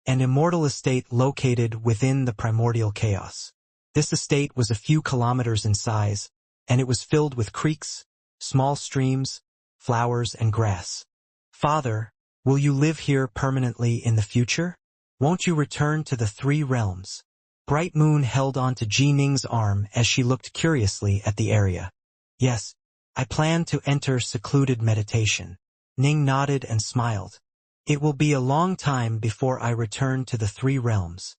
an immortal estate located within the primordial chaos. This estate was a few kilometers in size, and it was filled with creeks, small streams, flowers, and grass. Father, will you live here permanently in the future? Won't you return to the three realms? Bright Moon held onto Ji Ning's arm as she looked curiously at the area. Yes, I plan to enter secluded meditation. Ning nodded and smiled. It will be a long time before I return to the three realms.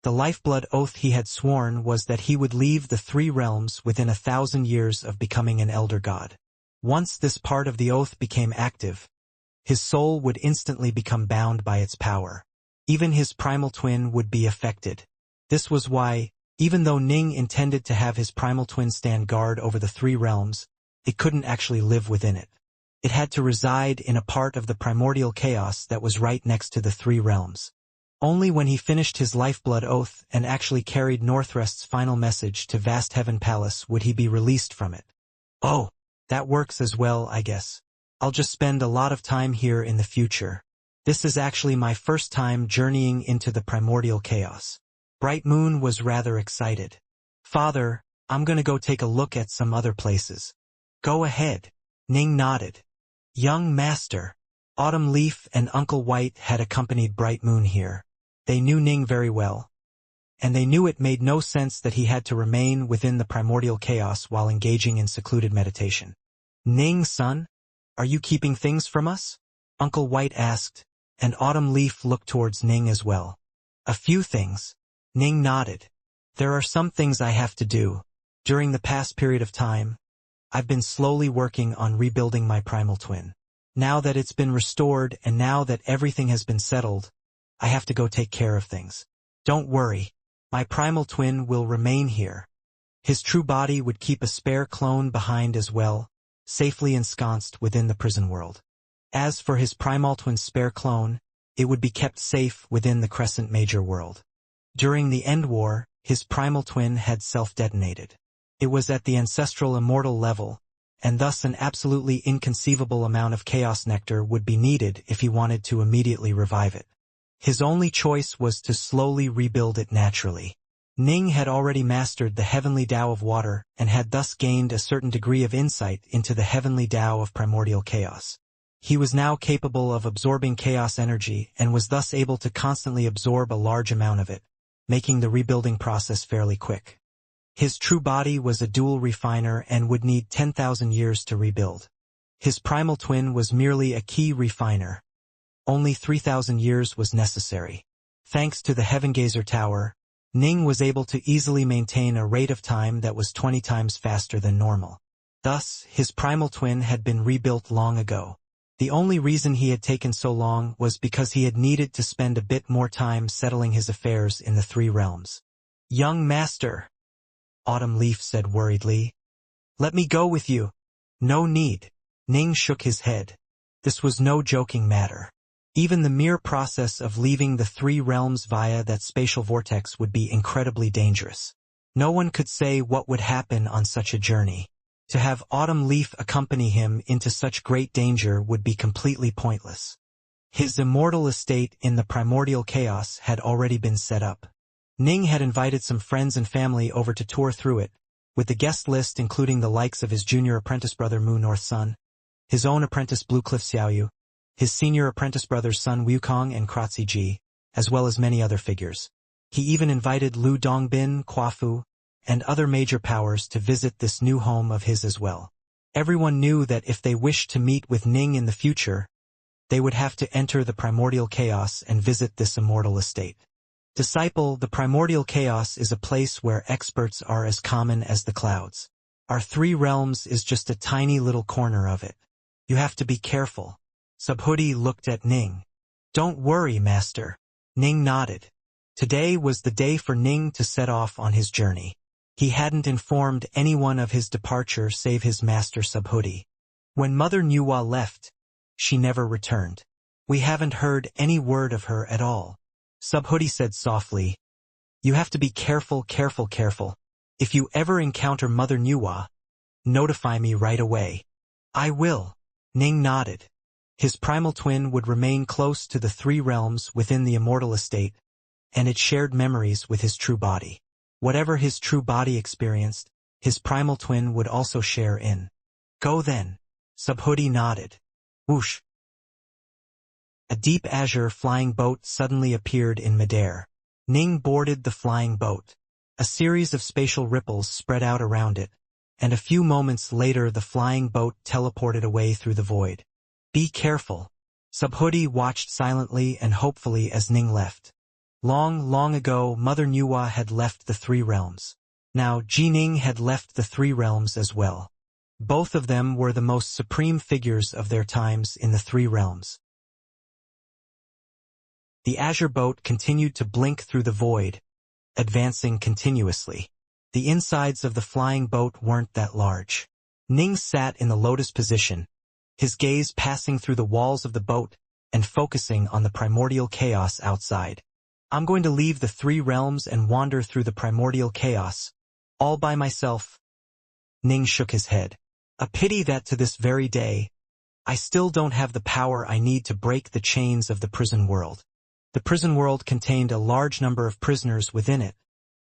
The lifeblood oath he had sworn was that he would leave the three realms within 1,000 years of becoming an elder god. Once this part of the oath became active, his soul would instantly become bound by its power. Even his primal twin would be affected. This was why, even though Ning intended to have his primal twin stand guard over the three realms, it couldn't actually live within it. It had to reside in a part of the primordial chaos that was right next to the three realms. Only when he finished his lifeblood oath and actually carried Northrest's final message to Vast Heaven Palace would he be released from it. Oh, that works as well, I guess. I'll just spend a lot of time here in the future. This is actually my first time journeying into the primordial chaos. Bright Moon was rather excited. Father, I'm gonna go take a look at some other places. Go ahead. Ning nodded. Young Master. Autumn Leaf and Uncle White had accompanied Bright Moon here. They knew Ning very well, and they knew it made no sense that he had to remain within the primordial chaos while engaging in secluded meditation. Ning, son, are you keeping things from us? Uncle White asked, and Autumn Leaf looked towards Ning as well. A few things. Ning nodded. There are some things I have to do. During the past period of time, I've been slowly working on rebuilding my primal twin. Now that it's been restored and now that everything has been settled, I have to go take care of things. Don't worry. My primal twin will remain here. His true body would keep a spare clone behind as well, safely ensconced within the prison world. As for his primal twin's spare clone, it would be kept safe within the Crescent Major world. During the End War, his primal twin had self-detonated. It was at the ancestral immortal level, and thus an absolutely inconceivable amount of chaos nectar would be needed if he wanted to immediately revive it. His only choice was to slowly rebuild it naturally. Ning had already mastered the heavenly Tao of water and had thus gained a certain degree of insight into the heavenly Tao of primordial chaos. He was now capable of absorbing chaos energy and was thus able to constantly absorb a large amount of it, making the rebuilding process fairly quick. His true body was a dual refiner and would need 10,000 years to rebuild. His primal twin was merely a key refiner. Only 3,000 years was necessary. Thanks to the Heavengazer Tower, Ning was able to easily maintain a rate of time that was 20 times faster than normal. Thus, his primal twin had been rebuilt long ago. The only reason he had taken so long was because he had needed to spend a bit more time settling his affairs in the three realms. Young Master, Autumn Leaf said worriedly. Let me go with you. No need. Ning shook his head. This was no joking matter. Even the mere process of leaving the three realms via that spatial vortex would be incredibly dangerous. No one could say what would happen on such a journey. To have Autumn Leaf accompany him into such great danger would be completely pointless. His immortal estate in the primordial chaos had already been set up. Ning had invited some friends and family over to tour through it, with the guest list including the likes of his junior apprentice brother Mu North Sun, his own apprentice Blue Cliff Xiaoyu, his senior apprentice brothers Sun Wukong and Kratzi Ji, as well as many other figures. He even invited Lu Dongbin, Quafu, and other major powers to visit this new home of his as well. Everyone knew that if they wished to meet with Ning in the future, they would have to enter the primordial chaos and visit this immortal estate. Disciple, the primordial chaos is a place where experts are as common as the clouds. Our three realms is just a tiny little corner of it. You have to be careful. Subhuti looked at Ning. Don't worry, Master. Ning nodded. Today was the day for Ning to set off on his journey. He hadn't informed anyone of his departure save his master Subhuti. When Mother Nuwa left, she never returned. We haven't heard any word of her at all. Subhuti said softly, You have to be careful. If you ever encounter Mother Nuwa, notify me right away. I will. Ning nodded. His primal twin would remain close to the three realms within the immortal estate, and it shared memories with his true body. Whatever his true body experienced, his primal twin would also share in. Go then. Subhoodie nodded. Whoosh. A deep azure flying boat suddenly appeared in midair. Ning boarded the flying boat. A series of spatial ripples spread out around it, and a few moments later the flying boat teleported away through the void. Be careful. Subhoodie watched silently and hopefully as Ning left. Long, long ago, Mother Nuwa had left the three realms. Now Jining had left the three realms as well. Both of them were the most supreme figures of their times in the three realms. The azure boat continued to blink through the void, advancing continuously. The insides of the flying boat weren't that large. Ning sat in the lotus position, his gaze passing through the walls of the boat and focusing on the primordial chaos outside. I'm going to leave the three realms and wander through the primordial chaos, all by myself. Ning shook his head. A pity that to this very day, I still don't have the power I need to break the chains of the prison world. The prison world contained a large number of prisoners within it,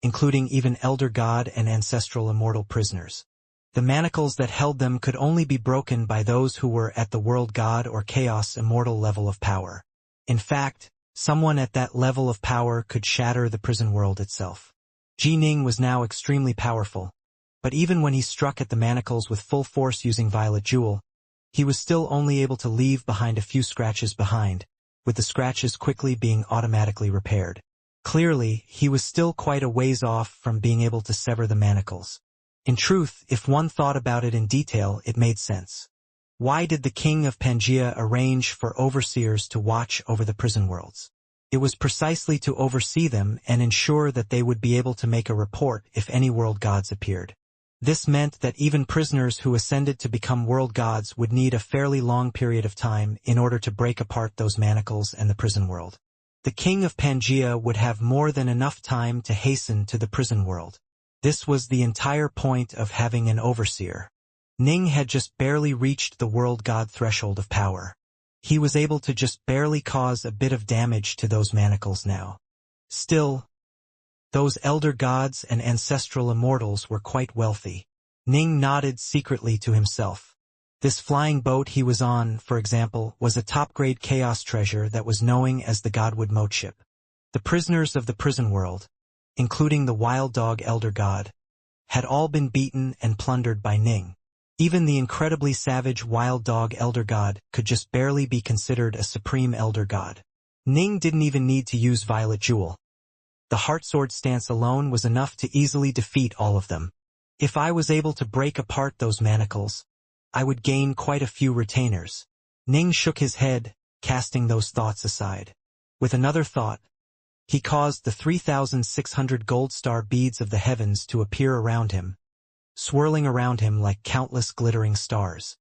including even elder god and ancestral immortal prisoners. The manacles that held them could only be broken by those who were at the world god or chaos immortal level of power. In fact, someone at that level of power could shatter the prison world itself. Jining was now extremely powerful, but even when he struck at the manacles with full force using Violet Jewel, he was still only able to leave behind a few scratches behind, with the scratches quickly being automatically repaired. Clearly, he was still quite a ways off from being able to sever the manacles. In truth, if one thought about it in detail, it made sense. Why did the king of Pangaea arrange for overseers to watch over the prison worlds? It was precisely to oversee them and ensure that they would be able to make a report if any world gods appeared. This meant that even prisoners who ascended to become world gods would need a fairly long period of time in order to break apart those manacles and the prison world. The king of Pangaea would have more than enough time to hasten to the prison world. This was the entire point of having an overseer. Ning had just barely reached the world god threshold of power. He was able to just barely cause a bit of damage to those manacles now. Still, those elder gods and ancestral immortals were quite wealthy. Ning nodded secretly to himself. This flying boat he was on, for example, was a top-grade chaos treasure that was known as the Godwood Moat Ship. The prisoners of the prison world, including the wild dog elder god, had all been beaten and plundered by Ning. Even the incredibly savage wild dog elder god could just barely be considered a supreme elder god. Ning didn't even need to use Violet Jewel. The Heartsword stance alone was enough to easily defeat all of them. If I was able to break apart those manacles, I would gain quite a few retainers. Ning shook his head, casting those thoughts aside. With another thought, he caused the 3,600 gold star beads of the heavens to appear around him, swirling around him like countless glittering stars.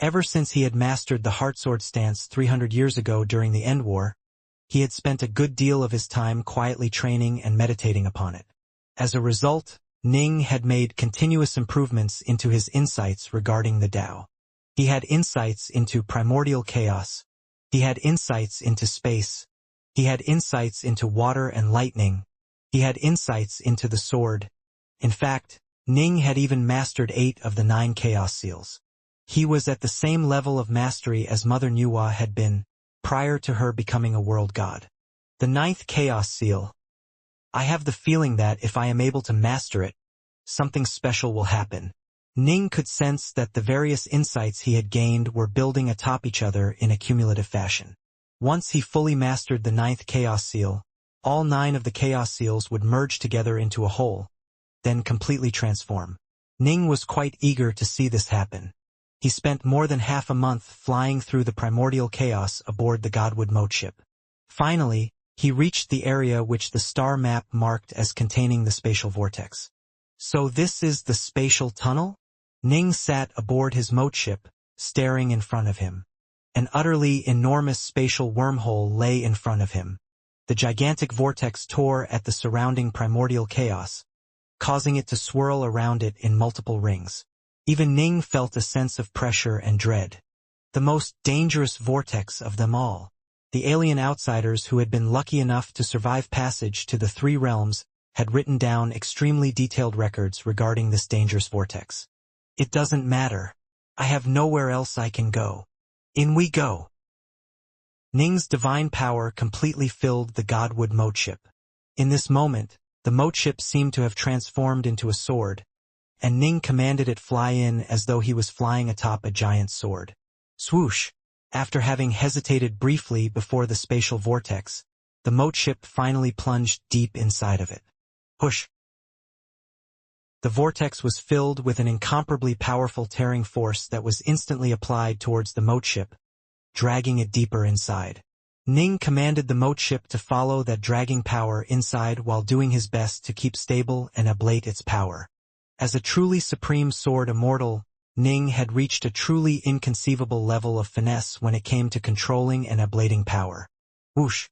Ever since he had mastered the Heartsword stance 300 years ago during the End War, he had spent a good deal of his time quietly training and meditating upon it. As a result, Ning had made continuous improvements into his insights regarding the Tao. He had insights into primordial chaos. He had insights into space. He had insights into water and lightning. He had insights into the sword. In fact, Ning had even mastered 8 of the 9 chaos seals. He was at the same level of mastery as Mother Nuwa had been, prior to her becoming a world god. The 9th chaos seal. I have the feeling that if I am able to master it, something special will happen. Ning could sense that the various insights he had gained were building atop each other in a cumulative fashion. Once he fully mastered the 9th chaos seal, all 9 of the chaos seals would merge together into a whole, then completely transform. Ning was quite eager to see this happen. He spent more than half a month flying through the primordial chaos aboard the Godwood Moat Ship. Finally, he reached the area which the star map marked as containing the spatial vortex. So this is the spatial tunnel? Ning sat aboard his moat ship, staring in front of him. An utterly enormous spatial wormhole lay in front of him. The gigantic vortex tore at the surrounding primordial chaos, causing it to swirl around it in multiple rings. Even Ning felt a sense of pressure and dread. The most dangerous vortex of them all. The alien outsiders who had been lucky enough to survive passage to the three realms had written down extremely detailed records regarding this dangerous vortex. It doesn't matter. I have nowhere else I can go. In we go. Ning's divine power completely filled the Godwood mote ship. In this moment, the mote ship seemed to have transformed into a sword, and Ning commanded it fly in as though he was flying atop a giant sword. Swoosh! After having hesitated briefly before the spatial vortex, the mote ship finally plunged deep inside of it. Whoosh! The vortex was filled with an incomparably powerful tearing force that was instantly applied towards the mote ship, dragging it deeper inside. Ning commanded the mote ship to follow that dragging power inside while doing his best to keep stable and ablate its power. As a truly supreme sword immortal, Ning had reached a truly inconceivable level of finesse when it came to controlling and ablating power. Whoosh!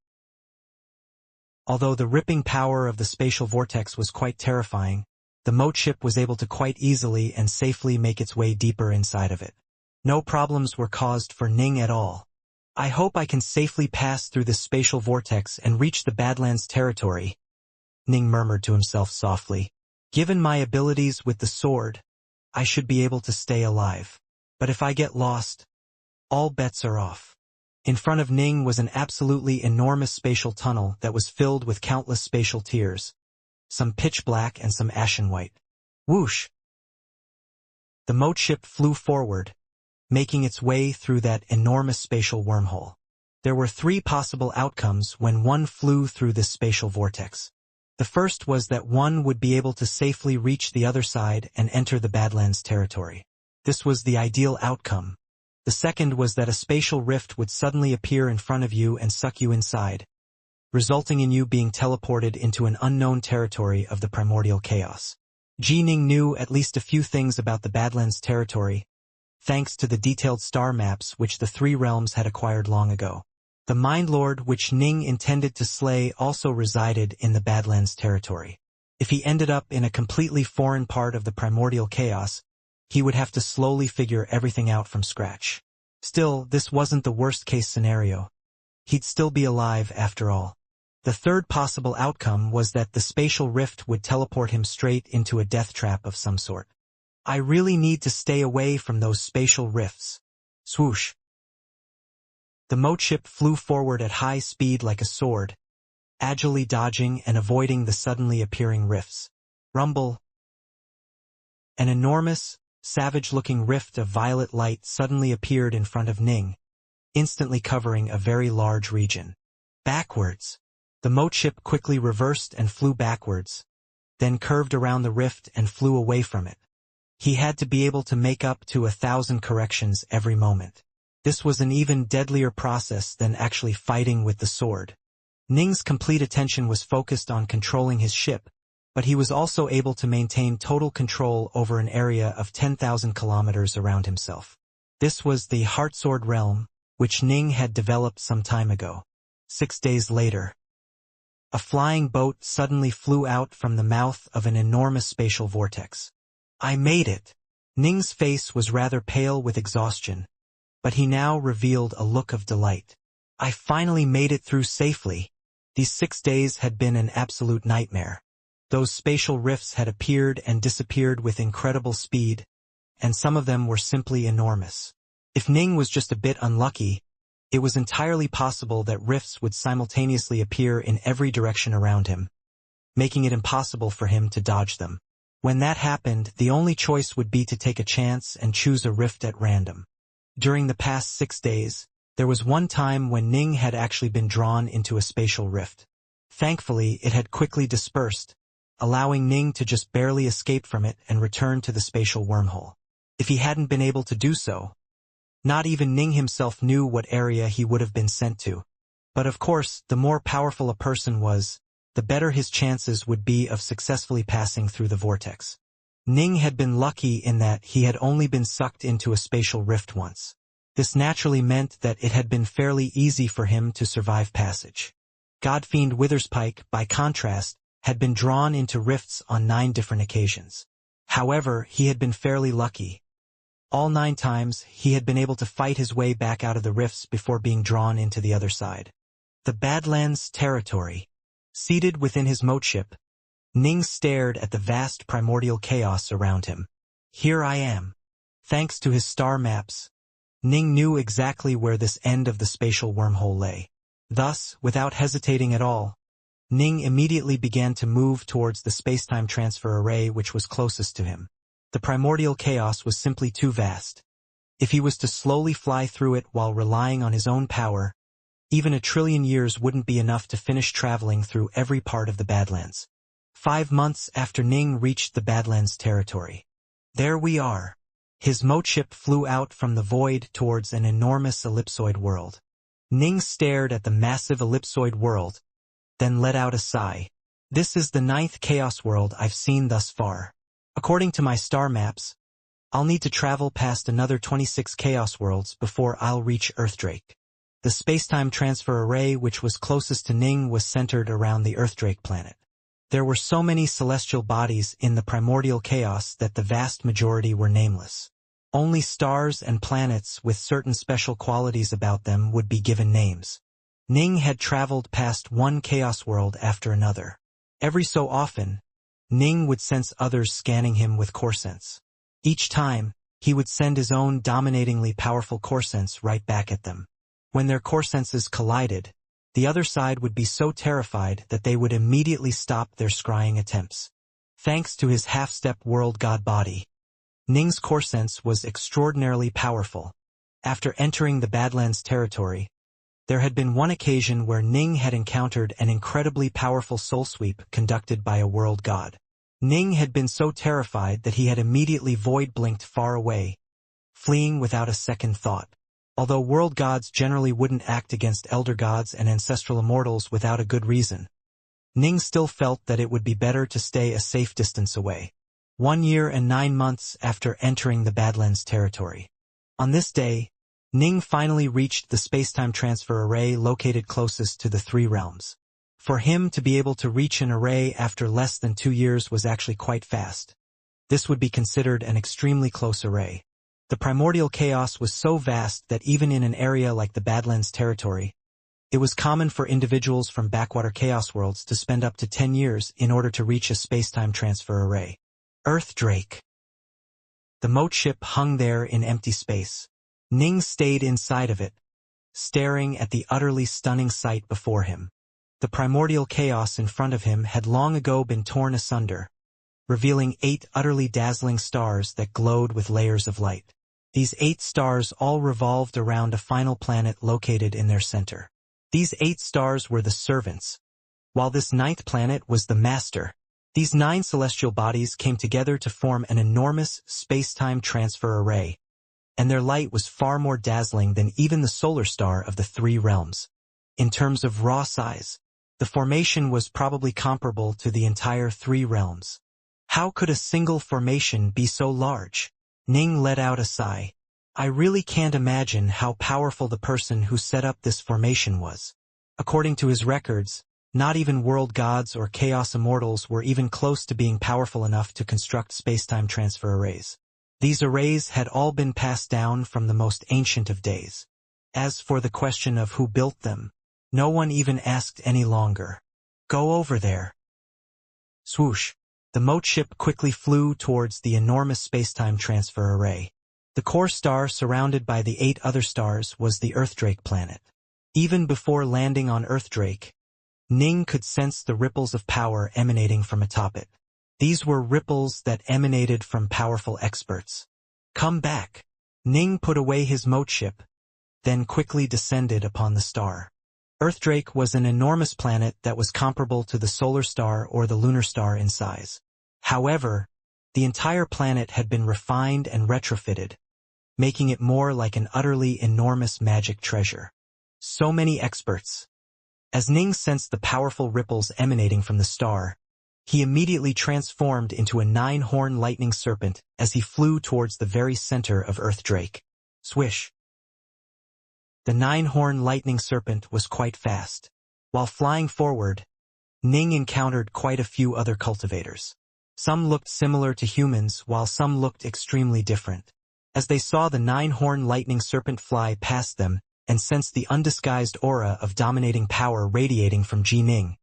Although the ripping power of the spatial vortex was quite terrifying, the mote ship was able to quite easily and safely make its way deeper inside of it. No problems were caused for Ning at all. I hope I can safely pass through this spatial vortex and reach the Badlands territory, Ning murmured to himself softly. Given my abilities with the sword, I should be able to stay alive. But if I get lost, all bets are off. In front of Ning was an absolutely enormous spatial tunnel that was filled with countless spatial tiers, some pitch black and some ashen white. Whoosh! The mote ship flew forward, making its way through that enormous spatial wormhole. There were three possible outcomes when one flew through this spatial vortex. The first was that one would be able to safely reach the other side and enter the Badlands territory. This was the ideal outcome. The second was that a spatial rift would suddenly appear in front of you and suck you inside, resulting in you being teleported into an unknown territory of the primordial chaos. Ning knew at least a few things about the Badlands territory, thanks to the detailed star maps which the three realms had acquired long ago. The Mind Lord which Ning intended to slay also resided in the Badlands territory. If he ended up in a completely foreign part of the primordial chaos, he would have to slowly figure everything out from scratch. Still, this wasn't the worst-case scenario. He'd still be alive after all. The third possible outcome was that the spatial rift would teleport him straight into a death trap of some sort. I really need to stay away from those spatial rifts. Swoosh! The mote ship flew forward at high speed like a sword, agilely dodging and avoiding the suddenly appearing rifts. Rumble! An enormous, savage-looking rift of violet light suddenly appeared in front of Ning, instantly covering a very large region. Backwards! The mote ship quickly reversed and flew backwards, then curved around the rift and flew away from it. He had to be able to make up to 1,000 corrections every moment. This was an even deadlier process than actually fighting with the sword. Ning's complete attention was focused on controlling his ship, but he was also able to maintain total control over an area of 10,000 kilometers around himself. This was the Heartsword realm, which Ning had developed some time ago. 6 days later, a flying boat suddenly flew out from the mouth of an enormous spatial vortex. I made it! Ning's face was rather pale with exhaustion, but he now revealed a look of delight. I finally made it through safely. These 6 days had been an absolute nightmare. Those spatial rifts had appeared and disappeared with incredible speed, and some of them were simply enormous. If Ning was just a bit unlucky, it was entirely possible that rifts would simultaneously appear in every direction around him, making it impossible for him to dodge them. When that happened, the only choice would be to take a chance and choose a rift at random. During the past 6 days, there was one time when Ning had actually been drawn into a spatial rift. Thankfully, it had quickly dispersed, allowing Ning to just barely escape from it and return to the spatial wormhole. If he hadn't been able to do so, not even Ning himself knew what area he would have been sent to. But of course, the more powerful a person was, the better his chances would be of successfully passing through the vortex. Ning had been lucky in that he had only been sucked into a spatial rift once. This naturally meant that it had been fairly easy for him to survive passage. Godfiend Witherspike, by contrast, had been drawn into rifts on 9 different occasions. However, he had been fairly lucky. All 9 times, he had been able to fight his way back out of the rifts before being drawn into the other side. The Badlands territory. Seated within his moat ship, Ning stared at the vast primordial chaos around him. Here I am. Thanks to his star maps, Ning knew exactly where this end of the spatial wormhole lay. Thus, without hesitating at all, Ning immediately began to move towards the spacetime transfer array which was closest to him. The primordial chaos was simply too vast. If he was to slowly fly through it while relying on his own power, even 1,000,000,000,000 years wouldn't be enough to finish traveling through every part of the Badlands. 5 months after Ning reached the Badlands territory. There we are. His moat ship flew out from the void towards an enormous ellipsoid world. Ning stared at the massive ellipsoid world, then let out a sigh. This is the 9th chaos world I've seen thus far. According to my star maps, I'll need to travel past another 26 chaos worlds before I'll reach Earthdrake. The spacetime transfer array which was closest to Ning was centered around the Earthdrake planet. There were so many celestial bodies in the primordial chaos that the vast majority were nameless. Only stars and planets with certain special qualities about them would be given names. Ning had traveled past one chaos world after another. Every so often, Ning would sense others scanning him with core sense. Each time, he would send his own dominatingly powerful core sense right back at them. When their core senses collided, the other side would be so terrified that they would immediately stop their scrying attempts. Thanks to his half-step world god body, Ning's core sense was extraordinarily powerful. After entering the Badlands territory, there had been one occasion where Ning had encountered an incredibly powerful soul sweep conducted by a world god. Ning had been so terrified that he had immediately void-blinked far away, fleeing without a second thought. Although world gods generally wouldn't act against elder gods and ancestral immortals without a good reason, Ning still felt that it would be better to stay a safe distance away. 1 year and 9 months after entering the Badlands territory. On this day, Ning finally reached the spacetime transfer array located closest to the 3 realms. For him to be able to reach an array after less than 2 years was actually quite fast. This would be considered an extremely close array. The primordial chaos was so vast that even in an area like the Badlands territory, it was common for individuals from backwater chaos worlds to spend up to 10 years in order to reach a spacetime transfer array. Earthdrake. The moat ship hung there in empty space. Ning stayed inside of it, staring at the utterly stunning sight before him. The primordial chaos in front of him had long ago been torn asunder, revealing 8 utterly dazzling stars that glowed with layers of light. These 8 stars all revolved around a final planet located in their center. These 8 stars were the servants, while this 9th planet was the master. These 9 celestial bodies came together to form an enormous space-time transfer array, and their light was far more dazzling than even the solar star of the 3 realms. In terms of raw size, the formation was probably comparable to the entire 3 realms. How could a single formation be so large? Ning let out a sigh. I really can't imagine how powerful the person who set up this formation was. According to his records, not even world gods or chaos immortals were even close to being powerful enough to construct spacetime transfer arrays. These arrays had all been passed down from the most ancient of days. As for the question of who built them, no one even asked any longer. Go over there. Swoosh. The moat ship quickly flew towards the enormous spacetime transfer array. The core star surrounded by the 8 other stars was the Earthdrake planet. Even before landing on Earthdrake, Ning could sense the ripples of power emanating from atop it. These were ripples that emanated from powerful experts. Come back. Ning put away his moat ship, then quickly descended upon the star. Earthdrake was an enormous planet that was comparable to the solar star or the lunar star in size. However, the entire planet had been refined and retrofitted, making it more like an utterly enormous magic treasure. So many experts. As Ning sensed the powerful ripples emanating from the star, he immediately transformed into a 9-horn lightning serpent as he flew towards the very center of Earthdrake. Swish. The 9-horn lightning serpent was quite fast. While flying forward, Ning encountered quite a few other cultivators. Some looked similar to humans while some looked extremely different. As they saw the nine-horned lightning serpent fly past them and sensed the undisguised aura of dominating power radiating from Ji Ning,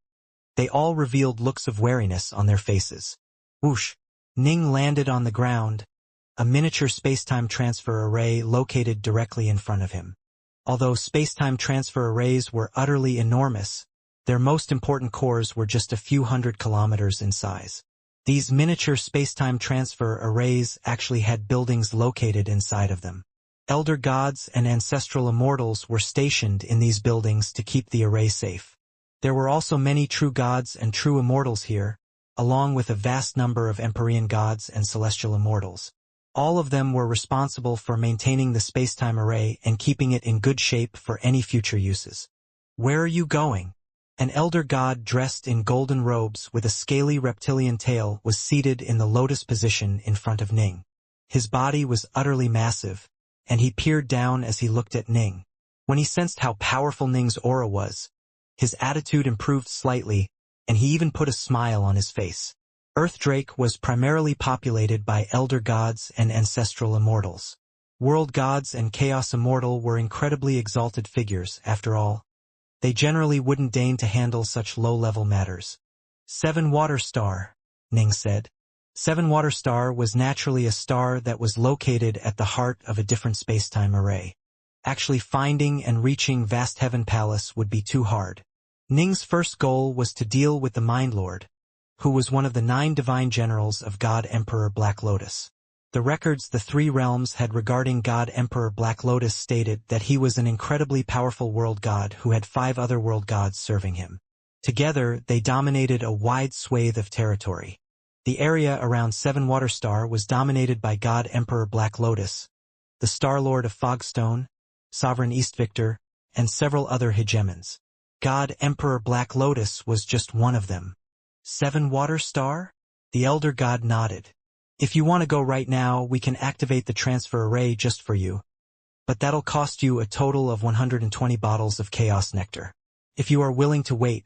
they all revealed looks of wariness on their faces. Whoosh! Ning landed on the ground, a miniature space-time transfer array located directly in front of him. Although space-time transfer arrays were utterly enormous, their most important cores were just a few hundred kilometers in size. These miniature space-time transfer arrays actually had buildings located inside of them. Elder gods and ancestral immortals were stationed in these buildings to keep the array safe. There were also many true gods and true immortals here, along with a vast number of Empyrean gods and celestial immortals. All of them were responsible for maintaining the space-time array and keeping it in good shape for any future uses. Where are you going? An elder god dressed in golden robes with a scaly reptilian tail was seated in the lotus position in front of Ning. His body was utterly massive, and he peered down as he looked at Ning. When he sensed how powerful Ning's aura was, his attitude improved slightly, and he even put a smile on his face. Earthdrake was primarily populated by elder gods and ancestral immortals. World gods and chaos immortal were incredibly exalted figures, after all. They generally wouldn't deign to handle such low-level matters. Seven Water Star, Ning said. Seven Water Star was naturally a star that was located at the heart of a different space-time array. Actually finding and reaching Vast Heaven Palace would be too hard. Ning's first goal was to deal with the Mind Lord, who was one of the 9 divine generals of God Emperor Black Lotus. The records the 3 realms had regarding God Emperor Black Lotus stated that he was an incredibly powerful world god who had 5 other world gods serving him. Together, they dominated a wide swathe of territory. The area around Seven Water Star was dominated by God Emperor Black Lotus, the Star Lord of Fogstone, Sovereign East Victor, and several other hegemons. God Emperor Black Lotus was just one of them. Seven Water Star? The elder god nodded. If you want to go right now, we can activate the transfer array just for you. But that'll cost you a total of 120 bottles of Chaos Nectar. If you are willing to wait.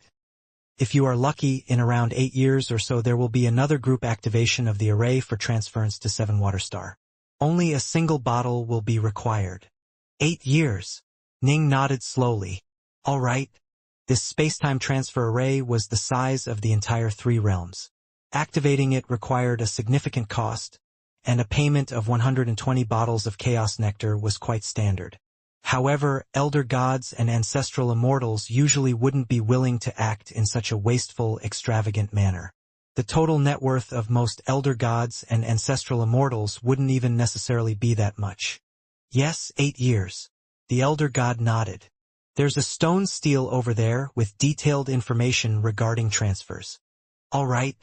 If you are lucky, in around 8 years or so there will be another group activation of the array for transference to Seven Water Star. Only a single bottle will be required. 8 years. Ning nodded slowly. All right. This space-time transfer array was the size of the entire 3 realms. Activating it required a significant cost, and a payment of 120 bottles of Chaos Nectar was quite standard. However, elder gods and ancestral immortals usually wouldn't be willing to act in such a wasteful, extravagant manner. The total net worth of most elder gods and ancestral immortals wouldn't even necessarily be that much. Yes, 8 years. The elder god nodded. There's a stone stele over there with detailed information regarding transfers. All right.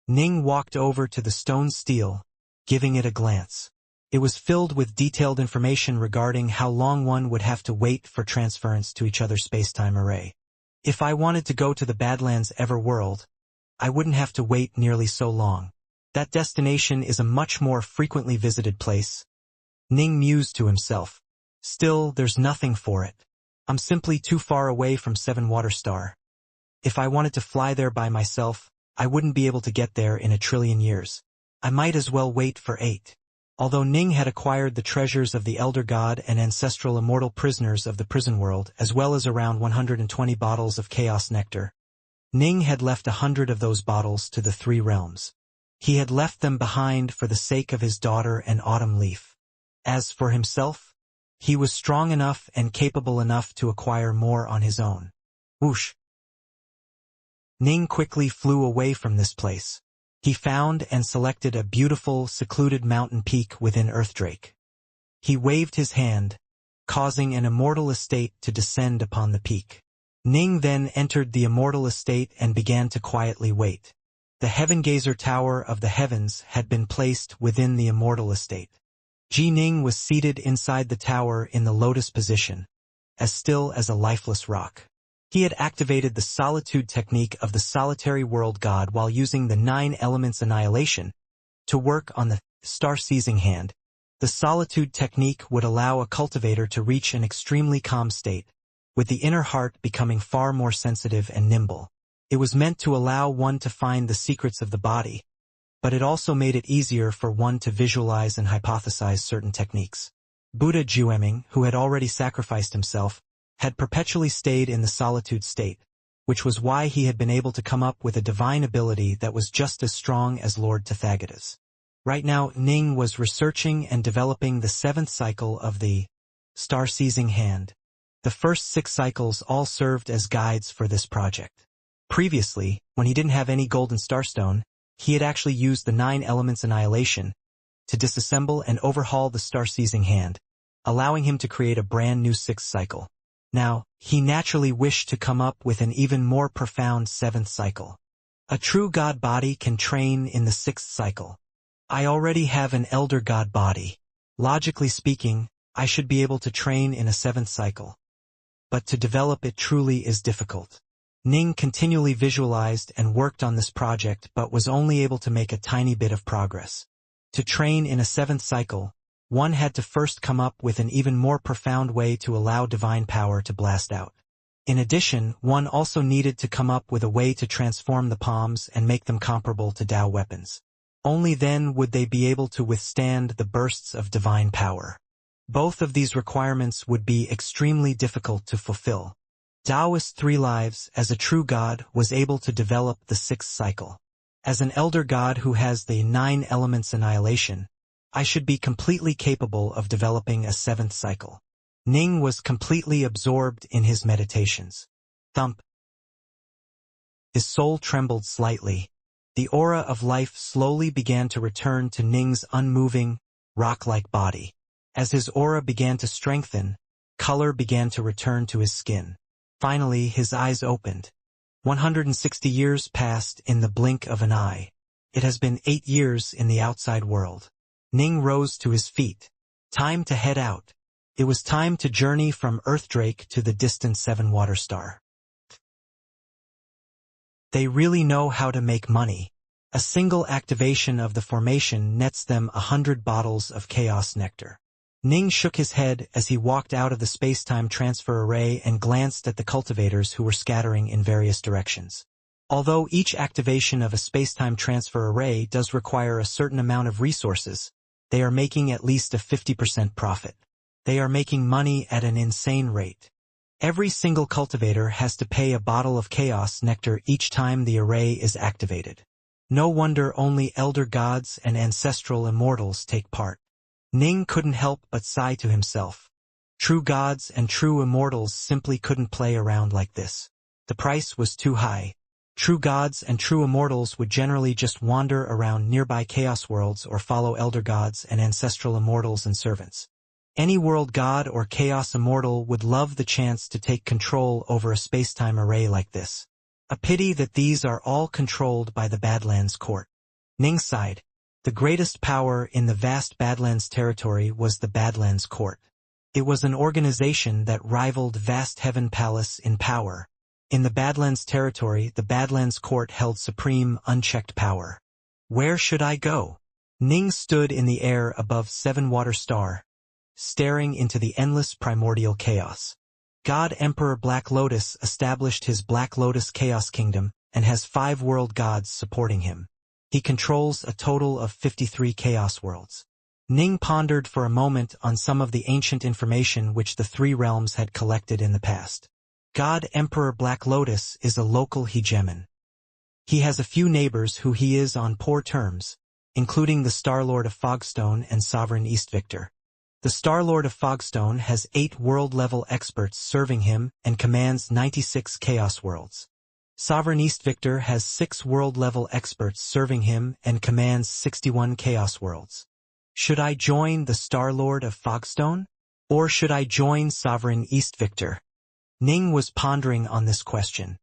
Ning walked over to the stone stele, giving it a glance. It was filled with detailed information regarding how long one would have to wait for transference to each other's spacetime array. If I wanted to go to the Badlands Everworld, I wouldn't have to wait nearly so long. That destination is a much more frequently visited place. Ning mused to himself. Still, there's nothing for it. I'm simply too far away from Seven Water Star. If I wanted to fly there by myself, I wouldn't be able to get there in 1 trillion years. I might as well wait for 8. Although Ning had acquired the treasures of the Elder God and ancestral immortal prisoners of the prison world, as well as around 120 bottles of Chaos Nectar, Ning had left 100 of those bottles to the 3 realms. He had left them behind for the sake of his daughter and Autumn Leaf. As for himself, he was strong enough and capable enough to acquire more on his own. Whoosh! Ning quickly flew away from this place. He found and selected a beautiful, secluded mountain peak within Earthdrake. He waved his hand, causing an immortal estate to descend upon the peak. Ning then entered the immortal estate and began to quietly wait. The Heaven-Gazer Tower of the Heavens had been placed within the immortal estate. Ji Ning was seated inside the tower in the lotus position, as still as a lifeless rock. He had activated the solitude technique of the solitary world god while using the 9 elements annihilation to work on the star-seizing hand. The solitude technique would allow a cultivator to reach an extremely calm state, with the inner heart becoming far more sensitive and nimble. It was meant to allow one to find the secrets of the body, but it also made it easier for one to visualize and hypothesize certain techniques. Buddha Jueming, who had already sacrificed himself, had perpetually stayed in the solitude state, which was why he had been able to come up with a divine ability that was just as strong as Lord Tathagata's. Right now, Ning was researching and developing the 7th cycle of the star-seizing hand. The first 6 cycles all served as guides for this project. Previously, when he didn't have any golden starstone, he had actually used the 9 elements annihilation to disassemble and overhaul the star-seizing hand, allowing him to create a brand new 6th cycle. Now, he naturally wished to come up with an even more profound 7th cycle. A true god body can train in the 6th cycle. I already have an elder god body. Logically speaking, I should be able to train in a 7th cycle. But to develop it truly is difficult. Ning continually visualized and worked on this project but was only able to make a tiny bit of progress. To train in a 7th cycle, one had to first come up with an even more profound way to allow divine power to blast out. In addition, one also needed to come up with a way to transform the palms and make them comparable to Dao weapons. Only then would they be able to withstand the bursts of divine power. Both of these requirements would be extremely difficult to fulfill. Taoist 3 lives as a true god was able to develop the 6th cycle. As an elder god who has the 9 elements annihilation, I should be completely capable of developing a 7th cycle. Ning was completely absorbed in his meditations. Thump. His soul trembled slightly. The aura of life slowly began to return to Ning's unmoving, rock-like body. As his aura began to strengthen, color began to return to his skin. Finally, his eyes opened. 160 years passed in the blink of an eye. It has been 8 years in the outside world. Ning rose to his feet. Time to head out. It was time to journey from Earthdrake to the distant 7-water star. They really know how to make money. A single activation of the formation nets them 100 bottles of chaos nectar. Ning shook his head as he walked out of the space-time transfer array and glanced at the cultivators who were scattering in various directions. Although each activation of a space-time transfer array does require a certain amount of resources, they are making at least a 50% profit. They are making money at an insane rate. Every single cultivator has to pay a bottle of chaos nectar each time the array is activated. No wonder only elder gods and ancestral immortals take part. Ning couldn't help but sigh to himself. True gods and true immortals simply couldn't play around like this. The price was too high. True gods and true immortals would generally just wander around nearby chaos worlds or follow elder gods and ancestral immortals and servants. Any world god or chaos immortal would love the chance to take control over a space-time array like this. A pity that these are all controlled by the Badlands Court. Ning sighed. The greatest power in the vast Badlands territory was the Badlands Court. It was an organization that rivaled Vast Heaven Palace in power. In the Badlands territory, the Badlands Court held supreme, unchecked power. Where should I go? Ning stood in the air above 7-water star, staring into the endless primordial chaos. God Emperor Black Lotus established his Black Lotus Chaos Kingdom and has 5 world gods supporting him. He controls a total of 53 chaos worlds. Ning pondered for a moment on some of the ancient information which the 3 realms had collected in the past. God Emperor Black Lotus is a local hegemon. He has a few neighbors who he is on poor terms, including the Starlord of Fogstone and Sovereign East Victor. The Starlord of Fogstone has 8 world-level experts serving him and commands 96 chaos worlds. Sovereign East Victor has 6 world-level experts serving him and commands 61 chaos worlds. Should I join the Starlord of Fogstone? Or should I join Sovereign East Victor? Ning was pondering on this question.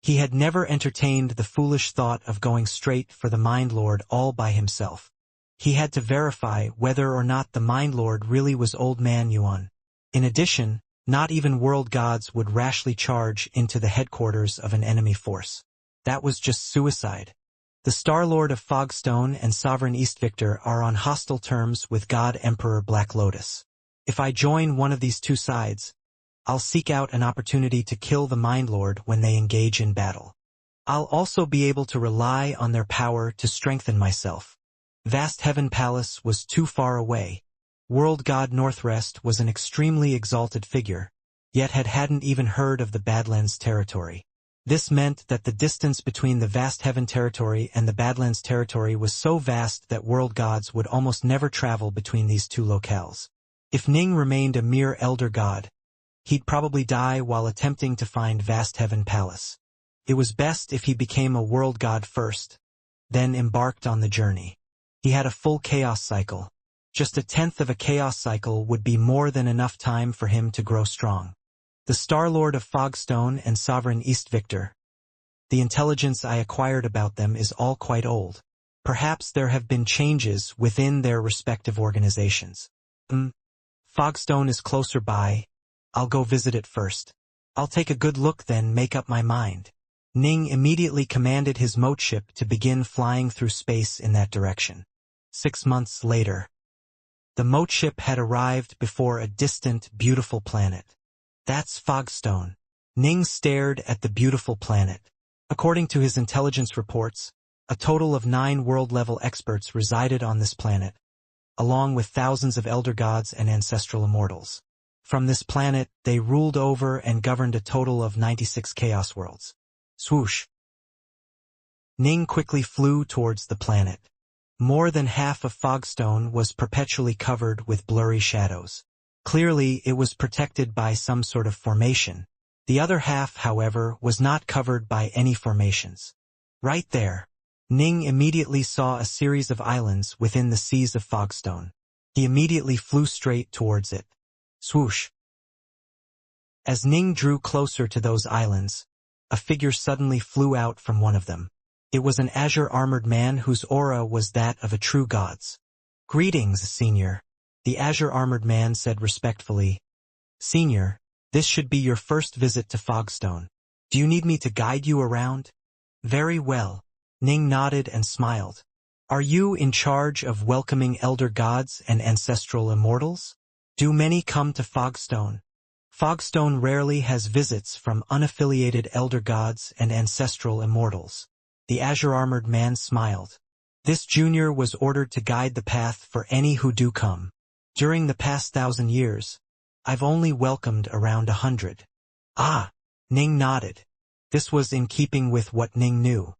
He had never entertained the foolish thought of going straight for the Mind Lord all by himself. He had to verify whether or not the Mind Lord really was Old Man Yuan. In addition, not even world gods would rashly charge into the headquarters of an enemy force. That was just suicide. The Starlord of Fogstone and Sovereign East Victor are on hostile terms with God Emperor Black Lotus. If I join one of these 2 sides, I'll seek out an opportunity to kill the Mind Lord when they engage in battle. I'll also be able to rely on their power to strengthen myself. Vast Heaven Palace was too far away. World God Northrest was an extremely exalted figure, yet hadn't even heard of the Badlands territory. This meant that the distance between the Vast Heaven territory and the Badlands territory was so vast that world gods would almost never travel between these two locales. If Ning remained a mere elder god, he'd probably die while attempting to find Vast Heaven Palace. It was best if he became a world god first, then embarked on the journey. He had a full chaos cycle. Just a tenth of a chaos cycle would be more than enough time for him to grow strong. The Star-Lord of Fogstone and Sovereign East Victor. The intelligence I acquired about them is all quite old. Perhaps there have been changes within their respective organizations. Fogstone is closer by. I'll go visit it first. I'll take a good look then make up my mind. Ning immediately commanded his mote ship to begin flying through space in that direction. 6 months later, the mote ship had arrived before a distant, beautiful planet. That's Fogstone. Ning stared at the beautiful planet. According to his intelligence reports, a total of 9 world-level experts resided on this planet, along with thousands of elder gods and ancestral immortals. From this planet, they ruled over and governed a total of 96 chaos worlds. Swoosh! Ning quickly flew towards the planet. More than half of Fogstone was perpetually covered with blurry shadows. Clearly, it was protected by some sort of formation. The other half, however, was not covered by any formations. Right there, Ning immediately saw a series of islands within the seas of Fogstone. He immediately flew straight towards it. Swoosh! As Ning drew closer to those islands, a figure suddenly flew out from one of them. It was an azure-armored man whose aura was that of a true god's. "Greetings, Senior," the azure-armored man said respectfully. "Senior, this should be your first visit to Fogstone. Do you need me to guide you around?" "Very well." Ning nodded and smiled. "Are you in charge of welcoming elder gods and ancestral immortals? Do many come to Fogstone?" "Fogstone rarely has visits from unaffiliated elder gods and ancestral immortals." The azure-armored man smiled. "This junior was ordered to guide the path for any who do come. During the past 1,000 years, I've only welcomed around 100. "Ah," Ning nodded. This was in keeping with what Ning knew.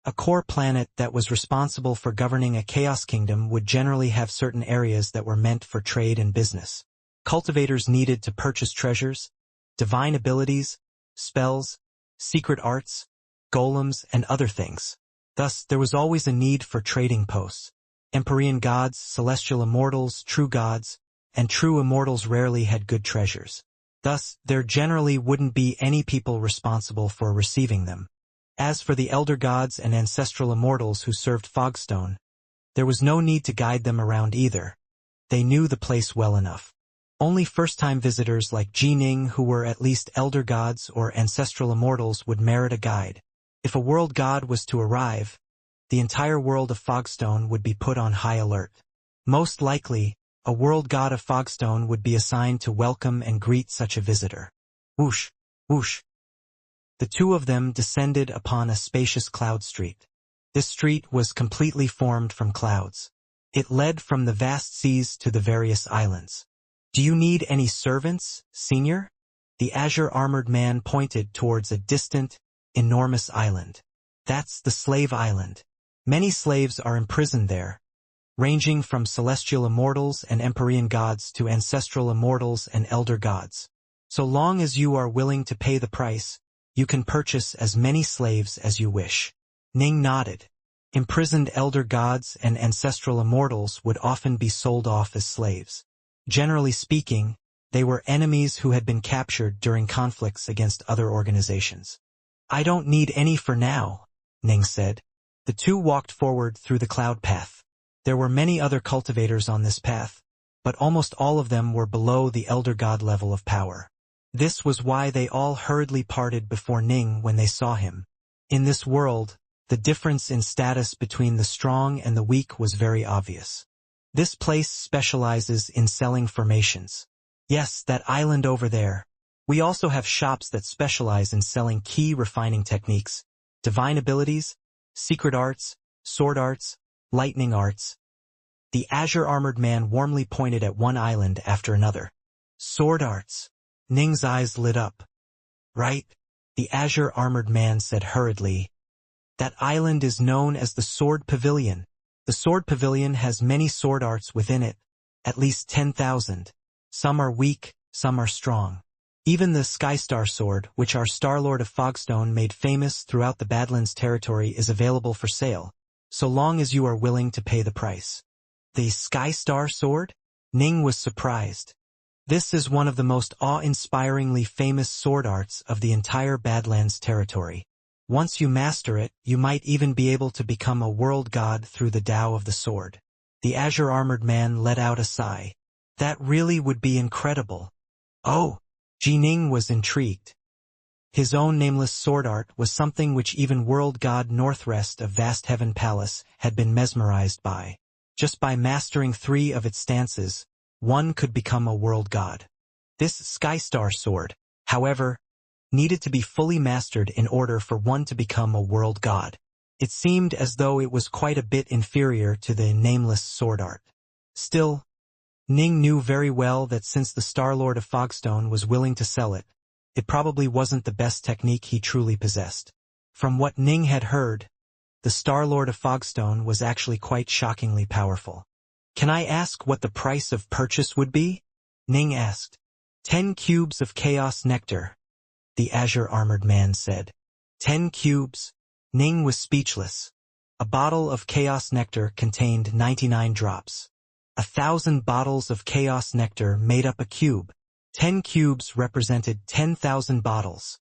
A core planet that was responsible for governing a chaos kingdom would generally have certain areas that were meant for trade and business. Cultivators needed to purchase treasures, divine abilities, spells, secret arts, golems, and other things. Thus, there was always a need for trading posts. Empyrean gods, celestial immortals, true gods, and true immortals rarely had good treasures. Thus, there generally wouldn't be any people responsible for receiving them. As for the elder gods and ancestral immortals who served Fogstone, there was no need to guide them around either. They knew the place well enough. Only first-time visitors like Jining who were at least elder gods or ancestral immortals would merit a guide. If a world god was to arrive, the entire world of Fogstone would be put on high alert. Most likely, a world god of Fogstone would be assigned to welcome and greet such a visitor. Whoosh! Whoosh! The two of them descended upon a spacious cloud street. This street was completely formed from clouds. It led from the vast seas to the various islands. "Do you need any servants, Senior?" The azure-armored man pointed towards a distant, enormous island. "That's the Slave Island. Many slaves are imprisoned there, ranging from celestial immortals and Empyrean gods to ancestral immortals and elder gods. So long as you are willing to pay the price, you can purchase as many slaves as you wish." Ning nodded. Imprisoned elder gods and ancestral immortals would often be sold off as slaves. Generally speaking, they were enemies who had been captured during conflicts against other organizations. "I don't need any for now," Ning said. The two walked forward through the cloud path. There were many other cultivators on this path, but almost all of them were below the elder god level of power. This was why they all hurriedly parted before Ning when they saw him. In this world, the difference in status between the strong and the weak was very obvious. This place specializes in selling formations. Yes, that island over there. We also have shops that specialize in selling key refining techniques, divine abilities, secret arts, sword arts, lightning arts. The azure-armored man warmly pointed at one island after another. Sword arts. Ning's eyes lit up. Right? The azure-armored man said hurriedly. That island is known as the Sword Pavilion. The Sword Pavilion has many sword arts within it, at least 10,000. Some are weak, some are strong. Even the Skystar Sword, which our Starlord of Fogstone made famous throughout the Badlands territory, is available for sale, so long as you are willing to pay the price. The Skystar Sword? Ning was surprised. This is one of the most awe-inspiringly famous sword arts of the entire Badlands territory. Once you master it, you might even be able to become a world god through the Tao of the sword. The azure-armored man let out a sigh. That really would be incredible. Oh! Ning was intrigued. His own nameless sword art was something which even world god Northrest of Vast Heaven Palace had been mesmerized by. Just by mastering 3 of its stances, one could become a world god. This Skystar Sword, however, needed to be fully mastered in order for one to become a world god. It seemed as though it was quite a bit inferior to the nameless sword art. Still, Ning knew very well that since the Starlord of Fogstone was willing to sell it, it probably wasn't the best technique he truly possessed. From what Ning had heard, the Starlord of Fogstone was actually quite shockingly powerful. Can I ask what the price of purchase would be? Ning asked. 10 cubes of chaos nectar, the azure-armored man said. 10 cubes? Ning was speechless. A bottle of chaos nectar contained 99 drops. 1,000 bottles of chaos nectar made up a cube. 10 cubes represented 10,000 bottles.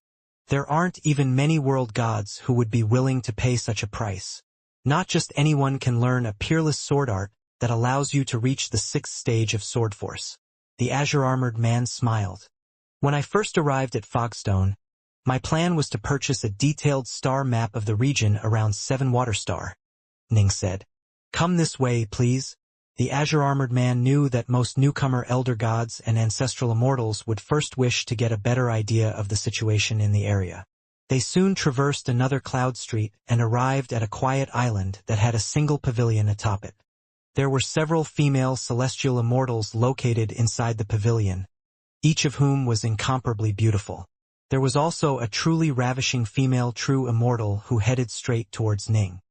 There aren't even many world gods who would be willing to pay such a price. Not just anyone can learn a peerless sword art that allows you to reach the 6th stage of sword force. The azure-armored man smiled. When I first arrived at Fogstone, my plan was to purchase a detailed star map of the region around 7 Water Star, Ning said. Come this way, please. The azure-armored man knew that most newcomer elder gods and ancestral immortals would first wish to get a better idea of the situation in the area. They soon traversed another cloud street and arrived at a quiet island that had a single pavilion atop it. There were several female celestial immortals located inside the pavilion, each of whom was incomparably beautiful. There was also a truly ravishing female true immortal who headed straight towards Ning.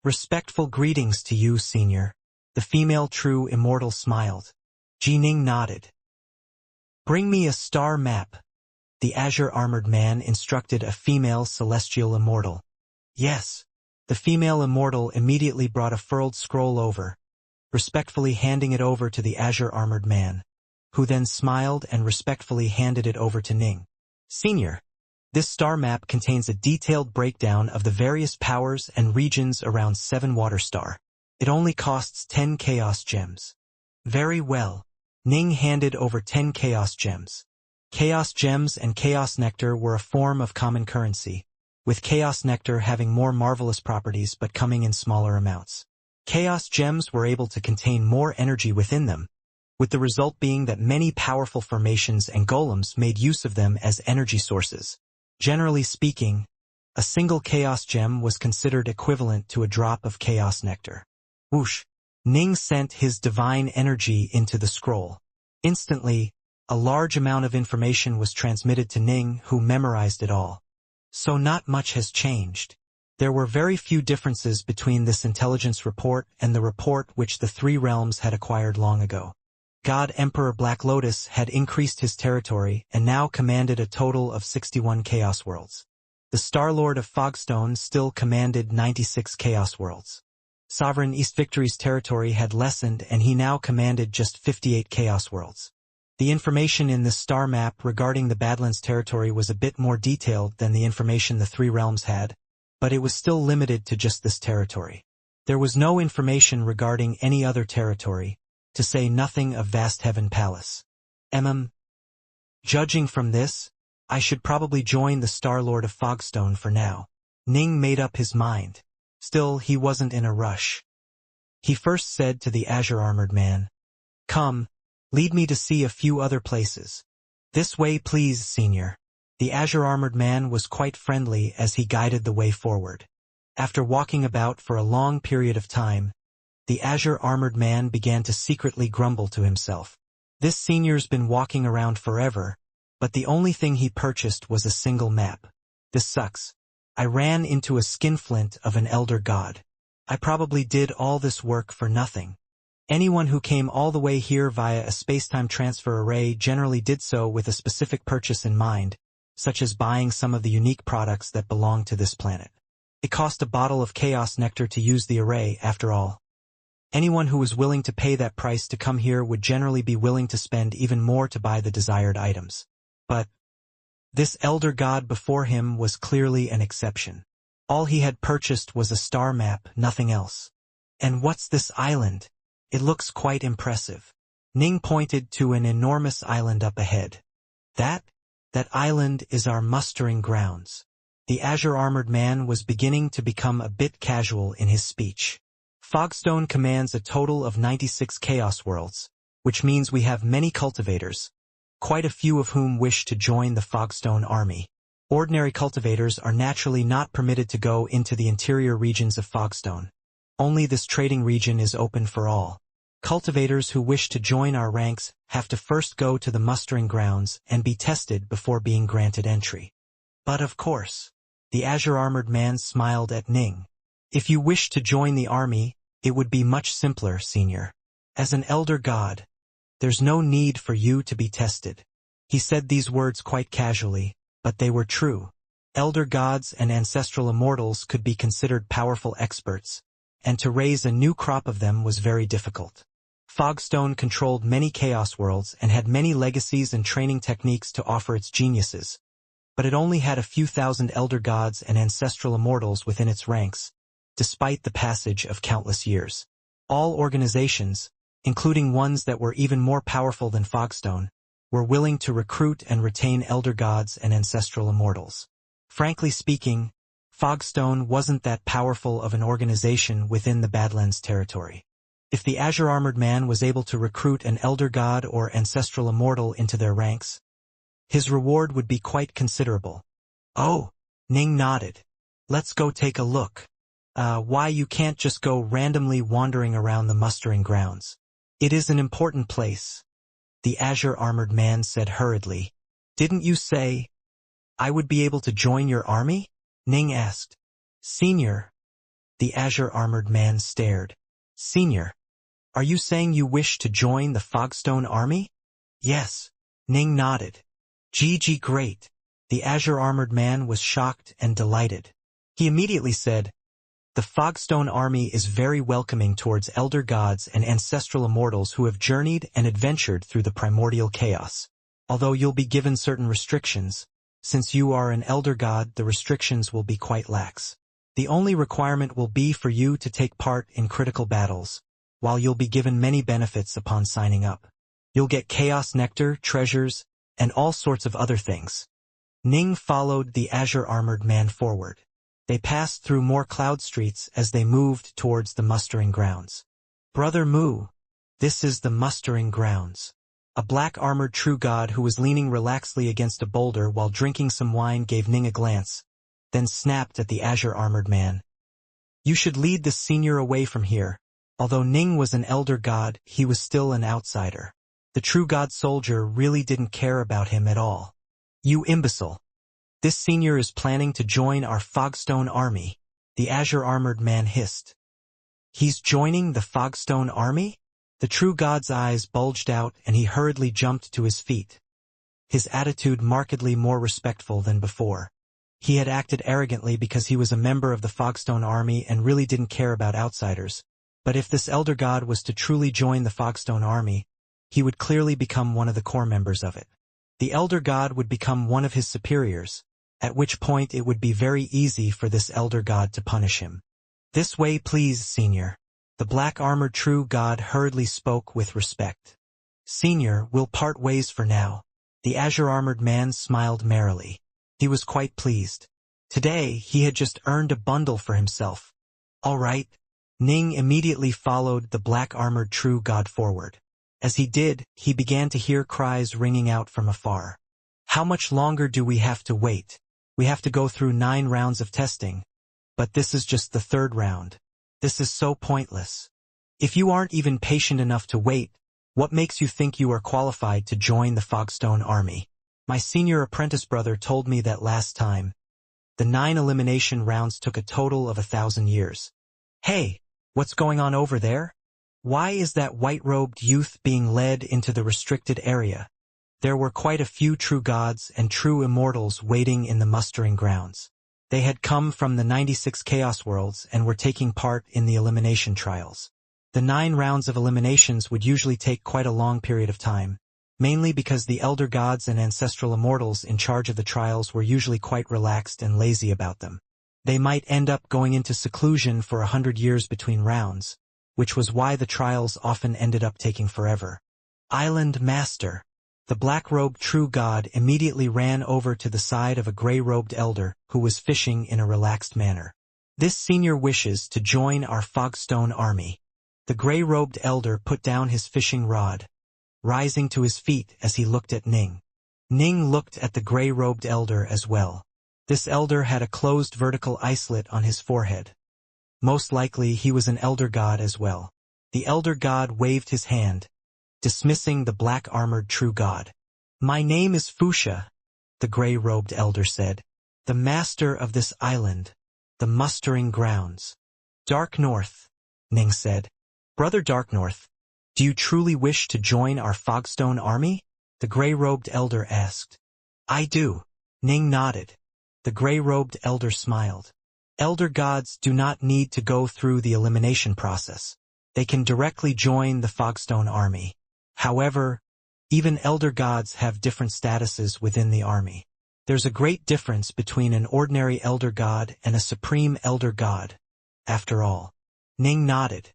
Respectful greetings to you, senior. The female true immortal smiled. Ning nodded. Bring me a star map, the azure-armored man instructed a female celestial immortal. Yes. The female immortal immediately brought a furled scroll over, respectfully handing it over to the azure-armored man, who then smiled and respectfully handed it over to Ning. Senior, this star map contains a detailed breakdown of the various powers and regions around 7 Water Star. It only costs 10 Chaos Gems. Very well. Ning handed over 10 Chaos Gems. Chaos Gems and Chaos Nectar were a form of common currency, with Chaos Nectar having more marvelous properties but coming in smaller amounts. Chaos Gems were able to contain more energy within them, with the result being that many powerful formations and golems made use of them as energy sources. Generally speaking, a single Chaos Gem was considered equivalent to a drop of Chaos Nectar. Whoosh! Ning sent his divine energy into the scroll. Instantly, a large amount of information was transmitted to Ning, who memorized it all. So not much has changed. There were very few differences between this intelligence report and the report which the 3 realms had acquired long ago. God Emperor Black Lotus had increased his territory and now commanded a total of 61 Chaos Worlds. The Starlord of Fogstone still commanded 96 Chaos Worlds. Sovereign East Victory's territory had lessened and he now commanded just 58 Chaos Worlds. The information in this star map regarding the Badlands territory was a bit more detailed than the information the 3 realms had, but it was still limited to just this territory. There was no information regarding any other territory, to say nothing of Vast Heaven Palace. Judging from this, I should probably join the Starlord of Fogstone for now. Ning made up his mind. Still, he wasn't in a rush. He first said to the azure-armored man, "Come, lead me to see a few other places." "This way please, senior." The azure-armored man was quite friendly as he guided the way forward. After walking about for a long period of time, the azure-armored man began to secretly grumble to himself. This senior's been walking around forever, but the only thing he purchased was a single map. This sucks. I ran into a skinflint of an elder god. I probably did all this work for nothing. Anyone who came all the way here via a spacetime transfer array generally did so with a specific purchase in mind, such as buying some of the unique products that belong to this planet. It cost a bottle of chaos nectar to use the array, after all. Anyone who was willing to pay that price to come here would generally be willing to spend even more to buy the desired items. But this elder god before him was clearly an exception. All he had purchased was a star map, nothing else. And what's this island? It looks quite impressive. Ning pointed to an enormous island up ahead. That island is our mustering grounds. The azure-armored man was beginning to become a bit casual in his speech. Fogstone commands a total of 96 chaos worlds, which means we have many cultivators, quite a few of whom wish to join the Fogstone army. Ordinary cultivators are naturally not permitted to go into the interior regions of Fogstone. Only this trading region is open for all. Cultivators who wish to join our ranks have to first go to the mustering grounds and be tested before being granted entry. But of course, the azure-armored man smiled at Ning. If you wish to join the army, it would be much simpler, senior. As an elder god, there's no need for you to be tested. He said these words quite casually, but they were true. Elder gods and ancestral immortals could be considered powerful experts, and to raise a new crop of them was very difficult. Fogstone controlled many chaos worlds and had many legacies and training techniques to offer its geniuses, but it only had a few thousand elder gods and ancestral immortals within its ranks, despite the passage of countless years. All organizations, including ones that were even more powerful than Fogstone, were willing to recruit and retain elder gods and ancestral immortals. Frankly speaking, Fogstone wasn't that powerful of an organization within the Badlands territory. If the azure-armored man was able to recruit an elder god or ancestral immortal into their ranks, his reward would be quite considerable. Oh, Ning nodded. Let's go take a look. Why you can't just go randomly wandering around the mustering grounds. It is an important place, the azure-armored man said hurriedly. Didn't you say I would be able to join your army? Ning asked. Senior. The azure-armored man stared. Senior, are you saying you wish to join the Fogstone army? Yes. Ning nodded. GG, great. The azure-armored man was shocked and delighted. He immediately said, the Fogstone army is very welcoming towards elder gods and ancestral immortals who have journeyed and adventured through the primordial chaos. Although you'll be given certain restrictions, since you are an elder god, the restrictions will be quite lax. The only requirement will be for you to take part in critical battles, while you'll be given many benefits upon signing up. You'll get chaos nectar, treasures, and all sorts of other things. Ning followed the azure-armored man forward. They passed through more cloud streets as they moved towards the mustering grounds. Brother Mu, this is the mustering grounds. A black-armored true god who was leaning relaxedly against a boulder while drinking some wine gave Ning a glance, then snapped at the azure-armored man. You should lead the senior away from here. Although Ning was an elder god, he was still an outsider. The true god soldier really didn't care about him at all. You imbecile. This senior is planning to join our Fogstone army, the azure-armored man hissed. He's joining the Fogstone army? The true god's eyes bulged out and he hurriedly jumped to his feet, his attitude markedly more respectful than before. He had acted arrogantly because he was a member of the Fogstone army and really didn't care about outsiders. But if this elder god was to truly join the Fogstone army, he would clearly become one of the core members of it. The elder god would become one of his superiors, at which point it would be very easy for this elder god to punish him. This way, please, senior. The black-armored true god hurriedly spoke with respect. Senior, we'll part ways for now. The azure-armored man smiled merrily. He was quite pleased. Today, he had just earned a bundle for himself. All right. Ning immediately followed the black-armored true god forward. As he did, he began to hear cries ringing out from afar. How much longer do we have to wait? We have to go through 9 rounds of testing. But this is just the 3rd round. This is so pointless. If you aren't even patient enough to wait, what makes you think you are qualified to join the Fogstone army? My senior apprentice brother told me that last time. The 9 elimination rounds took a total of 1,000 years. Hey, what's going on over there? Why is that white-robed youth being led into the restricted area? There were quite a few true gods and true immortals waiting in the mustering grounds. They had come from the 96 Chaos Worlds and were taking part in the elimination trials. The 9 rounds of eliminations would usually take quite a long period of time, mainly because the elder gods and ancestral immortals in charge of the trials were usually quite relaxed and lazy about them. They might end up going into seclusion for 100 years between rounds, which was why the trials often ended up taking forever. Island Master. The black-robed true god immediately ran over to the side of a gray-robed elder who was fishing in a relaxed manner. This senior wishes to join our Fogstone army. The gray-robed elder put down his fishing rod, rising to his feet as he looked at Ning. Ning looked at the gray-robed elder as well. This elder had a closed vertical icelet on his forehead. Most likely he was an elder god as well. The elder god waved his hand, dismissing the black-armored true god. My name is Wuxia, the gray-robed elder said, the master of this island, the mustering grounds. Dark North, Ning said. Brother Dark North, do you truly wish to join our Fogstone army? The gray-robed elder asked. I do. Ning nodded. The gray-robed elder smiled. Elder gods do not need to go through the elimination process. They can directly join the Fogstone army. However, even elder gods have different statuses within the army. There's a great difference between an ordinary elder god and a supreme elder god. After all, Ning nodded.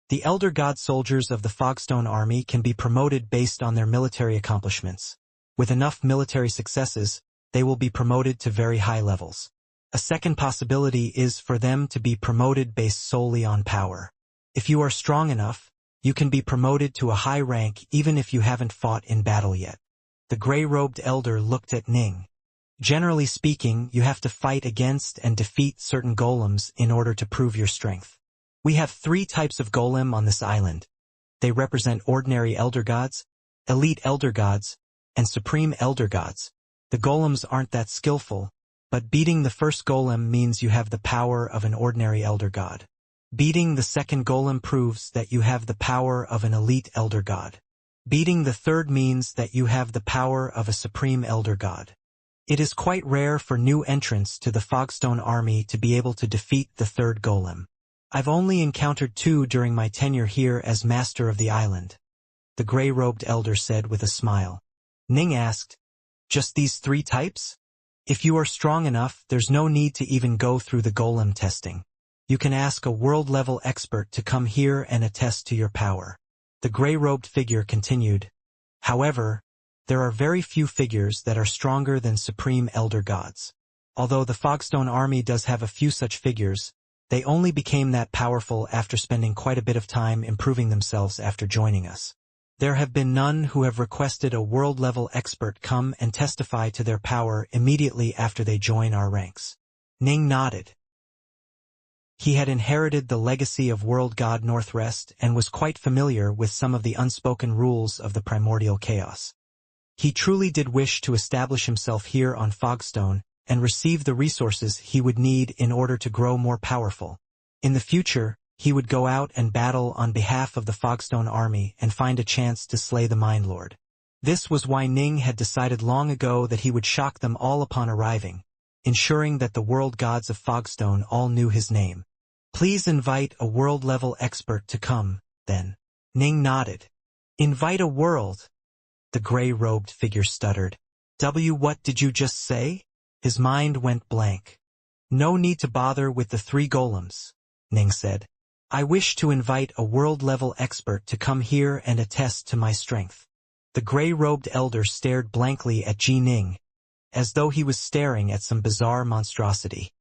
The elder god soldiers of the Fogstone army can be promoted based on their military accomplishments. With enough military successes, they will be promoted to very high levels. A second possibility is for them to be promoted based solely on power. If you are strong enough, you can be promoted to a high rank even if you haven't fought in battle yet. The gray-robed elder looked at Ning. Generally speaking, you have to fight against and defeat certain golems in order to prove your strength. We have 3 types of golem on this island. They represent ordinary elder gods, elite elder gods, and supreme elder gods. The golems aren't that skillful, but beating the first golem means you have the power of an ordinary elder god. Beating the second golem proves that you have the power of an elite elder god. Beating the third means that you have the power of a supreme elder god. It is quite rare for new entrants to the Fogstone army to be able to defeat the third golem. I've only encountered 2 during my tenure here as master of the island, the gray-robed elder said with a smile. Ning asked, just these 3 types? If you are strong enough, there's no need to even go through the golem testing. You can ask a world-level expert to come here and attest to your power. The gray-robed figure continued. However, there are very few figures that are stronger than supreme elder gods. Although the Fogstone army does have a few such figures, they only became that powerful after spending quite a bit of time improving themselves after joining us. There have been none who have requested a world-level expert come and testify to their power immediately after they join our ranks. Ning nodded. He had inherited the legacy of World God Northrest and was quite familiar with some of the unspoken rules of the primordial chaos. He truly did wish to establish himself here on Fogstone and receive the resources he would need in order to grow more powerful. In the future, he would go out and battle on behalf of the Fogstone army and find a chance to slay the Mind Lord. This was why Ning had decided long ago that he would shock them all upon arriving, ensuring that the world gods of Fogstone all knew his name. Please invite a world-level expert to come, then. Ning nodded. Invite a world? The gray-robed figure stuttered. What did you just say? His mind went blank. No need to bother with the 3 golems, Ning said. I wish to invite a world-level expert to come here and attest to my strength. The gray-robed elder stared blankly at Ji Ning, as though he was staring at some bizarre monstrosity.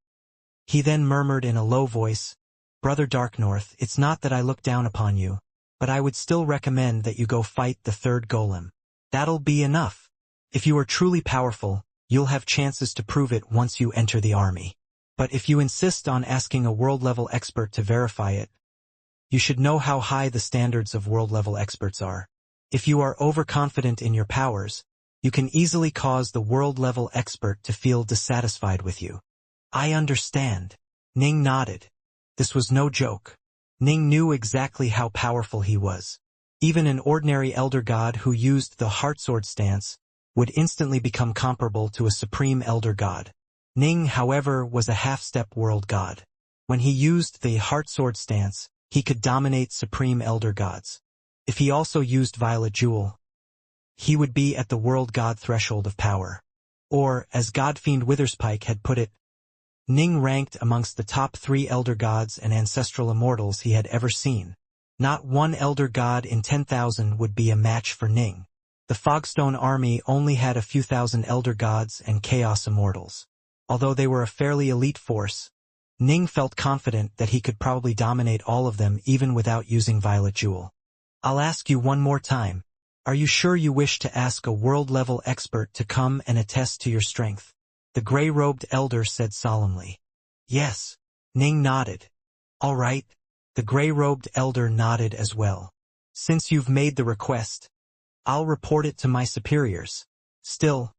He then murmured in a low voice, Brother Darknorth, it's not that I look down upon you, but I would still recommend that you go fight the third golem. That'll be enough. If you are truly powerful, you'll have chances to prove it once you enter the army. But if you insist on asking a world-level expert to verify it, you should know how high the standards of world-level experts are. If you are overconfident in your powers, you can easily cause the world-level expert to feel dissatisfied with you. I understand. Ning nodded. This was no joke. Ning knew exactly how powerful he was. Even an ordinary elder god who used the heartsword stance would instantly become comparable to a supreme elder god. Ning, however, was a half-step world god. When he used the heartsword stance, he could dominate supreme elder gods. If he also used Violet Jewel, he would be at the world god threshold of power. Or, as Godfiend Witherspike had put it, Ning ranked amongst the top 3 elder gods and ancestral immortals he had ever seen. Not one elder god in 10,000 would be a match for Ning. The Fogstone army only had a few thousand elder gods and chaos immortals. Although they were a fairly elite force, Ning felt confident that he could probably dominate all of them even without using Violet Jewel. I'll ask you one more time. Are you sure you wish to ask a world-level expert to come and attest to your strength? The gray-robed elder said solemnly. Yes. Ning nodded. All right. The gray-robed elder nodded as well. Since you've made the request, I'll report it to my superiors. Still,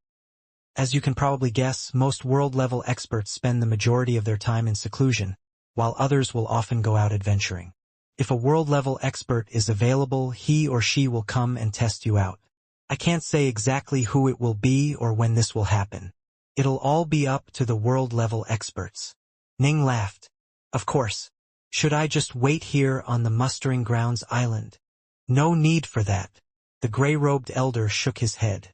as you can probably guess, most world-level experts spend the majority of their time in seclusion, while others will often go out adventuring. If a world-level expert is available, he or she will come and test you out. I can't say exactly who it will be or when this will happen. It'll all be up to the world-level experts. Ning laughed. Of course. Should I just wait here on the mustering grounds island? No need for that. The gray-robed elder shook his head.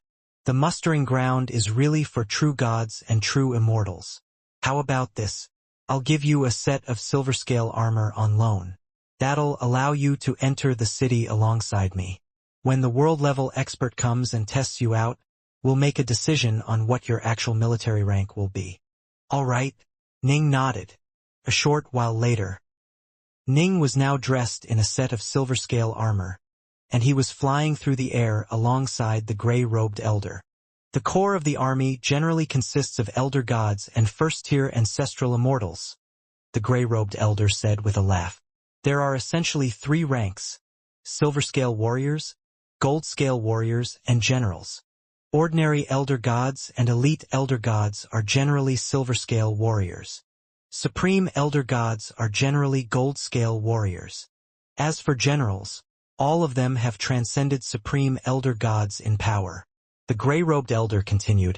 The mustering ground is really for true gods and true immortals. How about this? I'll give you a set of silver-scale armor on loan. That'll allow you to enter the city alongside me. When the world-level expert comes and tests you out, we'll make a decision on what your actual military rank will be. All right. Ning nodded. A short while later, Ning was now dressed in a set of silver-scale armor, and he was flying through the air alongside the gray-robed elder. The core of the army generally consists of elder gods and first-tier ancestral immortals, the gray-robed elder said with a laugh. There are essentially 3 ranks: silver-scale warriors, gold-scale warriors, and generals. Ordinary elder gods and elite elder gods are generally silver-scale warriors. Supreme elder gods are generally gold-scale warriors. As for generals, all of them have transcended supreme elder gods in power. The gray-robed elder continued.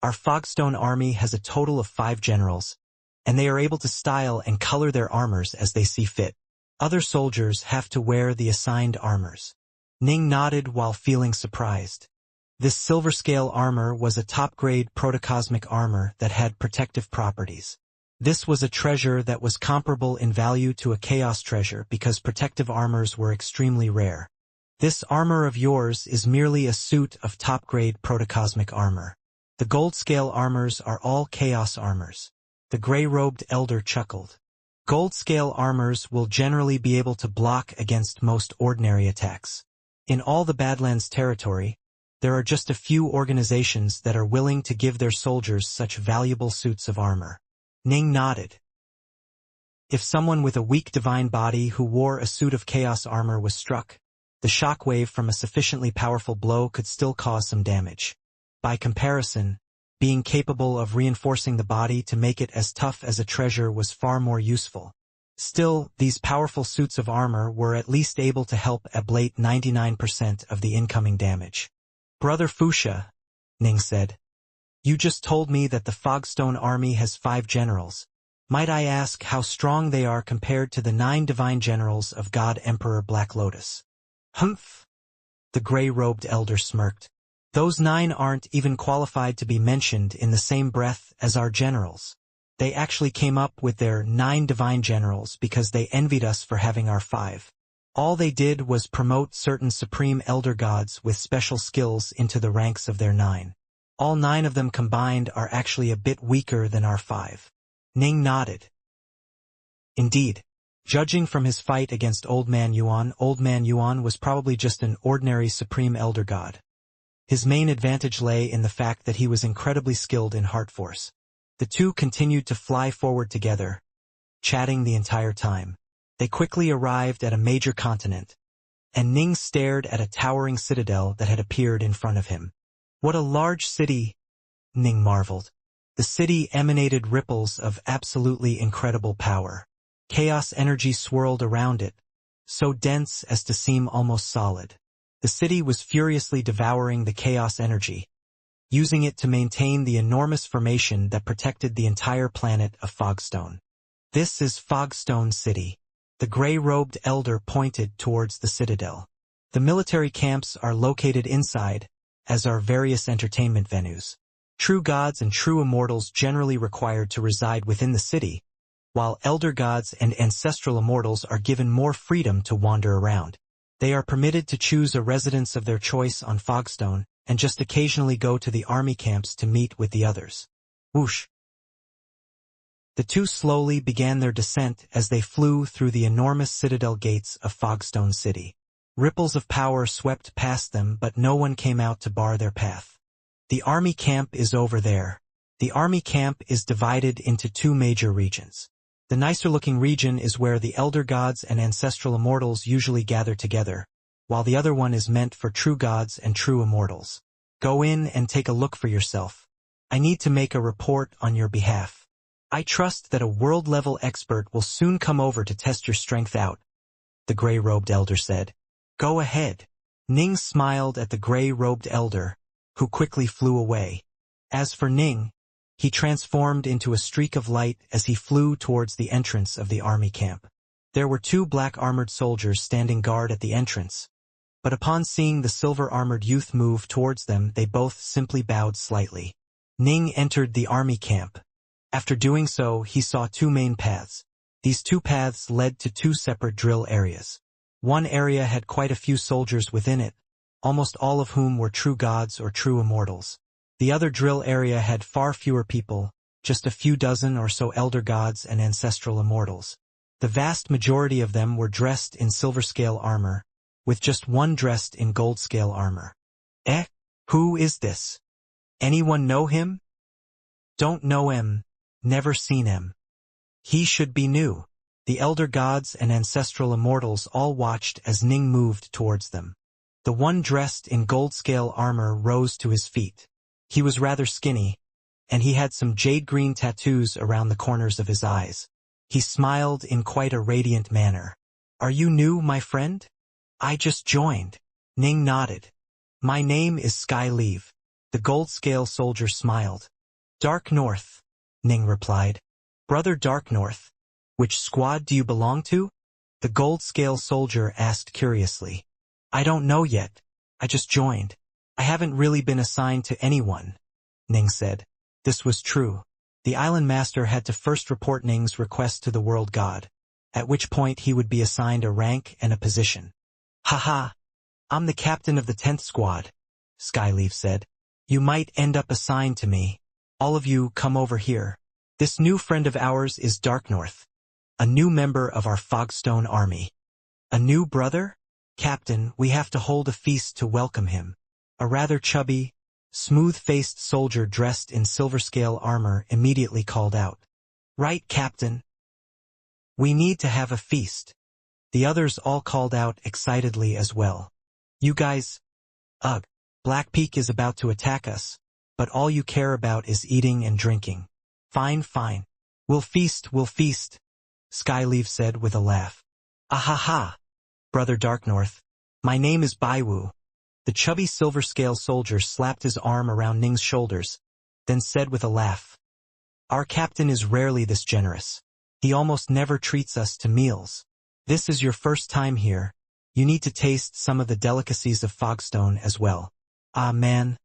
Our Fogstone army has a total of 5 generals, and they are able to style and color their armors as they see fit. Other soldiers have to wear the assigned armors. Ning nodded while feeling surprised. This silver-scale armor was a top-grade protocosmic armor that had protective properties. This was a treasure that was comparable in value to a chaos treasure because protective armors were extremely rare. This armor of yours is merely a suit of top-grade protocosmic armor. The gold-scale armors are all chaos armors. The gray-robed elder chuckled. Gold-scale armors will generally be able to block against most ordinary attacks. In all the Badlands territory, there are just a few organizations that are willing to give their soldiers such valuable suits of armor. Ning nodded. If someone with a weak divine body who wore a suit of chaos armor was struck, the shockwave from a sufficiently powerful blow could still cause some damage. By comparison, being capable of reinforcing the body to make it as tough as a treasure was far more useful. Still, these powerful suits of armor were at least able to help ablate 99% of the incoming damage. Brother Fuxia, Ning said, you just told me that the Fogstone army has 5 generals. Might I ask how strong they are compared to the 9 divine generals of God Emperor Black Lotus? Humph! The gray-robed elder smirked. Those 9 aren't even qualified to be mentioned in the same breath as our generals. They actually came up with their 9 divine generals because they envied us for having our 5. All they did was promote certain supreme elder gods with special skills into the ranks of their 9. All 9 of them combined are actually a bit weaker than our 5. Ning nodded. Indeed. Judging from his fight against Old Man Yuan was probably just an ordinary supreme elder god. His main advantage lay in the fact that he was incredibly skilled in heart force. The two continued to fly forward together, chatting the entire time. They quickly arrived at a major continent, and Ning stared at a towering citadel that had appeared in front of him. What a large city, Ning marveled. The city emanated ripples of absolutely incredible power. Chaos energy swirled around it, so dense as to seem almost solid. The city was furiously devouring the chaos energy, using it to maintain the enormous formation that protected the entire planet of Fogstone. This is Fogstone City. The gray-robed elder pointed towards the citadel. The military camps are located inside, as are various entertainment venues. True gods and true immortals generally required to reside within the city, while elder gods and ancestral immortals are given more freedom to wander around. They are permitted to choose a residence of their choice on Fogstone, and just occasionally go to the army camps to meet with the others. Whoosh! The two slowly began their descent as they flew through the enormous citadel gates of Fogstone City. Ripples of power swept past them, but no one came out to bar their path. The army camp is over there. The army camp is divided into two major regions. The nicer-looking region is where the elder gods and ancestral immortals usually gather together, while the other one is meant for true gods and true immortals. Go in and take a look for yourself. I need to make a report on your behalf. I trust that a world-level expert will soon come over to test your strength out, the gray-robed elder said. Go ahead. Ning smiled at the gray-robed elder, who quickly flew away. As for Ning, he transformed into a streak of light as he flew towards the entrance of the army camp. There were two black-armored soldiers standing guard at the entrance, but upon seeing the silver-armored youth move towards them, they both simply bowed slightly. Ning entered the army camp. After doing so, he saw two main paths. These two paths led to two separate drill areas. One area had quite a few soldiers within it, almost all of whom were true gods or true immortals. The other drill area had far fewer people, just a few dozen or so elder gods and ancestral immortals. The vast majority of them were dressed in silver-scale armor, with just one dressed in gold-scale armor. Who is this? Anyone know him? Don't know him, never seen him. He should be new. The elder gods and ancestral immortals all watched as Ning moved towards them. The one dressed in gold-scale armor rose to his feet. He was rather skinny, and he had some jade-green tattoos around the corners of his eyes. He smiled in quite a radiant manner. Are you new, my friend? I just joined. Ning nodded. My name is Skyleaf. The gold-scale soldier smiled. Dark North, Ning replied. Brother Dark North, which squad do you belong to? The gold-scale soldier asked curiously. I don't know yet. I just joined. I haven't really been assigned to anyone, Ning said. This was true. The island master had to first report Ning's request to the world god, at which point he would be assigned a rank and a position. Haha, I'm the captain of the 10th squad, Skyleaf said. You might end up assigned to me. All of you come over here. This new friend of ours is Dark North, a new member of our Fogstone army. A new brother? Captain, we have to hold a feast to welcome him. A rather chubby, smooth-faced soldier dressed in silver-scale armor immediately called out. Right, Captain. We need to have a feast. The others all called out excitedly as well. You guys, Black Peak is about to attack us, but all you care about is eating and drinking. Fine, fine. We'll feast, Skyleaf said with a laugh. Ahaha, Brother Dark North. My name is Baiwu. The chubby silver-scale soldier slapped his arm around Ning's shoulders, then said with a laugh. Our captain is rarely this generous. He almost never treats us to meals. This is your first time here. You need to taste some of the delicacies of Fogstone as well. Ah, man.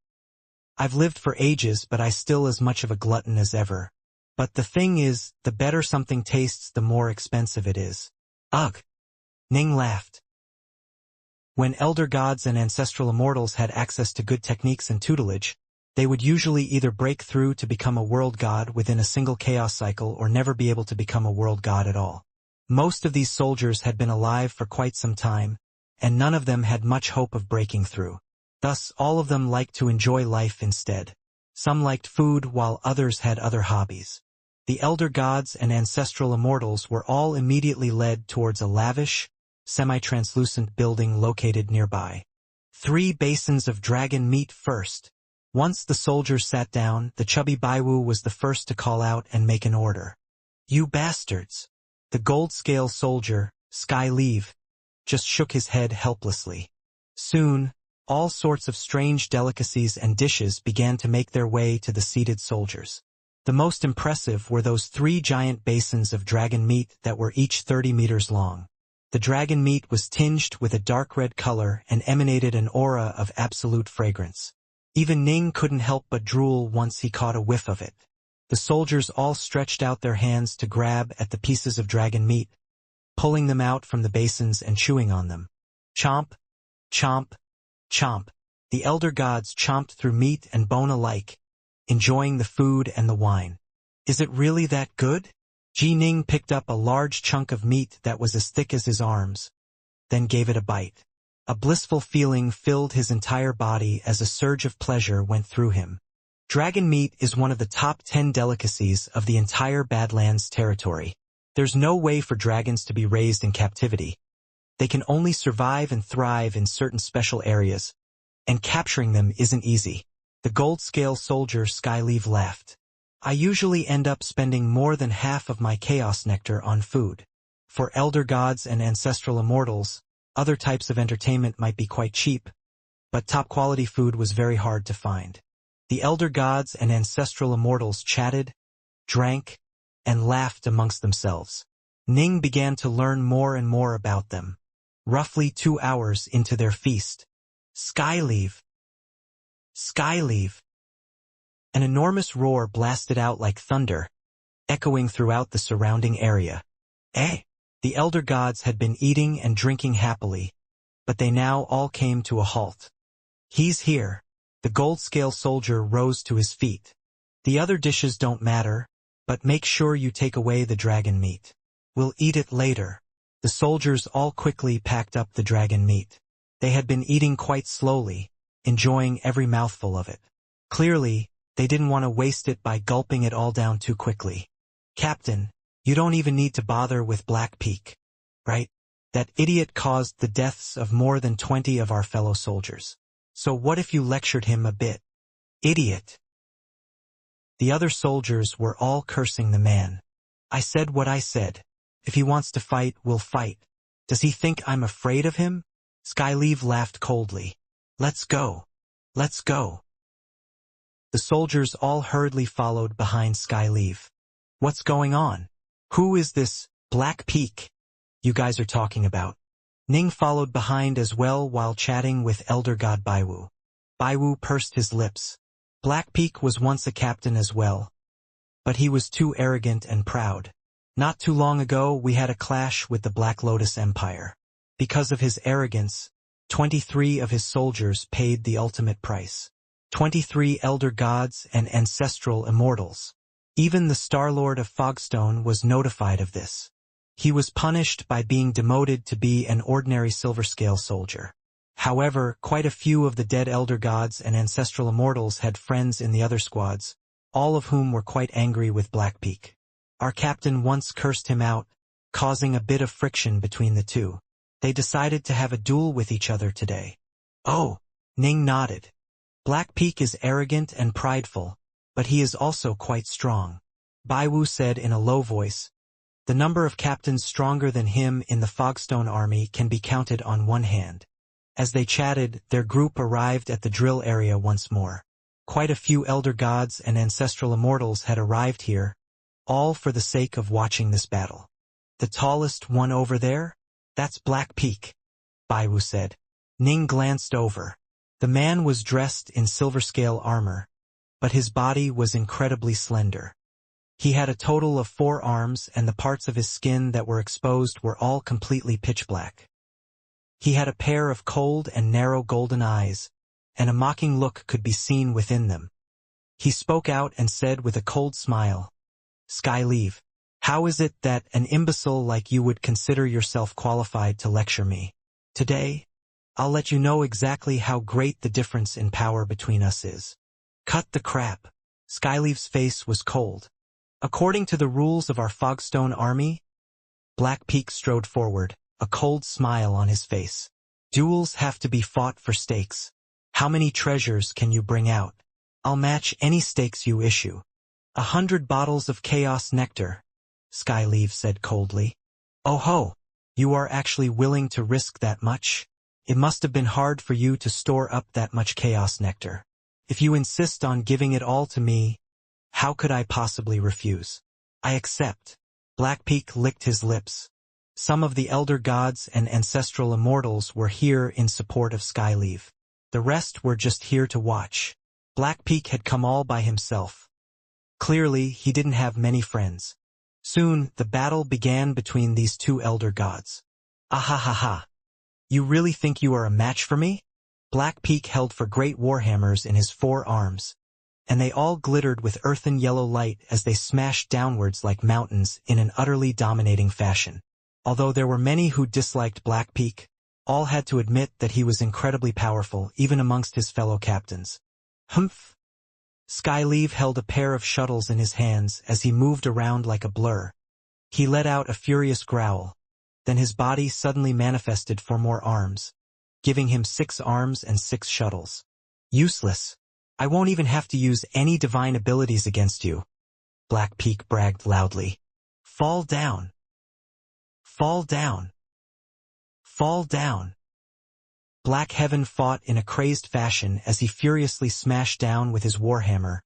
I've lived for ages, but I still as much of a glutton as ever. But the thing is, the better something tastes, the more expensive it is. Ugh. Ning laughed. When elder gods and ancestral immortals had access to good techniques and tutelage, they would usually either break through to become a world god within a single chaos cycle or never be able to become a world god at all. Most of these soldiers had been alive for quite some time, and none of them had much hope of breaking through. Thus, all of them liked to enjoy life instead. Some liked food while others had other hobbies. The elder gods and ancestral immortals were all immediately led towards a lavish, semi-translucent building located nearby. 3 basins of dragon meat first. Once the soldiers sat down, the chubby Baiwu was the first to call out and make an order. "You bastards!" The gold-scale soldier, Sky Leave, just shook his head helplessly. Soon, all sorts of strange delicacies and dishes began to make their way to the seated soldiers. The most impressive were those 3 giant basins of dragon meat that were each 30 meters long. The dragon meat was tinged with a dark red color and emanated an aura of absolute fragrance. Even Ning couldn't help but drool once he caught a whiff of it. The soldiers all stretched out their hands to grab at the pieces of dragon meat, pulling them out from the basins and chewing on them. Chomp, chomp, chomp. The elder gods chomped through meat and bone alike, enjoying the food and the wine. "Is it really that good?" Ji Ning picked up a large chunk of meat that was as thick as his arms, then gave it a bite. A blissful feeling filled his entire body as a surge of pleasure went through him. Dragon meat is one of the top 10 delicacies of the entire Badlands territory. There's no way for dragons to be raised in captivity. They can only survive and thrive in certain special areas, and capturing them isn't easy. The gold-scale soldier Skyleaf laughed. "I usually end up spending more than half of my chaos nectar on food. For elder gods and ancestral immortals, other types of entertainment might be quite cheap, but top-quality food was very hard to find." The elder gods and ancestral immortals chatted, drank, and laughed amongst themselves. Ning began to learn more and more about them. Roughly 2 hours into their feast. "Skyleaf! Skyleaf!" An enormous roar blasted out like thunder, echoing throughout the surrounding area. "Eh!" The elder gods had been eating and drinking happily, but they now all came to a halt. "He's here." The gold-scale soldier rose to his feet. "The other dishes don't matter, but make sure you take away the dragon meat. We'll eat it later." The soldiers all quickly packed up the dragon meat. They had been eating quite slowly, enjoying every mouthful of it. Clearly, they didn't want to waste it by gulping it all down too quickly. "Captain, you don't even need to bother with Black Peak, right? That idiot caused the deaths of more than 20 of our fellow soldiers. So what if you lectured him a bit?" "Idiot!" The other soldiers were all cursing the man. "I said what I said. If he wants to fight, we'll fight. Does he think I'm afraid of him?" Skyleaf laughed coldly. "Let's go. Let's go." The soldiers all hurriedly followed behind Skyleaf. "What's going on? Who is this Black Peak you guys are talking about?" Ning followed behind as well while chatting with Elder God Baiwu. Baiwu pursed his lips. Black Peak was once a captain as well, but he was too arrogant and proud. Not too long ago we had a clash with the Black Lotus Empire. Because of his arrogance, 23 of his soldiers paid the ultimate price. 23 elder gods and ancestral immortals. Even the Star-Lord of Fogstone was notified of this. He was punished by being demoted to be an ordinary silver-scale soldier. However, quite a few of the dead elder gods and ancestral immortals had friends in the other squads, all of whom were quite angry with Black Peak. Our captain once cursed him out, causing a bit of friction between the two. They decided to have a duel with each other today. "Oh," Ning nodded. "Black Peak is arrogant and prideful, but he is also quite strong," Baiwu said in a low voice. "The number of captains stronger than him in the Fogstone army can be counted on one hand." As they chatted, their group arrived at the drill area once more. Quite a few elder gods and ancestral immortals had arrived here, all for the sake of watching this battle. "The tallest one over there? That's Black Peak," Baiwu said. Ning glanced over. The man was dressed in silver-scale armor, but his body was incredibly slender. He had a total of 4 arms, and the parts of his skin that were exposed were all completely pitch black. He had a pair of cold and narrow golden eyes, and a mocking look could be seen within them. He spoke out and said with a cold smile, "Skyleaf, how is it that an imbecile like you would consider yourself qualified to lecture me? Today, I'll let you know exactly how great the difference in power between us is. Cut the crap. Skyleaf's face was cold. According to the rules of our Fogstone army, Black Peak strode forward, a cold smile on his face. Duels have to be fought for stakes. How many treasures can you bring out? I'll match any stakes you issue. 100 bottles of chaos nectar, Skyleaf said coldly. Oh ho, you are actually willing to risk that much? It must have been hard for you to store up that much chaos nectar. If you insist on giving it all to me, how could I possibly refuse? I accept. Blackpeak licked his lips. Some of the elder gods and ancestral immortals were here in support of Skyleaf. The rest were just here to watch. Blackpeak had come all by himself. Clearly, he didn't have many friends. Soon, the battle began between these two elder gods. Ahahaha. You really think you are a match for me? Blackpeak held for great warhammers in his 4 arms, and they all glittered with earthen yellow light as they smashed downwards like mountains in an utterly dominating fashion. Although there were many who disliked Blackpeak, all had to admit that he was incredibly powerful, even amongst his fellow captains. Humph! Skyleaf held a pair of shuttles in his hands as he moved around like a blur. He let out a furious growl. Then his body suddenly manifested for more arms, giving him 6 arms and 6 shuttles. Useless. I won't even have to use any divine abilities against you, Blackpeak bragged loudly. Fall down. Fall down. Fall down. Black Heaven fought in a crazed fashion as he furiously smashed down with his warhammer,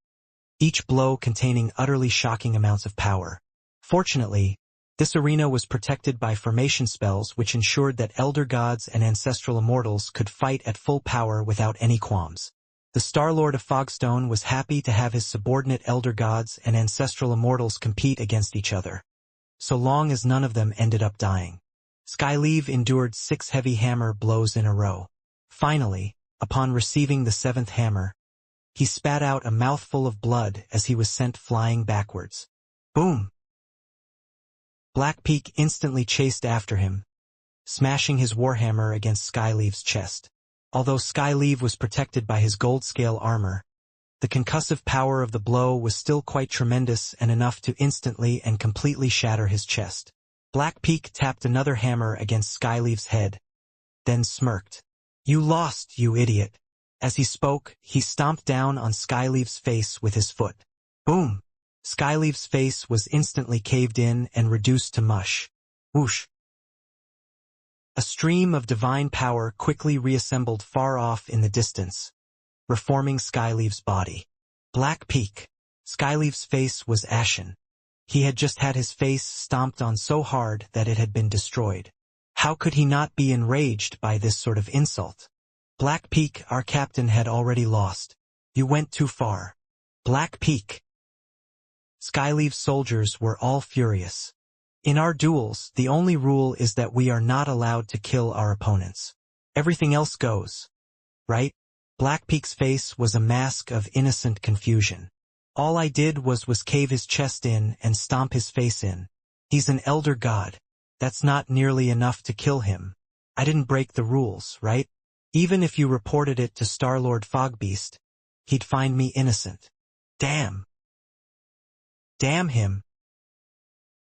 each blow containing utterly shocking amounts of power. Fortunately, this arena was protected by formation spells which ensured that elder gods and ancestral immortals could fight at full power without any qualms. The Star-Lord of Fogstone was happy to have his subordinate elder gods and ancestral immortals compete against each other, so long as none of them ended up dying. Skyleaf endured 6 heavy hammer blows in a row. Finally, upon receiving the 7th hammer, he spat out a mouthful of blood as he was sent flying backwards. Boom! Blackpeak instantly chased after him, smashing his warhammer against Skyleaf's chest. Although Skyleaf was protected by his gold-scale armor, the concussive power of the blow was still quite tremendous and enough to instantly and completely shatter his chest. Blackpeak tapped another hammer against Skyleaf's head, then smirked. You lost, you idiot. As he spoke, he stomped down on Skyleaf's face with his foot. Boom! Skyleaf's face was instantly caved in and reduced to mush. Whoosh! A stream of divine power quickly reassembled far off in the distance, reforming Skyleaf's body. Blackpeak. Skyleaf's face was ashen. He had just had his face stomped on so hard that it had been destroyed. How could he not be enraged by this sort of insult? Blackpeak, our captain, had already lost. You went too far. Blackpeak. Skyleaf's soldiers were all furious. In our duels, the only rule is that we are not allowed to kill our opponents. Everything else goes. Right? Blackpeak's face was a mask of innocent confusion. All I did was cave his chest in and stomp his face in. He's an elder god. That's not nearly enough to kill him. I didn't break the rules, right? Even if you reported it to Star-Lord Fogbeast, he'd find me innocent. Damn. Damn him.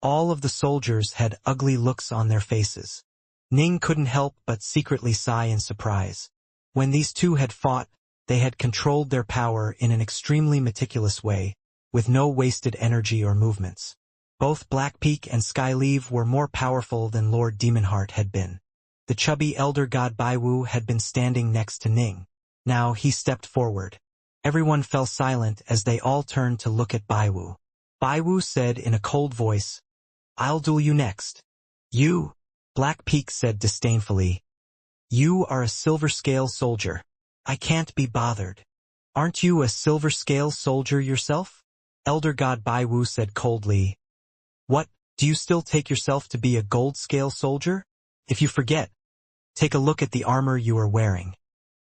All of the soldiers had ugly looks on their faces. Ning couldn't help but secretly sigh in surprise. When these two had fought, they had controlled their power in an extremely meticulous way, with no wasted energy or movements. Both Blackpeak and Skyleaf were more powerful than Lord Demonheart had been. The chubby elder god Baiwu had been standing next to Ning. Now he stepped forward. Everyone fell silent as they all turned to look at Baiwu. Baiwu said in a cold voice, I'll duel you next. You, Blackpeak said disdainfully. You are a silver scale soldier. I can't be bothered. Aren't you a silver scale soldier yourself? Elder god Baiwu said coldly. What, do you still take yourself to be a gold scale soldier? If you forget, take a look at the armor you are wearing.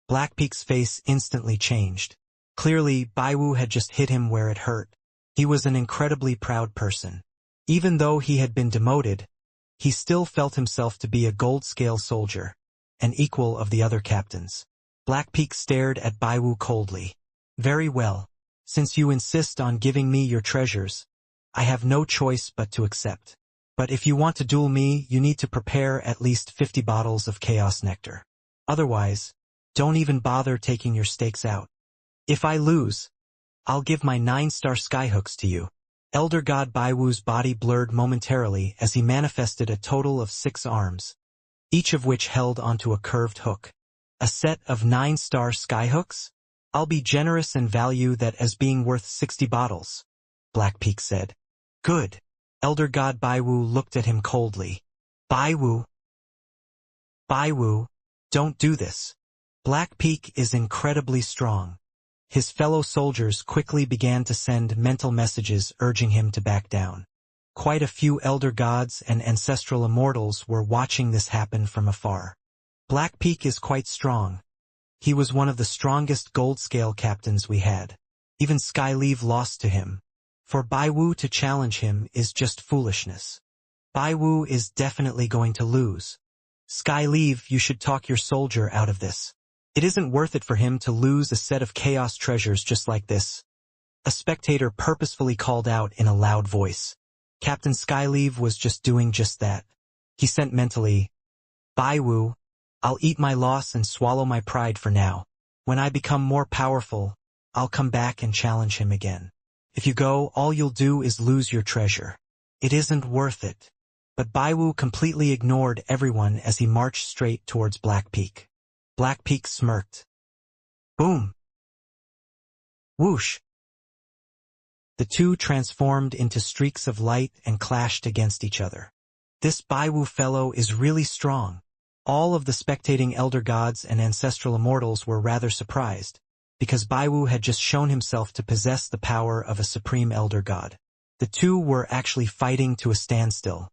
Blackpeak's face instantly changed. Clearly, Baiwu had just hit him where it hurt. He was an incredibly proud person. Even though he had been demoted, he still felt himself to be a gold scale soldier. and equal of the other captains. Blackpeak stared at Baiwu coldly. Very well. Since you insist on giving me your treasures, I have no choice but to accept. But if you want to duel me, you need to prepare at least 50 bottles of chaos nectar. Otherwise, don't even bother taking your stakes out. If I lose, I'll give my 9-star skyhooks to you. Elder God Baiwu's body blurred momentarily as he manifested a total of 6 arms, each of which held onto a curved hook. A set of 9-star skyhooks? I'll be generous and value that as being worth 60 bottles, Blackpeak said. Good. Elder God Baiwu looked at him coldly. Baiwu, don't do this. Blackpeak is incredibly strong. His fellow soldiers quickly began to send mental messages urging him to back down. Quite a few elder gods and ancestral immortals were watching this happen from afar. Blackpeak is quite strong. He was one of the strongest gold-scale captains we had. Even Skyleave lost to him. For Baiwu to challenge him is just foolishness. Baiwu is definitely going to lose. Skyleave, you should talk your soldier out of this. It isn't worth it for him to lose a set of chaos treasures just like this. A spectator purposefully called out in a loud voice. Captain Skyleave was just doing just that. He sent mentally, Baiwu, I'll eat my loss and swallow my pride for now. When I become more powerful, I'll come back and challenge him again. If you go, all you'll do is lose your treasure. It isn't worth it. But Baiwu completely ignored everyone as he marched straight towards Blackpeak. Blackpeak smirked. Boom! Whoosh! The two transformed into streaks of light and clashed against each other. This Baiwu fellow is really strong. All of the spectating elder gods and ancestral immortals were rather surprised, because Baiwu had just shown himself to possess the power of a supreme elder god. The two were actually fighting to a standstill.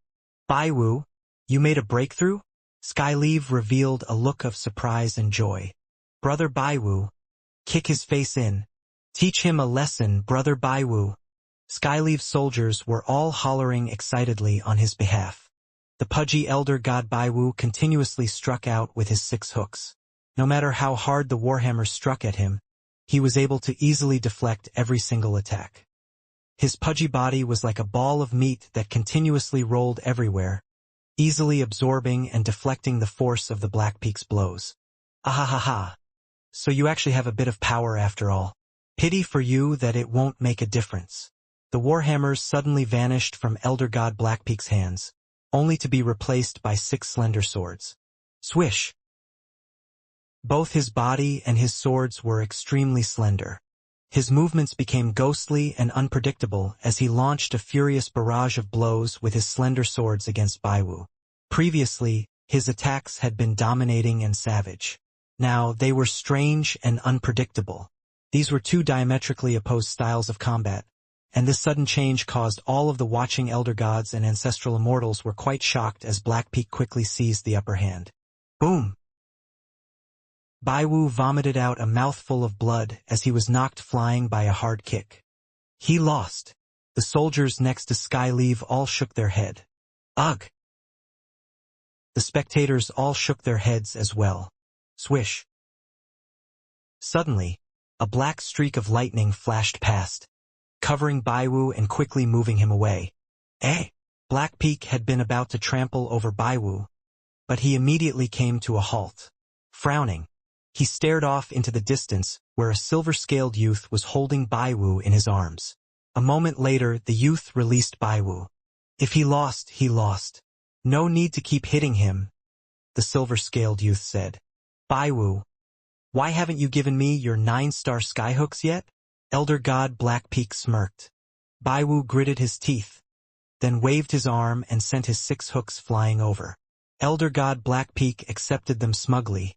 Baiwu, you made a breakthrough? Skyleave revealed a look of surprise and joy. Brother Baiwu, kick his face in. Teach him a lesson, Brother Baiwu. Skyleave's soldiers were all hollering excitedly on his behalf. The pudgy elder god Baiwu continuously struck out with his 6 hooks. No matter how hard the warhammer struck at him, he was able to easily deflect every single attack. His pudgy body was like a ball of meat that continuously rolled everywhere, easily absorbing and deflecting the force of the Blackpeak's blows. Ahahaha. So you actually have a bit of power after all. Pity for you that it won't make a difference. The warhammers suddenly vanished from Elder God Blackpeak's hands, only to be replaced by 6 slender swords. Swish! Both his body and his swords were extremely slender. His movements became ghostly and unpredictable as he launched a furious barrage of blows with his slender swords against Baiwu. Previously, his attacks had been dominating and savage. Now, they were strange and unpredictable. These were 2 diametrically opposed styles of combat, and this sudden change caused all of the watching elder gods and ancestral immortals were quite shocked as Blackpeak quickly seized the upper hand. Boom! Baiwu vomited out a mouthful of blood as he was knocked flying by a hard kick. He lost. The soldiers next to Skyleave all shook their head. Ugh! The spectators all shook their heads as well. Swish! Suddenly, a black streak of lightning flashed past, covering Baiwu and quickly moving him away. Blackpeak had been about to trample over Baiwu, but he immediately came to a halt. Frowning, he stared off into the distance where a silver-scaled youth was holding Baiwu in his arms. A moment later, the youth released Baiwu. If he lost, he lost. No need to keep hitting him, the silver-scaled youth said. Baiwu, why haven't you given me your 9-star skyhooks yet? Elder God Blackpeak smirked. Baiwu gritted his teeth, then waved his arm and sent his 6 hooks flying over. Elder God Blackpeak accepted them smugly,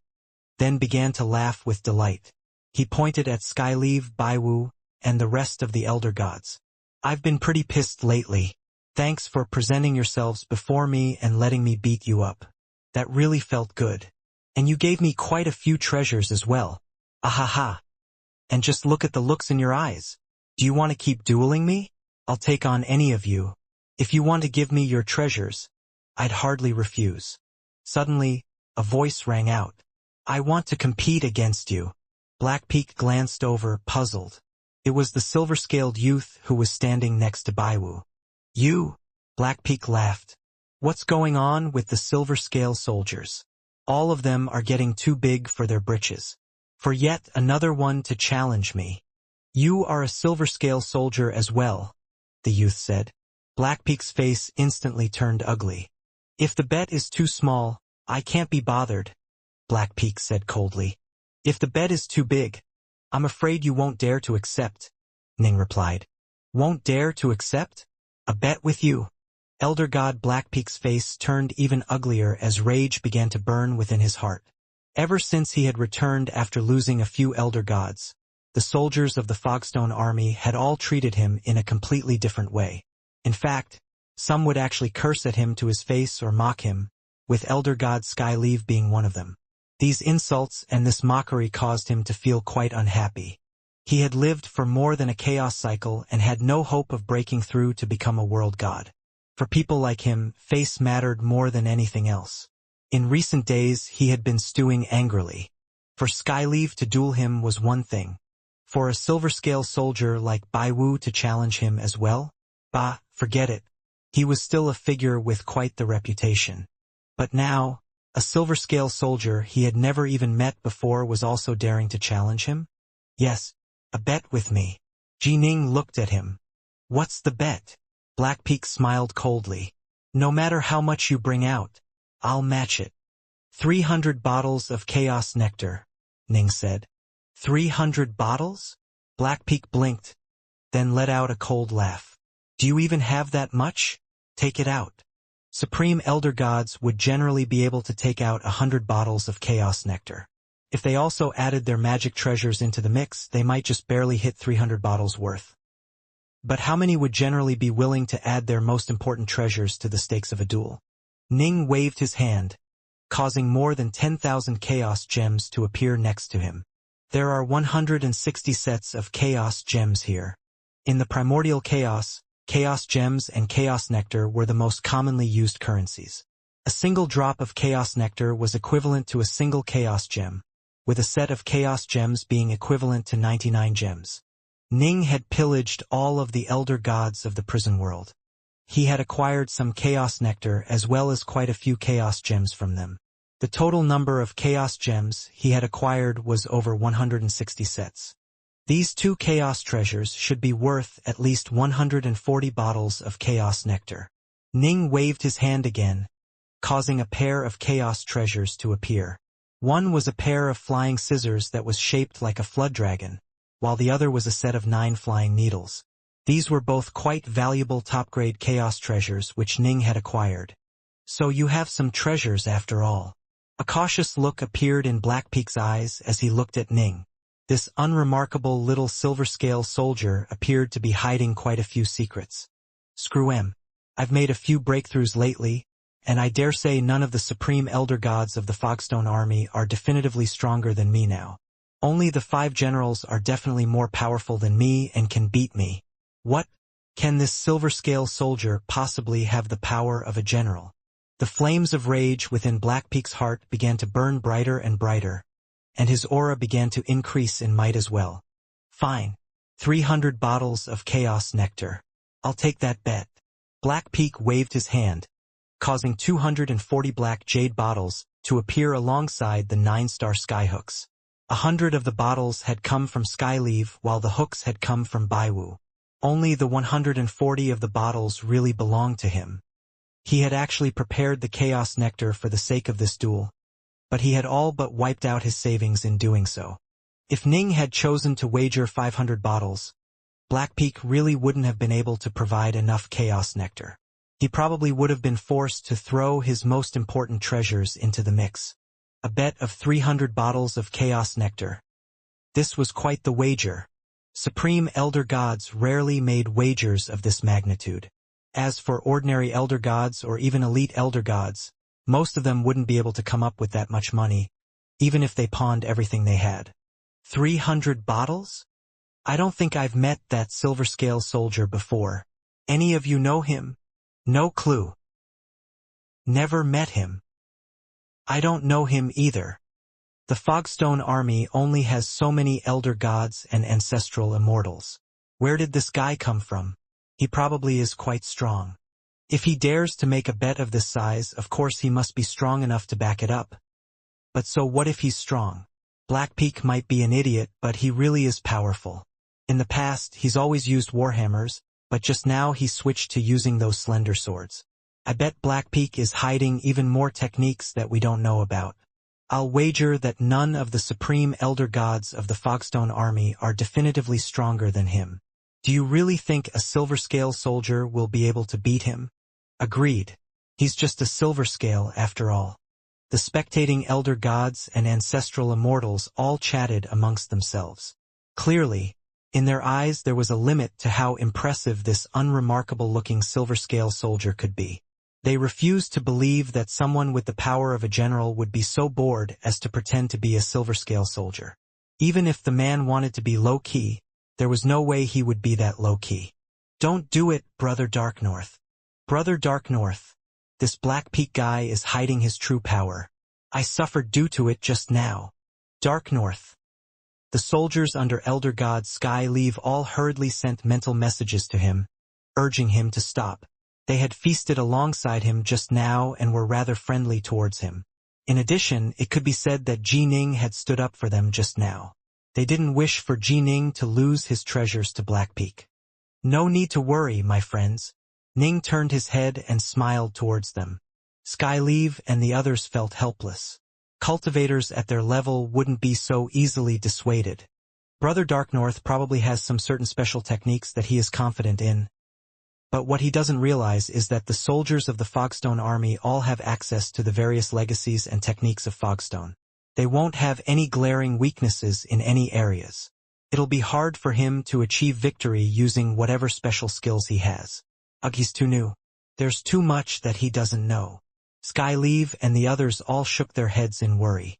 then began to laugh with delight. He pointed at Skyleave, Baiwu, and the rest of the elder gods. I've been pretty pissed lately. Thanks for presenting yourselves before me and letting me beat you up. That really felt good. And you gave me quite a few treasures as well. Ahaha. And just look at the looks in your eyes. Do you want to keep dueling me? I'll take on any of you. If you want to give me your treasures, I'd hardly refuse. Suddenly, a voice rang out. I want to compete against you. Blackpeak glanced over, puzzled. It was the silver-scaled youth who was standing next to Baiwu. You? Blackpeak laughed. What's going on with the silver-scale soldiers? All of them are getting too big for their britches. For yet another one to challenge me. You are a silver-scale soldier as well, the youth said. Blackpeak's face instantly turned ugly. If the bet is too small, I can't be bothered, Blackpeak said coldly. If the bet is too big, I'm afraid you won't dare to accept, Ning replied. Won't dare to accept? A bet with you? Elder God Blackpeak's face turned even uglier as rage began to burn within his heart. Ever since he had returned after losing a few elder gods, the soldiers of the Fogstone army had all treated him in a completely different way. In fact, some would actually curse at him to his face or mock him, with Elder God Skyleaf being one of them. These insults and this mockery caused him to feel quite unhappy. He had lived for more than a chaos cycle and had no hope of breaking through to become a world god. For people like him, face mattered more than anything else. In recent days, he had been stewing angrily. For Skyleaf to duel him was one thing. For a silver-scale soldier like Baiwu to challenge him as well? Bah, forget it. He was still a figure with quite the reputation. But now, a silver-scale soldier he had never even met before was also daring to challenge him? Yes, a bet with me. Jining looked at him. What's the bet? Blackpeak smiled coldly. No matter how much you bring out, I'll match it. 300 bottles of chaos nectar, Ning said. 300 bottles? Blackpeak blinked, then let out a cold laugh. Do you even have that much? Take it out. Supreme Elder Gods would generally be able to take out 100 bottles of chaos nectar. If they also added their magic treasures into the mix, they might just barely hit 300 bottles worth. But how many would generally be willing to add their most important treasures to the stakes of a duel? Ning waved his hand, causing more than 10,000 chaos gems to appear next to him. There are 160 sets of chaos gems here. In the primordial chaos, chaos gems and chaos nectar were the most commonly used currencies. A single drop of chaos nectar was equivalent to a single chaos gem, with a set of chaos gems being equivalent to 99 gems. Ning had pillaged all of the elder gods of the prison world. He had acquired some chaos nectar as well as quite a few chaos gems from them. The total number of chaos gems he had acquired was over 160 sets. These two chaos treasures should be worth at least 140 bottles of chaos nectar. Ning waved his hand again, causing a pair of chaos treasures to appear. One was a pair of flying scissors that was shaped like a flood dragon, while the other was a set of 9 flying needles. These were both quite valuable top-grade chaos treasures which Ning had acquired. So you have some treasures after all. A cautious look appeared in Blackpeak's eyes as he looked at Ning. This unremarkable little silver-scale soldier appeared to be hiding quite a few secrets. Screw him. I've made a few breakthroughs lately, and I dare say none of the supreme elder gods of the Fogstone army are definitively stronger than me now. Only the 5 generals are definitely more powerful than me and can beat me. What? Can this silver-scale soldier possibly have the power of a general? The flames of rage within Blackpeak's heart began to burn brighter and brighter, and his aura began to increase in might as well. Fine. 300 bottles of chaos nectar. I'll take that bet. Blackpeak waved his hand, causing 240 black jade bottles to appear alongside the 9-star skyhooks. 100 of the bottles had come from Skyleaf while the hooks had come from Baiwu. Only the 140 of the bottles really belonged to him. He had actually prepared the chaos nectar for the sake of this duel, but he had all but wiped out his savings in doing so. If Ning had chosen to wager 500 bottles, Blackpeak really wouldn't have been able to provide enough chaos nectar. He probably would have been forced to throw his most important treasures into the mix. A bet of 300 bottles of chaos nectar. This was quite the wager. Supreme elder gods rarely made wagers of this magnitude. As for ordinary elder gods or even elite elder gods, most of them wouldn't be able to come up with that much money, even if they pawned everything they had. 300 bottles? I don't think I've met that silver-scale soldier before. Any of you know him? No clue. Never met him. I don't know him either. The Fogstone army only has so many elder gods and ancestral immortals. Where did this guy come from? He probably is quite strong. If he dares to make a bet of this size, of course he must be strong enough to back it up. But so what if he's strong? Blackpeak might be an idiot, but he really is powerful. In the past, he's always used warhammers, but just now he switched to using those slender swords. I bet Blackpeak is hiding even more techniques that we don't know about. I'll wager that none of the supreme elder gods of the Fogstone army are definitively stronger than him. Do you really think a silver-scale soldier will be able to beat him? Agreed. He's just a silver-scale after all. The spectating elder gods and ancestral immortals all chatted amongst themselves. Clearly, in their eyes there was a limit to how impressive this unremarkable-looking silver-scale soldier could be. They refused to believe that someone with the power of a general would be so bored as to pretend to be a silver-scale soldier. Even if the man wanted to be low-key, there was no way he would be that low-key. Don't do it, Brother Darknorth. Brother Darknorth, this Blackpeak guy is hiding his true power. I suffered due to it just now. Darknorth. The soldiers under Elder God Skyleave all hurriedly sent mental messages to him, urging him to stop. They had feasted alongside him just now and were rather friendly towards him. In addition, it could be said that Ji Ning had stood up for them just now. They didn't wish for Ji Ning to lose his treasures to Blackpeak. No need to worry, my friends. Ning turned his head and smiled towards them. Skyleave and the others felt helpless. Cultivators at their level wouldn't be so easily dissuaded. Brother Darknorth probably has some certain special techniques that he is confident in. But what he doesn't realize is that the soldiers of the Fogstone army all have access to the various legacies and techniques of Fogstone. They won't have any glaring weaknesses in any areas. It'll be hard for him to achieve victory using whatever special skills he has. Ugh, he's too new. There's too much that he doesn't know. Skyleave and the others all shook their heads in worry.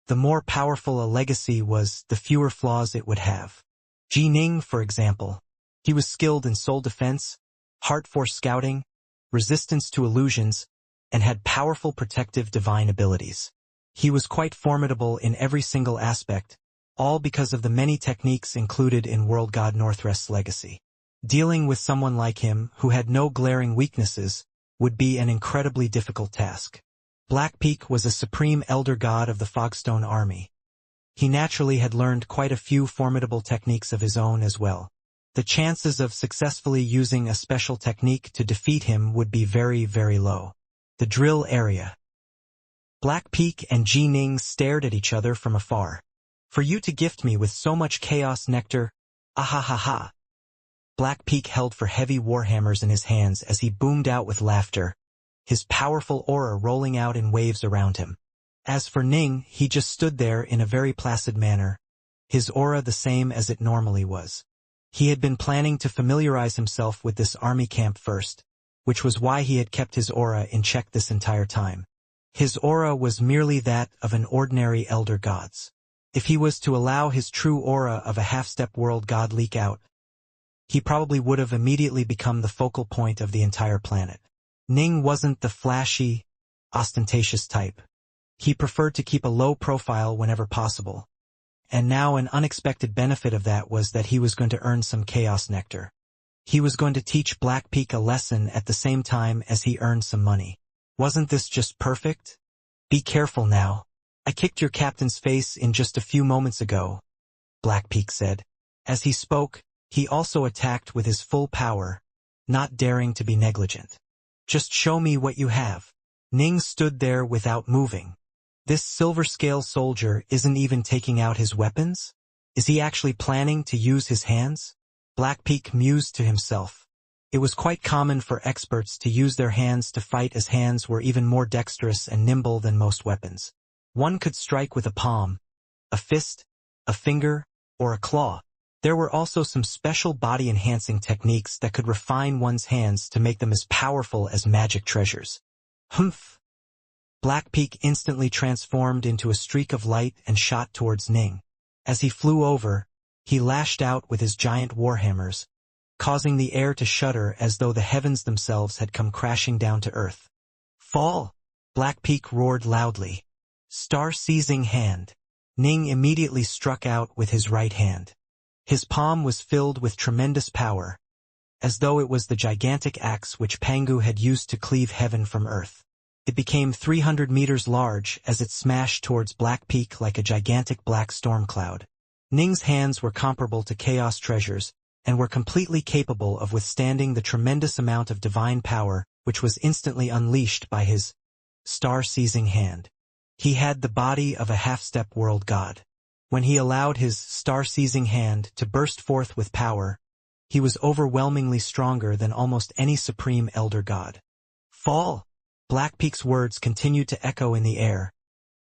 The more powerful a legacy was, the fewer flaws it would have. Ji Ning, for example. He was skilled in soul defense, heart force scouting, resistance to illusions, and had powerful protective divine abilities. He was quite formidable in every single aspect, all because of the many techniques included in World God Northrest's legacy. Dealing with someone like him, who had no glaring weaknesses, would be an incredibly difficult task. Blackpeak was a supreme elder god of the Fogstone army. He naturally had learned quite a few formidable techniques of his own as well. The chances of successfully using a special technique to defeat him would be very, very low. The drill area. Blackpeak and Ji Ning stared at each other from afar. For you to gift me with so much chaos nectar, ahahaha. Blackpeak held for heavy warhammers in his hands as he boomed out with laughter, his powerful aura rolling out in waves around him. As for Ning, he just stood there in a very placid manner, his aura the same as it normally was. He had been planning to familiarize himself with this army camp first, which was why he had kept his aura in check this entire time. His aura was merely that of an ordinary elder god's. If he was to allow his true aura of a half-step world god leak out, he probably would have immediately become the focal point of the entire planet. Ning wasn't the flashy, ostentatious type. He preferred to keep a low profile whenever possible. And now an unexpected benefit of that was that he was going to earn some chaos nectar. He was going to teach Blackpeak a lesson at the same time as he earned some money. Wasn't this just perfect? Be careful now. I kicked your captain's face in just a few moments ago, Blackpeak said. As he spoke, he also attacked with his full power, not daring to be negligent. Just show me what you have. Ning stood there without moving. This silver-scale soldier isn't even taking out his weapons? Is he actually planning to use his hands? Blackpeak mused to himself. It was quite common for experts to use their hands to fight, as hands were even more dexterous and nimble than most weapons. One could strike with a palm, a fist, a finger, or a claw. There were also some special body-enhancing techniques that could refine one's hands to make them as powerful as magic treasures. Humph! Blackpeak instantly transformed into a streak of light and shot towards Ning. As he flew over, he lashed out with his giant warhammers, causing the air to shudder as though the heavens themselves had come crashing down to earth. Fall! Blackpeak roared loudly. Star-seizing hand. Ning immediately struck out with his right hand. His palm was filled with tremendous power, as though it was the gigantic axe which Pangu had used to cleave heaven from earth. It became 300 meters large as it smashed towards Black Peak like a gigantic black storm cloud. Ning's hands were comparable to chaos treasures, and were completely capable of withstanding the tremendous amount of divine power which was instantly unleashed by his star-seizing hand. He had the body of a half-step world god. When he allowed his star-seizing hand to burst forth with power, he was overwhelmingly stronger than almost any supreme elder god. Fall! Blackpeak's words continued to echo in the air,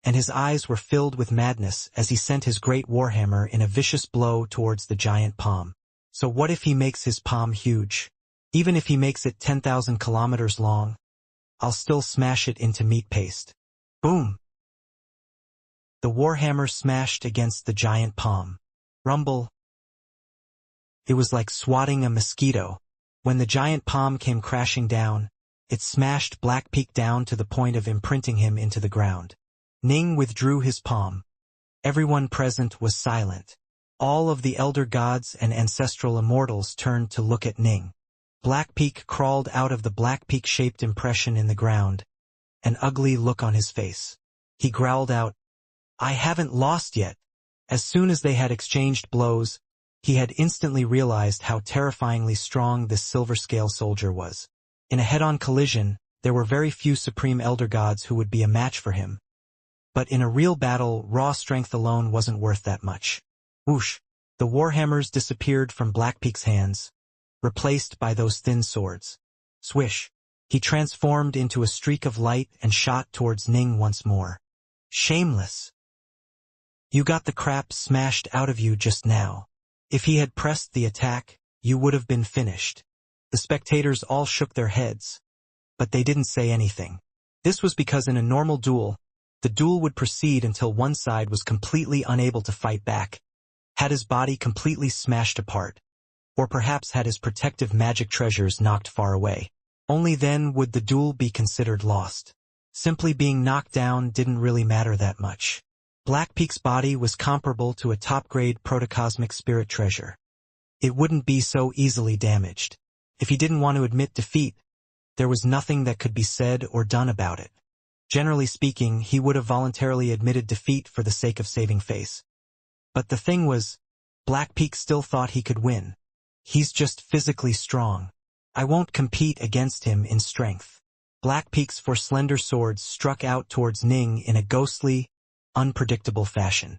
and his eyes were filled with madness as he sent his great warhammer in a vicious blow towards the giant palm. So what if he makes his palm huge? Even if he makes it 10,000 kilometers long, I'll still smash it into meat paste. Boom! The warhammer smashed against the giant palm. Rumble. It was like swatting a mosquito. When the giant palm came crashing down, it smashed Blackpeak down to the point of imprinting him into the ground. Ning withdrew his palm. Everyone present was silent. All of the elder gods and ancestral immortals turned to look at Ning. Blackpeak crawled out of the Blackpeak-shaped impression in the ground, an ugly look on his face. He growled out, "I haven't lost yet." As soon as they had exchanged blows, he had instantly realized how terrifyingly strong this silver-scale soldier was. In a head-on collision, there were very few supreme elder gods who would be a match for him. But in a real battle, raw strength alone wasn't worth that much. Whoosh! The warhammers disappeared from Blackpeak's hands, replaced by those thin swords. Swish! He transformed into a streak of light and shot towards Ning once more. Shameless! You got the crap smashed out of you just now. If he had pressed the attack, you would have been finished. The spectators all shook their heads, but they didn't say anything. This was because in a normal duel, the duel would proceed until one side was completely unable to fight back, had his body completely smashed apart, or perhaps had his protective magic treasures knocked far away. Only then would the duel be considered lost. Simply being knocked down didn't really matter that much. Blackpeak's body was comparable to a top-grade protocosmic spirit treasure. It wouldn't be so easily damaged. If he didn't want to admit defeat, there was nothing that could be said or done about it. Generally speaking, he would have voluntarily admitted defeat for the sake of saving face. But the thing was, Blackpeak still thought he could win. He's just physically strong. I won't compete against him in strength. Blackpeak's four slender swords struck out towards Ning in a ghostly, unpredictable fashion.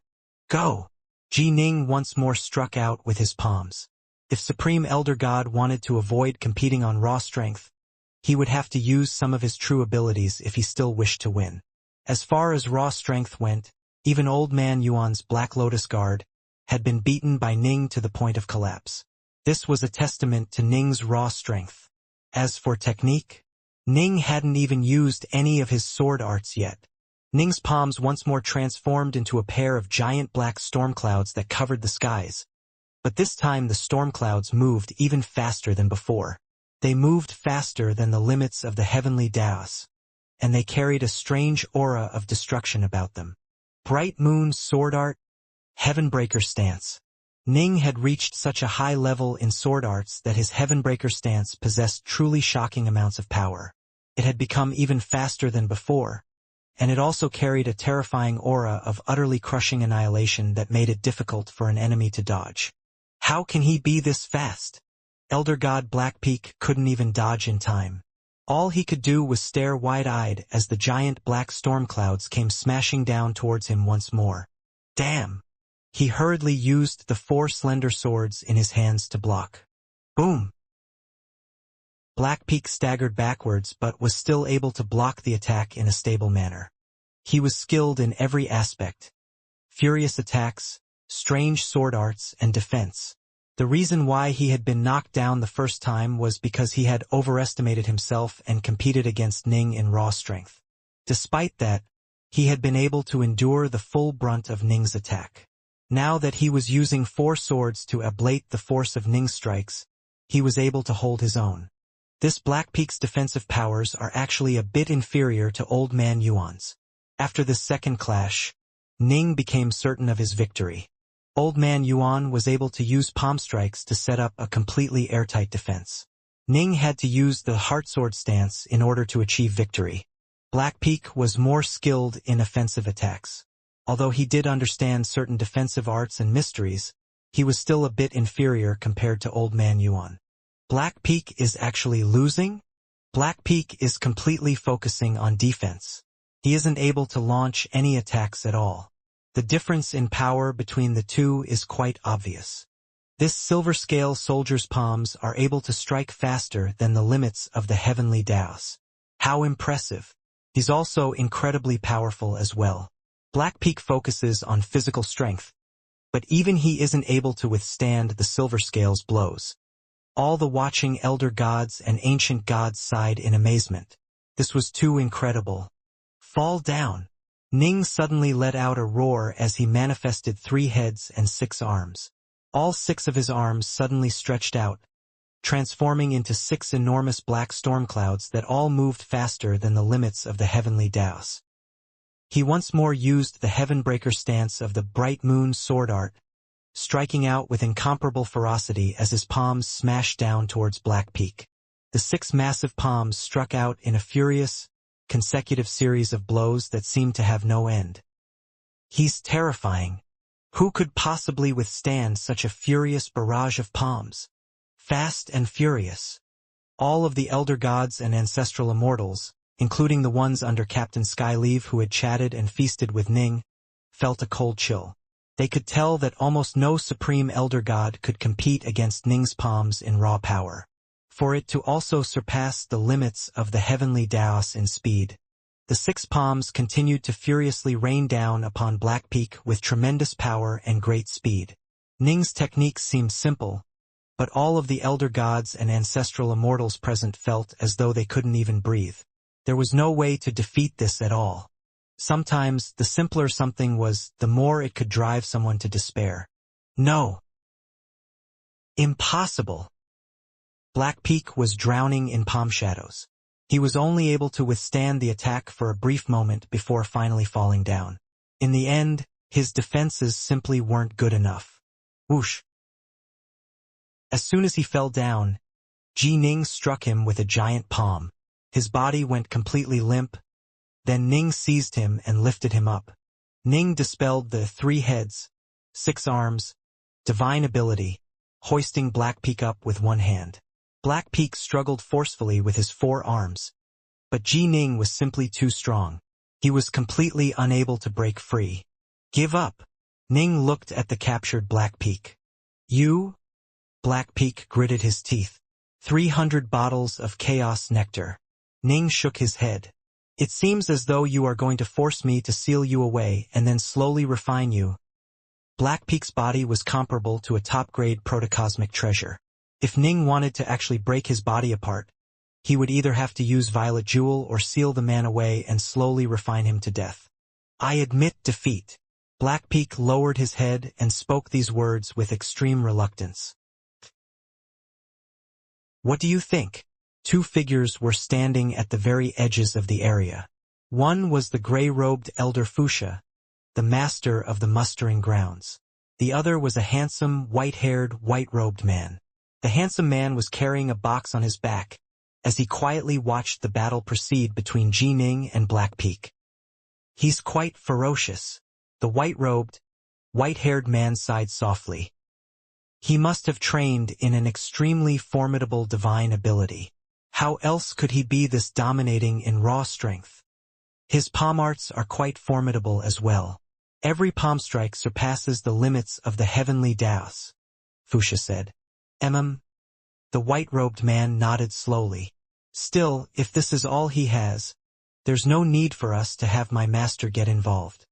Go! Ji Ning once more struck out with his palms. If Supreme Elder God wanted to avoid competing on raw strength, he would have to use some of his true abilities if he still wished to win. As far as raw strength went, even Old Man Yuan's Black Lotus Guard had been beaten by Ning to the point of collapse. This was a testament to Ning's raw strength. As for technique, Ning hadn't even used any of his sword arts yet. Ning's palms once more transformed into a pair of giant black storm clouds that covered the skies. But this time the storm clouds moved even faster than before. They moved faster than the limits of the heavenly Daos, and they carried a strange aura of destruction about them. Bright Moon's sword art, Heavenbreaker stance. Ning had reached such a high level in sword arts that his Heavenbreaker stance possessed truly shocking amounts of power. It had become even faster than before, and it also carried a terrifying aura of utterly crushing annihilation that made it difficult for an enemy to dodge. How can he be this fast? Elder God Blackpeak couldn't even dodge in time. All he could do was stare wide-eyed as the giant black storm clouds came smashing down towards him once more. Damn! He hurriedly used the four slender swords in his hands to block. Boom! Blackpeak staggered backwards but was still able to block the attack in a stable manner. He was skilled in every aspect: furious attacks, strange sword arts, and defense. The reason why he had been knocked down the first time was because he had overestimated himself and competed against Ning in raw strength. Despite that, he had been able to endure the full brunt of Ning's attack. Now that he was using four swords to ablate the force of Ning's strikes, he was able to hold his own. This Blackpeak's defensive powers are actually a bit inferior to Old Man Yuan's. After this second clash, Ning became certain of his victory. Old Man Yuan was able to use palm strikes to set up a completely airtight defense. Ning had to use the heartsword stance in order to achieve victory. Black Peak was more skilled in offensive attacks. Although he did understand certain defensive arts and mysteries, he was still a bit inferior compared to Old Man Yuan. Black Peak is actually losing? Black Peak is completely focusing on defense. He isn't able to launch any attacks at all. The difference in power between the two is quite obvious. This silver scale soldier's palms are able to strike faster than the limits of the heavenly Daos. How impressive! He's also incredibly powerful as well. Black Peak focuses on physical strength, but even he isn't able to withstand the silver scale's blows. All the watching elder gods and ancient gods sighed in amazement. This was too incredible. Fall down! Ning suddenly let out a roar as he manifested 3 heads and 6 arms. All 6 of his arms suddenly stretched out, transforming into 6 enormous black storm clouds that all moved faster than the limits of the heavenly Daos. He once more used the Heavenbreaker stance of the Bright Moon sword art, striking out with incomparable ferocity as his palms smashed down towards Black Peak. The 6 massive palms struck out in a furious, consecutive series of blows that seemed to have no end. He's terrifying. Who could possibly withstand such a furious barrage of palms? Fast and furious. All of the elder gods and ancestral immortals, including the ones under Captain Skyleaf who had chatted and feasted with Ning, felt a cold chill. They could tell that almost no supreme elder god could compete against Ning's palms in raw power. For it to also surpass the limits of the heavenly Daos in speed, the 6 palms continued to furiously rain down upon Black Peak with tremendous power and great speed. Ning's techniques seemed simple, but all of the elder gods and ancestral immortals present felt as though they couldn't even breathe. There was no way to defeat this at all. Sometimes, the simpler something was, the more it could drive someone to despair. No! Impossible! Black Peak was drowning in palm shadows. He was only able to withstand the attack for a brief moment before finally falling down. In the end, his defenses simply weren't good enough. Whoosh! As soon as he fell down, Ji Ning struck him with a giant palm. His body went completely limp. Then Ning seized him and lifted him up. Ning dispelled the 3 heads, 6 arms, divine ability, hoisting Black Peak up with one hand. Black Peak struggled forcefully with his 4 arms, but Ji Ning was simply too strong. He was completely unable to break free. Give up! Ning looked at the captured Black Peak. You? Black Peak gritted his teeth. 300 bottles of chaos nectar. Ning shook his head. It seems as though you are going to force me to seal you away and then slowly refine you. Black Peak's body was comparable to a top-grade protocosmic treasure. If Ning wanted to actually break his body apart, he would either have to use Violet Jewel or seal the man away and slowly refine him to death. I admit defeat. Black Peak lowered his head and spoke these words with extreme reluctance. What do you think? 2 figures were standing at the very edges of the area. One was the gray-robed elder Wuxia, the master of the mustering grounds. The other was a handsome, white-haired, white-robed man. The handsome man was carrying a box on his back, as he quietly watched the battle proceed between Ji Ning and Black Peak. He's quite ferocious. The white-robed, white-haired man sighed softly. He must have trained in an extremely formidable divine ability. How else could he be this dominating in raw strength? His palm arts are quite formidable as well. Every palm strike surpasses the limits of the heavenly Daos, Wuxia said. The white-robed man nodded slowly. Still, if this is all he has, there's no need for us to have my master get involved.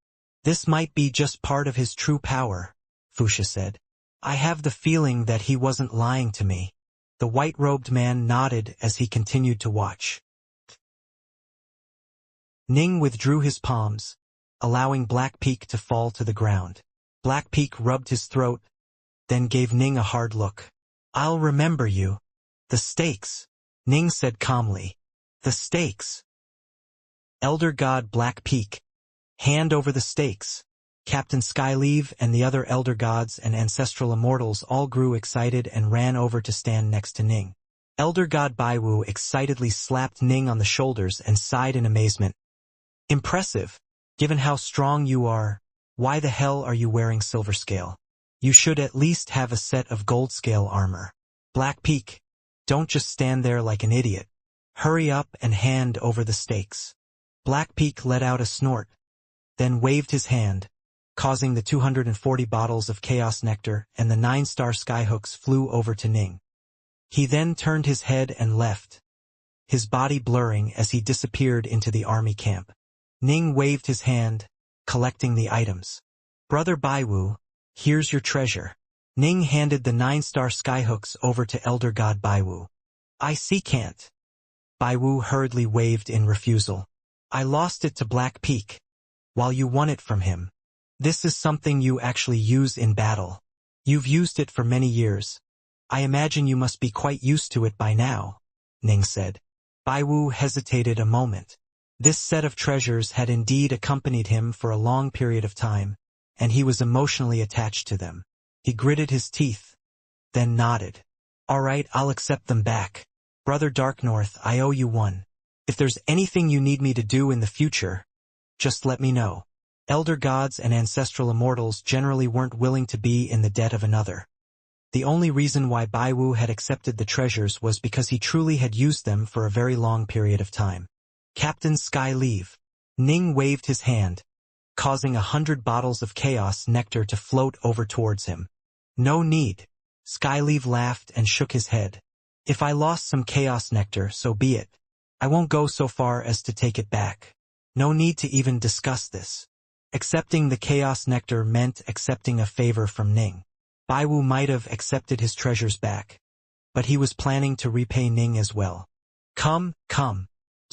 This might be just part of his true power, Wuxia said. I have the feeling that he wasn't lying to me. The white-robed man nodded as he continued to watch. Ning withdrew his palms, allowing Black Peak to fall to the ground. Black Peak rubbed his throat, then gave Ning a hard look. I'll remember you. The stakes, Ning said calmly. The stakes. Elder God Black Peak, Hand over the stakes. Captain Skyleave and the other elder gods and ancestral immortals all grew excited and ran over to stand next to Ning. Elder god Baiwu excitedly slapped Ning on the shoulders and sighed in amazement. Impressive. Given how strong you are, why the hell are you wearing silver scale? You should at least have a set of gold scale armor. Black Peak, don't just stand there like an idiot. Hurry up and hand over the stakes. Black Peak let out a snort, then waved his hand, causing the 240 bottles of chaos nectar and the 9-star skyhooks flew over to Ning. He then turned his head and left, his body blurring as he disappeared into the army camp. Ning waved his hand, collecting the items. Brother Baiwu, here's your treasure. Ning handed the 9-star skyhooks over to Elder God Baiwu. I see can't. Baiwu hurriedly waved in refusal. I lost it to Black Peak, while you won it from him. This is something you actually use in battle. You've used it for many years. I imagine you must be quite used to it by now, Ning said. Baiwu hesitated a moment. This set of treasures had indeed accompanied him for a long period of time, and he was emotionally attached to them. He gritted his teeth, then nodded. All right, I'll accept them back. Brother Darknorth, I owe you one. If there's anything you need me to do in the future, just let me know. Elder gods and ancestral immortals generally weren't willing to be in the debt of another. The only reason why Baiwu had accepted the treasures was because he truly had used them for a very long period of time. Captain Skyleave. Ning waved his hand, causing 100 bottles of chaos nectar to float over towards him. No need. Skyleave laughed and shook his head. If I lost some chaos nectar, so be it. I won't go so far as to take it back. No need to even discuss this. Accepting the chaos nectar meant accepting a favor from Ning. Baiwu might have accepted his treasures back, but he was planning to repay Ning as well. Come.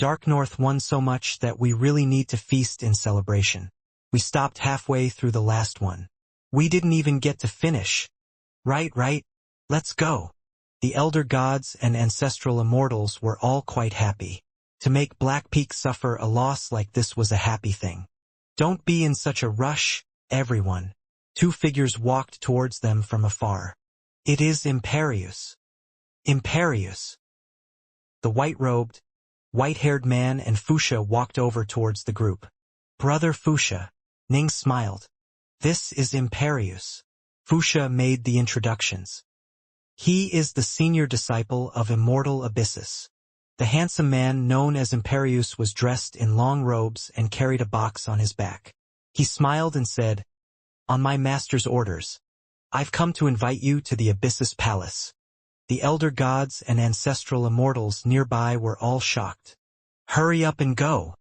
Darknorth won so much that we really need to feast in celebration. We stopped halfway through the last one. We didn't even get to finish. Right. Let's go. The elder gods and ancestral immortals were all quite happy. To make Black Peak suffer a loss like this was a happy thing. Don't be in such a rush, everyone. Two figures walked towards them from afar. It is Imperius. Imperius. The white-robed, white-haired man and Fuchsia walked over towards the group. Brother Fuchsia. Ning smiled. This is Imperius. Fuchsia made the introductions. He is the senior disciple of Immortal Abyssus. The handsome man known as Imperius was dressed in long robes and carried a box on his back. He smiled and said, On my master's orders, I've come to invite you to the Abyssus Palace. The elder gods and ancestral immortals nearby were all shocked. Hurry up and go.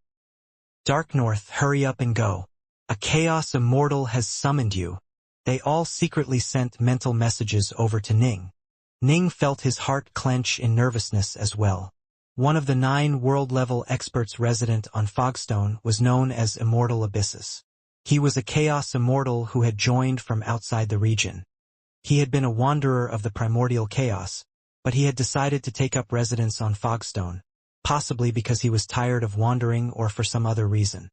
Darknorth, hurry up and go. A chaos immortal has summoned you. They all secretly sent mental messages over to Ning. Ning felt his heart clench in nervousness as well. One of the 9 world-level experts resident on Fogstone was known as Immortal Abyssus. He was a chaos immortal who had joined from outside the region. He had been a wanderer of the primordial chaos, but he had decided to take up residence on Fogstone, possibly because he was tired of wandering or for some other reason.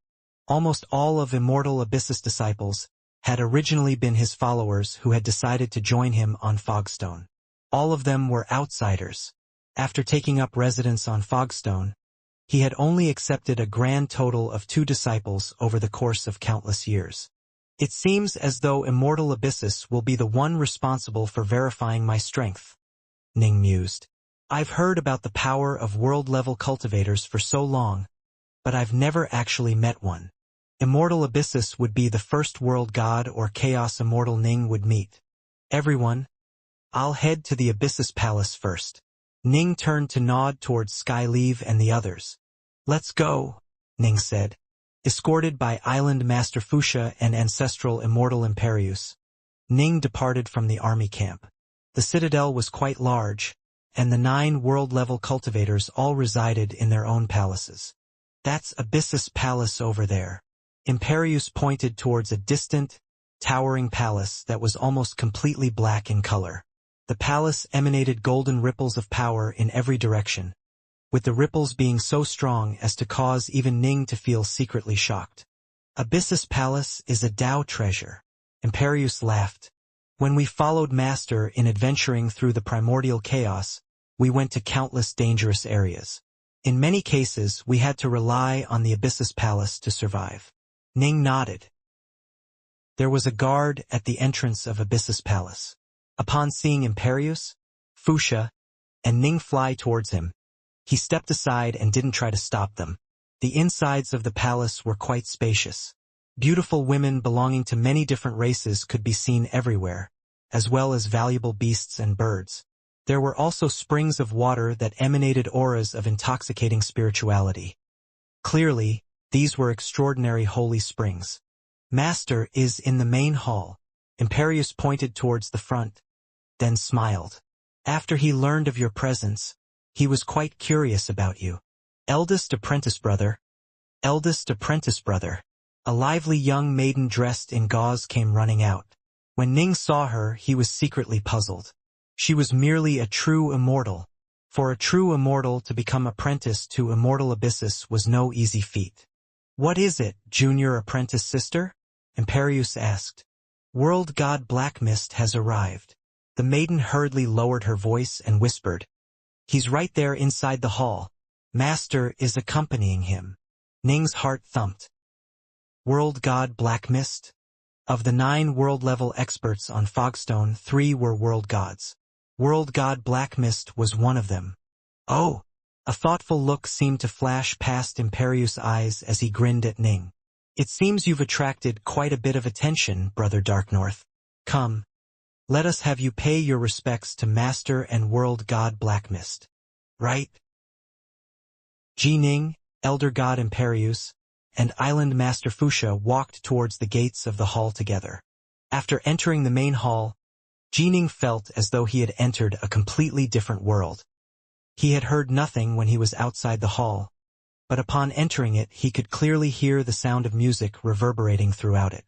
Almost all of Immortal Abyssus' disciples had originally been his followers who had decided to join him on Fogstone. All of them were outsiders. After taking up residence on Fogstone, he had only accepted a grand total of 2 disciples over the course of countless years. It seems as though Immortal Abyssus will be the one responsible for verifying my strength, Ning mused. I've heard about the power of world-level cultivators for so long, but I've never actually met one. Immortal Abyssus would be the first world god or chaos immortal Ning would meet. Everyone, I'll head to the Abyssus Palace first. Ning turned to nod towards Skyleave and the others. Let's go, Ning said. Escorted by Island Master Fuchsia and ancestral Immortal Imperius, Ning departed from the army camp. The citadel was quite large, and the 9 world-level cultivators all resided in their own palaces. That's Abyssus Palace over there. Imperius pointed towards a distant, towering palace that was almost completely black in color. The palace emanated golden ripples of power in every direction, with the ripples being so strong as to cause even Ning to feel secretly shocked. Abyssus Palace is a Tao treasure. Imperius laughed. When we followed Master in adventuring through the primordial chaos, we went to countless dangerous areas. In many cases, we had to rely on the Abyssus Palace to survive. Ning nodded. There was a guard at the entrance of Abyssus Palace. Upon seeing Imperius, Wuxia, and Ning fly towards him, he stepped aside and didn't try to stop them. The insides of the palace were quite spacious. Beautiful women belonging to many different races could be seen everywhere, as well as valuable beasts and birds. There were also springs of water that emanated auras of intoxicating spirituality. Clearly, these were extraordinary holy springs. Master is in the main hall. Imperius pointed towards the front, then smiled. After he learned of your presence, he was quite curious about you. Eldest apprentice brother. Eldest apprentice brother. A lively young maiden dressed in gauze came running out. When Ning saw her, he was secretly puzzled. She was merely a true immortal. For a true immortal to become apprentice to immortal Abyssus was no easy feat. What is it, junior apprentice sister? Imperius asked. World god Blackmist has arrived. The maiden hurriedly lowered her voice and whispered. He's right there inside the hall. Master is accompanying him. Ning's heart thumped. World god Blackmist? Of the 9 world-level experts on Fogstone, 3 were world gods. World god Blackmist was one of them. Oh! A thoughtful look seemed to flash past Imperius' eyes as he grinned at Ning. It seems you've attracted quite a bit of attention, Brother Darknorth. Come. Let us have you pay your respects to Master and World God Blackmist. Right? Ning, Elder God Imperius, and Island Master Wuxia walked towards the gates of the hall together. After entering the main hall, Ning felt as though he had entered a completely different world. He had heard nothing when he was outside the hall, but upon entering it he could clearly hear the sound of music reverberating throughout it.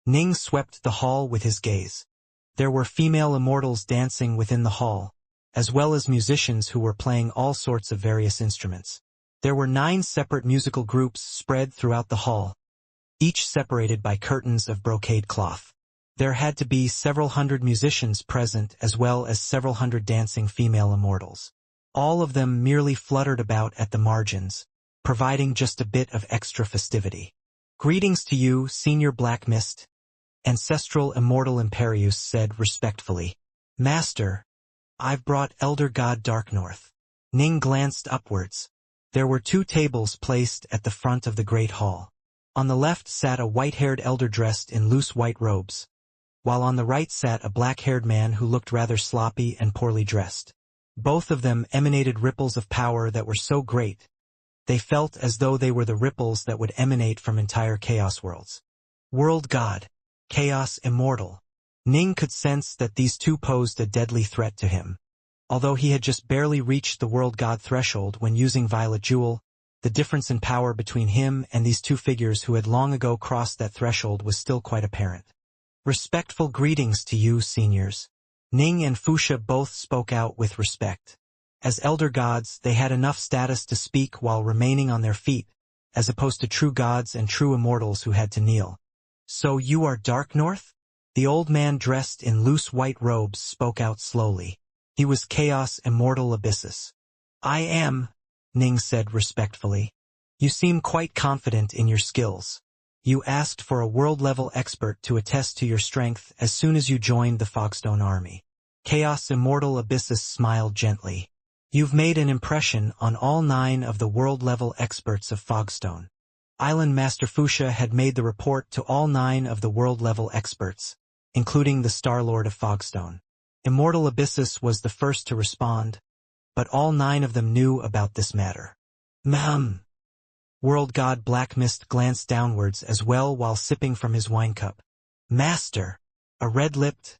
Ning swept the hall with his gaze. There were female immortals dancing within the hall, as well as musicians who were playing all sorts of various instruments. There were 9 separate musical groups spread throughout the hall, each separated by curtains of brocade cloth. There had to be several hundred musicians present as well as several hundred dancing female immortals. All of them merely fluttered about at the margins, providing just a bit of extra festivity. Greetings to you, Senior Blackmist, Ancestral Immortal Imperius said respectfully. Master, I've brought Elder God Darknorth. Ning glanced upwards. There were 2 tables placed at the front of the great hall. On the left sat a white-haired elder dressed in loose white robes, while on the right sat a black-haired man who looked rather sloppy and poorly dressed. Both of them emanated ripples of power that were so great, they felt as though they were the ripples that would emanate from entire chaos worlds. World God, Chaos Immortal. Ning could sense that these 2 posed a deadly threat to him. Although he had just barely reached the World God threshold when using Violet Jewel, the difference in power between him and these 2 figures who had long ago crossed that threshold was still quite apparent. Respectful greetings to you, seniors. Ning and Wuxia both spoke out with respect. As elder gods, they had enough status to speak while remaining on their feet, as opposed to true gods and true immortals who had to kneel. So you are Darknorth? The old man dressed in loose white robes spoke out slowly. He was Chaos Immortal Abyssus. I am, Ning said respectfully. You seem quite confident in your skills. You asked for a world-level expert to attest to your strength as soon as you joined the Fogstone army. Chaos Immortal Abyssus smiled gently. You've made an impression on all 9 of the world-level experts of Fogstone. Island Master Wuxia had made the report to all 9 of the world-level experts, including the Star-Lord of Fogstone. Immortal Abyssus was the first to respond, but all 9 of them knew about this matter. World God Blackmist glanced downwards as well while sipping from his wine cup. Master! A red-lipped,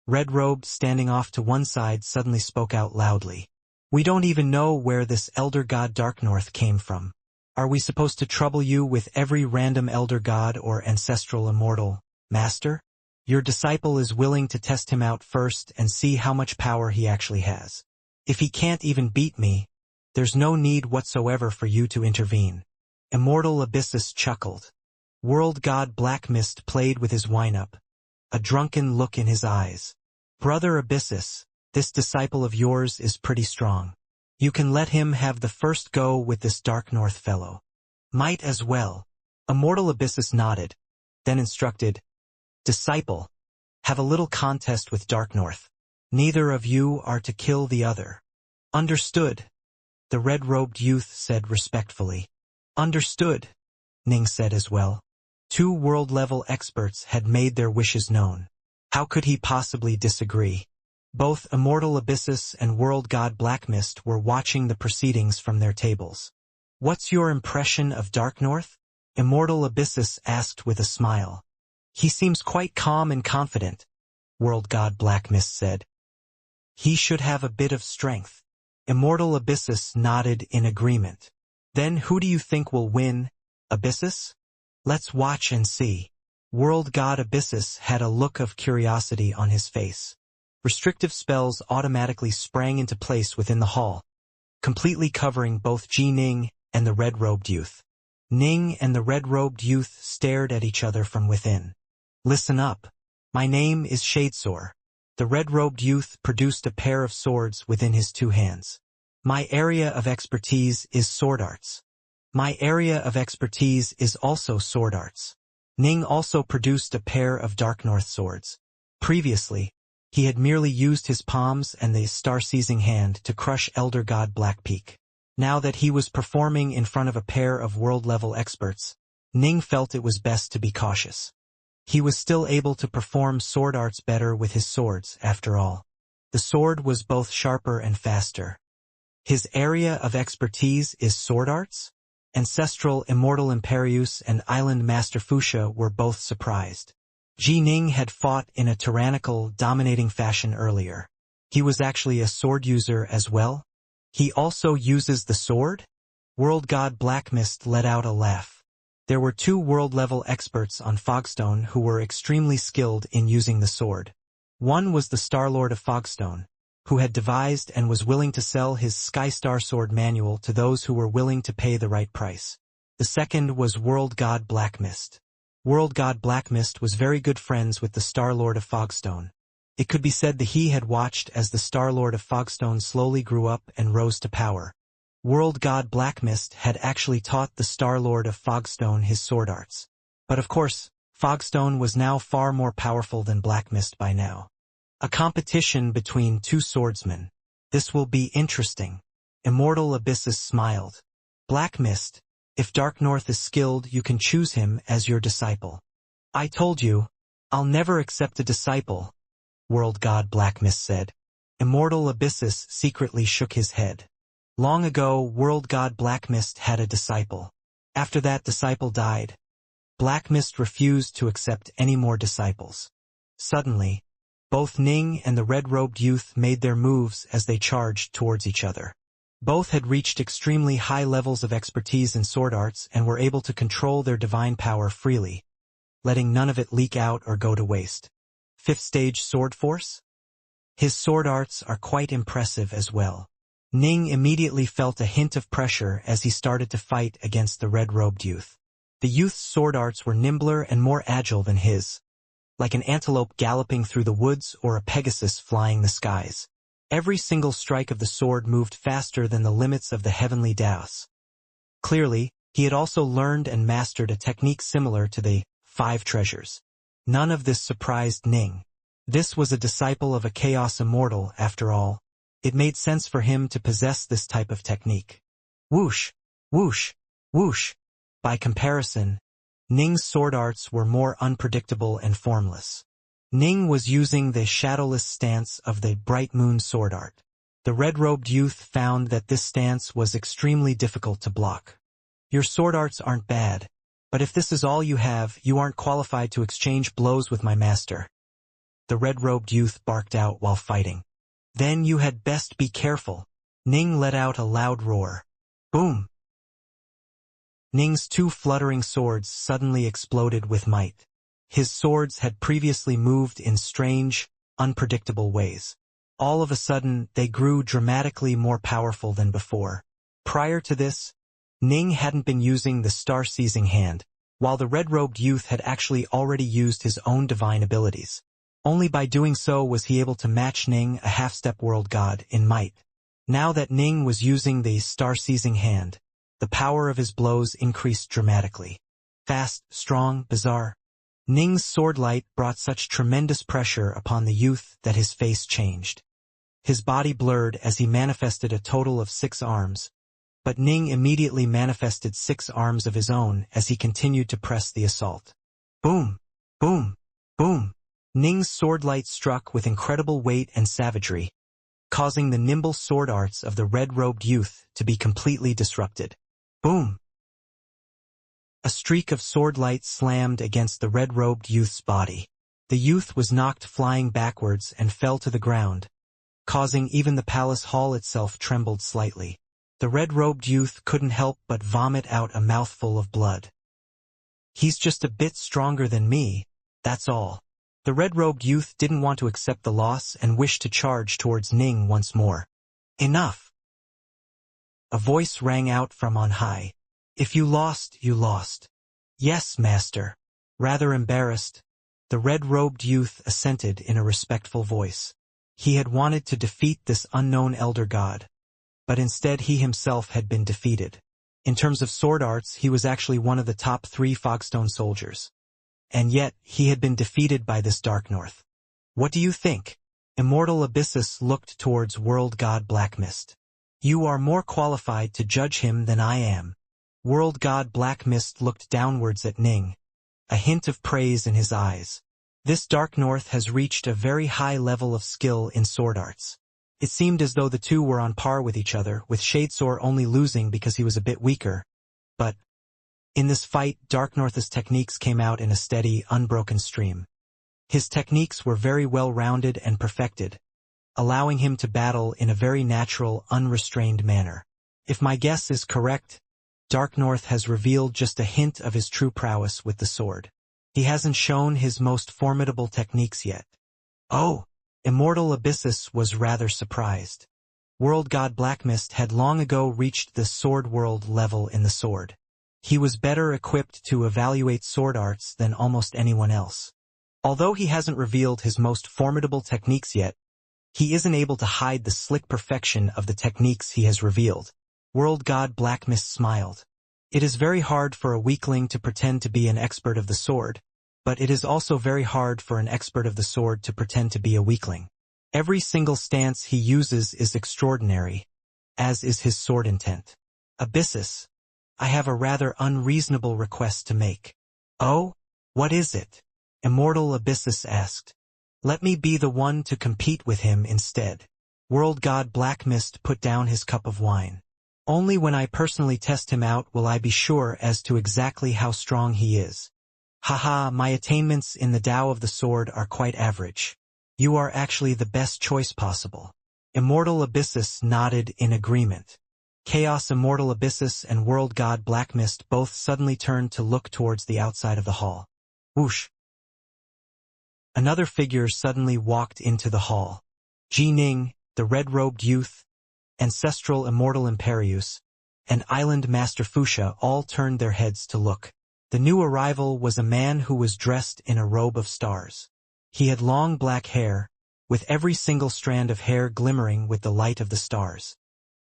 red-robed standing off to one side suddenly spoke out loudly. We don't even know where this Elder God Darknorth came from. Are we supposed to trouble you with every random Elder God or Ancestral Immortal, Master? Your disciple is willing to test him out first and see how much power he actually has. If he can't even beat me, there's no need whatsoever for you to intervene. Immortal Abyssus chuckled. World God Black Mist played with his wind-up, a drunken look in his eyes. Brother Abyssus, this disciple of yours is pretty strong. You can let him have the first go with this Dark North fellow. Might as well. Immortal Abyssus nodded, then instructed, Disciple, have a little contest with Dark North. Neither of you are to kill the other. Understood, the red-robed youth said respectfully. Understood, Ning said as well. 2 world-level experts had made their wishes known. How could he possibly disagree? Both Immortal Abyssus and World God Blackmist were watching the proceedings from their tables. What's your impression of Dark North? Immortal Abyssus asked with a smile. He seems quite calm and confident, World God Blackmist said. He should have a bit of strength. Immortal Abyssus nodded in agreement. Then who do you think will win, Abyssus? Let's watch and see. World God Abyssus had a look of curiosity on his face. Restrictive spells automatically sprang into place within the hall, completely covering both Ji Ning and the red-robed youth. Ning and the red-robed youth stared at each other from within. Listen up. My name is Shadesore. The red-robed youth produced a pair of swords within his 2 hands. My area of expertise is sword arts. My area of expertise is also sword arts. Ning also produced a pair of Dark North swords. Previously, he had merely used his palms and the star-seizing hand to crush Elder God Blackpeak. Now that he was performing in front of a pair of world-level experts, Ning felt it was best to be cautious. He was still able to perform sword arts better with his swords, after all. The sword was both sharper and faster. His area of expertise is sword arts? Ancestral Immortal Imperius and Island Master Fuchsia were both surprised. Ji Ning had fought in a tyrannical, dominating fashion earlier. He was actually a sword user as well? He also uses the sword? World God Blackmist let out a laugh. There were 2 world-level experts on Fogstone who were extremely skilled in using the sword. One was the Starlord of Fogstone, who had devised and was willing to sell his Skystar Sword manual to those who were willing to pay the right price. The second was World God Blackmist. World God Blackmist was very good friends with the Starlord of Fogstone. It could be said that he had watched as the Starlord of Fogstone slowly grew up and rose to power. World God Blackmist had actually taught the Starlord of Fogstone his sword arts. But of course, Fogstone was now far more powerful than Blackmist by now. A competition between 2 swordsmen. This will be interesting. Immortal Abyssus smiled. Blackmist, if Dark North is skilled, you can choose him as your disciple. I told you, I'll never accept a disciple, World God Blackmist said. Immortal Abyssus secretly shook his head. Long ago, World God Blackmist had a disciple. After that disciple died, Blackmist refused to accept any more disciples. Suddenly, both Ning and the red-robed youth made their moves as they charged towards each other. Both had reached extremely high levels of expertise in sword arts and were able to control their divine power freely, letting none of it leak out or go to waste. 5th stage sword force? His sword arts are quite impressive as well. Ning immediately felt a hint of pressure as he started to fight against the red-robed youth. The youth's sword arts were nimbler and more agile than his, like an antelope galloping through the woods or a Pegasus flying the skies. Every single strike of the sword moved faster than the limits of the heavenly Daos. Clearly, he had also learned and mastered a technique similar to the 5 treasures. None of this surprised Ning. This was a disciple of a Chaos Immortal, after all. It made sense for him to possess this type of technique. Whoosh, whoosh, whoosh. By comparison, Ning's sword arts were more unpredictable and formless. Ning was using the shadowless stance of the Bright Moon sword art. The red-robed youth found that this stance was extremely difficult to block. Your sword arts aren't bad, but if this is all you have, you aren't qualified to exchange blows with my master. The red-robed youth barked out while fighting. Then you had best be careful. Ning let out a loud roar. Boom! Ning's 2 fluttering swords suddenly exploded with might. His swords had previously moved in strange, unpredictable ways. All of a sudden, they grew dramatically more powerful than before. Prior to this, Ning hadn't been using the star-seizing hand, while the red-robed youth had actually already used his own divine abilities. Only by doing so was he able to match Ning, a half-step world god, in might. Now that Ning was using the star-seizing hand, the power of his blows increased dramatically. Fast, strong, bizarre. Ning's sword light brought such tremendous pressure upon the youth that his face changed. His body blurred as he manifested a total of 6 arms, but Ning immediately manifested 6 arms of his own as he continued to press the assault. Boom! Boom! Boom! Ning's sword light struck with incredible weight and savagery, causing the nimble sword arts of the red-robed youth to be completely disrupted. Boom! A streak of sword light slammed against the red-robed youth's body. The youth was knocked flying backwards and fell to the ground, causing even the palace hall itself trembled slightly. The red-robed youth couldn't help but vomit out a mouthful of blood. He's just a bit stronger than me, that's all. The red-robed youth didn't want to accept the loss and wished to charge towards Ning once more. Enough! A voice rang out from on high. If you lost, you lost. Yes, master. Rather embarrassed, the red-robed youth assented in a respectful voice. He had wanted to defeat this unknown elder god, but instead he himself had been defeated. In terms of sword arts, he was actually one of the top 3 Fogstone soldiers. And yet, he had been defeated by this Dark North. What do you think? Immortal Abyssus looked towards World God Blackmist. You are more qualified to judge him than I am. World God Blackmist looked downwards at Ning, a hint of praise in his eyes. This Dark North has reached a very high level of skill in sword arts. It seemed as though the two were on par with each other, with Shadesword only losing because he was a bit weaker. But in this fight, Dark North's techniques came out in a steady, unbroken stream. His techniques were very well-rounded and perfected, allowing him to battle in a very natural, unrestrained manner. If my guess is correct, Dark North has revealed just a hint of his true prowess with the sword. He hasn't shown his most formidable techniques yet. Oh! Immortal Abyssus was rather surprised. World God Blackmist had long ago reached the sword world level in the sword. He was better equipped to evaluate sword arts than almost anyone else. Although he hasn't revealed his most formidable techniques yet, he isn't able to hide the slick perfection of the techniques he has revealed. World God Blackmist smiled. It is very hard for a weakling to pretend to be an expert of the sword, but it is also very hard for an expert of the sword to pretend to be a weakling. Every single stance he uses is extraordinary, as is his sword intent. Abyssus, I have a rather unreasonable request to make. Oh? What is it? Immortal Abyssus asked. Let me be the one to compete with him instead. World God Blackmist put down his cup of wine. Only when I personally test him out will I be sure as to exactly how strong he is. Haha, my attainments in the Tao of the Sword are quite average. You are actually the best choice possible. Immortal Abyssus nodded in agreement. Chaos Immortal Abyssus and World God Blackmist both suddenly turned to look towards the outside of the hall. Whoosh! Another figure suddenly walked into the hall. Ji Ning, the red-robed youth, Ancestral Immortal Imperius, and Island Master Fuxia all turned their heads to look. The new arrival was a man who was dressed in a robe of stars. He had long black hair, with every single strand of hair glimmering with the light of the stars.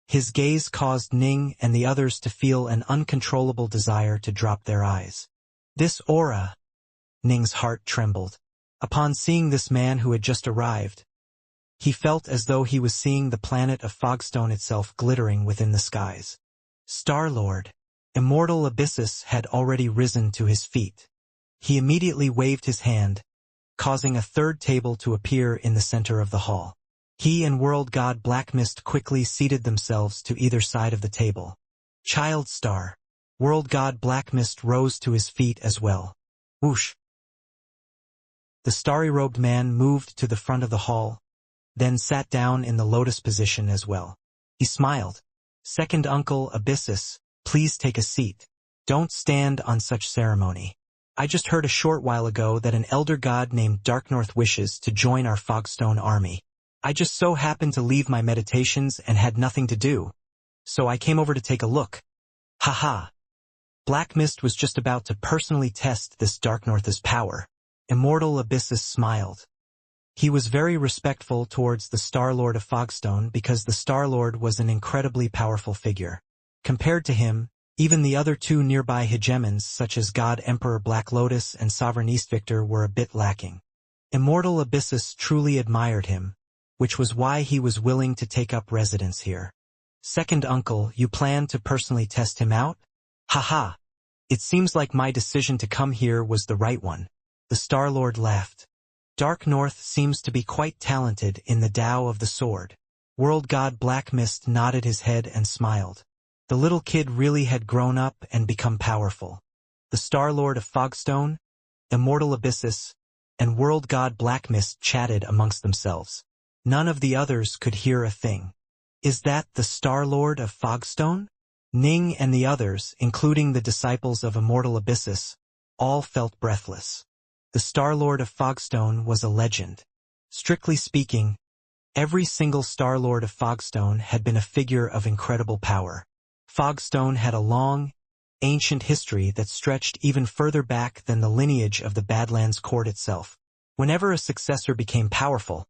His gaze caused Ning and the others to feel an uncontrollable desire to drop their eyes. This aura! Ning's heart trembled. Upon seeing this man who had just arrived, he felt as though he was seeing the planet of Fogstone itself glittering within the skies. Star-Lord! Immortal Abyssus had already risen to his feet. He immediately waved his hand, causing a third table to appear in the center of the hall. He and World God Blackmist quickly seated themselves to either side of the table. Child Star! World God Blackmist rose to his feet as well. Whoosh! The starry-robed man moved to the front of the hall, then sat down in the lotus position as well. He smiled. Second Uncle Abyssus, please take a seat. Don't stand on such ceremony. I just heard a short while ago that an elder god named Darknorth wishes to join our Fogstone army. I just so happened to leave my meditations and had nothing to do, so I came over to take a look. Haha. Black Mist was just about to personally test this Dark North's power. Immortal Abyssus smiled. He was very respectful towards the Star-Lord of Fogstone because the Star-Lord was an incredibly powerful figure. Compared to him, even the other two nearby hegemons such as God Emperor Black Lotus and Sovereign East Victor were a bit lacking. Immortal Abyssus truly admired him, which was why he was willing to take up residence here. Second uncle, you plan to personally test him out? Haha. It seems like my decision to come here was the right one. The Star-Lord laughed. Dark North seems to be quite talented in the Tao of the Sword. World God Black Mist nodded his head and smiled. The little kid really had grown up and become powerful. The Star-Lord of Fogstone, Immortal Abyssus, and World God Black Mist chatted amongst themselves. None of the others could hear a thing. Is that the Star-Lord of Fogstone? Ning and the others, including the disciples of Immortal Abyssus, all felt breathless. The Star-Lord of Fogstone was a legend. Strictly speaking, every single Star-Lord of Fogstone had been a figure of incredible power. Fogstone had a long, ancient history that stretched even further back than the lineage of the Badlands Court itself. Whenever a successor became powerful,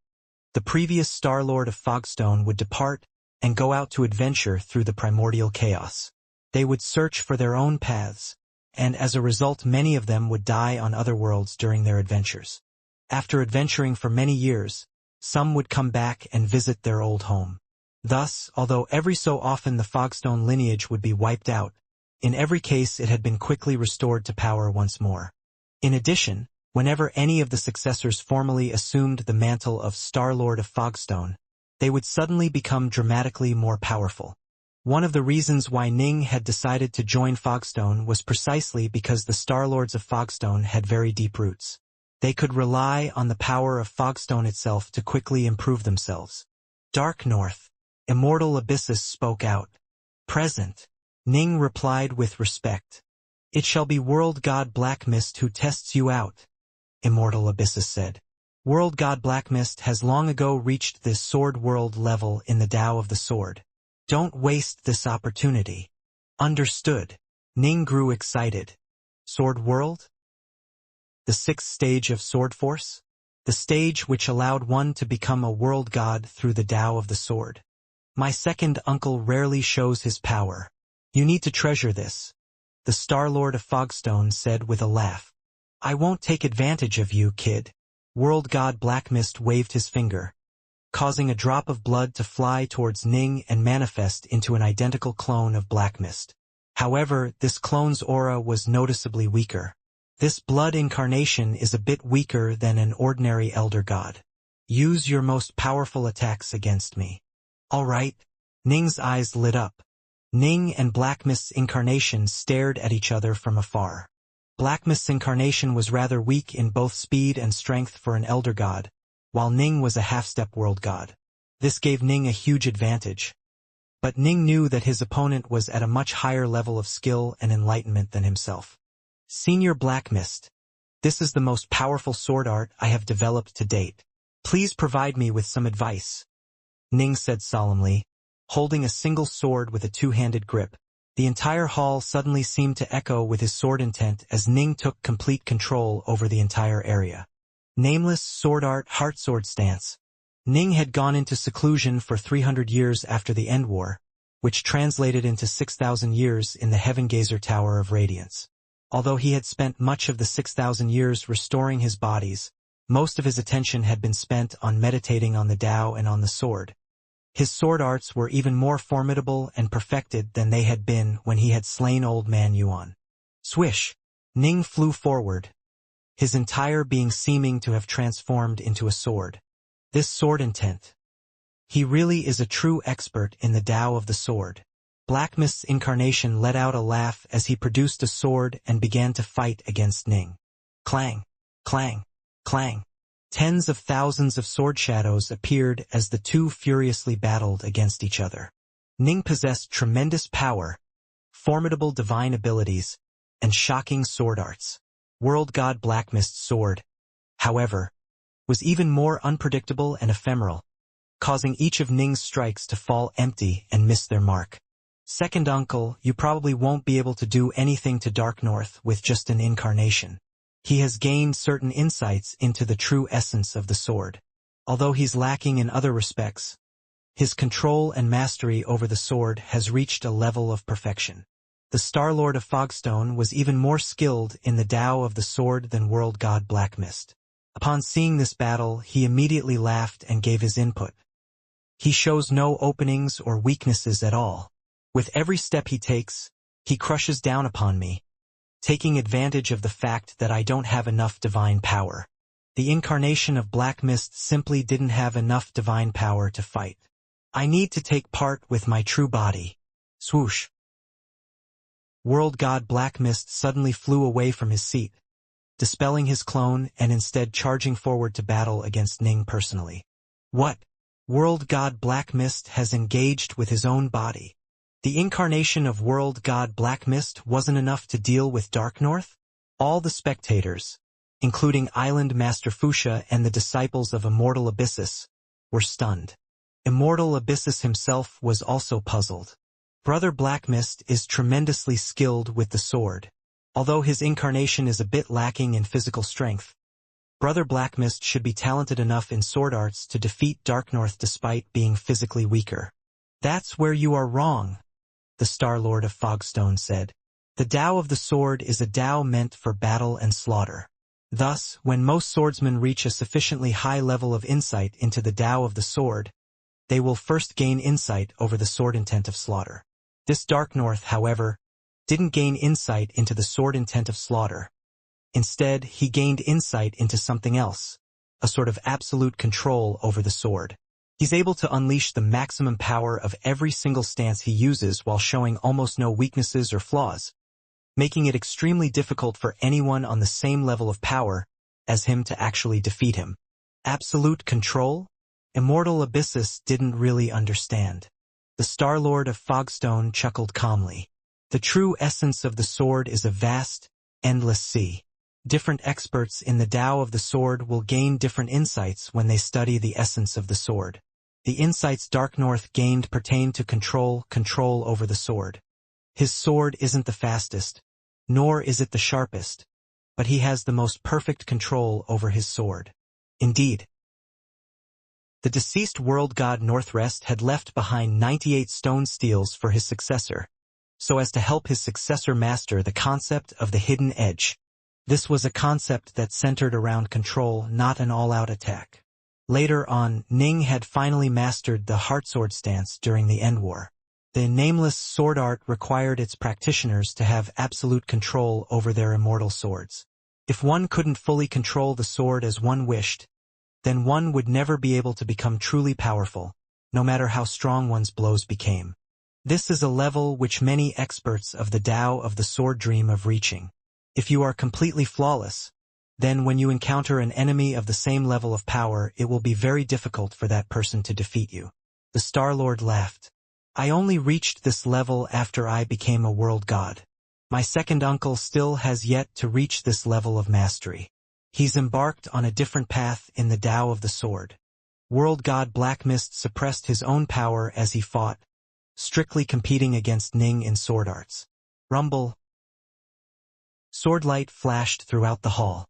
the previous Star-Lord of Fogstone would depart and go out to adventure through the primordial chaos. They would search for their own paths, and as a result many of them would die on other worlds during their adventures. After adventuring for many years, some would come back and visit their old home. Thus, although every so often the Fogstone lineage would be wiped out, in every case it had been quickly restored to power once more. In addition, whenever any of the successors formally assumed the mantle of Star-Lord of Fogstone, they would suddenly become dramatically more powerful. One of the reasons why Ning had decided to join Fogstone was precisely because the Star-Lords of Fogstone had very deep roots. They could rely on the power of Fogstone itself to quickly improve themselves. Dark North, Immortal Abyssus spoke out. Present. Ning replied with respect. It shall be World God Black Mist who tests you out, Immortal Abyssus said. World God Black Mist has long ago reached the Sword World level in the Tao of the Sword. Don't waste this opportunity. Understood. Ning grew excited. Sword World? The sixth stage of Sword Force? The stage which allowed one to become a world god through the Tao of the Sword. My second uncle rarely shows his power. You need to treasure this, the Star-Lord of Fogstone said with a laugh. I won't take advantage of you, kid. World God Black Mist waved his finger, causing a drop of blood to fly towards Ning and manifest into an identical clone of Black Mist. However, this clone's aura was noticeably weaker. This blood incarnation is a bit weaker than an ordinary elder god. Use your most powerful attacks against me. All right. Ning's eyes lit up. Ning and Black Mist's incarnation stared at each other from afar. Black Mist's incarnation was rather weak in both speed and strength for an elder god, while Ning was a half-step world god. This gave Ning a huge advantage. But Ning knew that his opponent was at a much higher level of skill and enlightenment than himself. Senior Black Mist, this is the most powerful sword art I have developed to date. Please provide me with some advice, Ning said solemnly, holding a single sword with a two-handed grip. The entire hall suddenly seemed to echo with his sword intent as Ning took complete control over the entire area. Nameless Sword Art Heartsword Stance. Ning had gone into seclusion for 300 years after the End War, which translated into 6,000 years in the Heaven Gazer Tower of Radiance. Although he had spent much of the 6,000 years restoring his bodies, most of his attention had been spent on meditating on the Tao and on the sword. His sword arts were even more formidable and perfected than they had been when he had slain Old Man Yuan. Swish! Ning flew forward, his entire being seeming to have transformed into a sword. This sword intent. He really is a true expert in the Tao of the sword. Black Mist's incarnation let out a laugh as he produced a sword and began to fight against Ning. Clang! Clang! Clang! Tens of thousands of sword shadows appeared as the two furiously battled against each other. Ning possessed tremendous power, formidable divine abilities, and shocking sword arts. World God Black Mist's sword, however, was even more unpredictable and ephemeral, causing each of Ning's strikes to fall empty and miss their mark. Second uncle, you probably won't be able to do anything to Dark North with just an incarnation. He has gained certain insights into the true essence of the sword. Although he's lacking in other respects, his control and mastery over the sword has reached a level of perfection. The Star-Lord of Fogstone was even more skilled in the Tao of the sword than World God Blackmist. Upon seeing this battle, he immediately laughed and gave his input. He shows no openings or weaknesses at all. With every step he takes, he crushes down upon me, taking advantage of the fact that I don't have enough divine power. The incarnation of Black Mist simply didn't have enough divine power to fight. I need to take part with my true body. Swoosh. World God Black Mist suddenly flew away from his seat, dispelling his clone and instead charging forward to battle against Ning personally. What? World God Black Mist has engaged with his own body. The incarnation of World God Black Mist wasn't enough to deal with Dark North? All the spectators, including Island Master Fuchsia and the disciples of Immortal Abyssus, were stunned. Immortal Abyssus himself was also puzzled. Brother Blackmist is tremendously skilled with the sword. Although his incarnation is a bit lacking in physical strength, Brother Blackmist should be talented enough in sword arts to defeat Dark North despite being physically weaker. That's where you are wrong, the Star-Lord of Fogstone said. The Tao of the sword is a Tao meant for battle and slaughter. Thus, when most swordsmen reach a sufficiently high level of insight into the Tao of the sword, they will first gain insight over the sword intent of slaughter. This Dark North, however, didn't gain insight into the sword intent of slaughter. Instead, he gained insight into something else, a sort of absolute control over the sword. He's able to unleash the maximum power of every single stance he uses while showing almost no weaknesses or flaws, making it extremely difficult for anyone on the same level of power as him to actually defeat him. Absolute control? Immortal Abyssus didn't really understand. The Star-Lord of Fogstone chuckled calmly. The true essence of the sword is a vast, endless sea. Different experts in the Tao of the sword will gain different insights when they study the essence of the sword. The insights Dark North gained pertain to control over the sword. His sword isn't the fastest, nor is it the sharpest, but he has the most perfect control over his sword. Indeed, the deceased world god Northrest had left behind 98 stone steels for his successor, so as to help his successor master the concept of the hidden edge. This was a concept that centered around control, not an all-out attack. Later on, Ning had finally mastered the Heartsword stance during the End War. The nameless sword art required its practitioners to have absolute control over their immortal swords. If one couldn't fully control the sword as one wished, then one would never be able to become truly powerful, no matter how strong one's blows became. This is a level which many experts of the Tao of the sword dream of reaching. If you are completely flawless, then when you encounter an enemy of the same level of power, it will be very difficult for that person to defeat you. The Star-Lord laughed. I only reached this level after I became a world god. My second uncle still has yet to reach this level of mastery. He's embarked on a different path in the Tao of the sword. World god Blackmist suppressed his own power as he fought, strictly competing against Ning in sword arts. Rumble. Swordlight flashed throughout the hall.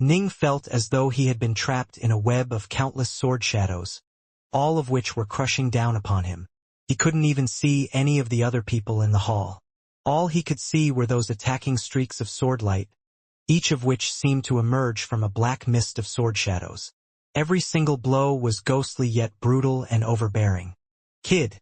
Ning felt as though he had been trapped in a web of countless sword shadows, all of which were crushing down upon him. He couldn't even see any of the other people in the hall. All he could see were those attacking streaks of swordlight, each of which seemed to emerge from a black mist of sword shadows. Every single blow was ghostly yet brutal and overbearing. Kid,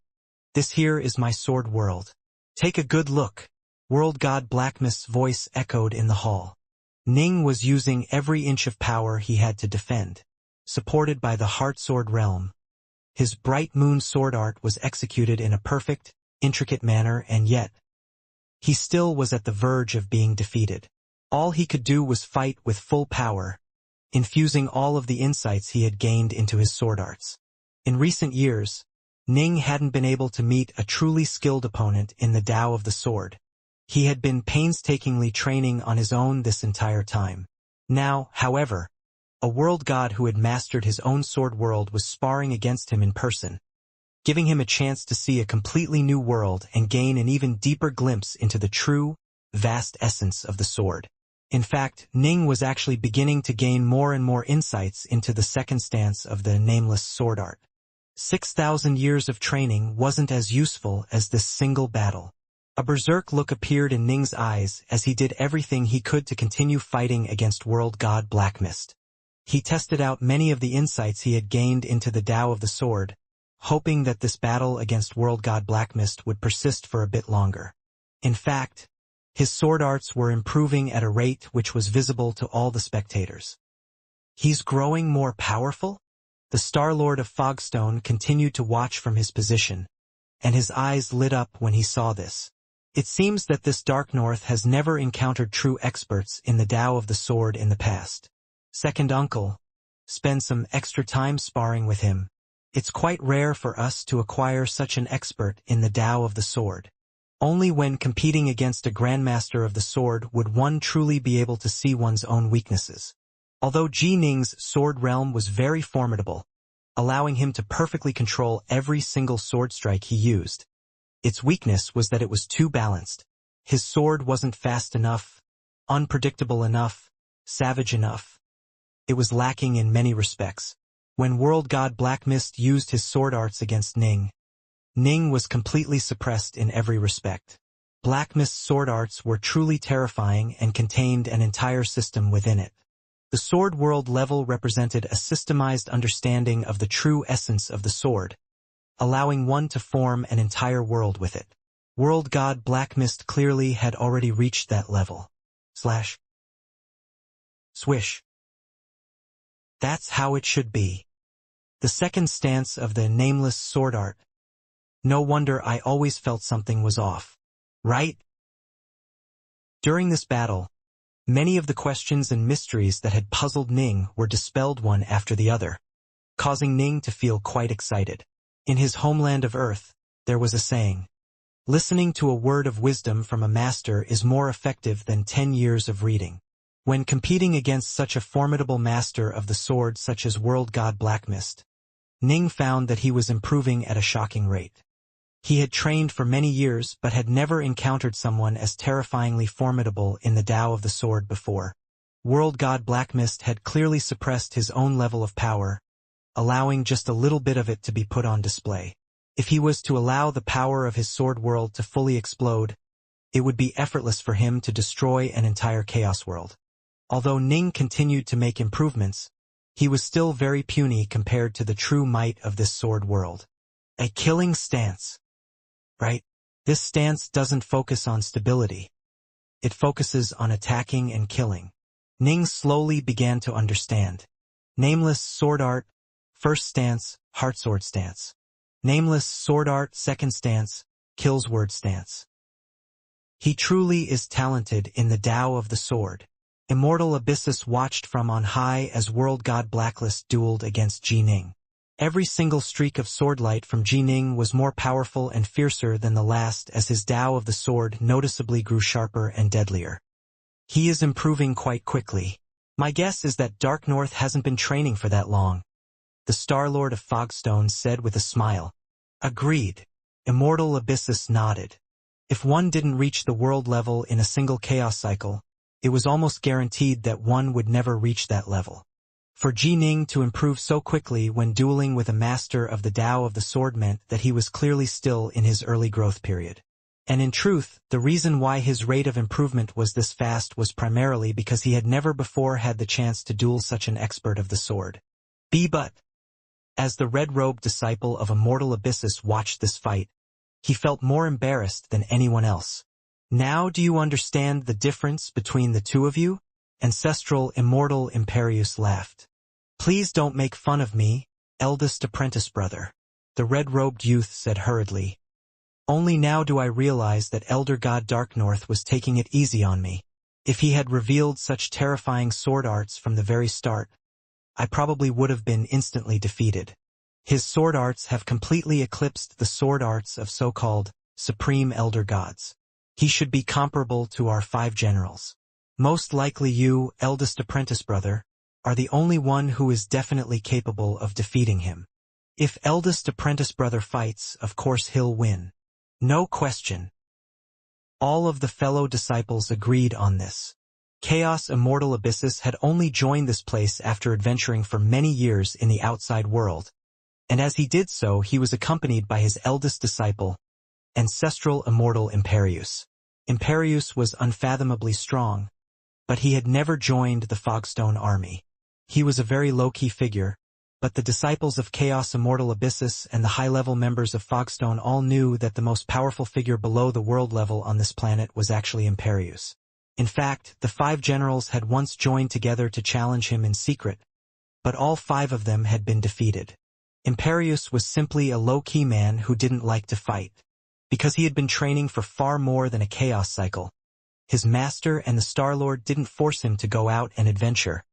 this here is my sword world. Take a good look. World god Blackmist's voice echoed in the hall. Ning was using every inch of power he had to defend. Supported by the Heartsword realm, his bright moon sword art was executed in a perfect, intricate manner, and yet he still was at the verge of being defeated. All he could do was fight with full power, infusing all of the insights he had gained into his sword arts. In recent years, Ning hadn't been able to meet a truly skilled opponent in the Tao of the sword. He had been painstakingly training on his own this entire time. Now, however, a world god who had mastered his own sword world was sparring against him in person. giving him a chance to see a completely new world and gain an even deeper glimpse into the true, vast essence of the sword. In fact, Ning was actually beginning to gain more and more insights into the second stance of the nameless sword art. 6,000 years of training wasn't as useful as this single battle. A berserk look appeared in Ning's eyes as he did everything he could to continue fighting against world god Blackmist. He tested out many of the insights he had gained into the Tao of the sword, hoping that this battle against world god Blackmist would persist for a bit longer. In fact, his sword arts were improving at a rate which was visible to all the spectators. He's growing more powerful? The Star Lord of Fogstone continued to watch from his position, and his eyes lit up when he saw this. It seems that this Dark North has never encountered true experts in the Tao of the sword in the past. Second uncle, spend some extra time sparring with him. It's quite rare for us to acquire such an expert in the Tao of the sword. Only when competing against a grandmaster of the sword would one truly be able to see one's own weaknesses. Although Ji Ning's sword realm was very formidable, allowing him to perfectly control every single sword strike he used, its weakness was that it was too balanced. His sword wasn't fast enough, unpredictable enough, savage enough. It was lacking in many respects. When world god Blackmist used his sword arts against Ning, Ning was completely suppressed in every respect. Blackmist's sword arts were truly terrifying and contained an entire system within it. The sword world level represented a systemized understanding of the true essence of the sword, allowing one to form an entire world with it. World god Blackmist clearly had already reached that level. Swish. That's how it should be. The second stance of the nameless sword art. No wonder I always felt something was off. Right? During this battle, many of the questions and mysteries that had puzzled Ning were dispelled one after the other, causing Ning to feel quite excited. In his homeland of Earth, there was a saying, listening to a word of wisdom from a master is more effective than 10 years of reading. When competing against such a formidable master of the sword such as world god Blackmist, Ning found that he was improving at a shocking rate. He had trained for many years but had never encountered someone as terrifyingly formidable in the Tao of the sword before. World god Blackmist had clearly suppressed his own level of power, allowing just a little bit of it to be put on display. If he was to allow the power of his sword world to fully explode, it would be effortless for him to destroy an entire chaos world. Although Ning continued to make improvements, he was still very puny compared to the true might of this sword world. A killing stance. Right? This stance doesn't focus on stability. It focuses on attacking and killing. Ning slowly began to understand. Nameless sword art, first stance, heartsword stance. Nameless sword art, second stance, killsword stance. He truly is talented in the Tao of the sword. Immortal Abyssus watched from on high as world god Blacklist dueled against Ji Ning. Every single streak of swordlight from Ji Ning was more powerful and fiercer than the last as his Tao of the sword noticeably grew sharper and deadlier. He is improving quite quickly. My guess is that Dark North hasn't been training for that long. The Star Lord of Fogstone said with a smile. Agreed. Immortal Abyssus nodded. If one didn't reach the world level in a single chaos cycle, it was almost guaranteed that one would never reach that level. For Ji Ning to improve so quickly when dueling with a master of the Tao of the sword meant that he was clearly still in his early growth period. And in truth, the reason why his rate of improvement was this fast was primarily because he had never before had the chance to duel such an expert of the sword. But as the red-robed disciple of Immortal Abyssus watched this fight, he felt more embarrassed than anyone else. Now do you understand the difference between the two of you? Ancestral Immortal Imperius laughed. Please don't make fun of me, eldest apprentice brother. The red-robed youth said hurriedly. Only now do I realize that Elder God Darknorth was taking it easy on me. If he had revealed such terrifying sword arts from the very start, I probably would have been instantly defeated. His sword arts have completely eclipsed the sword arts of so-called supreme elder gods. He should be comparable to our 5 generals. Most likely you, eldest apprentice brother, are the only one who is definitely capable of defeating him. If eldest apprentice brother fights, of course he'll win. No question. All of the fellow disciples agreed on this. Chaos Immortal Abyssus had only joined this place after adventuring for many years in the outside world, and as he did so he was accompanied by his eldest disciple, Ancestral Immortal Imperius. Imperius was unfathomably strong, but he had never joined the Fogstone army. He was a very low-key figure, but the disciples of Chaos Immortal Abyssus and the high-level members of Fogstone all knew that the most powerful figure below the world level on this planet was actually Imperius. In fact, the 5 generals had once joined together to challenge him in secret, but all 5 of them had been defeated. Imperius was simply a low-key man who didn't like to fight, because he had been training for far more than a chaos cycle. His master and the Star-Lord didn't force him to go out and adventure,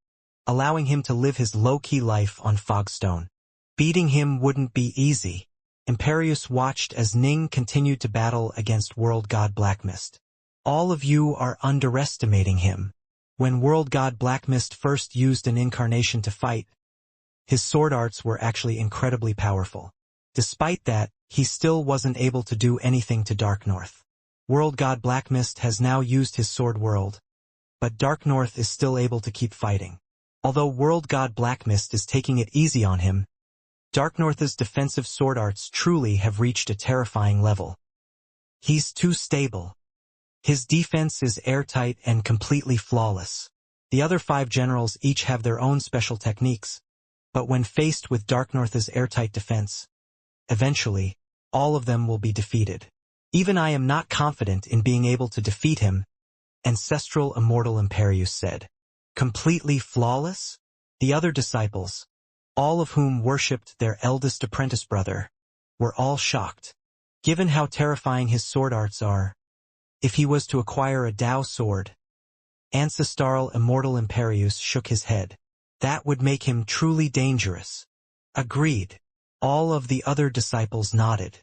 allowing him to live his low-key life on Fogstone. Beating him wouldn't be easy. Imperius watched as Ning continued to battle against World God Blackmist. All of you are underestimating him. When World God Blackmist first used an incarnation to fight, his sword arts were actually incredibly powerful. Despite that, he still wasn't able to do anything to Dark North. World God Blackmist has now used his sword world, but Dark North is still able to keep fighting. Although World God Blackmist is taking it easy on him, Dark North's defensive sword arts truly have reached a terrifying level. He's too stable. His defense is airtight and completely flawless. The other 5 generals each have their own special techniques, but when faced with Dark North's airtight defense, eventually, all of them will be defeated. Even I am not confident in being able to defeat him, Ancestral Immortal Imperius said. Completely flawless? The other disciples, all of whom worshipped their eldest apprentice brother, were all shocked. Given how terrifying his sword arts are, if he was to acquire a Dao sword, Ancestral Immortal Imperius shook his head. That would make him truly dangerous. Agreed. All of the other disciples nodded.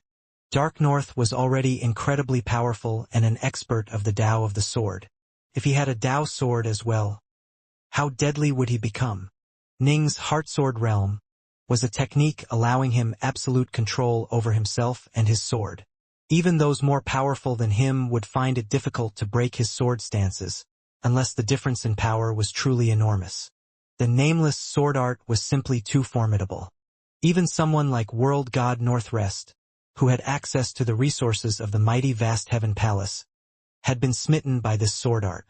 Dark North was already incredibly powerful and an expert of the Dao of the sword. If he had a Dao sword as well, how deadly would he become? Ning's Heartsword Realm was a technique allowing him absolute control over himself and his sword. Even those more powerful than him would find it difficult to break his sword stances, unless the difference in power was truly enormous. The nameless sword art was simply too formidable. Even someone like World God Northrest, who had access to the resources of the mighty vast Heaven Palace, had been smitten by this sword art.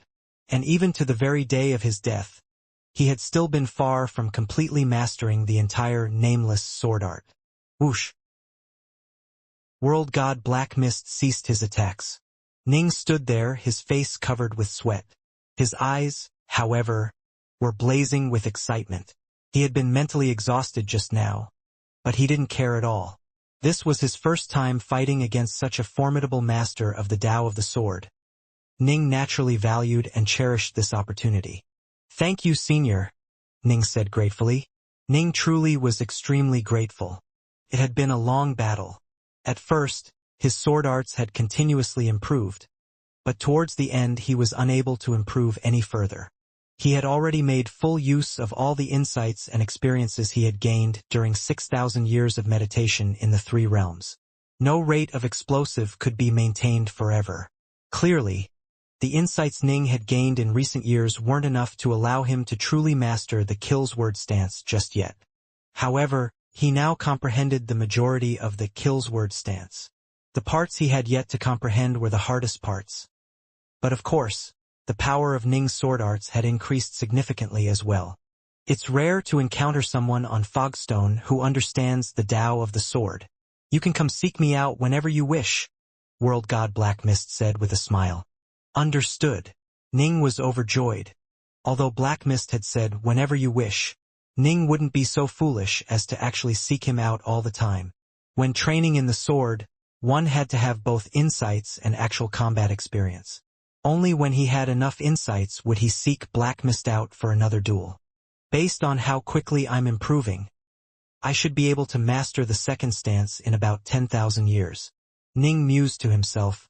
And even to the very day of his death, he had still been far from completely mastering the entire nameless sword art. Whoosh! World God Blackmist ceased his attacks. Ning stood there, his face covered with sweat. His eyes, however, were blazing with excitement. He had been mentally exhausted just now, but he didn't care at all. This was his first time fighting against such a formidable master of the Tao of the sword. Ning naturally valued and cherished this opportunity. Thank you, Senior, Ning said gratefully. Ning truly was extremely grateful. It had been a long battle. At first, his sword arts had continuously improved, but towards the end he was unable to improve any further. He had already made full use of all the insights and experiences he had gained during 6,000 years of meditation in the 3 realms. No rate of explosive could be maintained forever. Clearly, the insights Ning had gained in recent years weren't enough to allow him to truly master the kills word stance just yet. However, he now comprehended the majority of the kills word stance. The parts he had yet to comprehend were the hardest parts. But of course, the power of Ning's sword arts had increased significantly as well. It's rare to encounter someone on Fogstone who understands the Tao of the sword. You can come seek me out whenever you wish, World God Blackmist said with a smile. Understood. Ning was overjoyed. Although Blackmist had said whenever you wish, Ning wouldn't be so foolish as to actually seek him out all the time. When training in the sword, one had to have both insights and actual combat experience. Only when he had enough insights would he seek Blackmist out for another duel. Based on how quickly I'm improving, I should be able to master the second stance in about 10,000 years. Ning mused to himself.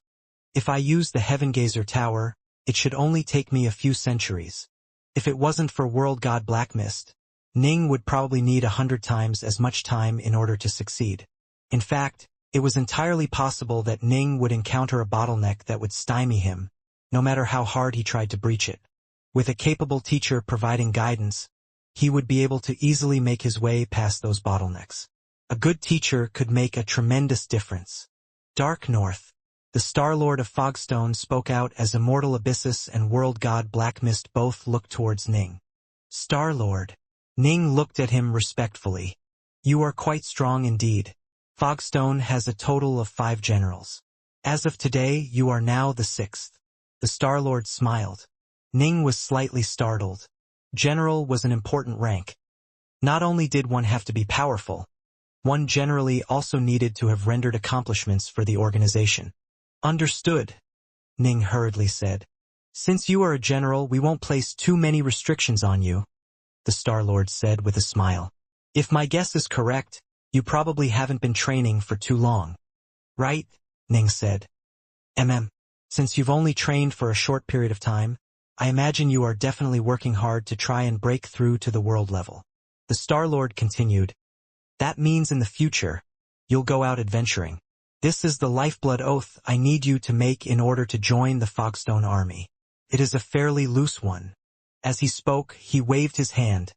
If I use the Heaven Gazer Tower, it should only take me a few centuries. If it wasn't for World God Blackmist, Ning would probably need 100 times as much time in order to succeed. In fact, it was entirely possible that Ning would encounter a bottleneck that would stymie him, no matter how hard he tried to breach it. With a capable teacher providing guidance, he would be able to easily make his way past those bottlenecks. A good teacher could make a tremendous difference. Dark North. The Star-Lord of Fogstone spoke out as Immortal Abyssus and World God Black Mist both looked towards Ning. Star-Lord. Ning looked at him respectfully. You are quite strong indeed. Fogstone has a total of 5 generals. As of today, you are now the 6th. The Star-Lord smiled. Ning was slightly startled. General was an important rank. Not only did one have to be powerful, one generally also needed to have rendered accomplishments for the organization. Understood, Ning hurriedly said. Since you are a general, we won't place too many restrictions on you, the Star-Lord said with a smile. If my guess is correct, you probably haven't been training for too long. Right? Ning said. Since you've only trained for a short period of time, I imagine you are definitely working hard to try and break through to the world level. The Star-Lord continued. That means in the future, you'll go out adventuring. This is the lifeblood oath I need you to make in order to join the Fogstone army. It is a fairly loose one. As he spoke, he waved his hand,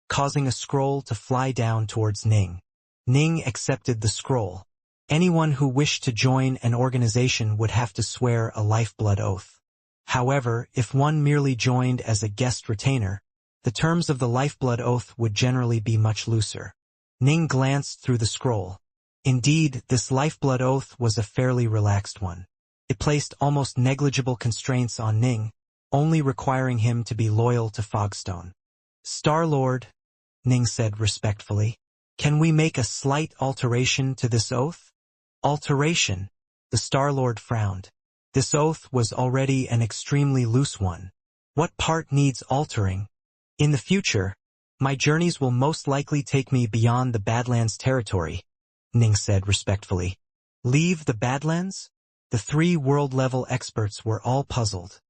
causing a scroll to fly down towards Ning. Ning accepted the scroll. Anyone who wished to join an organization would have to swear a lifeblood oath. However, if one merely joined as a guest retainer, the terms of the lifeblood oath would generally be much looser. Ning glanced through the scroll. Indeed, this lifeblood oath was a fairly relaxed one. It placed almost negligible constraints on Ning, only requiring him to be loyal to Fogstone. Star-Lord, Ning said respectfully, can we make a slight alteration to this oath? Alteration? The Star-Lord frowned. This oath was already an extremely loose one. What part needs altering? In the future, my journeys will most likely take me beyond the Badlands territory, Ning said respectfully. Leave the Badlands? The 3 world-level experts were all puzzled.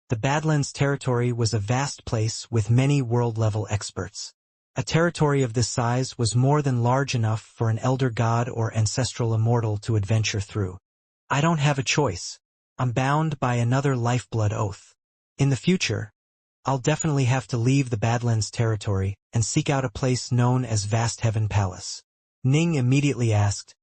The Badlands territory was a vast place with many world-level experts. A territory of this size was more than large enough for an elder god or ancestral immortal to adventure through. I don't have a choice. I'm bound by another lifeblood oath. In the future, I'll definitely have to leave the Badlands territory and seek out a place known as Vast Heaven Palace. Ning immediately asked,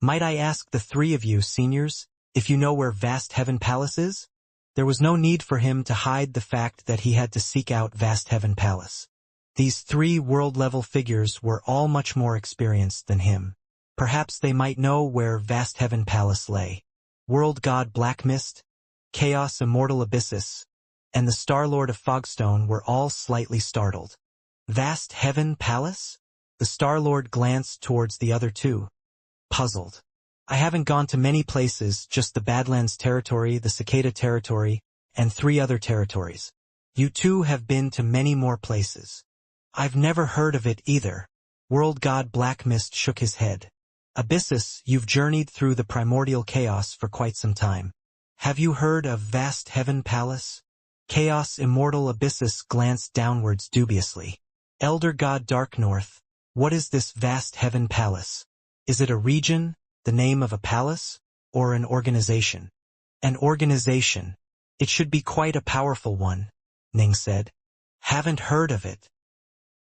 might I ask the 3 of you seniors if you know where Vast Heaven Palace is? There was no need for him to hide the fact that he had to seek out Vast Heaven Palace. These 3 world-level figures were all much more experienced than him. Perhaps they might know where Vast Heaven Palace lay. World God Black Mist, Chaos Immortal Abyssus, and the Star-Lord of Fogstone were all slightly startled. Vast Heaven Palace? The Star-Lord glanced towards the other 2, puzzled. I haven't gone to many places, just the Badlands territory, the Cicada territory, and 3 other territories. You 2 have been to many more places. I've never heard of it either. World God Black Mist shook his head. Abyssus, you've journeyed through the primordial chaos for quite some time. Have you heard of Vast Heaven Palace? Chaos Immortal Abyssus glanced downwards dubiously. Elder God Dark North, what is this Vast Heaven Palace? Is it a region, the name of a palace, or an organization? An organization. It should be quite a powerful one, Ning said. Haven't heard of it.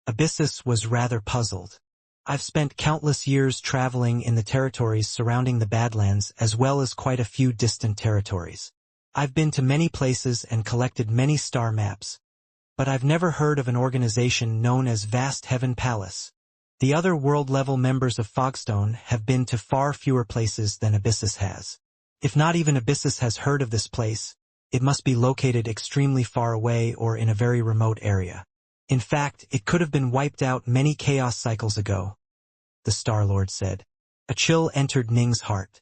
Abyssus was rather puzzled. I've spent countless years traveling in the territories surrounding the Badlands as well as quite a few distant territories. I've been to many places and collected many star maps, but I've never heard of an organization known as Vast Heaven Palace. The other world-level members of Fogstone have been to far fewer places than Abyssus has. If not even Abyssus has heard of this place, it must be located extremely far away or in a very remote area. In fact, it could have been wiped out many chaos cycles ago, the Star-Lord said. A chill entered Ning's heart.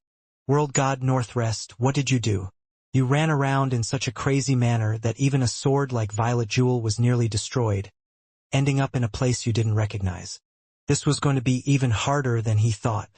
World God Northrest, what did you do? You ran around in such a crazy manner that even a sword like Violet Jewel was nearly destroyed, ending up in a place you didn't recognize. This was going to be even harder than he thought.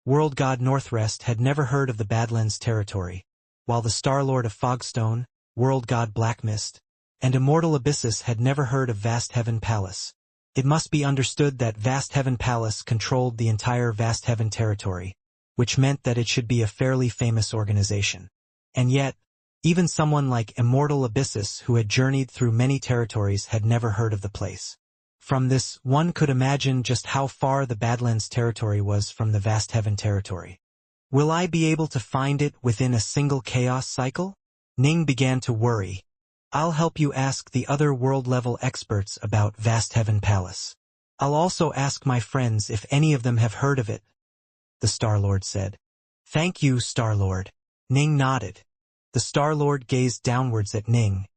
World God Northrest had never heard of the Badlands territory, while the Star-Lord of Fogstone, World God Blackmist, and Immortal Abyssus had never heard of Vast Heaven Palace. It must be understood that Vast Heaven Palace controlled the entire Vast Heaven territory, which meant that it should be a fairly famous organization. And yet, even someone like Immortal Abyssus, who had journeyed through many territories, had never heard of the place. From this, one could imagine just how far the Badlands territory was from the Vast Heaven territory. Will I be able to find it within a single chaos cycle? Ning began to worry. I'll help you ask the other world-level experts about Vast Heaven Palace. I'll also ask my friends if any of them have heard of it, the Star-Lord said. Thank you, Star-Lord. Ning nodded. The Star-Lord gazed downwards at Ning,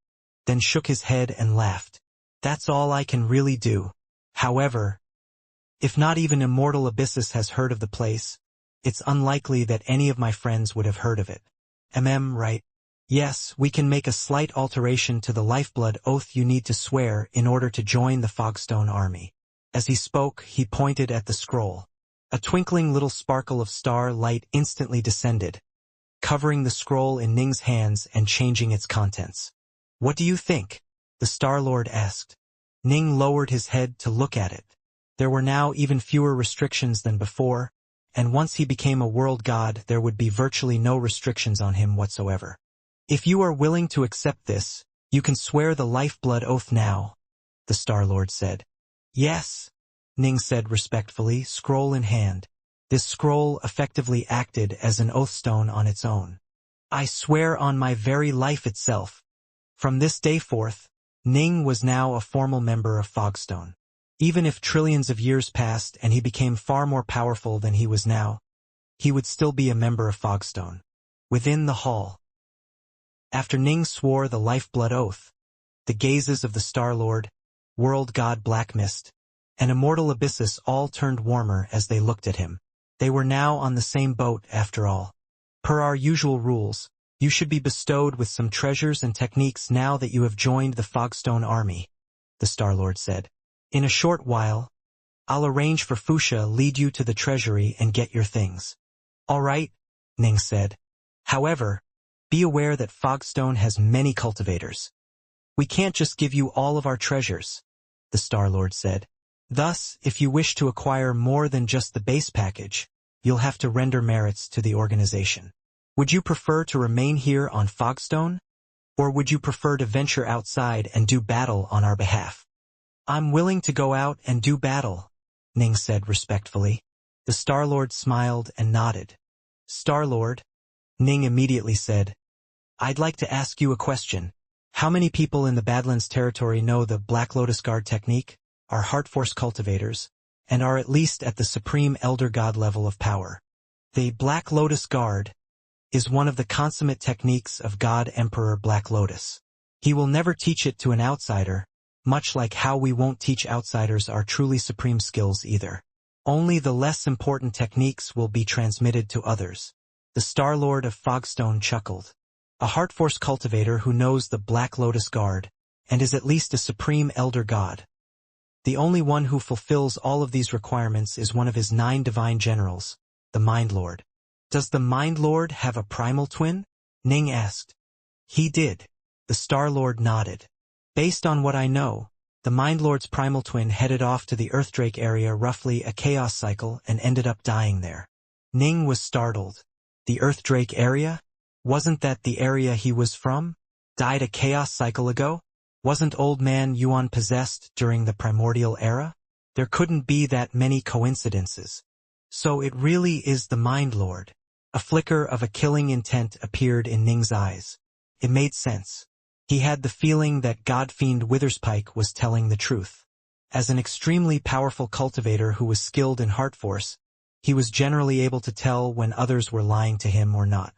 then shook his head and laughed. That's all I can really do. However, if not even Immortal Abyssus has heard of the place, it's unlikely that any of my friends would have heard of it. Right? Yes, we can make a slight alteration to the lifeblood oath you need to swear in order to join the Fogstone army. As he spoke, he pointed at the scroll. A twinkling little sparkle of star light instantly descended, covering the scroll in Ning's hands and changing its contents. What do you think? The Star-Lord asked. Ning lowered his head to look at it. There were now even fewer restrictions than before, and once he became a world god, there would be virtually no restrictions on him whatsoever. If you are willing to accept this, you can swear the lifeblood oath now, the Star-Lord said. Yes, Ning said respectfully, scroll in hand. This scroll effectively acted as an oathstone on its own. I swear on my very life itself. From this day forth, Ning was now a formal member of Fogstone. Even if trillions of years passed and he became far more powerful than he was now, he would still be a member of Fogstone. Within the hall. After Ning swore the lifeblood oath, the gazes of the Star-Lord, World God Black Mist, and Immortal Abyssus all turned warmer as they looked at him. They were now on the same boat after all. Per our usual rules, you should be bestowed with some treasures and techniques now that you have joined the Fogstone army, the Star-Lord said. In a short while, I'll arrange for Wuxia lead you to the treasury and get your things. All right, Ning said. However, be aware that Fogstone has many cultivators. We can't just give you all of our treasures, the Star-Lord said. Thus, if you wish to acquire more than just the base package, you'll have to render merits to the organization. Would you prefer to remain here on Fogstone? Or would you prefer to venture outside and do battle on our behalf? I'm willing to go out and do battle, Ning said respectfully. The Star-Lord smiled and nodded. Star-Lord, Ning immediately said, I'd like to ask you a question. How many people in the Badlands territory know the Black Lotus Guard technique, are Heart Force cultivators, and are at least at the Supreme Elder God level of power? The Black Lotus Guard is one of the consummate techniques of God Emperor Black Lotus. He will never teach it to an outsider, much like how we won't teach outsiders our truly supreme skills either. Only the less important techniques will be transmitted to others. The Star-Lord of Fogstone chuckled. A Heart Force cultivator who knows the Black Lotus Guard, and is at least a Supreme Elder God. The only one who fulfills all of these requirements is one of his 9 divine generals, the Mind Lord. Does the Mind Lord have a primal twin? Ning asked. He did. The Star-Lord nodded. Based on what I know, the Mind Lord's primal twin headed off to the Earthdrake area roughly a chaos cycle and ended up dying there. Ning was startled. The Earthdrake area? Wasn't that the area he was from? Died a chaos cycle ago? Wasn't Old Man Yuan possessed during the primordial era? There couldn't be that many coincidences. So it really is the Mind Lord. A flicker of a killing intent appeared in Ning's eyes. It made sense. He had the feeling that God-fiend Witherspike was telling the truth. As an extremely powerful cultivator who was skilled in Heart Force, he was generally able to tell when others were lying to him or not.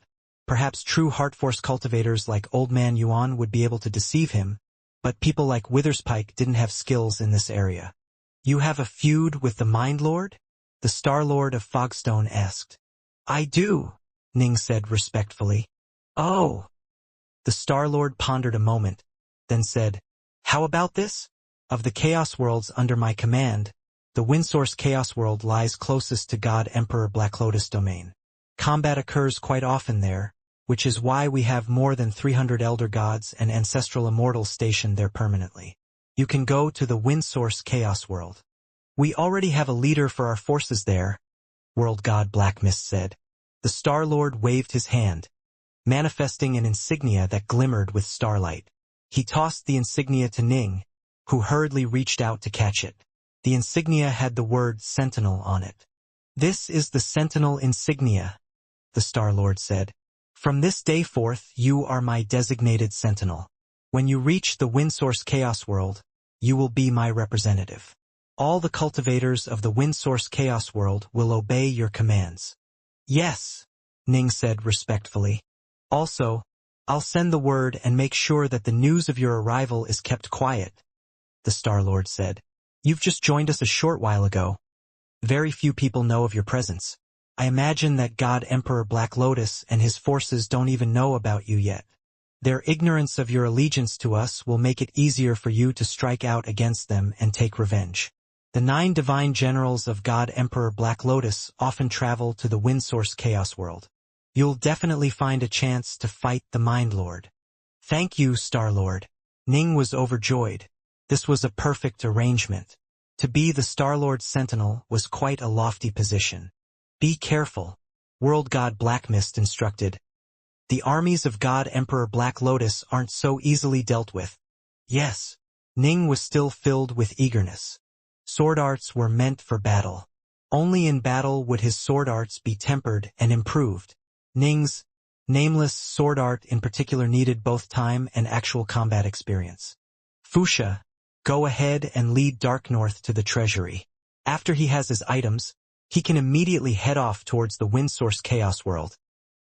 Perhaps true Heart Force cultivators like Old Man Yuan would be able to deceive him, but people like Witherspike didn't have skills in this area. You have a feud with the Mind Lord? The Star-Lord of Fogstone asked. I do, Ning said respectfully. Oh. The Star-Lord pondered a moment, then said, How about this? Of the Chaos Worlds under my command, the Windsource Chaos World lies closest to God Emperor Black Lotus domain. Combat occurs quite often there, which is why we have more than 300 Elder Gods and Ancestral Immortals stationed there permanently. You can go to the Windsource Chaos World. We already have a leader for our forces there, World God Black Mist said. The Star-Lord waved his hand, manifesting an insignia that glimmered with starlight. He tossed the insignia to Ning, who hurriedly reached out to catch it. The insignia had the word Sentinel on it. This is the Sentinel insignia, the Star-Lord said. From this day forth, you are my designated Sentinel. When you reach the Windsource Chaos World, you will be my representative. All the cultivators of the Windsource Chaos World will obey your commands. Yes, Ning said respectfully. Also, I'll send the word and make sure that the news of your arrival is kept quiet, the Star-Lord said. You've just joined us a short while ago. Very few people know of your presence. I imagine that God Emperor Black Lotus and his forces don't even know about you yet. Their ignorance of your allegiance to us will make it easier for you to strike out against them and take revenge. The 9 divine generals of God Emperor Black Lotus often travel to the Windsource Chaos World. You'll definitely find a chance to fight the Mind Lord. Thank you, Star-Lord. Ning was overjoyed. This was a perfect arrangement. To be the Star-Lord's Sentinel was quite a lofty position. Be careful, World God Black Mist instructed. The armies of God Emperor Black Lotus aren't so easily dealt with. Yes, Ning was still filled with eagerness. Sword arts were meant for battle. Only in battle would his sword arts be tempered and improved. Ning's nameless sword art in particular needed both time and actual combat experience. Wuxia, go ahead and lead Dark North to the treasury. After he has his items, he can immediately head off towards the Windsource Chaos World,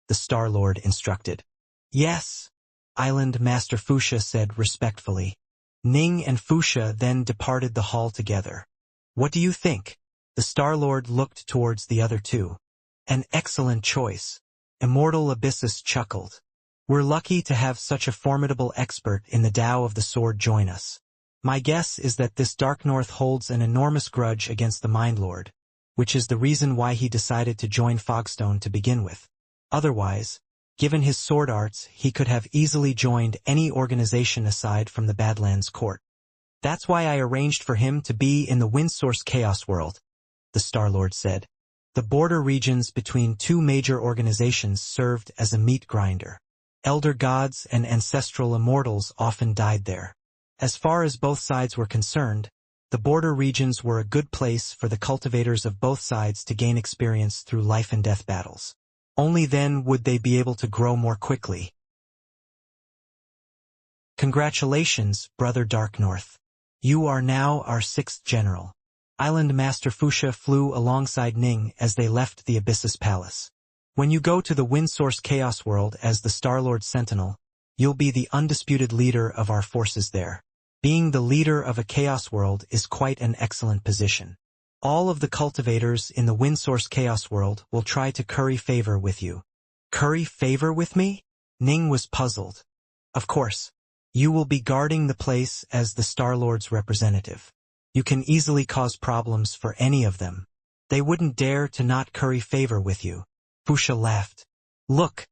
the Star-Lord instructed. Yes, Island Master Wuxia said respectfully. Ning and Wuxia then departed the hall together. What do you think? The Star-Lord looked towards the other two. An excellent choice. Immortal Abyssus chuckled. We're lucky to have such a formidable expert in the Tao of the Sword join us. My guess is that this Dark North holds an enormous grudge against the Mind Lord, which is the reason why he decided to join Fogstone to begin with. Otherwise, given his sword arts, he could have easily joined any organization aside from the Badlands Court. That's why I arranged for him to be in the Windsource Chaos World, the Star-Lord said. The border regions between 2 major organizations served as a meat grinder. Elder gods and ancestral immortals often died there. As far as both sides were concerned, the border regions were a good place for the cultivators of both sides to gain experience through life and death battles. Only then would they be able to grow more quickly. Congratulations, Brother Dark North. You are now our 6th general. Island Master Wuxia flew alongside Ning as they left the Abyssus Palace. When you go to the Windsource Chaos World as the Star-Lord Sentinel, you'll be the undisputed leader of our forces there. Being the leader of a Chaos World is quite an excellent position. All of the cultivators in the Windsource Chaos World will try to curry favor with you. Curry favor with me? Ning was puzzled. Of course, you will be guarding the place as the Star-Lord's representative. You can easily cause problems for any of them. They wouldn't dare to not curry favor with you. Wuxia laughed. Look,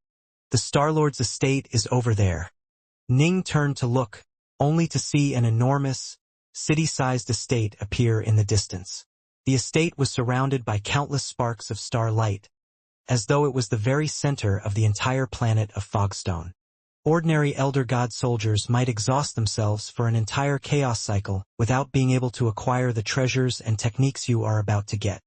the Star-Lord's estate is over there. Ning turned to look, only to see an enormous, city-sized estate appear in the distance. The estate was surrounded by countless sparks of starlight, as though it was the very center of the entire planet of Fogstone. Ordinary Elder God soldiers might exhaust themselves for an entire chaos cycle without being able to acquire the treasures and techniques you are about to get.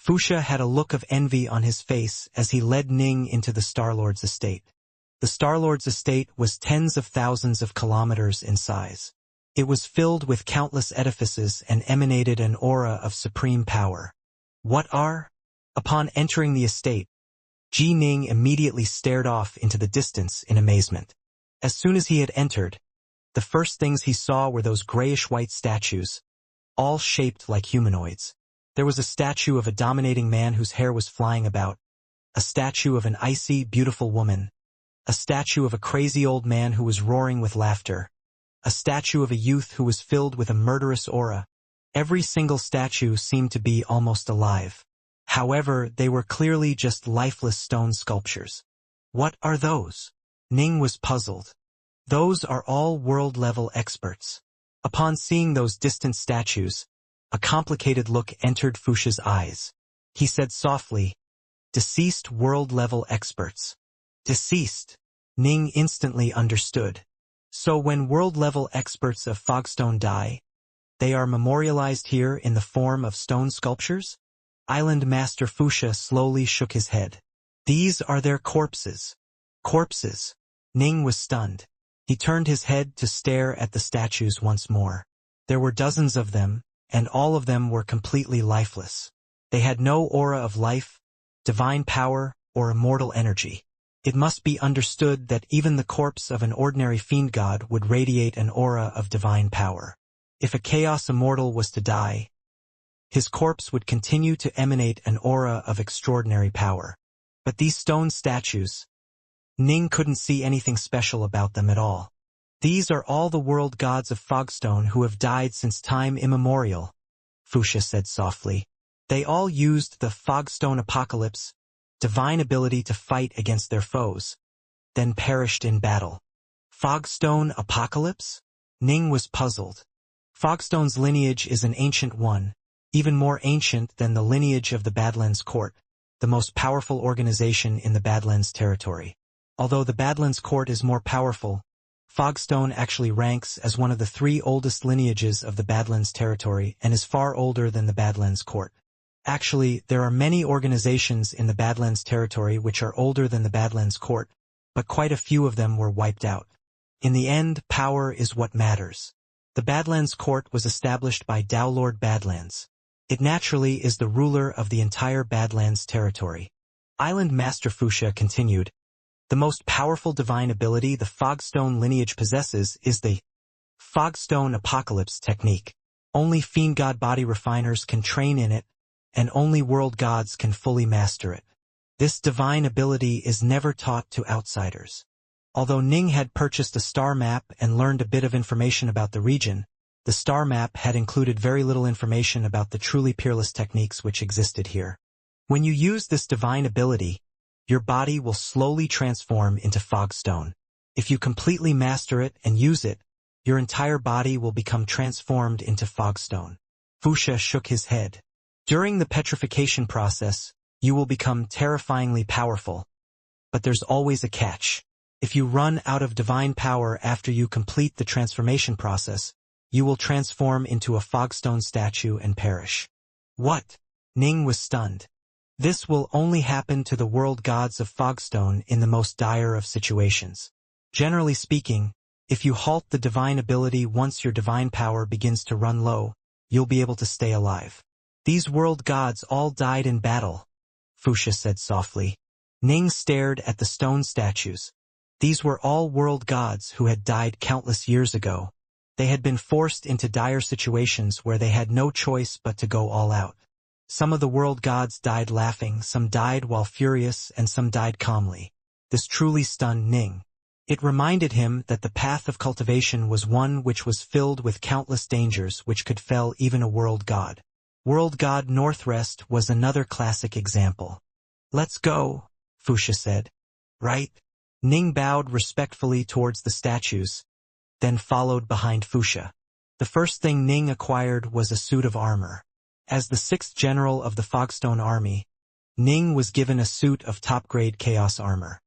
Wuxia had a look of envy on his face as he led Ning into the Star-Lord's estate. The Star-Lord's estate was tens of thousands of kilometers in size. It was filled with countless edifices and emanated an aura of supreme power. What are? Upon entering the estate, Ji Ning immediately stared off into the distance in amazement. As soon as he had entered, the first things he saw were those grayish-white statues, all shaped like humanoids. There was a statue of a dominating man whose hair was flying about, a statue of an icy, beautiful woman, a statue of a crazy old man who was roaring with laughter, a statue of a youth who was filled with a murderous aura. Every single statue seemed to be almost alive. However, they were clearly just lifeless stone sculptures. What are those? Ning was puzzled. Those are all world-level experts. Upon seeing those distant statues, a complicated look entered Fuxia's eyes. He said softly, "Deceased world-level experts." Deceased. Ning instantly understood. So when world-level experts of Fogstone die, they are memorialized here in the form of stone sculptures? Island Master Fuxia slowly shook his head. These are their corpses. Corpses. Ning was stunned. He turned his head to stare at the statues once more. There were dozens of them, and all of them were completely lifeless. They had no aura of life, divine power, or immortal energy. It must be understood that even the corpse of an ordinary Fiendgod would radiate an aura of divine power. If a Chaos Immortal was to die, his corpse would continue to emanate an aura of extraordinary power. But these stone statues, Ning couldn't see anything special about them at all. These are all the world gods of Fogstone who have died since time immemorial, Fuxia said softly. They all used the Fogstone Apocalypse, divine ability to fight against their foes, then perished in battle. Fogstone Apocalypse? Ning was puzzled. Fogstone's lineage is an ancient one, even more ancient than the lineage of the Badlands Court, the most powerful organization in the Badlands territory. Although the Badlands Court is more powerful, Fogstone actually ranks as one of the 3 oldest lineages of the Badlands territory and is far older than the Badlands Court. Actually, there are many organizations in the Badlands territory which are older than the Badlands Court, but quite a few of them were wiped out. In the end, power is what matters. The Badlands Court was established by Dowlord Badlands. It naturally is the ruler of the entire Badlands territory. Island Master Fuxia continued, the most powerful divine ability the Fogstone lineage possesses is the Fogstone Apocalypse technique. Only Fiendgod body refiners can train in it, and only world gods can fully master it. This divine ability is never taught to outsiders. Although Ning had purchased a star map and learned a bit of information about the region, the star map had included very little information about the truly peerless techniques which existed here. When you use this divine ability, your body will slowly transform into Fogstone. If you completely master it and use it, your entire body will become transformed into Fogstone. Fuxia shook his head. During the petrification process, you will become terrifyingly powerful. But there's always a catch. If you run out of divine power after you complete the transformation process, you will transform into a Fogstone statue and perish. What? Ning was stunned. This will only happen to the world gods of Fogstone in the most dire of situations. Generally speaking, if you halt the divine ability once your divine power begins to run low, you'll be able to stay alive. These world gods all died in battle, Fuxia said softly. Ning stared at the stone statues. These were all world gods who had died countless years ago. They had been forced into dire situations where they had no choice but to go all out. Some of the world gods died laughing, some died while furious, and some died calmly. This truly stunned Ning. It reminded him that the path of cultivation was one which was filled with countless dangers which could fell even a world god. World god Northrest was another classic example. Let's go, Fuxia said. Right? Ning bowed respectfully towards the statues, then followed behind Fuxia. The first thing Ning acquired was a suit of armor. As the 6th general of the Fogstone army, Ning was given a suit of top-grade chaos armor.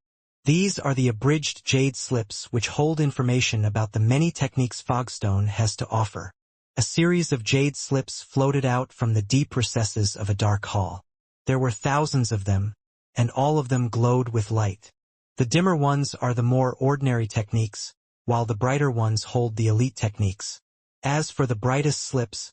These are the abridged jade slips which hold information about the many techniques Fogstone has to offer. A series of jade slips floated out from the deep recesses of a dark hall. There were thousands of them, and all of them glowed with light. The dimmer ones are the more ordinary techniques, while the brighter ones hold the elite techniques. As for the brightest slips,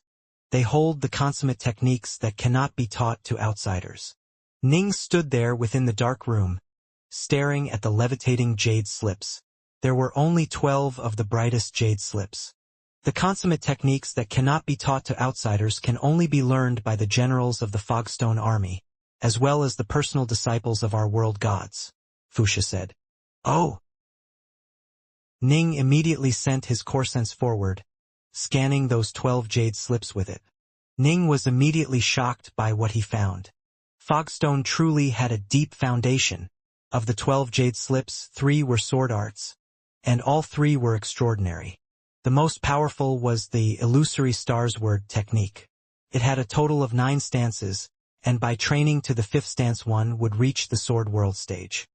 they hold the consummate techniques that cannot be taught to outsiders. Ning stood there within the dark room, staring at the levitating jade slips. There were only 12 of the brightest jade slips. The consummate techniques that cannot be taught to outsiders can only be learned by the generals of the Fogstone army, as well as the personal disciples of our world gods, Fuxia said. Oh! Ning immediately sent his core sense forward, scanning those 12 jade slips with it. Ning was immediately shocked by what he found. Fogstone truly had a deep foundation. Of the 12 jade slips, 3 were sword arts, and all 3 were extraordinary. The most powerful was the illusory stars word technique. It had a total of 9 stances, and by training to the 5th stance one would reach the sword world stage.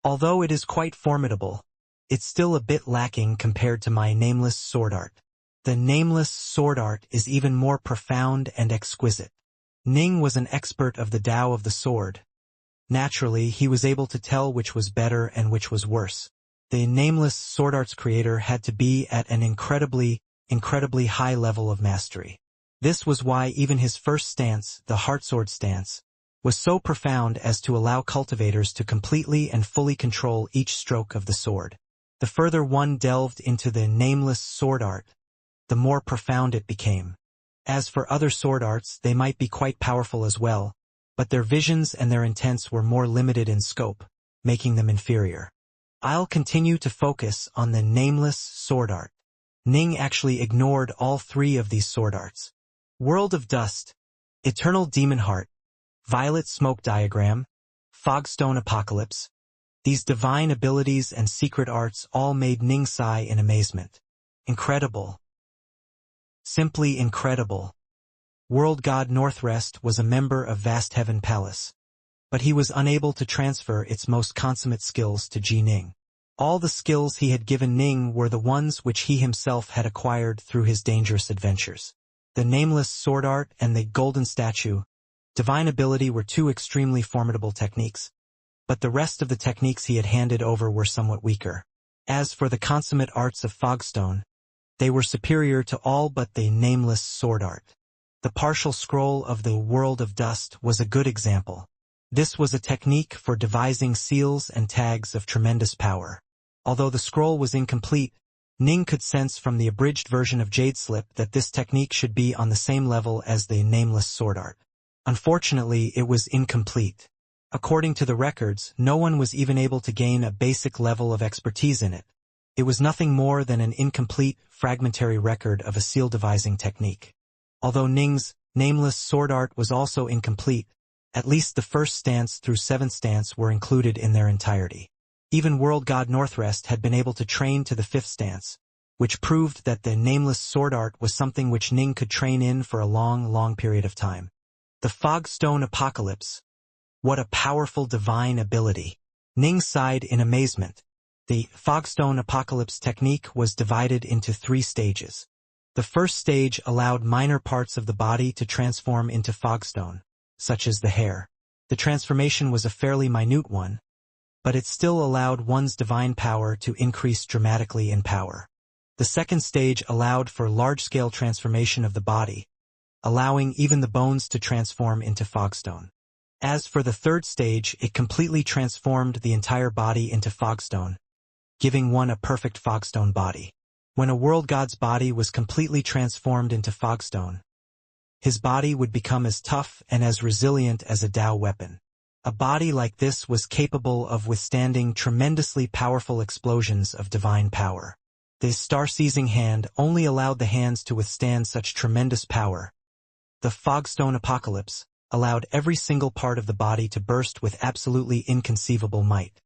Although it is quite formidable, it's still a bit lacking compared to my nameless sword art. The nameless sword art is even more profound and exquisite. Ning was an expert of the Tao of the sword. Naturally, he was able to tell which was better and which was worse. The nameless sword art's creator had to be at an incredibly high level of mastery. This was why even his first stance, the heartsword stance, was so profound as to allow cultivators to completely and fully control each stroke of the sword. The further one delved into the nameless sword art, the more profound it became. As for other sword arts, they might be quite powerful as well, but their visions and their intents were more limited in scope, making them inferior. I'll continue to focus on the nameless sword art. Ning actually ignored all 3 of these sword arts. World of Dust, Eternal Demon Heart, Violet Smoke Diagram, Fogstone Apocalypse. These divine abilities and secret arts all made Ning sigh in amazement. Incredible. Simply incredible. World God Northrest was a member of Vast Heaven Palace, but he was unable to transfer its most consummate skills to Ji Ning. All the skills he had given Ning were the ones which he himself had acquired through his dangerous adventures. The nameless sword art and the golden statue, divine ability were 2 extremely formidable techniques, but the rest of the techniques he had handed over were somewhat weaker. As for the consummate arts of Fogstone, they were superior to all but the nameless sword art. The partial scroll of the World of Dust was a good example. This was a technique for devising seals and tags of tremendous power. Although the scroll was incomplete, Ning could sense from the abridged version of Jade Slip that this technique should be on the same level as the nameless sword art. Unfortunately, it was incomplete. According to the records, no one was even able to gain a basic level of expertise in it. It was nothing more than an incomplete, fragmentary record of a seal devising technique. Although Ning's nameless sword art was also incomplete, at least the 1st stance through 7th stance were included in their entirety. Even World God Northrest had been able to train to the 5th stance, which proved that the nameless sword art was something which Ning could train in for a long period of time. The Fogstone Apocalypse. What a powerful divine ability. Ning sighed in amazement. The Fogstone Apocalypse technique was divided into 3 stages. The first stage allowed minor parts of the body to transform into fogstone, such as the hair. The transformation was a fairly minute one, but it still allowed one's divine power to increase dramatically in power. The second stage allowed for large-scale transformation of the body, allowing even the bones to transform into fogstone. As for the third stage, it completely transformed the entire body into fogstone, giving one a perfect fogstone body. When a world god's body was completely transformed into fogstone, his body would become as tough and as resilient as a Tao weapon. A body like this was capable of withstanding tremendously powerful explosions of divine power. The star-seizing hand only allowed the hands to withstand such tremendous power. The Fogstone Apocalypse allowed every single part of the body to burst with absolutely inconceivable might.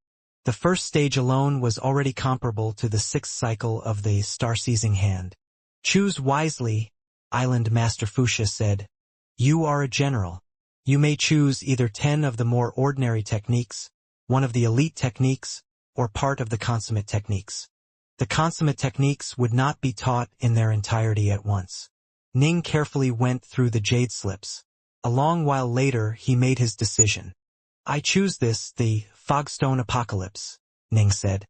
The first stage alone was already comparable to the 6th cycle of the star-seizing hand. "Choose wisely," Island Master Wuxia said. "You are a general. You may choose either 10 of the more ordinary techniques, one of the elite techniques, or part of the consummate techniques. The consummate techniques would not be taught in their entirety at once." Ning carefully went through the jade slips. A long while later, he made his decision. "I choose this, the Fogstone Apocalypse," Ning said.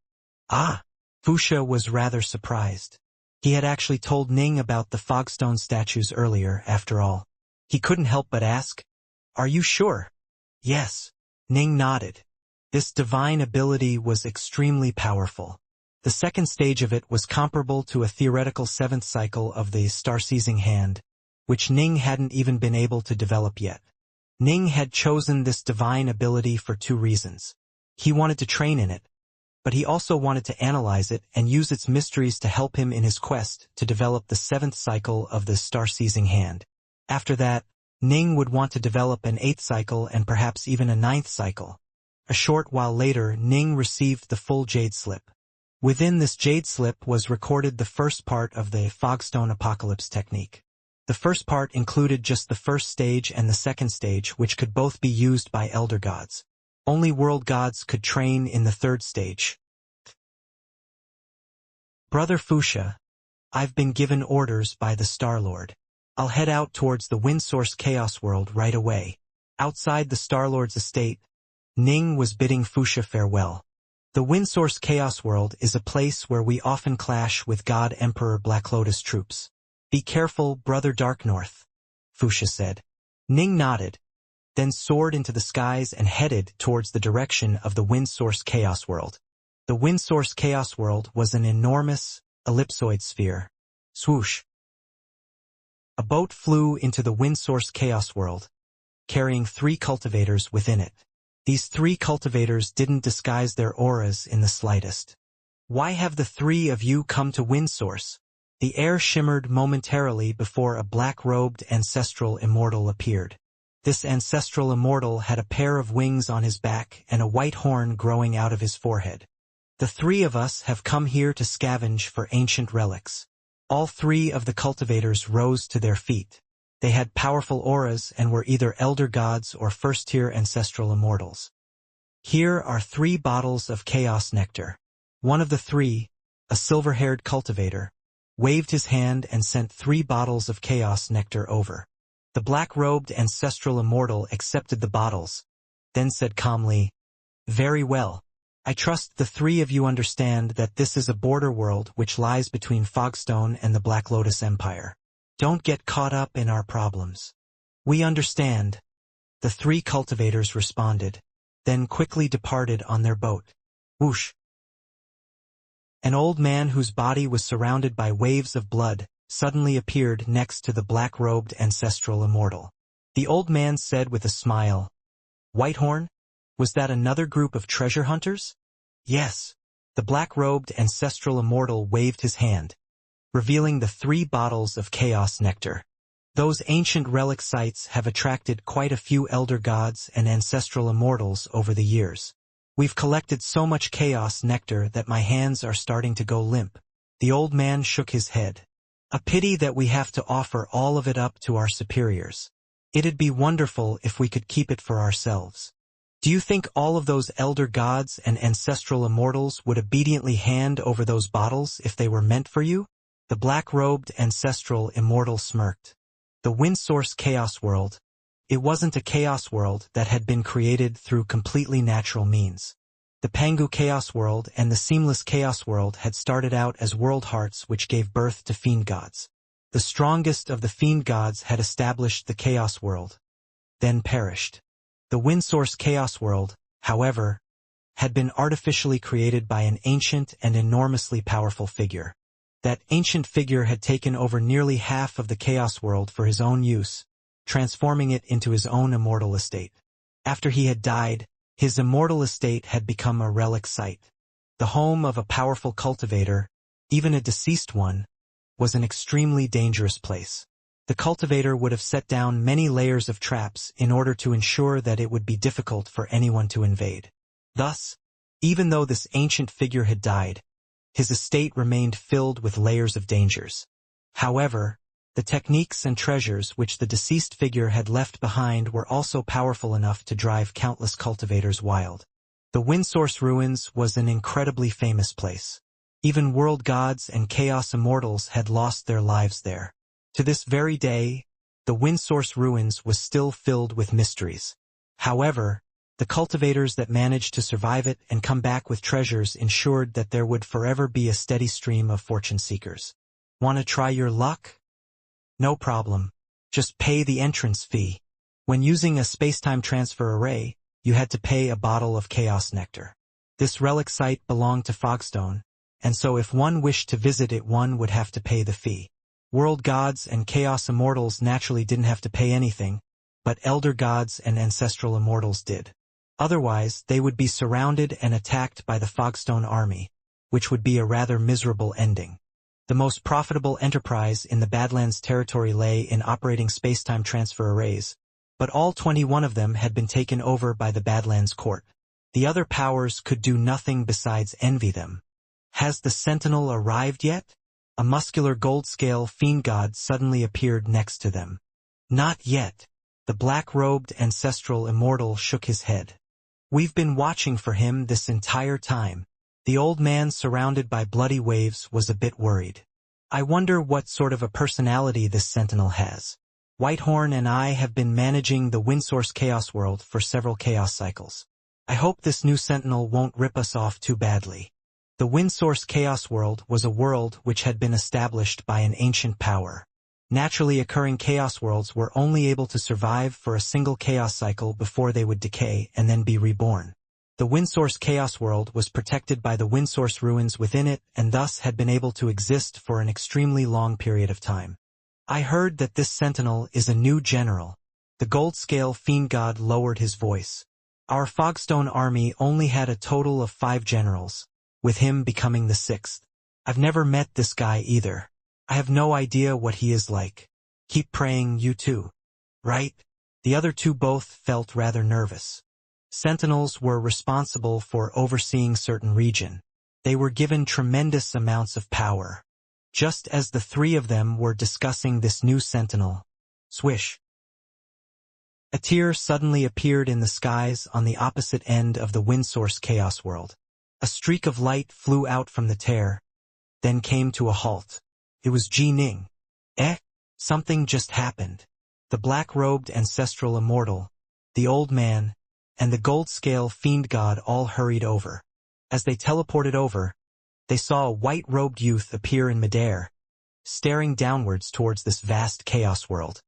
"Ah!" Wuxia was rather surprised. He had actually told Ning about the Fogstone statues earlier, after all. He couldn't help but ask, "Are you sure?" "Yes." Ning nodded. This divine ability was extremely powerful. The second stage of it was comparable to a theoretical 7th cycle of the star-seizing hand, which Ning hadn't even been able to develop yet. Ning had chosen this divine ability for 2 reasons. He wanted to train in it, but he also wanted to analyze it and use its mysteries to help him in his quest to develop the 7th cycle of the star-seizing hand. After that, Ning would want to develop an 8th cycle and perhaps even a 9th cycle. A short while later, Ning received the full jade slip. Within this jade slip was recorded the first part of the Fogstone Apocalypse technique. The first part included just the first stage and the second stage, which could both be used by elder gods. Only world gods could train in the third stage. Brother Wuxia, I've been given orders by the Star-Lord. I'll head out towards the Windsource Chaos World right away. Outside the Star-Lord's estate, Ning was bidding Wuxia farewell. The Windsource Chaos World is a place where we often clash with God Emperor Black Lotus troops. Be careful, Brother Dark North, Wuxia said. Ning nodded, then soared into the skies and headed towards the direction of the Windsource Chaos World. The Windsource Chaos World was an enormous, ellipsoid sphere. Swoosh! A boat flew into the Windsource Chaos World, carrying 3 cultivators within it. These 3 cultivators didn't disguise their auras in the slightest. Why have the 3 of you come to Windsource? The air shimmered momentarily before a black-robed ancestral immortal appeared. This ancestral immortal had a pair of wings on his back and a white horn growing out of his forehead. The 3 of us have come here to scavenge for ancient relics. All 3 of the cultivators rose to their feet. They had powerful auras and were either elder gods or first-tier ancestral immortals. Here are 3 bottles of chaos nectar. One of the 3, a silver-haired cultivator, waved his hand and sent 3 bottles of chaos nectar over. The black-robed ancestral immortal accepted the bottles, then said calmly, "Very well. I trust the 3 of you understand that this is a border world which lies between Fogstone and the Black Lotus Empire. Don't get caught up in our problems." "We understand," the 3 cultivators responded, then quickly departed on their boat. Whoosh! An old man whose body was surrounded by waves of blood suddenly appeared next to the black-robed ancestral immortal. The old man said with a smile, "Whitehorn? Was that another group of treasure hunters?" "Yes." The black-robed ancestral immortal waved his hand, revealing the 3 bottles of chaos nectar. Those ancient relic sites have attracted quite a few elder gods and ancestral immortals over the years. We've collected so much chaos nectar that my hands are starting to go limp. The old man shook his head. A pity that we have to offer all of it up to our superiors. It'd be wonderful if we could keep it for ourselves. Do you think all of those elder gods and ancestral immortals would obediently hand over those bottles if they were meant for you? The black-robed ancestral immortal smirked. The Windsource Chaos World. It wasn't a chaos world that had been created through completely natural means. The Pangu Chaos World and the Seamless Chaos World had started out as world hearts which gave birth to Fiendgods. The strongest of the Fiendgods had established the Chaos World, then perished. The Windsource Chaos World, however, had been artificially created by an ancient and enormously powerful figure. That ancient figure had taken over nearly half of the Chaos World for his own use, transforming it into his own immortal estate. After he had died, his immortal estate had become a relic site. The home of a powerful cultivator, even a deceased one, was an extremely dangerous place. The cultivator would have set down many layers of traps in order to ensure that it would be difficult for anyone to invade. Thus, even though this ancient figure had died, his estate remained filled with layers of dangers. However, the techniques and treasures which the deceased figure had left behind were also powerful enough to drive countless cultivators wild. The Windsource Ruins was an incredibly famous place. Even world gods and chaos immortals had lost their lives there. To this very day, the Windsource Ruins was still filled with mysteries. However, the cultivators that managed to survive it and come back with treasures ensured that there would forever be a steady stream of fortune seekers. Want to try your luck? No problem. Just pay the entrance fee. When using a space-time transfer array, you had to pay a bottle of chaos nectar. This relic site belonged to Fogstone, and so if one wished to visit it, one would have to pay the fee. World gods and chaos immortals naturally didn't have to pay anything, but elder gods and ancestral immortals did. Otherwise, they would be surrounded and attacked by the Fogstone army, which would be a rather miserable ending. The most profitable enterprise in the Badlands territory lay in operating space-time transfer arrays, but all 21 of them had been taken over by the Badlands court. The other powers could do nothing besides envy them. Has the sentinel arrived yet? A muscular gold-scale Fiendgod suddenly appeared next to them. Not yet. The black-robed ancestral immortal shook his head. We've been watching for him this entire time. The old man, surrounded by bloody waves, was a bit worried. I wonder what sort of a personality this sentinel has. Whitehorn and I have been managing the Windsource Chaos World for several chaos cycles. I hope this new sentinel won't rip us off too badly. The Windsource Chaos World was a world which had been established by an ancient power. Naturally occurring chaos worlds were only able to survive for a single chaos cycle before they would decay and then be reborn. The Windsource Chaos World was protected by the Windsource ruins within it and thus had been able to exist for an extremely long period of time. I heard that this sentinel is a new general. The gold-scale Fiendgod lowered his voice. Our Fogstone army only had a total of 5 generals, with him becoming the 6th. I've never met this guy either. I have no idea what he is like. Keep praying, you too. Right? The other two both felt rather nervous. Sentinels were responsible for overseeing certain region. They were given tremendous amounts of power. Just as the 3 of them were discussing this new sentinel, swish. A tear suddenly appeared in the skies on the opposite end of the Windsource Chaos World. A streak of light flew out from the tear, then came to a halt. It was Ji Ning. Something just happened. The black-robed ancestral immortal, the old man, and the gold-scale Fiendgod all hurried over. As they teleported over, they saw a white-robed youth appear in midair, staring downwards towards this vast chaos world.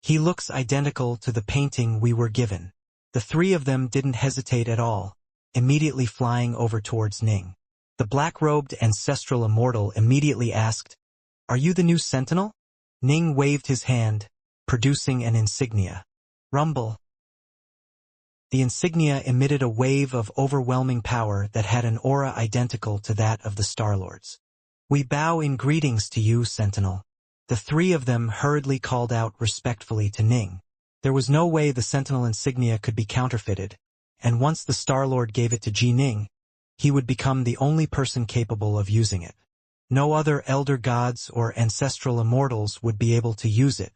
He looks identical to the painting we were given. The 3 of them didn't hesitate at all, immediately flying over towards Ning. The black-robed ancestral immortal immediately asked, "Are you the new sentinel?" Ning waved his hand, producing an insignia. Rumble. The insignia emitted a wave of overwhelming power that had an aura identical to that of the Starlords. "We bow in greetings to you, Sentinel." The 3 of them hurriedly called out respectfully to Ning. There was no way the Sentinel insignia could be counterfeited, and once the Starlord gave it to Ji Ning, he would become the only person capable of using it. No other elder gods or ancestral immortals would be able to use it.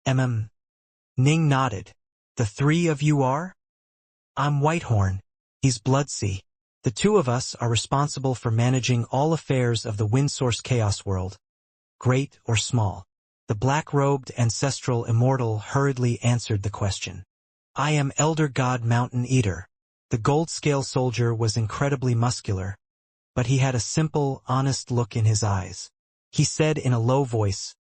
Ning nodded. "The 3 of you are?" "I'm Whitehorn. He's Bloodsea. The 2 of us are responsible for managing all affairs of the Windsource Chaos World, great or small." The black-robed ancestral immortal hurriedly answered the question. "I am Elder God Mountain Eater." The gold-scale soldier was incredibly muscular, but he had a simple, honest look in his eyes. He said in a low voice,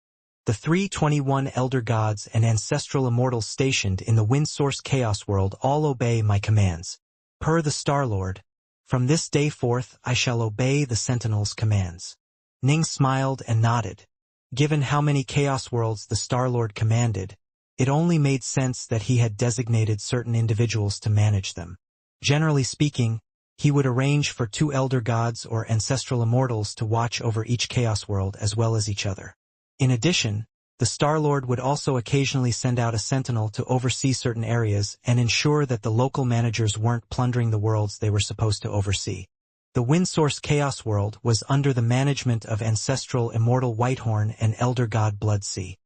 "The 321 elder gods and ancestral immortals stationed in the Windsource Chaos World all obey my commands. Per the Starlord, from this day forth I shall obey the Sentinel's commands." Ning smiled and nodded. Given how many Chaos Worlds the Starlord commanded, it only made sense that he had designated certain individuals to manage them. Generally speaking, he would arrange for 2 elder gods or ancestral immortals to watch over each Chaos World as well as each other. In addition, the Starlord would also occasionally send out a sentinel to oversee certain areas and ensure that the local managers weren't plundering the worlds they were supposed to oversee. The Windsource Chaos World was under the management of ancestral immortal Whitehorn and elder god Bloodsea.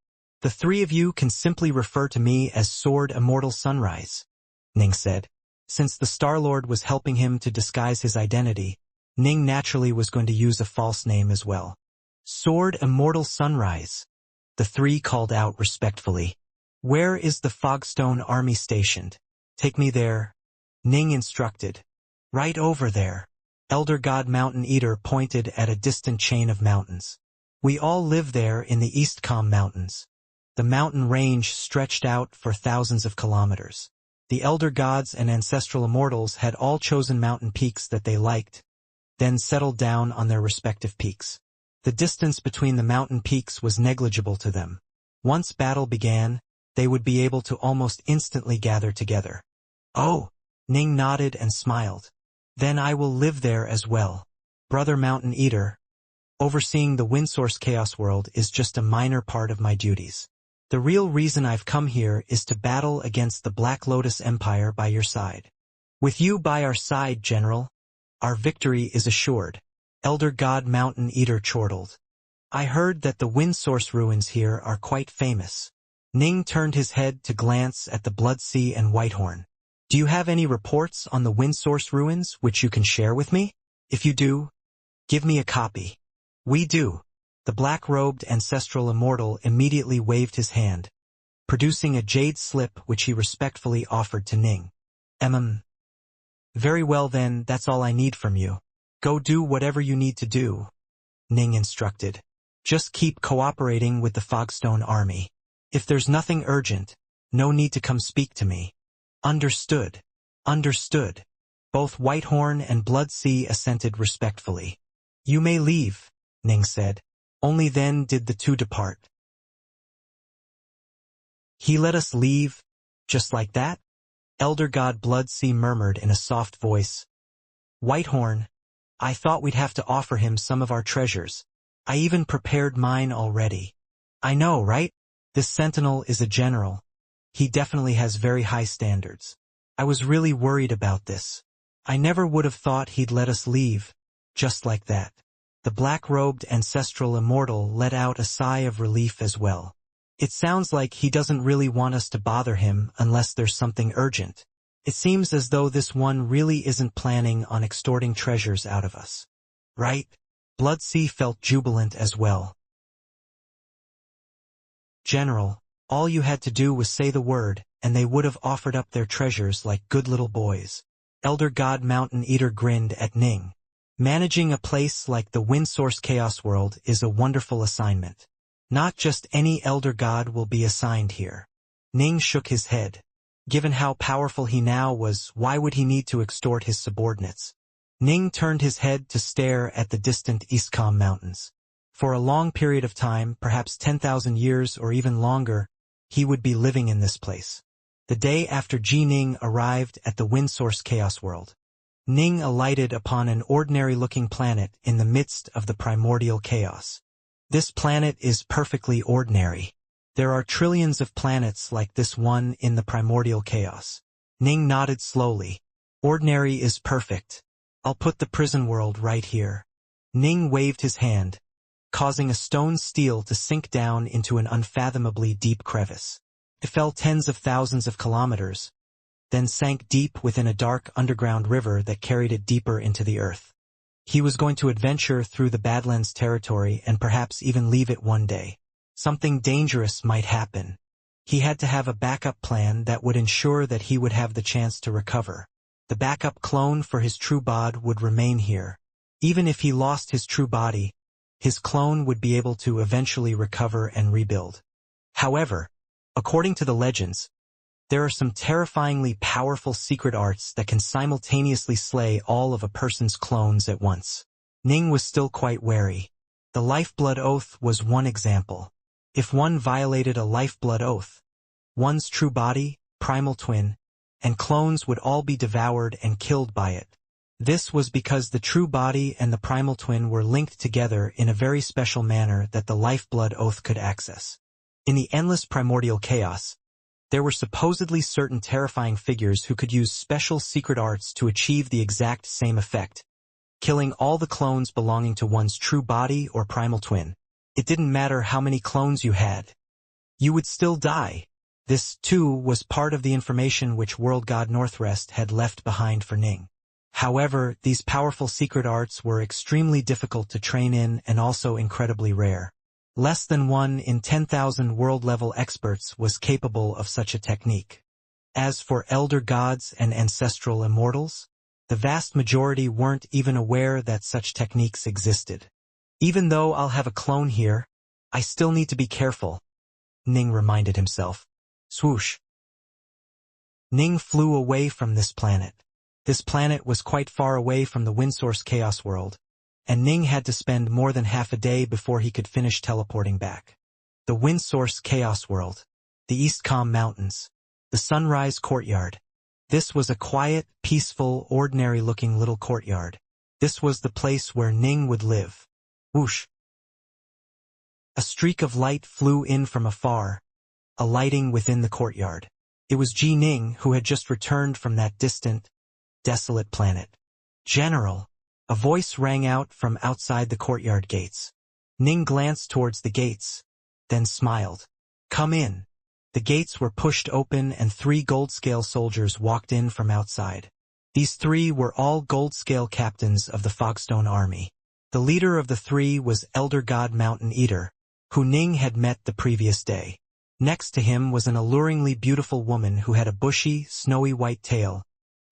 "The 3 of you can simply refer to me as Sword Immortal Sunrise," Ning said. Since the Starlord was helping him to disguise his identity, Ning naturally was going to use a false name as well. "Sword Immortal Sunrise," the 3 called out respectfully. "Where is the Fogstone army stationed?" "Take me there," Ning instructed. "Right over there." Elder God Mountain Eater pointed at a distant chain of mountains. "We all live there in the Eastcom Mountains." The mountain range stretched out for thousands of kilometers. The elder gods and ancestral immortals had all chosen mountain peaks that they liked, then settled down on their respective peaks. The distance between the mountain peaks was negligible to them. Once battle began, they would be able to almost instantly gather together. "Oh," Ning nodded and smiled. "Then I will live there as well. Brother Mountain Eater, overseeing the Windsource Chaos World is just a minor part of my duties. The real reason I've come here is to battle against the Black Lotus Empire by your side. With you by our side, General, our victory is assured." Elder God Mountain Eater chortled. I heard that the wind source ruins here are quite famous. Ning turned his head to glance at the Bloodsea and Whitehorn. Do you have any reports on the wind source ruins which you can share with me? If you do, give me a copy. We do. The black-robed ancestral immortal immediately waved his hand, producing a jade slip which he respectfully offered to Ning. Very well then, that's all I need from you. Go do whatever you need to do, Ning instructed. Just keep cooperating with the Fogstone army. If there's nothing urgent, no need to come speak to me. Understood. Understood. Both Whitehorn and Bloodsea assented respectfully. You may leave, Ning said. Only then did the two depart. He let us leave, just like that? Elder God Bloodsea murmured in a soft voice. Whitehorn, I thought we'd have to offer him some of our treasures. I even prepared mine already. I know, right? This sentinel is a general. He definitely has very high standards. I was really worried about this. I never would have thought he'd let us leave, just like that. The black-robed ancestral immortal let out a sigh of relief as well. It sounds like he doesn't really want us to bother him unless there's something urgent. It seems as though this one really isn't planning on extorting treasures out of us. Right? Bloodsea felt jubilant as well. General, all you had to do was say the word, and they would have offered up their treasures like good little boys. Elder God Mountain Eater grinned at Ning. Managing a place like the Windsource Chaos World is a wonderful assignment. Not just any Elder God will be assigned here. Ning shook his head. Given how powerful he now was, why would he need to extort his subordinates? Ning turned his head to stare at the distant Eastcom Mountains. For a long period of time, perhaps 10,000 years or even longer, he would be living in this place. The day after Ji Ning arrived at the Windsource Chaos World, Ning alighted upon an ordinary-looking planet in the midst of the primordial chaos. This planet is perfectly ordinary. There are trillions of planets like this one in the primordial chaos. Ning nodded slowly. Ordinary is perfect. I'll put the prison world right here. Ning waved his hand, causing a stone stele to sink down into an unfathomably deep crevice. It fell tens of thousands of kilometers, then sank deep within a dark underground river that carried it deeper into the earth. He was going to adventure through the Badlands territory and perhaps even leave it one day. Something dangerous might happen. He had to have a backup plan that would ensure that he would have the chance to recover. The backup clone for his true bod would remain here. Even if he lost his true body, his clone would be able to eventually recover and rebuild. However, according to the legends, there are some terrifyingly powerful secret arts that can simultaneously slay all of a person's clones at once. Ning was still quite wary. The lifeblood oath was one example. If one violated a lifeblood oath, one's true body, primal twin, and clones would all be devoured and killed by it. This was because the true body and the primal twin were linked together in a very special manner that the lifeblood oath could access. In the endless primordial chaos, there were supposedly certain terrifying figures who could use special secret arts to achieve the exact same effect, killing all the clones belonging to one's true body or primal twin. It didn't matter how many clones you had. You would still die. This, too, was part of the information which World God Northrest had left behind for Ning. However, these powerful secret arts were extremely difficult to train in and also incredibly rare. Less than 1 in 10,000 world-level experts was capable of such a technique. As for elder gods and ancestral immortals, the vast majority weren't even aware that such techniques existed. Even though I'll have a clone here, I still need to be careful, Ning reminded himself. Swoosh. Ning flew away from this planet. This planet was quite far away from the Windsource Chaos World, and Ning had to spend more than half a day before he could finish teleporting back. The Windsource Chaos World, the Eastcom Mountains, the Sunrise Courtyard. This was a quiet, peaceful, ordinary-looking little courtyard. This was the place where Ning would live. Whoosh! A streak of light flew in from afar, alighting within the courtyard. It was Ji Ning who had just returned from that distant, desolate planet. General, A voice rang out from outside the courtyard gates. Ning glanced towards the gates, then smiled. "Come in." The gates were pushed open and 3 gold-scale soldiers walked in from outside. These 3 were all gold-scale captains of the Fogstone army. The leader of the 3 was Elder God Mountain Eater, who Ning had met the previous day. Next to him was an alluringly beautiful woman who had a bushy, snowy white tail,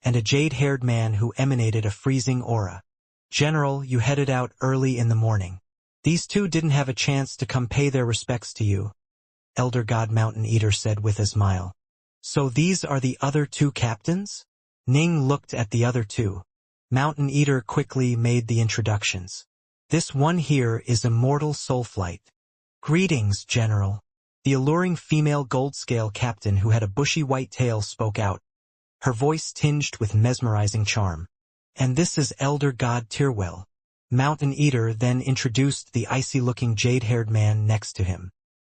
and a jade-haired man who emanated a freezing aura. "General, you headed out early in the morning. These 2 didn't have a chance to come pay their respects to you," Elder God Mountain Eater said with a smile. "So these are the other 2 captains?" Ning looked at the other 2. Mountain Eater quickly made the introductions. "This one here is Immortal Soulflight." "Greetings, General." The alluring female gold-scale captain who had a bushy white tail spoke out, her voice tinged with mesmerizing charm. "And this is Elder God Tyrwell." Mountain Eater then introduced the icy-looking jade-haired man next to him.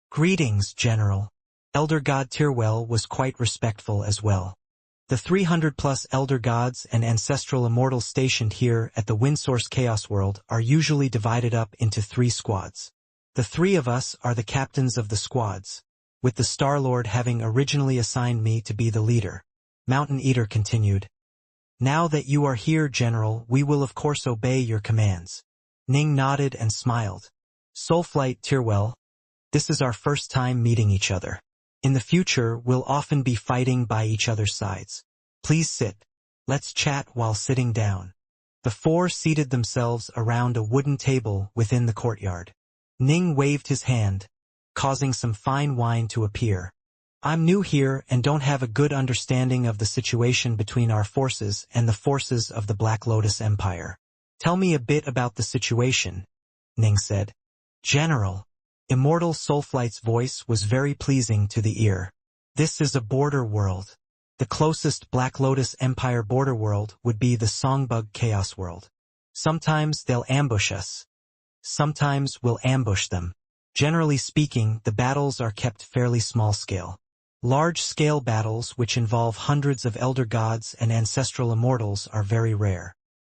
"Greetings, General." Elder God Tyrwell was quite respectful as well. The 300-plus Elder Gods and Ancestral Immortals stationed here at the Windsource Chaos World are usually divided up into 3 squads. The 3 of us are the captains of the squads, with the Star-Lord having originally assigned me to be the leader. Mountain Eater continued. "Now that you are here, General, we will of course obey your commands." Ning nodded and smiled. "Soulflight Tyrwell, this is our first time meeting each other. In the future, we'll often be fighting by each other's sides. Please sit. Let's chat while sitting down." The 4 seated themselves around a wooden table within the courtyard. Ning waved his hand, causing some fine wine to appear. "I'm new here and don't have a good understanding of the situation between our forces and the forces of the Black Lotus Empire. Tell me a bit about the situation," Ning said. "General." Immortal Soulflight's voice was very pleasing to the ear. "This is a border world. The closest Black Lotus Empire border world would be the Songbug Chaos World. Sometimes they'll ambush us. Sometimes we'll ambush them. Generally speaking, the battles are kept fairly small-scale. Large-scale battles which involve hundreds of Elder Gods and Ancestral Immortals are very rare."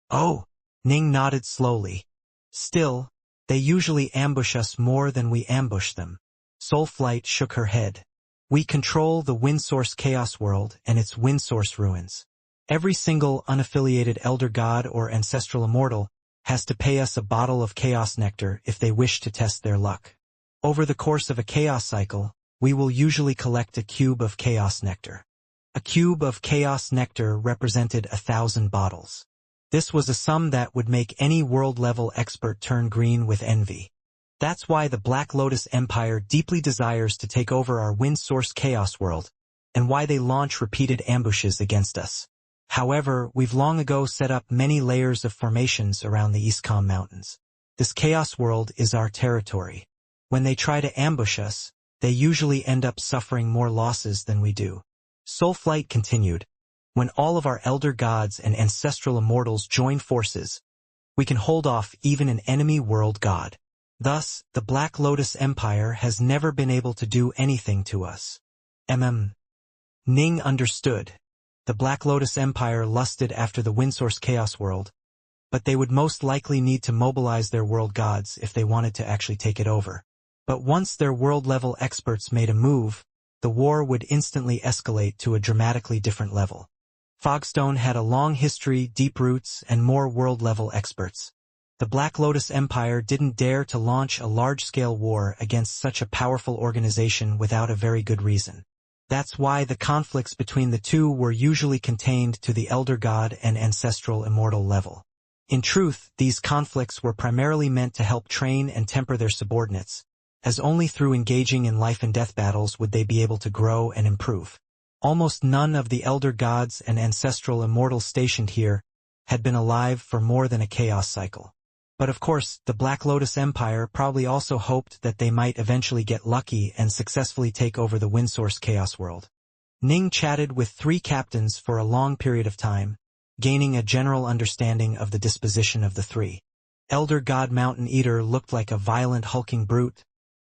"Oh," Ning nodded slowly. "Still, they usually ambush us more than we ambush them." Soulflight shook her head. "We control the Windsource Chaos World and its Windsource ruins. Every single unaffiliated Elder God or Ancestral Immortal has to pay us a bottle of Chaos Nectar if they wish to test their luck. Over the course of a Chaos cycle, we will usually collect a cube of Chaos Nectar. A cube of Chaos Nectar represented 1,000 bottles. This was a sum that would make any world-level expert turn green with envy. That's why the Black Lotus Empire deeply desires to take over our Windsource Chaos World, and why they launch repeated ambushes against us. However, we've long ago set up many layers of formations around the Eastcom Mountains. This Chaos World is our territory. When they try to ambush us, they usually end up suffering more losses than we do." Soulflight continued. "When all of our Elder Gods and Ancestral Immortals join forces, we can hold off even an enemy world god. Thus, the Black Lotus Empire has never been able to do anything to us." Ning understood. The Black Lotus Empire lusted after the Windsource Chaos World, but they would most likely need to mobilize their world gods if they wanted to actually take it over. But once their world-level experts made a move, the war would instantly escalate to a dramatically different level. Fogstone had a long history, deep roots, and more world-level experts. The Black Lotus Empire didn't dare to launch a large-scale war against such a powerful organization without a very good reason. That's why the conflicts between the 2 were usually contained to the Elder God and Ancestral Immortal level. In truth, these conflicts were primarily meant to help train and temper their subordinates, as only through engaging in life-and-death battles would they be able to grow and improve. Almost none of the Elder Gods and Ancestral Immortals stationed here had been alive for more than a chaos cycle. But of course, the Black Lotus Empire probably also hoped that they might eventually get lucky and successfully take over the Windsource Chaos World. Ning chatted with 3 captains for a long period of time, gaining a general understanding of the disposition of the 3. Elder God Mountain Eater looked like a violent hulking brute,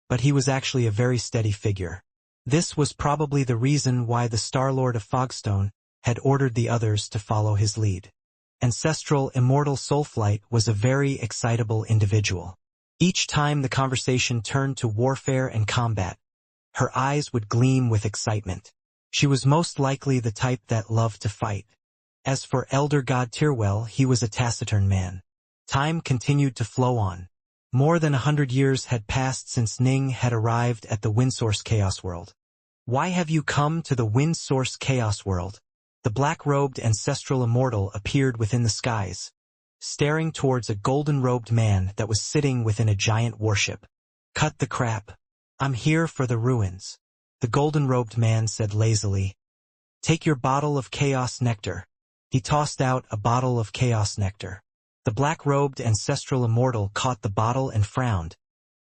but he was actually a very steady figure. This was probably the reason why the Star-Lord of Fogstone had ordered the others to follow his lead. ancestral immortal soulflight was a very excitable individual. Each time the conversation turned to warfare and combat, her eyes would gleam with excitement. She was most likely the type that loved to fight. As for Elder God Tyrwell, he was a taciturn man. Time continued to flow on. More than 100 years had passed since Ning had arrived at the Windsource Chaos World. "Why have you come to the Windsource Chaos World?" The black-robed ancestral immortal appeared within the skies, staring towards a golden-robed man that was sitting within a giant warship. "Cut the crap. I'm here for the ruins," the golden-robed man said lazily. "Take your bottle of chaos nectar." He tossed out a bottle of chaos nectar. The black-robed ancestral immortal caught the bottle and frowned,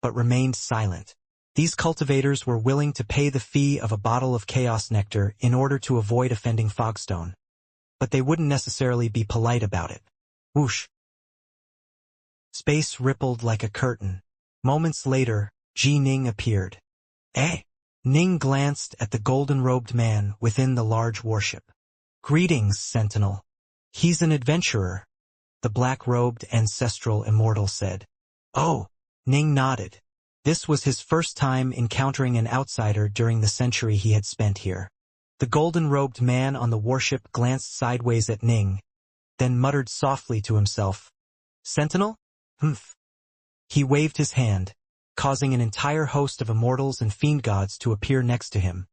but remained silent. These cultivators were willing to pay the fee of a bottle of chaos nectar in order to avoid offending Fogstone. But they wouldn't necessarily be polite about it. Whoosh! Space rippled like a curtain. Moments later, Ji Ning appeared. "Eh?" Ning glanced at the golden-robed man within the large warship. "Greetings, Sentinel." "He's an adventurer," the black-robed ancestral immortal said. "Oh," Ning nodded. This was his first time encountering an outsider during the century he had spent here. The golden-robed man on the warship glanced sideways at Ning, then muttered softly to himself, "Sentinel? Humph." He waved his hand, causing an entire host of immortals and fiendgods to appear next to him,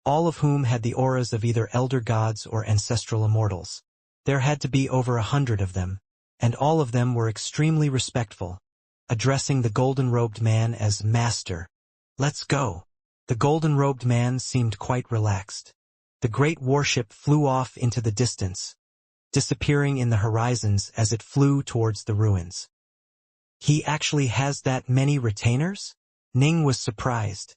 all of whom had the auras of either elder gods or ancestral immortals. There had to be over 100 of them, and all of them were extremely respectful, addressing the golden-robed man as Master. "Let's go." The golden-robed man seemed quite relaxed. The great warship flew off into the distance, disappearing in the horizons as it flew towards the ruins. "He actually has that many retainers?" Ning was surprised.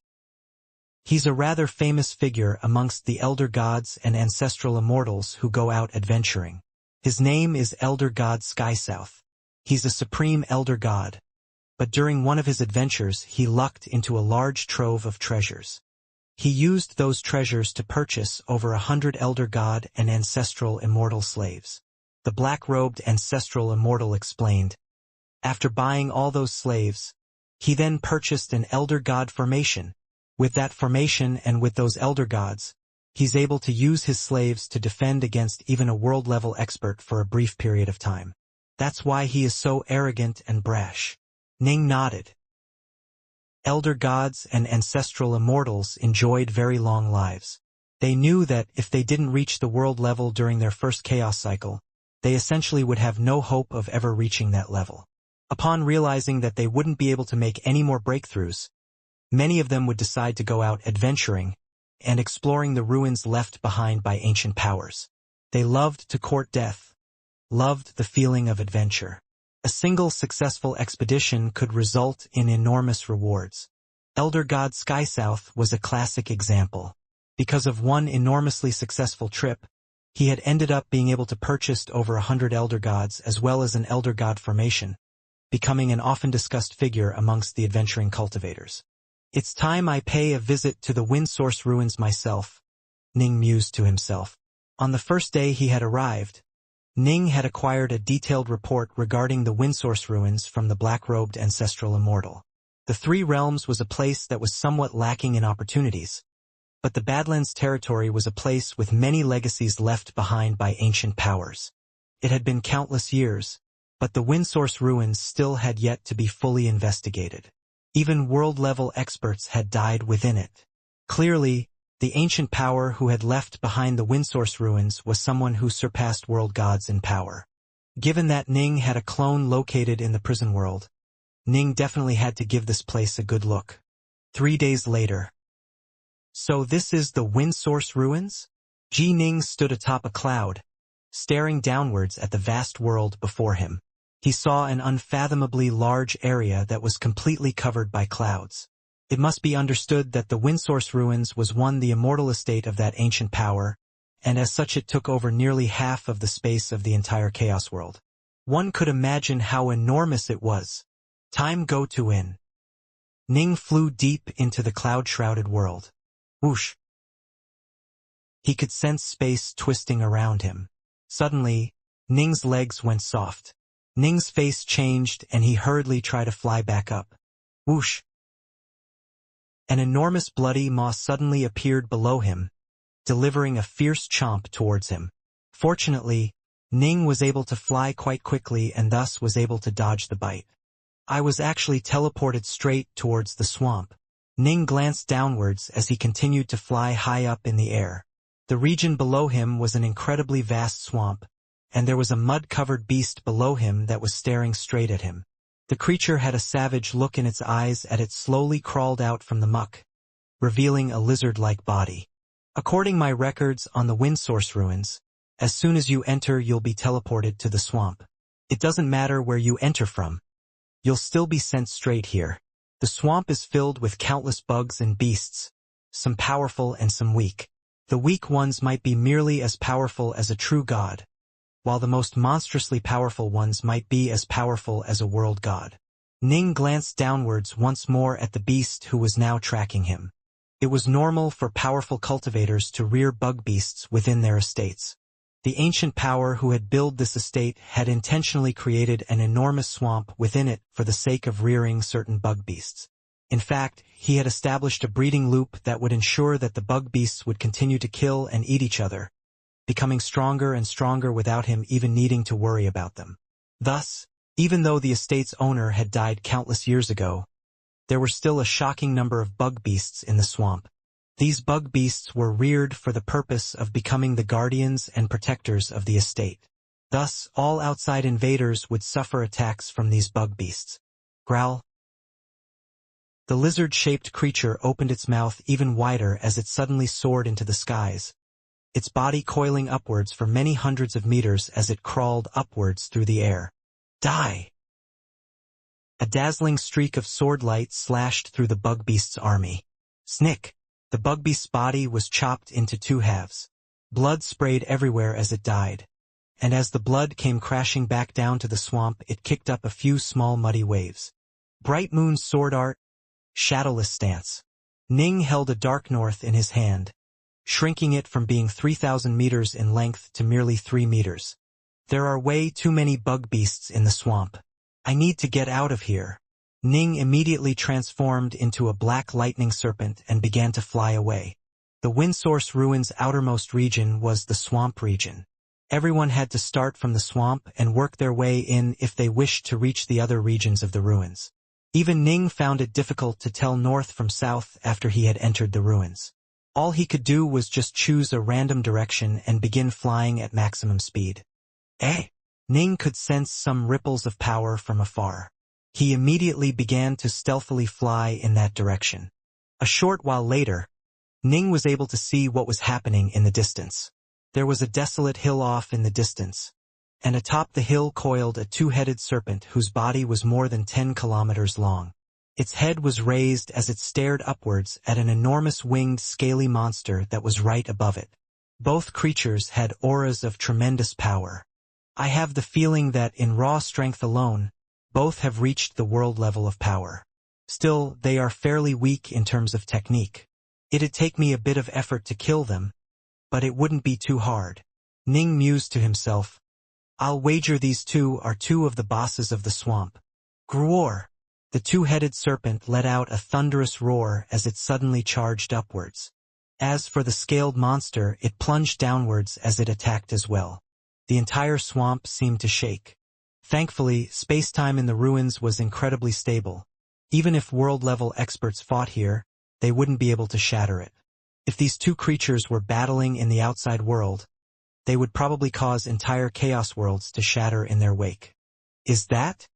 "He's a rather famous figure amongst the elder gods and ancestral immortals who go out adventuring. His name is Elder God Skysouth. He's a supreme elder god. But during one of his adventures he lucked into a large trove of treasures. He used those treasures to purchase over 100 elder god and ancestral immortal slaves." The black-robed ancestral immortal explained. "After buying all those slaves, he then purchased an elder god formation. With that formation and with those elder gods, he's able to use his slaves to defend against even a world-level expert for a brief period of time. That's why he is so arrogant and brash." Ning nodded. Elder gods and ancestral immortals enjoyed very long lives. They knew that if they didn't reach the world level during their first chaos cycle, they essentially would have no hope of ever reaching that level. Upon realizing that they wouldn't be able to make any more breakthroughs, many of them would decide to go out adventuring and exploring the ruins left behind by ancient powers. They loved to court death, loved the feeling of adventure. A single successful expedition could result in enormous rewards. Elder God Skysouth was a classic example. Because of one enormously successful trip, he had ended up being able to purchase over 100 elder gods as well as an elder god formation, becoming an often discussed figure amongst the adventuring cultivators. "It's time I pay a visit to the Windsource ruins myself," Ning mused to himself. On the first day he had arrived, Ning had acquired a detailed report regarding the Windsource ruins from the black-robed ancestral immortal. The Three Realms was a place that was somewhat lacking in opportunities, but the Badlands territory was a place with many legacies left behind by ancient powers. It had been countless years, but the Windsource ruins still had yet to be fully investigated. Even world-level experts had died within it. Clearly, the ancient power who had left behind the Windsource ruins was someone who surpassed world gods in power. Given that Ning had a clone located in the prison world, Ning definitely had to give this place a good look. 3 days later. "So this is the Windsource ruins?" Ji Ning stood atop a cloud, staring downwards at the vast world before him. He saw an unfathomably large area that was completely covered by clouds. It must be understood that the Windsource ruins was the immortal estate of that ancient power, and as such it took over nearly half of the space of the entire Chaos world. One could imagine how enormous it was. Time go to in. Ning flew deep into the cloud-shrouded world. Whoosh! He could sense space twisting around him. Suddenly, Ning's legs went soft. Ning's face changed and he hurriedly tried to fly back up. Whoosh! An enormous bloody maw suddenly appeared below him, delivering a fierce chomp towards him. Fortunately, Ning was able to fly quite quickly and thus was able to dodge the bite. I was actually teleported straight towards the swamp. Ning glanced downwards as he continued to fly high up in the air. The region below him was an incredibly vast swamp, and there was a mud-covered beast below him that was staring straight at him. The creature had a savage look in its eyes as it slowly crawled out from the muck, revealing a lizard-like body. According my records on the wind source ruins, as soon as you enter you'll be teleported to the swamp. It doesn't matter where you enter from. You'll still be sent straight here. The swamp is filled with countless bugs and beasts, some powerful and some weak. The weak ones might be merely as powerful as a true god, while the most monstrously powerful ones might be as powerful as a world god. Ning glanced downwards once more at the beast who was now tracking him. It was normal for powerful cultivators to rear bug beasts within their estates. The ancient power who had built this estate had intentionally created an enormous swamp within it for the sake of rearing certain bug beasts. In fact, he had established a breeding loop that would ensure that the bug beasts would continue to kill and eat each other, becoming stronger and stronger without him even needing to worry about them. Thus, even though the estate's owner had died countless years ago, there were still a shocking number of bug beasts in the swamp. These bug beasts were reared for the purpose of becoming the guardians and protectors of the estate. Thus, all outside invaders would suffer attacks from these bug beasts. Growl. The lizard-shaped creature opened its mouth even wider as it suddenly soared into the skies, its body coiling upwards for many hundreds of meters as it crawled upwards through the air. Die! A dazzling streak of sword light slashed through the bug beast's army. Snick! The bug beast's body was chopped into two halves. Blood sprayed everywhere as it died, and as the blood came crashing back down to the swamp it kicked up a few small muddy waves. Bright Moon Sword Art, Shadowless Stance. Ning held a Dark North in his hand, shrinking it from being 3,000 meters in length to merely 3 meters. There are way too many bug beasts in the swamp. I need to get out of here. Ning immediately transformed into a black lightning serpent and began to fly away. The Windsource Ruins' outermost region was the swamp region. Everyone had to start from the swamp and work their way in if they wished to reach the other regions of the ruins. Even Ning found it difficult to tell north from south after he had entered the ruins. All he could do was just choose a random direction and begin flying at maximum speed. Ning could sense some ripples of power from afar. He immediately began to stealthily fly in that direction. A short while later, Ning was able to see what was happening in the distance. There was a desolate hill off in the distance, and atop the hill coiled a two-headed serpent whose body was more than 10 kilometers long. Its head was raised as it stared upwards at an enormous winged scaly monster that was right above it. Both creatures had auras of tremendous power. I have the feeling that in raw strength alone, both have reached the world level of power. Still, they are fairly weak in terms of technique. It'd take me a bit of effort to kill them, but it wouldn't be too hard. Ning mused to himself, I'll wager these two are two of the bosses of the swamp. Groar! The two-headed serpent let out a thunderous roar as it suddenly charged upwards. As for the scaled monster, it plunged downwards as it attacked as well. The entire swamp seemed to shake. Thankfully, space-time in the ruins was incredibly stable. Even if world-level experts fought here, they wouldn't be able to shatter it. If these two creatures were battling in the outside world, they would probably cause entire chaos worlds to shatter in their wake. Is that?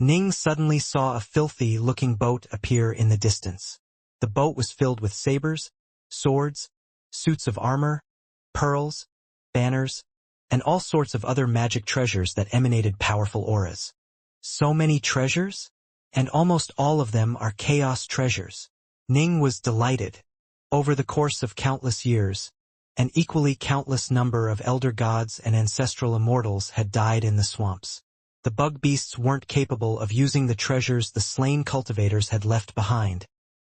Ning suddenly saw a filthy-looking boat appear in the distance. The boat was filled with sabers, swords, suits of armor, pearls, banners, and all sorts of other magic treasures that emanated powerful auras. So many treasures? And almost all of them are chaos treasures. Ning was delighted. Over the course of countless years, an equally countless number of elder gods and ancestral immortals had died in the swamps. The bug beasts weren't capable of using the treasures the slain cultivators had left behind,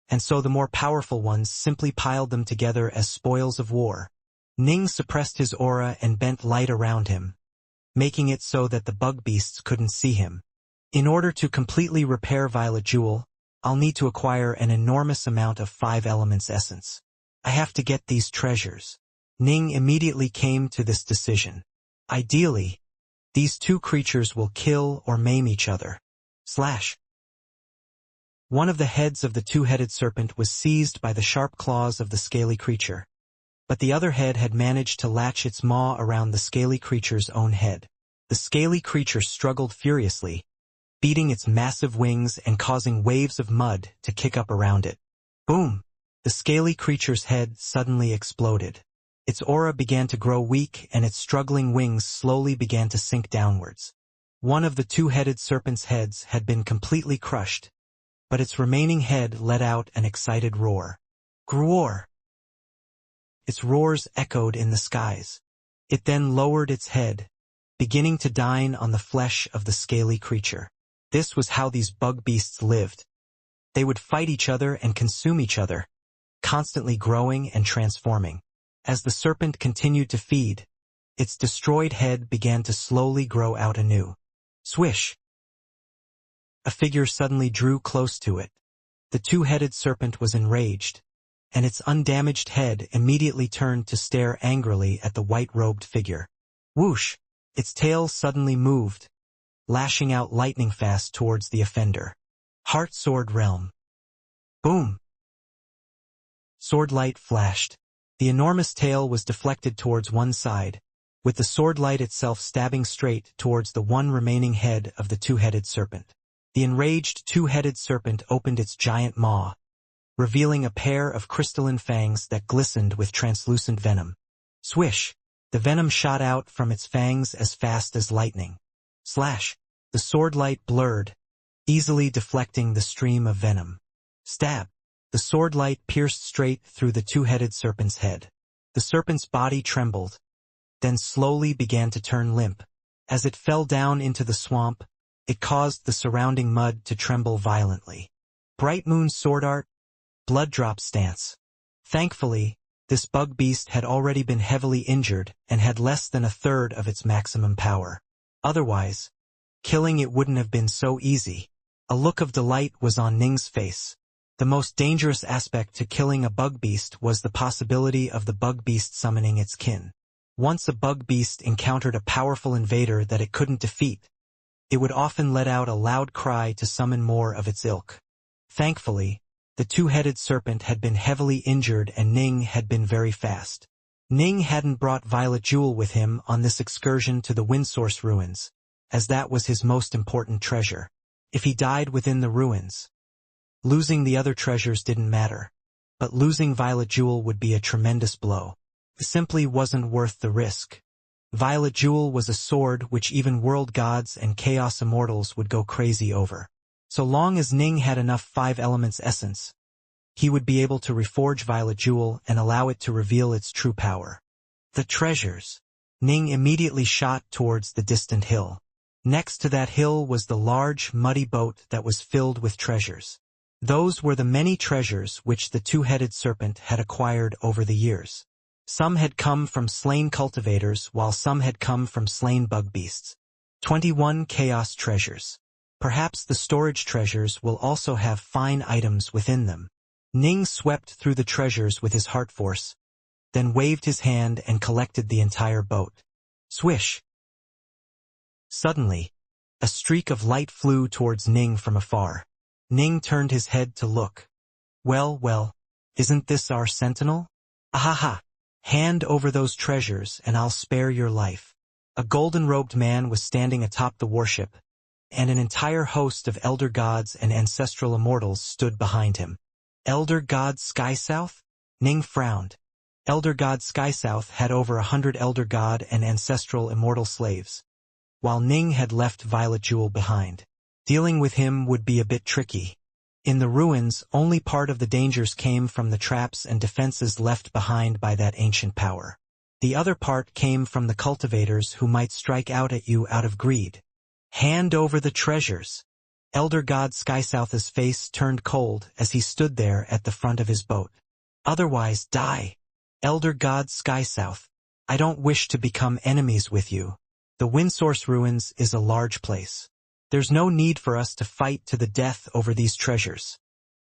and so the more powerful ones simply piled them together as spoils of war. Ning suppressed his aura and bent light around him, making it so that the bug beasts couldn't see him. In order to completely repair Violet Jewel, I'll need to acquire an enormous amount of 5 elements essence. I have to get these treasures. Ning immediately came to this decision. Ideally, these two creatures will kill or maim each other. One of the heads of the two-headed serpent was seized by the sharp claws of the scaly creature, but the other head had managed to latch its maw around the scaly creature's own head. The scaly creature struggled furiously, beating its massive wings and causing waves of mud to kick up around it. Boom! The scaly creature's head suddenly exploded. Its aura began to grow weak and its struggling wings slowly began to sink downwards. One of the two-headed serpent's heads had been completely crushed, but its remaining head let out an excited roar. Groar! Its roars echoed in the skies. It then lowered its head, beginning to dine on the flesh of the scaly creature. This was how these bug beasts lived. They would fight each other and consume each other, constantly growing and transforming. As the serpent continued to feed, its destroyed head began to slowly grow out anew. Swish! A figure suddenly drew close to it. The two-headed serpent was enraged, and its undamaged head immediately turned to stare angrily at the white-robed figure. Whoosh! Its tail suddenly moved, lashing out lightning fast towards the offender. Heart Sword Realm. Boom! Sword light flashed. The enormous tail was deflected towards one side, with the sword light itself stabbing straight towards the one remaining head of the two-headed serpent. The enraged two-headed serpent opened its giant maw, revealing a pair of crystalline fangs that glistened with translucent venom. Swish! The venom shot out from its fangs as fast as lightning. Slash! The sword light blurred, easily deflecting the stream of venom. Stab! The sword light pierced straight through the two-headed serpent's head. The serpent's body trembled, then slowly began to turn limp. As it fell down into the swamp, it caused the surrounding mud to tremble violently. Bright Moon Sword Art, Blood Drop Stance. Thankfully, this bug beast had already been heavily injured and had less than a third of its maximum power. Otherwise, killing it wouldn't have been so easy. A look of delight was on Ning's face. The most dangerous aspect to killing a bug beast was the possibility of the bug beast summoning its kin. Once a bug beast encountered a powerful invader that it couldn't defeat, it would often let out a loud cry to summon more of its ilk. Thankfully, the two-headed serpent had been heavily injured and Ning had been very fast. Ning hadn't brought Violet Jewel with him on this excursion to the Windsource ruins, as that was his most important treasure. If he died within the ruins, losing the other treasures didn't matter, but losing Violet Jewel would be a tremendous blow. It simply wasn't worth the risk. Violet Jewel was a sword which even world gods and chaos immortals would go crazy over. So long as Ning had enough 5 elements essence, he would be able to reforge Violet Jewel and allow it to reveal its true power. The treasures. Ning immediately shot towards the distant hill. Next to that hill was the large, muddy boat that was filled with treasures. Those were the many treasures which the two-headed serpent had acquired over the years. Some had come from slain cultivators while some had come from slain bug beasts. 21 chaos treasures. Perhaps the storage treasures will also have fine items within them. Ning swept through the treasures with his heart force, then waved his hand and collected the entire boat. Swish! Suddenly, a streak of light flew towards Ning from afar. Ning turned his head to look. Well, isn't this our sentinel? Ahaha! Hand over those treasures and I'll spare your life. A golden-robed man was standing atop the warship, and an entire host of elder gods and ancestral immortals stood behind him. Elder God Skysouth? Ning frowned. Elder God Skysouth had over 100 elder god and ancestral immortal slaves, while Ning had left Violet Jewel behind. Dealing with him would be a bit tricky. In the ruins, only part of the dangers came from the traps and defenses left behind by that ancient power. The other part came from the cultivators who might strike out at you out of greed. Hand over the treasures. Elder God Skysouth's face turned cold as he stood there at the front of his boat. Otherwise die. Elder God Skysouth, I don't wish to become enemies with you. The Windsource Ruins is a large place. There's no need for us to fight to the death over these treasures,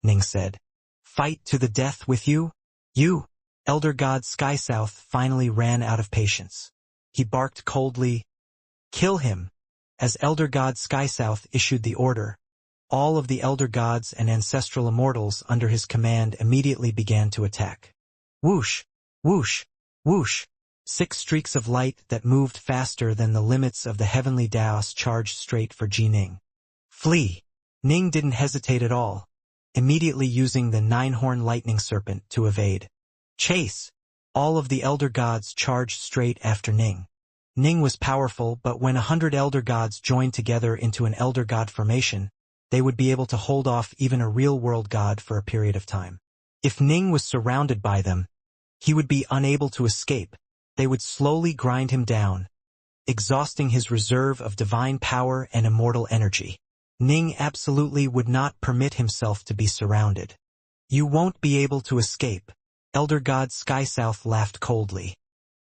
Ning said. Fight to the death with you? You? Elder God Skysouth finally ran out of patience. He barked coldly, "Kill him!" As Elder God Skysouth issued the order, all of the Elder Gods and Ancestral Immortals under his command immediately began to attack. Whoosh! Whoosh! Whoosh! 6 streaks of light that moved faster than the limits of the heavenly Daos charged straight for Ning. Flee! Ning didn't hesitate at all, immediately using the 9-horn lightning serpent to evade. Chase! All of the Elder Gods charged straight after Ning. Ning was powerful, but when 100 Elder Gods joined together into an Elder God formation, they would be able to hold off even a real-world god for a period of time. If Ning was surrounded by them, he would be unable to escape. They would slowly grind him down, exhausting his reserve of divine power and immortal energy. Ning absolutely would not permit himself to be surrounded. You won't be able to escape. Elder God Skysouth laughed coldly.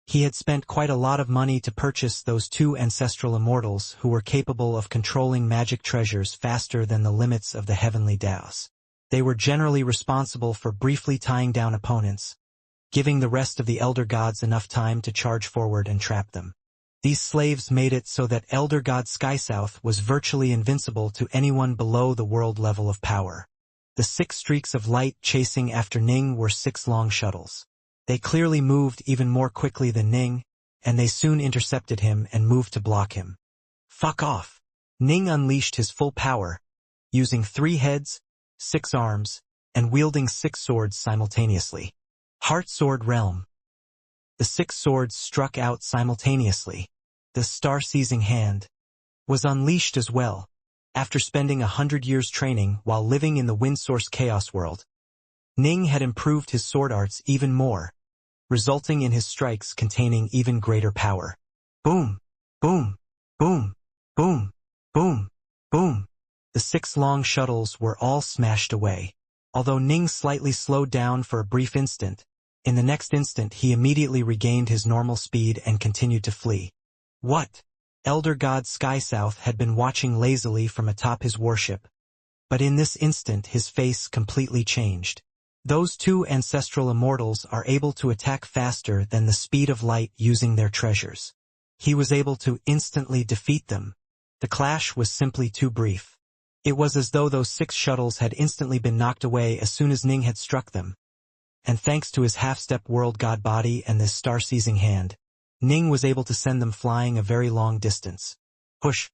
He had spent quite a lot of money to purchase those 2 ancestral immortals who were capable of controlling magic treasures faster than the limits of the heavenly Daos. They were generally responsible for briefly tying down opponents, giving the rest of the Elder Gods enough time to charge forward and trap them. These slaves made it so that Elder God Skysouth was virtually invincible to anyone below the world level of power. The 6 streaks of light chasing after Ning were 6 long shuttles. They clearly moved even more quickly than Ning, and they soon intercepted him and moved to block him. Fuck off! Ning unleashed his full power, using 3 heads, 6 arms, and wielding 6 swords simultaneously. Heart Sword Realm. The 6 swords struck out simultaneously. The star-seizing hand was unleashed as well. After spending 100 years training while living in the Windsource Chaos world, Ning had improved his sword arts even more, resulting in his strikes containing even greater power. Boom! Boom! Boom! Boom! Boom! Boom! The 6 long shuttles were all smashed away. Although Ning slightly slowed down for a brief instant, in the next instant he immediately regained his normal speed and continued to flee. What? Elder God Skysouth had been watching lazily from atop his warship, but in this instant his face completely changed. Those 2 ancestral immortals are able to attack faster than the speed of light using their treasures. He was able to instantly defeat them. The clash was simply too brief. It was as though those 6 shuttles had instantly been knocked away as soon as Ning had struck them. And thanks to his half-step world god body and this star-seizing hand, Ning was able to send them flying a very long distance. Push!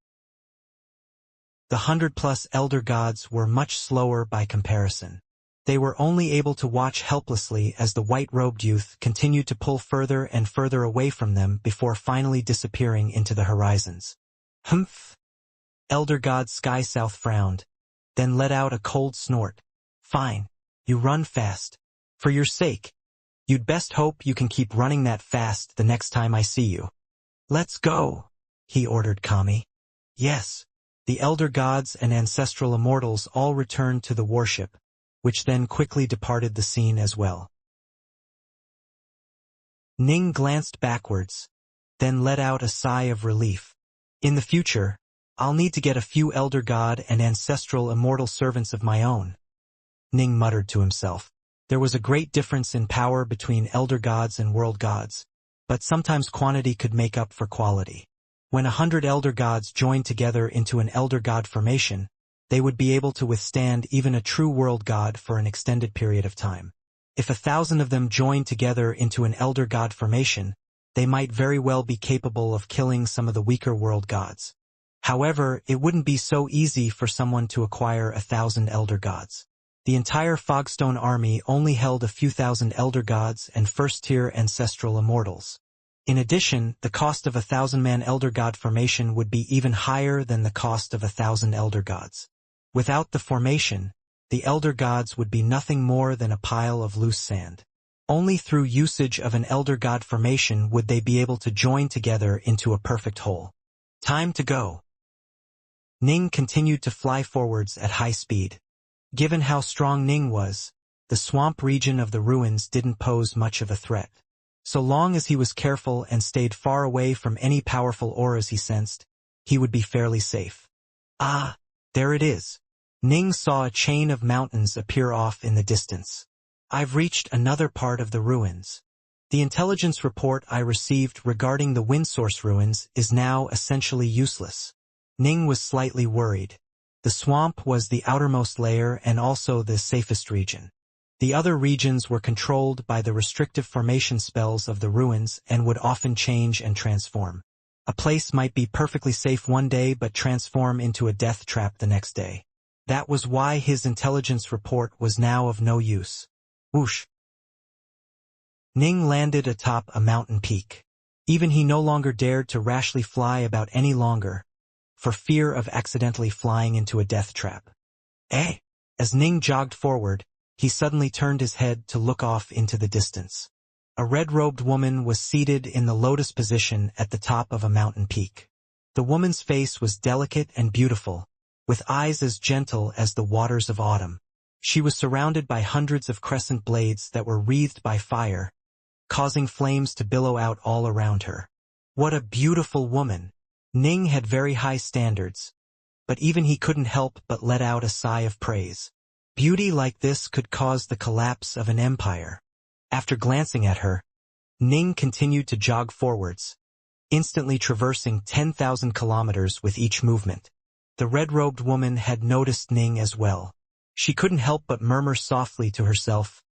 The 100+ Elder Gods were much slower by comparison. They were only able to watch helplessly as the white-robed youth continued to pull further and further away from them before finally disappearing into the horizons. Humph! Elder God Skysouth frowned, then let out a cold snort. Fine, you run fast. For your sake, you'd best hope you can keep running that fast the next time I see you. Let's go, he ordered Kami. Yes, the Elder Gods and Ancestral Immortals all returned to the warship, which then quickly departed the scene as well. Ning glanced backwards, then let out a sigh of relief. In the future, I'll need to get a few Elder God and Ancestral Immortal servants of my own. Ning muttered to himself. There was a great difference in power between Elder Gods and World Gods, but sometimes quantity could make up for quality. When 100 Elder Gods joined together into an Elder God formation, they would be able to withstand even a true world god for an extended period of time. If 1,000 of them joined together into an Elder God formation, they might very well be capable of killing some of the weaker world gods. However, it wouldn't be so easy for someone to acquire 1,000 Elder Gods. The entire Fogstone army only held a few thousand Elder Gods and first-tier Ancestral Immortals. In addition, the cost of 1,000-man Elder God formation would be even higher than the cost of 1,000 Elder Gods. Without the formation, the Elder Gods would be nothing more than a pile of loose sand. Only through usage of an Elder God formation would they be able to join together into a perfect whole. Time to go. Ning continued to fly forwards at high speed. Given how strong Ning was, the swamp region of the ruins didn't pose much of a threat. So long as he was careful and stayed far away from any powerful auras he sensed, he would be fairly safe. Ah, there it is. Ning saw a chain of mountains appear off in the distance. I've reached another part of the ruins. The intelligence report I received regarding the wind source ruins is now essentially useless. Ning was slightly worried. The swamp was the outermost layer and also the safest region. The other regions were controlled by the restrictive formation spells of the ruins and would often change and transform. A place might be perfectly safe one day but transform into a death trap the next day. That was why his intelligence report was now of no use. Whoosh! Ning landed atop a mountain peak. Even he no longer dared to rashly fly about any longer, for fear of accidentally flying into a death trap. As Ning jogged forward, he suddenly turned his head to look off into the distance. A red-robed woman was seated in the lotus position at the top of a mountain peak. The woman's face was delicate and beautiful, with eyes as gentle as the waters of autumn. She was surrounded by hundreds of crescent blades that were wreathed by fire, causing flames to billow out all around her. What a beautiful woman! Ning had very high standards, but even he couldn't help but let out a sigh of praise. Beauty like this could cause the collapse of an empire. After glancing at her, Ning continued to jog forwards, instantly traversing 10,000 kilometers with each movement. The red-robed woman had noticed Ning as well. She couldn't help but murmur softly to herself,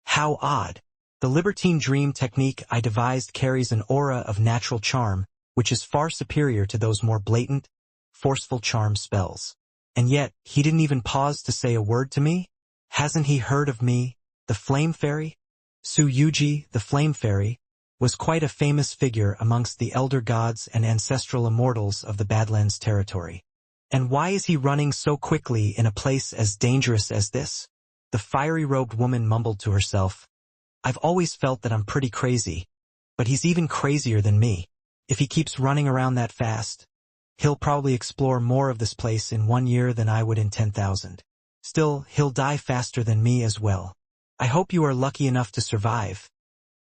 "How odd! The libertine dream technique I devised carries an aura of natural charm, which is far superior to those more blatant, forceful charm spells. And yet, he didn't even pause to say a word to me? Hasn't he heard of me, the Flame Fairy?" Su Yuji, the Flame Fairy, was quite a famous figure amongst the elder gods and ancestral immortals of the Badlands territory. And why is he running so quickly in a place as dangerous as this? The fiery-robed woman mumbled to herself, "I've always felt that I'm pretty crazy, but he's even crazier than me. If he keeps running around that fast, he'll probably explore more of this place in 1 year than I would in 10,000. Still, he'll die faster than me as well. I hope you are lucky enough to survive.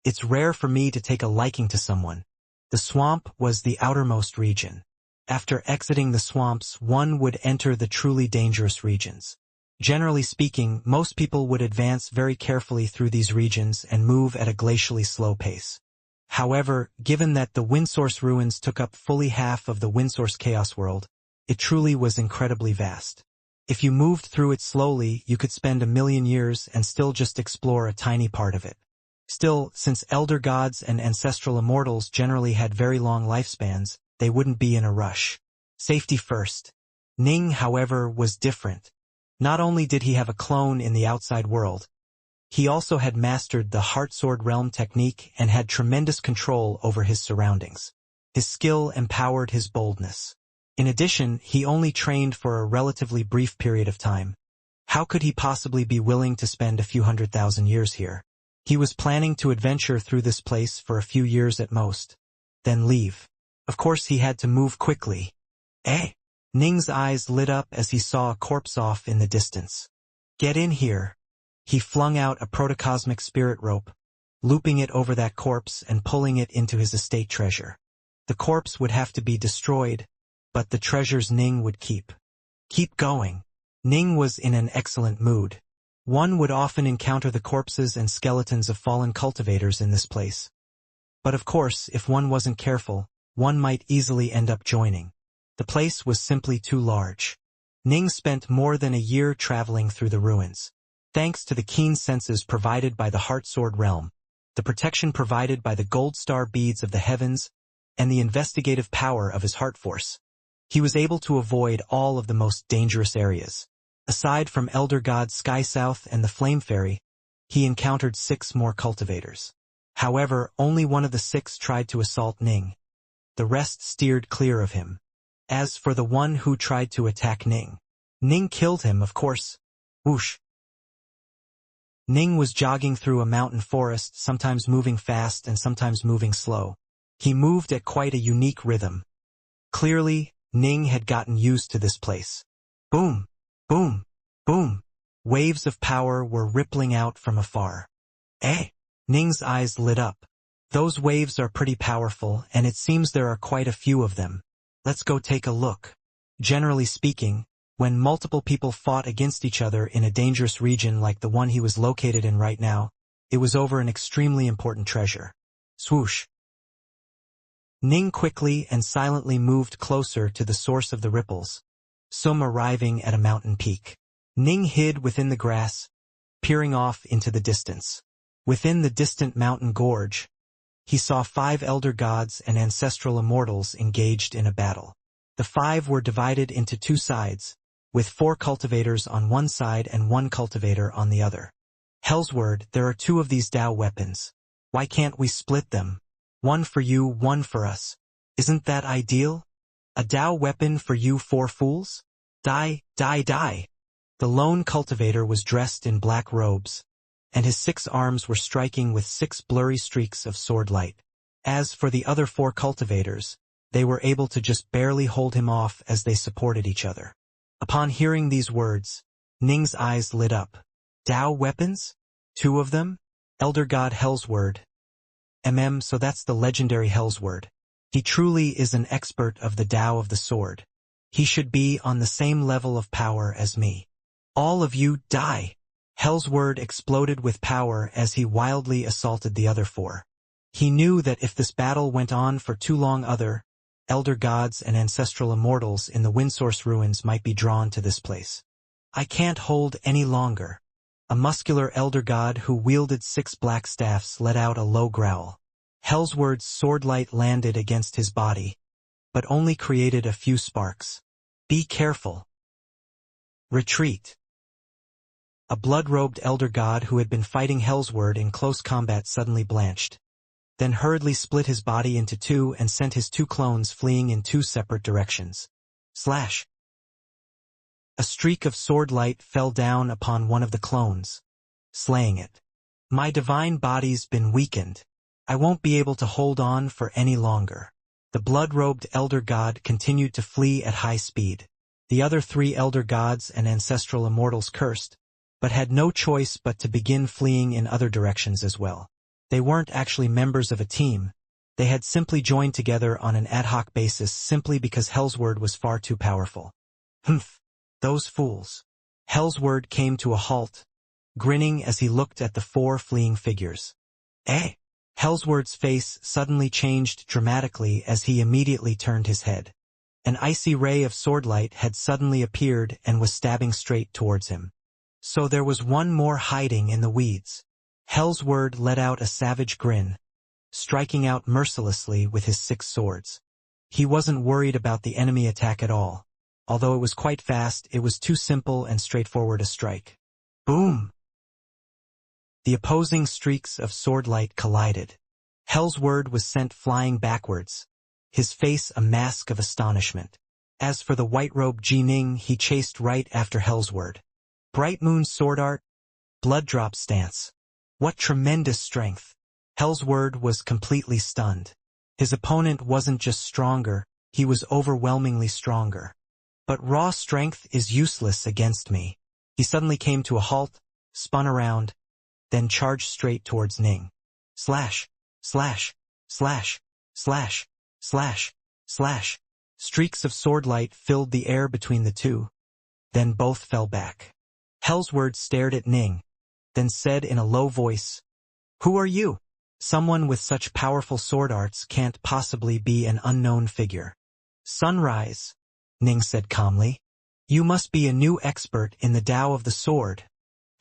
It's rare for me to take a liking to someone." The swamp was the outermost region. After exiting the swamps, one would enter the truly dangerous regions. Generally speaking, most people would advance very carefully through these regions and move at a glacially slow pace. However, given that the Windsource ruins took up fully half of the Windsource Chaos world, it truly was incredibly vast. If you moved through it slowly, you could spend 1,000,000 years and still just explore a tiny part of it. Still, since elder gods and ancestral immortals generally had very long lifespans, they wouldn't be in a rush. Safety first. Ning, however, was different. Not only did he have a clone in the outside world, he also had mastered the Heartsword Realm technique and had tremendous control over his surroundings. His skill empowered his boldness. In addition, he only trained for a relatively brief period of time. How could he possibly be willing to spend a few 100,000 years here? He was planning to adventure through this place for a few years at most, then leave. Of course he had to move quickly. Ning's eyes lit up as he saw a corpse off in the distance. "Get in here." He flung out a protocosmic spirit rope, looping it over that corpse and pulling it into his estate treasure. The corpse would have to be destroyed, but the treasures Ning would keep. Keep going. Ning was in an excellent mood. One would often encounter the corpses and skeletons of fallen cultivators in this place. But of course, if one wasn't careful, one might easily end up joining. The place was simply too large. Ning spent more than a year traveling through the ruins. Thanks to the keen senses provided by the Heartsword Realm, the protection provided by the gold star beads of the heavens, and the investigative power of his heart force, he was able to avoid all of the most dangerous areas. Aside from Elder God Sky South and the Flame Fairy, he encountered 6 more cultivators. However, only one of the 6 tried to assault Ning. The rest steered clear of him. As for the one who tried to attack Ning killed him, of course. Whoosh! Ning was jogging through a mountain forest, sometimes moving fast and sometimes moving slow. He moved at quite a unique rhythm. Clearly, Ning had gotten used to this place. Boom! Boom! Boom! Waves of power were rippling out from afar. Ning's eyes lit up. Those waves are pretty powerful, and it seems there are quite a few of them. Let's go take a look. Generally speaking, when multiple people fought against each other in a dangerous region like the one he was located in right now, it was over an extremely important treasure. Swoosh. Ning quickly and silently moved closer to the source of the ripples, soon arriving at a mountain peak. Ning hid within the grass, peering off into the distance. Within the distant mountain gorge, he saw 5 elder gods and ancestral immortals engaged in a battle. The 5 were divided into 2 sides, with 4 cultivators on one side and 1 cultivator on the other. Hellsword, there are 2 of these Dao weapons. Why can't we split them? 1 for you, 1 for us. Isn't that ideal? A Dao weapon for you 4 fools? Die, die, die. The lone cultivator was dressed in black robes, and his 6 arms were striking with 6 blurry streaks of sword light. As for the other 4 cultivators, they were able to just barely hold him off as they supported each other. Upon hearing these words, Ning's eyes lit up. Dao weapons? 2 of them? Elder God Hellsword. So that's the legendary Hellsword. He truly is an expert of the Dao of the sword. He should be on the same level of power as me. All of you, die! Hellsword exploded with power as he wildly assaulted the other 4. He knew that if this battle went on for too long, other elder gods and ancestral immortals in the Windsource ruins might be drawn to this place. I can't hold any longer. A muscular elder god who wielded 6 black staffs let out a low growl. Hellsword's swordlight landed against his body, but only created a few sparks. Be careful. Retreat. A blood-robed elder god who had been fighting Hellsword in close combat suddenly blanched, then hurriedly split his body into 2 and sent his 2 clones fleeing in 2 separate directions. Slash. A streak of sword light fell down upon one of the clones, slaying it. My divine body's been weakened. I won't be able to hold on for any longer. The blood-robed elder god continued to flee at high speed. The other 3 elder gods and ancestral immortals cursed, but had no choice but to begin fleeing in other directions as well. They weren't actually members of a team. They had simply joined together on an ad hoc basis simply because Hellsword was far too powerful. Humph. Those fools. Hellsword came to a halt, grinning as he looked at the 4 fleeing figures. Eh? Hellsword's face suddenly changed dramatically as he immediately turned his head. An icy ray of swordlight had suddenly appeared and was stabbing straight towards him. So there was one more hiding in the weeds. Hellsword let out a savage grin, striking out mercilessly with his 6 swords. He wasn't worried about the enemy attack at all. Although it was quite fast, it was too simple and straightforward a strike. Boom! The opposing streaks of swordlight collided. Hellsword was sent flying backwards, his face a mask of astonishment. As for the white-robed Jining, he chased right after Hellsword. Bright Moon sword art, blood drop stance. What tremendous strength! Hellsword was completely stunned. His opponent wasn't just stronger, he was overwhelmingly stronger. But raw strength is useless against me. He suddenly came to a halt, spun around, then charged straight towards Ning. Slash, slash, slash, slash, slash, slash. Streaks of swordlight filled the air between the 2. Then both fell back. Hellsword stared at Ning, then said in a low voice, "Who are you?" Someone with such powerful sword arts can't possibly be an unknown figure. Sunrise, Ning said calmly. You must be a new expert in the Tao of the sword,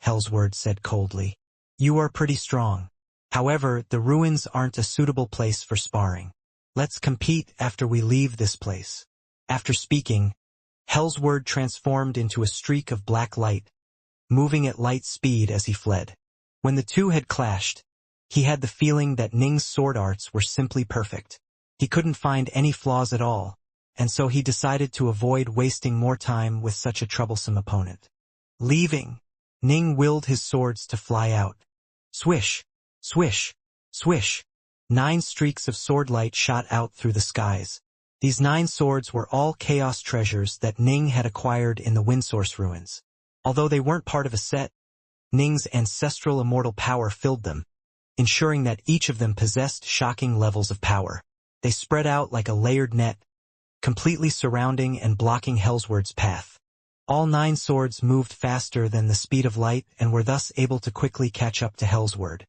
Hellsword said coldly. You are pretty strong. However, the ruins aren't a suitable place for sparring. Let's compete after we leave this place. After speaking, Hellsword transformed into a streak of black light, moving at light speed as he fled. When the 2 had clashed, he had the feeling that Ning's sword arts were simply perfect. He couldn't find any flaws at all, and so he decided to avoid wasting more time with such a troublesome opponent. Leaving, Ning willed his swords to fly out. Swish, swish, swish. 9 streaks of swordlight shot out through the skies. These 9 swords were all chaos treasures that Ning had acquired in the Windsource ruins. Although they weren't part of a set, Ning's ancestral immortal power filled them, ensuring that each of them possessed shocking levels of power. They spread out like a layered net, completely surrounding and blocking Hellsword's path. All 9 swords moved faster than the speed of light and were thus able to quickly catch up to Hellsword.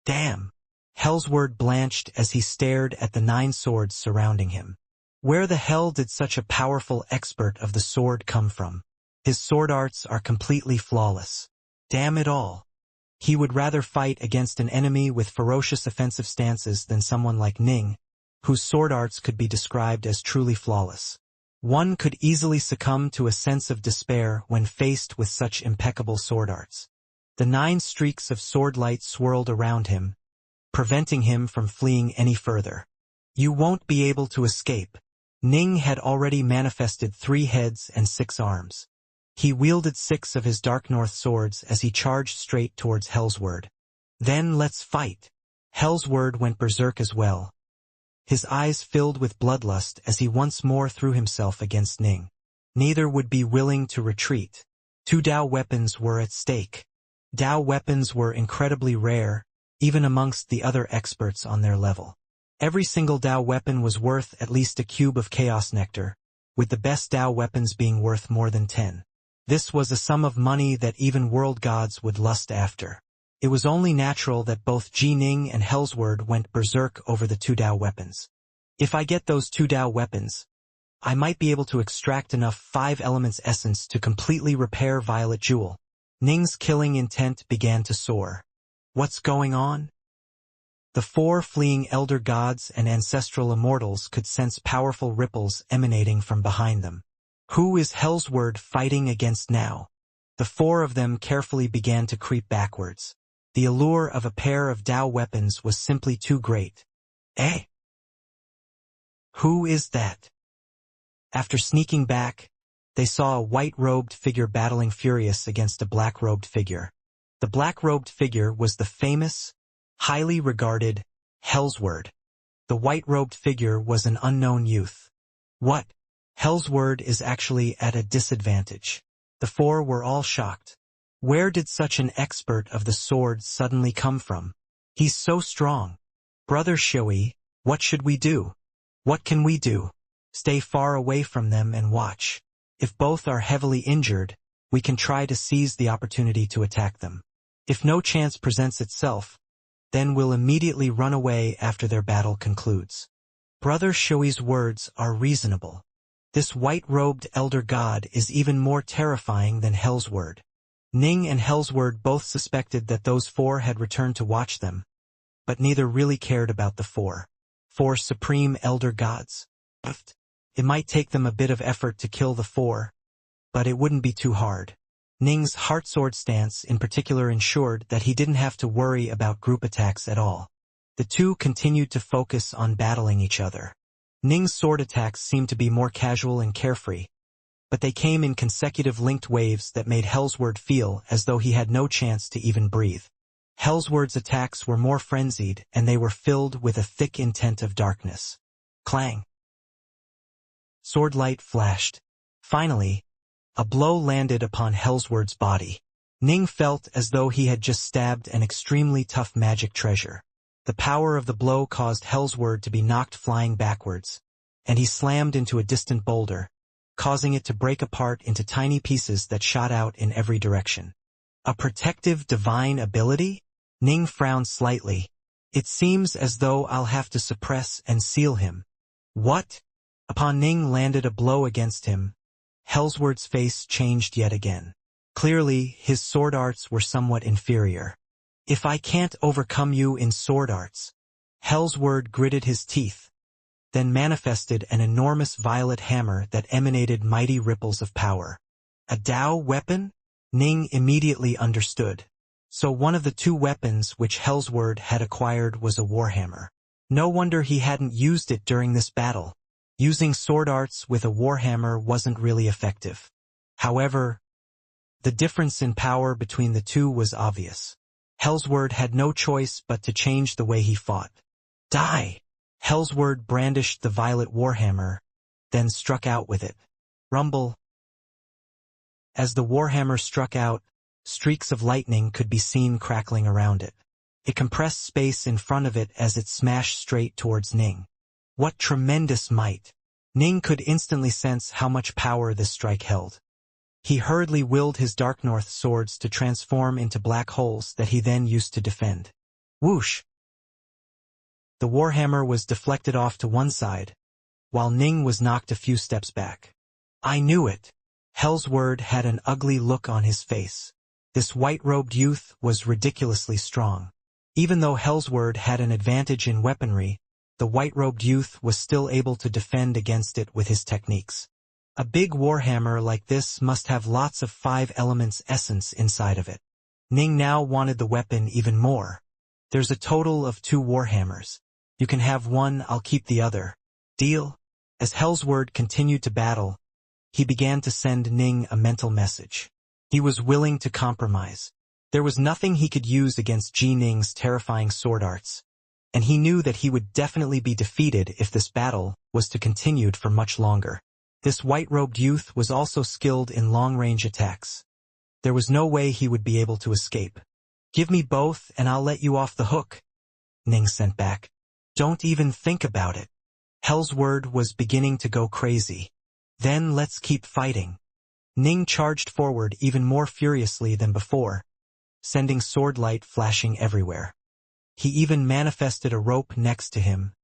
Damn! Hellsword blanched as he stared at the 9 swords surrounding him. Where the hell did such a powerful expert of the sword come from? His sword arts are completely flawless. Damn it all. He would rather fight against an enemy with ferocious offensive stances than someone like Ning, whose sword arts could be described as truly flawless. One could easily succumb to a sense of despair when faced with such impeccable sword arts. The 9 streaks of sword light swirled around him, preventing him from fleeing any further. You won't be able to escape. Ning had already manifested 3 heads and 6 arms. He wielded 6 of his Dark North swords as he charged straight towards Hellsword. Then let's fight. Hellsword went berserk as well. His eyes filled with bloodlust as he once more threw himself against Ning. Neither would be willing to retreat. 2 Dao weapons were at stake. Dao weapons were incredibly rare, even amongst the other experts on their level. Every single Dao weapon was worth at least a cube of Chaos Nectar, with the best Dao weapons being worth more than 10. This was a sum of money that even world gods would lust after. It was only natural that both Ji Ning and Hellsword went berserk over the 2 Dao weapons. If I get those 2 Dao weapons, I might be able to extract enough 5 elements essence to completely repair Violet Jewel. Ning's killing intent began to soar. What's going on? The 4 fleeing elder gods and ancestral immortals could sense powerful ripples emanating from behind them. Who is Hellsword fighting against now? The 4 of them carefully began to creep backwards. The allure of a pair of Dao weapons was simply too great. Eh? Who is that? After sneaking back, they saw a white-robed figure battling furious against a black-robed figure. The black-robed figure was the famous, highly regarded Hellsword. The white-robed figure was an unknown youth. What? Hellsword is actually at a disadvantage. The 4 were all shocked. Where did such an expert of the sword suddenly come from? He's so strong. Brother Shui, what should we do? What can we do? Stay far away from them and watch. If both are heavily injured, we can try to seize the opportunity to attack them. If no chance presents itself, then we'll immediately run away after their battle concludes. Brother Shui's words are reasonable. This white-robed elder god is even more terrifying than Hellsword. Ning and Hellsword both suspected that those 4 had returned to watch them, but neither really cared about the 4 supreme elder gods. It might take them a bit of effort to kill the 4, but it wouldn't be too hard. Ning's heartsword stance in particular ensured that he didn't have to worry about group attacks at all. The 2 continued to focus on battling each other. Ning's sword attacks seemed to be more casual and carefree, but they came in consecutive linked waves that made Hellsword feel as though he had no chance to even breathe. Hellsword's attacks were more frenzied, and they were filled with a thick intent of darkness. Clang! Sword light flashed. Finally, a blow landed upon Hellsword's body. Ning felt as though he had just stabbed an extremely tough magic treasure. The power of the blow caused Hellsword to be knocked flying backwards, and he slammed into a distant boulder, causing it to break apart into tiny pieces that shot out in every direction. A protective divine ability? Ning frowned slightly. It seems as though I'll have to suppress and seal him. What? Upon Ning landed a blow against him, Hellsword's face changed yet again. Clearly, his sword arts were somewhat inferior. If I can't overcome you in sword arts, Hellsword gritted his teeth, then manifested an enormous violet hammer that emanated mighty ripples of power. A Dao weapon? Ning immediately understood. So one of the 2 weapons which Hellsword had acquired was a warhammer. No wonder he hadn't used it during this battle. Using sword arts with a warhammer wasn't really effective. However, the difference in power between the 2 was obvious. Hellsword had no choice but to change the way he fought. Die! Hellsword brandished the violet warhammer, then struck out with it. Rumble! As the warhammer struck out, streaks of lightning could be seen crackling around it. It compressed space in front of it as it smashed straight towards Ning. What tremendous might! Ning could instantly sense how much power this strike held. He hurriedly willed his Dark North swords to transform into black holes that he then used to defend. Whoosh! The warhammer was deflected off to one side, while Ning was knocked a few steps back. I knew it! Hellsword had an ugly look on his face. This white-robed youth was ridiculously strong. Even though Hellsword had an advantage in weaponry, the white-robed youth was still able to defend against it with his techniques. A big warhammer like this must have lots of 5 elements essence inside of it. Ning now wanted the weapon even more. There's a total of 2 warhammers. You can have one, I'll keep the other. Deal? As Hellsword continued to battle, he began to send Ning a mental message. He was willing to compromise. There was nothing he could use against Ji Ning's terrifying sword arts, and he knew that he would definitely be defeated if this battle was to continue for much longer. This white-robed youth was also skilled in long-range attacks. There was no way he would be able to escape. Give me both and I'll let you off the hook, Ning sent back. Don't even think about it. Hellsword was beginning to go crazy. Then let's keep fighting. Ning charged forward even more furiously than before, sending sword light flashing everywhere. He even manifested a rope next to him,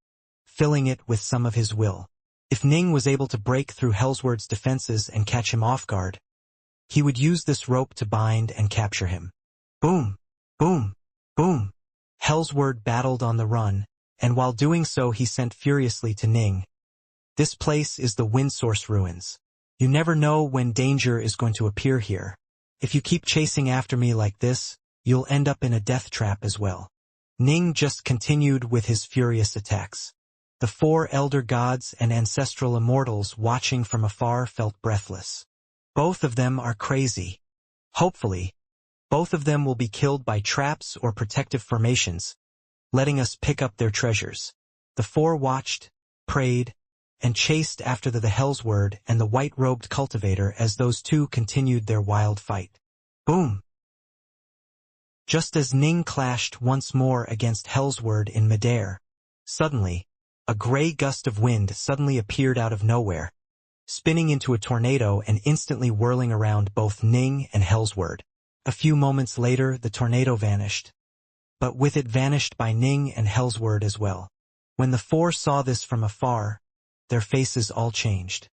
filling it with some of his will. If Ning was able to break through Hellsword's defenses and catch him off guard, he would use this rope to bind and capture him. Boom! Boom! Boom! Hellsword battled on the run, and while doing so he sent furiously to Ning. This place is the Wind Source Ruins. You never know when danger is going to appear here. If you keep chasing after me like this, you'll end up in a death trap as well. Ning just continued with his furious attacks. The 4 elder gods and ancestral immortals watching from afar felt breathless. Both of them are crazy. Hopefully, both of them will be killed by traps or protective formations, letting us pick up their treasures. The 4 watched, prayed, and chased after the Hellsword and the white-robed cultivator as those 2 continued their wild fight. Boom! Just as Ning clashed once more against Hellsword in midair, suddenly, a gray gust of wind suddenly appeared out of nowhere, spinning into a tornado and instantly whirling around both Ning and Hellsword. A few moments later, the tornado vanished, but with it vanished by Ning and Hellsword as well. When the 4 saw this from afar, their faces all changed.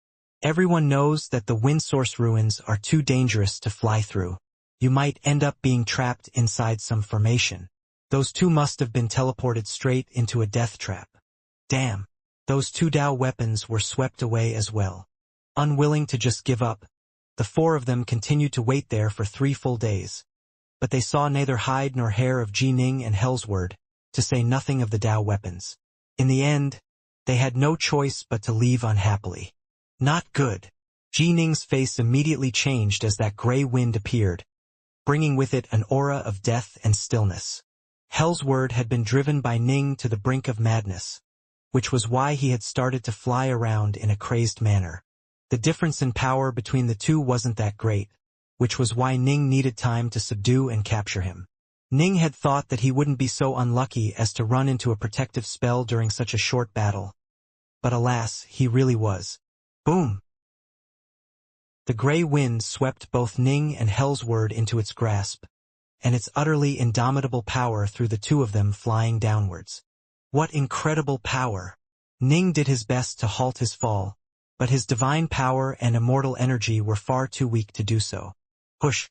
Everyone knows that the Wind Source Ruins are too dangerous to fly through. You might end up being trapped inside some formation. Those 2 must have been teleported straight into a death trap. Damn, those 2 Dao weapons were swept away as well. Unwilling to just give up, the 4 of them continued to wait there for 3 full days. But they saw neither hide nor hair of Ji Ning and Hellsword, to say nothing of the Dao weapons. In the end, they had no choice but to leave unhappily. Not good. Ji Ning's face immediately changed as that gray wind appeared, bringing with it an aura of death and stillness. Hellsword had been driven by Ning to the brink of madness, which was why he had started to fly around in a crazed manner. The difference in power between the 2 wasn't that great, which was why Ning needed time to subdue and capture him. Ning had thought that he wouldn't be so unlucky as to run into a protective spell during such a short battle. But alas, he really was. Boom! The gray wind swept both Ning and Hellsword into its grasp, and its utterly indomitable power threw the 2 of them flying downwards. What incredible power! Ning did his best to halt his fall, but his divine power and immortal energy were far too weak to do so. Push!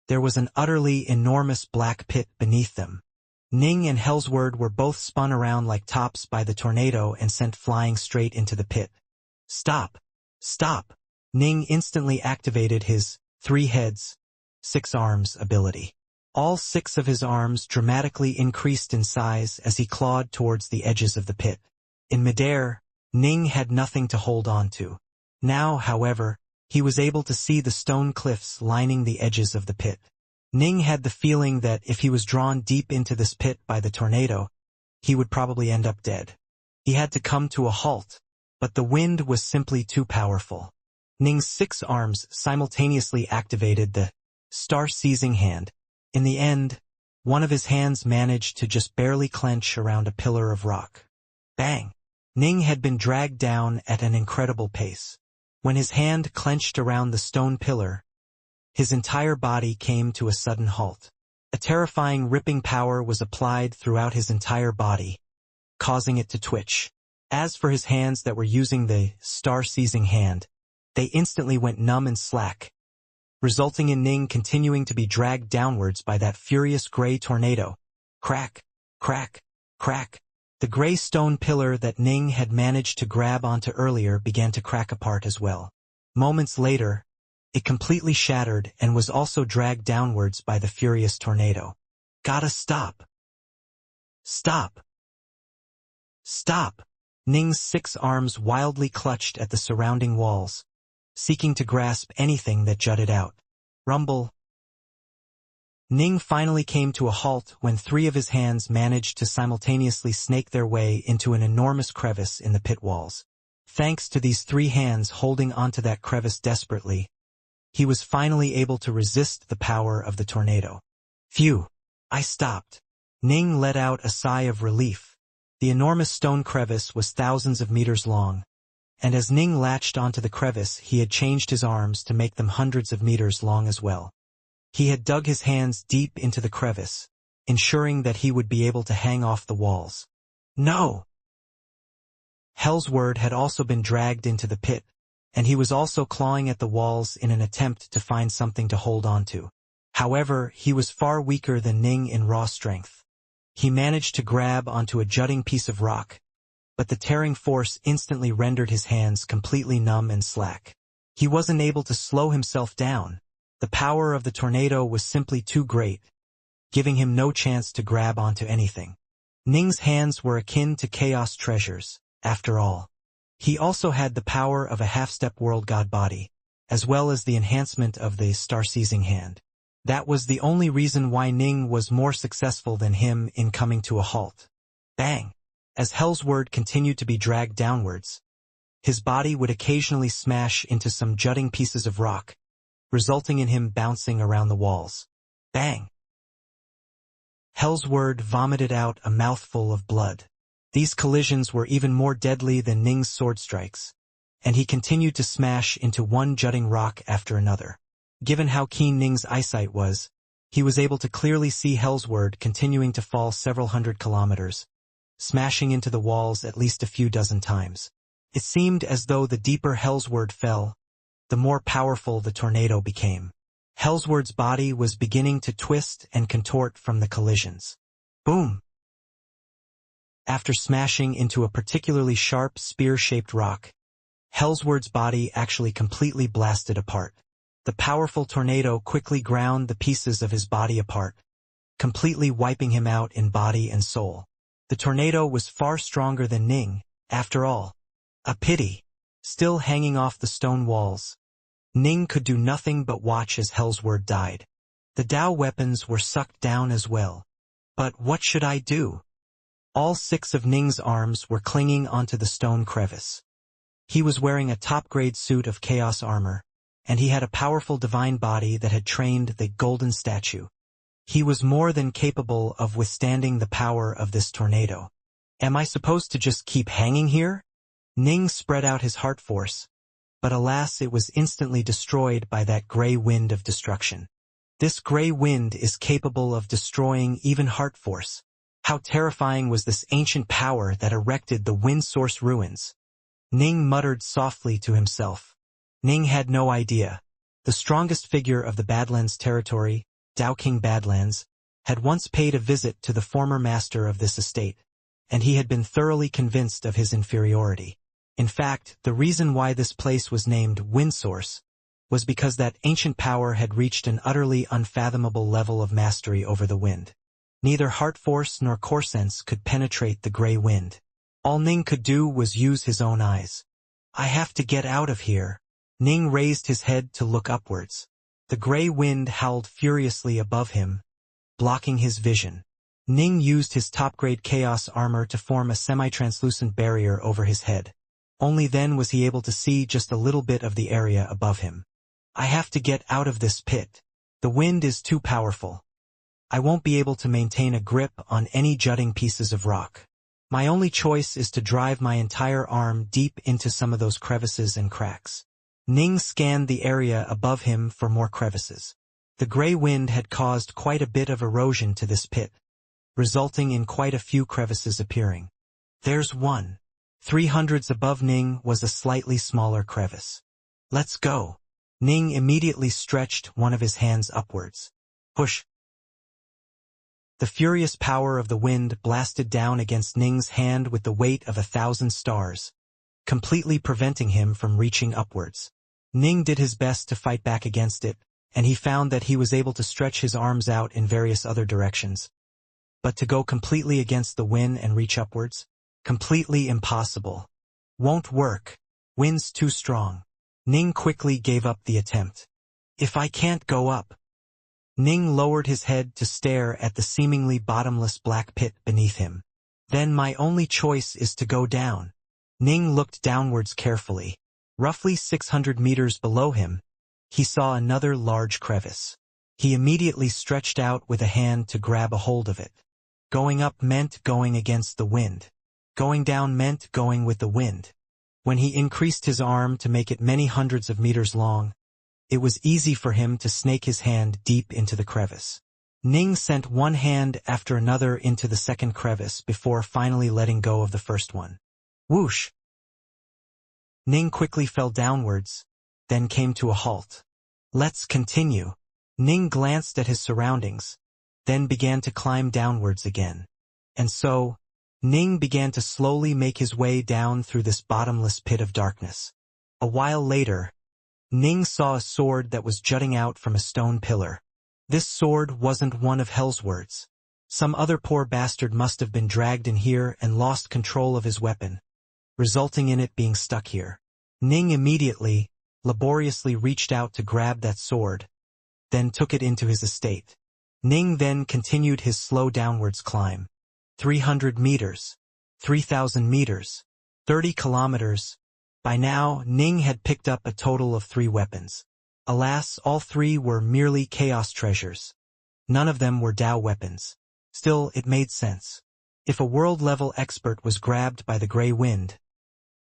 There was an utterly enormous black pit beneath them. Ning and Hellsword were both spun around like tops by the tornado and sent flying straight into the pit. Stop! Stop! Ning instantly activated his 3 heads, 6 arms ability. All 6 of his arms dramatically increased in size as he clawed towards the edges of the pit. In midair, Ning had nothing to hold on to. Now, however, he was able to see the stone cliffs lining the edges of the pit. Ning had the feeling that if he was drawn deep into this pit by the tornado, he would probably end up dead. He had to come to a halt, but the wind was simply too powerful. Ning's 6 arms simultaneously activated the star-seizing hand. In the end, One of his hands managed to just barely clench around a pillar of rock. Bang! Ning had been dragged down at an incredible pace. When his hand clenched around the stone pillar, his entire body came to a sudden halt. A terrifying ripping power was applied throughout his entire body, causing it to twitch. As for his hands that were using the star-seizing hand, they instantly went numb and slack, resulting in Ning continuing to be dragged downwards by that furious gray tornado. Crack, crack, crack. The gray stone pillar that Ning had managed to grab onto earlier began to crack apart as well. Moments later, it completely shattered and was also dragged downwards by the furious tornado. Gotta stop. Stop. Stop. Ning's 6 arms wildly clutched at the surrounding walls, seeking to grasp anything that jutted out. Rumble. Ning finally came to a halt when 3 of his hands managed to simultaneously snake their way into an enormous crevice in the pit walls. Thanks to these 3 hands holding onto that crevice desperately, he was finally able to resist the power of the tornado. Phew! I stopped. Ning let out a sigh of relief. The enormous stone crevice was thousands of meters long, and as Ning latched onto the crevice, he had changed his arms to make them hundreds of meters long as well. He had dug his hands deep into the crevice, ensuring that he would be able to hang off the walls. No! Hellsword had also been dragged into the pit, and he was also clawing at the walls in an attempt to find something to hold onto. However, he was far weaker than Ning in raw strength. He managed to grab onto a jutting piece of rock, but the tearing force instantly rendered his hands completely numb and slack. He wasn't able to slow himself down. The power of the tornado was simply too great, giving him no chance to grab onto anything. Ning's hands were akin to chaos treasures, after all. He also had the power of a half-step world god body, as well as the enhancement of the star-seizing hand. That was the only reason why Ning was more successful than him in coming to a halt. Bang! As Hellsword continued to be dragged downwards, his body would occasionally smash into some jutting pieces of rock, resulting in him bouncing around the walls. Bang! Hellsword vomited out a mouthful of blood. These collisions were even more deadly than Ning's sword strikes, and he continued to smash into one jutting rock after another. Given how keen Ning's eyesight was, he was able to clearly see Hellsword continuing to fall several hundred kilometers, smashing into the walls at least a few dozen times. It seemed as though the deeper Hellsword fell, the more powerful the tornado became. Hellsword's body was beginning to twist and contort from the collisions. Boom! After smashing into a particularly sharp spear-shaped rock, Hellsword's body actually completely blasted apart. The powerful tornado quickly ground the pieces of his body apart, completely wiping him out in body and soul. The tornado was far stronger than Ning, after all. A pity. Still hanging off the stone walls, Ning could do nothing but watch as Hellsword died. The Dao weapons were sucked down as well. But what should I do? All 6 of Ning's arms were clinging onto the stone crevice. He was wearing a top-grade suit of chaos armor, and he had a powerful divine body that had trained the golden statue. He was more than capable of withstanding the power of this tornado. Am I supposed to just keep hanging here? Ning spread out his heart force, but alas, it was instantly destroyed by that gray wind of destruction. This gray wind is capable of destroying even heart force. How terrifying was this ancient power that erected the wind source ruins? Ning muttered softly to himself. Ning had no idea. The strongest figure of the Badlands territory, Dao King Badlands, had once paid a visit to the former master of this estate, and he had been thoroughly convinced of his inferiority. In fact, the reason why this place was named Wind Source was because that ancient power had reached an utterly unfathomable level of mastery over the wind. Neither heart force nor core sense could penetrate the gray wind. All Ning could do was use his own eyes. I have to get out of here. Ning raised his head to look upwards. The gray wind howled furiously above him, blocking his vision. Ning used his top-grade chaos armor to form a semi-translucent barrier over his head. Only then was he able to see just a little bit of the area above him. I have to get out of this pit. The wind is too powerful. I won't be able to maintain a grip on any jutting pieces of rock. My only choice is to drive my entire arm deep into some of those crevices and cracks. Ning scanned the area above him for more crevices. The gray wind had caused quite a bit of erosion to this pit, resulting in quite a few crevices appearing. There's one. 300s above Ning was a slightly smaller crevice. Let's go. Ning immediately stretched one of his hands upwards. Push. The furious power of the wind blasted down against Ning's hand with the weight of 1,000 stars, completely preventing him from reaching upwards. Ning did his best to fight back against it, and he found that he was able to stretch his arms out in various other directions. But to go completely against the wind and reach upwards? Completely impossible. Won't work. Wind's too strong. Ning quickly gave up the attempt. If I can't go up. Ning lowered his head to stare at the seemingly bottomless black pit beneath him. Then my only choice is to go down. Ning looked downwards carefully. Roughly 600 meters below him, he saw another large crevice. He immediately stretched out with a hand to grab a hold of it. Going up meant going against the wind. Going down meant going with the wind. When he increased his arm to make it many hundreds of meters long, it was easy for him to snake his hand deep into the crevice. Ning sent one hand after another into the second crevice before finally letting go of the first one. Whoosh! Ning quickly fell downwards, then came to a halt. Let's continue. Ning glanced at his surroundings, then began to climb downwards again. And so, Ning began to slowly make his way down through this bottomless pit of darkness. A while later, Ning saw a sword that was jutting out from a stone pillar. This sword wasn't one of Hellsword's. Some other poor bastard must have been dragged in here and lost control of his weapon, resulting in it being stuck here. Ning immediately, laboriously reached out to grab that sword, then took it into his estate. Ning then continued his slow downwards climb. 300 meters, 3,000 meters, 30 kilometers. By now, Ning had picked up a total of 3 weapons. Alas, all 3 were merely chaos treasures. None of them were Dao weapons. Still, it made sense. If a world-level expert was grabbed by the gray wind,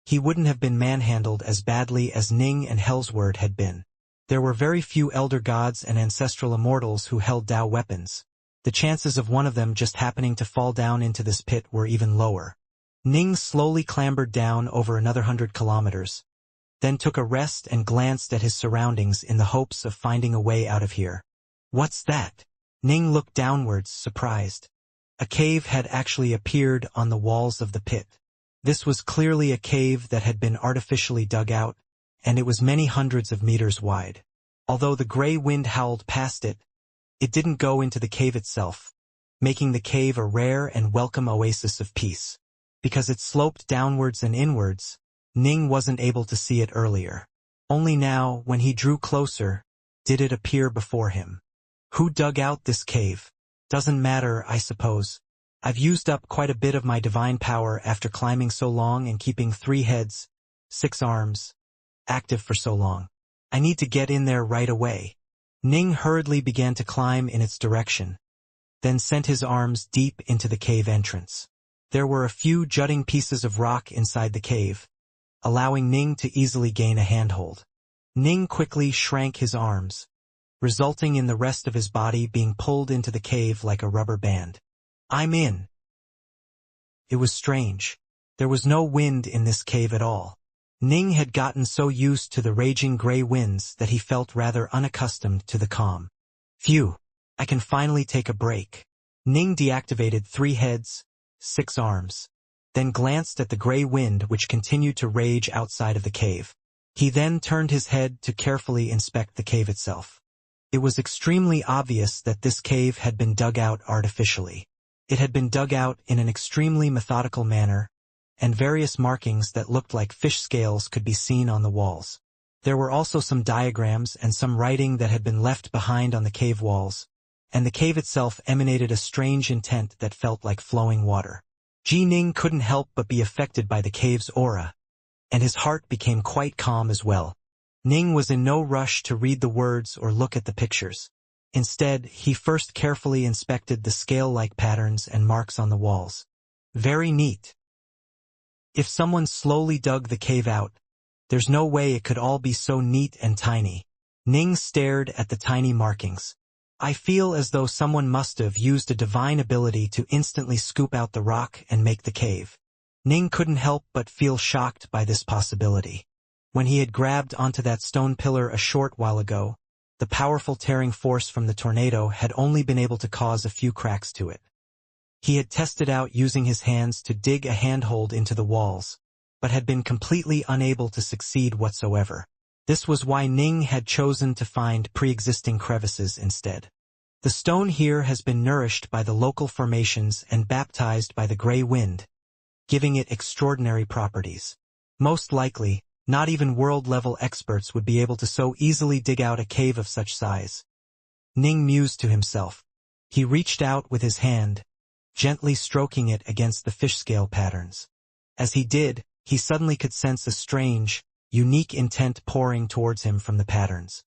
he wouldn't have been manhandled as badly as Ning and Hellsword had been. There were very few elder gods and ancestral immortals who held Dao weapons. The chances of one of them just happening to fall down into this pit were even lower. Ning slowly clambered down over another 100 kilometers, then took a rest and glanced at his surroundings in the hopes of finding a way out of here. What's that? Ning looked downwards, surprised. A cave had actually appeared on the walls of the pit. This was clearly a cave that had been artificially dug out, and it was many hundreds of meters wide. Although the gray wind howled past it, it didn't go into the cave itself, making the cave a rare and welcome oasis of peace. Because it sloped downwards and inwards, Ning wasn't able to see it earlier. Only now, when he drew closer, did it appear before him. Who dug out this cave? Doesn't matter, I suppose. I've used up quite a bit of my divine power after climbing so long and keeping 3 heads, 6 arms, active for so long. I need to get in there right away. Ning hurriedly began to climb in its direction, then sent his arms deep into the cave entrance. There were a few jutting pieces of rock inside the cave, allowing Ning to easily gain a handhold. Ning quickly shrank his arms, resulting in the rest of his body being pulled into the cave like a rubber band. I'm in. It was strange. There was no wind in this cave at all. Ning had gotten so used to the raging gray winds that he felt rather unaccustomed to the calm. Phew, I can finally take a break. Ning deactivated 3 heads, 6 arms, then glanced at the gray wind which continued to rage outside of the cave. He then turned his head to carefully inspect the cave itself. It was extremely obvious that this cave had been dug out artificially. It had been dug out in an extremely methodical manner, and various markings that looked like fish scales could be seen on the walls. There were also some diagrams and some writing that had been left behind on the cave walls, and the cave itself emanated a strange intent that felt like flowing water. Ning couldn't help but be affected by the cave's aura, and his heart became quite calm as well. Ning was in no rush to read the words or look at the pictures. Instead, he first carefully inspected the scale-like patterns and marks on the walls. Very neat. If someone slowly dug the cave out, there's no way it could all be so neat and tiny. Ning stared at the tiny markings. I feel as though someone must have used a divine ability to instantly scoop out the rock and make the cave. Ning couldn't help but feel shocked by this possibility. When he had grabbed onto that stone pillar a short while ago, the powerful tearing force from the tornado had only been able to cause a few cracks to it. He had tested out using his hands to dig a handhold into the walls, but had been completely unable to succeed whatsoever. This was why Ning had chosen to find pre-existing crevices instead. The stone here has been nourished by the local formations and baptized by the gray wind, giving it extraordinary properties. Most likely, not even world-level experts would be able to so easily dig out a cave of such size. Ning mused to himself. He reached out with his hand, gently stroking it against the fish scale patterns. As he did, he suddenly could sense a strange, unique intent pouring towards him from the patterns.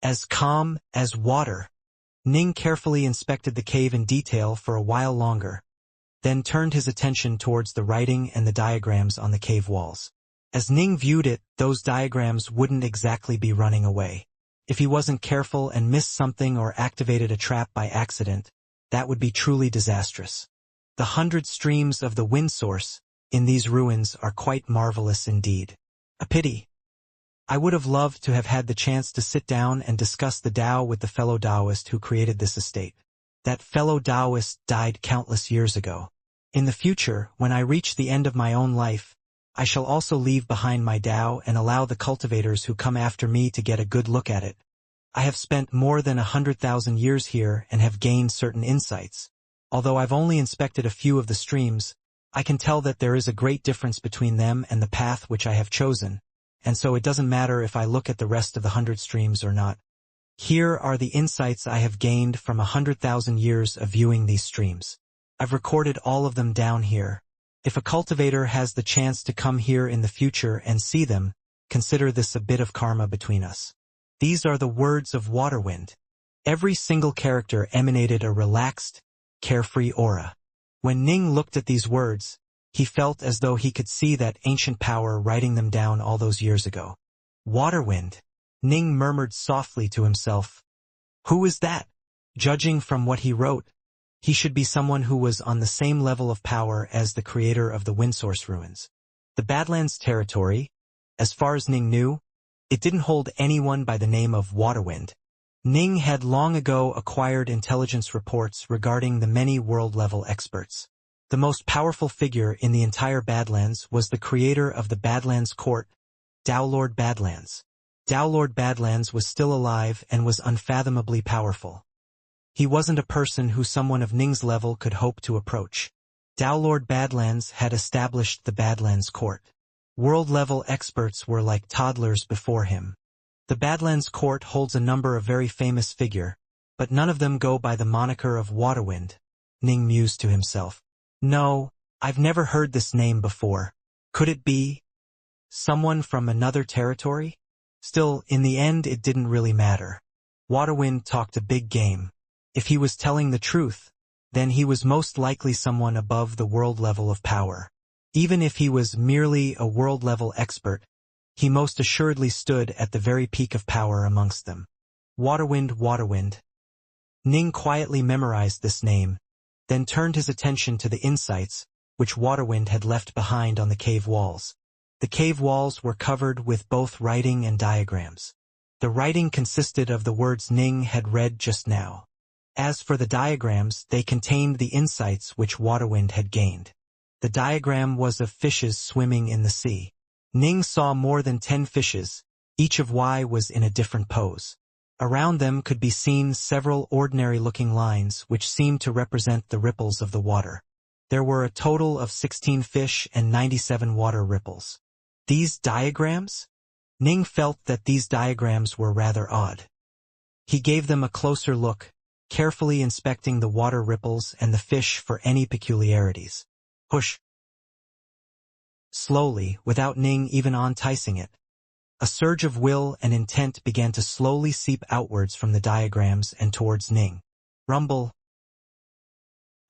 As calm as water. Ning carefully inspected the cave in detail for a while longer, then turned his attention towards the writing and the diagrams on the cave walls. As Ning viewed it, those diagrams wouldn't exactly be running away. If he wasn't careful and missed something or activated a trap by accident, that would be truly disastrous. The 100 streams of the wind source in these ruins are quite marvelous indeed. A pity. I would have loved to have had the chance to sit down and discuss the Tao with the fellow Taoist who created this estate. That fellow Taoist died countless years ago. In the future, when I reach the end of my own life, I shall also leave behind my Tao and allow the cultivators who come after me to get a good look at it. I have spent more than 100,000 years here and have gained certain insights. Although I've only inspected a few of the streams, I can tell that there is a great difference between them and the path which I have chosen, and so it doesn't matter if I look at the rest of the 100 streams or not. Here are the insights I have gained from 100,000 years of viewing these streams. I've recorded all of them down here. If a cultivator has the chance to come here in the future and see them, consider this a bit of karma between us. These are the words of Waterwind. Every single character emanated a relaxed, carefree aura. When Ning looked at these words, he felt as though he could see that ancient power writing them down all those years ago. Waterwind. Ning murmured softly to himself. Who is that? Judging from what he wrote, he should be someone who was on the same level of power as the creator of the Windsource ruins. The Badlands territory, as far as Ning knew, it didn't hold anyone by the name of Waterwind. Ning had long ago acquired intelligence reports regarding the many world-level experts. The most powerful figure in the entire Badlands was the creator of the Badlands Court, Taolord Badlands. Taolord Badlands was still alive and was unfathomably powerful. He wasn't a person who someone of Ning's level could hope to approach. Taolord Badlands had established the Badlands Court. World-level experts were like toddlers before him. The Badlands Court holds a number of very famous figures, but none of them go by the moniker of Waterwind. Ning mused to himself. No, I've never heard this name before. Could it be someone from another territory? Still, in the end it didn't really matter. Waterwind talked a big game. If he was telling the truth, then he was most likely someone above the world level of power. Even if he was merely a world-level expert, he most assuredly stood at the very peak of power amongst them. Waterwind, Waterwind. Ning quietly memorized this name, then turned his attention to the insights which Waterwind had left behind on the cave walls. The cave walls were covered with both writing and diagrams. The writing consisted of the words Ning had read just now. As for the diagrams, they contained the insights which Waterwind had gained. The diagram was of fishes swimming in the sea. Ning saw more than 10 fishes, each of which was in a different pose. Around them could be seen several ordinary-looking lines which seemed to represent the ripples of the water. There were a total of 16 fish and 97 water ripples. These diagrams? Ning felt that these diagrams were rather odd. He gave them a closer look, carefully inspecting the water ripples and the fish for any peculiarities. Hush! Slowly, without Ning even enticing it, A surge of will and intent began to slowly seep outwards from the diagrams and towards Ning. Rumble.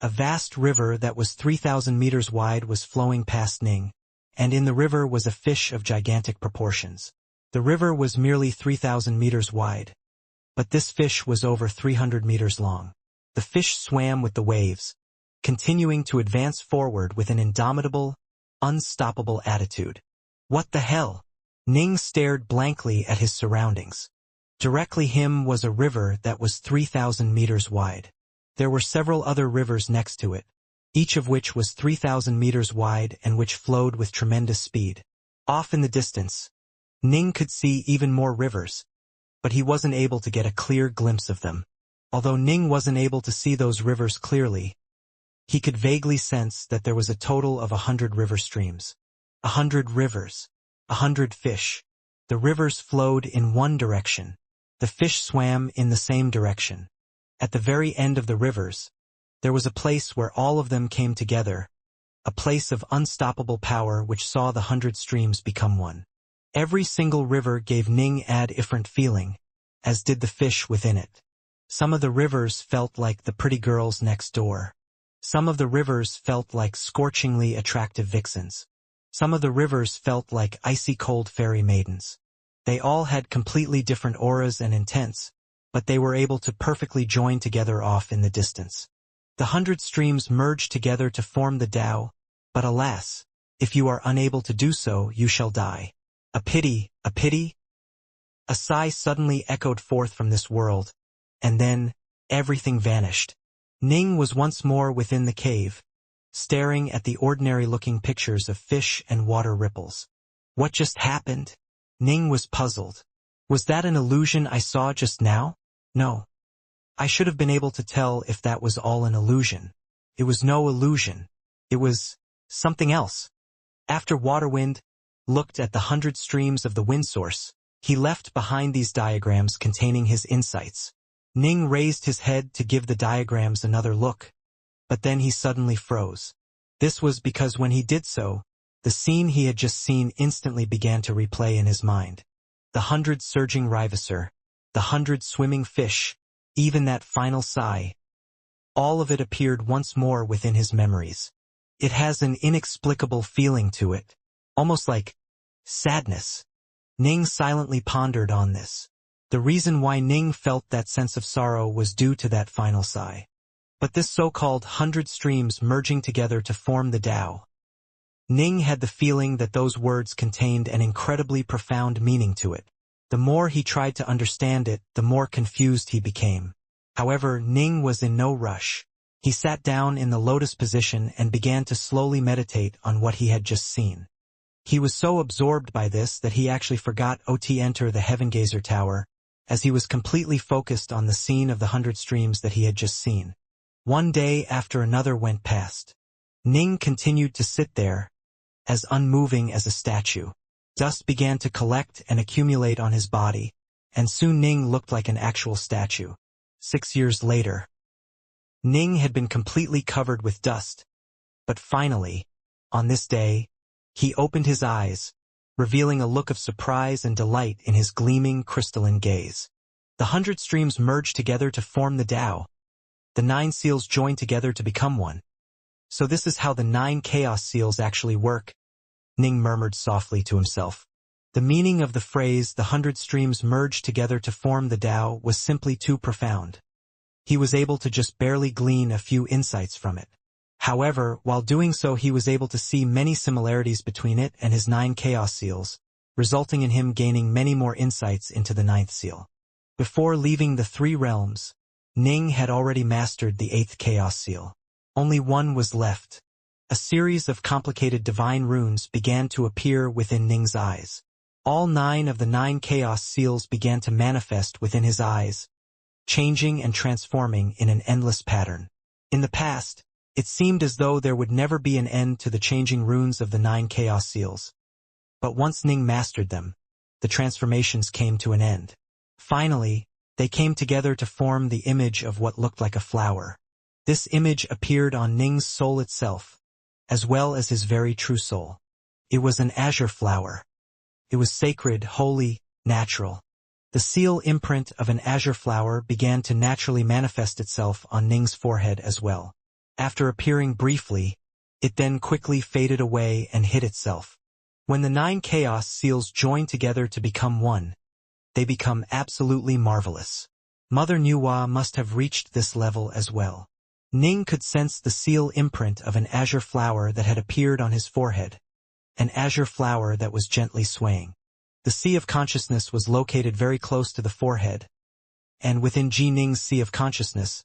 A vast river that was 3,000 meters wide was flowing past Ning, and in the river was a fish of gigantic proportions. The river was merely 3,000 meters wide, but this fish was over 300 meters long. The fish swam with the waves, continuing to advance forward with an indomitable, unstoppable attitude. What the hell? Ning stared blankly at his surroundings. Directly him was a river that was 3,000 meters wide. There were several other rivers next to it, each of which was 3,000 meters wide and which flowed with tremendous speed. Off in the distance, Ning could see even more rivers, but he wasn't able to get a clear glimpse of them. Although Ning wasn't able to see those rivers clearly, he could vaguely sense that there was a total of 100 river streams. 100 rivers. 100 fish. The rivers flowed in one direction. The fish swam in the same direction. At the very end of the rivers, there was a place where all of them came together, a place of unstoppable power which saw the 100 streams become one. Every single river gave Ning a different feeling, as did the fish within it. Some of the rivers felt like the pretty girls next door. Some of the rivers felt like scorchingly attractive vixens. Some of the rivers felt like icy cold fairy maidens. They all had completely different auras and intents, but they were able to perfectly join together off in the distance. The 100 streams merged together to form the Tao, but alas, if you are unable to do so, you shall die. A pity, a pity? A sigh suddenly echoed forth from this world, and then, everything vanished. Ning was once more within the cave, staring at the ordinary-looking pictures of fish and water ripples. What just happened? Ning was puzzled. Was that an illusion I saw just now? No. I should have been able to tell if that was all an illusion. It was no illusion. It was something else. After Waterwind looked at the 100 streams of the wind source, he left behind these diagrams containing his insights. Ning raised his head to give the diagrams another look, but then he suddenly froze. This was because when he did so, the scene he had just seen instantly began to replay in his mind. The 100 surging Rhyvosaur, the 100 swimming fish, even that final sigh. All of it appeared once more within his memories. It has an inexplicable feeling to it, almost like sadness. Ning silently pondered on this. The reason why Ning felt that sense of sorrow was due to that final sigh. But this so-called 100 streams merging together to form the Tao. Ning had the feeling that those words contained an incredibly profound meaning to it. The more he tried to understand it, the more confused he became. However, Ning was in no rush. He sat down in the lotus position and began to slowly meditate on what he had just seen. He was so absorbed by this that he actually forgot to enter the Heaven Gazer Tower, as he was completely focused on the scene of the 100 streams that he had just seen. One day after another went past. Ning continued to sit there, as unmoving as a statue. Dust began to collect and accumulate on his body, and soon Ning looked like an actual statue. 6 years later, Ning had been completely covered with dust, but finally, on this day, he opened his eyes, revealing a look of surprise and delight in his gleaming crystalline gaze. The 100 streams merged together to form the Tao. The 9 seals joined together to become one. So this is how the 9 chaos seals actually work, Ning murmured softly to himself. The meaning of the phrase the 100 streams merged together to form the Tao was simply too profound. He was able to just barely glean a few insights from it. However, while doing so he was able to see many similarities between it and his 9 chaos seals, resulting in him gaining many more insights into the 9th seal. Before leaving the 3 realms, Ning had already mastered the 8th chaos seal. Only one was left. A series of complicated divine runes began to appear within Ning's eyes. All 9 of the 9 chaos seals began to manifest within his eyes, changing and transforming in an endless pattern. In the past, it seemed as though there would never be an end to the changing runes of the 9 chaos seals. But once Ning mastered them, the transformations came to an end. Finally, they came together to form the image of what looked like a flower. This image appeared on Ning's soul itself, as well as his very true soul. It was an azure flower. It was sacred, holy, natural. The seal imprint of an azure flower began to naturally manifest itself on Ning's forehead as well. After appearing briefly, it then quickly faded away and hid itself. When the 9 chaos seals join together to become one, they become absolutely marvelous. Mother Nuwa must have reached this level as well. Ning could sense the seal imprint of an azure flower that had appeared on his forehead, an azure flower that was gently swaying. The sea of consciousness was located very close to the forehead, and within Ji Ning's sea of consciousness,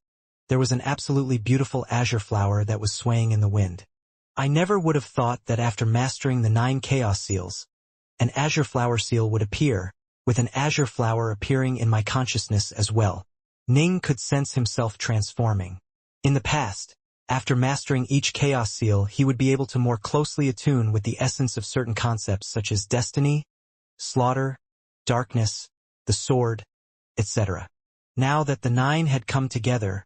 there was an absolutely beautiful azure flower that was swaying in the wind. I never would have thought that after mastering the 9 chaos seals, an azure flower seal would appear, with an azure flower appearing in my consciousness as well. Ning could sense himself transforming. In the past, after mastering each chaos seal, he would be able to more closely attune with the essence of certain concepts such as destiny, slaughter, darkness, the sword, etc. Now that the 9 had come together,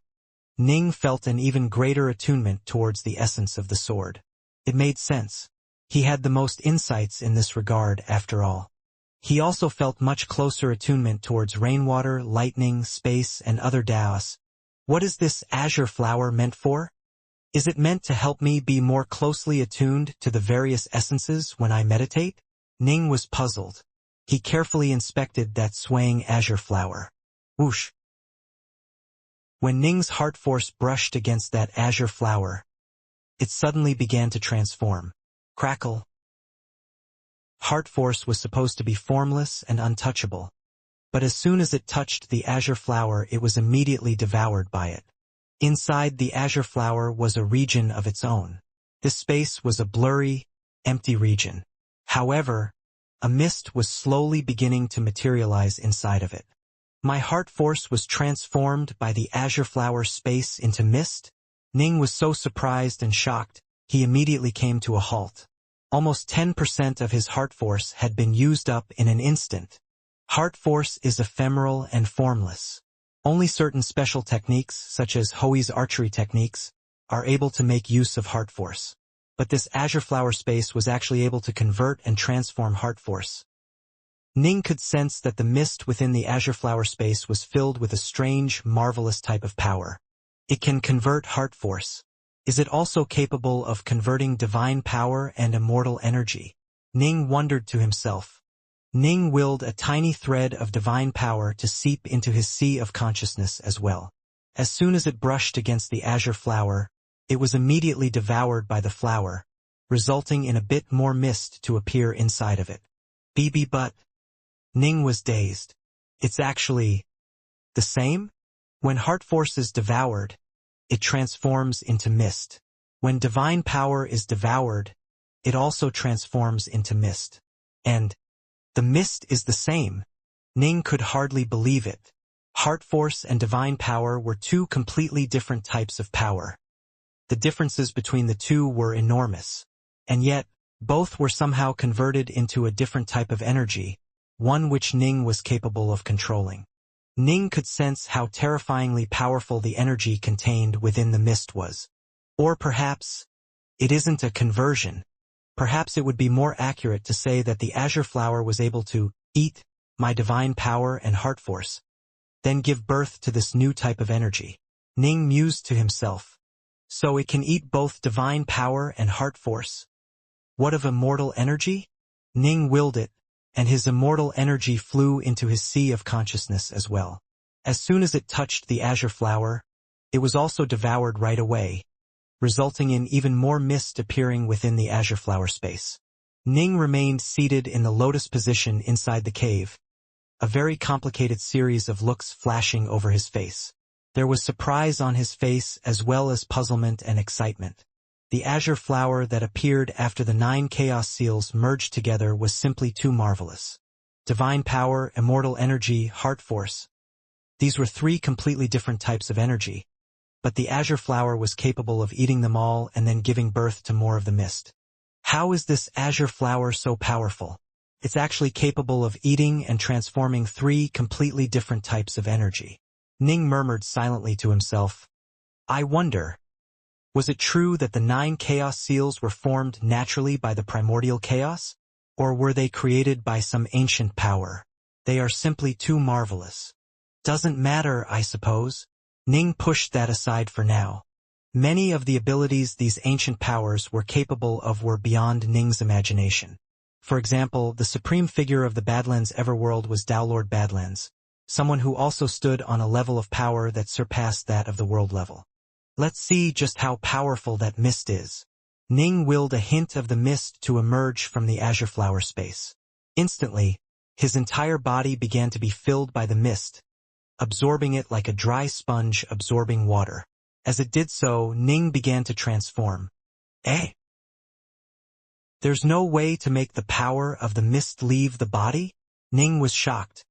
Ning felt an even greater attunement towards the essence of the sword. It made sense. He had the most insights in this regard after all. He also felt much closer attunement towards rainwater, lightning, space, and other Daos. What is this azure flower meant for? Is it meant to help me be more closely attuned to the various essences when I meditate? Ning was puzzled. He carefully inspected that swaying azure flower. Whoosh! When Ning's heart force brushed against that azure flower, it suddenly began to transform. Crackle. Heart force was supposed to be formless and untouchable, but as soon as it touched the azure flower, it was immediately devoured by it. Inside the azure flower was a region of its own. This space was a blurry, empty region. However, a mist was slowly beginning to materialize inside of it. My heart force was transformed by the azure flower space into mist. Ning was so surprised and shocked, he immediately came to a halt. Almost 10% of his heart force had been used up in an instant. Heart force is ephemeral and formless. Only certain special techniques, such as Hoi's archery techniques, are able to make use of heart force. But this azure flower space was actually able to convert and transform heart force. Ning could sense that the mist within the azure flower space was filled with a strange, marvelous type of power. It can convert heart force. Is it also capable of converting divine power and immortal energy? Ning wondered to himself. Ning willed a tiny thread of divine power to seep into his sea of consciousness as well. As soon as it brushed against the azure flower, it was immediately devoured by the flower, resulting in a bit more mist to appear inside of it. But Ning was dazed. It's actually the same? When heart force is devoured, it transforms into mist. When divine power is devoured, it also transforms into mist. And the mist is the same. Ning could hardly believe it. Heart force and divine power were two completely different types of power. The differences between the two were enormous. And yet, both were somehow converted into a different type of energy, one which Ning was capable of controlling. Ning could sense how terrifyingly powerful the energy contained within the mist was. Or perhaps, it isn't a conversion. Perhaps it would be more accurate to say that the azure flower was able to eat my divine power and heart force, then give birth to this new type of energy. Ning mused to himself. So it can eat both divine power and heart force? What of immortal energy? Ning willed it, and his immortal energy flew into his sea of consciousness as well. As soon as it touched the azure flower, it was also devoured right away, resulting in even more mist appearing within the azure flower space. Ning remained seated in the lotus position inside the cave, a very complicated series of looks flashing over his face. There was surprise on his face as well as puzzlement and excitement. The azure flower that appeared after the 9 chaos seals merged together was simply too marvelous. Divine power, immortal energy, heart force. These were 3 completely different types of energy, but the azure flower was capable of eating them all and then giving birth to more of the mist. How is this azure flower so powerful? It's actually capable of eating and transforming 3 completely different types of energy. Ning murmured silently to himself. I wonder, was it true that the 9 chaos seals were formed naturally by the primordial chaos? Or were they created by some ancient power? They are simply too marvelous. Doesn't matter, I suppose. Ning pushed that aside for now. Many of the abilities these ancient powers were capable of were beyond Ning's imagination. For example, the supreme figure of the Badlands Everworld was Downlord Badlands, someone who also stood on a level of power that surpassed that of the world level. Let's see just how powerful that mist is. Ning willed a hint of the mist to emerge from the azure flower space. Instantly, his entire body began to be filled by the mist, absorbing it like a dry sponge absorbing water. As it did so, Ning began to transform. There's no way to make the power of the mist leave the body? Ning was shocked.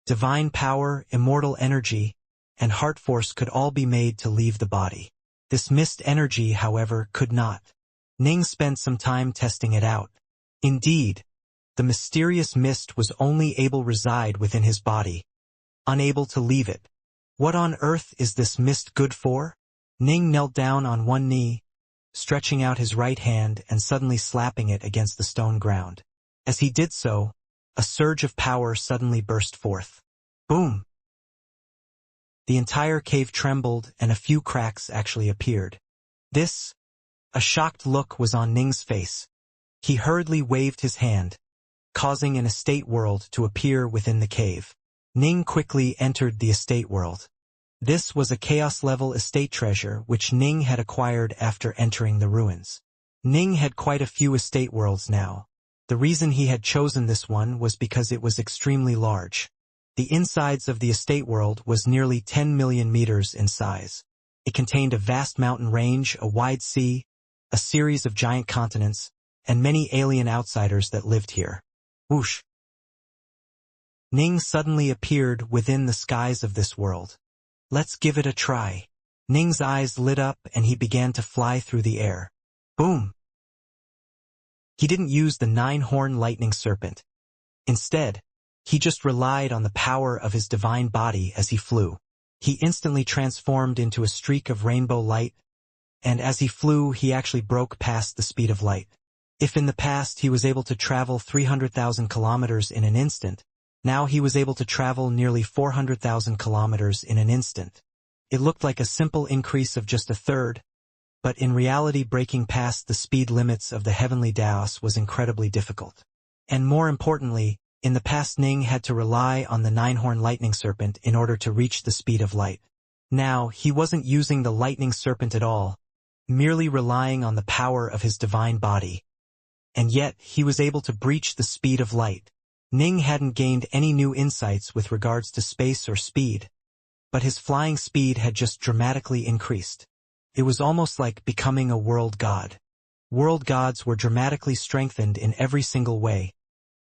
Divine power, immortal energy, and heart force could all be made to leave the body. This mist energy, however, could not. Ning spent some time testing it out. Indeed, the mysterious mist was only able to reside within his body, unable to leave it. What on earth is this mist good for? Ning knelt down on one knee, stretching out his right hand and suddenly slapping it against the stone ground. As he did so, a surge of power suddenly burst forth. Boom! The entire cave trembled and a few cracks actually appeared. A shocked look was on Ning's face. He hurriedly waved his hand, causing an estate world to appear within the cave. Ning quickly entered the estate world. This was a chaos-level estate treasure which Ning had acquired after entering the ruins. Ning had quite a few estate worlds now. The reason he had chosen this one was because it was extremely large. The insides of the estate world was nearly 10 million meters in size. It contained a vast mountain range, a wide sea, a series of giant continents, and many alien outsiders that lived here. Whoosh! Ning suddenly appeared within the skies of this world. Let's give it a try. Ning's eyes lit up and he began to fly through the air. Boom! He didn't use the 9-horn lightning serpent. Instead, he just relied on the power of his divine body as he flew. He instantly transformed into a streak of rainbow light, and as he flew, he actually broke past the speed of light. If in the past he was able to travel 300,000 kilometers in an instant, now he was able to travel nearly 400,000 kilometers in an instant. It looked like a simple increase of just a third, but in reality breaking past the speed limits of the heavenly Daos was incredibly difficult. And more importantly, in the past Ning had to rely on the 9-horn lightning serpent in order to reach the speed of light. Now, he wasn't using the lightning serpent at all, merely relying on the power of his divine body. And yet, he was able to breach the speed of light. Ning hadn't gained any new insights with regards to space or speed, but his flying speed had just dramatically increased. It was almost like becoming a world god. World gods were dramatically strengthened in every single way,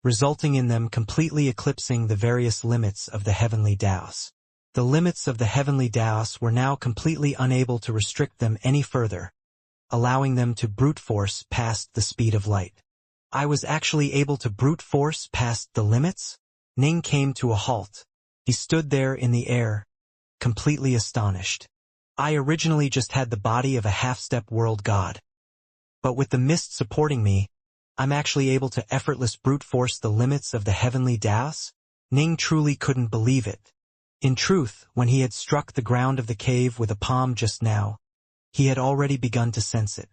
resulting in them completely eclipsing the various limits of the heavenly Daos. The limits of the heavenly Daos were now completely unable to restrict them any further, allowing them to brute force past the speed of light. I was actually able to brute force past the limits? Ning came to a halt. He stood there in the air, completely astonished. I originally just had the body of a half-step world god. But with the mist supporting me, I'm actually able to effortless brute force the limits of the heavenly Daos? Ning truly couldn't believe it. In truth, when he had struck the ground of the cave with a palm just now, he had already begun to sense it.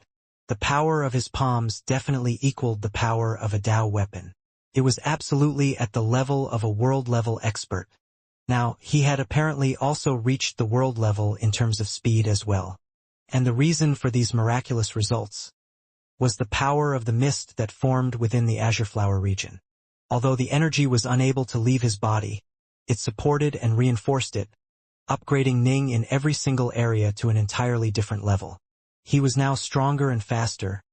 The power of his palms definitely equaled the power of a Dao weapon. It was absolutely at the level of a world-level expert. Now, he had apparently also reached the world level in terms of speed as well. And the reason for these miraculous results was the power of the mist that formed within the Azure Flower region. Although the energy was unable to leave his body, it supported and reinforced it, upgrading Ning in every single area to an entirely different level. He was now stronger and faster,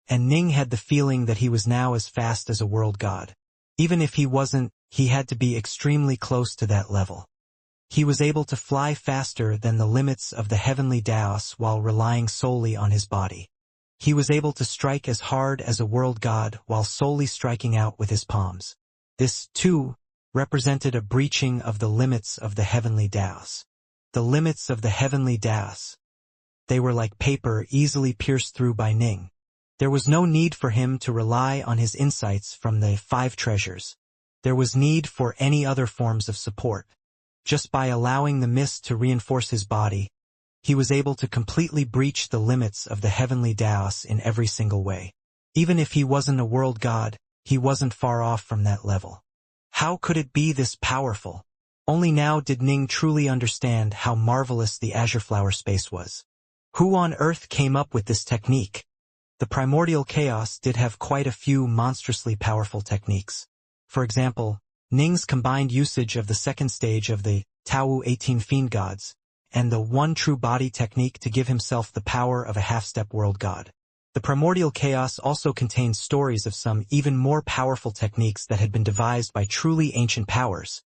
and Ning had the feeling that he was now as fast as a world god. Even if he wasn't, he had to be extremely close to that level. He was able to fly faster than the limits of the heavenly Daos while relying solely on his body. He was able to strike as hard as a world god while solely striking out with his palms. This, too, represented a breaching of the limits of the heavenly Daos. The limits of the heavenly Daos. They were like paper easily pierced through by Ning. There was no need for him to rely on his insights from the 5 treasures. There was need for any other forms of support. Just by allowing the mist to reinforce his body, he was able to completely breach the limits of the heavenly Daos in every single way. Even if he wasn't a world god, he wasn't far off from that level. How could it be this powerful? Only now did Ning truly understand how marvelous the Azure Flower space was. Who on earth came up with this technique? The primordial chaos did have quite a few monstrously powerful techniques. For example, Ning's combined usage of the second stage of the Tao 18 Fiendgods and the one true body technique to give himself the power of a half-step world god. The primordial chaos also contains stories of some even more powerful techniques that had been devised by truly ancient powers.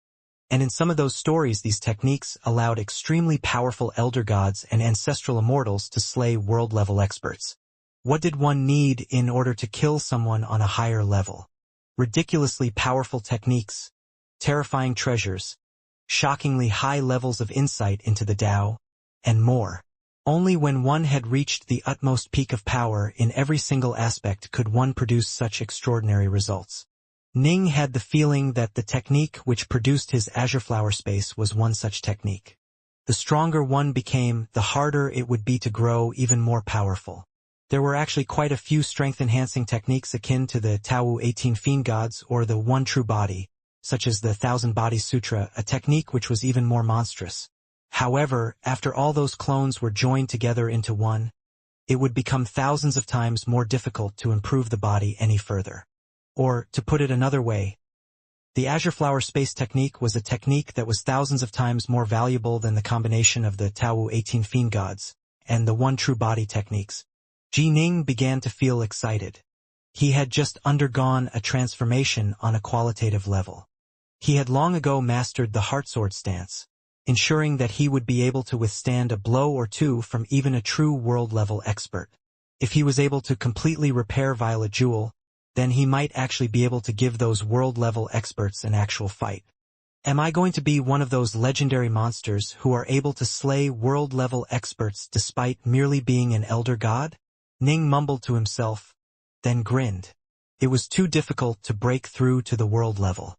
And in some of those stories, these techniques allowed extremely powerful elder gods and ancestral immortals to slay world-level experts. What did one need in order to kill someone on a higher level? Ridiculously powerful techniques, terrifying treasures, shockingly high levels of insight into the Tao, and more. Only when one had reached the utmost peak of power in every single aspect could one produce such extraordinary results. Ning had the feeling that the technique which produced his Azure Flower space was one such technique. The stronger one became, the harder it would be to grow even more powerful. There were actually quite a few strength-enhancing techniques akin to the Tao 18 Fiendgods or the One True Body, such as the Thousand Bodies Sutra, a technique which was even more monstrous. However, after all those clones were joined together into one, it would become thousands of times more difficult to improve the body any further. Or, to put it another way, the Azure Flower space technique was a technique that was thousands of times more valuable than the combination of the Tao 18 Fiendgods and the One True Body techniques. Ning began to feel excited. He had just undergone a transformation on a qualitative level. He had long ago mastered the Heartsword stance, ensuring that he would be able to withstand a blow or two from even a true world-level expert. If he was able to completely repair Violet Jewel, then he might actually be able to give those world-level experts an actual fight. Am I going to be one of those legendary monsters who are able to slay world-level experts despite merely being an elder god? Ning mumbled to himself, then grinned. It was too difficult to break through to the world level.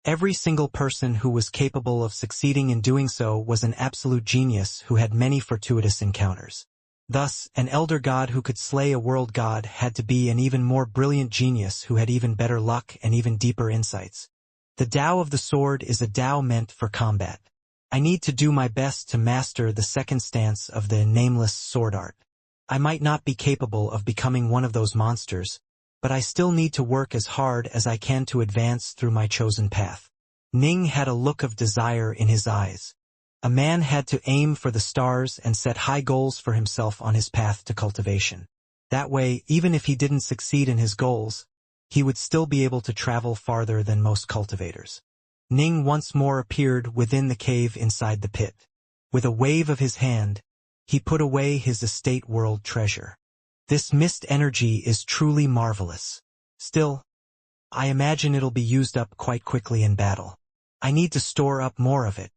Every single person who was capable of succeeding in doing so was an absolute genius who had many fortuitous encounters. Thus, an elder god who could slay a world god had to be an even more brilliant genius who had even better luck and even deeper insights. The Tao of the sword is a Tao meant for combat. I need to do my best to master the second stance of the nameless sword art. I might not be capable of becoming one of those monsters, but I still need to work as hard as I can to advance through my chosen path. Ning had a look of desire in his eyes. A man had to aim for the stars and set high goals for himself on his path to cultivation. That way, even if he didn't succeed in his goals, he would still be able to travel farther than most cultivators. Ning once more appeared within the cave inside the pit. With a wave of his hand, he put away his estate world treasure. This mist energy is truly marvelous. Still, I imagine it'll be used up quite quickly in battle. I need to store up more of it.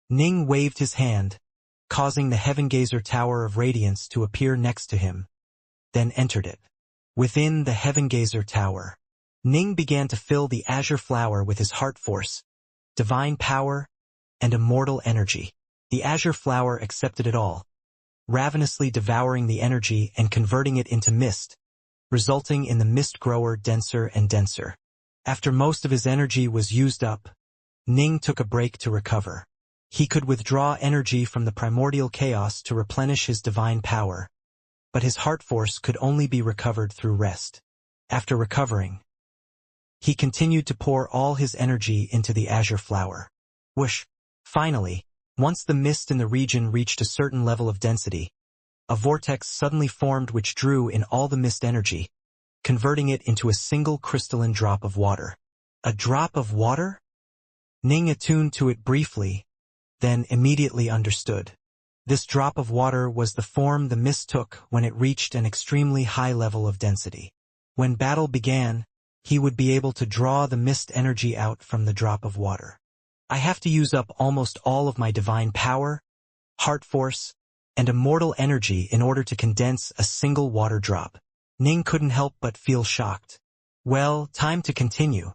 Ning waved his hand, causing the Heavengazer Tower of Radiance to appear next to him, then entered it. Within the Heavengazer Tower, Ning began to fill the Azure Flower with his heart force, divine power, and immortal energy. The Azure Flower accepted it all, ravenously devouring the energy and converting it into mist, resulting in the mist grower denser and denser. After most of his energy was used up, Ning took a break to recover. He could withdraw energy from the primordial chaos to replenish his divine power, but his heart force could only be recovered through rest. After recovering, he continued to pour all his energy into the Azure Flower. Whoosh! Finally, once the mist in the region reached a certain level of density, a vortex suddenly formed which drew in all the mist energy, converting it into a single crystalline drop of water. A drop of water? Ning attuned to it briefly, then immediately understood. This drop of water was the form the mist took when it reached an extremely high level of density. When battle began, he would be able to draw the mist energy out from the drop of water. I have to use up almost all of my divine power, heart force, and immortal energy in order to condense a single water drop. Ning couldn't help but feel shocked. Well, time to continue.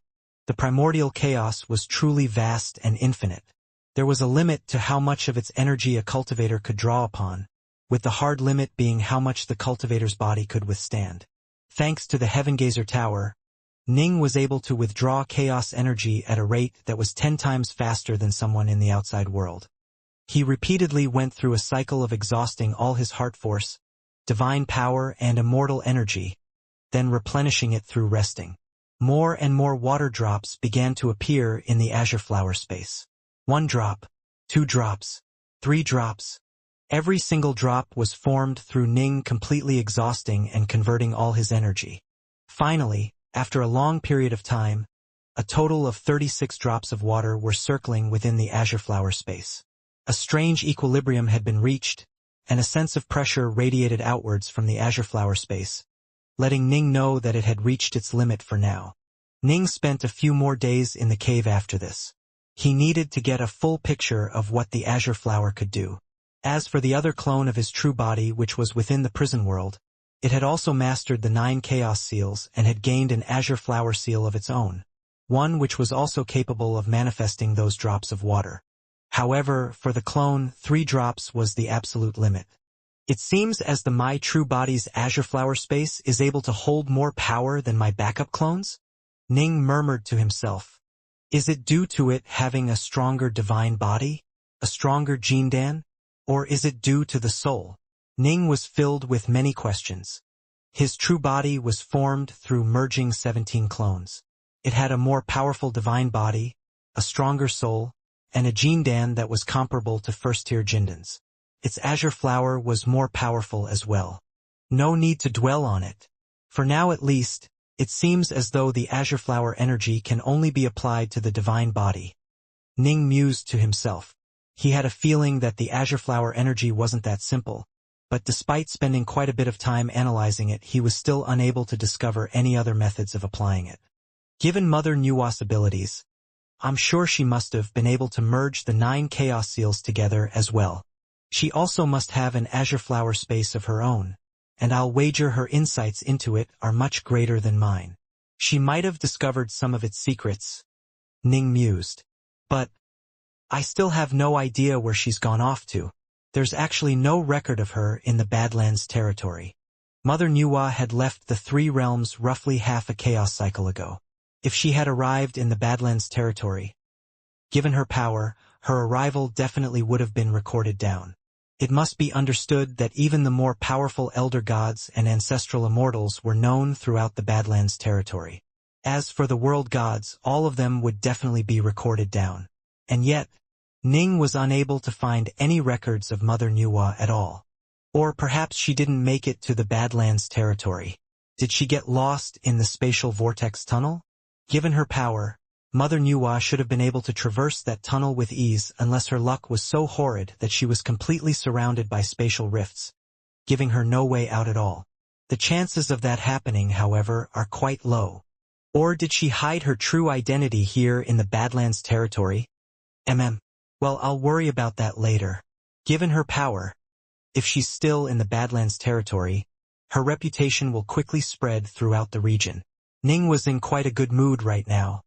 The primordial chaos was truly vast and infinite. There was a limit to how much of its energy a cultivator could draw upon, with the hard limit being how much the cultivator's body could withstand. Thanks to the Heaven Gazer Tower, Ning was able to withdraw chaos energy at a rate that was 10 times faster than someone in the outside world. He repeatedly went through a cycle of exhausting all his heart force, divine power, and immortal energy, then replenishing it through resting. More and more water drops began to appear in the azure flower space. 1 drop, 2 drops, 3 drops. Every single drop was formed through Ning completely exhausting and converting all his energy. Finally, after a long period of time, a total of 36 drops of water were circling within the azure flower space. A strange equilibrium had been reached, and a sense of pressure radiated outwards from the azure flower space, letting Ning know that it had reached its limit for now. Ning spent a few more days in the cave after this. He needed to get a full picture of what the azure flower could do. As for the other clone of his true body which was within the prison world, it had also mastered the 9 chaos seals and had gained an azure flower seal of its own, one which was also capable of manifesting those drops of water. However, for the clone, 3 drops was the absolute limit. It seems as the my true body's azure flower space is able to hold more power than my backup clones? Ning murmured to himself. Is it due to it having a stronger divine body? A stronger Jindan? Or is it due to the soul? Ning was filled with many questions. His true body was formed through merging 17 clones. It had a more powerful divine body, a stronger soul, and a Jindan that was comparable to first-tier Jindans. Its azure flower was more powerful as well. No need to dwell on it. For now at least, it seems as though the azure flower energy can only be applied to the divine body. Ning mused to himself. He had a feeling that the azure flower energy wasn't that simple, but despite spending quite a bit of time analyzing it, he was still unable to discover any other methods of applying it. Given Mother Nuwa's abilities, I'm sure she must have been able to merge the 9 chaos seals together as well. She also must have an azure flower space of her own, and I'll wager her insights into it are much greater than mine. She might have discovered some of its secrets, Ning mused. But I still have no idea where she's gone off to. There's actually no record of her in the Badlands territory. Mother Nuwa had left the 3 realms roughly half a chaos cycle ago. If she had arrived in the Badlands territory, given her power, her arrival definitely would have been recorded down. It must be understood that even the more powerful elder gods and ancestral immortals were known throughout the Badlands territory. As for the world gods, all of them would definitely be recorded down. And yet, Ning was unable to find any records of Mother Nuwa at all. Or perhaps she didn't make it to the Badlands territory. Did she get lost in the spatial vortex tunnel? Given her power, Mother Nuwa should have been able to traverse that tunnel with ease unless her luck was so horrid that she was completely surrounded by spatial rifts, giving her no way out at all. The chances of that happening, however, are quite low. Or did she hide her true identity here in the Badlands territory? Well, I'll worry about that later. Given her power, if she's still in the Badlands territory, her reputation will quickly spread throughout the region. Ning was in quite a good mood right now.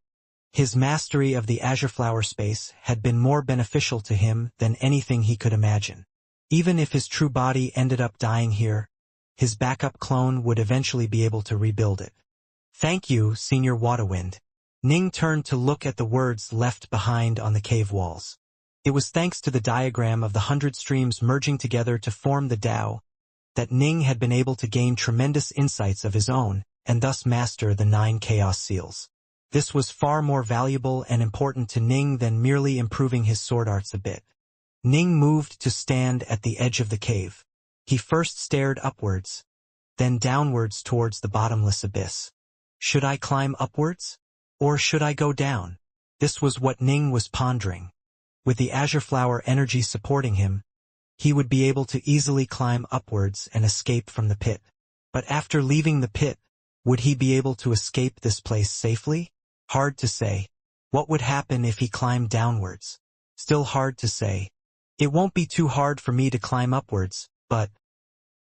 His mastery of the azure flower space had been more beneficial to him than anything he could imagine. Even if his true body ended up dying here, his backup clone would eventually be able to rebuild it. Thank you, Senior Wadawind. Ning turned to look at the words left behind on the cave walls. It was thanks to the diagram of the 100 streams merging together to form the Tao that Ning had been able to gain tremendous insights of his own and thus master the 9 chaos seals. This was far more valuable and important to Ning than merely improving his sword arts a bit. Ning moved to stand at the edge of the cave. He first stared upwards, then downwards towards the bottomless abyss. Should I climb upwards? Or should I go down? This was what Ning was pondering. With the azure flower energy supporting him, he would be able to easily climb upwards and escape from the pit. But after leaving the pit, would he be able to escape this place safely? Hard to say. What would happen if he climbed downwards? Still hard to say. It won't be too hard for me to climb upwards, but...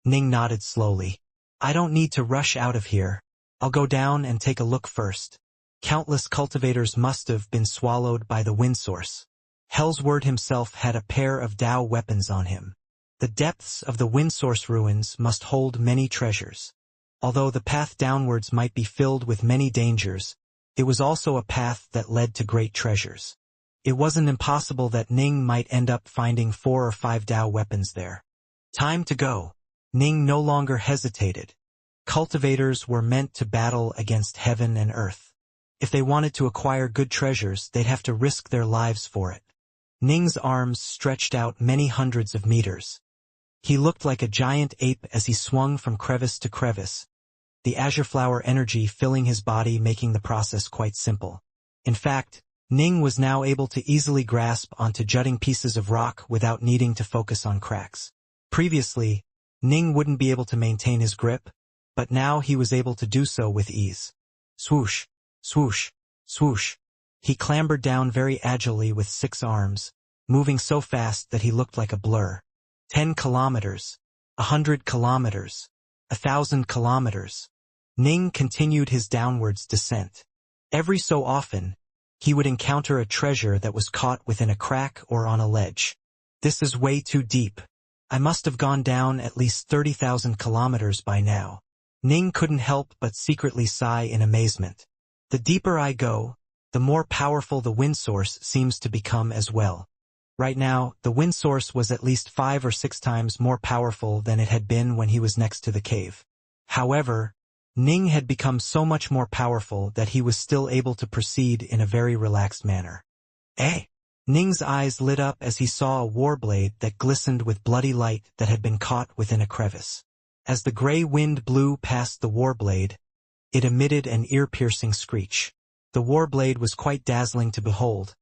Ning nodded slowly. I don't need to rush out of here. I'll go down and take a look first. Countless cultivators must have been swallowed by the wind source. Hellsword himself had a pair of Tao weapons on him. The depths of the wind source ruins must hold many treasures. Although the path downwards might be filled with many dangers, it was also a path that led to great treasures. It wasn't impossible that Ning might end up finding 4 or 5 Tao weapons there. Time to go. Ning no longer hesitated. Cultivators were meant to battle against heaven and earth. If they wanted to acquire good treasures, they'd have to risk their lives for it. Ning's arms stretched out many hundreds of meters. He looked like a giant ape as he swung from crevice to crevice, the azure flower energy filling his body, making the process quite simple. In fact, Ning was now able to easily grasp onto jutting pieces of rock without needing to focus on cracks. Previously, Ning wouldn't be able to maintain his grip, but now he was able to do so with ease. Swoosh, swoosh, swoosh. He clambered down very agilely with 6 arms, moving so fast that he looked like a blur. 10 kilometers, 100 kilometers, 1,000 kilometers. Ning continued his downwards descent. Every so often, he would encounter a treasure that was caught within a crack or on a ledge. This is way too deep. I must have gone down at least 30,000 kilometers by now. Ning couldn't help but secretly sigh in amazement. The deeper I go, the more powerful the wind source seems to become as well. Right now, the wind source was at least 5 or 6 times more powerful than it had been when he was next to the cave. However, Ning had become so much more powerful that he was still able to proceed in a very relaxed manner. Eh? Ning's eyes lit up as he saw a warblade that glistened with bloody light that had been caught within a crevice. As the gray wind blew past the warblade, it emitted an ear-piercing screech. The warblade was quite dazzling to behold,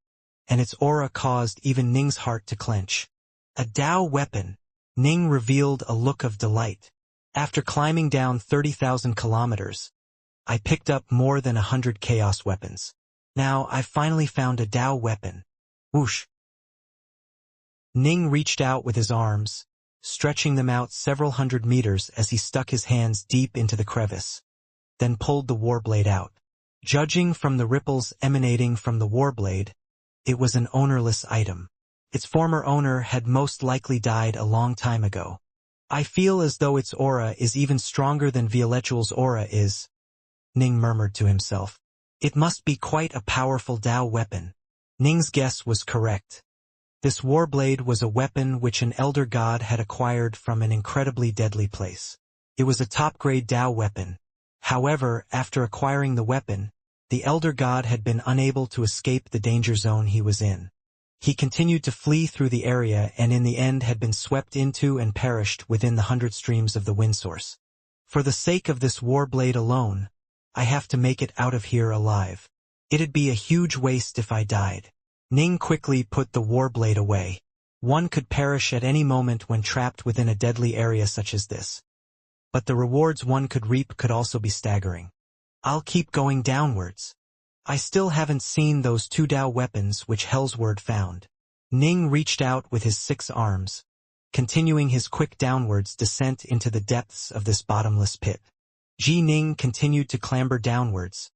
and its aura caused even Ning's heart to clench. A Tao weapon! Ning revealed a look of delight. After climbing down 30,000 kilometers, I picked up more than 100 chaos weapons. Now I've finally found a Tao weapon. Whoosh! Ning reached out with his arms, stretching them out several hundred meters as he stuck his hands deep into the crevice, then pulled the warblade out. Judging from the ripples emanating from the warblade, it was an ownerless item. Its former owner had most likely died a long time ago. I feel as though its aura is even stronger than Violetual's aura is, Ning murmured to himself. It must be quite a powerful Tao weapon. Ning's guess was correct. This warblade was a weapon which an elder god had acquired from an incredibly deadly place. It was a top-grade Tao weapon. However, after acquiring the weapon, the elder god had been unable to escape the danger zone he was in. He continued to flee through the area and in the end had been swept into and perished within the 100 streams of the wind source. For the sake of this warblade alone, I have to make it out of here alive. It'd be a huge waste if I died. Ning quickly put the warblade away. One could perish at any moment when trapped within a deadly area such as this. But the rewards one could reap could also be staggering. I'll keep going downwards. I still haven't seen those 2 Tao weapons which Hellsword found. Ning reached out with his 6 arms, continuing his quick downwards descent into the depths of this bottomless pit. Ning continued to clamber downwards,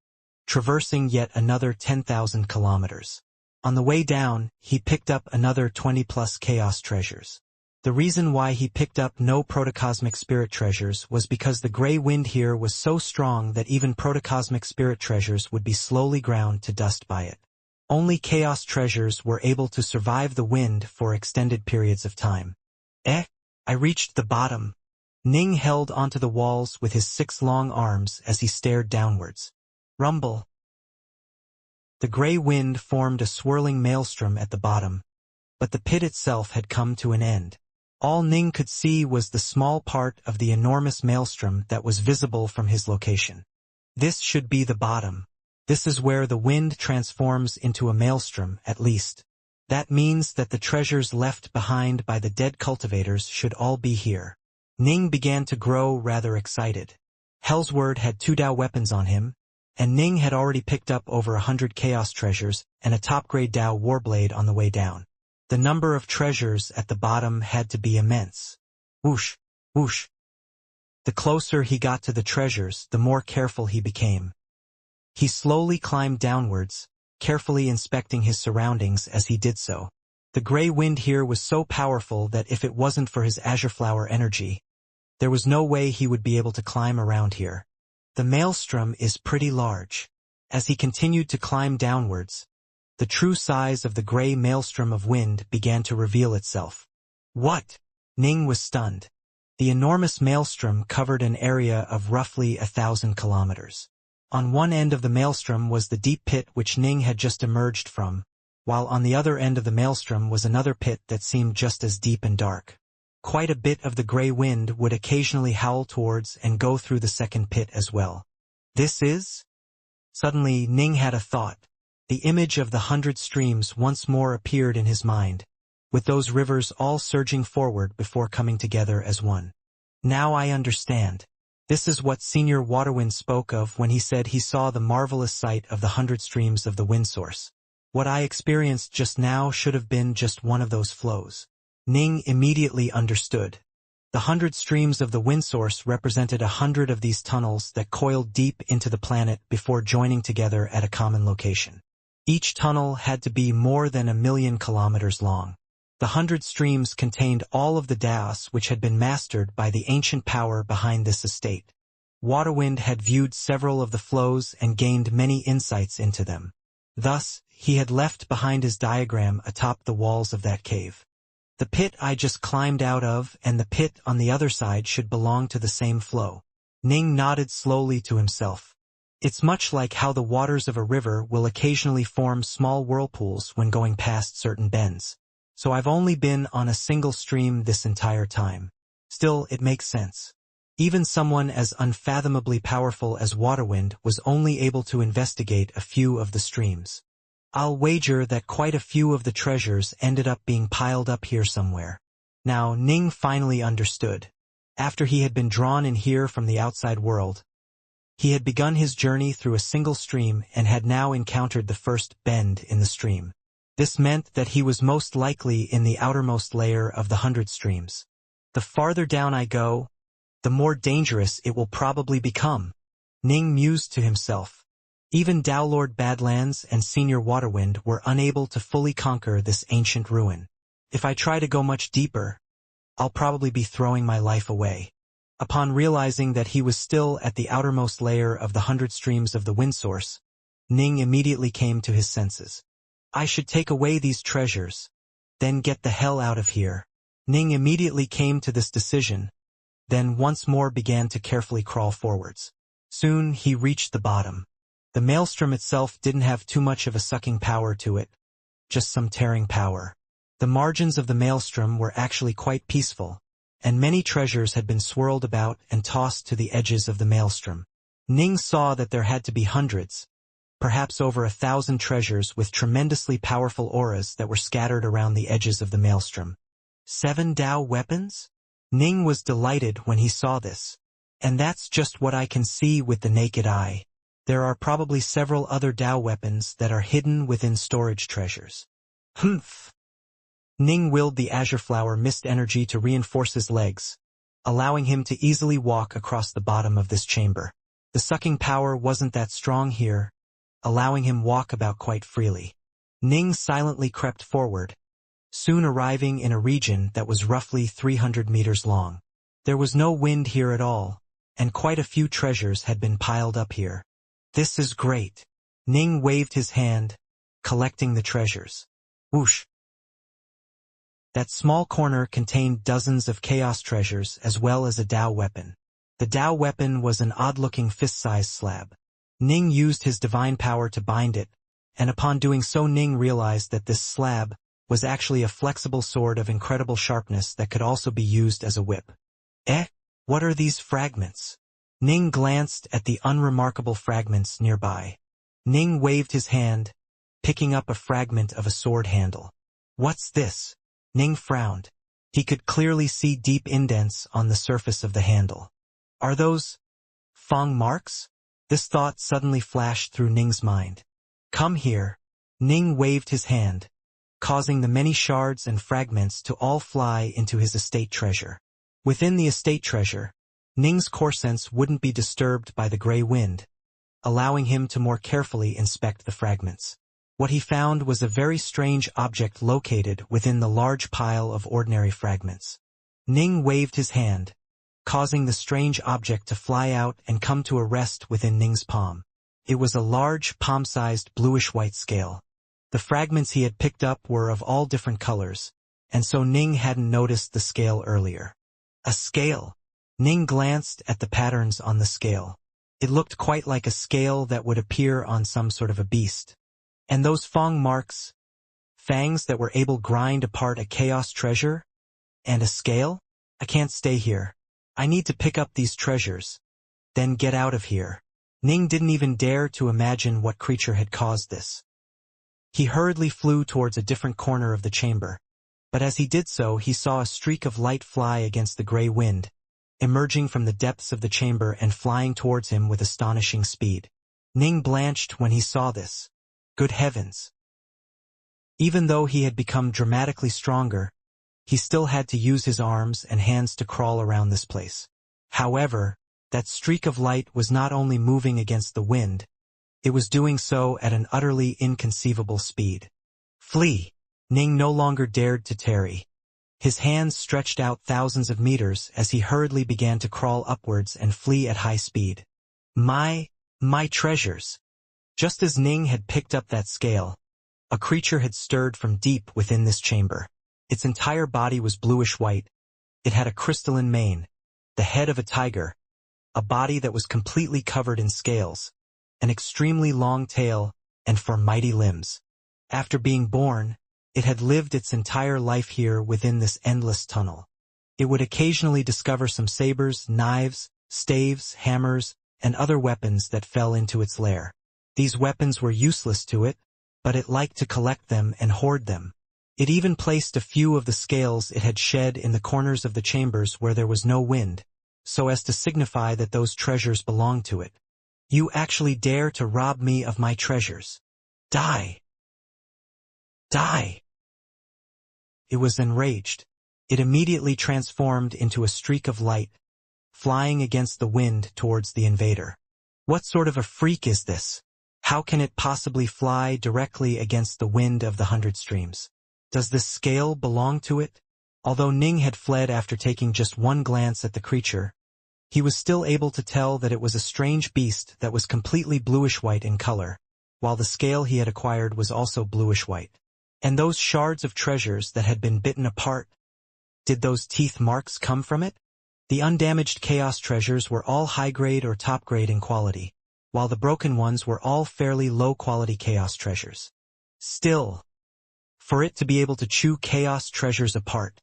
traversing yet another 10,000 kilometers. On the way down, he picked up another 20+ chaos treasures. The reason why he picked up no protocosmic spirit treasures was because the gray wind here was so strong that even protocosmic spirit treasures would be slowly ground to dust by it. Only chaos treasures were able to survive the wind for extended periods of time. I reached the bottom. Ning held onto the walls with his 6 long arms as he stared downwards. Rumble. The gray wind formed a swirling maelstrom at the bottom, but the pit itself had come to an end. All Ning could see was the small part of the enormous maelstrom that was visible from his location. This should be the bottom. This is where the wind transforms into a maelstrom, at least. That means that the treasures left behind by the dead cultivators should all be here. Ning began to grow rather excited. Hellsword had 2 Tao weapons on him, and Ning had already picked up over 100 chaos treasures and a top-grade Tao warblade on the way down. The number of treasures at the bottom had to be immense. Whoosh, whoosh. The closer he got to the treasures, the more careful he became. He slowly climbed downwards, carefully inspecting his surroundings as he did so. The gray wind here was so powerful that if it wasn't for his azure flower energy, there was no way he would be able to climb around here. The maelstrom is pretty large. As he continued to climb downwards, the true size of the gray maelstrom of wind began to reveal itself. What? Ning was stunned. The enormous maelstrom covered an area of roughly 1,000 kilometers. On one end of the maelstrom was the deep pit which Ning had just emerged from, while on the other end of the maelstrom was another pit that seemed just as deep and dark. Quite a bit of the gray wind would occasionally howl towards and go through the second pit as well. This is? Suddenly Ning had a thought. The image of the 100 streams once more appeared in his mind, with those rivers all surging forward before coming together as one. Now I understand. This is what Senior Waterwind spoke of when he said he saw the marvelous sight of the 100 streams of the wind source. What I experienced just now should have been just one of those flows. Ning immediately understood. The 100 streams of the wind source represented 100 of these tunnels that coiled deep into the planet before joining together at a common location. Each tunnel had to be more than 1,000,000 kilometers long. The 100 streams contained all of the Daos which had been mastered by the ancient power behind this estate. Waterwind had viewed several of the flows and gained many insights into them. Thus, he had left behind his diagram atop the walls of that cave. The pit I just climbed out of and the pit on the other side should belong to the same flow. Ning nodded slowly to himself. It's much like how the waters of a river will occasionally form small whirlpools when going past certain bends. So I've only been on a single stream this entire time. Still, it makes sense. Even someone as unfathomably powerful as Waterwind was only able to investigate a few of the streams. I'll wager that quite a few of the treasures ended up being piled up here somewhere. Now, Ning finally understood. After he had been drawn in here from the outside world, he had begun his journey through a single stream and had now encountered the first bend in the stream. This meant that he was most likely in the outermost layer of the 100 streams. The farther down I go, the more dangerous it will probably become, Ning mused to himself. Even Downlord Badlands and Senior Waterwind were unable to fully conquer this ancient ruin. If I try to go much deeper, I'll probably be throwing my life away. Upon realizing that he was still at the outermost layer of the 100 streams of the wind source, Ning immediately came to his senses. I should take away these treasures, then get the hell out of here. Ning immediately came to this decision, then once more began to carefully crawl forwards. Soon he reached the bottom. The maelstrom itself didn't have too much of a sucking power to it, just some tearing power. The margins of the maelstrom were actually quite peaceful, and many treasures had been swirled about and tossed to the edges of the maelstrom. Ning saw that there had to be hundreds, perhaps over 1,000 treasures with tremendously powerful auras that were scattered around the edges of the maelstrom. 7 Dao weapons? Ning was delighted when he saw this. And that's just what I can see with the naked eye. There are probably several other Dao weapons that are hidden within storage treasures. Humph! Ning willed the azure flower mist energy to reinforce his legs, allowing him to easily walk across the bottom of this chamber. The sucking power wasn't that strong here, allowing him walk about quite freely. Ning silently crept forward, soon arriving in a region that was roughly 300 meters long. There was no wind here at all, and quite a few treasures had been piled up here. This is great. Ning waved his hand, collecting the treasures. Whoosh! That small corner contained dozens of chaos treasures as well as a Dao weapon. The Dao weapon was an odd-looking fist-sized slab. Ning used his divine power to bind it, and upon doing so Ning realized that this slab was actually a flexible sword of incredible sharpness that could also be used as a whip. What are these fragments? Ning glanced at the unremarkable fragments nearby. Ning waved his hand, picking up a fragment of a sword handle. What's this? Ning frowned. He could clearly see deep indents on the surface of the handle. Are those Fang marks? This thought suddenly flashed through Ning's mind. Come here. Ning waved his hand, causing the many shards and fragments to all fly into his estate treasure. Within the estate treasure, Ning's core sense wouldn't be disturbed by the gray wind, allowing him to more carefully inspect the fragments. What he found was a very strange object located within the large pile of ordinary fragments. Ning waved his hand, causing the strange object to fly out and come to a rest within Ning's palm. It was a large, palm-sized bluish-white scale. The fragments he had picked up were of all different colors, and so Ning hadn't noticed the scale earlier. A scale! Ning glanced at the patterns on the scale. It looked quite like a scale that would appear on some sort of a beast. And those fang marks, fangs that were able to grind apart a chaos treasure, and a scale? I can't stay here. I need to pick up these treasures, then get out of here. Ning didn't even dare to imagine what creature had caused this. He hurriedly flew towards a different corner of the chamber, but as he did so he saw a streak of light fly against the gray wind, emerging from the depths of the chamber and flying towards him with astonishing speed. Ning blanched when he saw this. Good heavens! Even though he had become dramatically stronger, he still had to use his arms and hands to crawl around this place. However, that streak of light was not only moving against the wind, it was doing so at an utterly inconceivable speed. Flee! Ning no longer dared to tarry. His hands stretched out thousands of meters as he hurriedly began to crawl upwards and flee at high speed. My treasures! Just as Ning had picked up that scale, a creature had stirred from deep within this chamber. Its entire body was bluish-white. It had a crystalline mane, the head of a tiger, a body that was completely covered in scales, an extremely long tail, and four mighty limbs. After being born, it had lived its entire life here within this endless tunnel. It would occasionally discover some sabers, knives, staves, hammers, and other weapons that fell into its lair. These weapons were useless to it, but it liked to collect them and hoard them. It even placed a few of the scales it had shed in the corners of the chambers where there was no wind, so as to signify that those treasures belonged to it. You actually dare to rob me of my treasures. Die! Die! It was enraged. It immediately transformed into a streak of light, flying against the wind towards the invader. What sort of a freak is this? How can it possibly fly directly against the wind of the 100 streams? Does this scale belong to it? Although Ning had fled after taking just one glance at the creature, he was still able to tell that it was a strange beast that was completely bluish-white in color, while the scale he had acquired was also bluish-white. And those shards of treasures that had been bitten apart, did those teeth marks come from it? The undamaged chaos treasures were all high-grade or top-grade in quality, while the broken ones were all fairly low-quality chaos treasures. Still, for it to be able to chew chaos treasures apart,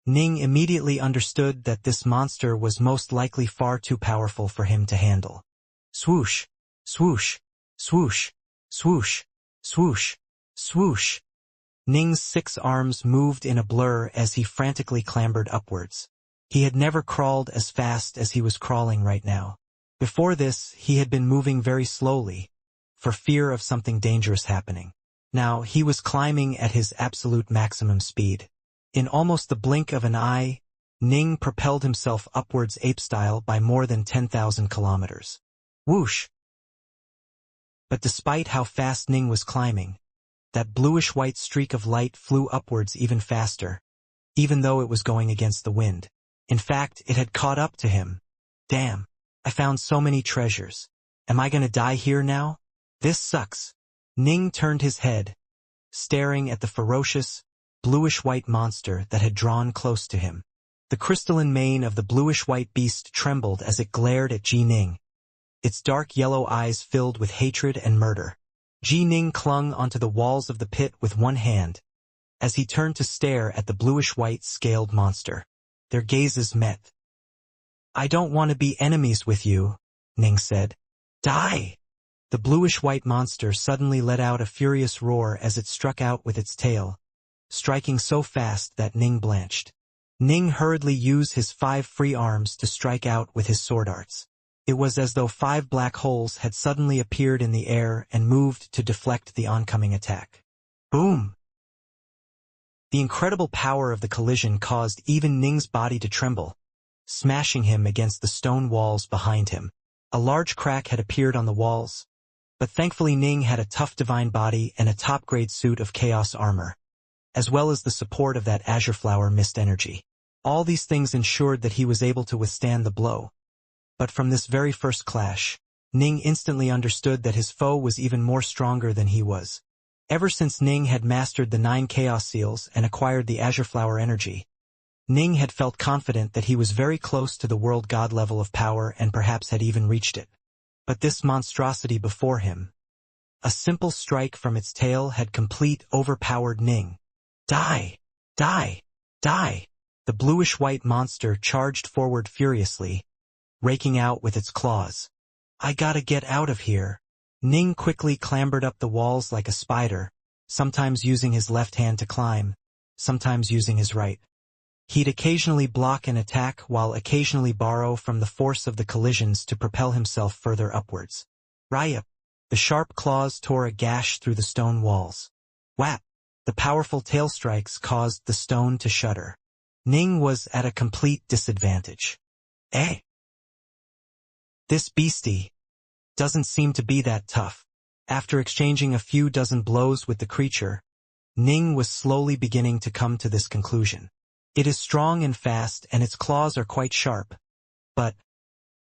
Ning immediately understood that this monster was most likely far too powerful for him to handle. Swoosh, swoosh, swoosh, swoosh, swoosh, swoosh. Ning's 6 arms moved in a blur as he frantically clambered upwards. He had never crawled as fast as he was crawling right now. Before this, he had been moving very slowly, for fear of something dangerous happening. Now, he was climbing at his absolute maximum speed. In almost the blink of an eye, Ning propelled himself upwards ape-style by more than 10,000 kilometers. Whoosh! But despite how fast Ning was climbing, that bluish-white streak of light flew upwards even faster, even though it was going against the wind. In fact, it had caught up to him. Damn, I found so many treasures. Am I gonna die here now? This sucks. Ning turned his head, staring at the ferocious, bluish-white monster that had drawn close to him. The crystalline mane of the bluish-white beast trembled as it glared at Ji Ning. Its dark yellow eyes filled with hatred and murder. Ji Ning clung onto the walls of the pit with one hand, as he turned to stare at the bluish-white scaled monster. Their gazes met. I don't want to be enemies with you, Ning said. Die! The bluish-white monster suddenly let out a furious roar as it struck out with its tail, striking so fast that Ning blanched. Ning hurriedly used his 5 free arms to strike out with his sword arts. It was as though 5 black holes had suddenly appeared in the air and moved to deflect the oncoming attack. Boom! The incredible power of the collision caused even Ning's body to tremble, smashing him against the stone walls behind him. A large crack had appeared on the walls, but thankfully Ning had a tough divine body and a top-grade suit of chaos armor, as well as the support of that azure flower mist energy. All these things ensured that he was able to withstand the blow. But from this very first clash, Ning instantly understood that his foe was even more stronger than he was. Ever since Ning had mastered the 9 chaos seals and acquired the azure flower energy, Ning had felt confident that he was very close to the world god level of power and perhaps had even reached it. But this monstrosity before him, a simple strike from its tail had overpowered Ning. Die! Die! Die! The bluish-white monster charged forward furiously, raking out with its claws. I gotta get out of here. Ning quickly clambered up the walls like a spider, sometimes using his left hand to climb, sometimes using his right. He'd occasionally block an attack while occasionally borrow from the force of the collisions to propel himself further upwards. Ryup! The sharp claws tore a gash through the stone walls. Whap! The powerful tail strikes caused the stone to shudder. Ning was at a complete disadvantage. Eh? This beastie doesn't seem to be that tough. After exchanging a few dozen blows with the creature, Ning was slowly beginning to come to this conclusion. It is strong and fast and its claws are quite sharp, but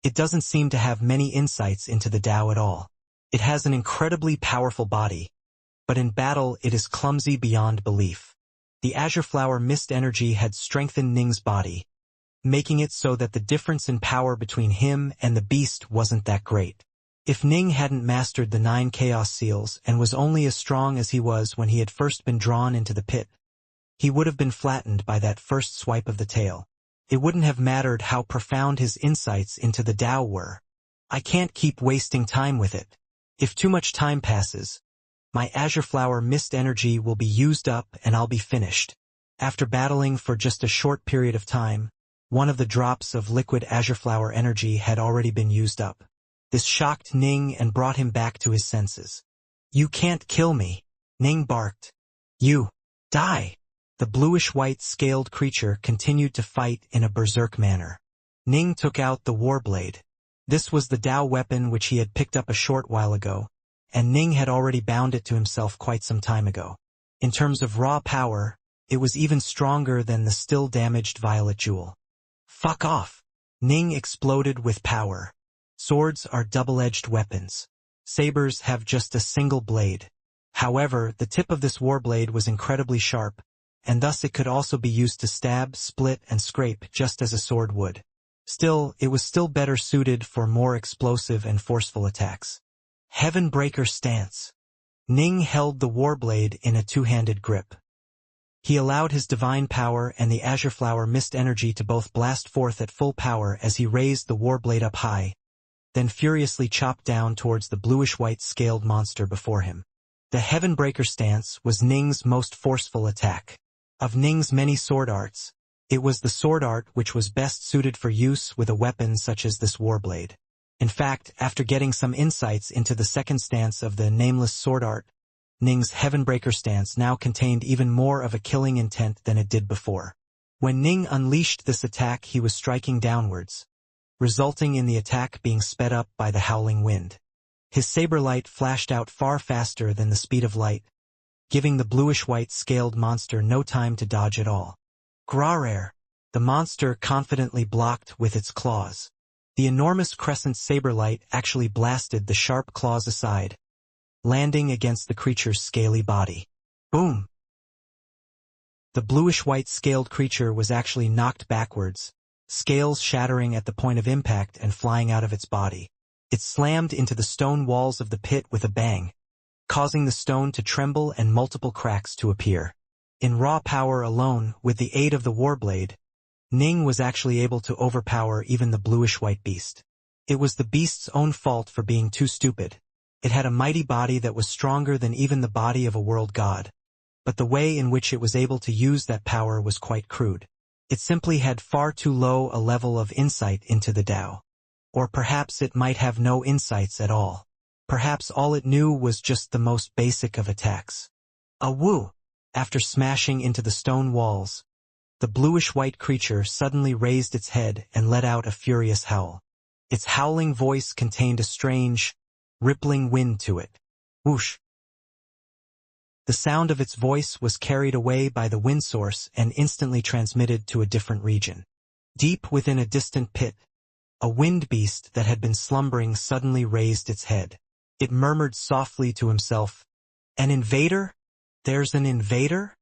it doesn't seem to have many insights into the Tao at all. It has an incredibly powerful body, but in battle it is clumsy beyond belief. The azure flower mist energy had strengthened Ning's body, making it so that the difference in power between him and the beast wasn't that great. If Ning hadn't mastered the 9 chaos seals and was only as strong as he was when he had first been drawn into the pit, he would have been flattened by that first swipe of the tail. It wouldn't have mattered how profound his insights into the Tao were. I can't keep wasting time with it. If too much time passes, my azure flower mist energy will be used up and I'll be finished. After battling for just a short period of time, one of the drops of liquid azure flower energy had already been used up. This shocked Ning and brought him back to his senses. You can't kill me, Ning barked. You die. The bluish-white scaled creature continued to fight in a berserk manner. Ning took out the warblade. This was the Tao weapon which he had picked up a short while ago, and Ning had already bound it to himself quite some time ago. In terms of raw power, it was even stronger than the still damaged violet jewel. Fuck off! Ning exploded with power. Swords are double-edged weapons. Sabers have just a single blade. However, the tip of this warblade was incredibly sharp, and thus it could also be used to stab, split, and scrape just as a sword would. Still, it was still better suited for more explosive and forceful attacks. Heavenbreaker stance. Ning held the warblade in a two-handed grip. He allowed his divine power and the azure flower mist energy to both blast forth at full power as he raised the warblade up high, then furiously chopped down towards the bluish-white scaled monster before him. The Heavenbreaker stance was Ning's most forceful attack. Of Ning's many sword arts, it was the sword art which was best suited for use with a weapon such as this warblade. In fact, after getting some insights into the second stance of the nameless sword art, Ning's Heavenbreaker stance now contained even more of a killing intent than it did before. When Ning unleashed this attack, he was striking downwards, resulting in the attack being sped up by the howling wind. His saber light flashed out far faster than the speed of light, giving the bluish-white scaled monster no time to dodge at all. Grarer! The monster confidently blocked with its claws. The enormous crescent saber light actually blasted the sharp claws aside, landing against the creature's scaly body. Boom! The bluish-white scaled creature was actually knocked backwards, scales shattering at the point of impact and flying out of its body. It slammed into the stone walls of the pit with a bang, causing the stone to tremble and multiple cracks to appear. In raw power alone, with the aid of the warblade, Ning was actually able to overpower even the bluish-white beast. It was the beast's own fault for being too stupid. It had a mighty body that was stronger than even the body of a world god, but the way in which it was able to use that power was quite crude. It simply had far too low a level of insight into the Tao. Or perhaps it might have no insights at all. Perhaps all it knew was just the most basic of attacks. A woo! After smashing into the stone walls, the bluish-white creature suddenly raised its head and let out a furious howl. Its howling voice contained a strange, rippling wind to it. Whoosh! The sound of its voice was carried away by the wind source and instantly transmitted to a different region. Deep within a distant pit, a wind beast that had been slumbering suddenly raised its head. It murmured softly to himself, "An invader? There's an invader?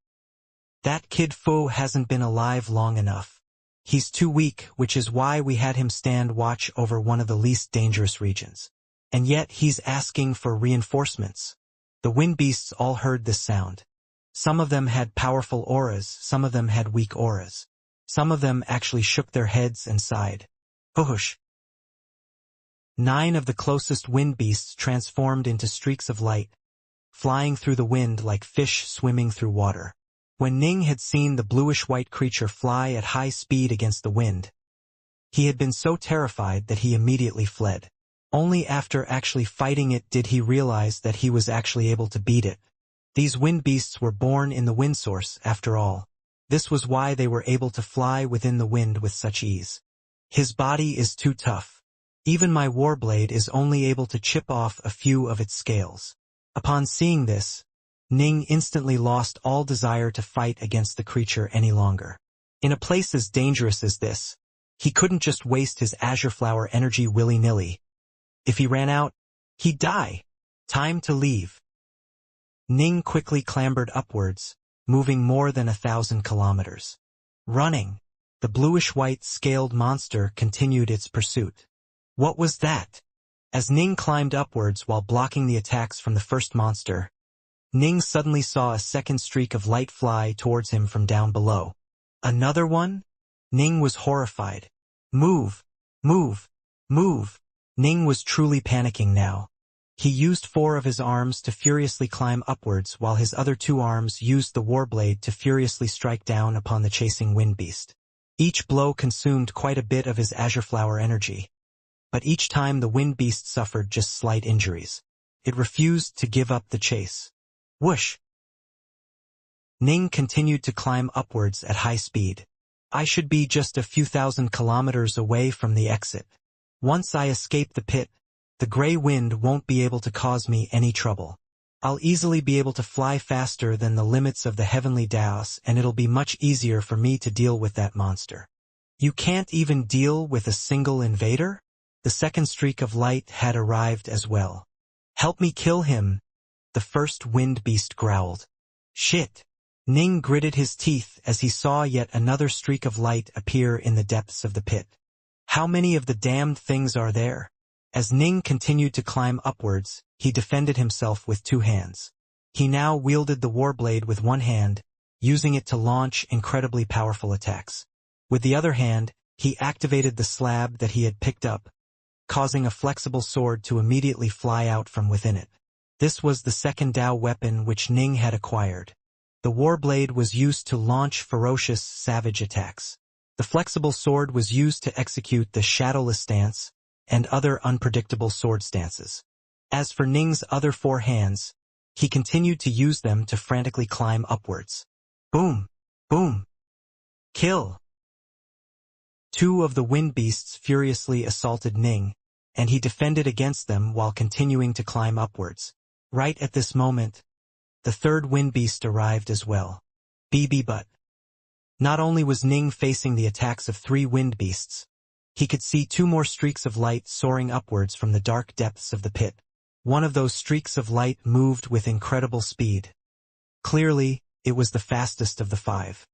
That kid Fu hasn't been alive long enough. He's too weak, which is why we had him stand watch over one of the least dangerous regions. And yet he's asking for reinforcements." The wind beasts all heard this sound. Some of them had powerful auras, some of them had weak auras. Some of them actually shook their heads and sighed. Whoosh! 9 of the closest wind beasts transformed into streaks of light, flying through the wind like fish swimming through water. When Ning had seen the bluish-white creature fly at high speed against the wind, he had been so terrified that he immediately fled. Only after actually fighting it did he realize that he was actually able to beat it. These wind beasts were born in the wind source, after all. This was why they were able to fly within the wind with such ease. His body is too tough. Even my warblade is only able to chip off a few of its scales. Upon seeing this, Ning instantly lost all desire to fight against the creature any longer. In a place as dangerous as this, he couldn't just waste his azure flower energy willy-nilly. If he ran out, he'd die. Time to leave. Ning quickly clambered upwards, moving more than 1,000 kilometers. Running, the bluish-white scaled monster continued its pursuit. What was that? As Ning climbed upwards while blocking the attacks from the first monster, Ning suddenly saw a second streak of light fly towards him from down below. Another one? Ning was horrified. Move! Move! Move! Ning was truly panicking now. He used 4 of his arms to furiously climb upwards while his other 2 arms used the warblade to furiously strike down upon the chasing wind beast. Each blow consumed quite a bit of his azure flower energy. But each time the wind beast suffered just slight injuries. It refused to give up the chase. Whoosh! Ning continued to climb upwards at high speed. I should be just a few thousand kilometers away from the exit. Once I escape the pit, the gray wind won't be able to cause me any trouble. I'll easily be able to fly faster than the limits of the heavenly Daos, and it'll be much easier for me to deal with that monster. You can't even deal with a single invader? The second streak of light had arrived as well. Help me kill him, the first wind beast growled. Shit! Ning gritted his teeth as he saw yet another streak of light appear in the depths of the pit. How many of the damned things are there? As Ning continued to climb upwards, he defended himself with 2 hands. He now wielded the warblade with 1 hand, using it to launch incredibly powerful attacks. With the other hand, he activated the slab that he had picked up, causing a flexible sword to immediately fly out from within it. This was the second Dao weapon which Ning had acquired. The warblade was used to launch ferocious, savage attacks. The flexible sword was used to execute the shadowless stance and other unpredictable sword stances. As for Ning's other 4 hands, he continued to use them to frantically climb upwards. Boom! Boom! Kill! 2 of the wind beasts furiously assaulted Ning, and he defended against them while continuing to climb upwards. Right at this moment, the third wind beast arrived as well. But not only was Ning facing the attacks of 3 wind beasts, he could see 2 more streaks of light soaring upwards from the dark depths of the pit. One of those streaks of light moved with incredible speed. Clearly, it was the fastest of the 5.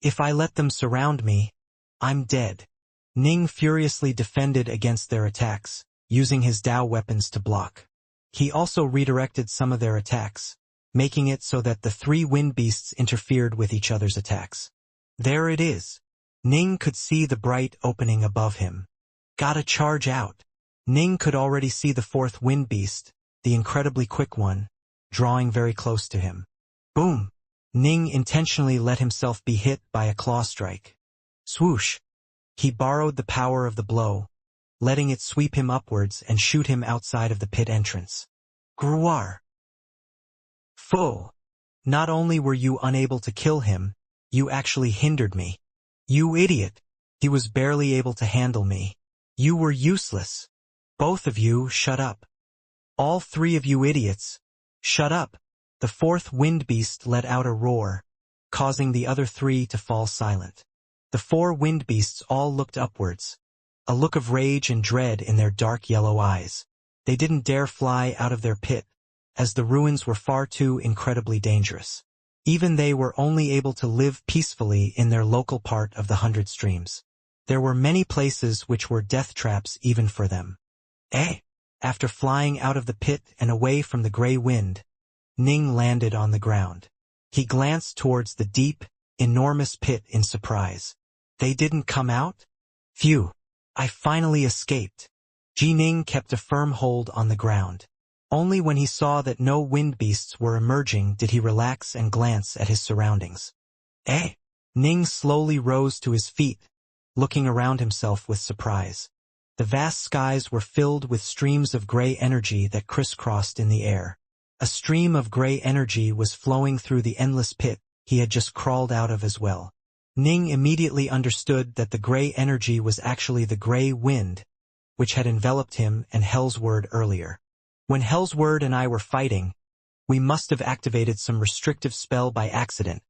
If I let them surround me, I'm dead. Ning furiously defended against their attacks, using his Dao weapons to block. He also redirected some of their attacks, making it so that the 3 wind beasts interfered with each other's attacks. There it is. Ning could see the bright opening above him. Gotta charge out. Ning could already see the 4th wind beast, the incredibly quick one, drawing very close to him. Boom! Ning intentionally let himself be hit by a claw strike. Swoosh! He borrowed the power of the blow, letting it sweep him upwards and shoot him outside of the pit entrance. Gruar! Foe! Not only were you unable to kill him, you actually hindered me. You idiot! He was barely able to handle me. You were useless. Both of you, shut up. All three of you idiots, shut up. The fourth wind beast let out a roar, causing the other three to fall silent. The four wind beasts all looked upwards, a look of rage and dread in their dark yellow eyes. They didn't dare fly out of their pit, as the ruins were far too incredibly dangerous. Even they were only able to live peacefully in their local part of the 100 Streams. There were many places which were death traps even for them. After flying out of the pit and away from the gray wind, Ning landed on the ground. He glanced towards the deep, enormous pit in surprise. They didn't come out? Phew! I finally escaped. Ning kept a firm hold on the ground. Only when he saw that no wind beasts were emerging did he relax and glance at his surroundings. Ning slowly rose to his feet, looking around himself with surprise. The vast skies were filled with streams of gray energy that crisscrossed in the air. A stream of gray energy was flowing through the endless pit he had just crawled out of as well. Ning immediately understood that the gray energy was actually the gray wind, which had enveloped him and Hellsword earlier. When Hellsword and I were fighting, we must have activated some restrictive spell by accident,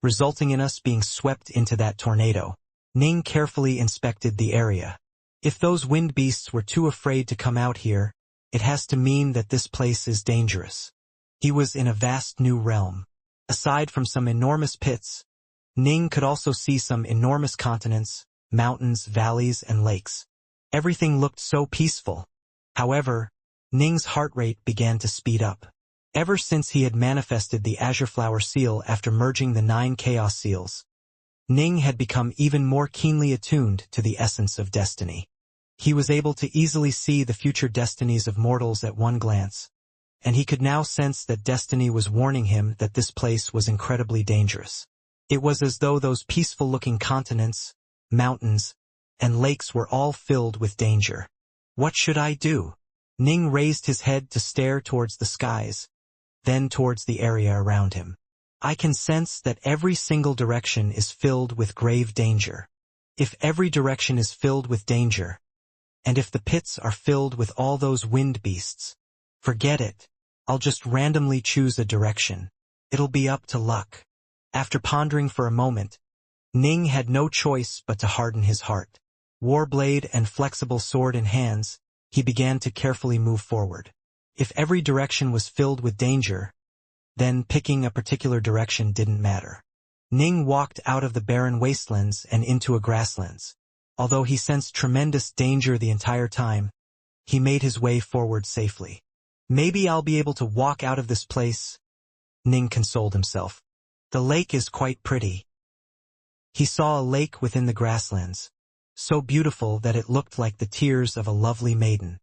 resulting in us being swept into that tornado. Ning carefully inspected the area. If those wind beasts were too afraid to come out here, it has to mean that this place is dangerous. He was in a vast new realm. Aside from some enormous pits, Ning could also see some enormous continents, mountains, valleys, and lakes. Everything looked so peaceful. However, Ning's heart rate began to speed up. Ever since he had manifested the Azure Flower Seal after merging the 9 Chaos Seals, Ning had become even more keenly attuned to the essence of destiny. He was able to easily see the future destinies of mortals at one glance, and he could now sense that destiny was warning him that this place was incredibly dangerous. It was as though those peaceful-looking continents, mountains, and lakes were all filled with danger. What should I do? Ning raised his head to stare towards the skies, then towards the area around him. I can sense that every single direction is filled with grave danger. If every direction is filled with danger, and if the pits are filled with all those wind beasts, forget it. I'll just randomly choose a direction. It'll be up to luck. After pondering for a moment, Ning had no choice but to harden his heart. Warblade and flexible sword in hands, he began to carefully move forward. If every direction was filled with danger, then picking a particular direction didn't matter. Ning walked out of the barren wastelands and into a grasslands. Although he sensed tremendous danger the entire time, he made his way forward safely. Maybe I'll be able to walk out of this place, Ning consoled himself. The lake is quite pretty. He saw a lake within the grasslands, so beautiful that it looked like the tears of a lovely maiden.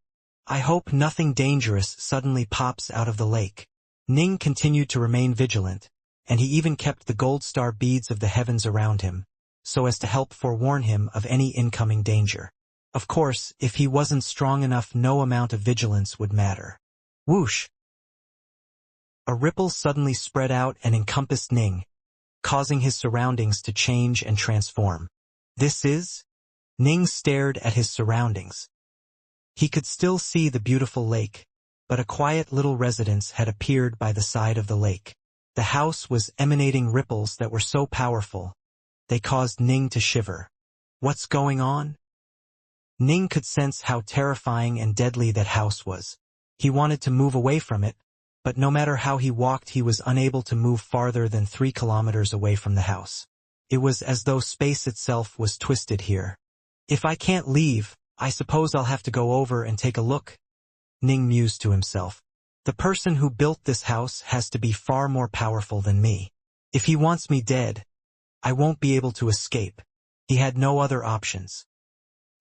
I hope nothing dangerous suddenly pops out of the lake. Ning continued to remain vigilant, and he even kept the gold star beads of the heavens around him, so as to help forewarn him of any incoming danger. Of course, if he wasn't strong enough, no amount of vigilance would matter. Whoosh! A ripple suddenly spread out and encompassed Ning, causing his surroundings to change and transform. This is? Ning stared at his surroundings. He could still see the beautiful lake, but a quiet little residence had appeared by the side of the lake. The house was emanating ripples that were so powerful, they caused Ning to shiver. What's going on? Ning could sense how terrifying and deadly that house was. He wanted to move away from it, but no matter how he walked, he was unable to move farther than 3 kilometers away from the house. It was as though space itself was twisted here. If I can't leave, I suppose I'll have to go over and take a look, Ning mused to himself. The person who built this house has to be far more powerful than me. If he wants me dead, I won't be able to escape. He had no other options.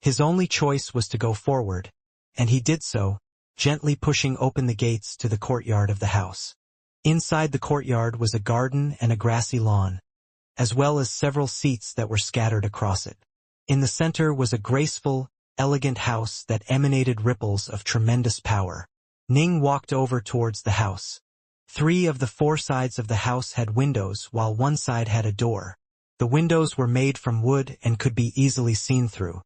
His only choice was to go forward, and he did so, gently pushing open the gates to the courtyard of the house. Inside the courtyard was a garden and a grassy lawn, as well as several seats that were scattered across it. In the center was a graceful, elegant house that emanated ripples of tremendous power. Ning walked over towards the house. 3 of the 4 sides of the house had windows while one side had a door. The windows were made from wood and could be easily seen through.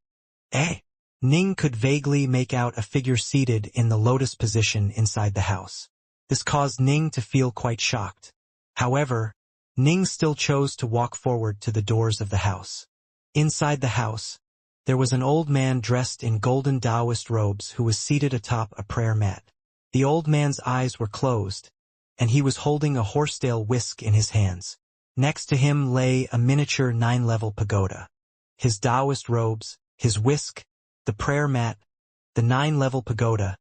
Ning could vaguely make out a figure seated in the lotus position inside the house. This caused Ning to feel quite shocked. However, Ning still chose to walk forward to the doors of the house. Inside the house, there was an old man dressed in golden Taoist robes who was seated atop a prayer mat. The old man's eyes were closed, and he was holding a horsetail whisk in his hands. Next to him lay a miniature 9-level pagoda. His Taoist robes, his whisk, the prayer mat, the 9-level pagoda,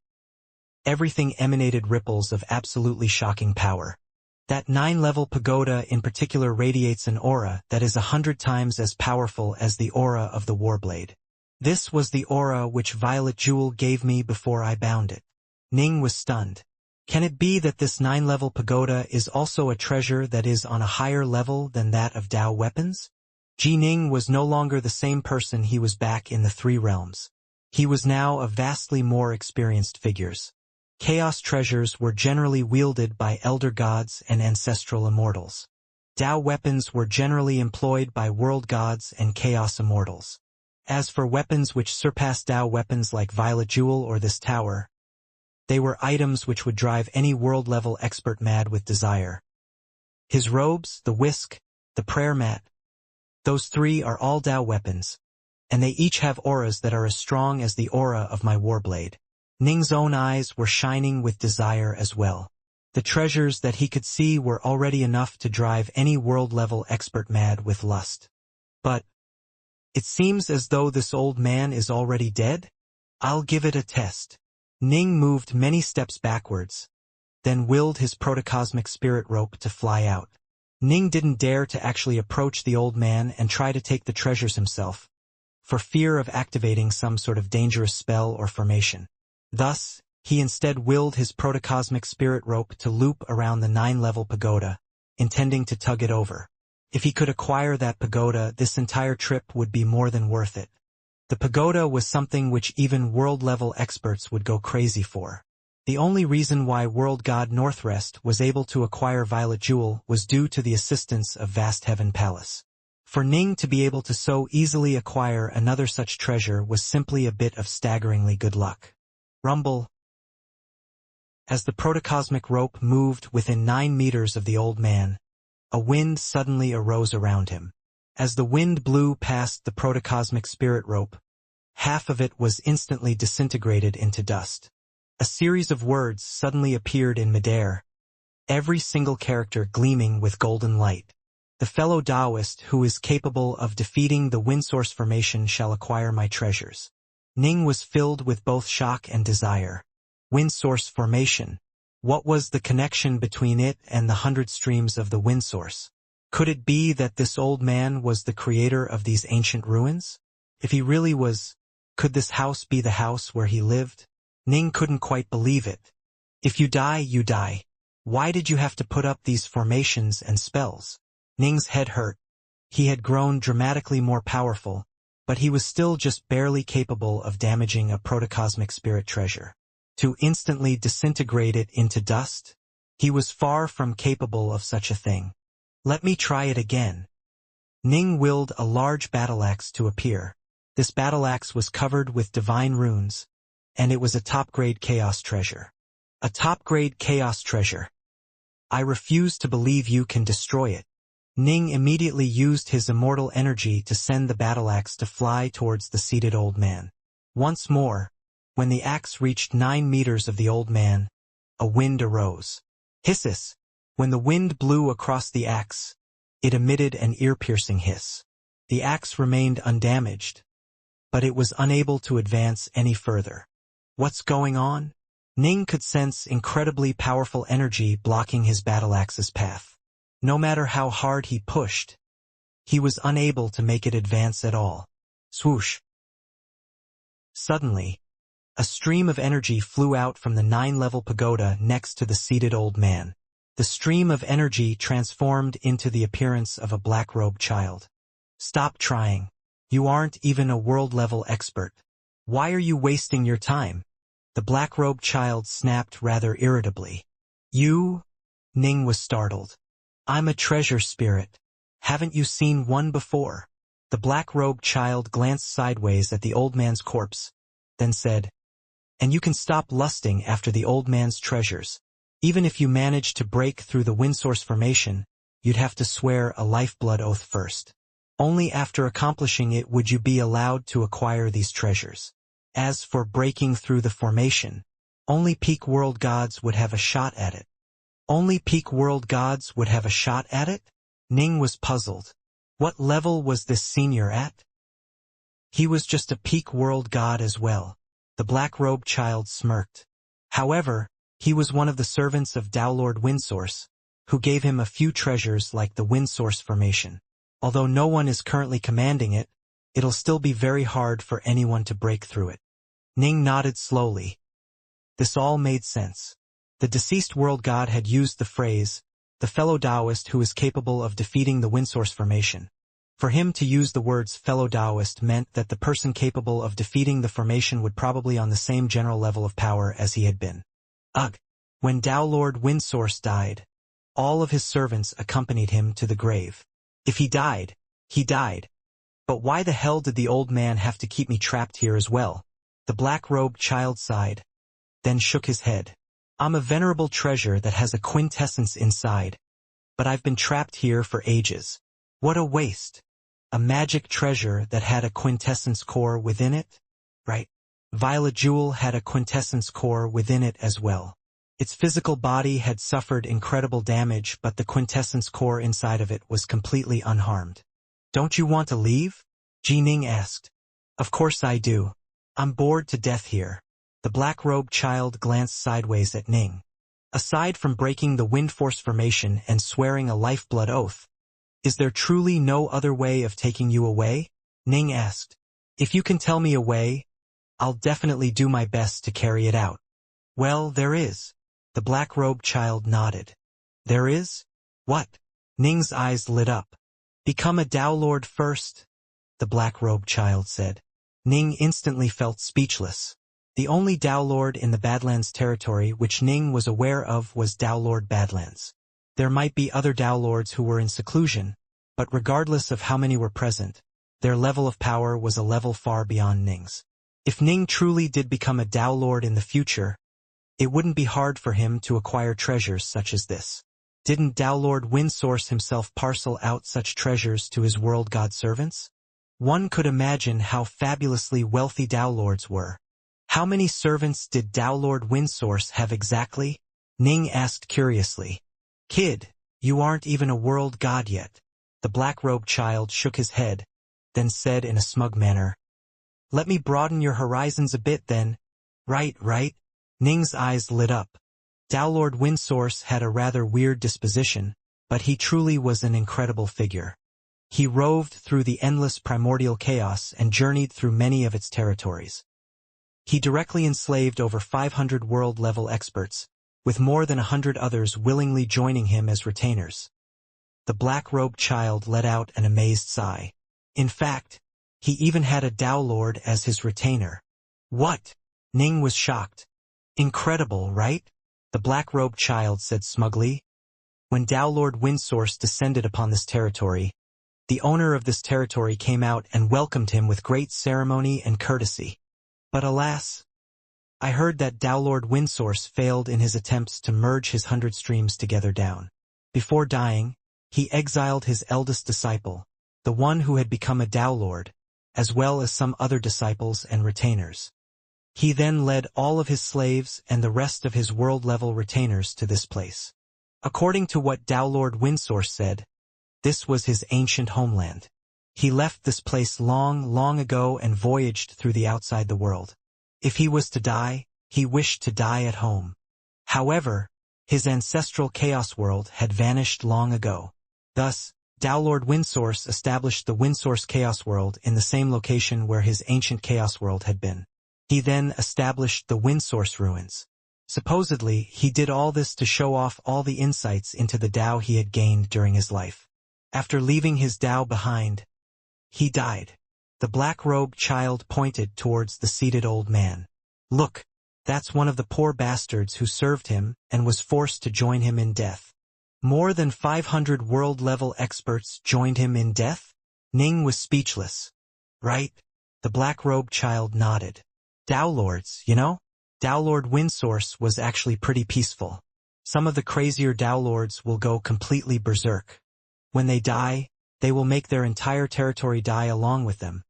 everything emanated ripples of absolutely shocking power. That 9-level pagoda in particular radiates an aura that is 100 times as powerful as the aura of the Warblade. This was the aura which Violet Jewel gave me before I bound it. Ning was stunned. Can it be that this 9-level pagoda is also a treasure that is on a higher level than that of Dao weapons? Ji Ning was no longer the same person he was back in the Three Realms. He was now a vastly more experienced figure. Chaos treasures were generally wielded by elder gods and ancestral immortals. Dao weapons were generally employed by world gods and chaos immortals. As for weapons which surpassed Dao weapons like Violet Jewel or this tower, they were items which would drive any world-level expert mad with desire. His robes, the whisk, the prayer mat, those three are all Dao weapons, and they each have auras that are as strong as the aura of my Warblade. Ning's own eyes were shining with desire as well. The treasures that he could see were already enough to drive any world-level expert mad with lust. But it seems as though this old man is already dead? I'll give it a test. Ning moved many steps backwards, then willed his protocosmic spirit rope to fly out. Ning didn't dare to actually approach the old man and try to take the treasures himself, for fear of activating some sort of dangerous spell or formation. Thus, he instead willed his protocosmic spirit rope to loop around the 9-level pagoda, intending to tug it over. If he could acquire that pagoda, this entire trip would be more than worth it. The pagoda was something which even world-level experts would go crazy for. The only reason why World God Northrest was able to acquire Violet Jewel was due to the assistance of Vast Heaven Palace. For Ning to be able to so easily acquire another such treasure was simply a bit of staggeringly good luck. Rumble. As the protocosmic rope moved within 9 meters of the old man, a wind suddenly arose around him. As the wind blew past the protocosmic spirit rope, half of it was instantly disintegrated into dust. A series of words suddenly appeared in midair, every single character gleaming with golden light. The fellow Taoist who is capable of defeating the wind source formation shall acquire my treasures. Ning was filled with both shock and desire. Wind source formation. What was the connection between it and the 100 streams of the wind source? Could it be that this old man was the creator of these ancient ruins? If he really was, could this house be the house where he lived? Ning couldn't quite believe it. If you die, you die. Why did you have to put up these formations and spells? Ning's head hurt. He had grown dramatically more powerful, but he was still just barely capable of damaging a protocosmic spirit treasure. To instantly disintegrate it into dust? He was far from capable of such a thing. Let me try it again. Ning willed a large battle-axe to appear. This battle-axe was covered with divine runes, and it was a top-grade chaos treasure. A top-grade chaos treasure. I refuse to believe you can destroy it. Ning immediately used his immortal energy to send the battle-axe to fly towards the seated old man. Once more, when the axe reached 9 meters of the old man, a wind arose. Hisses. When the wind blew across the axe, it emitted an ear-piercing hiss. The axe remained undamaged, but it was unable to advance any further. What's going on? Ning could sense incredibly powerful energy blocking his battle-axe's path. No matter how hard he pushed, he was unable to make it advance at all. Swoosh. Suddenly, a stream of energy flew out from the 9-level pagoda next to the seated old man. The stream of energy transformed into the appearance of a black-robed child. Stop trying. You aren't even a world-level expert. Why are you wasting your time? The black-robed child snapped rather irritably. You? Ning was startled. I'm a treasure spirit. Haven't you seen one before? The black-robed child glanced sideways at the old man's corpse, then said, and you can stop lusting after the old man's treasures. Even if you manage to break through the windsource formation, you'd have to swear a lifeblood oath first. Only after accomplishing it would you be allowed to acquire these treasures. As for breaking through the formation, only peak world gods would have a shot at it. Only peak world gods would have a shot at it? Ning was puzzled. What level was this senior at? He was just a peak world god as well. The black-robed child smirked. However, he was one of the servants of Downlord Windsource, who gave him a few treasures like the Windsource formation. Although no one is currently commanding it, it'll still be very hard for anyone to break through it. Ning nodded slowly. This all made sense. The deceased world god had used the phrase, the fellow Taoist who is capable of defeating the Windsource formation. For him to use the words fellow Taoist meant that the person capable of defeating the formation would probably on the same general level of power as he had been. Ugh! When Downlord Windsource died, all of his servants accompanied him to the grave. If he died, he died. But why the hell did the old man have to keep me trapped here as well? The black-robed child sighed, then shook his head. I'm a venerable treasure that has a quintessence inside, but I've been trapped here for ages. What a waste. A magic treasure that had a quintessence core within it? Right. Violet Jewel had a quintessence core within it as well. Its physical body had suffered incredible damage, but the quintessence core inside of it was completely unharmed. Don't you want to leave? Ji Ning asked. Of course I do. I'm bored to death here. The black-robed child glanced sideways at Ning. Aside from breaking the wind force formation and swearing a lifeblood oath, is there truly no other way of taking you away? Ning asked. If you can tell me a way, I'll definitely do my best to carry it out. Well, there is. The black-robed child nodded. There is? What? Ning's eyes lit up. Become a Downlord first, the black-robed child said. Ning instantly felt speechless. The only Downlord in the Badlands territory which Ning was aware of was Downlord Badlands. There might be other Downlords who were in seclusion, but regardless of how many were present, their level of power was a level far beyond Ning's. If Ning truly did become a Downlord in the future, it wouldn't be hard for him to acquire treasures such as this. Didn't Downlord Windsource himself parcel out such treasures to his world god servants? One could imagine how fabulously wealthy Downlords were. How many servants did Downlord Windsource have exactly? Ning asked curiously. Kid, you aren't even a world god yet. The black-robed child shook his head, then said in a smug manner, Let me broaden your horizons a bit then. Right. Ning's eyes lit up. Downlord Windsource had a rather weird disposition, but he truly was an incredible figure. He roved through the endless primordial chaos and journeyed through many of its territories. He directly enslaved over 500 world-level experts, with more than 100 others willingly joining him as retainers. The black-robed child let out an amazed sigh. In fact, he even had a Downlord as his retainer. What? Ning was shocked. Incredible, right? The black-robed child said smugly. When Downlord Windsource descended upon this territory, the owner of this territory came out and welcomed him with great ceremony and courtesy. But alas, I heard that Downlord Windsource failed in his attempts to merge his 100 streams together down. Before dying, he exiled his eldest disciple, the one who had become a Downlord, as well as some other disciples and retainers. He then led all of his slaves and the rest of his world-level retainers to this place. According to what Downlord Windsource said, this was his ancient homeland. He left this place long ago and voyaged through the outside the world. If he was to die, he wished to die at home. However, his ancestral chaos world had vanished long ago. Thus, Downlord Windsource established the Windsource Chaos World in the same location where his ancient chaos world had been. He then established the Windsource Ruins. Supposedly, he did all this to show off all the insights into the Tao he had gained during his life. After leaving his Tao behind, he died. The black-robed child pointed towards the seated old man. Look, that's one of the poor bastards who served him and was forced to join him in death. More than 500 world-level experts joined him in death? Ning was speechless. Right? The black-robed child nodded. Dao Lords, you know? Dao Lord Windsource was actually pretty peaceful. Some of the crazier Dao Lords will go completely berserk. When they die, they will make their entire territory die along with them,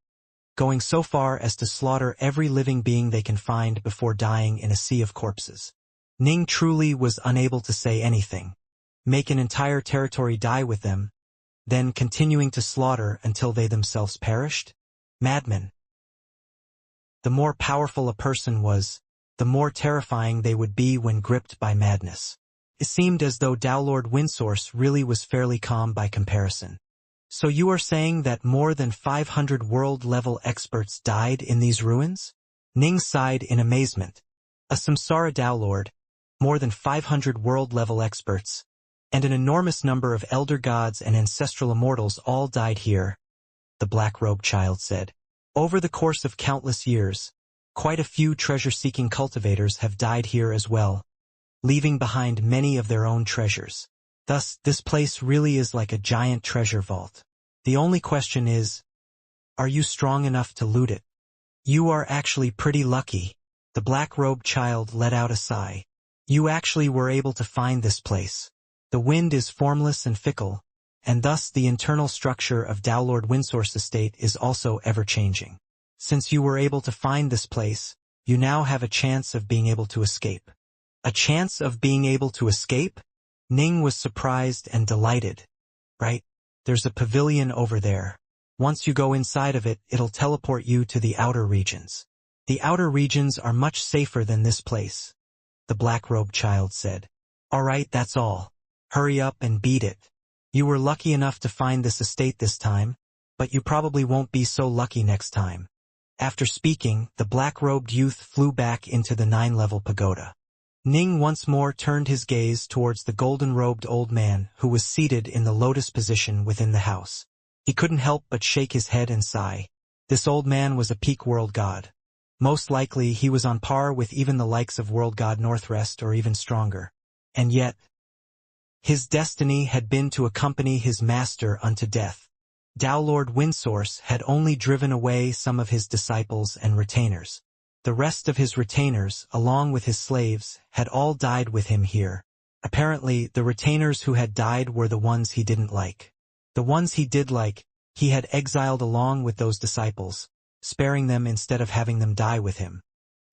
going so far as to slaughter every living being they can find before dying in a sea of corpses. Ning truly was unable to say anything. Make an entire territory die with them, then continuing to slaughter until they themselves perished? Madmen. The more powerful a person was, the more terrifying they would be when gripped by madness. It seemed as though Dao Lord Windsource really was fairly calm by comparison. So you are saying that more than 500 world-level experts died in these ruins? Ning sighed in amazement. A Samsara Dao Lord, more than 500 world-level experts, and an enormous number of elder gods and ancestral immortals all died here, the black-robed child said. Over the course of countless years, quite a few treasure-seeking cultivators have died here as well, leaving behind many of their own treasures. Thus, this place really is like a giant treasure vault. The only question is, are you strong enough to loot it? You are actually pretty lucky. The black-robed child let out a sigh. You actually were able to find this place. The wind is formless and fickle, and thus the internal structure of Dao Lord Windsource Estate is also ever-changing. Since you were able to find this place, you now have a chance of being able to escape. A chance of being able to escape? Ning was surprised and delighted. Right? There's a pavilion over there. Once you go inside of it, it'll teleport you to the outer regions. The outer regions are much safer than this place, the black-robed child said. All right, that's all. Hurry up and beat it. You were lucky enough to find this estate this time, but you probably won't be so lucky next time. After speaking, the black-robed youth flew back into the 9-level pagoda. Ning once more turned his gaze towards the golden-robed old man who was seated in the lotus position within the house. He couldn't help but shake his head and sigh. This old man was a peak world god. Most likely he was on par with even the likes of world god Northrest or even stronger. And yet, his destiny had been to accompany his master unto death. Dao Lord Windsource had only driven away some of his disciples and retainers. The rest of his retainers, along with his slaves, had all died with him here. Apparently, the retainers who had died were the ones he didn't like. The ones he did like, he had exiled along with those disciples, sparing them instead of having them die with him.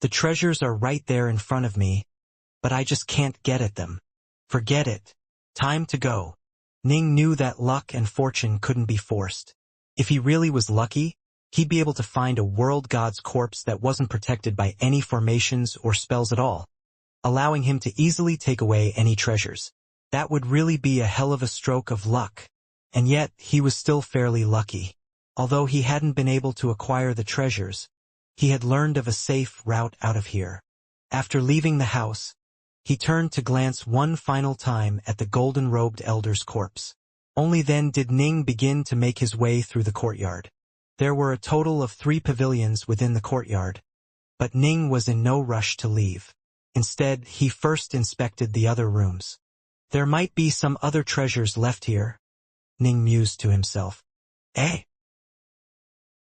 The treasures are right there in front of me, but I just can't get at them. Forget it. Time to go. Ning knew that luck and fortune couldn't be forced. If he really was lucky, he'd be able to find a world god's corpse that wasn't protected by any formations or spells at all, allowing him to easily take away any treasures. That would really be a hell of a stroke of luck. And yet, he was still fairly lucky. Although he hadn't been able to acquire the treasures, he had learned of a safe route out of here. After leaving the house, he turned to glance one final time at the golden-robed elder's corpse. Only then did Ning begin to make his way through the courtyard. There were a total of 3 pavilions within the courtyard, but Ning was in no rush to leave. Instead, he first inspected the other rooms. There might be some other treasures left here, Ning mused to himself. Eh?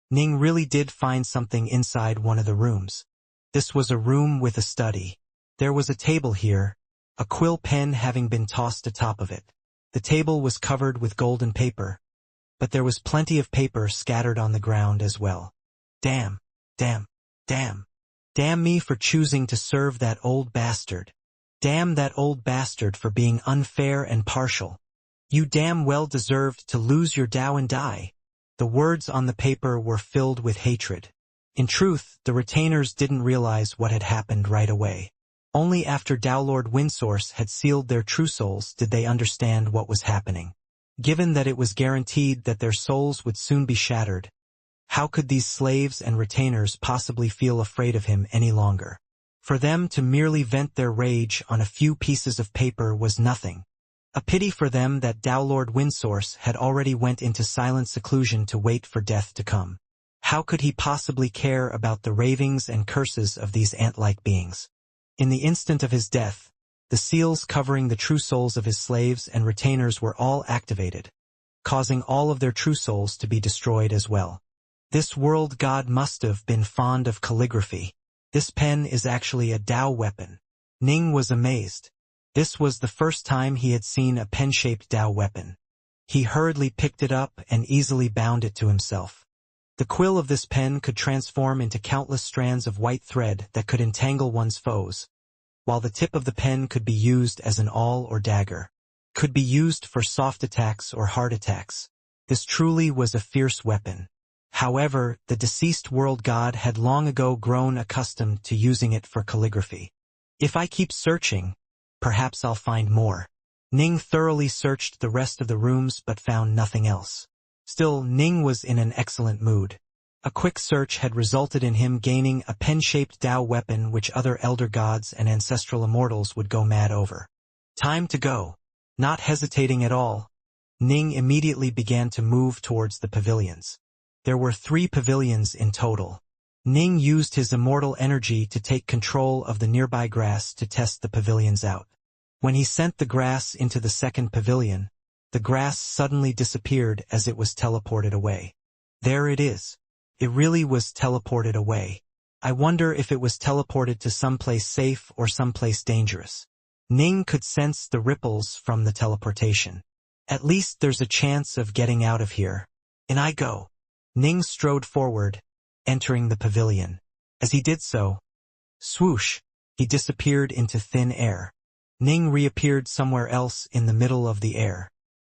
Ning really did find something inside one of the rooms. This was a room with a study. There was a table here, a quill pen having been tossed atop of it. The table was covered with golden paper, but there was plenty of paper scattered on the ground as well. Damn, damn, damn. Damn me for choosing to serve that old bastard. Damn that old bastard for being unfair and partial. You damn well deserved to lose your Dao and die. The words on the paper were filled with hatred. In truth, the retainers didn't realize what had happened right away. Only after Dao Lord Windsource had sealed their true souls did they understand what was happening. Given that it was guaranteed that their souls would soon be shattered, how could these slaves and retainers possibly feel afraid of him any longer? For them to merely vent their rage on a few pieces of paper was nothing. A pity for them that Dao Lord Windsource had already went into silent seclusion to wait for death to come. How could he possibly care about the ravings and curses of these ant-like beings? In the instant of his death, The seals covering the true souls of his slaves and retainers were all activated, causing all of their true souls to be destroyed as well. This world god must have been fond of calligraphy. This pen is actually a Dao weapon. Ning was amazed. This was the first time he had seen a pen-shaped Dao weapon. He hurriedly picked it up and easily bound it to himself. The quill of this pen could transform into countless strands of white thread that could entangle one's foes, while the tip of the pen could be used as an awl or dagger. Could be used for soft attacks or hard attacks. This truly was a fierce weapon. However, the deceased world god had long ago grown accustomed to using it for calligraphy. If I keep searching, perhaps I'll find more. Ning thoroughly searched the rest of the rooms but found nothing else. Still, Ning was in an excellent mood. A quick search had resulted in him gaining a pen-shaped Dao weapon which other elder gods and ancestral immortals would go mad over. Time to go. Not hesitating at all, Ning immediately began to move towards the pavilions. There were 3 pavilions in total. Ning used his immortal energy to take control of the nearby grass to test the pavilions out. When he sent the grass into the second pavilion, the grass suddenly disappeared as it was teleported away. There it is. It really was teleported away. I wonder if it was teleported to someplace safe or someplace dangerous. Ning could sense the ripples from the teleportation. At least there's a chance of getting out of here. In I go. Ning strode forward, entering the pavilion. As he did so, swoosh, he disappeared into thin air. Ning reappeared somewhere else in the middle of the air.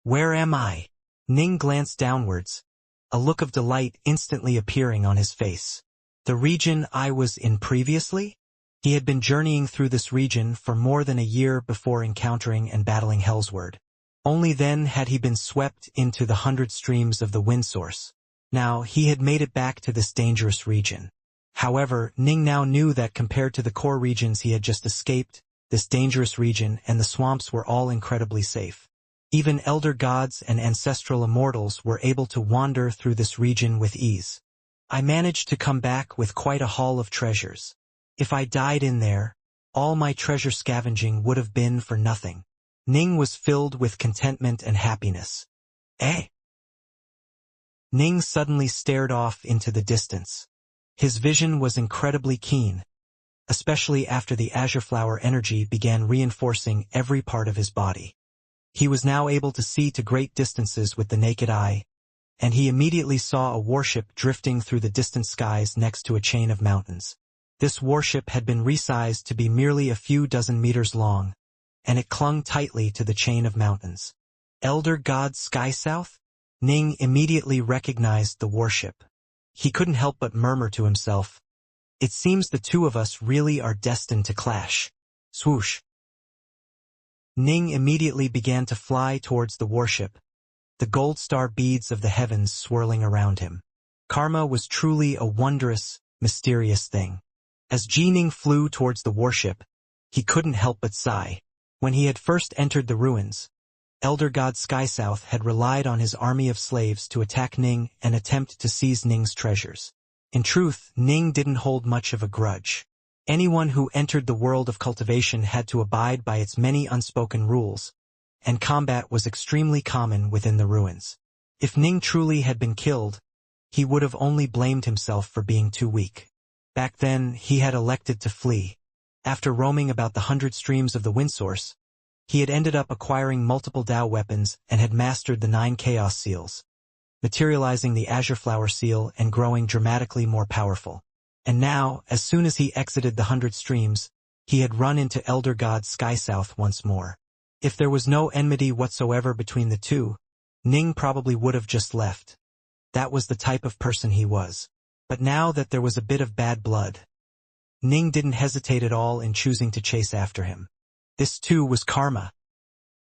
Where am I? Ning glanced downwards, a look of delight instantly appearing on his face. The region I was in previously? He had been journeying through this region for more than a year before encountering and battling Hellsword. Only then had he been swept into the 100 streams of the wind source. Now, he had made it back to this dangerous region. However, Ning now knew that compared to the core regions he had just escaped, this dangerous region and the swamps were all incredibly safe. Even elder gods and ancestral immortals were able to wander through this region with ease. I managed to come back with quite a haul of treasures. If I died in there, all my treasure scavenging would have been for nothing. Ning was filled with contentment and happiness. Eh? Ning suddenly stared off into the distance. His vision was incredibly keen, especially after the azure flower energy began reinforcing every part of his body. He was now able to see to great distances with the naked eye, and he immediately saw a warship drifting through the distant skies next to a chain of mountains. This warship had been resized to be merely a few dozen meters long, and it clung tightly to the chain of mountains. Elder God Sky South? Ning immediately recognized the warship. He couldn't help but murmur to himself, "It seems the two of us really are destined to clash." Swoosh. Ning immediately began to fly towards the warship, the gold star beads of the heavens swirling around him. Karma was truly a wondrous, mysterious thing. As Ning flew towards the warship, he couldn't help but sigh. When he had first entered the ruins, Elder God Skysouth had relied on his army of slaves to attack Ning and attempt to seize Ning's treasures. In truth, Ning didn't hold much of a grudge. Anyone who entered the world of cultivation had to abide by its many unspoken rules, and combat was extremely common within the ruins. If Ning truly had been killed, he would have only blamed himself for being too weak. Back then, he had elected to flee. After roaming about the 100 streams of the wind source, he had ended up acquiring multiple Dao weapons and had mastered the 9 Chaos Seals, materializing the Azure Flower Seal and growing dramatically more powerful. And now, as soon as he exited the 100 streams, he had run into Elder God Skysouth once more. If there was no enmity whatsoever between the two, Ning probably would have just left. That was the type of person he was. But now that there was a bit of bad blood, Ning didn't hesitate at all in choosing to chase after him. This too was karma.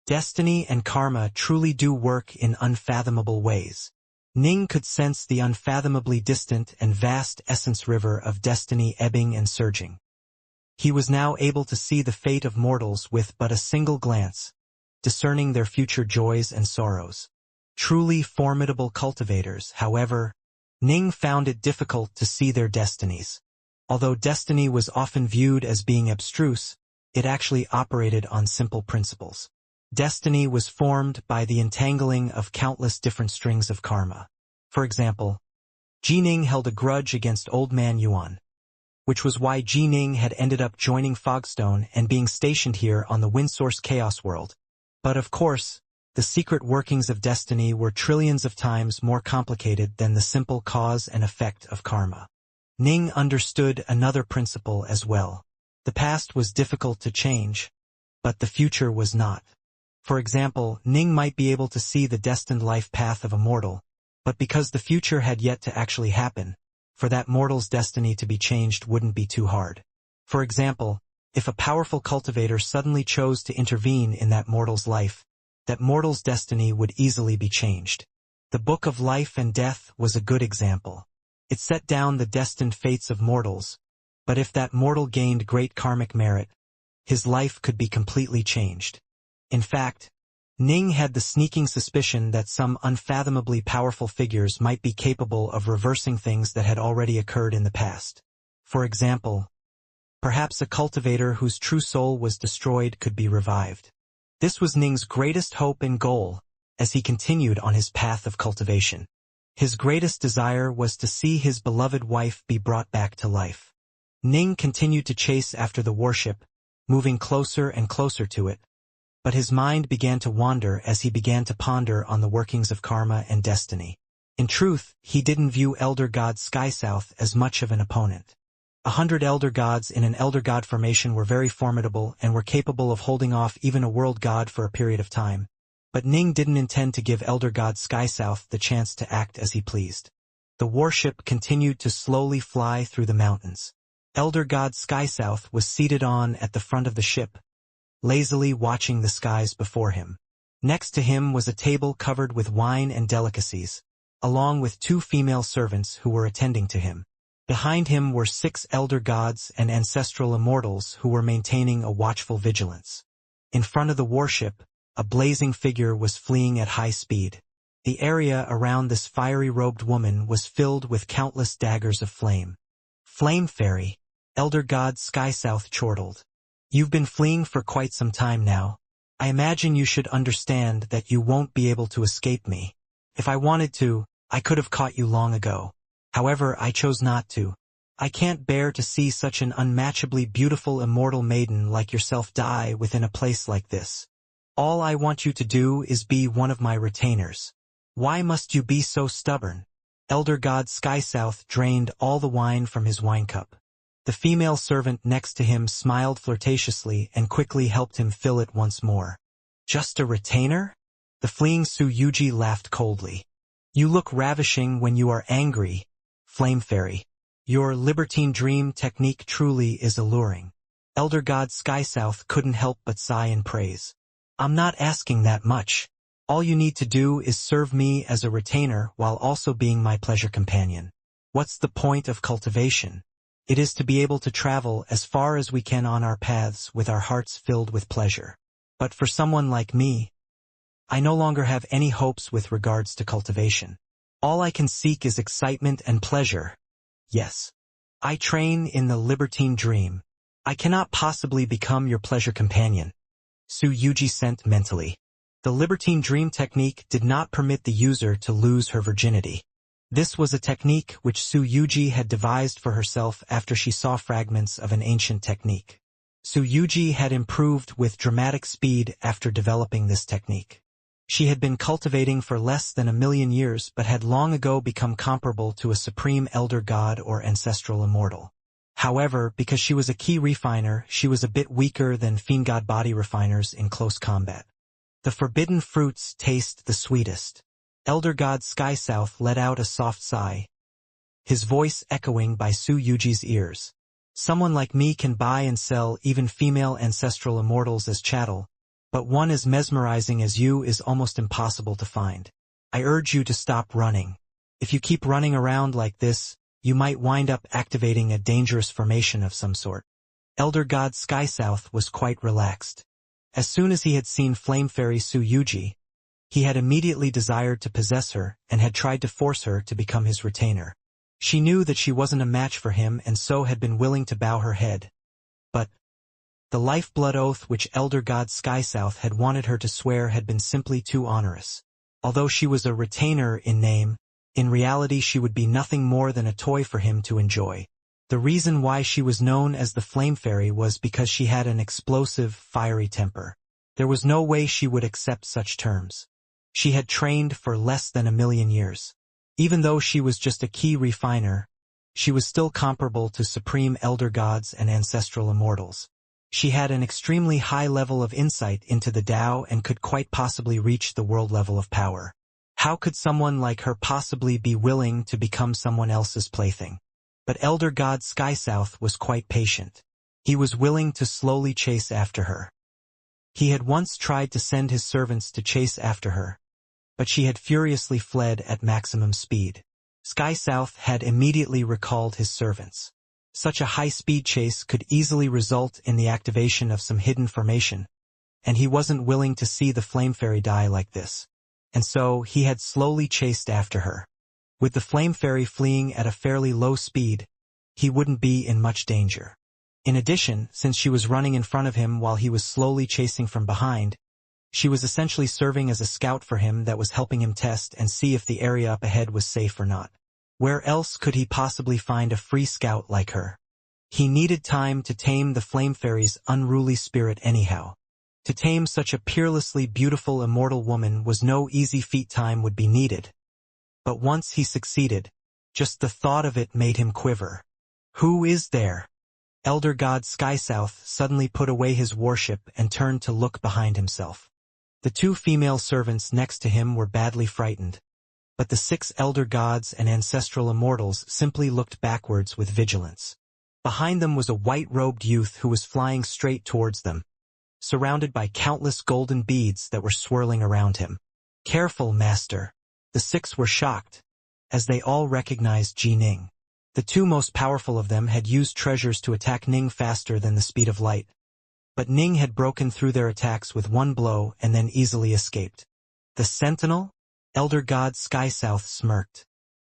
Destiny and karma truly do work in unfathomable ways. Ning could sense the unfathomably distant and vast essence river of destiny ebbing and surging. He was now able to see the fate of mortals with but a single glance, discerning their future joys and sorrows. Truly formidable cultivators, however, Ning found it difficult to see their destinies. Although destiny was often viewed as being abstruse, it actually operated on simple principles. Destiny was formed by the entangling of countless different strings of karma. For example, Jining held a grudge against Old Man Yuan, which was why Jining had ended up joining Fogstone and being stationed here on the Windsource Chaos World. But of course, the secret workings of destiny were trillions of times more complicated than the simple cause and effect of karma. Ning understood another principle as well. The past was difficult to change, but the future was not. For example, Ning might be able to see the destined life path of a mortal, but because the future had yet to actually happen, for that mortal's destiny to be changed wouldn't be too hard. For example, if a powerful cultivator suddenly chose to intervene in that mortal's life, that mortal's destiny would easily be changed. The Book of Life and Death was a good example. It set down the destined fates of mortals, but if that mortal gained great karmic merit, his life could be completely changed. In fact, Ning had the sneaking suspicion that some unfathomably powerful figures might be capable of reversing things that had already occurred in the past. For example, perhaps a cultivator whose true soul was destroyed could be revived. This was Ning's greatest hope and goal as he continued on his path of cultivation. His greatest desire was to see his beloved wife be brought back to life. Ning continued to chase after the warship, moving closer and closer to it, but his mind began to wander as he began to ponder on the workings of karma and destiny. In truth, he didn't view Elder God Skysouth as much of an opponent. 100 Elder Gods in an Elder God formation were very formidable and were capable of holding off even a world god for a period of time, but Ning didn't intend to give Elder God Skysouth the chance to act as he pleased. The warship continued to slowly fly through the mountains. Elder God Skysouth was seated at the front of the ship, lazily watching the skies before him. Next to him was a table covered with wine and delicacies, along with 2 female servants who were attending to him. Behind him were 6 elder gods and ancestral immortals who were maintaining a watchful vigilance. In front of the warship, a blazing figure was fleeing at high speed. The area around this fiery-robed woman was filled with countless daggers of flame. Flame Fairy, Elder God Skysouth chortled. You've been fleeing for quite some time now. I imagine you should understand that you won't be able to escape me. If I wanted to, I could have caught you long ago. However, I chose not to. I can't bear to see such an unmatchably beautiful immortal maiden like yourself die within a place like this. All I want you to do is be one of my retainers. Why must you be so stubborn? Elder God Skysouth drained all the wine from his wine cup. The female servant next to him smiled flirtatiously and quickly helped him fill it once more. Just a retainer? The fleeing Su Yuji laughed coldly. You look ravishing when you are angry, Flame Fairy. Your libertine dream technique truly is alluring. Elder God Skysouth couldn't help but sigh in praise. I'm not asking that much. All you need to do is serve me as a retainer while also being my pleasure companion. What's the point of cultivation? It is to be able to travel as far as we can on our paths with our hearts filled with pleasure. But for someone like me, I no longer have any hopes with regards to cultivation. All I can seek is excitement and pleasure. Yes. I train in the libertine dream. I cannot possibly become your pleasure companion. Su Yuji sent mentally. The libertine dream technique did not permit the user to lose her virginity. This was a technique which Su Yuji had devised for herself after she saw fragments of an ancient technique. Su Yuji had improved with dramatic speed after developing this technique. She had been cultivating for less than 1,000,000 years but had long ago become comparable to a supreme elder god or ancestral immortal. However, because she was a key refiner, she was a bit weaker than Fiendgod body refiners in close combat. The forbidden fruits taste the sweetest. Elder God Skysouth let out a soft sigh, his voice echoing by Su Yuji's ears. Someone like me can buy and sell even female ancestral immortals as chattel, but one as mesmerizing as you is almost impossible to find. I urge you to stop running. If you keep running around like this, you might wind up activating a dangerous formation of some sort. Elder God Skysouth was quite relaxed. As soon as he had seen Flame Fairy Su Yuji, he had immediately desired to possess her and had tried to force her to become his retainer. She knew that she wasn't a match for him and so had been willing to bow her head. But The lifeblood oath which Elder God Skysouth had wanted her to swear had been simply too onerous. Although she was a retainer in name, in reality she would be nothing more than a toy for him to enjoy. The reason why she was known as the Flame Fairy was because she had an explosive, fiery temper. There was no way she would accept such terms. She had trained for less than 1,000,000 years. Even though she was just a key refiner, she was still comparable to supreme elder gods and ancestral immortals. She had an extremely high level of insight into the Tao and could quite possibly reach the world level of power. How could someone like her possibly be willing to become someone else's plaything? But Elder God Skysouth was quite patient. He was willing to slowly chase after her. He had once tried to send his servants to chase after her, but she had furiously fled at maximum speed. Skysouth had immediately recalled his servants. Such a high-speed chase could easily result in the activation of some hidden formation, and he wasn't willing to see the Flame Fairy die like this. And so he had slowly chased after her. With the Flame Fairy fleeing at a fairly low speed, he wouldn't be in much danger. In addition, since she was running in front of him while he was slowly chasing from behind, she was essentially serving as a scout for him that was helping him test and see if the area up ahead was safe or not. Where else could he possibly find a free scout like her? He needed time to tame the Flame Fairy's unruly spirit anyhow. To tame such a peerlessly beautiful immortal woman was no easy feat. Time would be needed. But once he succeeded, just the thought of it made him quiver. Who is there? Elder God Skysouth suddenly put away his warship and turned to look behind himself. The 2 female servants next to him were badly frightened, but the 6 elder gods and ancestral immortals simply looked backwards with vigilance. Behind them was a white-robed youth who was flying straight towards them, surrounded by countless golden beads that were swirling around him. Careful, master. The 6 were shocked, as they all recognized Ji Ning. The 2 most powerful of them had used treasures to attack Ning faster than the speed of light. But Ning had broken through their attacks with one blow and then easily escaped. The Sentinel? Elder God Skysouth smirked.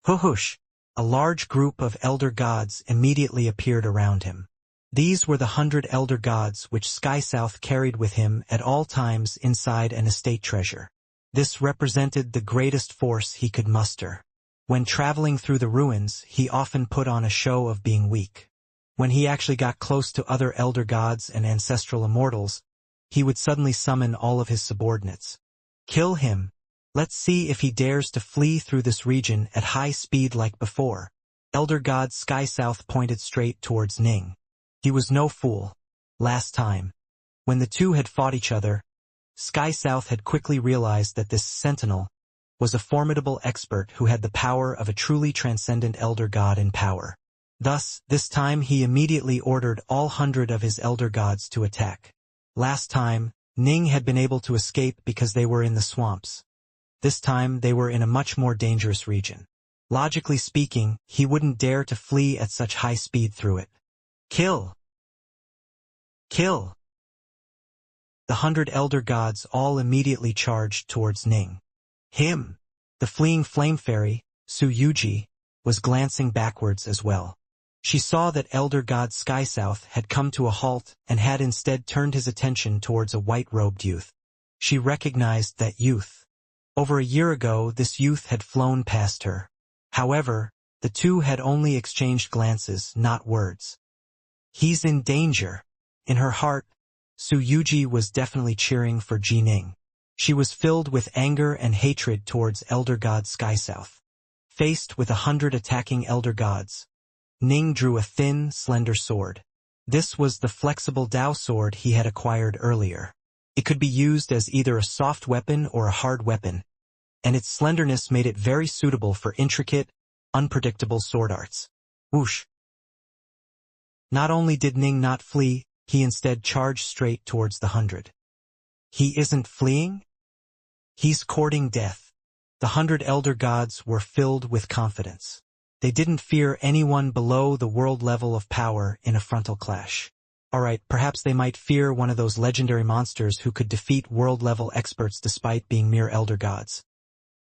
Huhush! A large group of elder gods immediately appeared around him. These were the 100 elder gods which Skysouth carried with him at all times inside an estate treasure. This represented the greatest force he could muster. When traveling through the ruins, he often put on a show of being weak. When he actually got close to other elder gods and ancestral immortals, he would suddenly summon all of his subordinates. Kill him. Let's see if he dares to flee through this region at high speed like before. Elder God Skysouth pointed straight towards Ning. He was no fool. Last time, when the 2 had fought each other, Skysouth had quickly realized that this sentinel was a formidable expert who had the power of a truly transcendent elder god in power. Thus, this time he immediately ordered all 100 of his elder gods to attack. Last time, Ning had been able to escape because they were in the swamps. This time they were in a much more dangerous region. Logically speaking, he wouldn't dare to flee at such high speed through it. Kill! Kill! The 100 elder gods all immediately charged towards Ning. Him! The fleeing Flame Fairy, Su Yuji, was glancing backwards as well. She saw that Elder God Skysouth had come to a halt and had instead turned his attention towards a white-robed youth. She recognized that youth. Over a year ago, this youth had flown past her. However, the 2 had only exchanged glances, not words. He's in danger. In her heart, Su Yuji was definitely cheering for Ji Ning. She was filled with anger and hatred towards Elder God Skysouth. Faced with 100 attacking elder gods, Ning drew a thin, slender sword. This was the flexible Dao sword he had acquired earlier. It could be used as either a soft weapon or a hard weapon, and its slenderness made it very suitable for intricate, unpredictable sword arts. Whoosh! Not only did Ning not flee, he instead charged straight towards the 100. He isn't fleeing? He's courting death. The 100 elder gods were filled with confidence. They didn't fear anyone below the world level of power in a frontal clash. Alright, perhaps they might fear one of those legendary monsters who could defeat world-level experts despite being mere elder gods.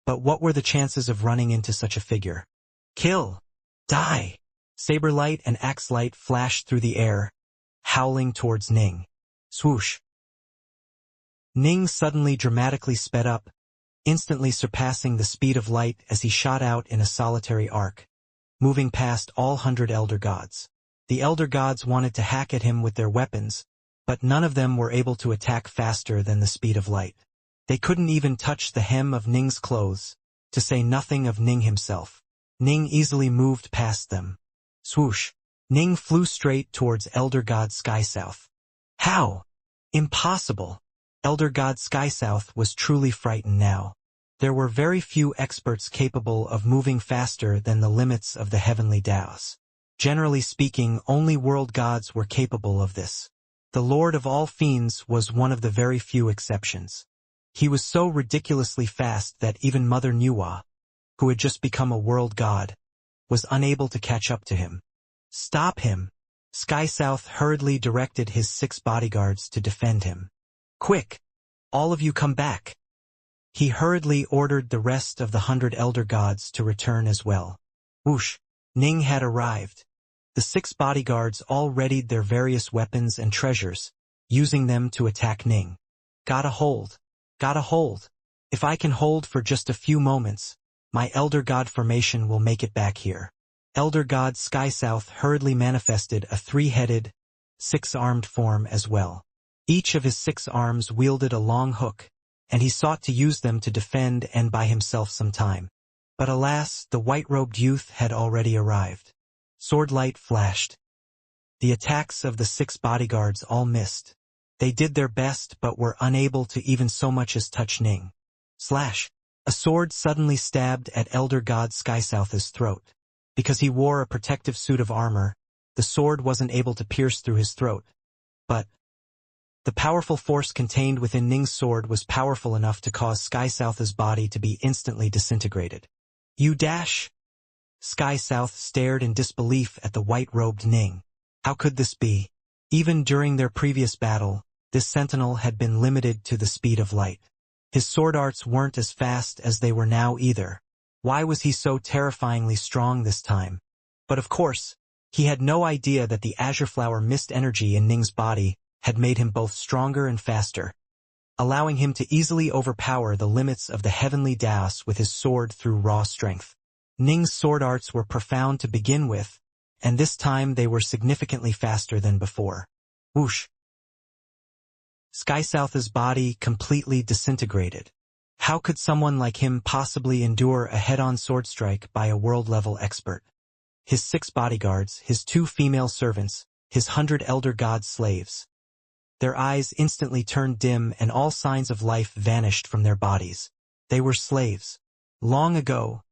But what were the chances of running into such a figure? Kill! Die! Saber light and axe light flashed through the air, howling towards Ning. Swoosh. Ning suddenly dramatically sped up, instantly surpassing the speed of light as he shot out in a solitary arc, moving past all 100 elder gods. The elder gods wanted to hack at him with their weapons, but none of them were able to attack faster than the speed of light. They couldn't even touch the hem of Ning's clothes, to say nothing of Ning himself. Ning easily moved past them. Swoosh. Ning flew straight towards Elder God Sky South. How? Impossible. Elder God Sky South was truly frightened now. There were very few experts capable of moving faster than the limits of the heavenly Daos. Generally speaking, only world gods were capable of this. The Lord of all Fiends was one of the very few exceptions. He was so ridiculously fast that even Mother Nuwa, who had just become a world god, was unable to catch up to him. Stop him! Sky South hurriedly directed his 6 bodyguards to defend him. Quick! All of you come back! He hurriedly ordered the rest of the 100 elder gods to return as well. Whoosh! Ning had arrived. The 6 bodyguards all readied their various weapons and treasures, using them to attack Ning. Gotta hold. Gotta hold. If I can hold for just a few moments, my elder god formation will make it back here. Elder God Sky South hurriedly manifested a 3-headed, 6-armed form as well. Each of his 6 arms wielded a long hook, and he sought to use them to defend and buy himself some time. But alas, the white-robed youth had already arrived. Sword light flashed. The attacks of the 6 bodyguards all missed. They did their best but were unable to even so much as touch Ning. Slash! A sword suddenly stabbed at Elder God Sky South's throat. Because he wore a protective suit of armor, the sword wasn't able to pierce through his throat. But the powerful force contained within Ning's sword was powerful enough to cause Sky South's body to be instantly disintegrated. You dash! Sky South stared in disbelief at the white-robed Ning. How could this be? Even during their previous battle, this sentinel had been limited to the speed of light. His sword arts weren't as fast as they were now either. Why was he so terrifyingly strong this time? But of course, he had no idea that the azure flower mist energy in Ning's body had made him both stronger and faster, allowing him to easily overpower the limits of the heavenly Daos with his sword through raw strength. Ning's sword arts were profound to begin with, and this time they were significantly faster than before. Whoosh! Sky South's body completely disintegrated. How could someone like him possibly endure a head-on sword strike by a world-level expert? His 6 bodyguards, his 2 female servants, his 100 elder god slaves. Their eyes instantly turned dim and all signs of life vanished from their bodies. They were slaves. Long ago,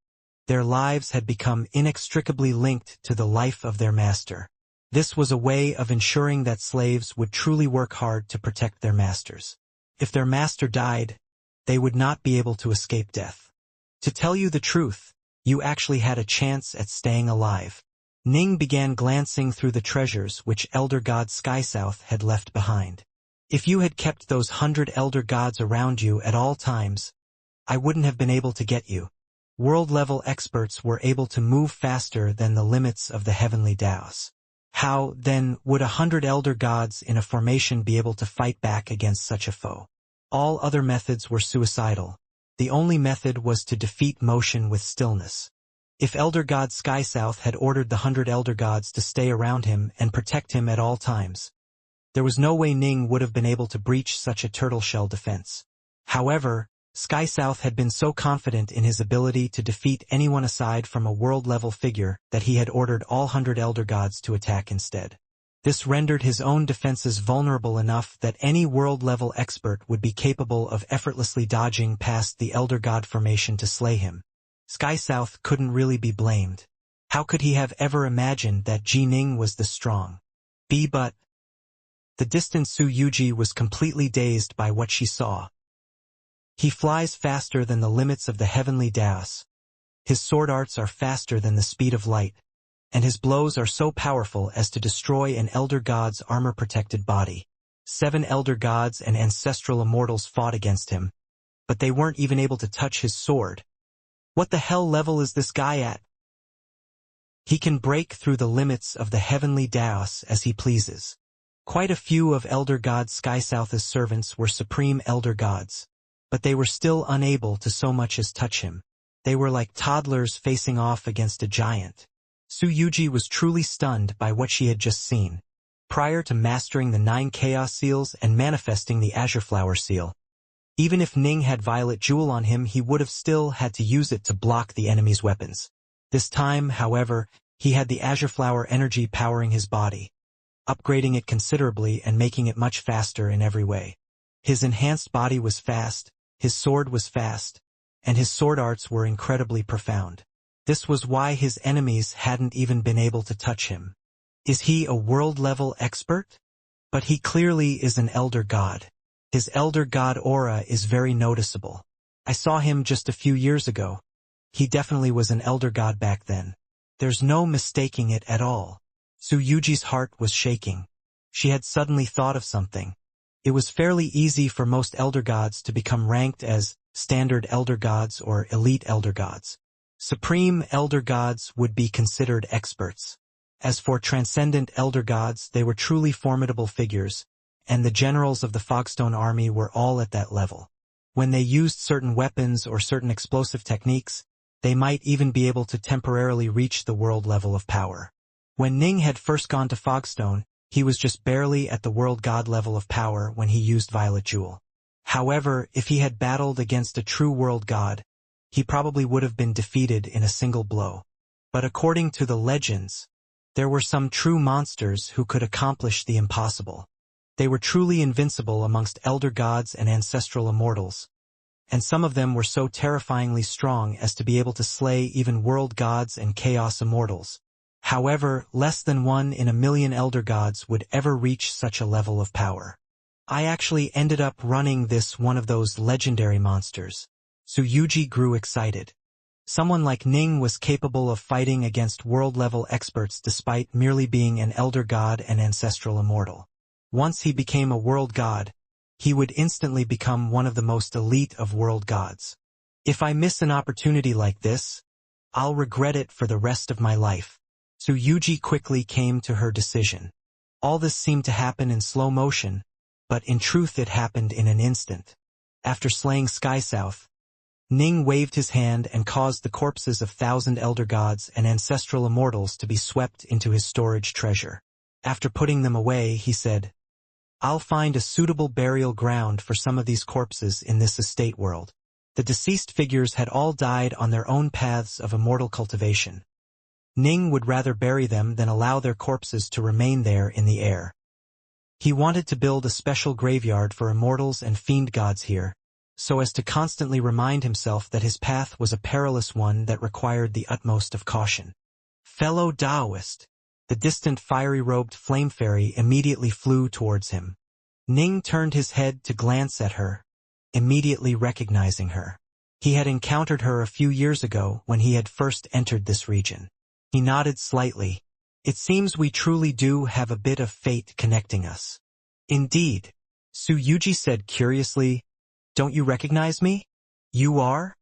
their lives had become inextricably linked to the life of their master. This was a way of ensuring that slaves would truly work hard to protect their masters. If their master died, they would not be able to escape death. To tell you the truth, you actually had a chance at staying alive. Ning began glancing through the treasures which Elder God Sky South had left behind. If you had kept those 100 elder gods around you at all times, I wouldn't have been able to get you. World-level experts were able to move faster than the limits of the heavenly Daos. How, then, would 100 elder gods in a formation be able to fight back against such a foe? All other methods were suicidal. The only method was to defeat motion with stillness. If Elder God Sky South had ordered the 100 elder gods to stay around him and protect him at all times, there was no way Ning would have been able to breach such a turtle shell defense. However, Sky South had been so confident in his ability to defeat anyone aside from a world-level figure that he had ordered all 100 elder gods to attack instead. This rendered his own defenses vulnerable enough that any world-level expert would be capable of effortlessly dodging past the elder god formation to slay him. Sky South couldn't really be blamed. How could he have ever imagined that Ji Ning was this strong? But the distant Su Yuji was completely dazed by what she saw. He flies faster than the limits of the heavenly Daos. His sword arts are faster than the speed of light, and his blows are so powerful as to destroy an elder god's armor-protected body. 7 elder gods and ancestral immortals fought against him, but they weren't even able to touch his sword. What the hell level is this guy at? He can break through the limits of the heavenly Daos as he pleases. Quite a few of Elder God Skysouth's servants were supreme elder gods, but they were still unable to so much as touch him. They were like toddlers facing off against a giant. Su Yuji was truly stunned by what she had just seen. Prior to mastering the 9 Chaos Seals and manifesting the Azure Flower Seal, even if Ning had Violet Jewel on him, he would have still had to use it to block the enemy's weapons. This time, however, he had the Azure Flower energy powering his body, upgrading it considerably and making it much faster in every way. His enhanced body was fast, his sword was fast, and his sword arts were incredibly profound. This was why his enemies hadn't even been able to touch him. Is he a world-level expert? But he clearly is an elder god. His elder god aura is very noticeable. I saw him just a few years ago. He definitely was an elder god back then. There's no mistaking it at all. Su Yuji's heart was shaking. She had suddenly thought of something. It was fairly easy for most elder gods to become ranked as standard elder gods or elite elder gods. Supreme elder gods would be considered experts. As for transcendent elder gods, they were truly formidable figures, and the generals of the Fogstone army were all at that level. When they used certain weapons or certain explosive techniques, they might even be able to temporarily reach the world level of power. When Ning had first gone to Fogstone, he was just barely at the world god level of power when he used Violet Jewel. However, if he had battled against a true world god, he probably would have been defeated in a single blow. But according to the legends, there were some true monsters who could accomplish the impossible. They were truly invincible amongst elder gods and ancestral immortals, and some of them were so terrifyingly strong as to be able to slay even world gods and chaos immortals. However, less than 1 in a million elder gods would ever reach such a level of power. I actually ended up running this one of those legendary monsters. Su Yuji grew excited. Someone like Ning was capable of fighting against world-level experts despite merely being an elder god and ancestral immortal. Once he became a world god, he would instantly become one of the most elite of world gods. If I miss an opportunity like this, I'll regret it for the rest of my life. Su Yuji quickly came to her decision. All this seemed to happen in slow motion, but in truth it happened in an instant. After slaying Skysouth, Ning waved his hand and caused the corpses of 1,000 elder gods and ancestral immortals to be swept into his storage treasure. After putting them away, he said, "I'll find a suitable burial ground for some of these corpses in this estate world." The deceased figures had all died on their own paths of immortal cultivation. Ning would rather bury them than allow their corpses to remain there in the air. He wanted to build a special graveyard for immortals and fiend gods here, so as to constantly remind himself that his path was a perilous one that required the utmost of caution. "Fellow Taoist!" The distant fiery-robed flame fairy immediately flew towards him. Ning turned his head to glance at her, immediately recognizing her. He had encountered her a few years ago when he had first entered this region. He nodded slightly. "It seems we truly do have a bit of fate connecting us." "Indeed," Su Yuji said curiously. "Don't you recognize me?" "You are?"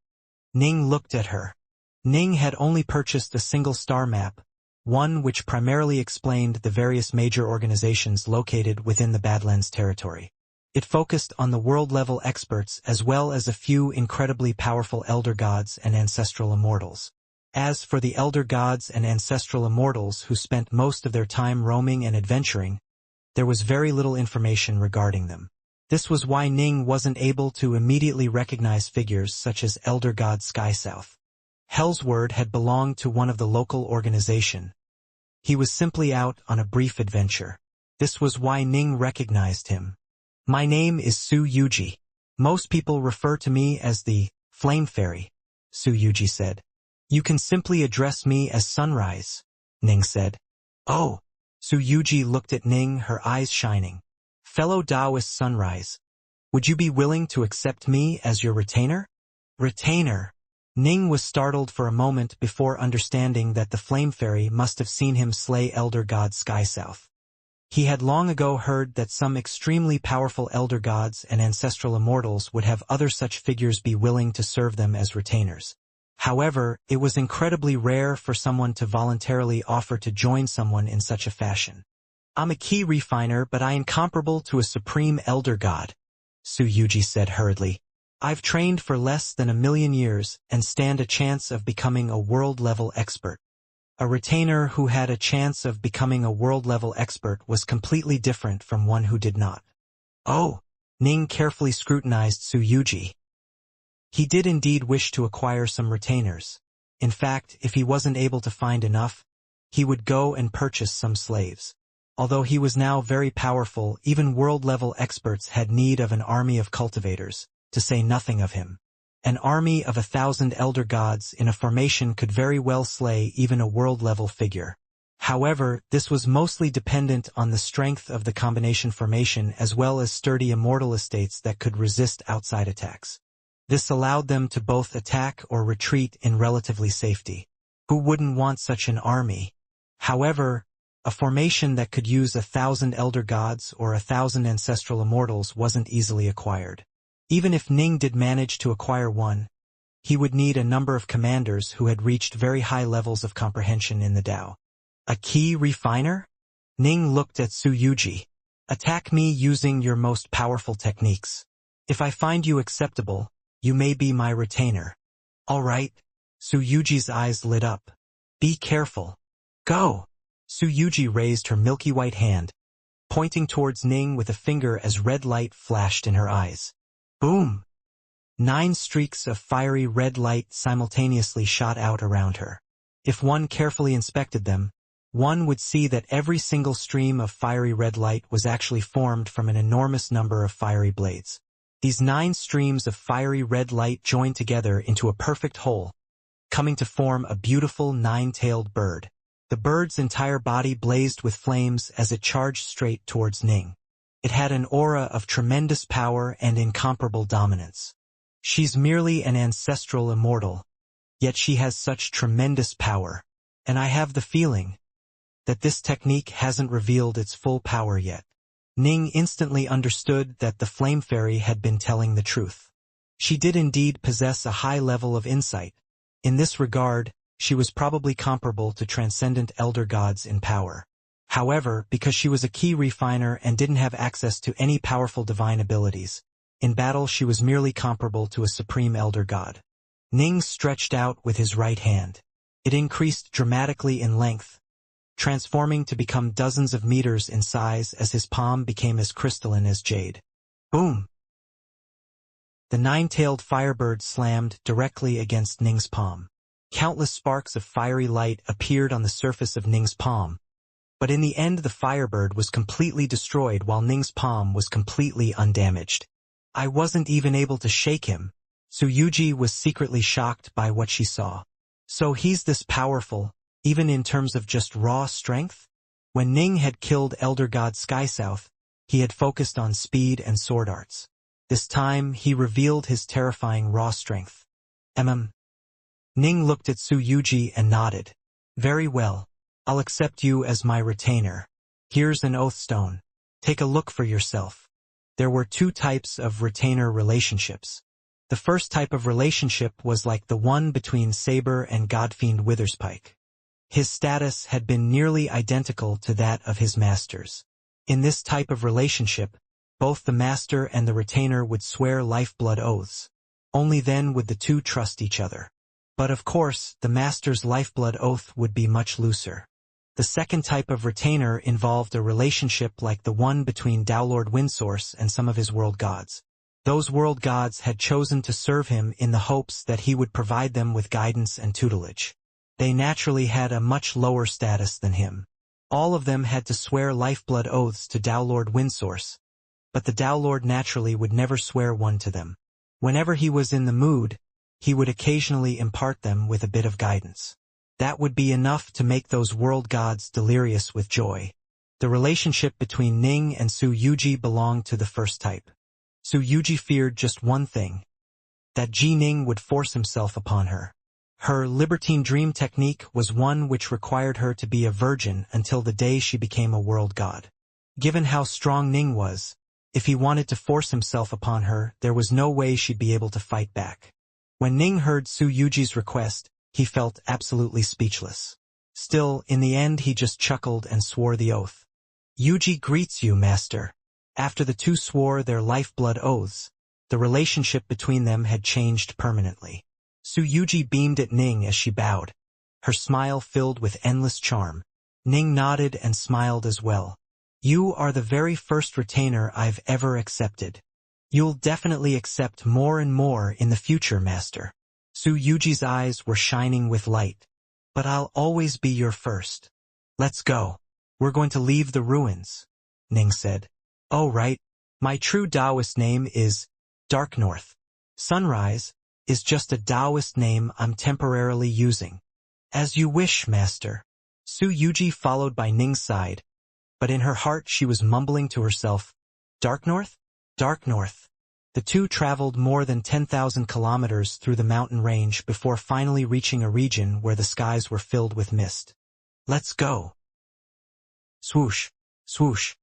Ning looked at her. Ning had only purchased a single star map, one which primarily explained the various major organizations located within the Badlands territory. It focused on the world-level experts as well as a few incredibly powerful elder gods and ancestral immortals. As for the elder gods and ancestral immortals who spent most of their time roaming and adventuring, there was very little information regarding them. This was why Ning wasn't able to immediately recognize figures such as Elder God Skysouth. Hellsword had belonged to one of the local organization. He was simply out on a brief adventure. This was why Ning recognized him. "My name is Su Yuji. Most people refer to me as the Flame Fairy," Su Yuji said. "You can simply address me as Sunrise," Ning said. "Oh." Su Yuji looked at Ning, her eyes shining. "Fellow Taoist Sunrise, would you be willing to accept me as your retainer?" "Retainer?" Ning was startled for a moment before understanding that the Flame Fairy must have seen him slay Elder God Skysouth. He had long ago heard that some extremely powerful elder gods and ancestral immortals would have other such figures be willing to serve them as retainers. However, it was incredibly rare for someone to voluntarily offer to join someone in such a fashion. I'm a key refiner, but I incomparable to a supreme elder god, Su Yuji said hurriedly. I've trained for less than 1,000,000 years and stand a chance of becoming a world-level expert. A retainer who had a chance of becoming a world-level expert was completely different from one who did not. Oh, Ning carefully scrutinized Su Yuji. He did indeed wish to acquire some retainers. In fact, if he wasn't able to find enough, he would go and purchase some slaves. Although he was now very powerful, even world-level experts had need of an army of cultivators, to say nothing of him. An army of 1,000 elder gods in a formation could very well slay even a world-level figure. However, this was mostly dependent on the strength of the combination formation as well as sturdy immortal estates that could resist outside attacks. This allowed them to both attack or retreat in relatively safety. Who wouldn't want such an army? However, a formation that could use 1,000 elder gods or 1,000 ancestral immortals wasn't easily acquired. Even if Ning did manage to acquire one, he would need a number of commanders who had reached very high levels of comprehension in the Tao. A key refiner? Ning looked at Su Yuji. Attack me using your most powerful techniques. If I find you acceptable, you may be my retainer. All right. Su Yuji's eyes lit up. Be careful. Go. Su Yuji raised her milky white hand, pointing towards Ning with a finger as red light flashed in her eyes. Boom! 9 streaks of fiery red light simultaneously shot out around her. If one carefully inspected them, one would see that every single stream of fiery red light was actually formed from an enormous number of fiery blades. These 9 streams of fiery red light joined together into a perfect whole, coming to form a beautiful 9-tailed bird. The bird's entire body blazed with flames as it charged straight towards Ning. It had an aura of tremendous power and incomparable dominance. She's merely an ancestral immortal, yet she has such tremendous power. And I have the feeling that this technique hasn't revealed its full power yet. Ning instantly understood that the Flame Fairy had been telling the truth. She did indeed possess a high level of insight. In this regard, she was probably comparable to transcendent elder gods in power. However, because she was a key refiner and didn't have access to any powerful divine abilities, in battle she was merely comparable to a supreme elder god. Ning stretched out with his right hand. It increased dramatically in length, transforming to become dozens of meters in size as his palm became as crystalline as jade. Boom! The 9-tailed firebird slammed directly against Ning's palm. Countless sparks of fiery light appeared on the surface of Ning's palm, but in the end the firebird was completely destroyed while Ning's palm was completely undamaged. I wasn't even able to shake him. Su Yuji was secretly shocked by what she saw. So he's this powerful, even in terms of just raw strength? When Ning had killed Elder God Skysouth, he had focused on speed and sword arts. This time he revealed his terrifying raw strength. Ning looked at Su Yuji and nodded. Very well. I'll accept you as my retainer. Here's an oath stone. Take a look for yourself. There were 2 types of retainer relationships. The first type of relationship was like the one between Saber and Godfiend Witherspike. His status had been nearly identical to that of his masters. In this type of relationship, both the master and the retainer would swear lifeblood oaths. Only then would the 2 trust each other. But of course, the master's lifeblood oath would be much looser. The second type of retainer involved a relationship like the one between Downlord Windsource and some of his world gods. Those world gods had chosen to serve him in the hopes that he would provide them with guidance and tutelage. They naturally had a much lower status than him. All of them had to swear lifeblood oaths to Downlord Windsource, but the Downlord naturally would never swear one to them. Whenever he was in the mood, he would occasionally impart them with a bit of guidance. That would be enough to make those world gods delirious with joy. The relationship between Ning and Su Yuji belonged to the first type. Su Yuji feared just one thing, that Ji Ning would force himself upon her. Her libertine dream technique was one which required her to be a virgin until the day she became a world god. Given how strong Ning was, if he wanted to force himself upon her, there was no way she'd be able to fight back. When Ning heard Su Yuji's request, he felt absolutely speechless. Still, in the end he just chuckled and swore the oath. Yuji greets you, master. After the two swore their lifeblood oaths, the relationship between them had changed permanently. Yuji beamed at Ning as she bowed, her smile filled with endless charm. Ning nodded and smiled as well. You are the very first retainer I've ever accepted. You'll definitely accept more and more in the future, master. Yuji's eyes were shining with light. But I'll always be your first. Let's go. We're going to leave the ruins, Ning said. Oh right, my true Taoist name is Dark North. Sunrise is just a Taoist name I'm temporarily using. As you wish, master. Yuji followed by Ning's side, but in her heart she was mumbling to herself, Dark North? Dark North. The two traveled more than 10,000 kilometers through the mountain range before finally reaching a region where the skies were filled with mist. Let's go. Swoosh, swoosh.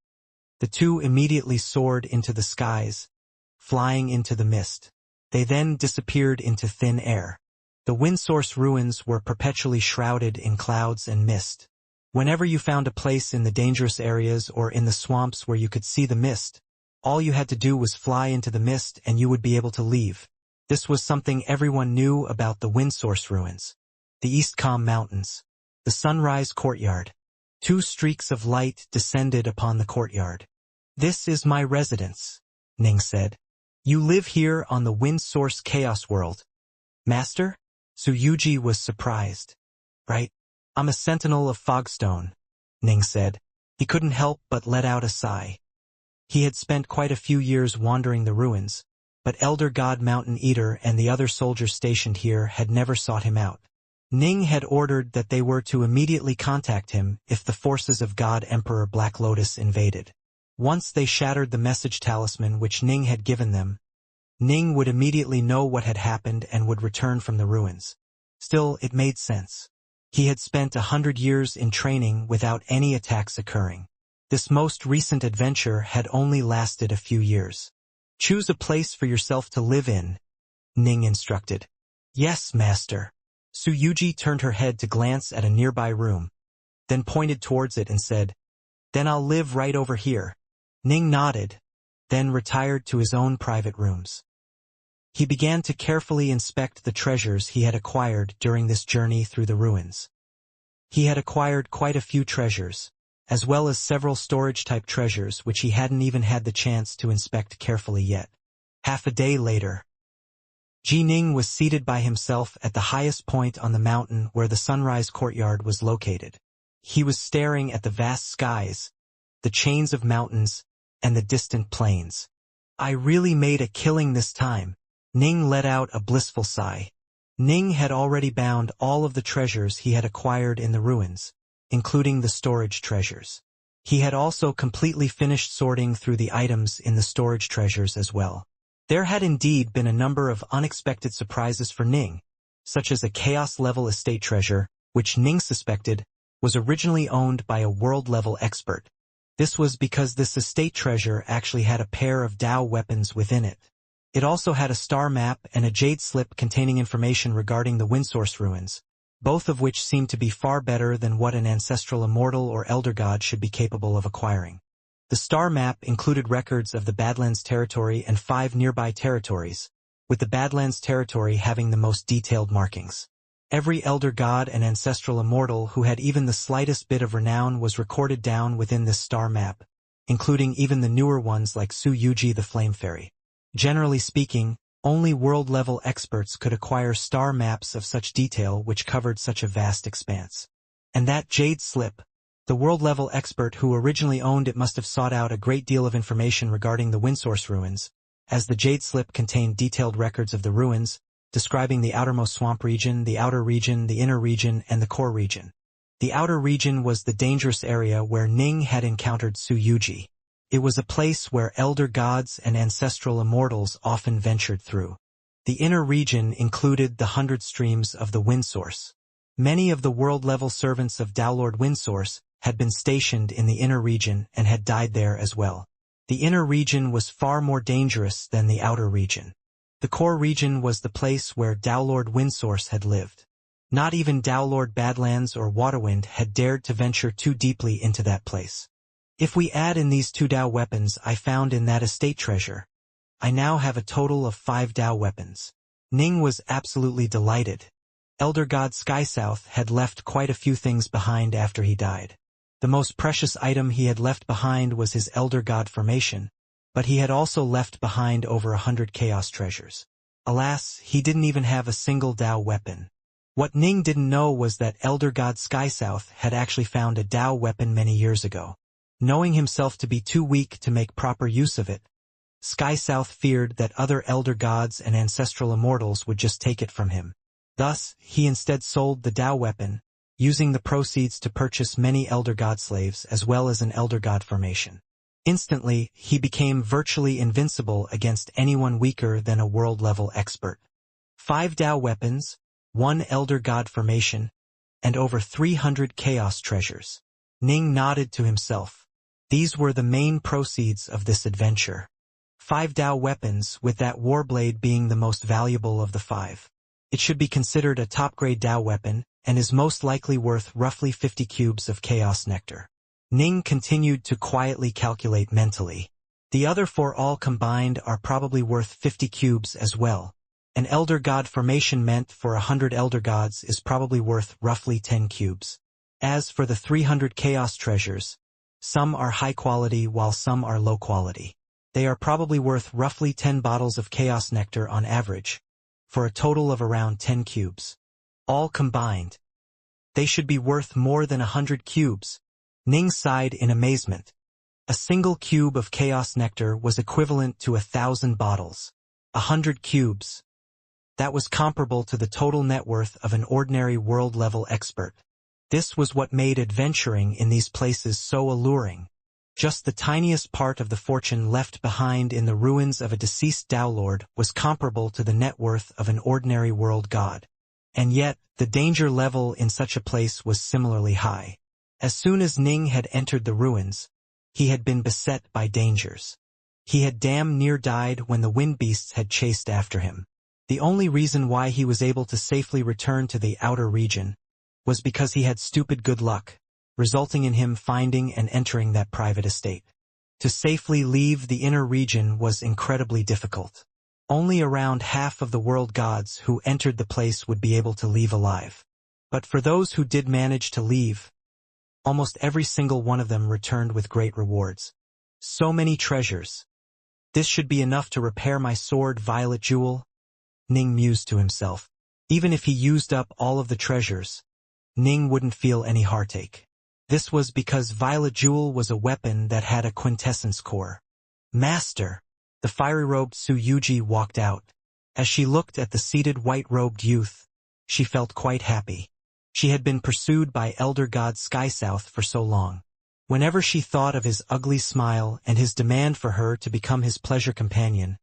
The two immediately soared into the skies, flying into the mist. They then disappeared into thin air. The Windsource ruins were perpetually shrouded in clouds and mist. Whenever you found a place in the dangerous areas or in the swamps where you could see the mist, all you had to do was fly into the mist and you would be able to leave. This was something everyone knew about the Windsource ruins. The Eastcom Mountains. The Sunrise Courtyard. Two streaks of light descended upon the courtyard. This is my residence, Ning said. You live here on the Windsource Chaos World. Master? Yuji was surprised. Right? I'm a sentinel of Fogstone, Ning said. He couldn't help but let out a sigh. He had spent quite a few years wandering the ruins, but Elder God Mountain Eater and the other soldiers stationed here had never sought him out. Ning had ordered that they were to immediately contact him if the forces of God Emperor Black Lotus invaded. Once they shattered the message talisman which Ning had given them, Ning would immediately know what had happened and would return from the ruins. Still, it made sense. He had spent 100 years in training without any attacks occurring. This most recent adventure had only lasted a few years. Choose a place for yourself to live in, Ning instructed. Yes, master. Yuji turned her head to glance at a nearby room, then pointed towards it and said, Then I'll live right over here. Ning nodded, then retired to his own private rooms. He began to carefully inspect the treasures he had acquired during this journey through the ruins. He had acquired quite a few treasures, as well as several storage-type treasures which he hadn't even had the chance to inspect carefully yet. Half a day later, Ning was seated by himself at the highest point on the mountain where the Sunrise Courtyard was located. He was staring at the vast skies, the chains of mountains, and the distant plains. I really made a killing this time. Ning let out a blissful sigh. Ning had already bound all of the treasures he had acquired in the ruins, including the storage treasures. He had also completely finished sorting through the items in the storage treasures as well. There had indeed been a number of unexpected surprises for Ning, such as a chaos-level estate treasure, which Ning suspected was originally owned by a world-level expert. This was because this estate treasure actually had a pair of Dao weapons within it. It also had a star map and a jade slip containing information regarding the Windsource ruins, both of which seemed to be far better than what an ancestral immortal or elder god should be capable of acquiring. The star map included records of the Badlands territory and 5 nearby territories, with the Badlands territory having the most detailed markings. Every elder god and ancestral immortal who had even the slightest bit of renown was recorded down within this star map, including even the newer ones like Yuji the Flame Fairy. Generally speaking, only world-level experts could acquire star maps of such detail which covered such a vast expanse. And that jade slip, the world-level expert who originally owned it must have sought out a great deal of information regarding the Windsource ruins, as the jade slip contained detailed records of the ruins, describing the outermost swamp region, the outer region, the inner region, and the core region. The outer region was the dangerous area where Ning had encountered Yuji. It was a place where elder gods and ancestral immortals often ventured through. The inner region included the 100 streams of the Windsource. Many of the world-level servants of Daolord Windsource had been stationed in the inner region and had died there as well. The inner region was far more dangerous than the outer region. The core region was the place where Daolord Windsource had lived. Not even Daolord Badlands or Waterwind had dared to venture too deeply into that place. If we add in these 2 Dao weapons I found in that estate treasure, I now have a total of 5 Dao weapons. Ning was absolutely delighted. Elder God Skysouth had left quite a few things behind after he died. The most precious item he had left behind was his Elder God formation, but he had also left behind over 100 chaos treasures. Alas, he didn't even have a single Dao weapon. What Ning didn't know was that Elder God Skysouth had actually found a Dao weapon many years ago. Knowing himself to be too weak to make proper use of it, Skysouth feared that other Elder Gods and ancestral immortals would just take it from him. Thus, he instead sold the Dao weapon, using the proceeds to purchase many Elder God slaves as well as an Elder God formation. Instantly, he became virtually invincible against anyone weaker than a world-level expert. 5 Dao weapons, 1 Elder God formation, and over 300 chaos treasures. Ning nodded to himself. These were the main proceeds of this adventure. 5 Dao weapons, with that warblade being the most valuable of the 5. It should be considered a top-grade Dao weapon, and is most likely worth roughly 50 cubes of chaos nectar. Ning continued to quietly calculate mentally. The other 4 all combined are probably worth 50 cubes as well. An Elder God formation meant for 100 Elder Gods is probably worth roughly 10 cubes. As for the 300 chaos treasures, some are high quality while some are low quality. They are probably worth roughly 10 bottles of chaos nectar on average, for a total of around 10 cubes. All combined, they should be worth more than 100 cubes. Ning sighed in amazement. A single cube of chaos nectar was equivalent to 1,000 bottles. 100 cubes. That was comparable to the total net worth of an ordinary world-level expert. This was what made adventuring in these places so alluring. Just the tiniest part of the fortune left behind in the ruins of a deceased Dao Lord was comparable to the net worth of an ordinary world god. And yet, the danger level in such a place was similarly high. As soon as Ning had entered the ruins, he had been beset by dangers. He had damn near died when the wind beasts had chased after him. The only reason why he was able to safely return to the outer region was because he had stupid good luck, resulting in him finding and entering that private estate. To safely leave the inner region was incredibly difficult. Only around half of the world gods who entered the place would be able to leave alive. But for those who did manage to leave, almost every single one of them returned with great rewards. So many treasures. This should be enough to repair my sword, Violet Jewel, Ning mused to himself. Even if he used up all of the treasures, Ning wouldn't feel any heartache. This was because Violet Jewel was a weapon that had a quintessence core. Master! The fiery-robed Su Yuji walked out. As she looked at the seated white-robed youth, she felt quite happy. She had been pursued by Elder God Skysouth for so long. Whenever she thought of his ugly smile and his demand for her to become his pleasure companion,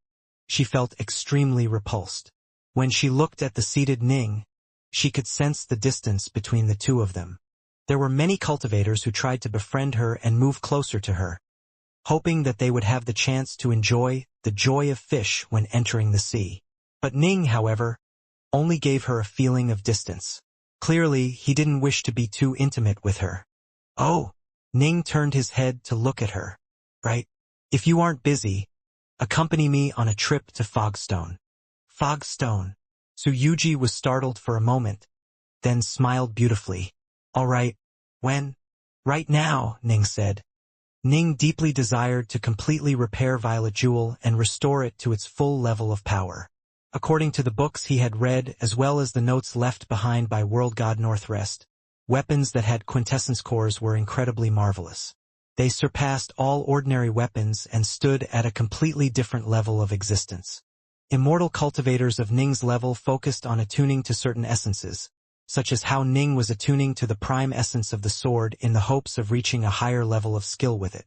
she felt extremely repulsed. When she looked at the seated Ning, she could sense the distance between the two of them. There were many cultivators who tried to befriend her and move closer to her, hoping that they would have the chance to enjoy the joy of fish when entering the sea. But Ning, however, only gave her a feeling of distance. Clearly, he didn't wish to be too intimate with her. Oh! Ning turned his head to look at her. Right? If you aren't busy, accompany me on a trip to Fogstone. Fogstone. Tsuyuji was startled for a moment, then smiled beautifully. All right. When? Right now, Ning said. Ning deeply desired to completely repair Violet Jewel and restore it to its full level of power. According to the books he had read as well as the notes left behind by World God Northrest, weapons that had quintessence cores were incredibly marvelous. They surpassed all ordinary weapons and stood at a completely different level of existence. Immortal cultivators of Ning's level focused on attuning to certain essences, such as how Ning was attuning to the prime essence of the sword in the hopes of reaching a higher level of skill with it.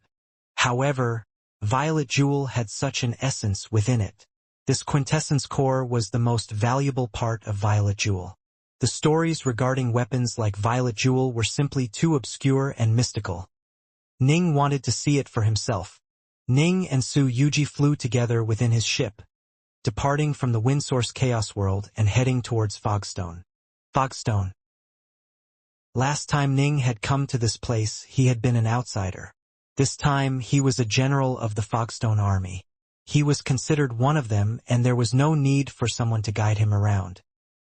However, Violet Jewel had such an essence within it. This quintessence core was the most valuable part of Violet Jewel. The stories regarding weapons like Violet Jewel were simply too obscure and mystical. Ning wanted to see it for himself. Ning and Su Yuji flew together within his ship, departing from the Windsource Chaos World and heading towards Fogstone. Fogstone. Last time Ning had come to this place, he had been an outsider. This time he was a general of the Fogstone army. He was considered one of them, and there was no need for someone to guide him around.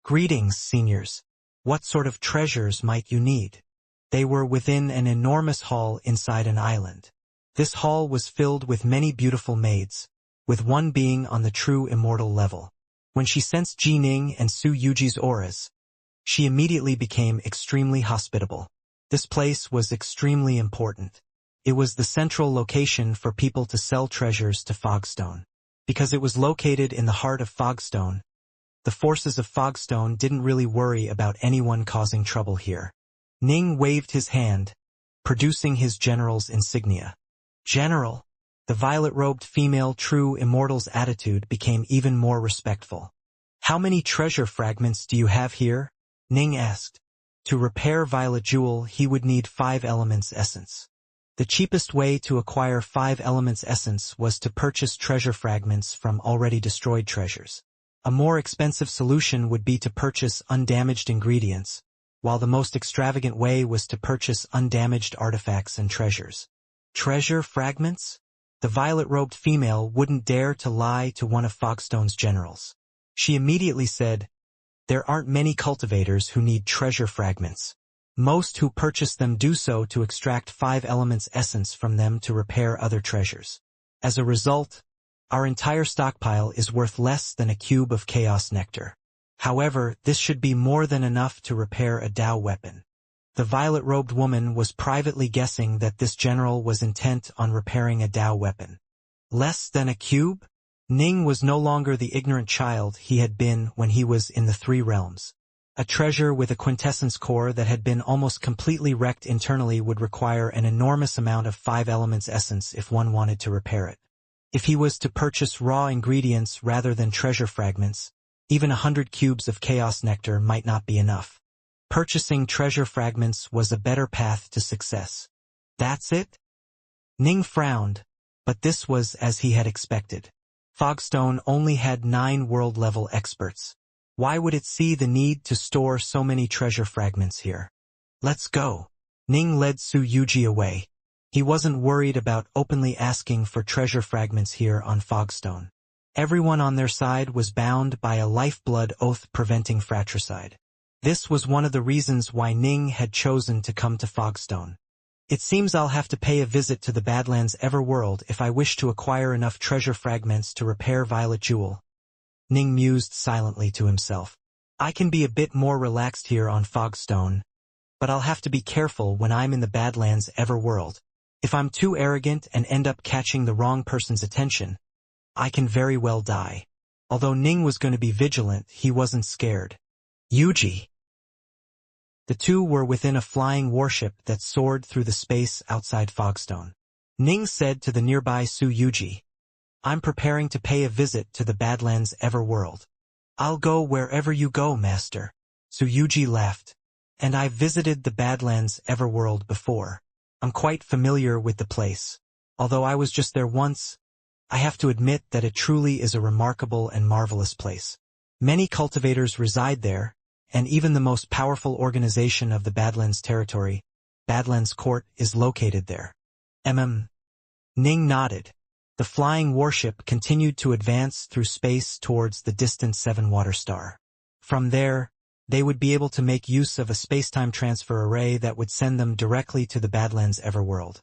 "Greetings, seniors. What sort of treasures might you need?" They were within an enormous hall inside an island. This hall was filled with many beautiful maids, with one being on the true immortal level. When she sensed Ji Ning and Su Yuji's auras, she immediately became extremely hospitable. This place was extremely important. It was the central location for people to sell treasures to Fogstone. Because it was located in the heart of Fogstone, the forces of Fogstone didn't really worry about anyone causing trouble here. Ning waved his hand, producing his general's insignia. "General." The violet-robed female true immortal's attitude became even more respectful. "How many treasure fragments do you have here?" Ning asked. To repair Violet Jewel, he would need 5 elements essence. The cheapest way to acquire 5 elements essence was to purchase treasure fragments from already destroyed treasures. A more expensive solution would be to purchase undamaged ingredients, while the most extravagant way was to purchase undamaged artifacts and treasures. Treasure fragments? The violet-robed female wouldn't dare to lie to one of Fogstone's generals. She immediately said, "There aren't many cultivators who need treasure fragments. Most who purchase them do so to extract 5 elements essence from them to repair other treasures. As a result, our entire stockpile is worth less than a cube of chaos nectar. However, this should be more than enough to repair a Dao weapon." The violet-robed woman was privately guessing that this general was intent on repairing a Dao weapon. Less than a cube? Ning was no longer the ignorant child he had been when he was in the 3 realms. A treasure with a quintessence core that had been almost completely wrecked internally would require an enormous amount of 5 elements essence if one wanted to repair it. If he was to purchase raw ingredients rather than treasure fragments, even 100 cubes of chaos nectar might not be enough. Purchasing treasure fragments was a better path to success. "That's it?" Ning frowned, but this was as he had expected. Fogstone only had 9 world-level experts. Why would it see the need to store so many treasure fragments here? "Let's go." Ning led Su Yuji away. He wasn't worried about openly asking for treasure fragments here on Fogstone. Everyone on their side was bound by a lifeblood oath preventing fratricide. This was one of the reasons why Ning had chosen to come to Fogstone. "It seems I'll have to pay a visit to the Badlands Everworld if I wish to acquire enough treasure fragments to repair Violet Jewel." Ning mused silently to himself. "I can be a bit more relaxed here on Fogstone, but I'll have to be careful when I'm in the Badlands Everworld. If I'm too arrogant and end up catching the wrong person's attention, I can very well die." Although Ning was going to be vigilant, he wasn't scared. "Yuji." The two were within a flying warship that soared through the space outside Fogstone. Ning said to the nearby Su Yuji, "I'm preparing to pay a visit to the Badlands Everworld." "I'll go wherever you go, master." Su Yuji laughed. "And I've visited the Badlands Everworld before. I'm quite familiar with the place. Although I was just there once, I have to admit that it truly is a remarkable and marvelous place. Many cultivators reside there, and even the most powerful organization of the Badlands territory, Badlands Court, is located there." Ning nodded. The flying warship continued to advance through space towards the distant Seven-Water Star. From there, they would be able to make use of a space-time transfer array that would send them directly to the Badlands Everworld.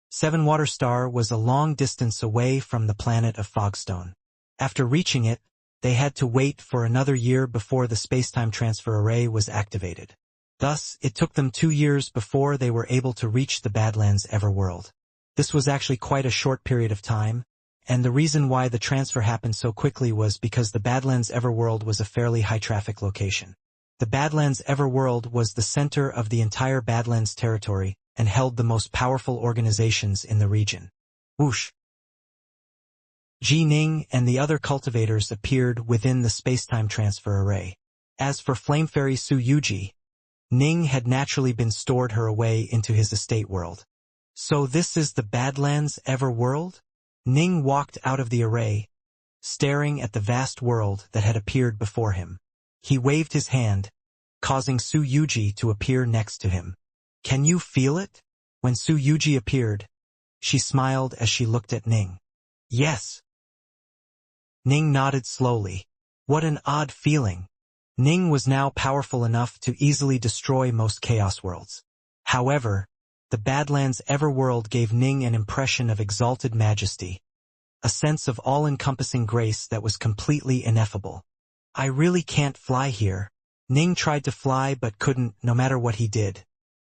Seven-Water Star was a long distance away from the planet of Fogstone. After reaching it, they had to wait for another year before the space-time transfer array was activated. Thus, it took them 2 years before they were able to reach the Badlands Everworld. This was actually quite a short period of time, and the reason why the transfer happened so quickly was because the Badlands Everworld was a fairly high-traffic location. The Badlands Everworld was the center of the entire Badlands territory and held the most powerful organizations in the region. Whoosh! Ji Ning and the other cultivators appeared within the space-time transfer array. As for Flame Fairy Su Yuji, Ning had naturally been stored her away into his estate world. "So this is the Badlands Everworld?" Ning walked out of the array, staring at the vast world that had appeared before him. He waved his hand, causing Su Yuji to appear next to him. "Can you feel it?" When Su Yuji appeared, She smiled as she looked at Ning. Yes. Ning nodded slowly. What an odd feeling. Ning was now powerful enough to easily destroy most Chaos worlds. However, the Badlands Everworld gave Ning an impression of exalted majesty, a sense of all-encompassing grace that was completely ineffable. I really can't fly here. Ning tried to fly but couldn't, no matter what he did.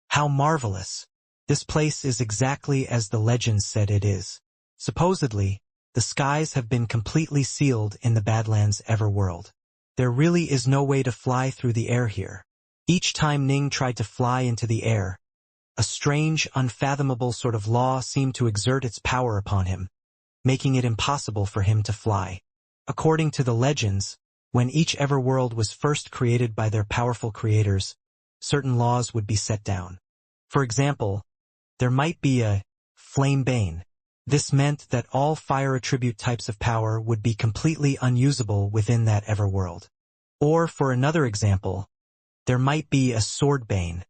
How marvelous. This place is exactly as the legends said it is. Supposedly, the skies have been completely sealed in the Badlands Everworld. There really is no way to fly through the air here. Each time Ning tried to fly into the air, a strange, unfathomable sort of law seemed to exert its power upon him, making it impossible for him to fly. According to the legends, when each Everworld was first created by their powerful creators, certain laws would be set down. For example, there might be a flame bane. This meant that all fire attribute types of power would be completely unusable within that Everworld. Or, for another example, there might be a sword bane.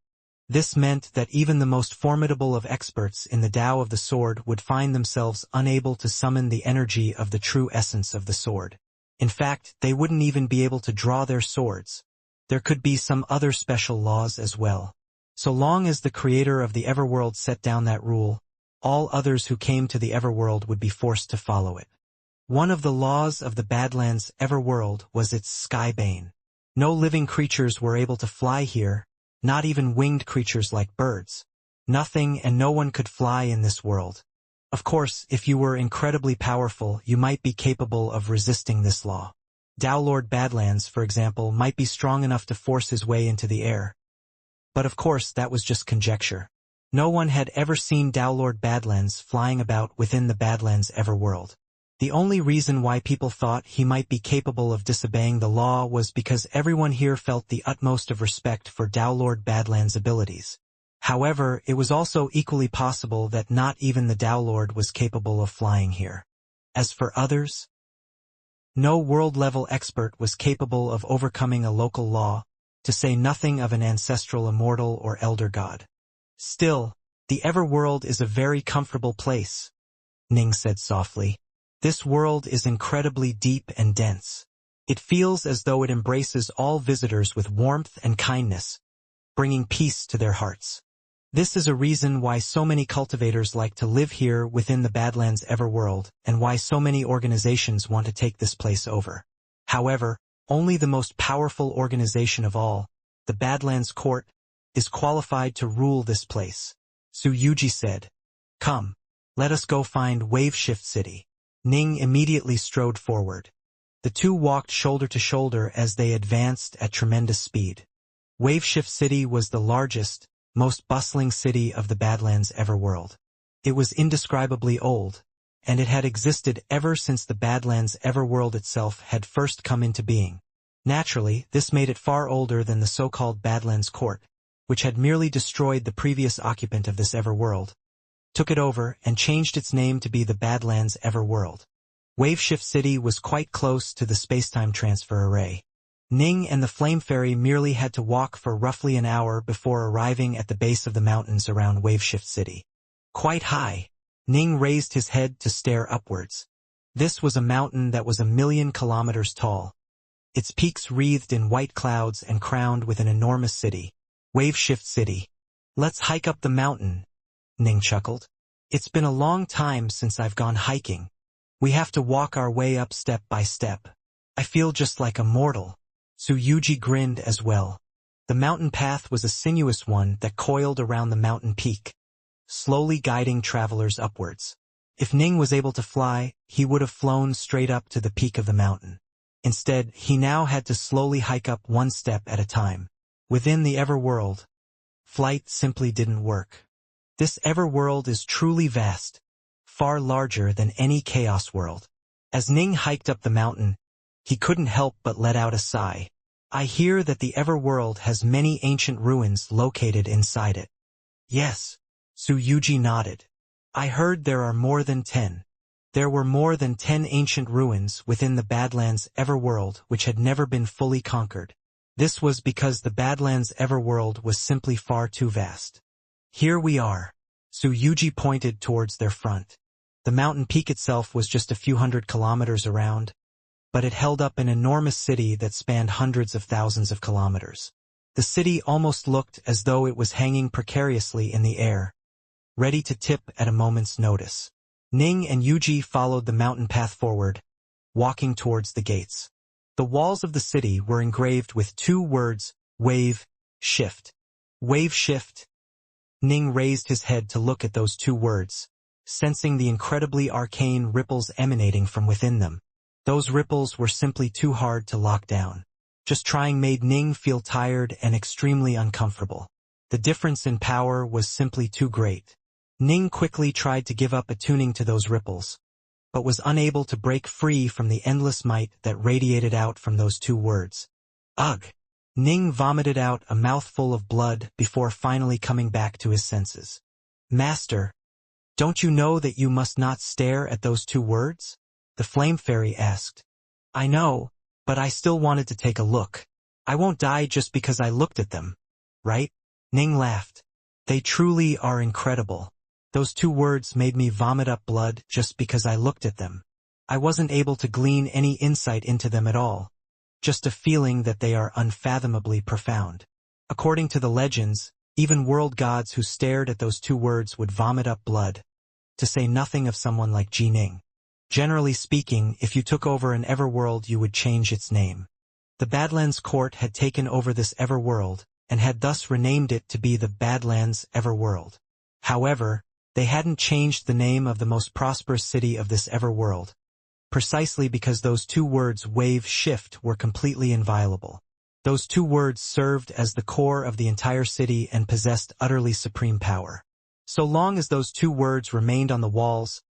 This meant that even the most formidable of experts in the Tao of the sword would find themselves unable to summon the energy of the true essence of the sword. In fact, they wouldn't even be able to draw their swords. There could be some other special laws as well. So long as the creator of the Everworld set down that rule, all others who came to the Everworld would be forced to follow it. One of the laws of the Badlands Everworld was its sky bane. No living creatures were able to fly here, not even winged creatures like birds. Nothing and no one could fly in this world. Of course, if you were incredibly powerful, you might be capable of resisting this law. Tao Lord Badlands, for example, might be strong enough to force his way into the air. But of course, that was just conjecture. No one had ever seen Tao Lord Badlands flying about within the Badlands Everworld. The only reason why people thought he might be capable of disobeying the law was because everyone here felt the utmost of respect for Tao Lord Badlands' abilities. However, it was also equally possible that not even the Tao Lord was capable of flying here. As for others, no world-level expert was capable of overcoming a local law, to say nothing of an ancestral immortal or elder god. Still, the Everworld is a very comfortable place, Ning said softly. This world is incredibly deep and dense. It feels as though it embraces all visitors with warmth and kindness, bringing peace to their hearts. This is a reason why so many cultivators like to live here within the Badlands Everworld, and why so many organizations want to take this place over. However, only the most powerful organization of all, the Badlands Court, is qualified to rule this place. Su Yuji said. Come, let us go find Waveshift City. Ning immediately strode forward. The two walked shoulder to shoulder as they advanced at tremendous speed. Waveshift City was the largest, most bustling city of the Badlands Everworld. It was indescribably old, and it had existed ever since the Badlands Everworld itself had first come into being. Naturally, this made it far older than the so-called Badlands Court, which had merely destroyed the previous occupant of this Everworld, took it over, and changed its name to be the Badlands Everworld. Waveshift City was quite close to the spacetime transfer array. Ning and the Flame Fairy merely had to walk for roughly an hour before arriving at the base of the mountains around Waveshift City. Quite high, Ning raised his head to stare upwards. This was a mountain that was 1,000,000 kilometers tall, its peaks wreathed in white clouds and crowned with an enormous city. Waveshift City. Let's hike up the mountain, Ning chuckled. It's been a long time since I've gone hiking. We have to walk our way up step by step. I feel just like a mortal. Su Yuji grinned as well. The mountain path was a sinuous one that coiled around the mountain peak, slowly guiding travelers upwards. If Ning was able to fly, he would have flown straight up to the peak of the mountain. Instead, he now had to slowly hike up one step at a time. Within the Everworld, flight simply didn't work. This Everworld is truly vast, far larger than any Chaos world. As Ning hiked up the mountain, he couldn't help but let out a sigh. I hear that the Everworld has many ancient ruins located inside it. Yes, Su Yuji nodded. I heard there are more than 10. There were more than 10 ancient ruins within the Badlands Everworld which had never been fully conquered. This was because the Badlands Everworld was simply far too vast. Here we are. Su Yuji pointed towards their front. The mountain peak itself was just a few hundred kilometers around, but it held up an enormous city that spanned hundreds of thousands of kilometers. The city almost looked as though it was hanging precariously in the air, ready to tip at a moment's notice. Ning and Yuji followed the mountain path forward, walking towards the gates. The walls of the city were engraved with two words, wave, shift. Wave shift. Ning raised his head to look at those two words, sensing the incredibly arcane ripples emanating from within them. Those ripples were simply too hard to lock down. Just trying made Ning feel tired and extremely uncomfortable. The difference in power was simply too great. Ning quickly tried to give up attuning to those ripples, but was unable to break free from the endless might that radiated out from those two words. Ugh! Ning vomited out a mouthful of blood before finally coming back to his senses. Master, don't you know that you must not stare at those two words? The flame fairy asked. I know, but I still wanted to take a look. I won't die just because I looked at them, right? Ning laughed. They truly are incredible. Those two words made me vomit up blood just because I looked at them. I wasn't able to glean any insight into them at all. Just a feeling that they are unfathomably profound. According to the legends, even world gods who stared at those two words would vomit up blood, to say nothing of someone like Ji Ning. Generally speaking, if you took over an everworld you would change its name. The Badlands court had taken over this everworld, and had thus renamed it to be the Badlands Everworld. However, they hadn't changed the name of the most prosperous city of this everworld, precisely because those two words wave shift were completely inviolable. Those two words served as the core of the entire city and possessed utterly supreme power. So long as those two words remained on the walls,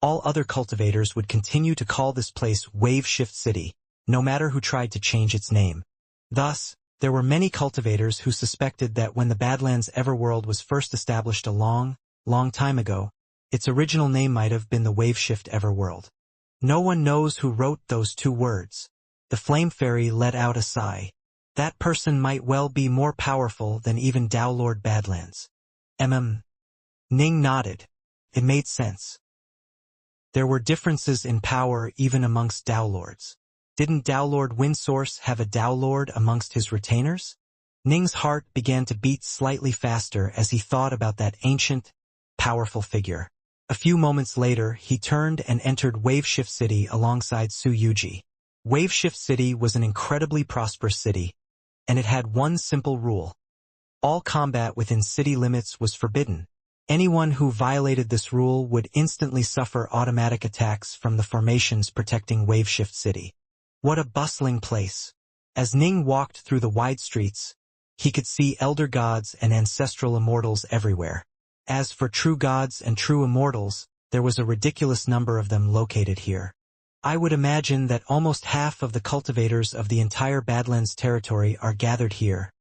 all other cultivators would continue to call this place Wave Shift City, no matter who tried to change its name. Thus, there were many cultivators who suspected that when the Badlands Everworld was first established a long time ago, its original name might have been the Waveshift Everworld. No one knows who wrote those two words. The Flame Fairy let out a sigh. That person might well be more powerful than even Lord Badlands. Ning nodded. It made sense. There were differences in power even amongst Lords. Didn't Lord Windsource have a Lord amongst his retainers? Ning's heart began to beat slightly faster as he thought about that ancient, powerful figure. A few moments later, he turned and entered Waveshift City alongside Su Yuji. Waveshift City was an incredibly prosperous city, and it had one simple rule. All combat within city limits was forbidden. Anyone who violated this rule would instantly suffer automatic attacks from the formations protecting Waveshift City. What a bustling place. As Ning walked through the wide streets, he could see elder gods and ancestral immortals everywhere. As for true gods and true immortals, there was a ridiculous number of them located here. I would imagine that almost half of the cultivators of the entire Badlands territory are gathered here,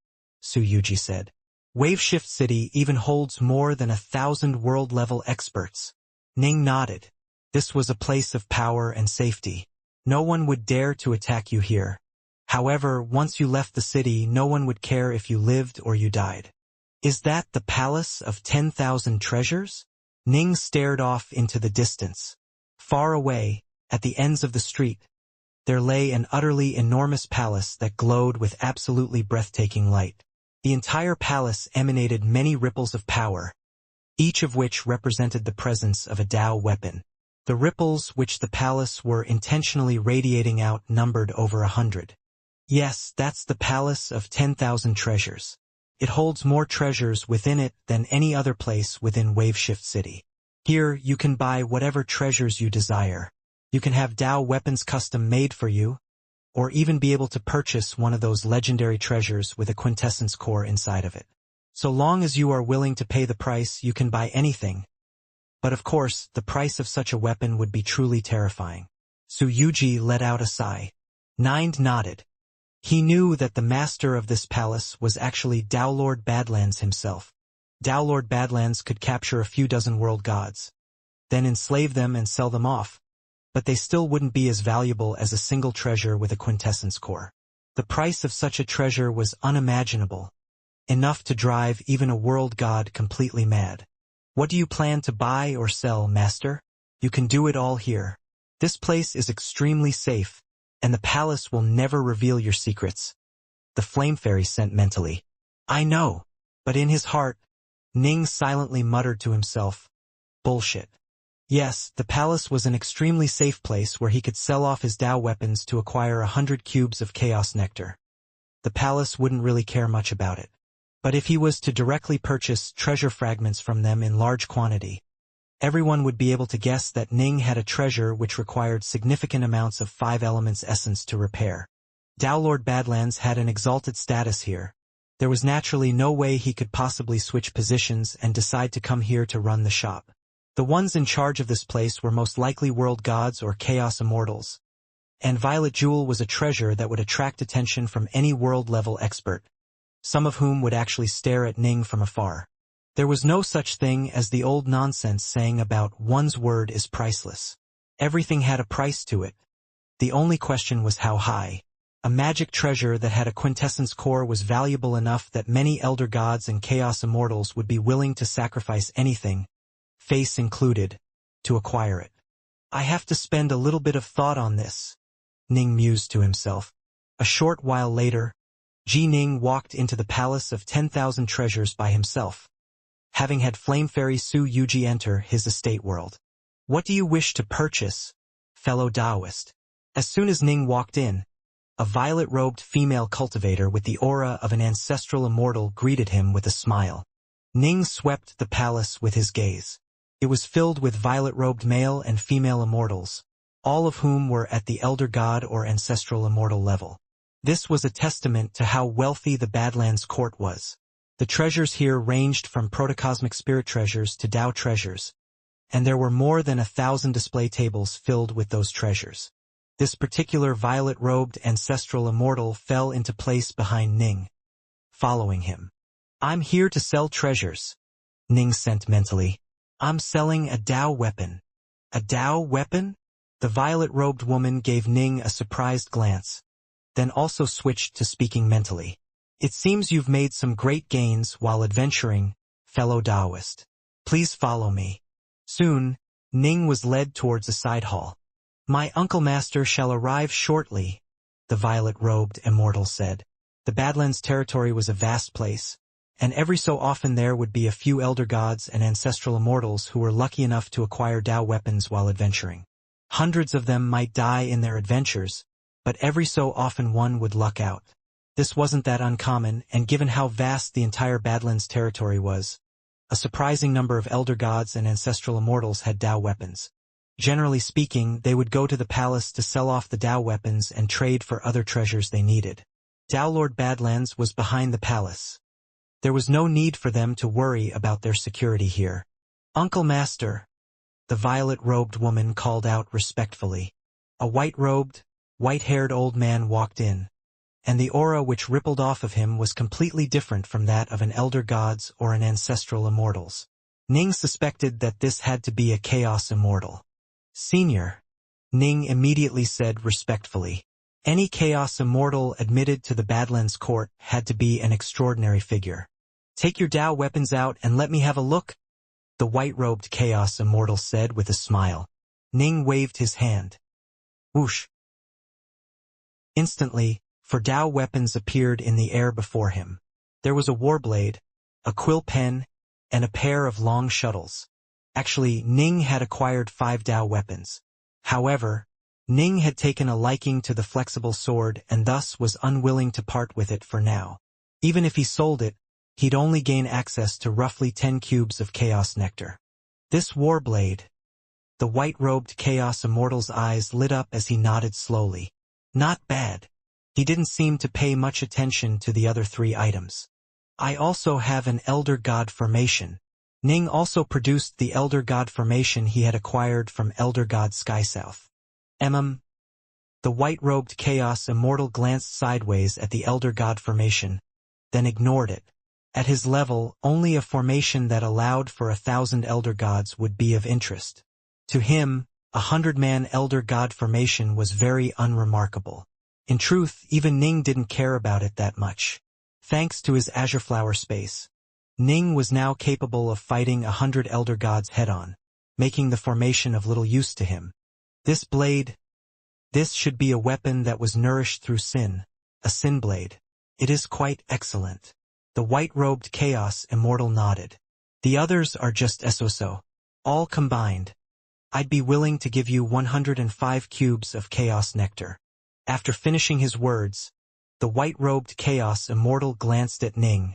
Su Yuji said. Waveshift City even holds more than 1,000 world-level experts. Ning nodded. This was a place of power and safety. No one would dare to attack you here. However, once you left the city, no one would care if you lived or you died. Is that the Palace of 10,000 Treasures? Ning stared off into the distance. Far away, at the ends of the street, there lay an utterly enormous palace that glowed with absolutely breathtaking light. The entire palace emanated many ripples of power, each of which represented the presence of a Dao weapon. The ripples which the palace were intentionally radiating out numbered over 100. Yes, that's the Palace of 10,000 Treasures. It holds more treasures within it than any other place within Waveshift City. Here, you can buy whatever treasures you desire. You can have Dao weapons custom made for you, or even be able to purchase one of those legendary treasures with a quintessence core inside of it. So long as you are willing to pay the price, you can buy anything. But of course, the price of such a weapon would be truly terrifying. Su Yuji let out a sigh. Nine nodded. He knew that the master of this palace was actually Lord Badlands himself. Lord Badlands could capture a few dozen world gods, then enslave them and sell them off, but they still wouldn't be as valuable as a single treasure with a quintessence core. The price of such a treasure was unimaginable, enough to drive even a world god completely mad. What do you plan to buy or sell, master? You can do it all here. This place is extremely safe, and the palace will never reveal your secrets. The flame fairy sent mentally. I know, but in his heart, Ning silently muttered to himself, bullshit. Yes, the palace was an extremely safe place where he could sell off his Dao weapons to acquire 100 cubes of chaos nectar. The palace wouldn't really care much about it. But if he was to directly purchase treasure fragments from them in large quantity, everyone would be able to guess that Ning had a treasure which required significant amounts of 5 elements essence to repair. Dao Lord Badlands had an exalted status here. There was naturally no way he could possibly switch positions and decide to come here to run the shop. The ones in charge of this place were most likely world gods or chaos immortals. And Violet Jewel was a treasure that would attract attention from any world-level expert, some of whom would actually stare at Ning from afar. There was no such thing as the old nonsense saying about one's word is priceless. Everything had a price to it. The only question was how high. A magic treasure that had a quintessence core was valuable enough that many elder gods and chaos immortals would be willing to sacrifice anything, face included, to acquire it. I have to spend a little bit of thought on this, Ning mused to himself. A short while later, Ji Ning walked into the Palace of 10,000 Treasures by himself, having had Flame Fairy Su Yuji enter his estate world. What do you wish to purchase, fellow Taoist? As soon as Ning walked in, a violet-robed female cultivator with the aura of an ancestral immortal greeted him with a smile. Ning swept the palace with his gaze. It was filled with violet-robed male and female immortals, all of whom were at the elder god or ancestral immortal level. This was a testament to how wealthy the Badlands court was. The treasures here ranged from protocosmic spirit treasures to Dao treasures, and there were more than 1,000 display tables filled with those treasures. This particular violet-robed ancestral immortal fell into place behind Ning, following him. I'm here to sell treasures, Ning sent mentally. I'm selling a Dao weapon. A Dao weapon? The violet-robed woman gave Ning a surprised glance, then also switched to speaking mentally. It seems you've made some great gains while adventuring, fellow Taoist. Please follow me. Soon, Ning was led towards a side hall. My uncle master shall arrive shortly, the violet-robed immortal said. The Badlands territory was a vast place, and every so often there would be a few elder gods and ancestral immortals who were lucky enough to acquire Dao weapons while adventuring. Hundreds of them might die in their adventures, but every so often one would luck out. This wasn't that uncommon, and given how vast the entire Badlands territory was, a surprising number of elder gods and ancestral immortals had Dao weapons. Generally speaking, they would go to the palace to sell off the Dao weapons and trade for other treasures they needed. Dao Lord Badlands was behind the palace. There was no need for them to worry about their security here. Uncle Master, the violet-robed woman called out respectfully. A white-robed, white-haired old man walked in, and the aura which rippled off of him was completely different from that of an elder god's or an ancestral immortal's. Ning suspected that this had to be a chaos immortal. Senior, Ning immediately said respectfully. Any chaos immortal admitted to the Badlands court had to be an extraordinary figure. Take your Dao weapons out and let me have a look, the white-robed chaos immortal said with a smile. Ning waved his hand. Whoosh. Instantly, 4 Dao weapons appeared in the air before him. There was a warblade, a quill pen, and a pair of long shuttles. Actually, Ning had acquired 5 Dao weapons. However, Ning had taken a liking to the flexible sword and thus was unwilling to part with it for now. Even if he sold it, he'd only gain access to roughly 10 cubes of chaos nectar. This warblade. The white-robed chaos immortal's eyes lit up as he nodded slowly. Not bad. He didn't seem to pay much attention to the other 3 items. I also have an elder god formation. Ning also produced the elder god formation he had acquired from elder god Skysouth. The white-robed chaos immortal glanced sideways at the elder god formation, then ignored it. At his level, only a formation that allowed for 1,000 elder gods would be of interest. To him, 100-man elder god formation was very unremarkable. In truth, even Ning didn't care about it that much. Thanks to his azure flower space, Ning was now capable of fighting 100 elder gods head-on, making the formation of little use to him. This blade, this should be a weapon that was nourished through sin, a sin blade. It is quite excellent. The white-robed Chaos Immortal nodded. The others are just so. All combined, I'd be willing to give you 105 cubes of Chaos Nectar. After finishing his words, the white-robed Chaos Immortal glanced at Ning,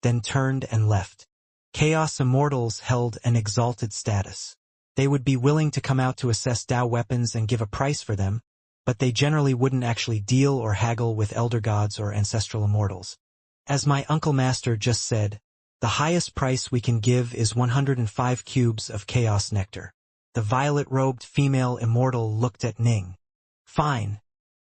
then turned and left. Chaos Immortals held an exalted status. They would be willing to come out to assess Dao weapons and give a price for them, but they generally wouldn't actually deal or haggle with elder gods or ancestral immortals. As my uncle master just said, the highest price we can give is 105 cubes of Chaos Nectar. The violet-robed female immortal looked at Ning. Fine.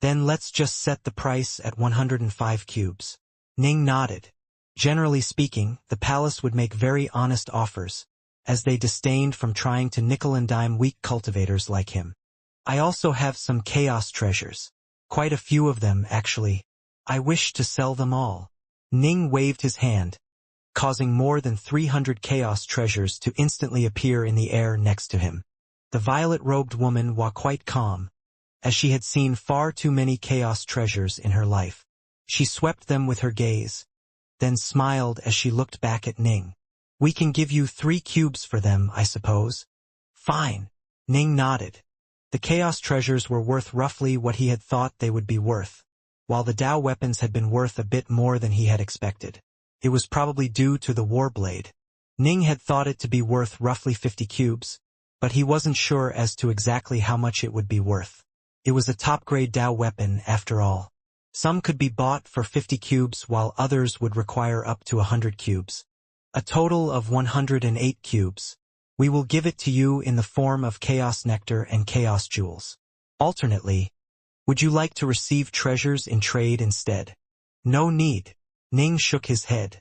Then let's just set the price at 105 cubes. Ning nodded. Generally speaking, the palace would make very honest offers, as they disdained from trying to nickel-and-dime weak cultivators like him. I also have some chaos treasures. Quite a few of them, actually. I wish to sell them all. Ning waved his hand, causing more than 300 chaos treasures to instantly appear in the air next to him. The violet-robed woman was quite calm, as she had seen far too many chaos treasures in her life. She swept them with her gaze, then smiled as she looked back at Ning. We can give you 3 cubes for them, I suppose. Fine. Ning nodded. The chaos treasures were worth roughly what he had thought they would be worth, while the Dao weapons had been worth a bit more than he had expected. It was probably due to the war blade. Ning had thought it to be worth roughly 50 cubes, but he wasn't sure as to exactly how much it would be worth. It was a top-grade Dao weapon, after all. Some could be bought for 50 cubes while others would require up to 100 cubes. A total of 108 cubes. We will give it to you in the form of Chaos Nectar and Chaos Jewels. Alternately, would you like to receive treasures in trade instead? No need. Ning shook his head.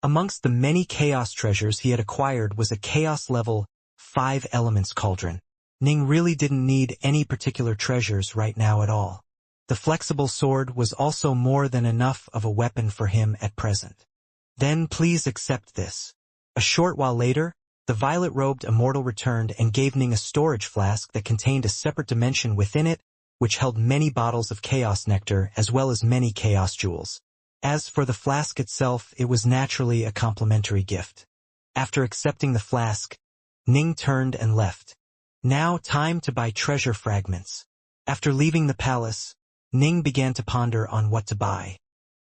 Amongst the many Chaos treasures he had acquired was a Chaos level 5 elements cauldron. Ning really didn't need any particular treasures right now at all. The flexible sword was also more than enough of a weapon for him at present. Then please accept this. A short while later, the violet-robed immortal returned and gave Ning a storage flask that contained a separate dimension within it, which held many bottles of Chaos Nectar as well as many Chaos Jewels. As for the flask itself, it was naturally a complimentary gift. After accepting the flask, Ning turned and left. Now time to buy treasure fragments. After leaving the palace, Ning began to ponder on what to buy.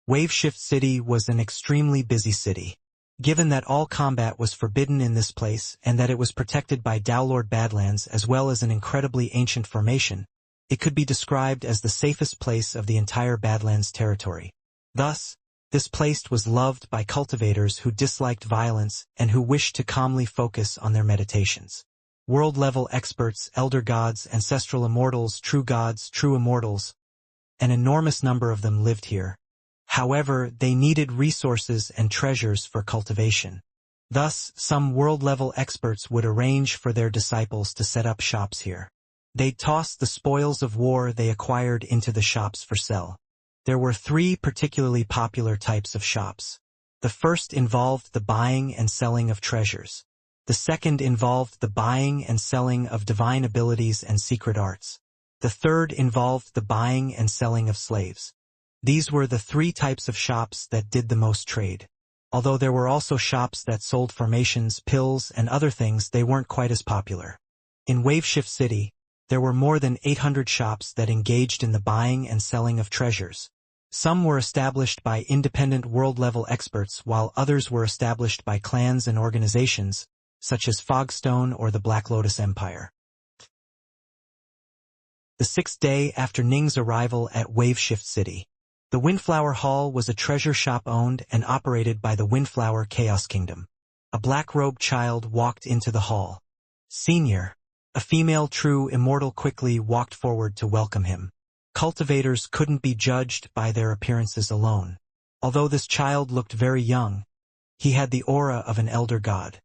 Waveshift City was an extremely busy city. Given that all combat was forbidden in this place and that it was protected by Dowlord Badlands as well as an incredibly ancient formation, it could be described as the safest place of the entire Badlands territory. Thus, this place was loved by cultivators who disliked violence and who wished to calmly focus on their meditations. World-level experts, elder gods, ancestral immortals, true gods, true immortals, an enormous number of them lived here. However, they needed resources and treasures for cultivation. Thus, some world-level experts would arrange for their disciples to set up shops here. They'd toss the spoils of war they acquired into the shops for sale. There were 3 particularly popular types of shops. The first involved the buying and selling of treasures. The second involved the buying and selling of divine abilities and secret arts. The third involved the buying and selling of slaves. These were the 3 types of shops that did the most trade. Although there were also shops that sold formations, pills, and other things, they weren't quite as popular. In Waveshift City, there were more than 800 shops that engaged in the buying and selling of treasures. Some were established by independent world-level experts, while others were established by clans and organizations, such as Fogstone or the Black Lotus Empire. The 6th day after Ning's arrival at Waveshift City, the Windflower Hall was a treasure shop owned and operated by the Windflower Chaos Kingdom. A black-robed child walked into the hall. Senior, a female true immortal, quickly walked forward to welcome him. Cultivators couldn't be judged by their appearances alone. Although this child looked very young, he had the aura of an elder god.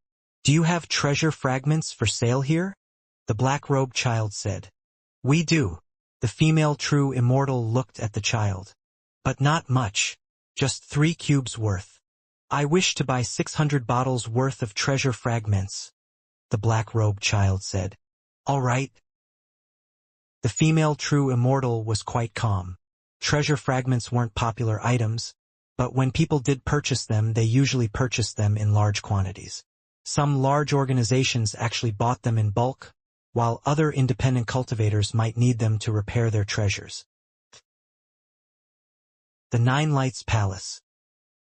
Do you have treasure fragments for sale here? The black-robed child said. We do. The female true immortal looked at the child. But not much. Just 3 cubes worth. I wish to buy 600 bottles worth of treasure fragments, the black-robed child said. All right. The female true immortal was quite calm. Treasure fragments weren't popular items, but when people did purchase them, they usually purchased them in large quantities. Some large organizations actually bought them in bulk, while other independent cultivators might need them to repair their treasures. The Nine Lights Palace.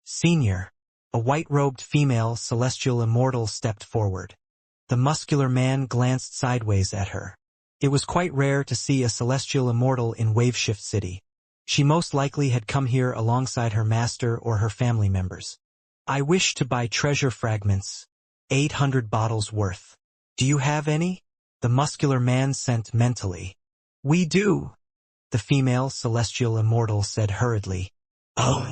Senior, a white-robed female celestial immortal stepped forward. The muscular man glanced sideways at her. It was quite rare to see a celestial immortal in Waveshift City. She most likely had come here alongside her master or her family members. I wish to buy treasure fragments, 800 bottles worth. Do you have any? The muscular man sent mentally. We do, the female celestial immortal said hurriedly. Oh.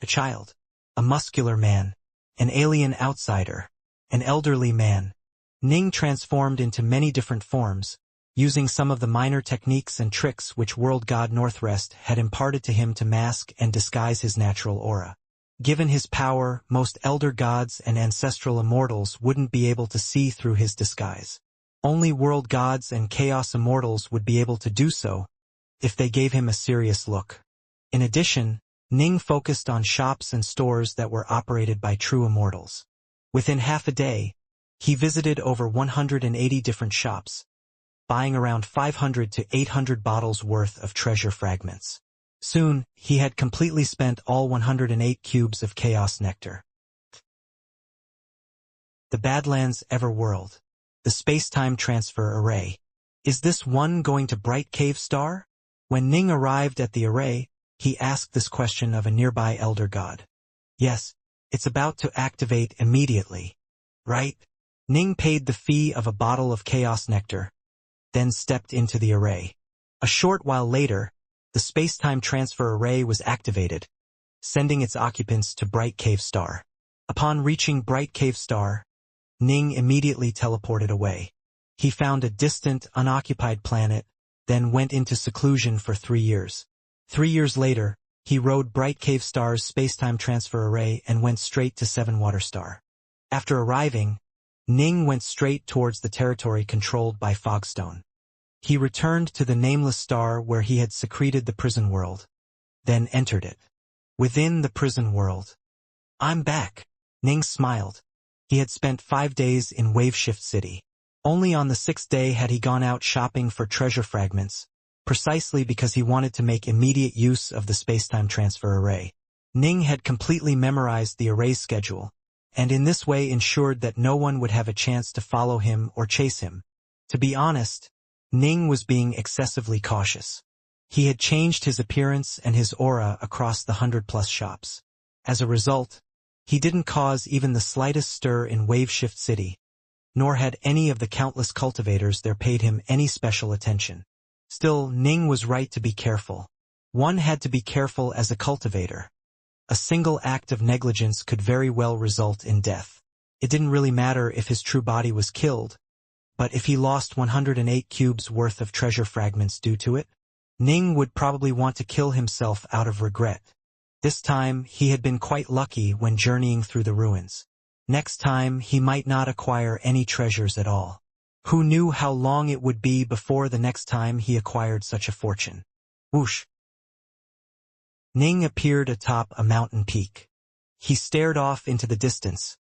A child, a muscular man, an alien outsider, an elderly man. Ning transformed into many different forms, using some of the minor techniques and tricks which world god Northrest had imparted to him to mask and disguise his natural aura. Given his power, most elder gods and ancestral immortals wouldn't be able to see through his disguise. Only world gods and chaos immortals would be able to do so, if they gave him a serious look. In addition, Ning focused on shops and stores that were operated by true immortals. Within half a day, he visited over 180 different shops, buying around 500 to 800 bottles worth of treasure fragments. Soon, he had completely spent all 108 cubes of chaos nectar. The Badlands Everworld. The space-time transfer array. Is this one going to Bright Cave Star? When Ning arrived at the array, he asked this question of a nearby elder god. Yes, it's about to activate immediately. Right? Ning paid the fee of a bottle of chaos nectar, then stepped into the array. A short while later, the space-time transfer array was activated, sending its occupants to Bright Cave Star. Upon reaching Bright Cave Star, Ning immediately teleported away. He found a distant, unoccupied planet, then went into seclusion for 3 years. 3 years later, he rode Bright Cave Star's space-time transfer array and went straight to Seven Water Star. After arriving, Ning went straight towards the territory controlled by Fogstone. He returned to the nameless star where he had secreted the prison world, then entered it. Within the prison world. I'm back. Ning smiled. He had spent 5 days in Waveshift City. Only on the 6th day had he gone out shopping for treasure fragments, precisely because he wanted to make immediate use of the space-time transfer array. Ning had completely memorized the array's schedule, and in this way ensured that no one would have a chance to follow him or chase him. To be honest, Ning was being excessively cautious. He had changed his appearance and his aura across the 100+ shops. As a result, he didn't cause even the slightest stir in Waveshift City, nor had any of the countless cultivators there paid him any special attention. Still, Ning was right to be careful. One had to be careful as a cultivator. A single act of negligence could very well result in death. It didn't really matter if his true body was killed, but if he lost 108 cubes worth of treasure fragments due to it, Ning would probably want to kill himself out of regret. This time, he had been quite lucky when journeying through the ruins. Next time, he might not acquire any treasures at all. Who knew how long it would be before the next time he acquired such a fortune? Whoosh! Ning appeared atop a mountain peak. He stared off into the distance,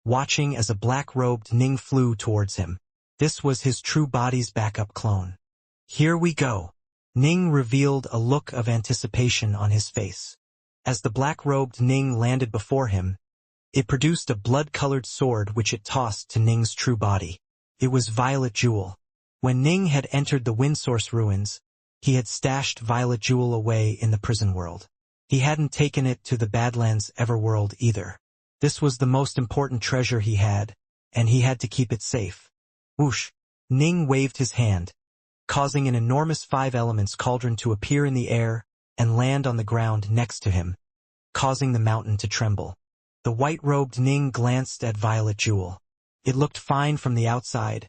watching as a black-robed Ning flew towards him. This was his true body's backup clone. Here we go. Ning revealed a look of anticipation on his face. As the black-robed Ning landed before him, it produced a blood-colored sword which it tossed to Ning's true body. It was Violet Jewel. When Ning had entered the Windsource ruins, he had stashed Violet Jewel away in the prison world. He hadn't taken it to the Badlands Everworld either. This was the most important treasure he had, and he had to keep it safe. Whoosh! Ning waved his hand, causing an enormous 5 elements cauldron to appear in the air and land on the ground next to him, causing the mountain to tremble. The white-robed Ning glanced at Violet Jewel. It looked fine from the outside,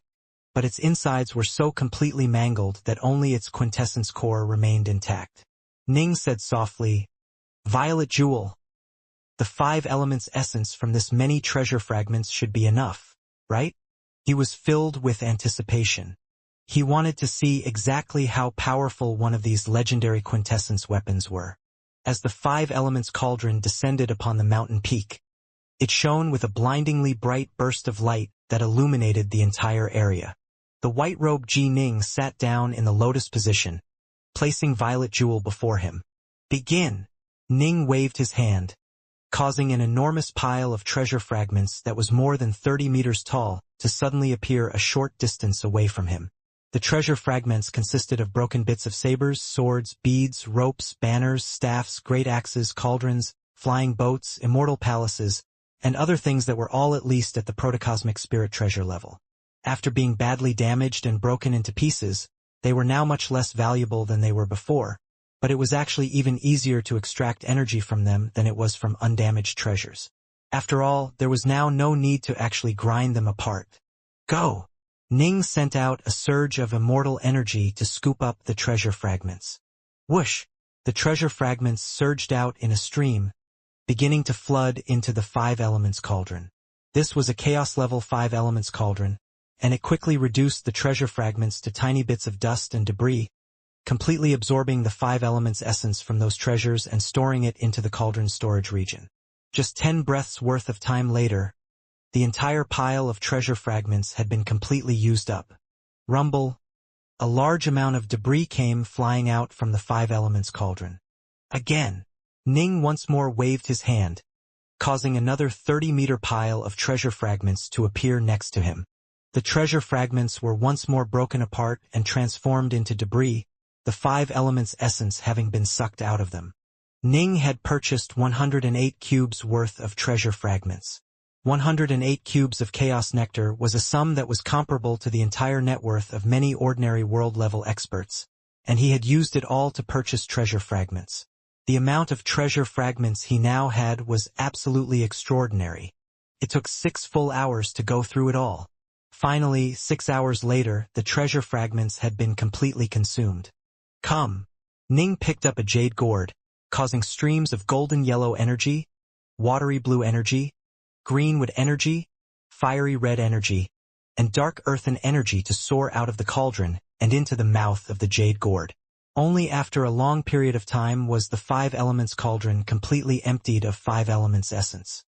but its insides were so completely mangled that only its quintessence core remained intact. Ning said softly, "Violet Jewel." The 5 elements essence from this many treasure fragments should be enough, right? He was filled with anticipation. He wanted to see exactly how powerful one of these legendary quintessence weapons were. As the 5 elements cauldron descended upon the mountain peak, it shone with a blindingly bright burst of light that illuminated the entire area. The white-robed Ji Ning sat down in the lotus position, placing Violet Jewel before him. "Begin!" Ning waved his hand, causing an enormous pile of treasure fragments that was more than 30 meters tall to suddenly appear a short distance away from him. The treasure fragments consisted of broken bits of sabers, swords, beads, ropes, banners, staffs, great axes, cauldrons, flying boats, immortal palaces, and other things that were all at least at the protocosmic spirit treasure level. After being badly damaged and broken into pieces, they were now much less valuable than they were before, but it was actually even easier to extract energy from them than it was from undamaged treasures. After all, there was now no need to actually grind them apart. "Go!" Ning sent out a surge of immortal energy to scoop up the treasure fragments. Whoosh! The treasure fragments surged out in a stream, beginning to flood into the 5 elements cauldron. This was a chaos-level 5 elements cauldron, and it quickly reduced the treasure fragments to tiny bits of dust and debris, completely absorbing the 5 elements essence from those treasures and storing it into the cauldron's storage region. Just 10 breaths worth of time later, the entire pile of treasure fragments had been completely used up. Rumble! A large amount of debris came flying out from the 5 elements cauldron. Again, Ning once more waved his hand, causing another 30-meter pile of treasure fragments to appear next to him. The treasure fragments were once more broken apart and transformed into debris, the 5 elements essence having been sucked out of them. Ning had purchased 108 cubes worth of treasure fragments. 108 cubes of chaos nectar was a sum that was comparable to the entire net worth of many ordinary world-level experts, and he had used it all to purchase treasure fragments. The amount of treasure fragments he now had was absolutely extraordinary. It took 6 full hours to go through it all. Finally, 6 hours later, the treasure fragments had been completely consumed. "Come!" Ning picked up a jade gourd, causing streams of golden yellow energy, watery blue energy, greenwood energy, fiery red energy, and dark earthen energy to soar out of the cauldron and into the mouth of the jade gourd. Only after a long period of time was the 5 elements cauldron completely emptied of 5 elements essence.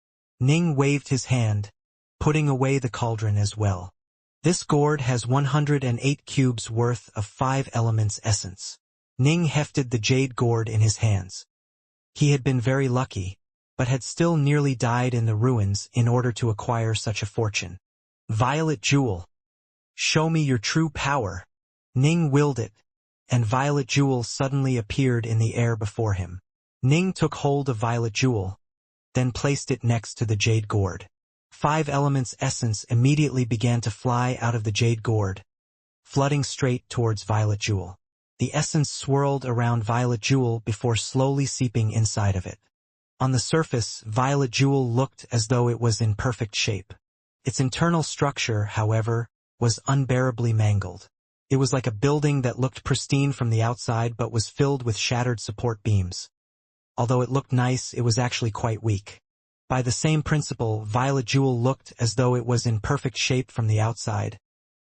Ning waved his hand, putting away the cauldron as well. "This gourd has 108 cubes worth of 5 elements essence." Ning hefted the jade gourd in his hands. He had been very lucky, but had still nearly died in the ruins in order to acquire such a fortune. "Violet Jewel, show me your true power." Ning willed it, and Violet Jewel suddenly appeared in the air before him. Ning took hold of Violet Jewel, then placed it next to the jade gourd. 5 elements essence immediately began to fly out of the jade gourd, flooding straight towards Violet Jewel. The essence swirled around Violet Jewel before slowly seeping inside of it. On the surface, Violet Jewel looked as though it was in perfect shape. Its internal structure, however, was unbearably mangled. It was like a building that looked pristine from the outside but was filled with shattered support beams. Although it looked nice, it was actually quite weak. By the same principle, Violet Jewel looked as though it was in perfect shape from the outside,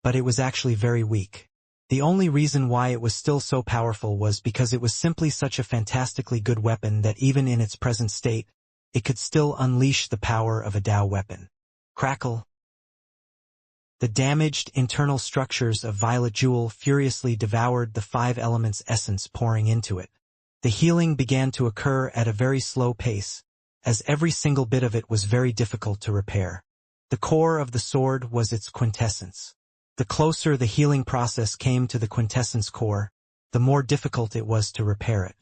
but it was actually very weak. The only reason why it was still so powerful was because it was simply such a fantastically good weapon that even in its present state, it could still unleash the power of a Dao weapon. Crackle! The damaged internal structures of Violet Jewel furiously devoured the 5 elements essence pouring into it. The healing began to occur at a very slow pace, as every single bit of it was very difficult to repair. The core of the sword was its quintessence. The closer the healing process came to the quintessence core, the more difficult it was to repair it.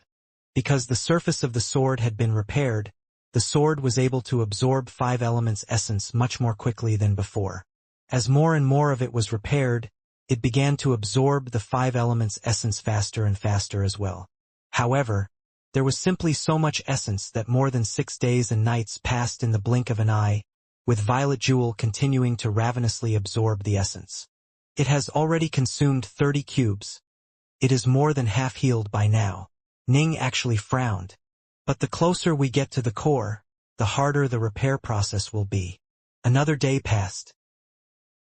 Because the surface of the sword had been repaired, the sword was able to absorb 5 elements essence much more quickly than before. As more and more of it was repaired, it began to absorb the 5 elements essence faster and faster as well. However, there was simply so much essence that more than 6 days and nights passed in the blink of an eye, with Violet Jewel continuing to ravenously absorb the essence. It has already consumed 30 cubes. It is more than half healed by now. Ning actually frowned. But the closer we get to the core, the harder the repair process will be. Another day passed.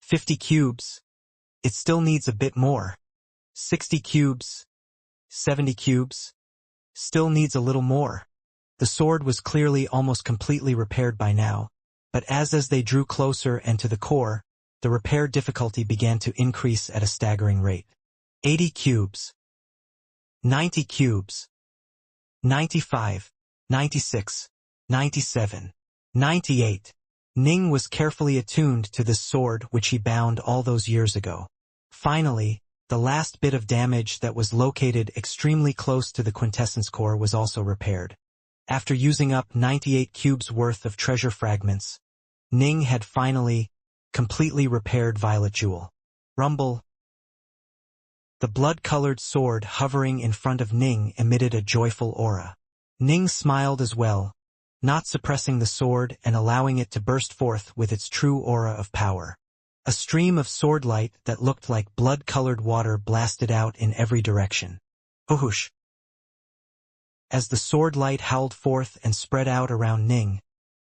50 cubes. It still needs a bit more. 60 cubes. 70 cubes. Still needs a little more. The sword was clearly almost completely repaired by now, but as they drew closer and to the core, the repair difficulty began to increase at a staggering rate. 80 cubes. 90 cubes. 95. 96. 97. 98. Ning was carefully attuned to this sword which he bound all those years ago. Finally, the last bit of damage that was located extremely close to the quintessence core was also repaired. After using up 98 cubes worth of treasure fragments, Ning had finally, completely repaired Violet Jewel. Rumble. The blood-colored sword hovering in front of Ning emitted a joyful aura. Ning smiled as well, not suppressing the sword and allowing it to burst forth with its true aura of power. A stream of sword light that looked like blood-colored water blasted out in every direction. Whoosh! As the sword light howled forth and spread out around Ning,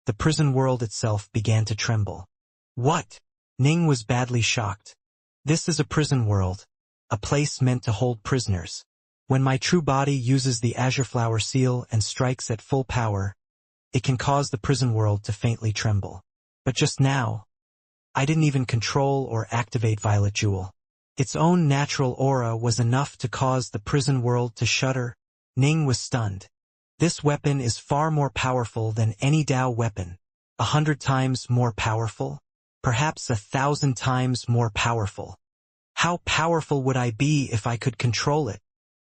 the prison world itself began to tremble. What? Ning was badly shocked. This is a prison world, a place meant to hold prisoners. When my true body uses the azure flower seal and strikes at full power, it can cause the prison world to faintly tremble. But just now, I didn't even control or activate Violet Jewel. Its own natural aura was enough to cause the prison world to shudder. Ning was stunned. This weapon is far more powerful than any Dao weapon. 100 times more powerful? Perhaps 1,000 times more powerful. How powerful would I be if I could control it?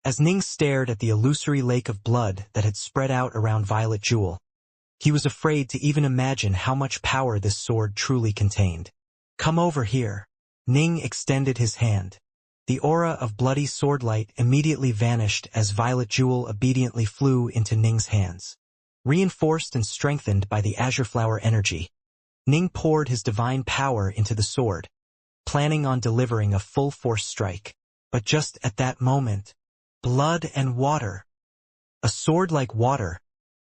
As Ning stared at the illusory lake of blood that had spread out around Violet Jewel, he was afraid to even imagine how much power this sword truly contained. Come over here. Ning extended his hand. The aura of bloody swordlight immediately vanished as Violet Jewel obediently flew into Ning's hands. Reinforced and strengthened by the azure flower energy, Ning poured his divine power into the sword, planning on delivering a full-force strike. But just at that moment, blood and water. A sword like water.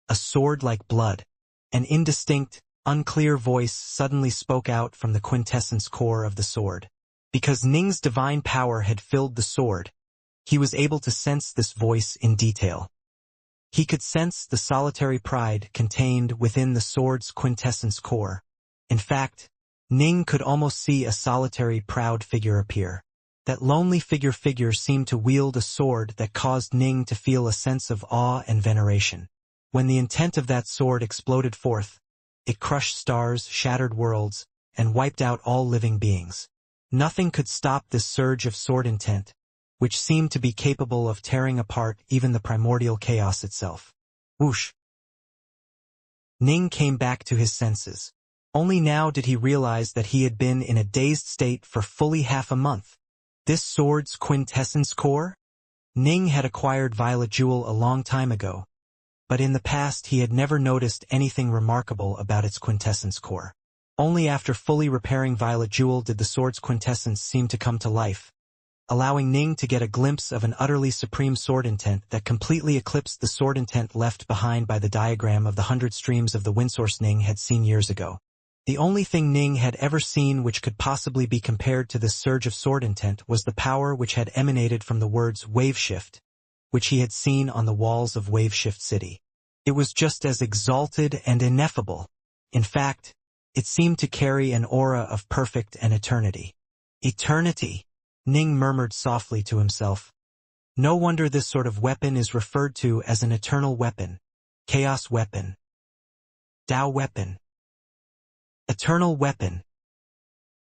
A sword like blood. An indistinct, unclear voice suddenly spoke out from the quintessence core of the sword. Because Ning's divine power had filled the sword, he was able to sense this voice in detail. He could sense the solitary pride contained within the sword's quintessence core. In fact, Ning could almost see a solitary proud figure appear. That lonely figure seemed to wield a sword that caused Ning to feel a sense of awe and veneration. When the intent of that sword exploded forth, it crushed stars, shattered worlds, and wiped out all living beings. Nothing could stop this surge of sword intent, which seemed to be capable of tearing apart even the primordial chaos itself. Whoosh! Ning came back to his senses. Only now did he realize that he had been in a dazed state for fully half a month. This sword's quintessence core? Ning had acquired Violet Jewel a long time ago, but in the past he had never noticed anything remarkable about its quintessence core. Only after fully repairing Violet Jewel did the sword's quintessence seem to come to life, allowing Ning to get a glimpse of an utterly supreme sword intent that completely eclipsed the sword intent left behind by the diagram of the 100 streams of the windsource Ning had seen years ago. The only thing Ning had ever seen which could possibly be compared to this surge of sword intent was the power which had emanated from the words Waveshift, which he had seen on the walls of Waveshift City. It was just as exalted and ineffable. In fact, it seemed to carry an aura of perfect and eternity. Eternity, Ning murmured softly to himself. No wonder this sort of weapon is referred to as an eternal weapon, chaos weapon, Dao weapon, eternal weapon.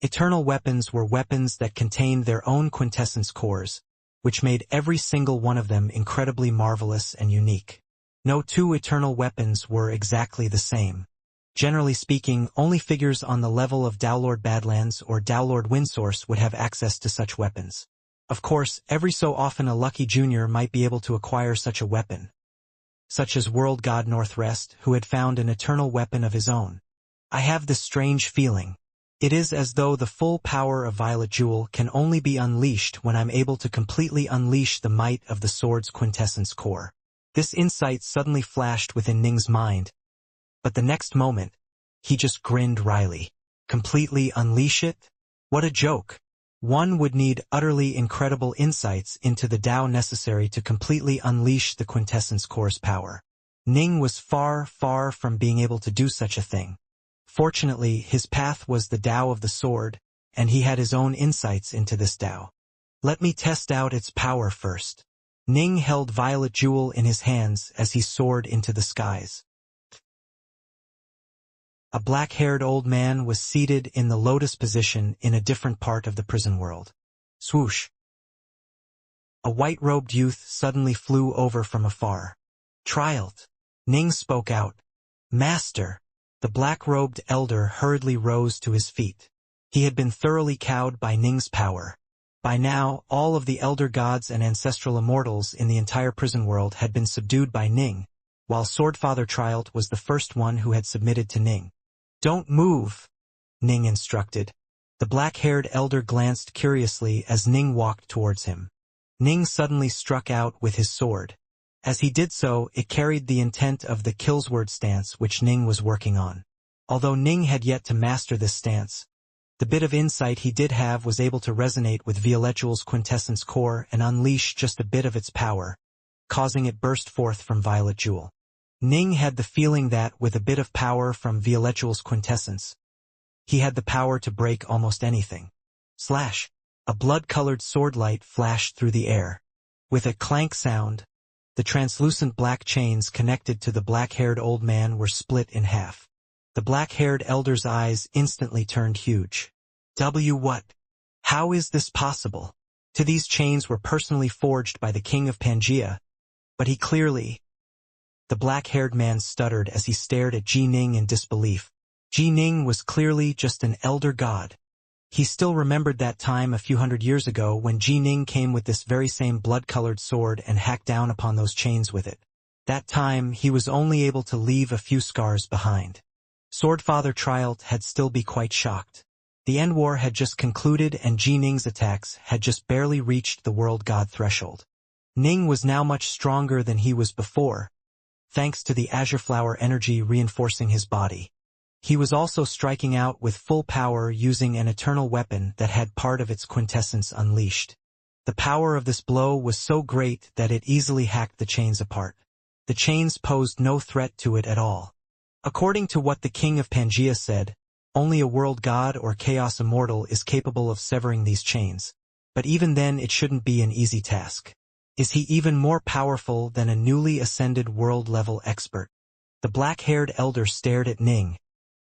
Eternal weapons were weapons that contained their own quintessence cores, which made every single one of them incredibly marvelous and unique. No two eternal weapons were exactly the same. Generally speaking, only figures on the level of Daolord Badlands or Daolord Windsource would have access to such weapons. Of course, every so often a lucky junior might be able to acquire such a weapon, such as World God Northrest, who had found an eternal weapon of his own. I have this strange feeling. It is as though the full power of Violet Jewel can only be unleashed when I'm able to completely unleash the might of the sword's quintessence core. This insight suddenly flashed within Ning's mind, But the next moment, he just grinned wryly. Completely unleash it? What a joke. One would need utterly incredible insights into the Tao necessary to completely unleash the quintessence core's power. Ning was far, far from being able to do such a thing. Fortunately, his path was the Tao of the sword, and he had his own insights into this Tao. Let me test out its power first. Ning held Violet Jewel in his hands as he soared into the skies. A black-haired old man was seated in the lotus position in a different part of the prison world. Swoosh! A white-robed youth suddenly flew over from afar. Trialed. Ning spoke out. Master! The black-robed elder hurriedly rose to his feet. He had been thoroughly cowed by Ning's power. By now, all of the elder gods and ancestral immortals in the entire prison world had been subdued by Ning, while Swordfather Trialt was the first one who had submitted to Ning. Don't move, Ning instructed. The black-haired elder glanced curiously as Ning walked towards him. Ning suddenly struck out with his sword. As he did so, it carried the intent of the Killsword stance which Ning was working on. Although Ning had yet to master this stance, the bit of insight he did have was able to resonate with Violet Jewel's quintessence core and unleash just a bit of its power, causing it burst forth from Violet Jewel. Ning had the feeling that, with a bit of power from Violet Jewel's quintessence, he had the power to break almost anything. Slash! A blood-colored sword light flashed through the air. With a clank sound, the translucent black chains connected to the black-haired old man were split in half. The black-haired elder's eyes instantly turned huge. What? How is this possible? These chains were personally forged by the king of Pangaea, but he clearly... The black-haired man stuttered as he stared at Ji Ning in disbelief. Ji Ning was clearly just an elder god. He still remembered that time a few hundred years ago when Ji Ning came with this very same blood-colored sword and hacked down upon those chains with it. That time, he was only able to leave a few scars behind. Swordfather Trialt had still be quite shocked. The End War had just concluded and Ji Ning's attacks had just barely reached the world god threshold. Ning was now much stronger than he was before, thanks to the azure flower energy reinforcing his body. He was also striking out with full power using an eternal weapon that had part of its quintessence unleashed. The power of this blow was so great that it easily hacked the chains apart. The chains posed no threat to it at all. According to what the king of Pangaea said, only a world god or chaos immortal is capable of severing these chains, but even then it shouldn't be an easy task. Is he even more powerful than a newly ascended world-level expert? The black-haired elder stared at Ning,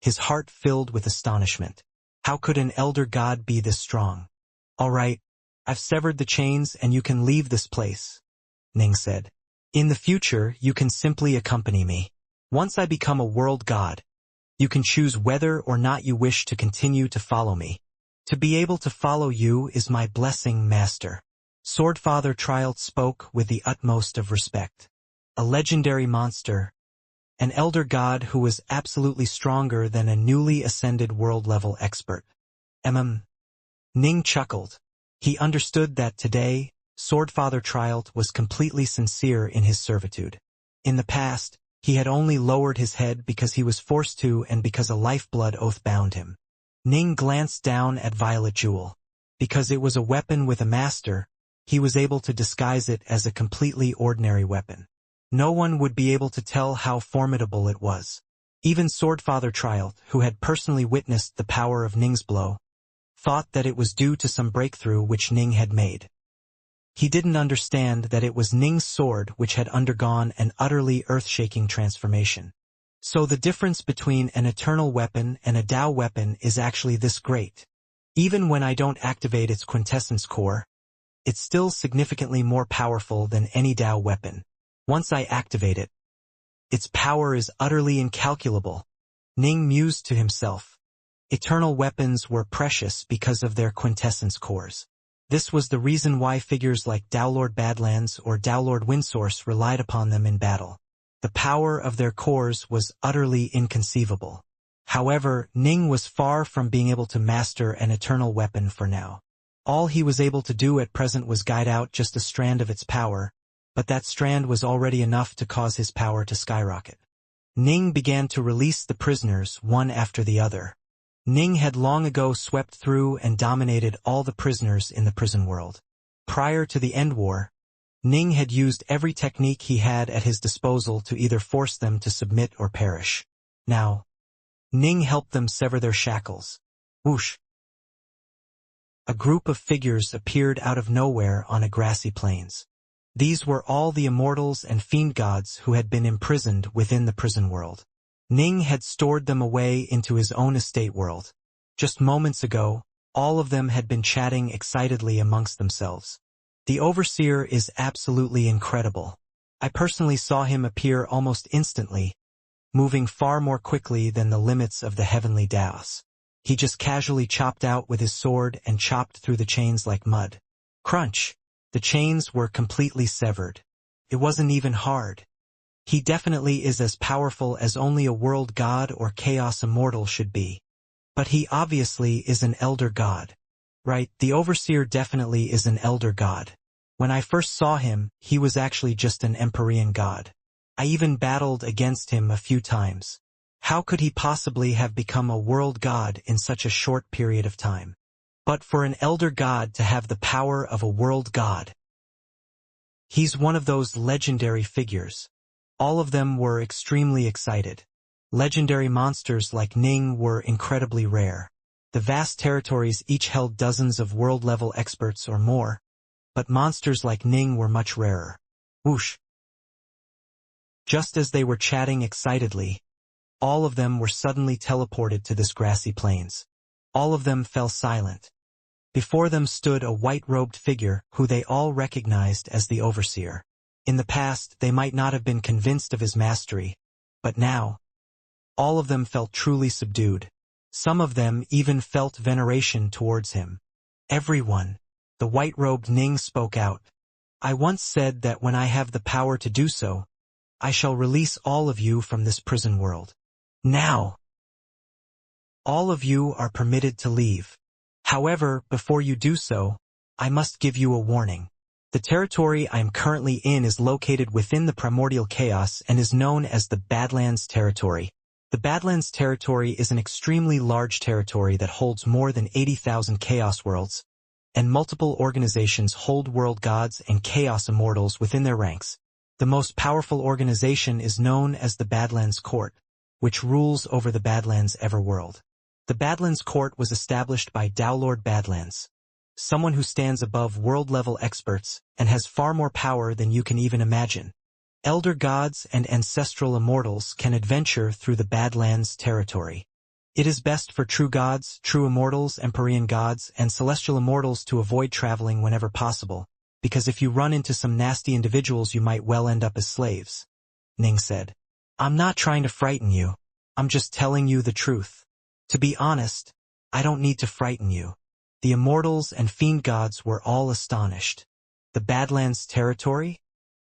his heart filled with astonishment. How could an elder god be this strong? All right, I've severed the chains and you can leave this place, Ning said. In the future, you can simply accompany me. Once I become a world god, you can choose whether or not you wish to continue to follow me. To be able to follow you is my blessing, master. Swordfather Trialt spoke with the utmost of respect. A legendary monster, an elder god who was absolutely stronger than a newly ascended world-level expert. Ning chuckled. He understood that today, Swordfather Trialt was completely sincere in his servitude. In the past, he had only lowered his head because he was forced to and because a lifeblood oath bound him. Ning glanced down at Violet Jewel. Because it was a weapon with a master, he was able to disguise it as a completely ordinary weapon. No one would be able to tell how formidable it was. Even Swordfather Trialt, who had personally witnessed the power of Ning's blow, thought that it was due to some breakthrough which Ning had made. He didn't understand that it was Ning's sword which had undergone an utterly earth-shaking transformation. So the difference between an eternal weapon and a Tao weapon is actually this great. Even when I don't activate its quintessence core, it's still significantly more powerful than any Tao weapon. Once I activate it, its power is utterly incalculable. Ning mused to himself. Eternal weapons were precious because of their quintessence cores. This was the reason why figures like Taolord Badlands or Taolord Windsource relied upon them in battle. The power of their cores was utterly inconceivable. However, Ning was far from being able to master an eternal weapon for now. All he was able to do at present was guide out just a strand of its power, but that strand was already enough to cause his power to skyrocket. Ning began to release the prisoners one after the other. Ning had long ago swept through and dominated all the prisoners in the prison world. Prior to the End War, Ning had used every technique he had at his disposal to either force them to submit or perish. Now, Ning helped them sever their shackles. Whoosh! A group of figures appeared out of nowhere on a grassy plains. These were all the immortals and fiendgods who had been imprisoned within the prison world. Ning had stored them away into his own estate world. Just moments ago, all of them had been chatting excitedly amongst themselves. The Overseer is absolutely incredible. I personally saw him appear almost instantly, moving far more quickly than the limits of the heavenly Daos. He just casually chopped out with his sword and chopped through the chains like mud. Crunch! The chains were completely severed. It wasn't even hard. He definitely is as powerful as only a world god or chaos immortal should be. But he obviously is an elder god. Right, the Overseer definitely is an elder god. When I first saw him, he was actually just an Empyrean god. I even battled against him a few times. How could he possibly have become a world god in such a short period of time? But for an elder god to have the power of a world god. He's one of those legendary figures. All of them were extremely excited. Legendary monsters like Ning were incredibly rare. The vast territories each held dozens of world-level experts or more, but monsters like Ning were much rarer. Whoosh! Just as they were chatting excitedly, all of them were suddenly teleported to this grassy plains. All of them fell silent. Before them stood a white-robed figure who they all recognized as the Overseer. In the past, they might not have been convinced of his mastery, but now, all of them felt truly subdued. Some of them even felt veneration towards him. Everyone. The white-robed Ning spoke out. I once said that when I have the power to do so, I shall release all of you from this prison world. Now! All of you are permitted to leave. However, before you do so, I must give you a warning. The territory I am currently in is located within the primordial chaos and is known as the Badlands Territory. The Badlands Territory is an extremely large territory that holds more than 80,000 chaos worlds, and multiple organizations hold world gods and chaos immortals within their ranks. The most powerful organization is known as the Badlands Court, which rules over the Badlands Everworld. The Badlands Court was established by Dowlord Badlands, someone who stands above world-level experts and has far more power than you can even imagine. Elder gods and ancestral immortals can adventure through the Badlands territory. It is best for true gods, true immortals, Empyrean gods, and celestial immortals to avoid traveling whenever possible, because if you run into some nasty individuals you might well end up as slaves. Ning said. I'm not trying to frighten you. I'm just telling you the truth. To be honest, I don't need to frighten you. The immortals and fiendgods were all astonished. The Badlands territory?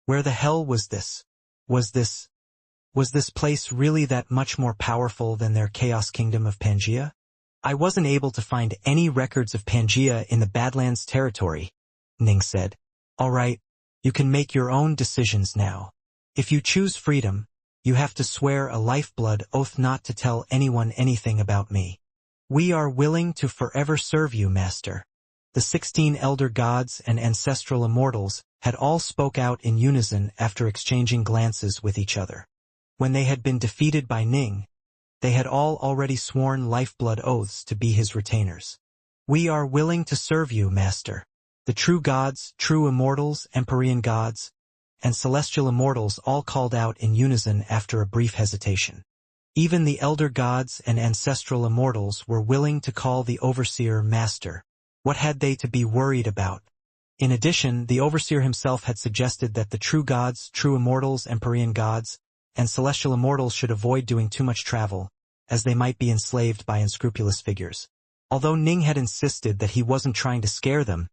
Where the hell was this? Was this place really that much more powerful than their chaos kingdom of Pangaea? I wasn't able to find any records of Pangaea in the Badlands territory, Ning said. All right, you can make your own decisions now. If you choose freedom, you have to swear a lifeblood oath not to tell anyone anything about me. We are willing to forever serve you, Master. The 16 elder gods and ancestral immortals had all spoke out in unison after exchanging glances with each other. When they had been defeated by Ning, they had all already sworn lifeblood oaths to be his retainers. We are willing to serve you, Master. The true gods, true immortals, Empyrean gods, and celestial immortals all called out in unison after a brief hesitation. Even the elder gods and ancestral immortals were willing to call the Overseer Master. What had they to be worried about? In addition, the Overseer himself had suggested that the true gods, true immortals, Empyrean gods, and celestial immortals should avoid doing too much travel, as they might be enslaved by unscrupulous figures. Although Ning had insisted that he wasn't trying to scare them,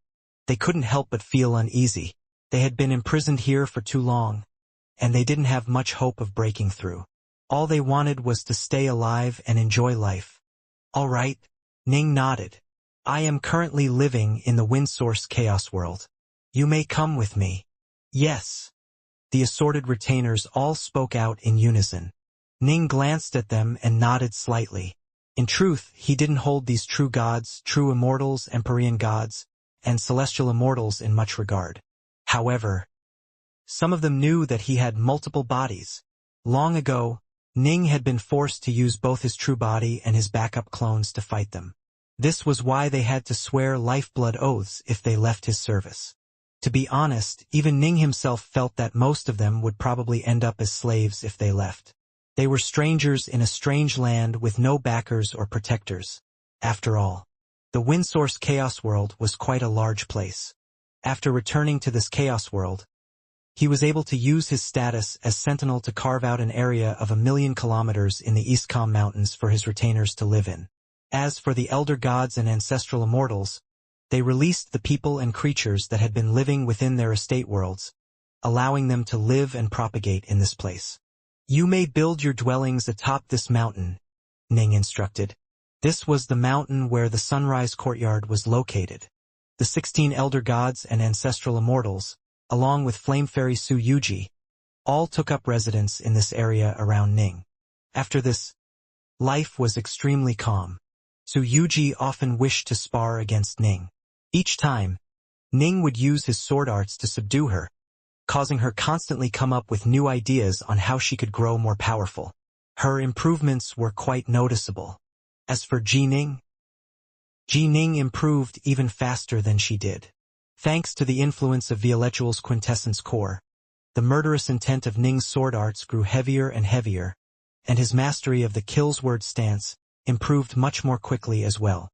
they couldn't help but feel uneasy. They had been imprisoned here for too long, and they didn't have much hope of breaking through. All they wanted was to stay alive and enjoy life. All right, Ning nodded. I am currently living in the Windsource Chaos World. You may come with me. Yes. The assorted retainers all spoke out in unison. Ning glanced at them and nodded slightly. In truth, he didn't hold these true gods, true immortals, Empyrean gods, and celestial immortals in much regard. However, some of them knew that he had multiple bodies. Long ago, Ning had been forced to use both his true body and his backup clones to fight them. This was why they had to swear lifeblood oaths if they left his service. To be honest, even Ning himself felt that most of them would probably end up as slaves if they left. They were strangers in a strange land with no backers or protectors. After all, the Windsource Chaos World was quite a large place. After returning to this Chaos World, he was able to use his status as Sentinel to carve out an area of 1,000,000 kilometers in the Eastcom Mountains for his retainers to live in. As for the Elder Gods and Ancestral Immortals, they released the people and creatures that had been living within their estate worlds, allowing them to live and propagate in this place. You may build your dwellings atop this mountain, Ning instructed. This was the mountain where the Sunrise Courtyard was located. The 16 Elder Gods and Ancestral Immortals, along with Flame Fairy Su Yuji, all took up residence in this area around Ning. After this, life was extremely calm. Su Yuji often wished to spar against Ning. Each time, Ning would use his sword arts to subdue her, causing her constantly come up with new ideas on how she could grow more powerful. Her improvements were quite noticeable. As for Ji Ning improved even faster than she did. Thanks to the influence of Violetual's quintessence core, the murderous intent of Ning's sword arts grew heavier and heavier, and his mastery of the kills word stance improved much more quickly as well.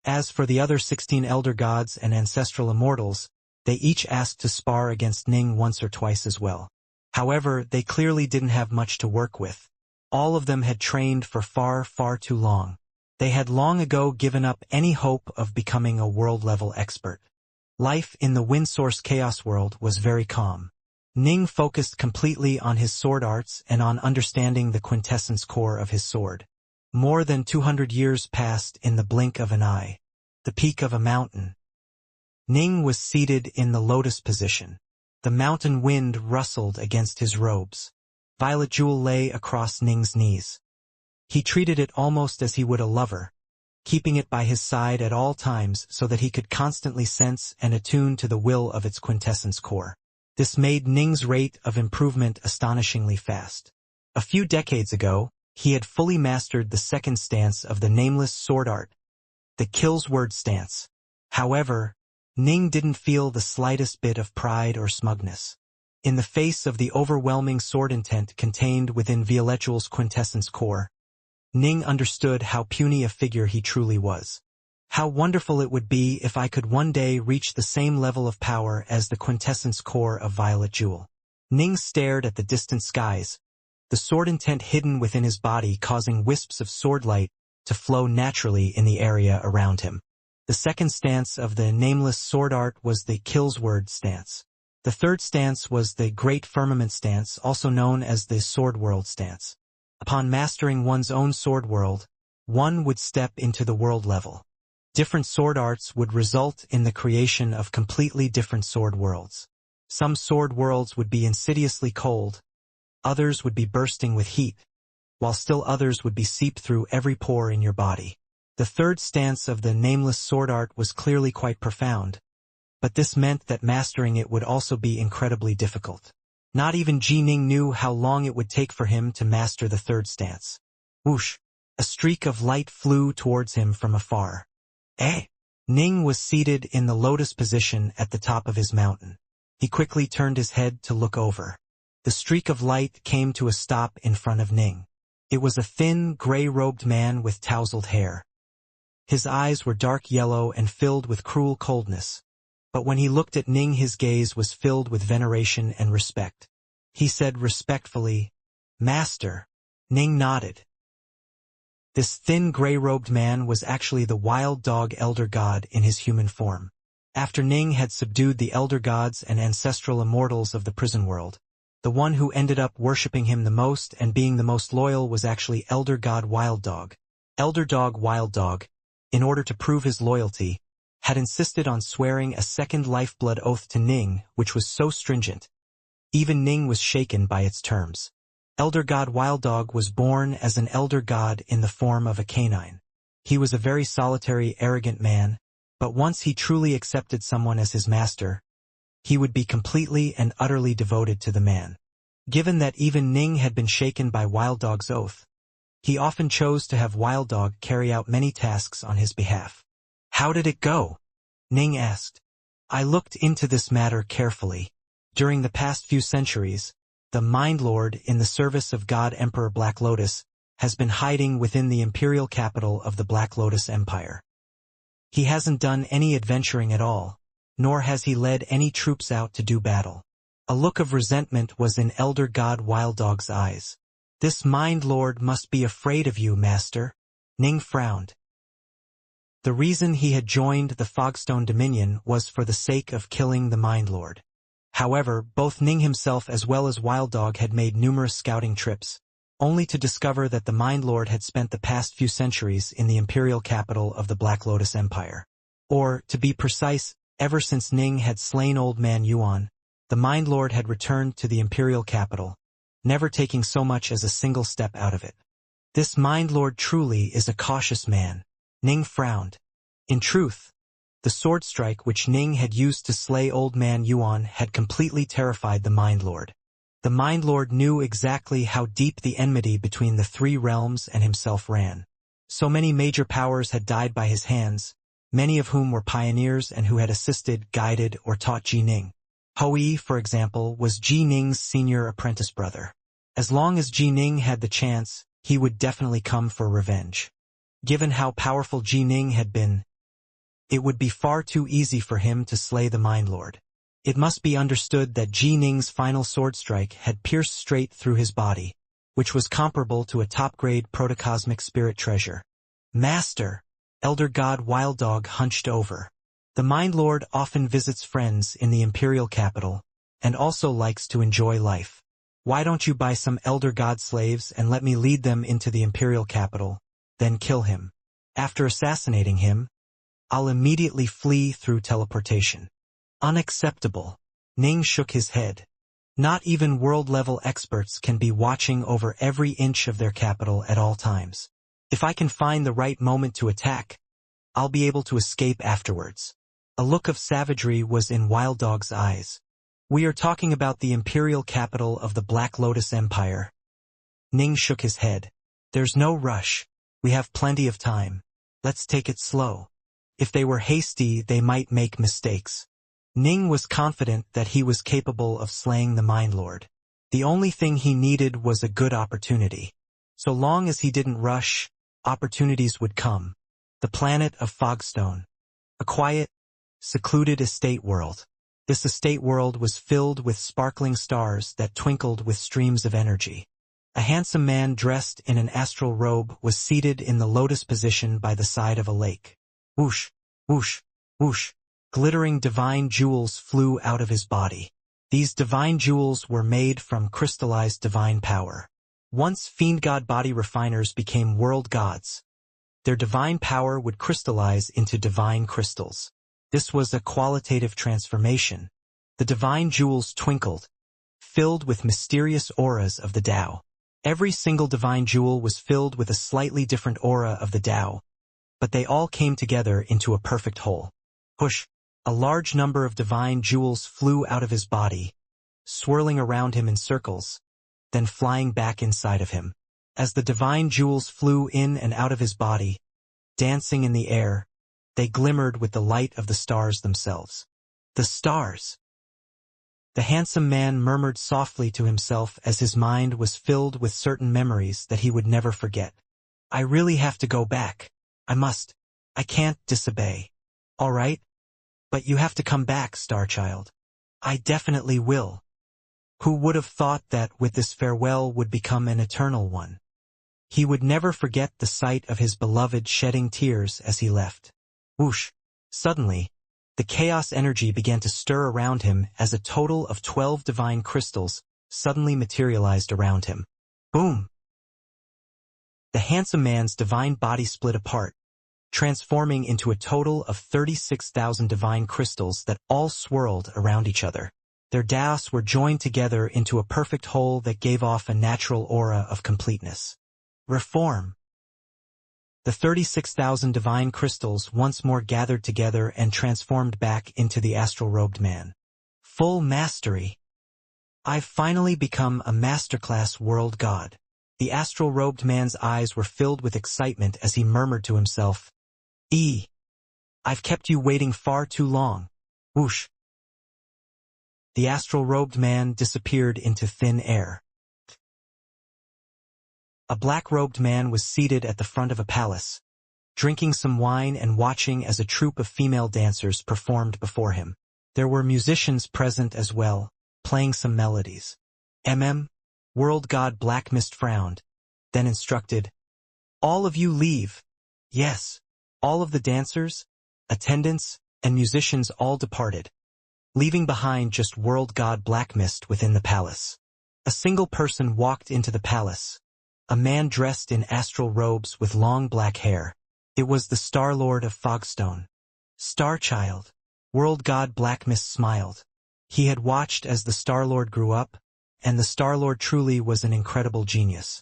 As for the other 16 Elder Gods and Ancestral Immortals, they each asked to spar against Ning once or twice as well. However, they clearly didn't have much to work with. All of them had trained for far, far too long. They had long ago given up any hope of becoming a world-level expert. Life in the Windsource Chaos World was very calm. Ning focused completely on his sword arts and on understanding the quintessence core of his sword. More than 200 years passed in the blink of an eye. The peak of a mountain. Ning was seated in the lotus position. The mountain wind rustled against his robes. Violet Jewel lay across Ning's knees. He treated it almost as he would a lover, keeping it by his side at all times so that he could constantly sense and attune to the will of its quintessence core. This made Ning's rate of improvement astonishingly fast. A few decades ago, he had fully mastered the second stance of the nameless sword art, the kills word stance. However, Ning didn't feel the slightest bit of pride or smugness. In the face of the overwhelming sword intent contained within Violetual's quintessence core, Ning understood how puny a figure he truly was. How wonderful it would be if I could one day reach the same level of power as the quintessence core of Violet Jewel. Ning stared at the distant skies, the sword intent hidden within his body causing wisps of sword light to flow naturally in the area around him. The second stance of the nameless sword art was the kills word stance. The third stance was the Great Firmament stance, also known as the Sword World stance. Upon mastering one's own sword world, one would step into the world level. Different sword arts would result in the creation of completely different sword worlds. Some sword worlds would be insidiously cold, others would be bursting with heat, while still others would be seeped through every pore in your body. The third stance of the nameless sword art was clearly quite profound, but this meant that mastering it would also be incredibly difficult. Not even Ji Ning knew how long it would take for him to master the third stance. Whoosh! A streak of light flew towards him from afar. Eh? Ning was seated in the lotus position at the top of his mountain. He quickly turned his head to look over. The streak of light came to a stop in front of Ning. It was a thin, gray-robed man with tousled hair. His eyes were dark yellow and filled with cruel coldness. But when he looked at Ning, his gaze was filled with veneration and respect. He said respectfully, "Master." Ning nodded. This thin gray-robed man was actually the wild dog Elder God in his human form. After Ning had subdued the Elder Gods and Ancestral Immortals of the prison world, the one who ended up worshipping him the most and being the most loyal was actually Elder God Wild Dog. Elder Dog Wild Dog, in order to prove his loyalty, had insisted on swearing a second lifeblood oath to Ning, which was so stringent. Even Ning was shaken by its terms. Elder God Wild Dog was born as an elder god in the form of a canine. He was a very solitary, arrogant man, but once he truly accepted someone as his master, he would be completely and utterly devoted to the man. Given that even Ning had been shaken by Wild Dog's oath, he often chose to have Wild Dog carry out many tasks on his behalf. "How did it go?" Ning asked. "I looked into this matter carefully. During the past few centuries, the Mind Lord in the service of God Emperor Black Lotus has been hiding within the imperial capital of the Black Lotus Empire. He hasn't done any adventuring at all, nor has he led any troops out to do battle." A look of resentment was in Elder God Wild Dog's eyes. "This Mind Lord must be afraid of you, Master." Ning frowned. The reason he had joined the Fogstone Dominion was for the sake of killing the Mind Lord. However, both Ning himself as well as Wild Dog had made numerous scouting trips, only to discover that the Mind Lord had spent the past few centuries in the imperial capital of the Black Lotus Empire. Or, to be precise, ever since Ning had slain Old Man Yuan, the Mind Lord had returned to the imperial capital, never taking so much as a single step out of it. "This Mind Lord truly is a cautious man." Ning frowned. In truth, the sword strike which Ning had used to slay Old Man Yuan had completely terrified the Mind Lord. The Mind Lord knew exactly how deep the enmity between the three realms and himself ran. So many major powers had died by his hands, many of whom were pioneers and who had assisted, guided, or taught Ji Ning. Hou, for example, was Ji Ning's senior apprentice brother. As long as Ji Ning had the chance, he would definitely come for revenge. Given how powerful Ji Ning had been, it would be far too easy for him to slay the Mind Lord. It must be understood that Ji Ning's final sword strike had pierced straight through his body, which was comparable to a top-grade protocosmic spirit treasure. "Master!" Elder God Wild Dog hunched over. "The Mind Lord often visits friends in the imperial capital, and also likes to enjoy life. Why don't you buy some Elder God slaves and let me lead them into the imperial capital, then kill him. After assassinating him, I'll immediately flee through teleportation." "Unacceptable." Ning shook his head. "Not even world-level experts can be watching over every inch of their capital at all times. If I can find the right moment to attack, I'll be able to escape afterwards." A look of savagery was in Wild Dog's eyes. "We are talking about the imperial capital of the Black Lotus Empire." Ning shook his head. "There's no rush. We have plenty of time. Let's take it slow. If they were hasty, they might make mistakes." Ning was confident that he was capable of slaying the Mind Lord. The only thing he needed was a good opportunity. So long as he didn't rush, opportunities would come. The planet of Fogstone. A quiet, secluded estate world. This estate world was filled with sparkling stars that twinkled with streams of energy. A handsome man dressed in an astral robe was seated in the lotus position by the side of a lake. Whoosh, whoosh, whoosh. Glittering divine jewels flew out of his body. These divine jewels were made from crystallized divine power. Once Fiendgod body refiners became world gods, their divine power would crystallize into divine crystals. This was a qualitative transformation. The divine jewels twinkled, filled with mysterious auras of the Tao. Every single divine jewel was filled with a slightly different aura of the Tao, but they all came together into a perfect whole. Push! A large number of divine jewels flew out of his body, swirling around him in circles, then flying back inside of him. As the divine jewels flew in and out of his body, dancing in the air, they glimmered with the light of the stars themselves. The stars! The handsome man murmured softly to himself as his mind was filled with certain memories that he would never forget. "I really have to go back. I must. I can't disobey." "All right. But you have to come back, Starchild." "I definitely will." Who would have thought that with this farewell would become an eternal one? He would never forget the sight of his beloved shedding tears as he left. Whoosh! Suddenly, the chaos energy began to stir around him as a total of 12 divine crystals suddenly materialized around him. Boom! The handsome man's divine body split apart, transforming into a total of 36,000 divine crystals that all swirled around each other. Their daos were joined together into a perfect whole that gave off a natural aura of completeness. Reform. The 36,000 divine crystals once more gathered together and transformed back into the astral-robed man. Full mastery. I've finally become a masterclass world god. The astral-robed man's eyes were filled with excitement as he murmured to himself, I've kept you waiting far too long. Whoosh. The astral-robed man disappeared into thin air. A black-robed man was seated at the front of a palace, drinking some wine and watching as a troupe of female dancers performed before him. There were musicians present as well, playing some melodies. World God Black Mist frowned, then instructed, All of you leave. Yes, all of the dancers, attendants, and musicians all departed, leaving behind just World God Black Mist within the palace. A single person walked into the palace, a man dressed in astral robes with long black hair. It was the Star-Lord of Fogstone. Starchild. World God Black Mist smiled. He had watched as the Star-Lord grew up, and the Star-Lord truly was an incredible genius.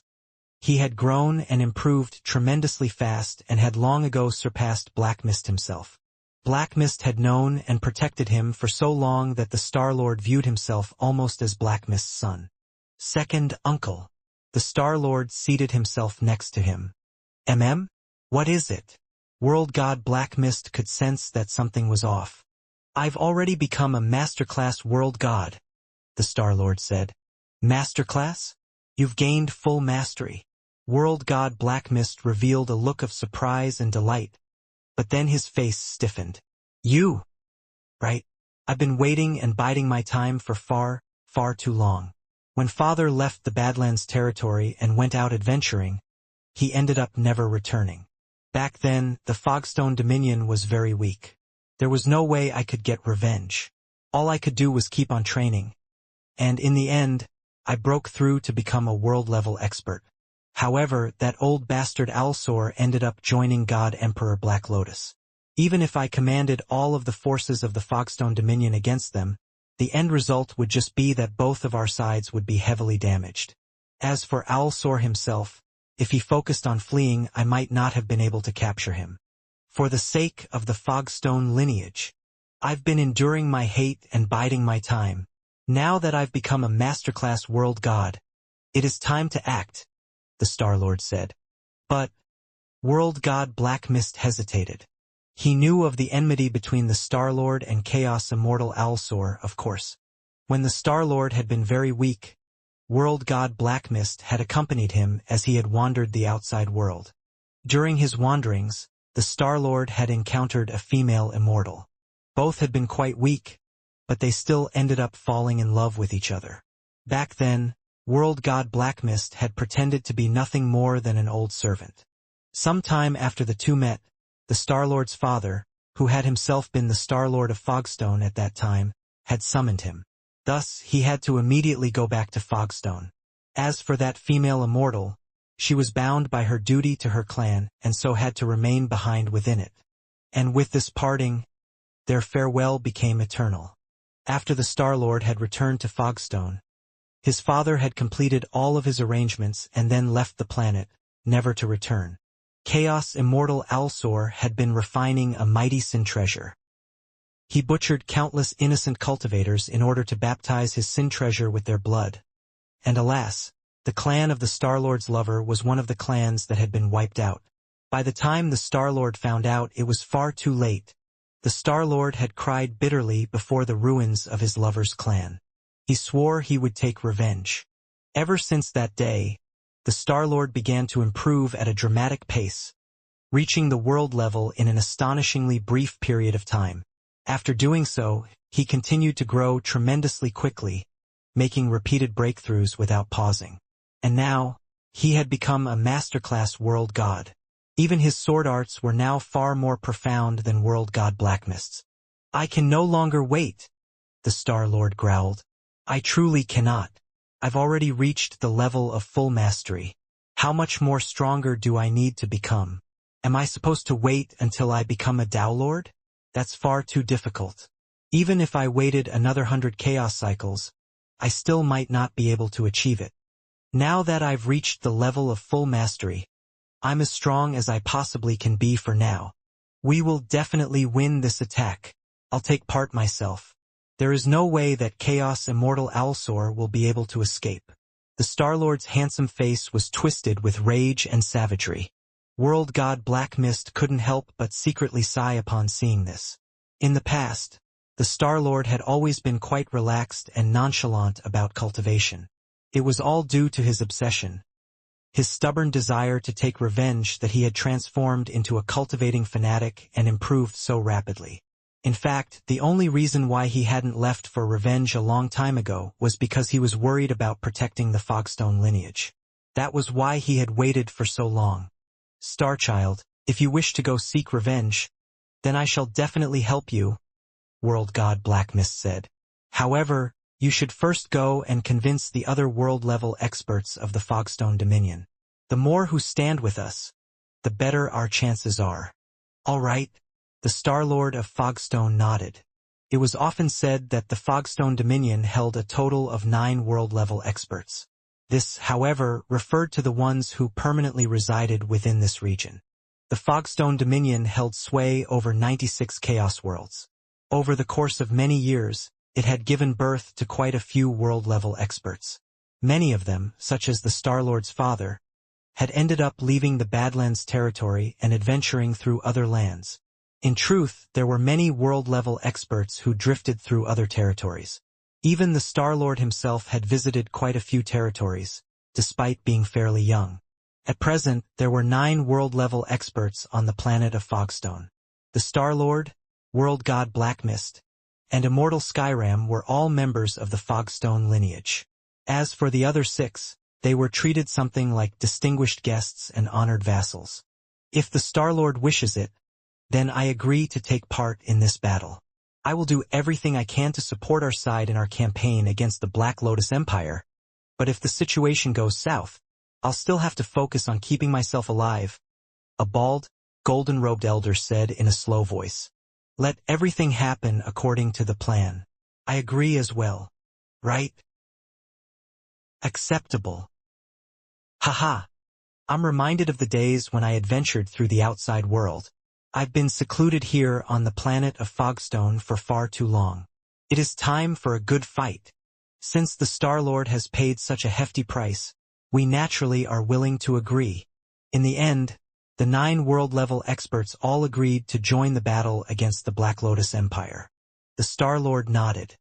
He had grown and improved tremendously fast and had long ago surpassed Black Mist himself. Black Mist had known and protected him for so long that the Star-Lord viewed himself almost as Black Mist's son. Second uncle. The Star-Lord seated himself next to him. What is it? World God Black Mist could sense that something was off. I've already become a masterclass world god, the Star-Lord said. Masterclass? You've gained full mastery. World God Black Mist revealed a look of surprise and delight, but then his face stiffened. You! Right? I've been waiting and biding my time for far, far too long. When Father left the Badlands territory and went out adventuring, he ended up never returning. Back then, the Fogstone Dominion was very weak. There was no way I could get revenge. All I could do was keep on training. And in the end, I broke through to become a world-level expert. However, that old bastard Alsor ended up joining God Emperor Black Lotus. Even if I commanded all of the forces of the Fogstone Dominion against them, the end result would just be that both of our sides would be heavily damaged. As for Alsor himself, if he focused on fleeing, I might not have been able to capture him. For the sake of the Fogstone lineage, I've been enduring my hate and biding my time. Now that I've become a masterclass world god, it is time to act, the Star-Lord said. But World God Black Mist hesitated. He knew of the enmity between the Star-Lord and Chaos Immortal Alsor, of course. When the Star-Lord had been very weak, World God Black Mist had accompanied him as he had wandered the outside world. During his wanderings, the Star-Lord had encountered a female immortal. Both had been quite weak, but they still ended up falling in love with each other. Back then, World God Black Mist had pretended to be nothing more than an old servant. Sometime after the two met, the Star-Lord's father, who had himself been the Star-Lord of Fogstone at that time, had summoned him. Thus, he had to immediately go back to Fogstone. As for that female immortal, she was bound by her duty to her clan and so had to remain behind within it. And with this parting, their farewell became eternal. After the Star-Lord had returned to Fogstone, his father had completed all of his arrangements and then left the planet, never to return. Chaos Immortal Alsor had been refining a mighty sin treasure. He butchered countless innocent cultivators in order to baptize his sin treasure with their blood. And alas, the clan of the Star-Lord's lover was one of the clans that had been wiped out. By the time the Star-Lord found out, it was far too late. The Star-Lord had cried bitterly before the ruins of his lover's clan. He swore he would take revenge. Ever since that day, the Star-Lord began to improve at a dramatic pace, reaching the world level in an astonishingly brief period of time. After doing so, he continued to grow tremendously quickly, making repeated breakthroughs without pausing. And now, he had become a masterclass world god. Even his sword arts were now far more profound than World God Black Mist's. I can no longer wait, the Star-Lord growled. I truly cannot. I've already reached the level of full mastery. How much more stronger do I need to become? Am I supposed to wait until I become a Dao Lord? That's far too difficult. Even if I waited another 100 chaos cycles, I still might not be able to achieve it. Now that I've reached the level of full mastery, I'm as strong as I possibly can be for now. We will definitely win this attack. I'll take part myself. There is no way that Chaos Immortal Owlsaur will be able to escape. The Star-Lord's handsome face was twisted with rage and savagery. World God Black Mist couldn't help but secretly sigh upon seeing this. In the past, the Star-Lord had always been quite relaxed and nonchalant about cultivation. It was all due to his obsession, his stubborn desire to take revenge that he had transformed into a cultivating fanatic and improved so rapidly. In fact, the only reason why he hadn't left for revenge a long time ago was because he was worried about protecting the Fogstone lineage. That was why he had waited for so long. Starchild, if you wish to go seek revenge, then I shall definitely help you, World God Black Mist said. However, you should first go and convince the other world-level experts of the Fogstone Dominion. The more who stand with us, the better our chances are. All right. The Star-Lord of Fogstone nodded. It was often said that the Fogstone Dominion held a total of 9 world-level experts. This, however, referred to the ones who permanently resided within this region. The Fogstone Dominion held sway over 96 Chaos Worlds. Over the course of many years, it had given birth to quite a few world-level experts. Many of them, such as the Star-Lord's father, had ended up leaving the Badlands territory and adventuring through other lands. In truth, there were many world-level experts who drifted through other territories. Even the Star-Lord himself had visited quite a few territories, despite being fairly young. At present, there were 9 world-level experts on the planet of Fogstone. The Star-Lord, World God Black Mist, and Immortal Skyram were all members of the Fogstone lineage. As for the other 6, they were treated something like distinguished guests and honored vassals. If the Star-Lord wishes it, then I agree to take part in this battle. I will do everything I can to support our side in our campaign against the Black Lotus Empire, but if the situation goes south, I'll still have to focus on keeping myself alive, a bald, golden-robed elder said in a slow voice. Let everything happen according to the plan. I agree as well. Right? Acceptable. Haha. I'm reminded of the days when I adventured through the outside world. I've been secluded here on the planet of Fogstone for far too long. It is time for a good fight. Since the Star-Lord has paid such a hefty price, we naturally are willing to agree. In the end, the 9 world-level experts all agreed to join the battle against the Black Lotus Empire. The Star-Lord nodded.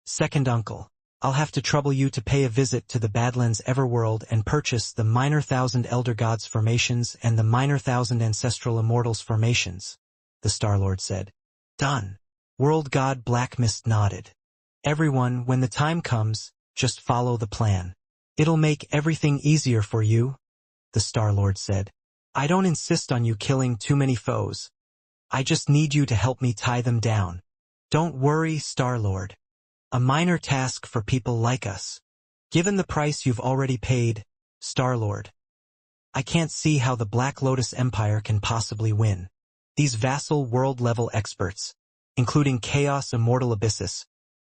Second uncle, I'll have to trouble you to pay a visit to the Badlands Everworld and purchase the minor 1,000 Elder Gods formations and the minor 1,000 Ancestral Immortals formations, the Star-Lord said. Done. World God Black Mist nodded. Everyone, when the time comes, just follow the plan. It'll make everything easier for you, the Star-Lord said. I don't insist on you killing too many foes. I just need you to help me tie them down. Don't worry, Star-Lord. A minor task for people like us. Given the price you've already paid, Star-Lord, I can't see how the Black Lotus Empire can possibly win. These vassal world-level experts, including Chaos Immortal Abyssus,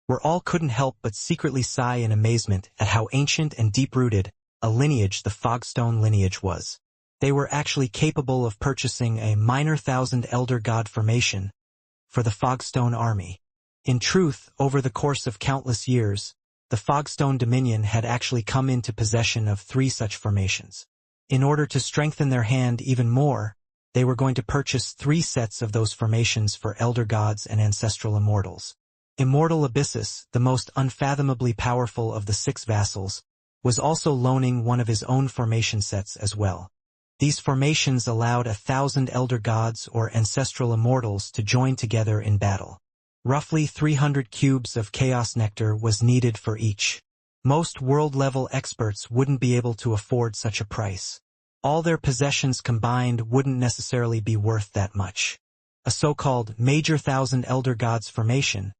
were all couldn't help but secretly sigh in amazement at how ancient and deep-rooted a lineage the Fogstone lineage was. They were actually capable of purchasing a minor 1,000 Elder God formation for the Fogstone army. In truth, over the course of countless years, the Fogstone Dominion had actually come into possession of 3 such formations. In order to strengthen their hand even more, they were going to purchase 3 sets of those formations for Elder Gods and Ancestral Immortals. Immortal Abyssus, the most unfathomably powerful of the 6 vassals, was also loaning one of his own formation sets as well. These formations allowed 1,000 Elder Gods or Ancestral Immortals to join together in battle. Roughly 300 cubes of Chaos Nectar was needed for each. Most world-level experts wouldn't be able to afford such a price. All their possessions combined wouldn't necessarily be worth that much. A so-called Major 1,000 Elder Gods formation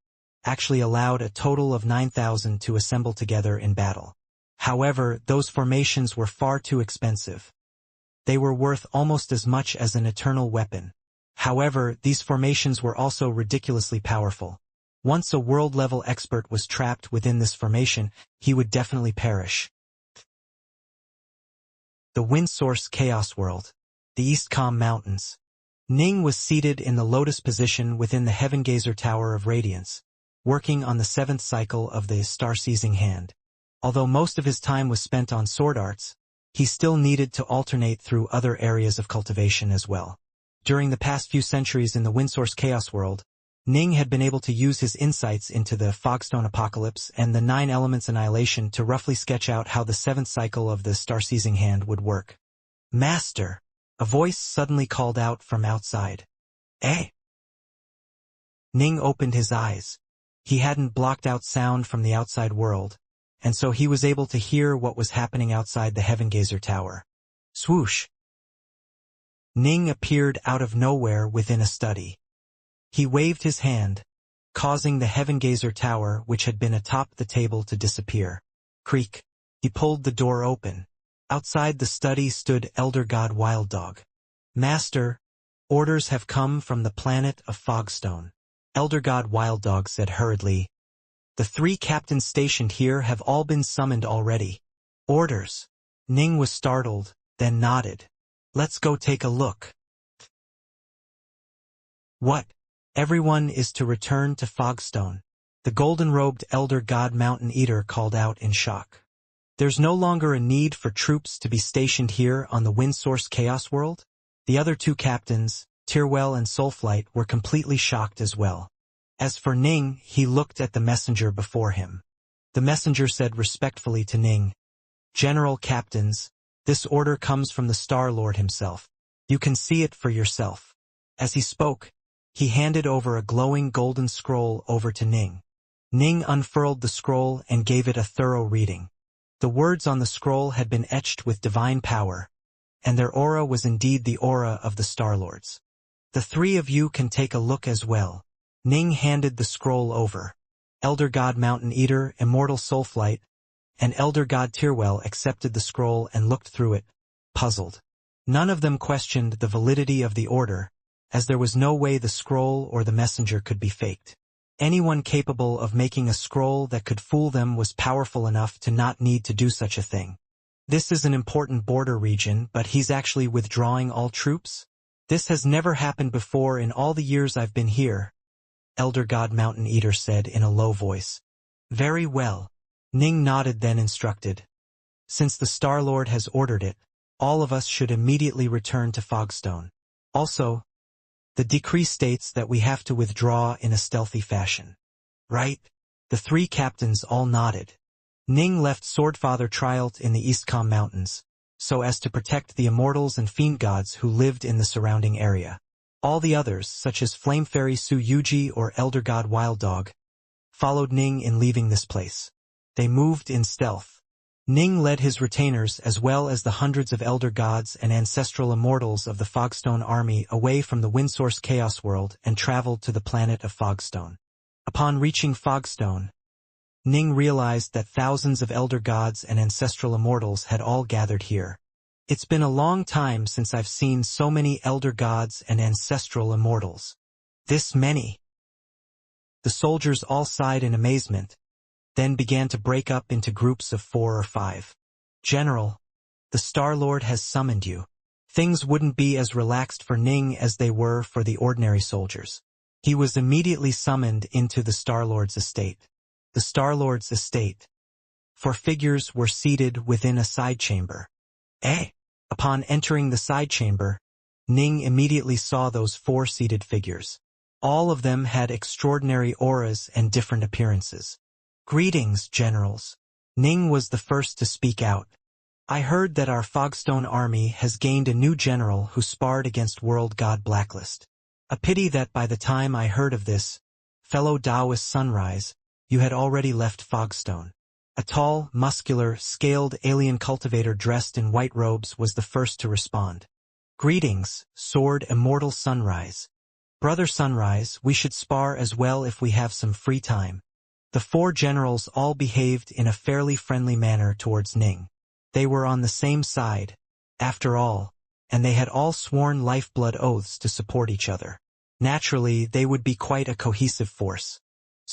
actually allowed a total of 9,000 to assemble together in battle. However, those formations were far too expensive. They were worth almost as much as an eternal weapon. However, these formations were also ridiculously powerful. Once a world-level expert was trapped within this formation, he would definitely perish. The wind source chaos world. The East Calm Mountains. Ning was seated in the lotus position within the Heaven-Gazer Tower of Radiance, working on the 7th cycle of the star-seizing hand. Although most of his time was spent on sword arts, he still needed to alternate through other areas of cultivation as well. During the past few centuries in the Windsource Chaos world, Ning had been able to use his insights into the Fogstone Apocalypse and the 9 Elements Annihilation to roughly sketch out how the 7th cycle of the star-seizing hand would work. "Master!" A voice suddenly called out from outside. "Eh?" Ning opened his eyes. He hadn't blocked out sound from the outside world, and so he was able to hear what was happening outside the Heaven-Gazer Tower. Swoosh! Ning appeared out of nowhere within a study. He waved his hand, causing the Heaven-Gazer Tower, which had been atop the table, to disappear. Creak! He pulled the door open. Outside the study stood Elder God Wild Dog. "Master, orders have come from the planet of Fogstone," Elder God Wild Dog said hurriedly. "The 3 captains stationed here have all been summoned already." "Orders?" Ning was startled, then nodded. "Let's go take a look." "What? Everyone is to return to Fogstone," the golden-robed Elder God Mountain Eater called out in shock. "There's no longer a need for troops to be stationed here on the Windsource Chaos world?" The other 2 captains, Tyrwell and Soulflight, were completely shocked as well. As for Ning, he looked at the messenger before him. The messenger said respectfully to Ning, "General Captains, this order comes from the Star-Lord himself. You can see it for yourself." As he spoke, he handed over a glowing golden scroll over to Ning. Ning unfurled the scroll and gave it a thorough reading. The words on the scroll had been etched with divine power, and their aura was indeed the aura of the Star-Lords. "The 3 of you can take a look as well." Ning handed the scroll over. Elder God Mountain Eater, Immortal Soulflight, and Elder God Tyrwell accepted the scroll and looked through it, puzzled. None of them questioned the validity of the order, as there was no way the scroll or the messenger could be faked. Anyone capable of making a scroll that could fool them was powerful enough to not need to do such a thing. "This is an important border region, but he's actually withdrawing all troops? This has never happened before in all the years I've been here," Elder God Mountain Eater said in a low voice. "Very well." Ning nodded, then instructed. "Since the Star-Lord has ordered it, all of us should immediately return to Fogstone. Also, the decree states that we have to withdraw in a stealthy fashion." "Right?" The 3 captains all nodded. Ning left Swordfather Trialt in the East Calm Mountains, so as to protect the Immortals and Fiendgods who lived in the surrounding area. All the others, such as Flame Fairy Su Yuji or Elder God Wild Dog, followed Ning in leaving this place. They moved in stealth. Ning led his retainers as well as the hundreds of elder gods and ancestral immortals of the Fogstone army away from the Windsource Chaos world and traveled to the planet of Fogstone. Upon reaching Fogstone, Ning realized that thousands of elder gods and ancestral immortals had all gathered here. "It's been a long time since I've seen so many elder gods and ancestral immortals. This many." The soldiers all sighed in amazement, then began to break up into groups of 4 or 5. "General, the Star-Lord has summoned you." Things wouldn't be as relaxed for Ning as they were for the ordinary soldiers. He was immediately summoned into the Star-Lord's estate. The Star-Lord's estate. 4 figures were seated within a side chamber. "Eh?" Upon entering the side chamber, Ning immediately saw those 4 seated figures. All of them had extraordinary auras and different appearances. "Greetings, generals." Ning was the first to speak out. "I heard that our Fogstone army has gained a new general who sparred against World God Blacklist. A pity that by the time I heard of this, fellow Taoist Sunrise, you had already left Fogstone." A tall, muscular, scaled alien cultivator dressed in white robes was the first to respond. "Greetings, Sword Immortal Sunrise. Brother Sunrise, we should spar as well if we have some free time." The 4 generals all behaved in a fairly friendly manner towards Ning. They were on the same side, after all, and they had all sworn lifeblood oaths to support each other. Naturally, they would be quite a cohesive force.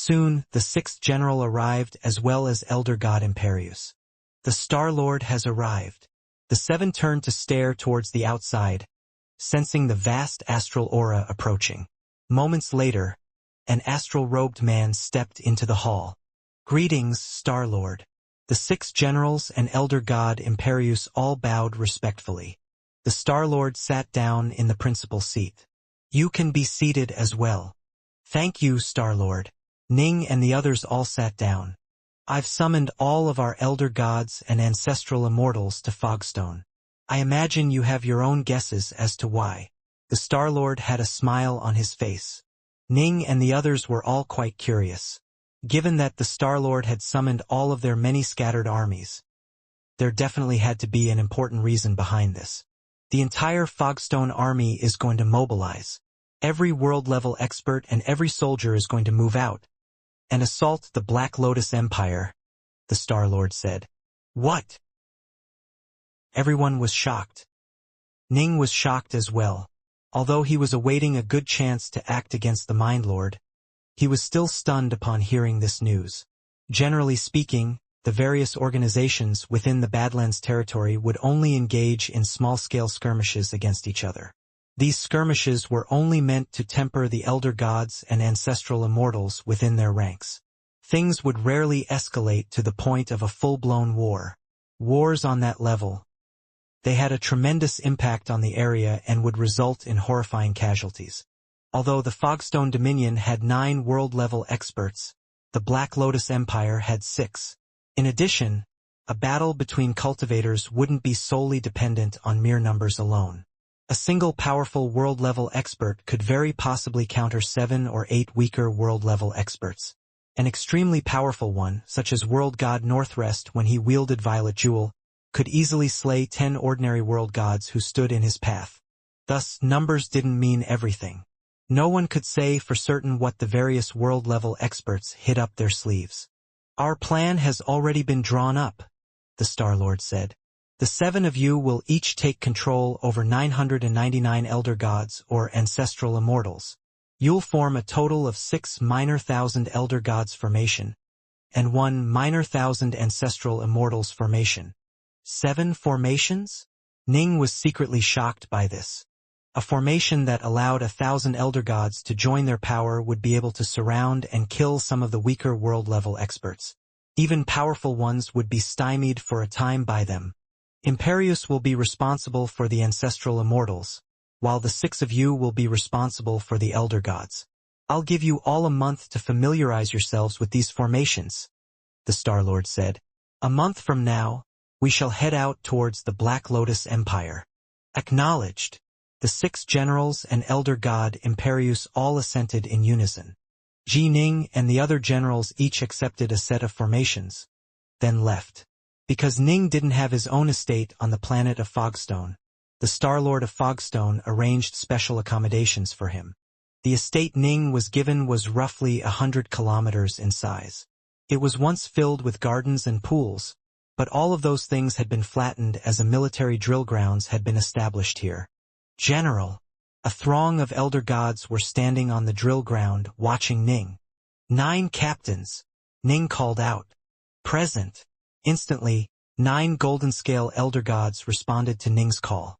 Soon, the sixth general arrived as well as Elder God Imperius. The Star-Lord has arrived. The seven turned to stare towards the outside, sensing the vast astral aura approaching. Moments later, an astral-robed man stepped into the hall. Greetings, Star-Lord. The six generals and Elder God Imperius all bowed respectfully. The Star-Lord sat down in the principal seat. You can be seated as well. Thank you, Star-Lord. Ning and the others all sat down. I've summoned all of our elder gods and ancestral immortals to Fogstone. I imagine you have your own guesses as to why. The Star-Lord had a smile on his face. Ning and the others were all quite curious. Given that the Star-Lord had summoned all of their many scattered armies, there definitely had to be an important reason behind this. The entire Fogstone army is going to mobilize. Every world-level expert and every soldier is going to move out and assault the Black Lotus Empire, the Star-Lord said. What? Everyone was shocked. Ning was shocked as well. Although he was awaiting a good chance to act against the Mind Lord, he was still stunned upon hearing this news. Generally speaking, the various organizations within the Badlands territory would only engage in small-scale skirmishes against each other. These skirmishes were only meant to temper the elder gods and ancestral immortals within their ranks. Things would rarely escalate to the point of a full-blown war. Wars on that level, they had a tremendous impact on the area and would result in horrifying casualties. Although the Fogstone Dominion had 9 world-level experts, the Black Lotus Empire had 6. In addition, a battle between cultivators wouldn't be solely dependent on mere numbers alone. A single powerful world-level expert could very possibly counter 7 or 8 weaker world-level experts. An extremely powerful one, such as World God Northrest when he wielded Violet Jewel, could easily slay 10 ordinary world gods who stood in his path. Thus, numbers didn't mean everything. No one could say for certain what the various world-level experts hid up their sleeves. Our plan has already been drawn up, the Star-Lord said. The 7 of you will each take control over 999 elder gods or ancestral immortals. You'll form a total of 6 minor thousand elder gods formation and 1 minor thousand ancestral immortals formation. 7 formations? Ning was secretly shocked by this. A formation that allowed 1,000 elder gods to join their power would be able to surround and kill some of the weaker world-level experts. Even powerful ones would be stymied for a time by them. Imperius will be responsible for the ancestral immortals, while the 6 of you will be responsible for the elder gods. I'll give you all a month to familiarize yourselves with these formations, the Star-Lord said. A month from now, we shall head out towards the Black Lotus Empire. Acknowledged. The 6 generals and elder god Imperius all assented in unison. Ji Ning and the other generals each accepted a set of formations, then left. Because Ning didn't have his own estate on the planet of Fogstone, the Star-Lord of Fogstone arranged special accommodations for him. The estate Ning was given was roughly 100 kilometers in size. It was once filled with gardens and pools, but all of those things had been flattened as a military drill grounds had been established here. General, a throng of elder gods were standing on the drill ground watching Ning. 9 captains, Ning called out. Present. Instantly, 9 golden-scale elder gods responded to Ning's call.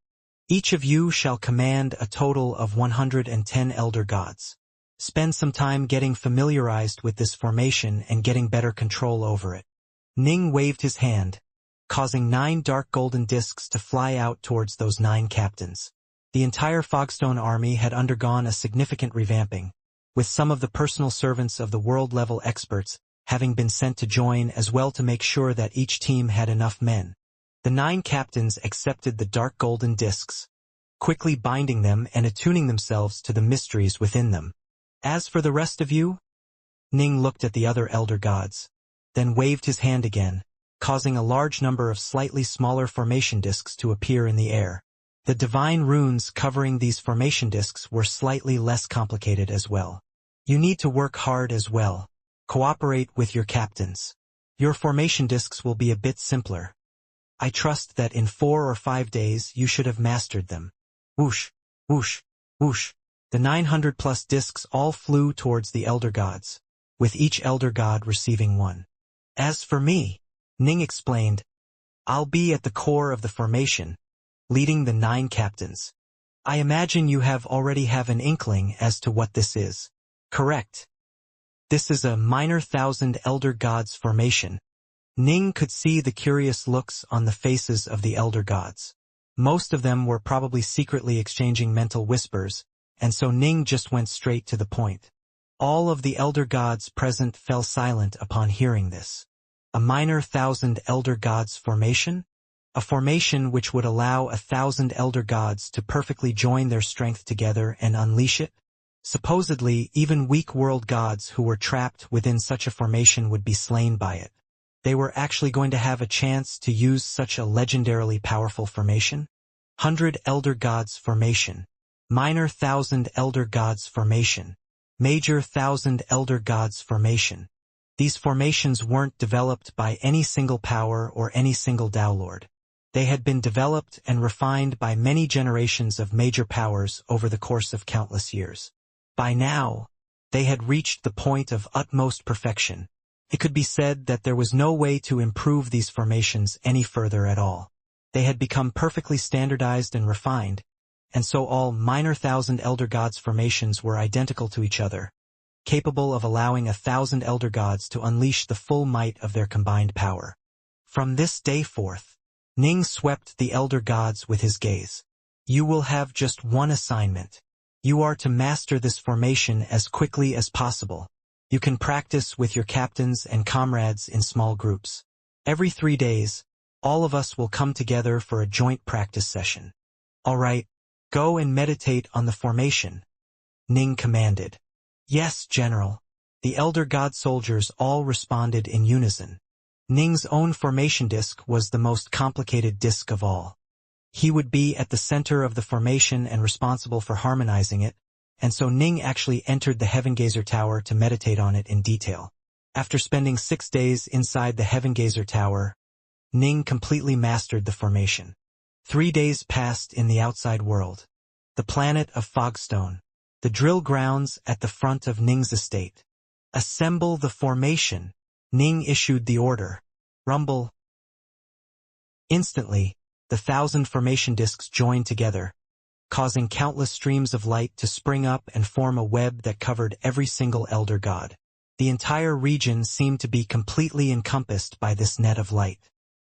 Each of you shall command a total of 110 elder gods. Spend some time getting familiarized with this formation and getting better control over it. Ning waved his hand, causing 9 dark golden discs to fly out towards those 9 captains. The entire Fogstone army had undergone a significant revamping, with some of the personal servants of the world-level experts having been sent to join as well to make sure that each team had enough men. The 9 captains accepted the dark golden discs, quickly binding them and attuning themselves to the mysteries within them. As for the rest of you, Ning looked at the other elder gods, then waved his hand again, causing a large number of slightly smaller formation discs to appear in the air. The divine runes covering these formation discs were slightly less complicated as well. You need to work hard as well. Cooperate with your captains. Your formation discs will be a bit simpler. I trust that in 4 or 5 days you should have mastered them. Whoosh, whoosh, whoosh. The 900+ discs all flew towards the elder gods. with each elder god receiving one. As for me, Ning explained, I'll be at the core of the formation, leading the 9 captains. I imagine you already have an inkling as to what this is. Correct. This is a minor 1,000 elder gods formation. Ning could see the curious looks on the faces of the elder gods. Most of them were probably secretly exchanging mental whispers, and so Ning just went straight to the point. All of the elder gods present fell silent upon hearing this. A minor 1,000 elder gods formation? A formation which would allow 1,000 elder gods to perfectly join their strength together and unleash it? Supposedly, even weak world gods who were trapped within such a formation would be slain by it. They were actually going to have a chance to use such a legendarily powerful formation? 100 elder gods formation. Minor 1,000 elder gods formation. Major 1,000 elder gods formation. These formations weren't developed by any single power or any single Dao Lord. They had been developed and refined by many generations of major powers over the course of countless years. By now, they had reached the point of utmost perfection. It could be said that there was no way to improve these formations any further at all. They had become perfectly standardized and refined, and so all minor 1,000 elder gods formations were identical to each other, capable of allowing 1,000 elder gods to unleash the full might of their combined power. From this day forth, Ning swept the elder gods with his gaze. You will have just one assignment. You are to master this formation as quickly as possible. You can practice with your captains and comrades in small groups. Every 3 days, all of us will come together for a joint practice session. All right, go and meditate on the formation, Ning commanded. Yes, General. The elder god soldiers all responded in unison. Ning's own formation disc was the most complicated disc of all. He would be at the center of the formation and responsible for harmonizing it, and so Ning actually entered the Heaven Gazer Tower to meditate on it in detail. After spending 6 days inside the Heaven Gazer Tower, Ning completely mastered the formation. 3 days passed in the outside world. The planet of Fogstone. The drill grounds at the front of Ning's estate. Assemble the formation. Ning issued the order. Rumble. Instantly, the 1,000 formation discs joined together, causing countless streams of light to spring up and form a web that covered every single elder god. The entire region seemed to be completely encompassed by this net of light.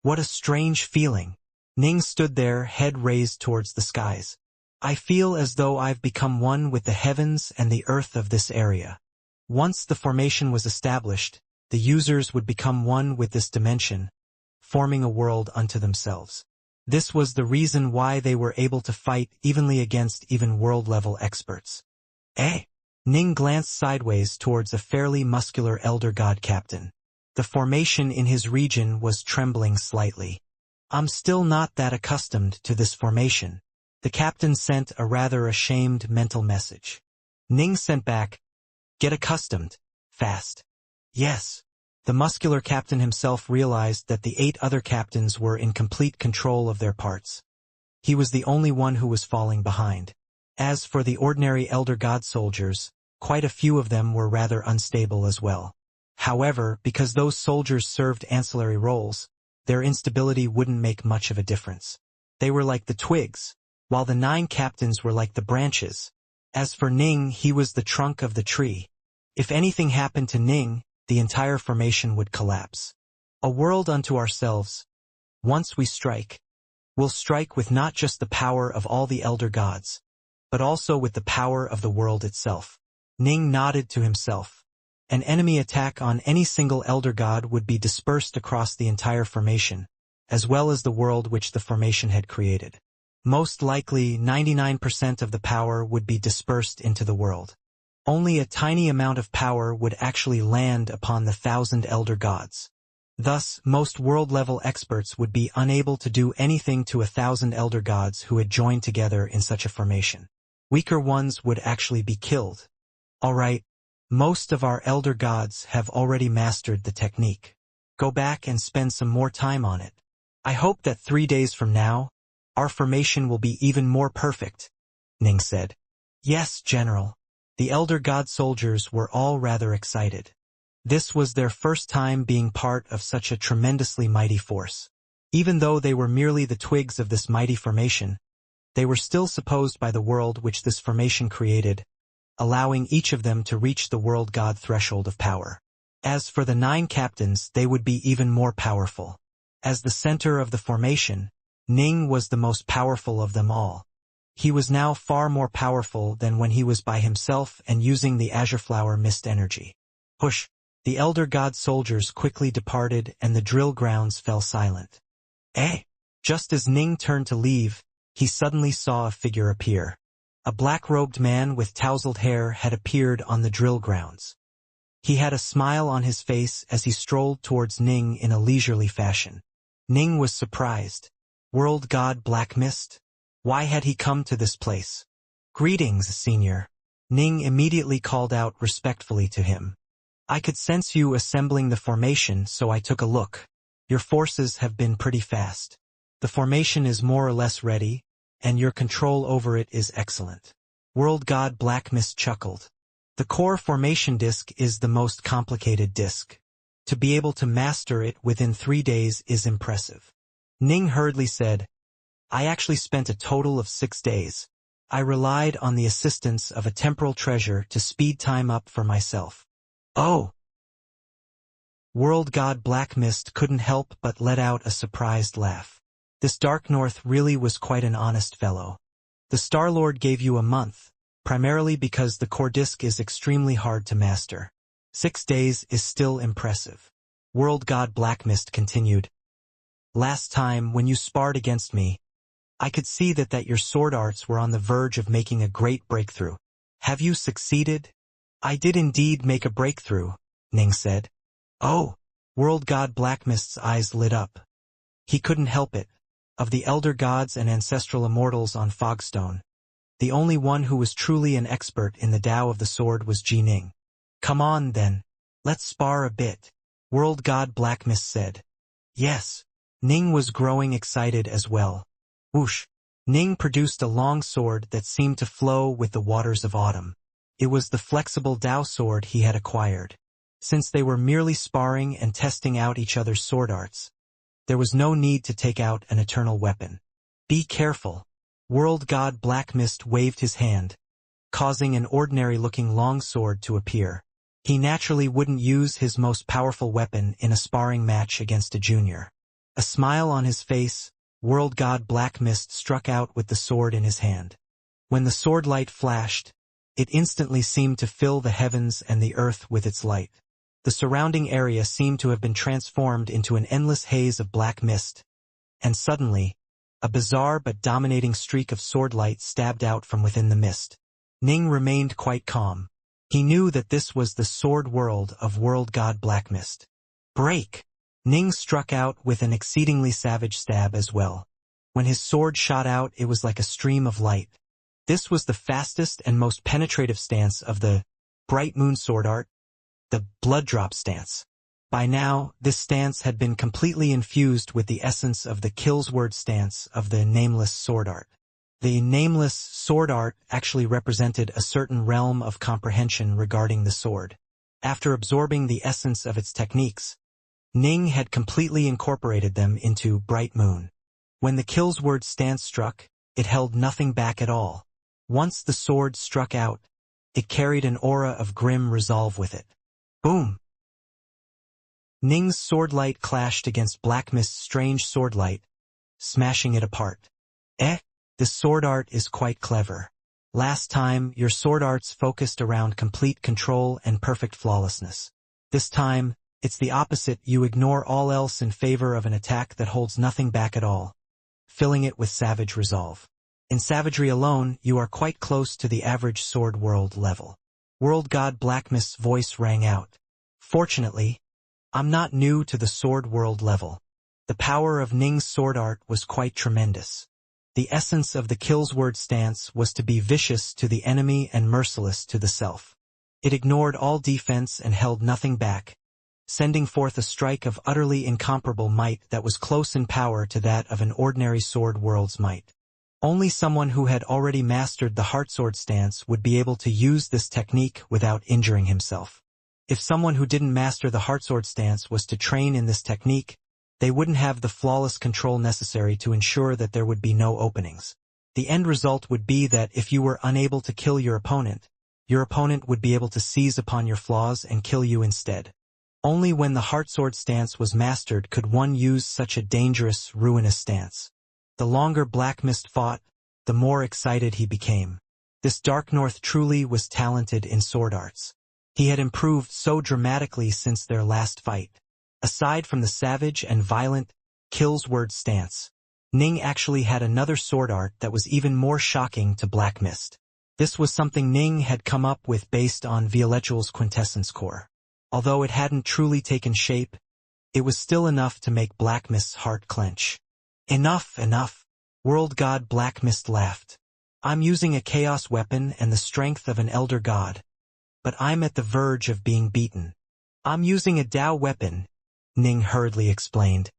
What a strange feeling. Ning stood there, head raised towards the skies. I feel as though I've become one with the heavens and the earth of this area. Once the formation was established, the users would become one with this dimension, forming a world unto themselves. This was the reason why they were able to fight evenly against even world-level experts. Ning glanced sideways towards a fairly muscular elder god captain. The formation in his region was trembling slightly. I'm still not that accustomed to this formation. The captain sent a rather ashamed mental message. Ning sent back, get accustomed, fast. Yes. The muscular captain himself realized that the 8 other captains were in complete control of their parts. He was the only one who was falling behind. As for the ordinary elder god soldiers, quite a few of them were rather unstable as well. However, because those soldiers served ancillary roles, their instability wouldn't make much of a difference. They were like the twigs, while the 9 captains were like the branches. As for Ning, he was the trunk of the tree. If anything happened to Ning, the entire formation would collapse. A world unto ourselves. Once we strike, we'll strike with not just the power of all the elder gods, but also with the power of the world itself. Ning nodded to himself. An enemy attack on any single elder god would be dispersed across the entire formation, as well as the world which the formation had created. Most likely, 99% of the power would be dispersed into the world. Only a tiny amount of power would actually land upon the 1,000 elder gods. Thus, most world-level experts would be unable to do anything to 1,000 elder gods who had joined together in such a formation. Weaker ones would actually be killed. Alright, most of our elder gods have already mastered the technique. Go back and spend some more time on it. I hope that 3 days from now, our formation will be even more perfect, Ning said. Yes, General. The elder god soldiers were all rather excited. This was their first time being part of such a tremendously mighty force. Even though they were merely the twigs of this mighty formation, they were still supposed by the world which this formation created, allowing each of them to reach the world god threshold of power. As for the 9 captains, they would be even more powerful. As the center of the formation, Ning was the most powerful of them all. He was now far more powerful than when he was by himself and using the azure flower mist energy. Hush! The elder god soldiers quickly departed and the drill grounds fell silent. Just as Ning turned to leave, he suddenly saw a figure appear. A black-robed man with tousled hair had appeared on the drill grounds. He had a smile on his face as he strolled towards Ning in a leisurely fashion. Ning was surprised. World god Black Mist? Why had he come to this place? Greetings, senior. Ning immediately called out respectfully to him. I could sense you assembling the formation, so I took a look. Your forces have been pretty fast. The formation is more or less ready, and your control over it is excellent. World god Black Mist chuckled. The core formation disk is the most complicated disk. To be able to master it within 3 days is impressive. Ning hurriedly said, I actually spent a total of 6 days. I relied on the assistance of a temporal treasure to speed time up for myself. Oh! World god Black Mist couldn't help but let out a surprised laugh. This Dark North really was quite an honest fellow. The Star-Lord gave you a month, primarily because the core disk is extremely hard to master. 6 days is still impressive. World god Black Mist continued. Last time, when you sparred against me, I could see that your sword arts were on the verge of making a great breakthrough. Have you succeeded? I did indeed make a breakthrough, Ning said. Oh! World god Black Mist's eyes lit up. He couldn't help it. Of the elder gods and ancestral immortals on Fogstone, the only one who was truly an expert in the Tao of the sword was Ji Ning. Come on, then. Let's spar a bit, World god Black Mist said. Yes. Ning was growing excited as well. Whoosh! Ning produced a long sword that seemed to flow with the waters of autumn. It was the flexible Tao sword he had acquired. Since they were merely sparring and testing out each other's sword arts, there was no need to take out an eternal weapon. Be careful. World god Black Mist waved his hand, causing an ordinary-looking long sword to appear. He naturally wouldn't use his most powerful weapon in a sparring match against a junior. A smile on his face, World god Black Mist struck out with the sword in his hand. When the sword light flashed, it instantly seemed to fill the heavens and the earth with its light. The surrounding area seemed to have been transformed into an endless haze of black mist. And suddenly, a bizarre but dominating streak of sword light stabbed out from within the mist. Ning remained quite calm. He knew that this was the sword world of World god Black Mist. Break! Ning struck out with an exceedingly savage stab as well. When his sword shot out, it was like a stream of light. This was the fastest and most penetrative stance of the Bright Moon sword art, the Blood Drop stance. By now, this stance had been completely infused with the essence of the Killsword stance of the Nameless sword art. The Nameless sword art actually represented a certain realm of comprehension regarding the sword. After absorbing the essence of its techniques, Ning had completely incorporated them into Bright Moon. When the Killsword stance struck, it held nothing back at all. Once the sword struck out, it carried an aura of grim resolve with it. Boom! Ning's sword light clashed against Black Mist's strange sword light, smashing it apart. The sword art is quite clever. Last time, your sword arts focused around complete control and perfect flawlessness. This time, it's the opposite. You ignore all else in favor of an attack that holds nothing back at all, filling it with savage resolve. In savagery alone, you are quite close to the average sword world level. World god Black Mist's voice rang out. Fortunately, I'm not new to the sword world level. The power of Ning's sword art was quite tremendous. The essence of the Killsword stance was to be vicious to the enemy and merciless to the self. It ignored all defense and held nothing back, sending forth a strike of utterly incomparable might that was close in power to that of an ordinary sword world's might. Only someone who had already mastered the Heartsword stance would be able to use this technique without injuring himself. If someone who didn't master the Heartsword stance was to train in this technique, they wouldn't have the flawless control necessary to ensure that there would be no openings. The end result would be that if you were unable to kill your opponent would be able to seize upon your flaws and kill you instead. Only when the Heartsword stance was mastered could one use such a dangerous, ruinous stance. The longer Black Mist fought, the more excited he became. This Dark North truly was talented in sword arts. He had improved so dramatically since their last fight. Aside from the savage and violent kills word stance, Ning actually had another sword art that was even more shocking to Black Mist. This was something Ning had come up with based on Violetual's quintessence core. Although it hadn't truly taken shape, it was still enough to make Black Mist's heart clench. Enough, enough. World God Black Mist laughed. I'm using a chaos weapon and the strength of an elder god. But I'm at the verge of being beaten. I'm using a Dao weapon, Ning hurriedly explained.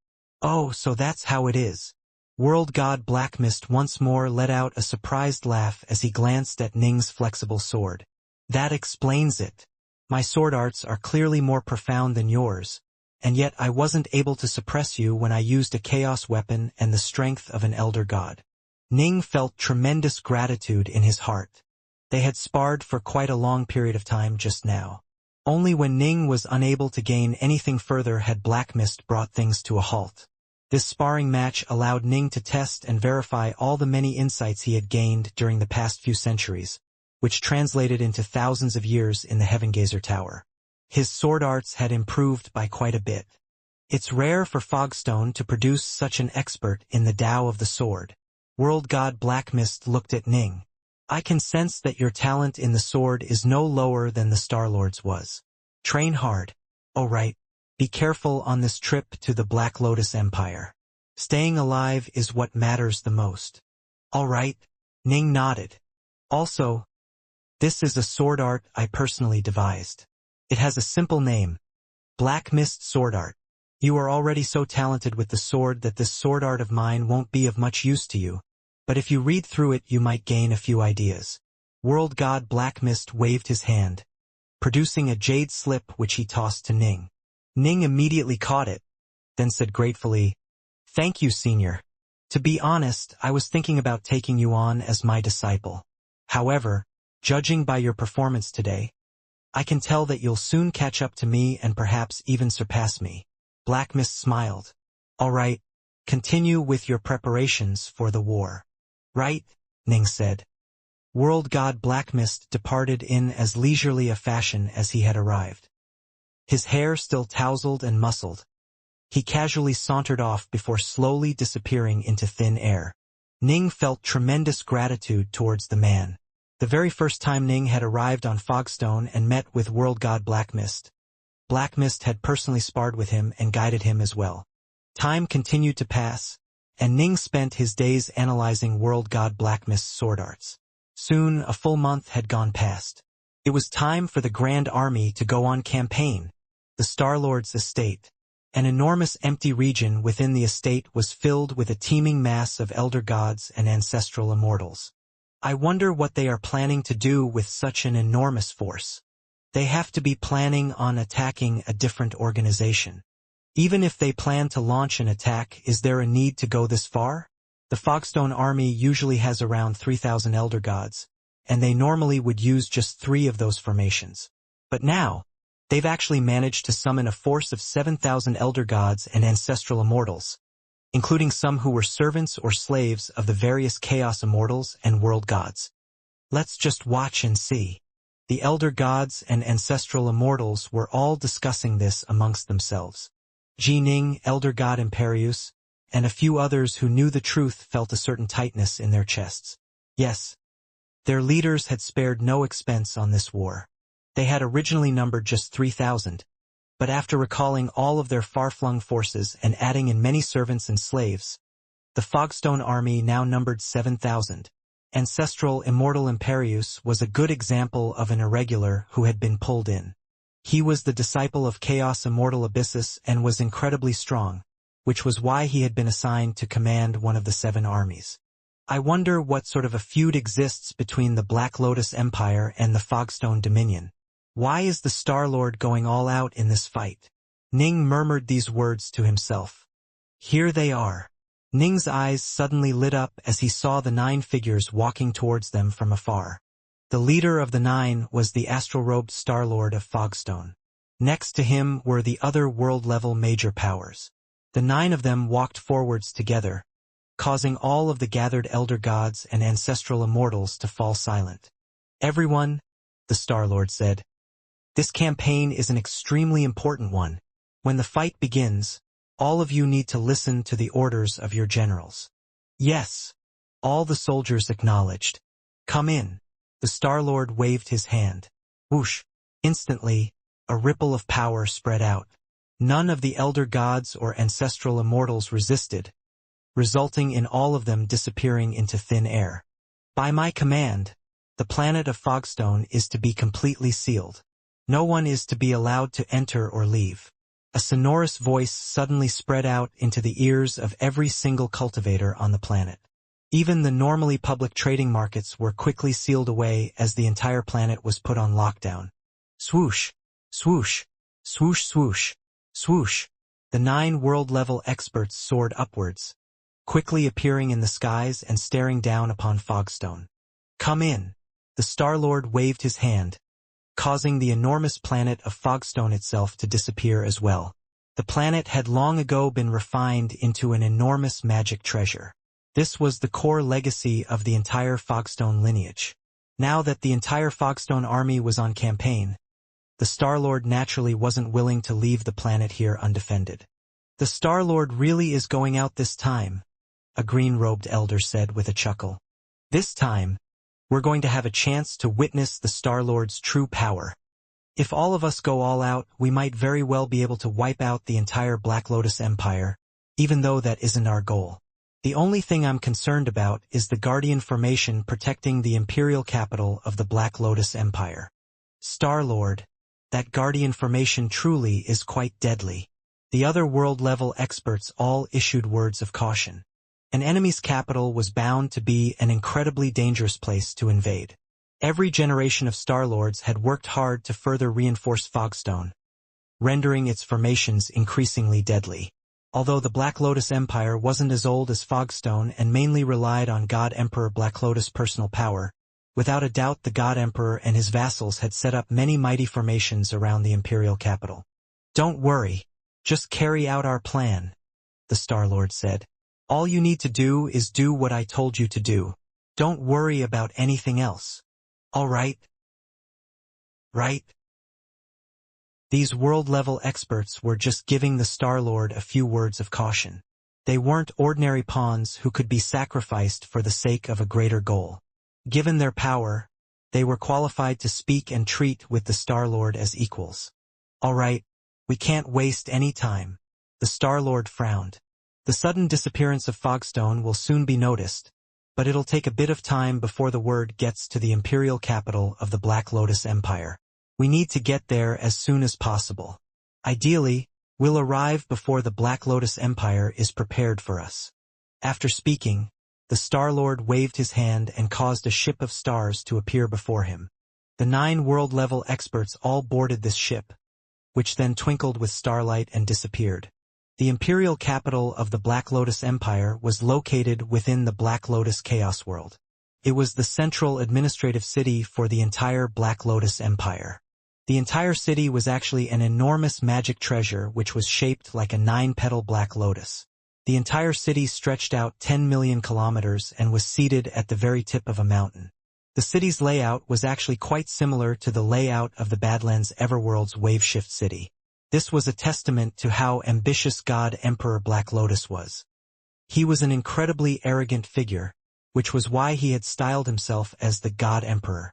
Oh, so that's how it is. World God Black Mist once more let out a surprised laugh as he glanced at Ning's flexible sword. That explains it. My sword arts are clearly more profound than yours, and yet I wasn't able to suppress you when I used a chaos weapon and the strength of an elder god. Ning felt tremendous gratitude in his heart. They had sparred for quite a long period of time just now. Only when Ning was unable to gain anything further had Black Mist brought things to a halt. This sparring match allowed Ning to test and verify all the many insights he had gained during the past few centuries, which translated into thousands of years in the Heavengazer Tower. His sword arts had improved by quite a bit. It's rare for Fogstone to produce such an expert in the Tao of the sword. World God Black Mist looked at Ning. I can sense that your talent in the sword is no lower than the Star-Lord's was. Train hard. Oh right. Be careful on this trip to the Black Lotus Empire. Staying alive is what matters the most. All right, Ning nodded. Also, this is a sword art I personally devised. It has a simple name, Black Mist Sword Art. You are already so talented with the sword that this sword art of mine won't be of much use to you, but if you read through it you might gain a few ideas. World God Black Mist waved his hand, producing a jade slip which he tossed to Ning. Ning immediately caught it, then said gratefully, Thank you, Senior. To be honest, I was thinking about taking you on as my disciple. However, judging by your performance today, I can tell that you'll soon catch up to me and perhaps even surpass me. Black Mist smiled. All right, continue with your preparations for the war. Right, Ning said. World God Black Mist departed in as leisurely a fashion as he had arrived. His hair still tousled and muscled. He casually sauntered off before slowly disappearing into thin air. Ning felt tremendous gratitude towards the man. The very first time Ning had arrived on Fogstone and met with World God Black Mist had personally sparred with him and guided him as well. Time continued to pass, and Ning spent his days analyzing World God Black Mist's sword arts. Soon, a full month had gone past. It was time for the Grand Army to go on campaign. The Star-Lord's estate. An enormous empty region within the estate was filled with a teeming mass of elder gods and ancestral immortals. I wonder what they are planning to do with such an enormous force. They have to be planning on attacking a different organization. Even if they plan to launch an attack, is there a need to go this far? The Fogstone army usually has around 3,000 elder gods, and they normally would use just 3 of those formations. But now, they've actually managed to summon a force of 7,000 elder gods and ancestral immortals, including some who were servants or slaves of the various chaos immortals and world gods. Let's just watch and see. The elder gods and ancestral immortals were all discussing this amongst themselves. Jining, elder god Imperius, and a few others who knew the truth felt a certain tightness in their chests. Yes, their leaders had spared no expense on this war. They had originally numbered just 3,000, but after recalling all of their far-flung forces and adding in many servants and slaves, the Fogstone army now numbered 7,000. Ancestral Immortal Imperius was a good example of an irregular who had been pulled in. He was the disciple of Chaos Immortal Abyssus and was incredibly strong, which was why he had been assigned to command one of the 7 armies. I wonder what sort of a feud exists between the Black Lotus Empire and the Fogstone Dominion. Why is the Star-Lord going all out in this fight? Ning murmured these words to himself. Here they are. Ning's eyes suddenly lit up as he saw the 9 figures walking towards them from afar. The leader of the 9 was the astral-robed Star-Lord of Fogstone. Next to him were the other world-level major powers. The 9 of them walked forwards together, causing all of the gathered elder gods and ancestral immortals to fall silent. Everyone, the Star-Lord said, this campaign is an extremely important one. When the fight begins, all of you need to listen to the orders of your generals. Yes, all the soldiers acknowledged. Come in. The Star-Lord waved his hand. Whoosh! Instantly, a ripple of power spread out. None of the elder gods or ancestral immortals resisted, resulting in all of them disappearing into thin air. By my command, the planet of Fogstone is to be completely sealed. No one is to be allowed to enter or leave. A sonorous voice suddenly spread out into the ears of every single cultivator on the planet. Even the normally public trading markets were quickly sealed away as the entire planet was put on lockdown. Swoosh, swoosh, swoosh, swoosh, swoosh. The 9 world-level experts soared upwards, quickly appearing in the skies and staring down upon Fogstone. Come in. The Star-Lord waved his hand, causing the enormous planet of Fogstone itself to disappear as well. The planet had long ago been refined into an enormous magic treasure. This was the core legacy of the entire Fogstone lineage. Now that the entire Fogstone army was on campaign, the Star-Lord naturally wasn't willing to leave the planet here undefended. The Star-Lord really is going out this time, a green-robed elder said with a chuckle. This time, we're going to have a chance to witness the Star-Lord's true power. If all of us go all out, we might very well be able to wipe out the entire Black Lotus Empire, even though that isn't our goal. The only thing I'm concerned about is the Guardian formation protecting the imperial capital of the Black Lotus Empire. Star-Lord, that Guardian formation truly is quite deadly. The other world-level experts all issued words of caution. An enemy's capital was bound to be an incredibly dangerous place to invade. Every generation of Star-Lords had worked hard to further reinforce Fogstone, rendering its formations increasingly deadly. Although the Black Lotus Empire wasn't as old as Fogstone and mainly relied on God Emperor Black Lotus' personal power, without a doubt the God Emperor and his vassals had set up many mighty formations around the imperial capital. Don't worry, just carry out our plan, the Star-Lord said. All you need to do is do what I told you to do. Don't worry about anything else. All right? Right? These world-level experts were just giving the Star-Lord a few words of caution. They weren't ordinary pawns who could be sacrificed for the sake of a greater goal. Given their power, they were qualified to speak and treat with the Star-Lord as equals. All right, we can't waste any time. The Star-Lord frowned. The sudden disappearance of Fogstone will soon be noticed, but it'll take a bit of time before the word gets to the imperial capital of the Black Lotus Empire. We need to get there as soon as possible. Ideally, we'll arrive before the Black Lotus Empire is prepared for us. After speaking, the Star-Lord waved his hand and caused a ship of stars to appear before him. The 9 world-level experts all boarded this ship, which then twinkled with starlight and disappeared. The imperial capital of the Black Lotus Empire was located within the Black Lotus Chaos World. It was the central administrative city for the entire Black Lotus Empire. The entire city was actually an enormous magic treasure which was shaped like a 9-petal black lotus. The entire city stretched out 10 million kilometers and was seated at the very tip of a mountain. The city's layout was actually quite similar to the layout of the Badlands Everworld's Waveshift city. This was a testament to how ambitious God Emperor Black Lotus was. He was an incredibly arrogant figure, which was why he had styled himself as the God Emperor.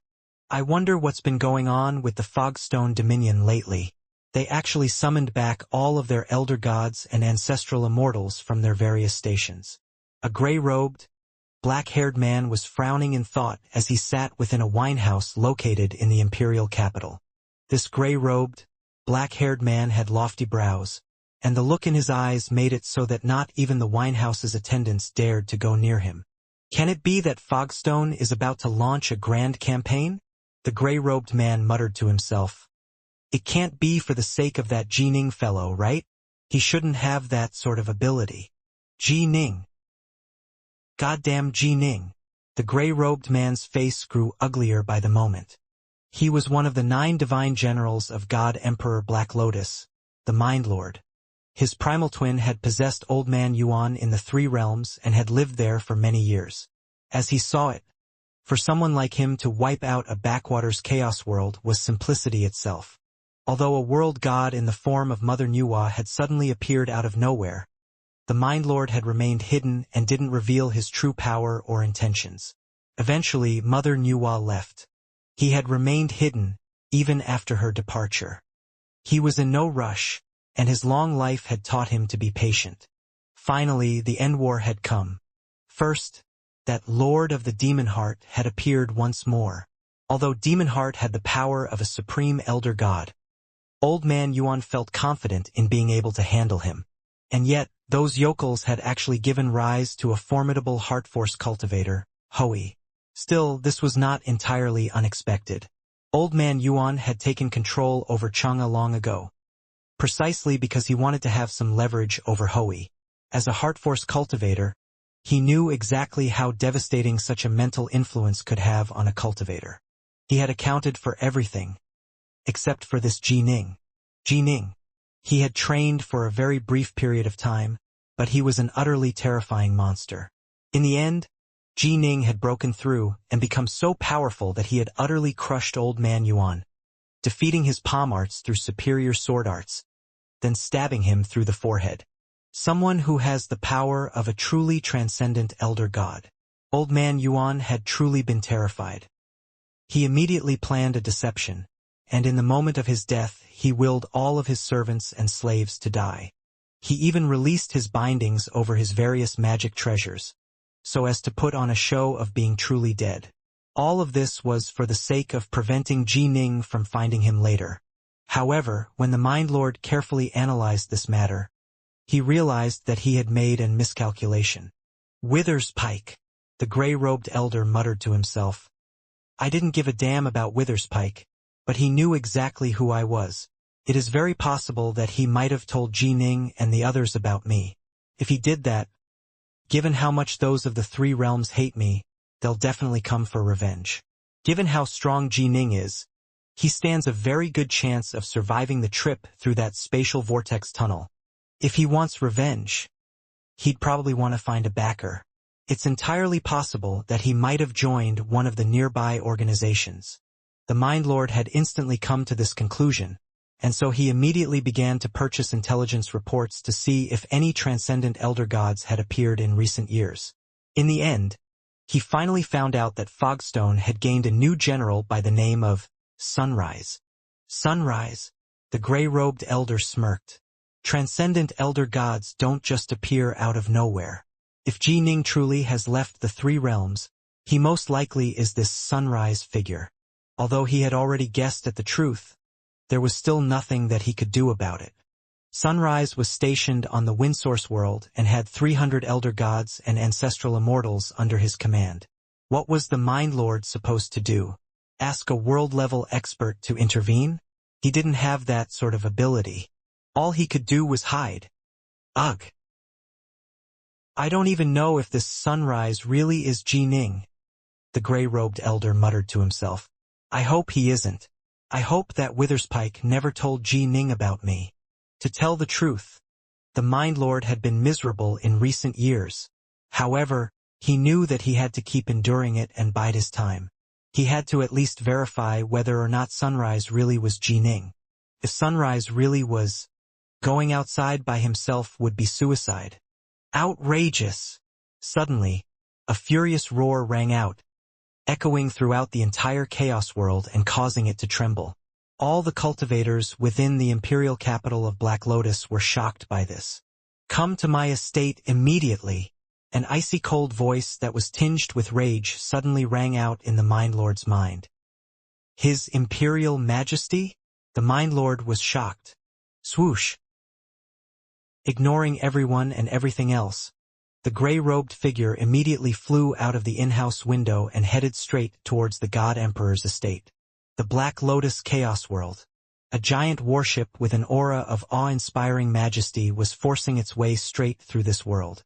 I wonder what's been going on with the Fogstone Dominion lately. They actually summoned back all of their elder gods and ancestral immortals from their various stations. A gray-robed, black-haired man was frowning in thought as he sat within a winehouse located in the imperial capital. This gray-robed, black-haired man had lofty brows, and the look in his eyes made it so that not even the winehouse's attendants dared to go near him. Can it be that Fogstone is about to launch a grand campaign? The gray-robed man muttered to himself, It can't be for the sake of that Jining fellow, right? He shouldn't have that sort of ability. Jining. Goddamn Jining. The gray-robed man's face grew uglier by the moment. He was one of the 9 divine generals of God Emperor Black Lotus, the Mind Lord. His primal twin had possessed Old Man Yuan in the 3 realms and had lived there for many years. As he saw it, for someone like him to wipe out a backwaters chaos world was simplicity itself. Although a world god in the form of Mother Nuwa had suddenly appeared out of nowhere, the Mind Lord had remained hidden and didn't reveal his true power or intentions. Eventually, Mother Nuwa left. He had remained hidden, even after her departure. He was in no rush, and his long life had taught him to be patient. Finally, the end war had come. First, that Lord of the Demon Heart had appeared once more. Although Demon Heart had the power of a supreme elder god, Old Man Yuan felt confident in being able to handle him. And yet, those yokels had actually given rise to a formidable heart force cultivator, Hui. Still, this was not entirely unexpected. Old Man Yuan had taken control over Chang'e long ago, precisely because he wanted to have some leverage over Hui. As a heart force cultivator, he knew exactly how devastating such a mental influence could have on a cultivator. He had accounted for everything, except for this Jining. Jining. He had trained for a very brief period of time, but he was an utterly terrifying monster. In the end, Jining had broken through and become so powerful that he had utterly crushed Old Man Yuan, defeating his palm arts through superior sword arts, then stabbing him through the forehead. Someone who has the power of a truly transcendent elder god. Old Man Yuan had truly been terrified. He immediately planned a deception, and in the moment of his death he willed all of his servants and slaves to die. He even released his bindings over his various magic treasures, so as to put on a show of being truly dead. All of this was for the sake of preventing Jining from finding him later. However, when the Mind Lord carefully analyzed this matter, he realized that he had made a miscalculation. Wither's Pike. The gray-robed elder muttered to himself. I didn't give a damn about Wither's Pike, but he knew exactly who I was. It is very possible that he might have told Jining and the others about me. If he did that, given how much those of the 3 realms hate me, they'll definitely come for revenge. Given how strong Jining is, he stands a very good chance of surviving the trip through that spatial vortex tunnel. If he wants revenge, he'd probably want to find a backer. It's entirely possible that he might have joined one of the nearby organizations. The Mind Lord had instantly come to this conclusion, and so he immediately began to purchase intelligence reports to see if any transcendent elder gods had appeared in recent years. In the end, he finally found out that Fogstone had gained a new general by the name of Sunrise. Sunrise, the gray-robed elder smirked. Transcendent elder gods don't just appear out of nowhere. If Jining truly has left the 3 realms, he most likely is this Sunrise figure. Although he had already guessed at the truth, there was still nothing that he could do about it. Sunrise was stationed on the Windsource world and had 300 elder gods and ancestral immortals under his command. What was the Mind Lord supposed to do? Ask a world-level expert to intervene? He didn't have that sort of ability. All he could do was hide. Ugh. I don't even know if this Sunrise really is Jining, the gray-robed elder muttered to himself. I hope he isn't. I hope that Witherspike never told Jining about me. To tell the truth, the Mind Lord had been miserable in recent years. However, he knew that he had to keep enduring it and bide his time. He had to at least verify whether or not Sunrise really was Jining. If Sunrise really was, going outside by himself would be suicide. Outrageous! Suddenly, a furious roar rang out, echoing throughout the entire chaos world and causing it to tremble. All the cultivators within the imperial capital of Black Lotus were shocked by this. Come to my estate immediately! An icy cold voice that was tinged with rage suddenly rang out in the Mind Lord's mind. His Imperial Majesty? The Mind Lord was shocked. Swoosh! Ignoring everyone and everything else, the gray-robed figure immediately flew out of the in-house window and headed straight towards the God Emperor's estate. The Black Lotus Chaos World. A giant warship with an aura of awe-inspiring majesty was forcing its way straight through this world.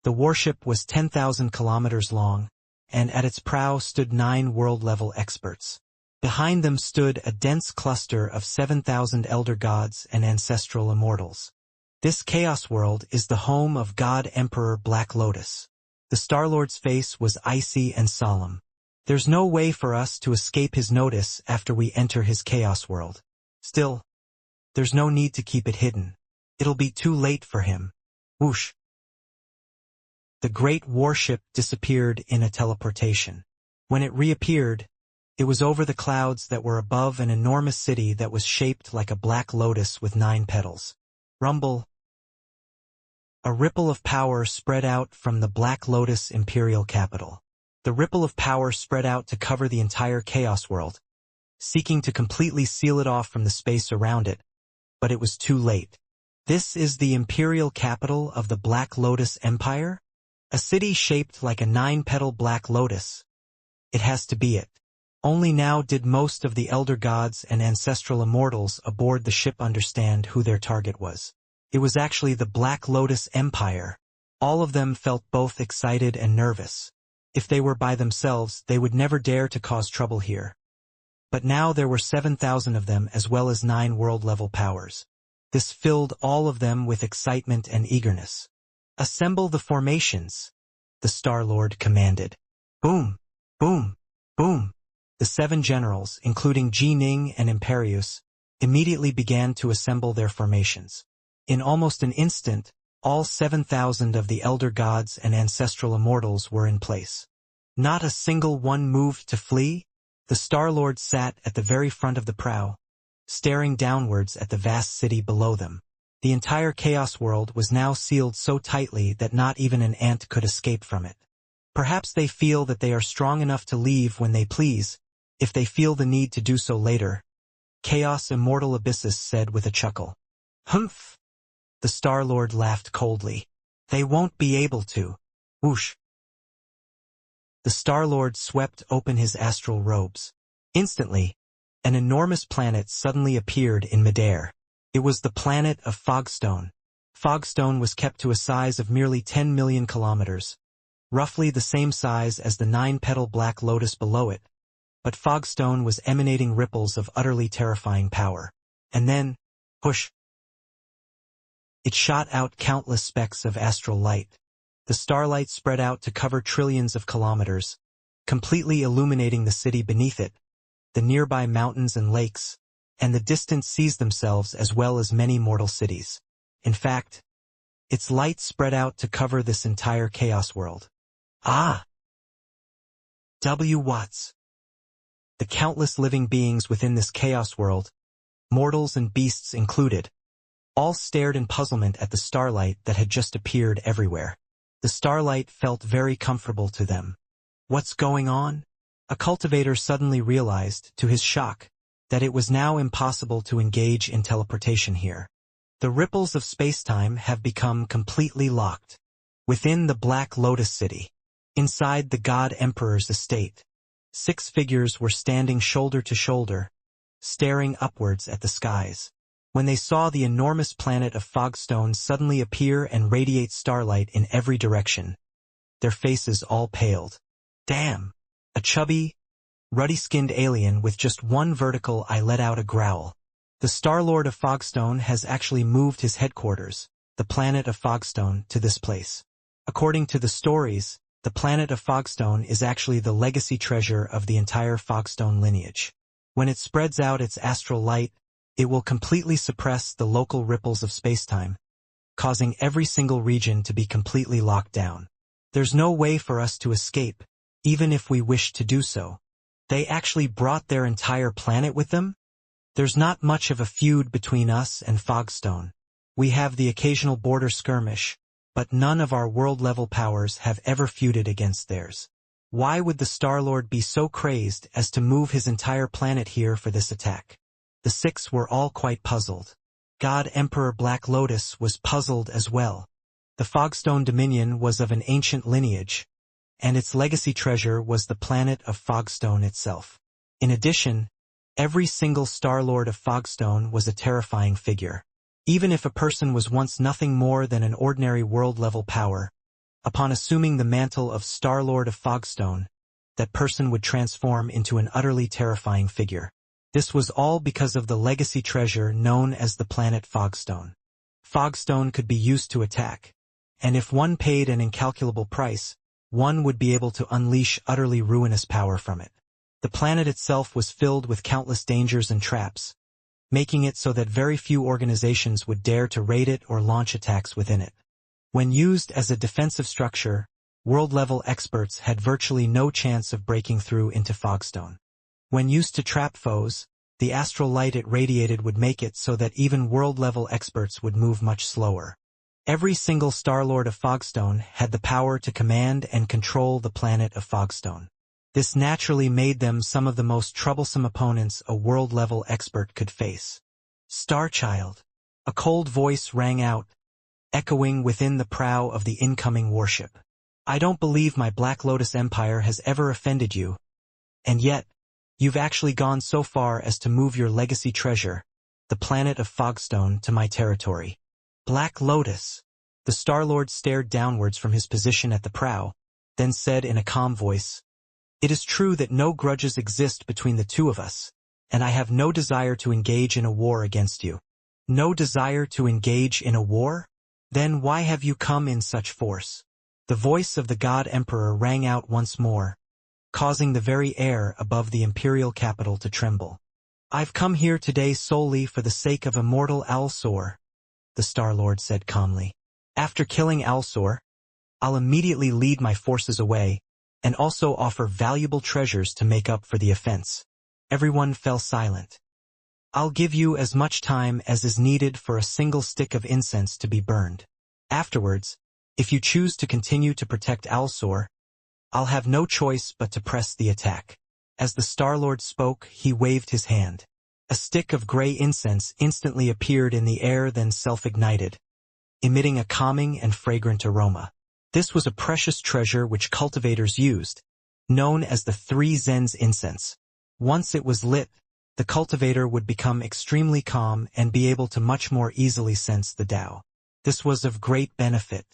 The warship was 10,000 kilometers long, and at its prow stood 9 world-level experts. Behind them stood a dense cluster of 7,000 elder gods and ancestral immortals. This chaos world is the home of God Emperor Black Lotus. The Star-Lord's face was icy and solemn. There's no way for us to escape his notice after we enter his chaos world. Still, there's no need to keep it hidden. It'll be too late for him. Whoosh! The great warship disappeared in a teleportation. When it reappeared, it was over the clouds that were above an enormous city that was shaped like a black lotus with 9 petals. Rumble. A ripple of power spread out from the Black Lotus imperial capital. The ripple of power spread out to cover the entire chaos world, seeking to completely seal it off from the space around it, but it was too late. This is the imperial capital of the Black Lotus Empire? A city shaped like a 9-petal black lotus. It has to be it. Only now did most of the elder gods and ancestral immortals aboard the ship understand who their target was. It was actually the Black Lotus Empire. All of them felt both excited and nervous. If they were by themselves, they would never dare to cause trouble here. But now there were 7,000 of them as well as 9 world-level powers. This filled all of them with excitement and eagerness. "Assemble the formations," the Star-Lord commanded. Boom! Boom! Boom! The 7 generals, including Ji Ning and Imperius, immediately began to assemble their formations. In almost an instant, all 7,000 of the elder gods and ancestral immortals were in place. Not a single one moved to flee. The Star-Lord sat at the very front of the prow, staring downwards at the vast city below them. The entire chaos world was now sealed so tightly that not even an ant could escape from it. Perhaps they feel that they are strong enough to leave when they please, if they feel the need to do so later, Chaos Immortal Abyssus said with a chuckle. Humph! The Star-Lord laughed coldly. They won't be able to. Whoosh! The Star-Lord swept open his astral robes. Instantly, an enormous planet suddenly appeared in midair. It was the planet of Fogstone. Fogstone was kept to a size of merely 10 million kilometers, roughly the same size as the 9-petal black lotus below it, but Fogstone was emanating ripples of utterly terrifying power. And then, whoosh! It shot out countless specks of astral light. The starlight spread out to cover trillions of kilometers, completely illuminating the city beneath it, the nearby mountains and lakes, and the distant seas themselves as well as many mortal cities. In fact, its light spread out to cover this entire chaos world. Ah! W. Watts. The countless living beings within this chaos world, mortals and beasts included, all stared in puzzlement at the starlight that had just appeared everywhere. The starlight felt very comfortable to them. What's going on? A cultivator suddenly realized, to his shock, that it was now impossible to engage in teleportation here. The ripples of spacetime have become completely locked. Within the Black Lotus City, inside the God Emperor's estate, 6 figures were standing shoulder to shoulder, staring upwards at the skies. When they saw the enormous planet of Fogstone suddenly appear and radiate starlight in every direction, their faces all paled. Damn! A chubby, ruddy-skinned alien with just one vertical eye let out a growl. The Star-Lord of Fogstone has actually moved his headquarters, the planet of Fogstone, to this place. According to the stories, the planet of Fogstone is actually the legacy treasure of the entire Fogstone lineage. When it spreads out its astral light, it will completely suppress the local ripples of spacetime, causing every single region to be completely locked down. There's no way for us to escape, even if we wish to do so. They actually brought their entire planet with them? There's not much of a feud between us and Fogstone. We have the occasional border skirmish, but none of our world-level powers have ever feuded against theirs. Why would the Star-Lord be so crazed as to move his entire planet here for this attack? The 6 were all quite puzzled. God Emperor Black Lotus was puzzled as well. The Fogstone Dominion was of an ancient lineage, and its legacy treasure was the planet of Fogstone itself. In addition, Every single Star-Lord of Fogstone was a terrifying figure. Even if a person was once nothing more than an ordinary world-level power, upon assuming the mantle of Star-Lord of Fogstone, that person would transform into an utterly terrifying figure. This was all because of the legacy treasure known as the planet Fogstone. Fogstone could be used to attack, and if one paid an incalculable price, one would be able to unleash utterly ruinous power from it. The planet itself was filled with countless dangers and traps, making it so that very few organizations would dare to raid it or launch attacks within it. When used as a defensive structure, world-level experts had virtually no chance of breaking through into Fogstone. When used to trap foes, the astral light it radiated would make it so that even world-level experts would move much slower. Every single Star-Lord of Fogstone had the power to command and control the planet of Fogstone. This naturally made them some of the most troublesome opponents a world-level expert could face. Starchild. A cold voice rang out, echoing within the prow of the incoming warship. I don't believe my Black Lotus Empire has ever offended you. And yet, you've actually gone so far as to move your legacy treasure, the planet of Fogstone, to my territory. Black Lotus. The Star-Lord stared downwards from his position at the prow, then said in a calm voice, It is true that no grudges exist between the two of us, and I have no desire to engage in a war against you. No desire to engage in a war? Then why have you come in such force? The voice of the God Emperor rang out once more, causing the very air above the imperial capital to tremble. I've come here today solely for the sake of Immortal Alsor, the Star-Lord said calmly. After killing Alsor, I'll immediately lead my forces away, and also offer valuable treasures to make up for the offense. Everyone fell silent. I'll give you as much time as is needed for a single stick of incense to be burned. Afterwards, if you choose to continue to protect Alsor, I'll have no choice but to press the attack. As the Star-Lord spoke, he waved his hand. A stick of gray incense instantly appeared in the air, then self-ignited, emitting a calming and fragrant aroma. This was a precious treasure which cultivators used, known as the Three Zens incense. Once it was lit, the cultivator would become extremely calm and be able to much more easily sense the Tao. This was of great benefit.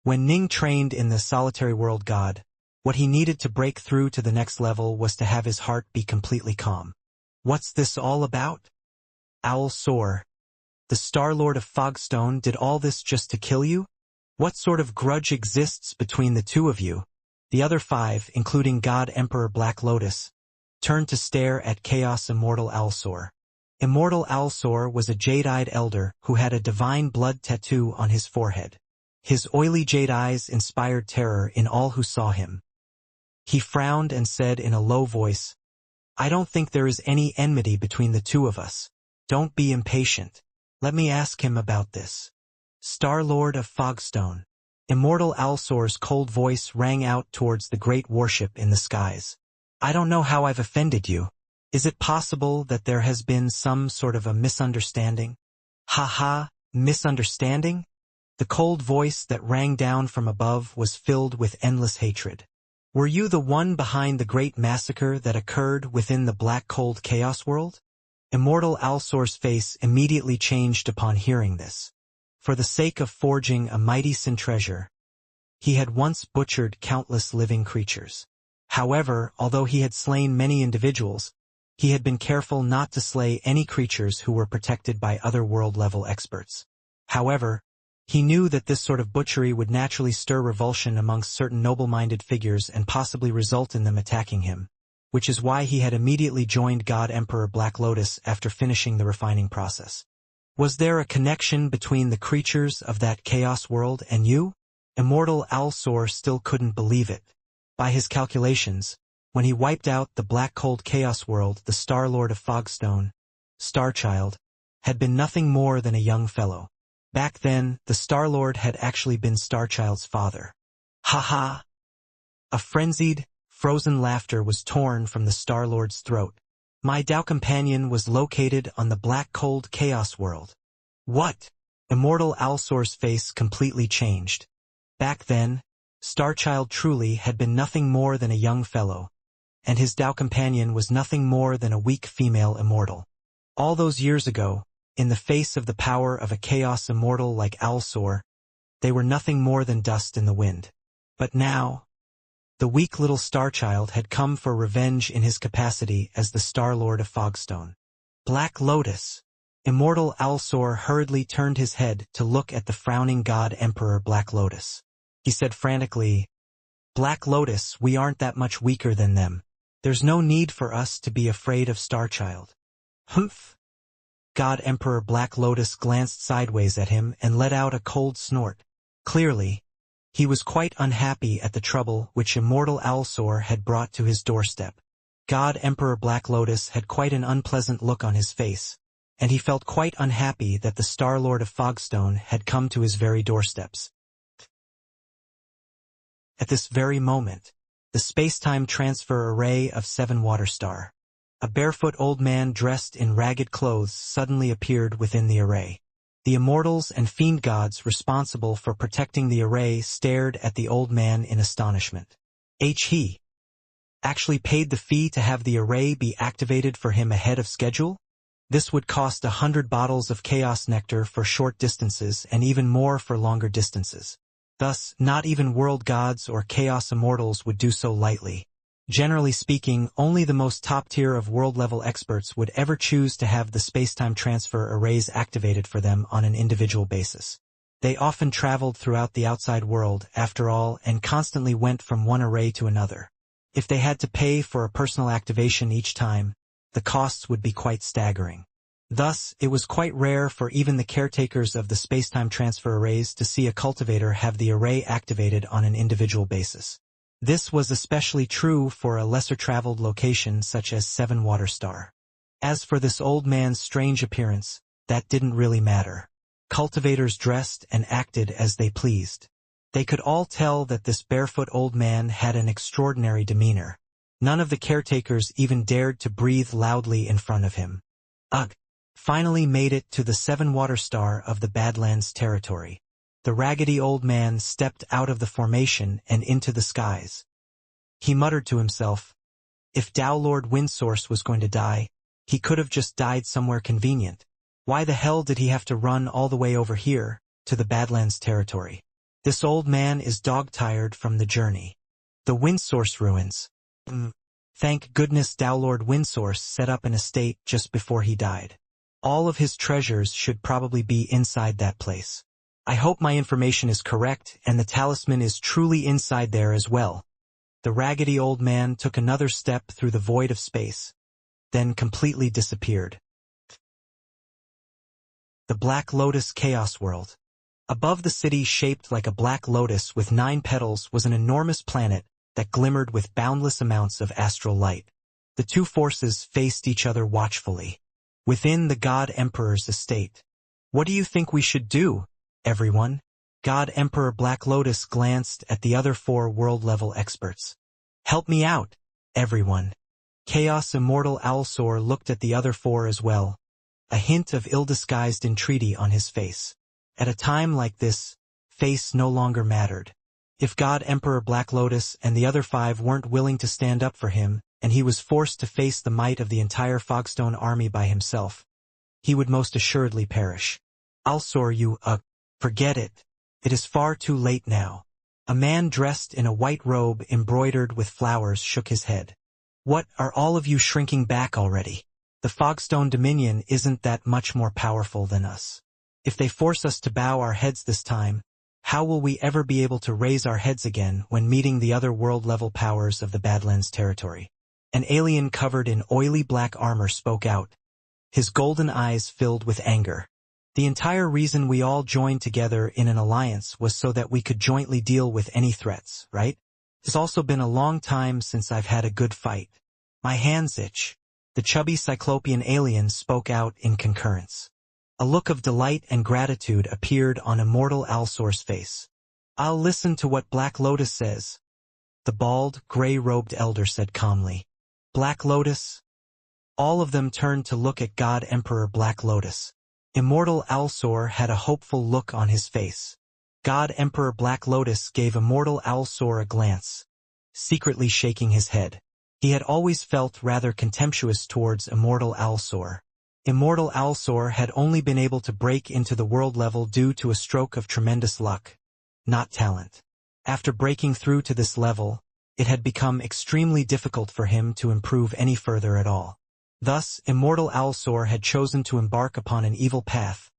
When Ning trained in the solitary world god, what he needed to break through to the next level was to have his heart be completely calm. What's this all about? Alsor, the Star-Lord of Fogstone, did all this just to kill you? What sort of grudge exists between the two of you? The other five, including God Emperor Black Lotus, turned to stare at Chaos Immortal Alsor. Immortal Alsor was a jade-eyed elder who had a divine blood tattoo on his forehead. His oily jade eyes inspired terror in all who saw him. He frowned and said in a low voice, I don't think there is any enmity between the two of us. Don't be impatient. Let me ask him about this. Star-Lord of Fogstone. Immortal Alsor's cold voice rang out towards the great warship in the skies. I don't know how I've offended you. Is it possible that there has been some sort of a misunderstanding? Ha ha, misunderstanding? The cold voice that rang down from above was filled with endless hatred. Were you the one behind the great massacre that occurred within the black cold chaos world? Immortal Alsor's face immediately changed upon hearing this. For the sake of forging a mighty sin treasure, he had once butchered countless living creatures. However, although he had slain many individuals, he had been careful not to slay any creatures who were protected by other world-level experts. However, he knew that this sort of butchery would naturally stir revulsion amongst certain noble-minded figures and possibly result in them attacking him, which is why he had immediately joined God Emperor Black Lotus after finishing the refining process. Was there a connection between the creatures of that chaos world and you? Immortal Alsor still couldn't believe it. By his calculations, when he wiped out the black cold chaos world, the Star-Lord of Fogstone, Starchild, had been nothing more than a young fellow. Back then, the Star-Lord had actually been Starchild's father. Ha ha! A frenzied, frozen laughter was torn from the Star-Lord's throat. My Tao companion was located on the black cold chaos world. What? Immortal Alsor's face completely changed. Back then, Starchild truly had been nothing more than a young fellow, and his Tao companion was nothing more than a weak female immortal. All those years ago, in the face of the power of a chaos immortal like Alsor, they were nothing more than dust in the wind. But now, the weak little Starchild had come for revenge in his capacity as the Star Lord of Fogstone. Black Lotus. Immortal Alsor hurriedly turned his head to look at the frowning god Emperor Black Lotus. He said frantically, "Black Lotus, we aren't that much weaker than them. There's no need for us to be afraid of Starchild." Humph! God Emperor Black Lotus glanced sideways at him and let out a cold snort. Clearly, he was quite unhappy at the trouble which Immortal Alsor had brought to his doorstep. God Emperor Black Lotus had quite an unpleasant look on his face, and he felt quite unhappy that the Star Lord of Fogstone had come to his very doorsteps. At this very moment, the space-time transfer array of 7 Water Star. A barefoot old man dressed in ragged clothes suddenly appeared within the array. The immortals and fiendgods responsible for protecting the array stared at the old man in astonishment. He actually paid the fee to have the array be activated for him ahead of schedule? This would cost 100 bottles of chaos nectar for short distances and even more for longer distances. Thus, not even world gods or chaos immortals would do so lightly. Generally speaking, only the most top-tier of world-level experts would ever choose to have the space-time transfer arrays activated for them on an individual basis. They often traveled throughout the outside world, after all, and constantly went from one array to another. If they had to pay for a personal activation each time, the costs would be quite staggering. Thus, it was quite rare for even the caretakers of the space-time transfer arrays to see a cultivator have the array activated on an individual basis. This was especially true for a lesser-traveled location such as 7 Water Star. As for this old man's strange appearance, that didn't really matter. Cultivators dressed and acted as they pleased. They could all tell that this barefoot old man had an extraordinary demeanor. None of the caretakers even dared to breathe loudly in front of him. Ugh! Finally made it to the 7 Water Star of the Badlands territory. The raggedy old man stepped out of the formation and into the skies. He muttered to himself, if Tao Lord Windsource was going to die, he could have just died somewhere convenient. Why the hell did he have to run all the way over here, to the Badlands territory? This old man is dog-tired from the journey. The Windsource ruins. Thank goodness Tao Lord Windsource set up an estate just before he died. All of his treasures should probably be inside that place. I hope my information is correct and the talisman is truly inside there as well. The raggedy old man took another step through the void of space, then completely disappeared. The Black Lotus Chaos World. Above the city shaped like a black lotus with 9 petals was an enormous planet that glimmered with boundless amounts of astral light. The two forces faced each other watchfully. Within the God Emperor's estate. What do you think we should do, everyone? God Emperor Black Lotus glanced at the other 4 world-level experts. Help me out, everyone. Chaos Immortal Alsor looked at the other 4 as well, a hint of ill-disguised entreaty on his face. At a time like this, face no longer mattered. If God Emperor Black Lotus and the other 5 weren't willing to stand up for him, and he was forced to face the might of the entire Fogstone army by himself, he would most assuredly perish. Alsor, forget it. It is far too late now. A man dressed in a white robe embroidered with flowers shook his head. What, are all of you shrinking back already? The Fogstone Dominion isn't that much more powerful than us. If they force us to bow our heads this time, how will we ever be able to raise our heads again when meeting the other world-level powers of the Badlands territory? An alien covered in oily black armor spoke out. His golden eyes filled with anger. The entire reason we all joined together in an alliance was so that we could jointly deal with any threats, right? It's also been a long time since I've had a good fight. My hands itch. The chubby Cyclopean alien spoke out in concurrence. A look of delight and gratitude appeared on Immortal Alsor's face. I'll listen to what Black Lotus says, the bald, gray-robed elder said calmly. Black Lotus? All of them turned to look at God Emperor Black Lotus. Immortal Alsor had a hopeful look on his face. God Emperor Black Lotus gave Immortal Alsor a glance, secretly shaking his head. He had always felt rather contemptuous towards Immortal Alsor. Immortal Alsor had only been able to break into the world level due to a stroke of tremendous luck, not talent. After breaking through to this level, it had become extremely difficult for him to improve any further at all. Thus, Immortal Alsor had chosen to embark upon an evil path.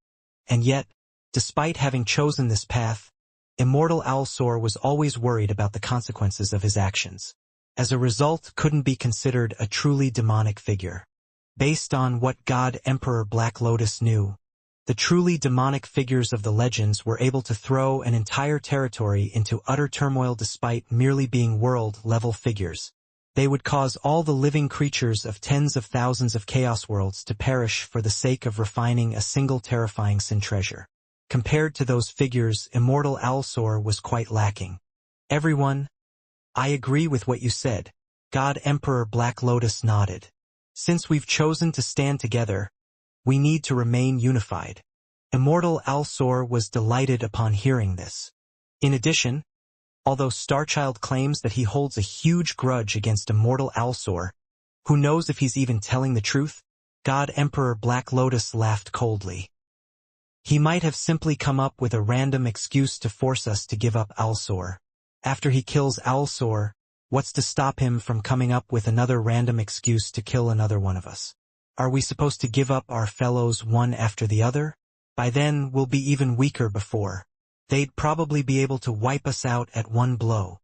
And yet, despite having chosen this path, Immortal Alsor was always worried about the consequences of his actions. As a result, couldn't be considered a truly demonic figure. Based on what God Emperor Black Lotus knew, the truly demonic figures of the legends were able to throw an entire territory into utter turmoil despite merely being world-level figures. They would cause all the living creatures of tens of thousands of chaos worlds to perish for the sake of refining a single terrifying sin treasure. Compared to those figures, Immortal Alsor was quite lacking. Everyone, I agree with what you said. God Emperor Black Lotus nodded. Since we've chosen to stand together, we need to remain unified. Immortal Alsor was delighted upon hearing this. In addition, although Starchild claims that he holds a huge grudge against Immortal Alsor, who knows if he's even telling the truth? God Emperor Black Lotus laughed coldly. He might have simply come up with a random excuse to force us to give up Alsor. After he kills Alsor, what's to stop him from coming up with another random excuse to kill another one of us? Are we supposed to give up our fellows one after the other? By then, we'll be even weaker before. They'd probably be able to wipe us out at one blow.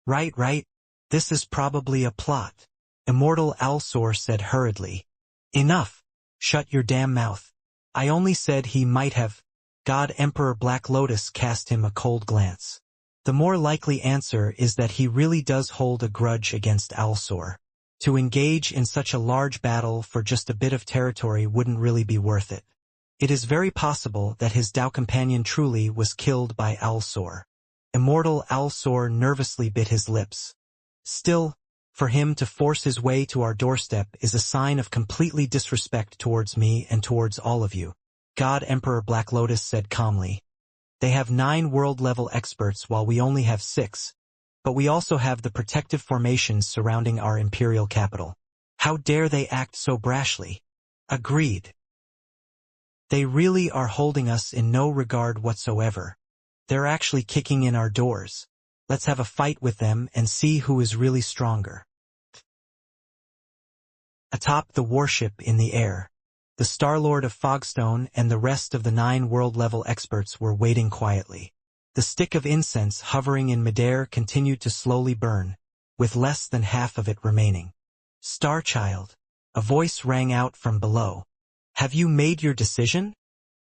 Right. This is probably a plot. Immortal Alsor said hurriedly. Enough. Shut your damn mouth. I only said he might have. God Emperor Black Lotus cast him a cold glance. The more likely answer is that he really does hold a grudge against Alsor. To engage in such a large battle for just a bit of territory wouldn't really be worth it. It is very possible that his Dao companion truly was killed by Alsor. Immortal Alsor nervously bit his lips. Still, for him to force his way to our doorstep is a sign of completely disrespect towards me and towards all of you. God Emperor Black Lotus said calmly. They have 9 world-level experts while we only have 6. But we also have the protective formations surrounding our imperial capital. How dare they act so brashly? Agreed. They really are holding us in no regard whatsoever. They're actually kicking in our doors. Let's have a fight with them and see who is really stronger. Atop the warship in the air, the Star-Lord of Fogstone and the rest of the 9 world-level experts were waiting quietly. The stick of incense hovering in midair continued to slowly burn, with less than half of it remaining. Starchild, a voice rang out from below. Have you made your decision?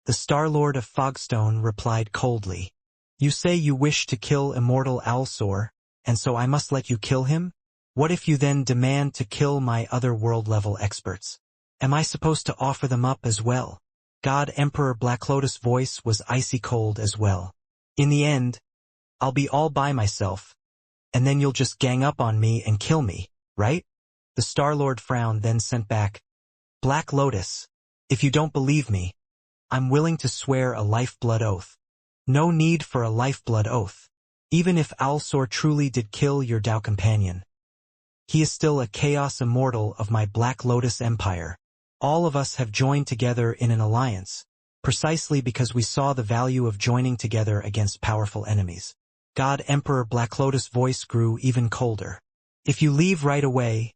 The Star-Lord of Fogstone replied coldly. You say you wish to kill Immortal Alsor, and so I must let you kill him? What if you then demand to kill my other world-level experts? Am I supposed to offer them up as well? God Emperor Black Lotus' voice was icy cold as well. In the end, I'll be all by myself, and then you'll just gang up on me and kill me, right? The Star-Lord frowned, then sent back. Black Lotus, if you don't believe me, I'm willing to swear a lifeblood oath. No need for a lifeblood oath. Even if Alsor truly did kill your Dao companion, he is still a chaos immortal of my Black Lotus Empire. All of us have joined together in an alliance, precisely because we saw the value of joining together against powerful enemies. God Emperor Black Lotus' voice grew even colder. If you leave right away,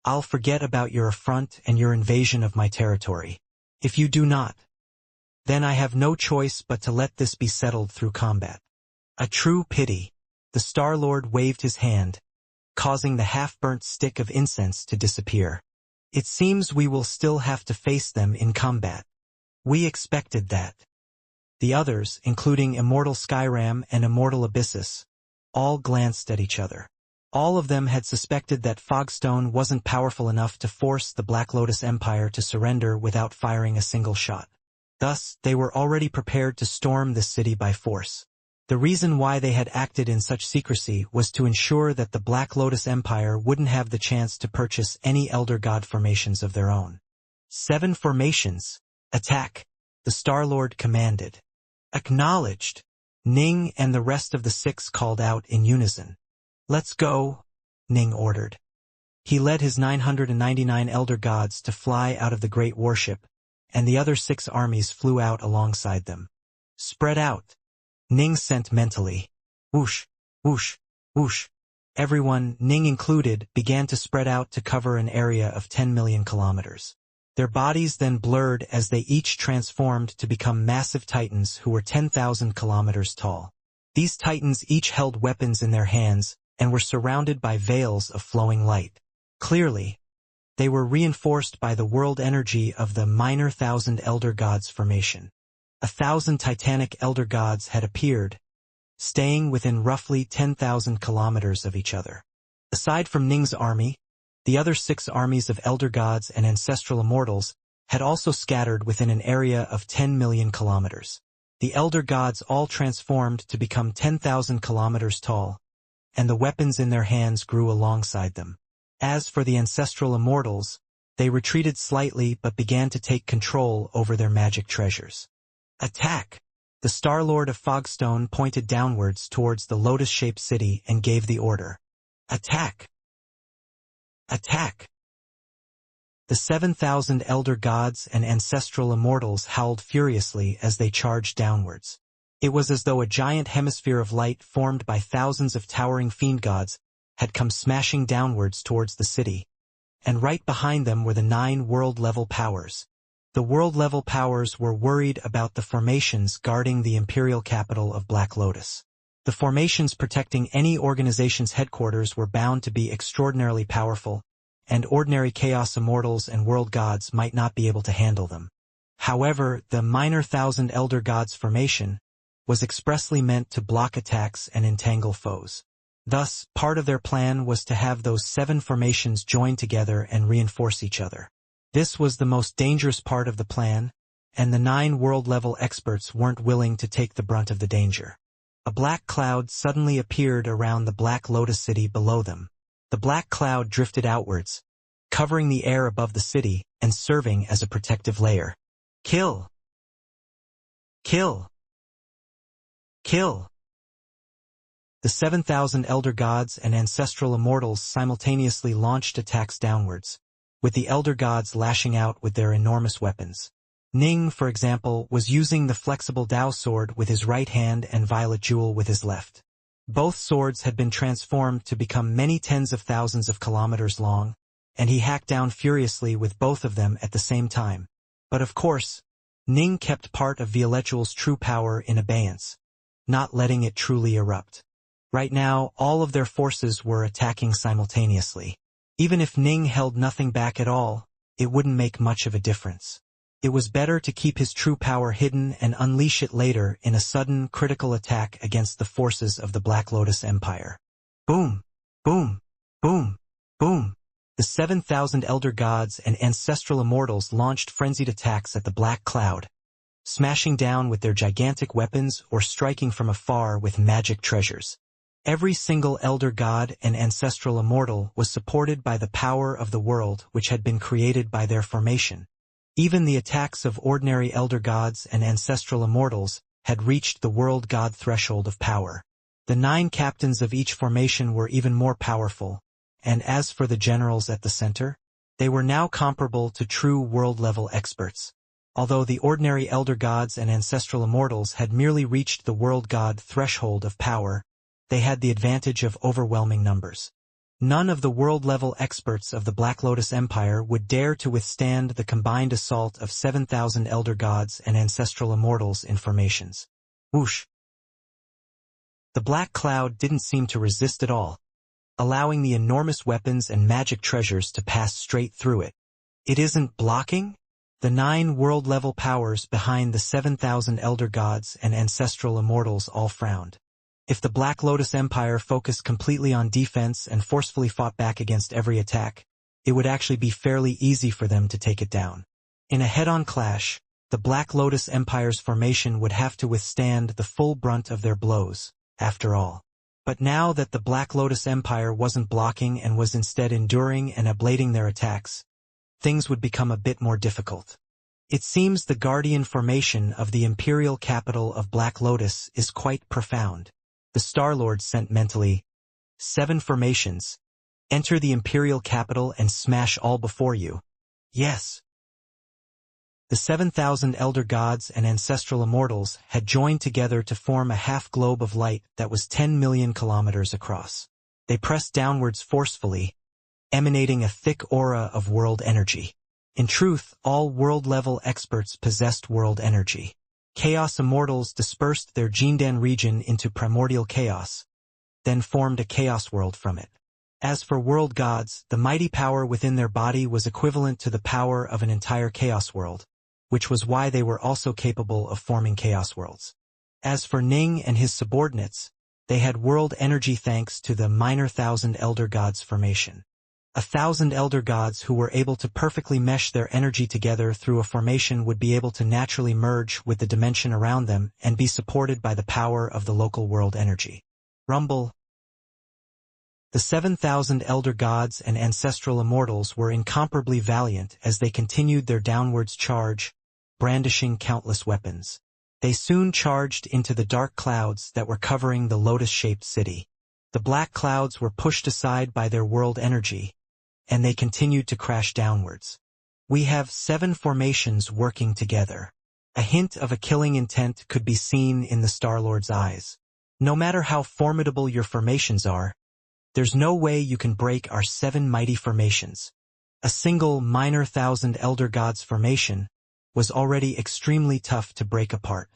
I'll forget about your affront and your invasion of my territory. If you do not, then I have no choice but to let this be settled through combat. A true pity. The Star-Lord waved his hand, causing the half-burnt stick of incense to disappear. It seems we will still have to face them in combat. We expected that. The others, including Immortal Skyram and Immortal Abyssus, all glanced at each other. All of them had suspected that Fogstone wasn't powerful enough to force the Black Lotus Empire to surrender without firing a single shot. Thus, they were already prepared to storm the city by force. The reason why they had acted in such secrecy was to ensure that the Black Lotus Empire wouldn't have the chance to purchase any Elder God formations of their own. 7 formations. Attack, the Star-Lord commanded. Acknowledged. Ning and the rest of the 6 called out in unison. Let's go, Ning ordered. He led his 999 elder gods to fly out of the great warship, and the other 6 armies flew out alongside them. Spread out. Ning sent mentally. Whoosh, whoosh, whoosh. Everyone, Ning included, began to spread out to cover an area of 10 million kilometers. Their bodies then blurred as they each transformed to become massive titans who were 10,000 kilometers tall. These titans each held weapons in their hands and were surrounded by veils of flowing light. Clearly, they were reinforced by the world energy of the minor 1,000 elder gods formation. 1,000 titanic elder gods had appeared, staying within roughly 10,000 kilometers of each other. Aside from Ning's army, the other 6 armies of elder gods and ancestral immortals had also scattered within an area of 10 million kilometers. The elder gods all transformed to become 10,000 kilometers tall, and the weapons in their hands grew alongside them. As for the ancestral immortals, they retreated slightly but began to take control over their magic treasures. Attack! The Star-Lord of Fogstone pointed downwards towards the lotus-shaped city and gave the order. Attack! Attack! The 7,000 elder gods and ancestral immortals howled furiously as they charged downwards. It was as though a giant hemisphere of light formed by thousands of towering fiendgods had come smashing downwards towards the city, and right behind them were the 9 world-level powers. The world-level powers were worried about the formations guarding the imperial capital of Black Lotus. The formations protecting any organization's headquarters were bound to be extraordinarily powerful, and ordinary chaos immortals and world gods might not be able to handle them. However, the minor 1,000 elder gods formation was expressly meant to block attacks and entangle foes. Thus, part of their plan was to have those 7 formations join together and reinforce each other. This was the most dangerous part of the plan, and the 9 world-level experts weren't willing to take the brunt of the danger. A black cloud suddenly appeared around the Black Lotus city below them. The black cloud drifted outwards, covering the air above the city and serving as a protective layer. Kill! Kill! Kill! The 7,000 elder gods and ancestral immortals simultaneously launched attacks downwards, with the elder gods lashing out with their enormous weapons. Ning, for example, was using the flexible Dao sword with his right hand and violet jewel with his left. Both swords had been transformed to become many tens of thousands of kilometers long, and he hacked down furiously with both of them at the same time. But of course, Ning kept part of Violet Jewel's true power in abeyance, not letting it truly erupt. Right now, all of their forces were attacking simultaneously. Even if Ning held nothing back at all, it wouldn't make much of a difference. It was better to keep his true power hidden and unleash it later in a sudden, critical attack against the forces of the Black Lotus Empire. Boom! Boom! Boom! Boom! The 7,000 elder gods and ancestral immortals launched frenzied attacks at the Black Cloud, smashing down with their gigantic weapons or striking from afar with magic treasures. Every single elder god and ancestral immortal was supported by the power of the world which had been created by their formation. Even the attacks of ordinary elder gods and ancestral immortals had reached the world god threshold of power. The 9 captains of each formation were even more powerful, and as for the generals at the center, they were now comparable to true world-level experts. Although the ordinary elder gods and ancestral immortals had merely reached the world god threshold of power, they had the advantage of overwhelming numbers. None of the world-level experts of the Black Lotus Empire would dare to withstand the combined assault of 7,000 elder gods and ancestral immortals in formations. Whoosh! The black cloud didn't seem to resist at all, allowing the enormous weapons and magic treasures to pass straight through it. It isn't blocking? The 9 world-level powers behind the 7,000 elder gods and ancestral immortals all frowned. If the Black Lotus Empire focused completely on defense and forcefully fought back against every attack, it would actually be fairly easy for them to take it down. In a head-on clash, the Black Lotus Empire's formation would have to withstand the full brunt of their blows, after all. But now that the Black Lotus Empire wasn't blocking and was instead enduring and ablating their attacks, things would become a bit more difficult. It seems the Guardian formation of the imperial capital of Black Lotus is quite profound. The Star-Lord sent mentally 7 formations, Enter the imperial capital and smash all before you. Yes. The 7,000 elder gods and ancestral immortals had joined together to form a half-globe of light that was 10 million kilometers across. They pressed downwards forcefully, emanating a thick aura of world energy. In truth, all world-level experts possessed world energy. Chaos immortals dispersed their Jindan region into primordial chaos, then formed a chaos world from it. As for world gods, the mighty power within their body was equivalent to the power of an entire chaos world, which was why they were also capable of forming chaos worlds. As for Ning and his subordinates, they had world energy thanks to the minor 1,000 elder gods formation. 1,000 elder gods who were able to perfectly mesh their energy together through a formation would be able to naturally merge with the dimension around them and be supported by the power of the local world energy. Rumble. The 7,000 elder gods and ancestral immortals were incomparably valiant as they continued their downwards charge, brandishing countless weapons. They soon charged into the dark clouds that were covering the lotus-shaped city. The black clouds were pushed aside by their world energy, and they continued to crash downwards. We have 7 formations working together. A hint of a killing intent could be seen in the Star-Lord's eyes. No matter how formidable your formations are, there's no way you can break our 7 mighty formations. A single minor 1,000 elder gods formation was already extremely tough to break apart.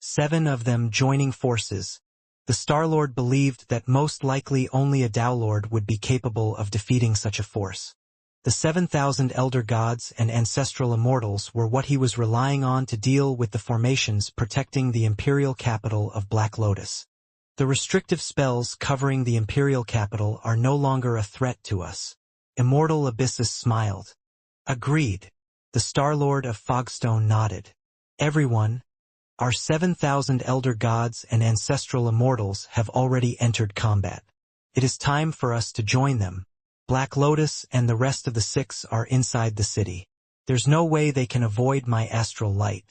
7 of them joining forces. The Star-Lord believed that most likely only a Tao Lord would be capable of defeating such a force. The 7,000 elder gods and ancestral immortals were what he was relying on to deal with the formations protecting the imperial capital of Black Lotus. The restrictive spells covering the imperial capital are no longer a threat to us. Immortal Abyssus smiled. Agreed. The Star-Lord of Fogstone nodded. Everyone, our 7,000 elder gods and ancestral immortals have already entered combat. It is time for us to join them. Black Lotus and the rest of the 6 are inside the city. There's no way they can avoid my astral light.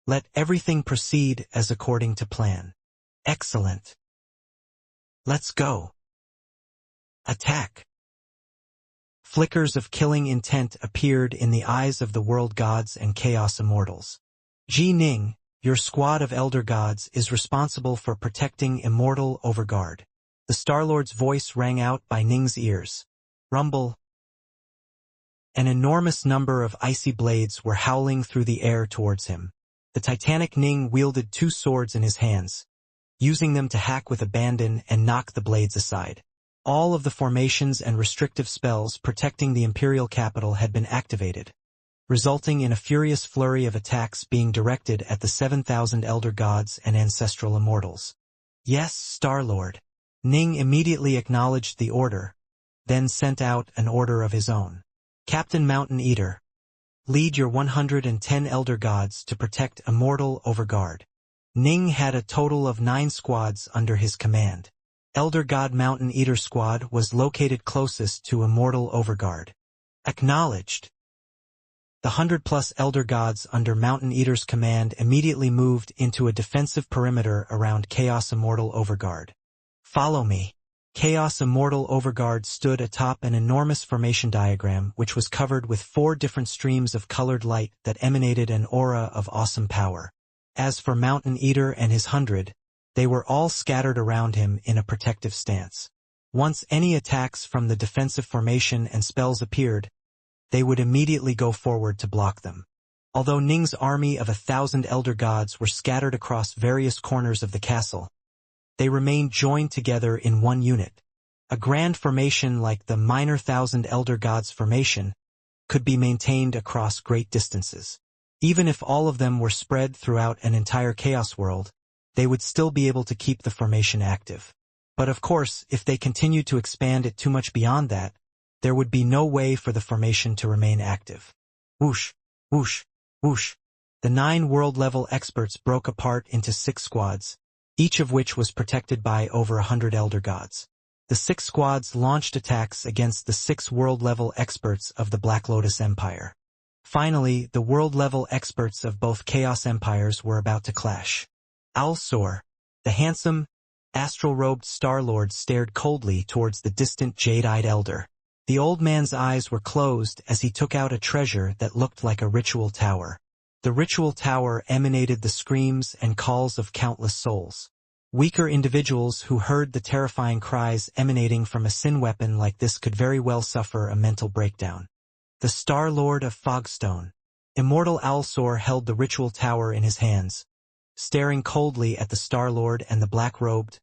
Let everything proceed as according to plan. Excellent. Let's go. Attack. Flickers of killing intent appeared in the eyes of the world gods and chaos immortals. Ji Ning, your squad of elder gods is responsible for protecting Immortal Overguard. The Star-Lord's voice rang out by Ning's ears. Rumble. An enormous number of icy blades were howling through the air towards him. The titanic Ning wielded 2 swords in his hands, using them to hack with abandon and knock the blades aside. All of the formations and restrictive spells protecting the imperial capital had been activated, resulting in a furious flurry of attacks being directed at the 7,000 elder gods and ancestral immortals. Yes, Star-Lord. Ning immediately acknowledged the order, then sent out an order of his own. Captain Mountain Eater, lead your 110 elder gods to protect Immortal Overguard. Ning had a total of 9 squads under his command. Elder God Mountain Eater Squad was located closest to Immortal Overguard. Acknowledged. The 100+ elder gods under Mountain Eater's command immediately moved into a defensive perimeter around Chaos Immortal Overguard. Follow me. Chaos Immortal Overguard stood atop an enormous formation diagram which was covered with 4 different streams of colored light that emanated an aura of awesome power. As for Mountain Eater and his 100, they were all scattered around him in a protective stance. Once any attacks from the defensive formation and spells appeared, they would immediately go forward to block them. Although Ning's army of 1,000 elder gods were scattered across various corners of the castle, they remained joined together in one unit. A grand formation like the minor 1,000 elder gods formation could be maintained across great distances. Even if all of them were spread throughout an entire chaos world, they would still be able to keep the formation active. But of course, if they continued to expand it too much beyond that, there would be no way for the formation to remain active. Whoosh, whoosh, whoosh. The 9 world-level experts broke apart into 6 squads, each of which was protected by over 100 elder gods. The 6 squads launched attacks against the 6 world-level experts of the Black Lotus Empire. Finally, the world-level experts of both Chaos Empires were about to clash. Al-Sur, the handsome, astral-robed Star-Lord stared coldly towards the distant jade-eyed elder. The old man's eyes were closed as he took out a treasure that looked like a ritual tower. The ritual tower emanated the screams and calls of countless souls. Weaker individuals who heard the terrifying cries emanating from a sin weapon like this could very well suffer a mental breakdown. The Star Lord of Fogstone. Immortal Alsor held the ritual tower in his hands, staring coldly at the Star Lord and the black-robed,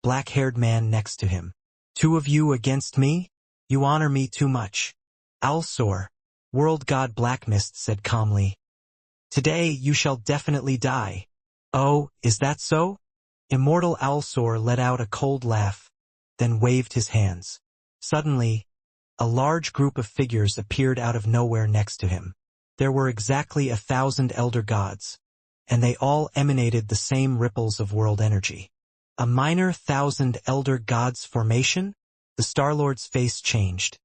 black-haired man next to him. "Two of you against me? You honor me too much." Alsor, world god Blackmist, said calmly. "Today you shall definitely die." "Oh, is that so?" Immortal Alsor let out a cold laugh, then waved his hands. Suddenly, a large group of figures appeared out of nowhere next to him. There were exactly 1,000 elder gods, and they all emanated the same ripples of world energy. A minor 1,000 elder gods formation? The Star-Lord's face changed.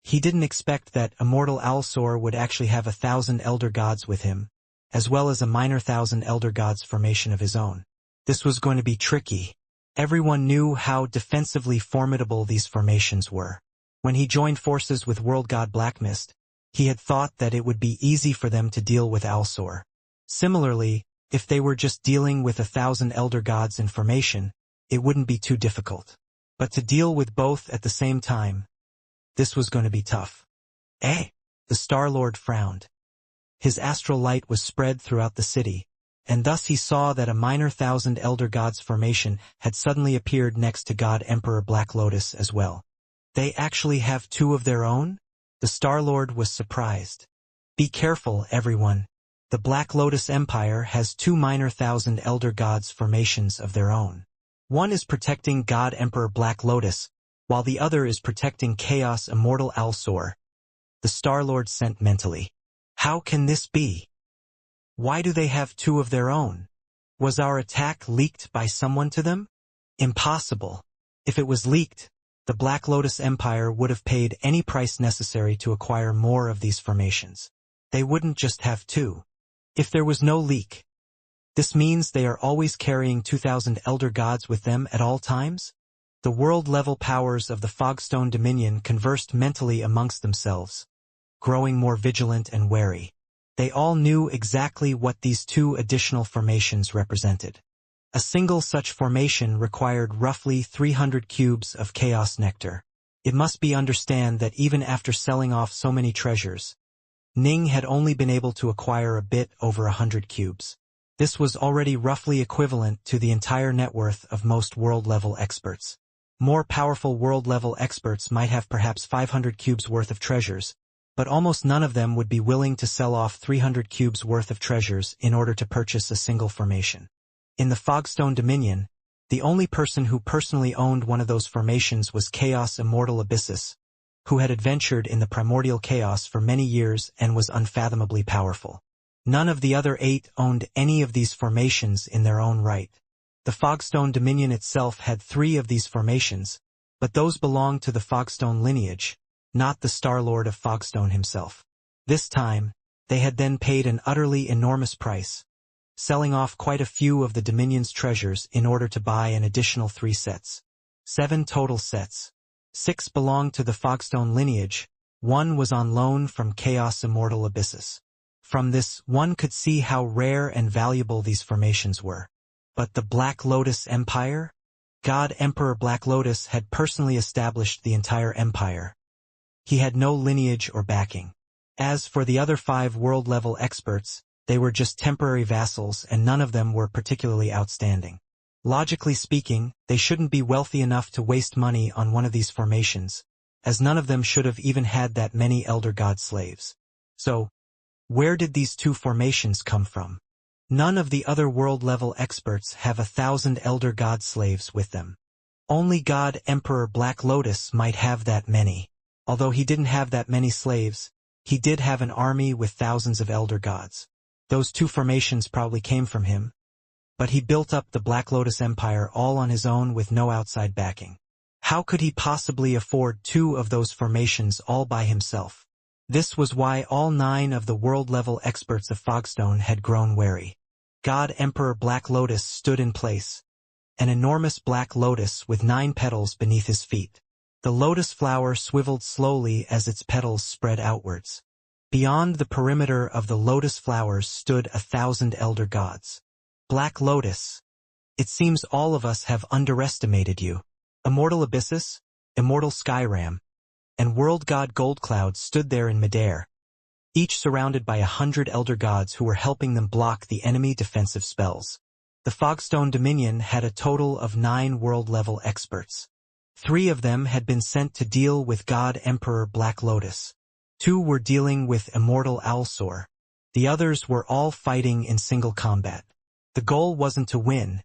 He didn't expect that Immortal Alsor would actually have 1,000 elder gods with him, as well as a minor 1,000 elder gods formation of his own. This was going to be tricky. Everyone knew how defensively formidable these formations were. When he joined forces with world god Blackmist, he had thought that it would be easy for them to deal with Alsor. Similarly, if they were just dealing with 1,000 elder gods in formation, it wouldn't be too difficult. But to deal with both at the same time, this was going to be tough. Eh? The Star-Lord frowned. His astral light was spread throughout the city, and thus he saw that a minor 1,000 elder gods formation had suddenly appeared next to God Emperor Black Lotus as well. They actually have two of their own? The Star-Lord was surprised. Be careful, everyone. The Black Lotus Empire has two minor 1,000 elder gods formations of their own. One is protecting God Emperor Black Lotus, while the other is protecting Chaos Immortal Alsor. The Star-Lord sent mentally. How can this be? Why do they have two of their own? Was our attack leaked by someone to them? Impossible. If it was leaked, the Black Lotus Empire would have paid any price necessary to acquire more of these formations. They wouldn't just have two. If there was no leak, this means they are always carrying 2,000 elder gods with them at all times? The world-level powers of the Fogstone Dominion conversed mentally amongst themselves, growing more vigilant and wary. They all knew exactly what these two additional formations represented. A single such formation required roughly 300 cubes of chaos nectar. It must be understood that even after selling off so many treasures, Ning had only been able to acquire a bit over 100 cubes. This was already roughly equivalent to the entire net worth of most world-level experts. More powerful world-level experts might have perhaps 500 cubes worth of treasures, but almost none of them would be willing to sell off 300 cubes worth of treasures in order to purchase a single formation. In the Fogstone Dominion, the only person who personally owned one of those formations was Chaos Immortal Abyssus, who had adventured in the primordial chaos for many years and was unfathomably powerful. None of the other 8 owned any of these formations in their own right. The Fogstone Dominion itself had 3 of these formations, but those belonged to the Fogstone lineage, not the Star-Lord of Fogstone himself. This time, they had then paid an utterly enormous price, selling off quite a few of the Dominion's treasures in order to buy an additional 3 sets. 7 total sets. 6 belonged to the Fogstone lineage, 1 was on loan from Chaos Immortal Abyssus. From this, one could see how rare and valuable these formations were. But the Black Lotus Empire? God Emperor Black Lotus had personally established the entire empire. He had no lineage or backing. As for the other 5 world-level experts, they were just temporary vassals and none of them were particularly outstanding. Logically speaking, they shouldn't be wealthy enough to waste money on one of these formations, as none of them should have even had that many elder god slaves. So, where did these 2 formations come from? None of the other world-level experts have 1,000 elder god slaves with them. Only God Emperor Black Lotus might have that many. Although he didn't have that many slaves, he did have an army with thousands of elder gods. Those 2 formations probably came from him, but he built up the Black Lotus Empire all on his own with no outside backing. How could he possibly afford 2 of those formations all by himself? This was why all 9 of the world-level experts of Fogstone had grown wary. God Emperor Black Lotus stood in place, an enormous black lotus with 9 petals beneath his feet. The lotus flower swiveled slowly as its petals spread outwards. Beyond the perimeter of the lotus flowers stood 1,000 elder gods. Black Lotus, it seems all of us have underestimated you. Immortal Abyssus, Immortal Skyram, and World God Goldcloud stood there in midair, each surrounded by 100 elder gods who were helping them block the enemy defensive spells. The Fogstone Dominion had a total of 9 world-level experts. 3 of them had been sent to deal with God Emperor Black Lotus. 2 were dealing with Immortal Owlsaur. The others were all fighting in single combat. The goal wasn't to win.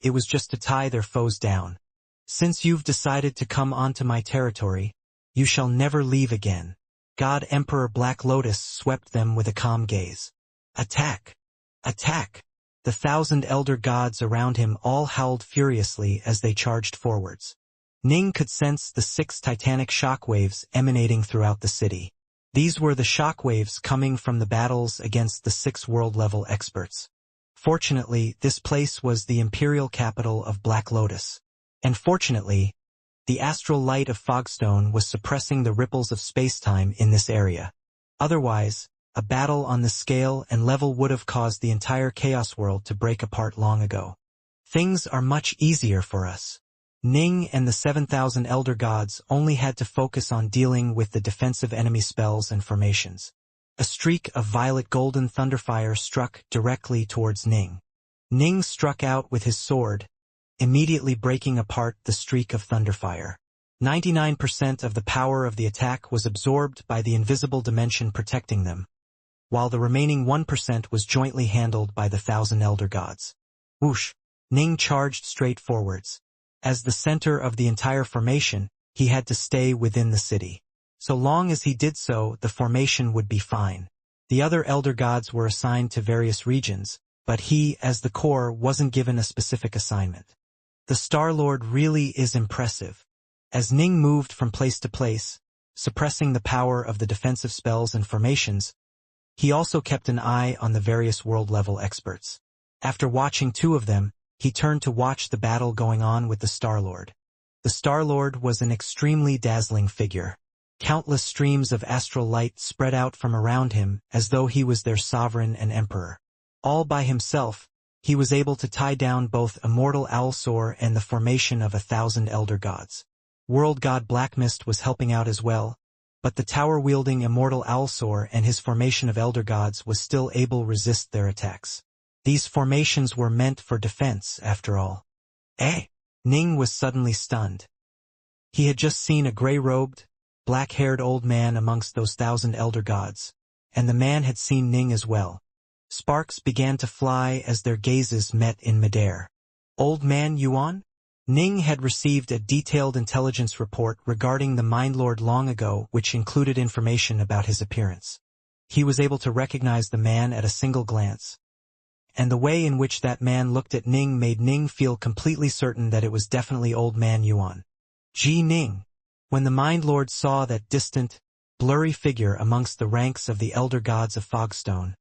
It was just to tie their foes down. Since you've decided to come onto my territory, you shall never leave again. God Emperor Black Lotus swept them with a calm gaze. Attack! Attack! The 1,000 elder gods around him all howled furiously as they charged forwards. Ning could sense the 6 titanic shockwaves emanating throughout the city. These were the shockwaves coming from the battles against the 6 world-level experts. Fortunately, this place was the imperial capital of Black Lotus. And fortunately, the astral light of Fogstone was suppressing the ripples of spacetime in this area. Otherwise, a battle on this scale and level would have caused the entire Chaos world to break apart long ago. Things are much easier for us. Ning and the 7,000 elder gods only had to focus on dealing with the defensive enemy spells and formations. A streak of violet golden thunderfire struck directly towards Ning. Ning struck out with his sword, immediately breaking apart the streak of thunderfire. 99% of the power of the attack was absorbed by the invisible dimension protecting them, while the remaining 1% was jointly handled by the 1,000 elder gods. Whoosh! Ning charged straight forwards. As the center of the entire formation, he had to stay within the city. So long as he did so, the formation would be fine. The other elder gods were assigned to various regions, but he, as the core, wasn't given a specific assignment. The Star-Lord really is impressive. As Ning moved from place to place, suppressing the power of the defensive spells and formations, he also kept an eye on the various world-level experts. After watching 2 of them, he turned to watch the battle going on with the Star-Lord. The Star-Lord was an extremely dazzling figure. Countless streams of astral light spread out from around him as though he was their sovereign and emperor. All by himself, he was able to tie down both Immortal Owlsaur and the formation of 1,000 elder gods. World God Blackmist was helping out as well, but the tower-wielding Immortal Owlsaur and his formation of elder gods was still able to resist their attacks. These formations were meant for defense, after all. Ning was suddenly stunned. He had just seen a gray-robed, black-haired old man amongst those 1,000 elder gods, and the man had seen Ning as well. Sparks began to fly as their gazes met in midair. Old Man Yuan? Ning had received a detailed intelligence report regarding the Mindlord long ago, which included information about his appearance. He was able to recognize the man at a single glance, and the way in which that man looked at Ning made Ning feel completely certain that it was definitely Old Man Yuan. Ning. When the Mindlord saw that distant, blurry figure amongst the ranks of the elder gods of Fogstone,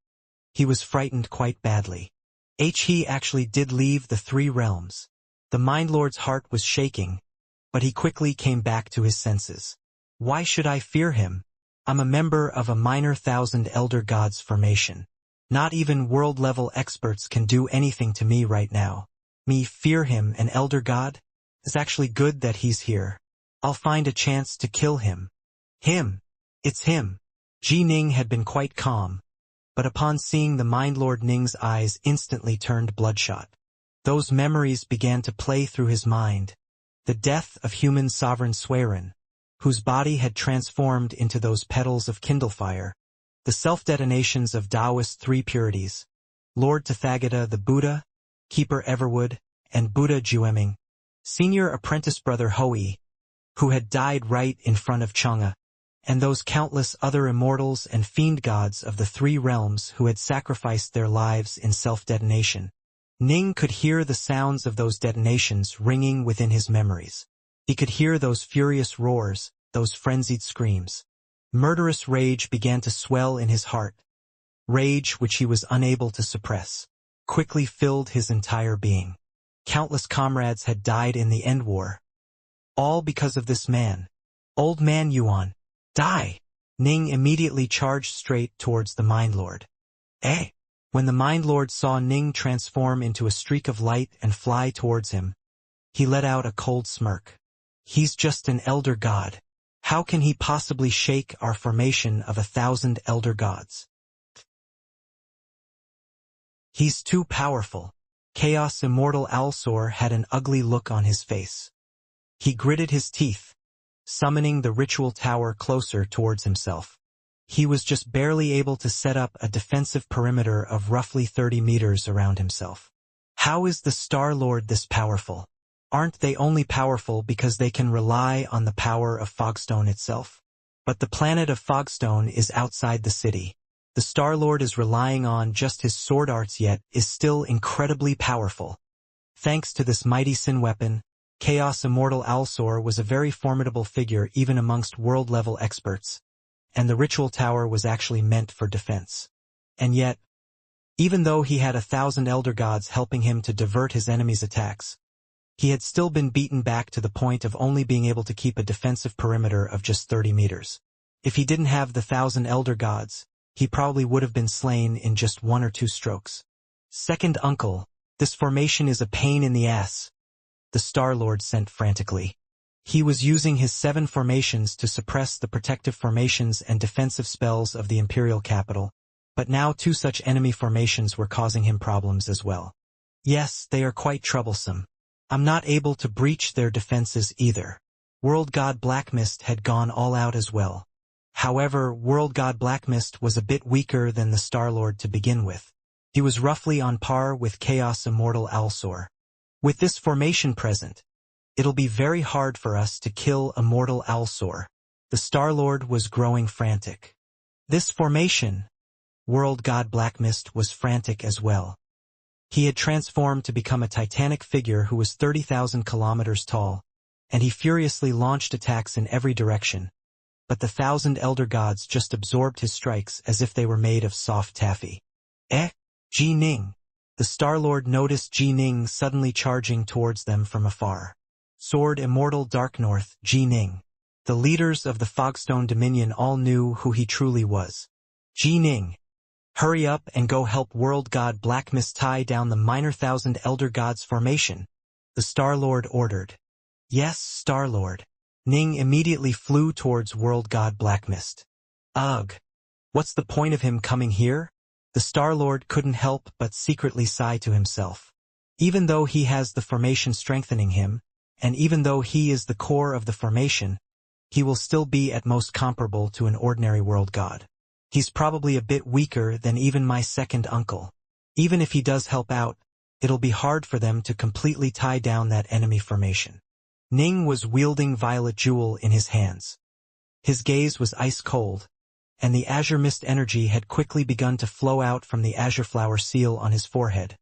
he was frightened quite badly. He actually did leave the 3 realms. The Mindlord's heart was shaking, but he quickly came back to his senses. Why should I fear him? I'm a member of a minor 1,000 elder gods formation. Not even world-level experts can do anything to me right now. Me fear him, an elder god? It's actually good that he's here. I'll find a chance to kill him. Him! It's him! Ning had been quite calm, but upon seeing the Mindlord, Ning's eyes instantly turned bloodshot. Those memories began to play through his mind. The death of human sovereign Suiren, whose body had transformed into those petals of kindlefire. The self-detonations of Taoist 3 purities, Lord Tathagata the Buddha, Keeper Everwood, and Buddha Jueming, senior apprentice brother Hoi, who had died right in front of Chang'e, and those countless other immortals and fiend gods of the 3 realms who had sacrificed their lives in self-detonation. Ning could hear the sounds of those detonations ringing within his memories. He could hear those furious roars, those frenzied screams. Murderous rage began to swell in his heart. Rage which he was unable to suppress quickly filled his entire being. Countless comrades had died in the End War, All because of this man. Old man Yuan. Die! Ning immediately charged straight towards the Mind Lord. Eh? When the Mind Lord saw Ning transform into a streak of light and fly towards him, he let out a cold smirk. He's just an elder god. How can he possibly shake our formation of 1,000 elder gods? He's too powerful. Chaos Immortal Alsor had an ugly look on his face. He gritted his teeth, summoning the ritual tower closer towards himself. He was just barely able to set up a defensive perimeter of roughly 30 meters around himself. How is the Star Lord this powerful? Aren't they only powerful because they can rely on the power of Fogstone itself? But the planet of Fogstone is outside the city. The Star Lord is relying on just his sword arts yet is still incredibly powerful. Thanks to this mighty sin weapon, Chaos Immortal Alsor was a very formidable figure even amongst world-level experts, and the ritual tower was actually meant for defense. And yet, even though he had 1,000 elder gods helping him to divert his enemies' attacks, he had still been beaten back to the point of only being able to keep a defensive perimeter of just 30 meters. If he didn't have the 1,000 elder gods, he probably would have been slain in just 1 or 2 strokes. Second uncle, this formation is a pain in the ass. The Star Lord sent frantically. He was using his 7 formations to suppress the protective formations and defensive spells of the Imperial capital, but now 2 such enemy formations were causing him problems as well. Yes, they are quite troublesome. I'm not able to breach their defenses either. World God Blackmist had gone all out as well. However, World God Blackmist was a bit weaker than the Star-Lord to begin with. He was roughly on par with Chaos Immortal Alsor. With this formation present, it'll be very hard for us to kill Immortal Alsor. The Star-Lord was growing frantic. This formation, World God Blackmist was frantic as well. He had transformed to become a titanic figure who was 30,000 kilometers tall, and he furiously launched attacks in every direction. But the 1,000 elder gods just absorbed his strikes as if they were made of soft taffy. Ji Ning. The Star-Lord noticed Ji Ning suddenly charging towards them from afar. Sword Immortal Dark North, Ji Ning. The leaders of the Fogstone Dominion all knew who he truly was. Ji Ning. Hurry up and go help World God Blackmist tie down the minor 1,000 elder gods formation, the Star-Lord ordered. Yes, Star-Lord. Ning immediately flew towards World God Blackmist. Ugh. What's the point of him coming here? The Star-Lord couldn't help but secretly sigh to himself. Even though he has the formation strengthening him, and even though he is the core of the formation, he will still be at most comparable to an ordinary world god. He's probably a bit weaker than even my second uncle. Even if he does help out, it'll be hard for them to completely tie down that enemy formation. Ning was wielding Violet Jewel in his hands. His gaze was ice cold, and the azure mist energy had quickly begun to flow out from the azure flower seal on his forehead,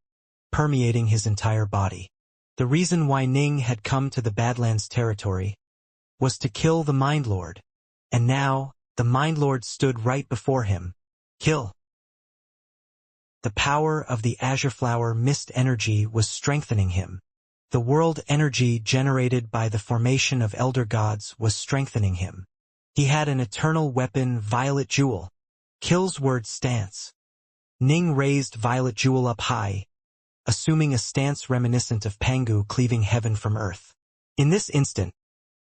permeating his entire body. The reason why Ning had come to the Badlands territory was to kill the Mind Lord, and now the Mind Lord stood right before him. Kill. The power of the azure flower mist energy was strengthening him. The world energy generated by the formation of elder gods was strengthening him. He had an eternal weapon, Violet Jewel. Kill's word stance. Ning raised Violet Jewel up high, assuming a stance reminiscent of Pangu cleaving heaven from earth. In this instant,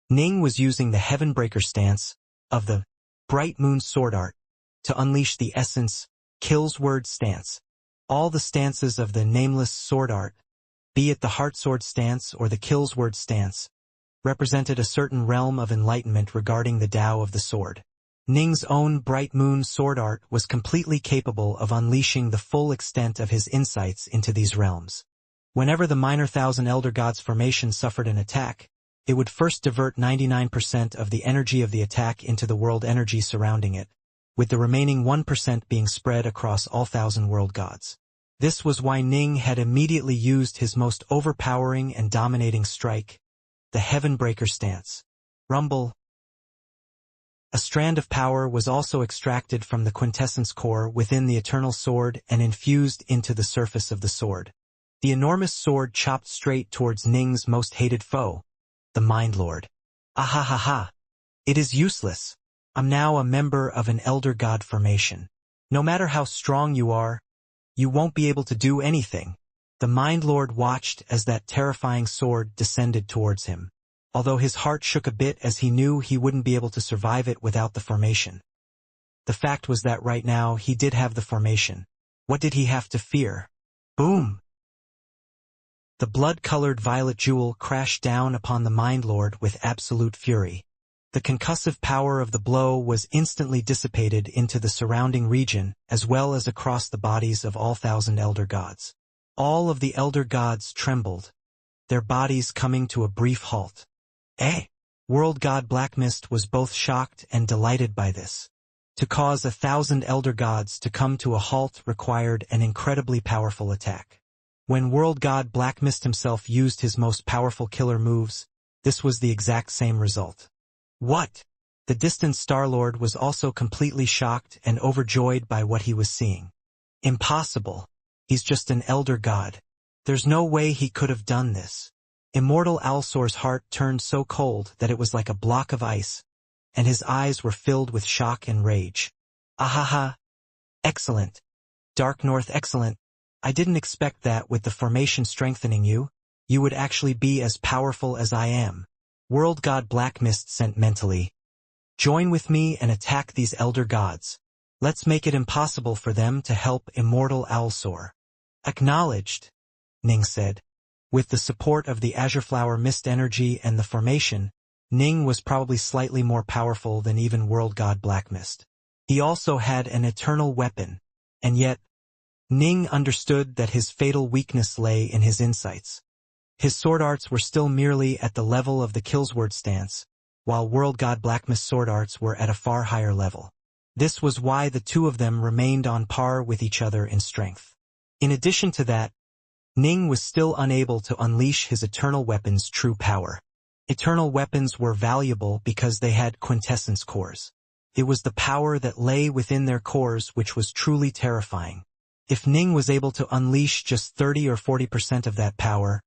Ning was using the Heavenbreaker stance of the Bright Moon Sword Art to unleash the essence, Kill's word stance. All the stances of the nameless sword art, be it the Heartsword stance or the Kill's word stance, represented a certain realm of enlightenment regarding the Tao of the sword. Ning's own Bright Moon Sword Art was completely capable of unleashing the full extent of his insights into these realms. Whenever the minor 1,000 Elder Gods formation suffered an attack, it would first divert 99% of the energy of the attack into the world energy surrounding it, with the remaining 1% being spread across all 1,000 world gods. This was why Ning had immediately used his most overpowering and dominating strike, the Heavenbreaker stance. Rumble. A strand of power was also extracted from the quintessence core within the eternal sword and infused into the surface of the sword. The enormous sword chopped straight towards Ning's most hated foe, the Mind Lord. Ahahaha. It is useless. I'm now a member of an Elder God formation. No matter how strong you are, you won't be able to do anything. The Mind Lord watched as that terrifying sword descended towards him, although his heart shook a bit as he knew he wouldn't be able to survive it without the formation. The fact was that right now he did have the formation. What did he have to fear? Boom! The blood-colored violet jewel crashed down upon the Mind Lord with absolute fury. The concussive power of the blow was instantly dissipated into the surrounding region as well as across the bodies of all 1,000 Elder Gods. All of the Elder Gods trembled, their bodies coming to a brief halt. World God Blackmist was both shocked and delighted by this. To cause 1,000 Elder Gods to come to a halt required an incredibly powerful attack. When World God Blackmist himself used his most powerful killer moves, this was the exact same result. What? The distant Star-Lord was also completely shocked and overjoyed by what he was seeing. Impossible. He's just an Elder God. There's no way he could have done this. Immortal Alsor's heart turned so cold that it was like a block of ice, and his eyes were filled with shock and rage. Ahaha. Excellent. Dark North, excellent. I didn't expect that with the formation strengthening you would actually be as powerful as I am. World God Blackmist sent mentally. Join with me and attack these Elder Gods. Let's make it impossible for them to help Immortal Alsor. Acknowledged, Ning said. With the support of the Azure Flower Mist energy and the formation, Ning was probably slightly more powerful than even World God Blackmist. He also had an eternal weapon, and yet, Ning understood that his fatal weakness lay in his insights. His sword arts were still merely at the level of the Killsword stance, while World God Blackmist's sword arts were at a far higher level. This was why the two of them remained on par with each other in strength. In addition to that, Ning was still unable to unleash his eternal weapon's true power. Eternal weapons were valuable because they had quintessence cores. It was the power that lay within their cores which was truly terrifying. If Ning was able to unleash just 30 or 40% of that power,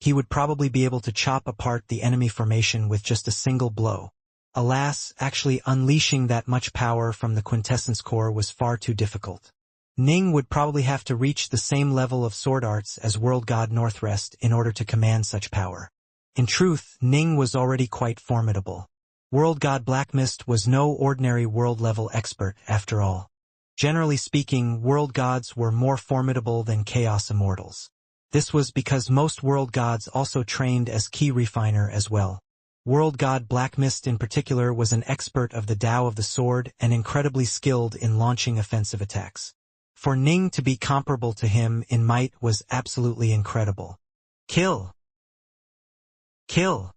he would probably be able to chop apart the enemy formation with just a single blow. Alas, actually unleashing that much power from the quintessence core was far too difficult. Ning would probably have to reach the same level of sword arts as World God Northrest in order to command such power. In truth, Ning was already quite formidable. World God Blackmist was no ordinary world-level expert, after all. Generally speaking, world gods were more formidable than Chaos Immortals. This was because most world gods also trained as key refiner as well. World God Blackmist in particular was an expert of the Tao of the Sword and incredibly skilled in launching offensive attacks. For Ning to be comparable to him in might was absolutely incredible. Kill! Kill!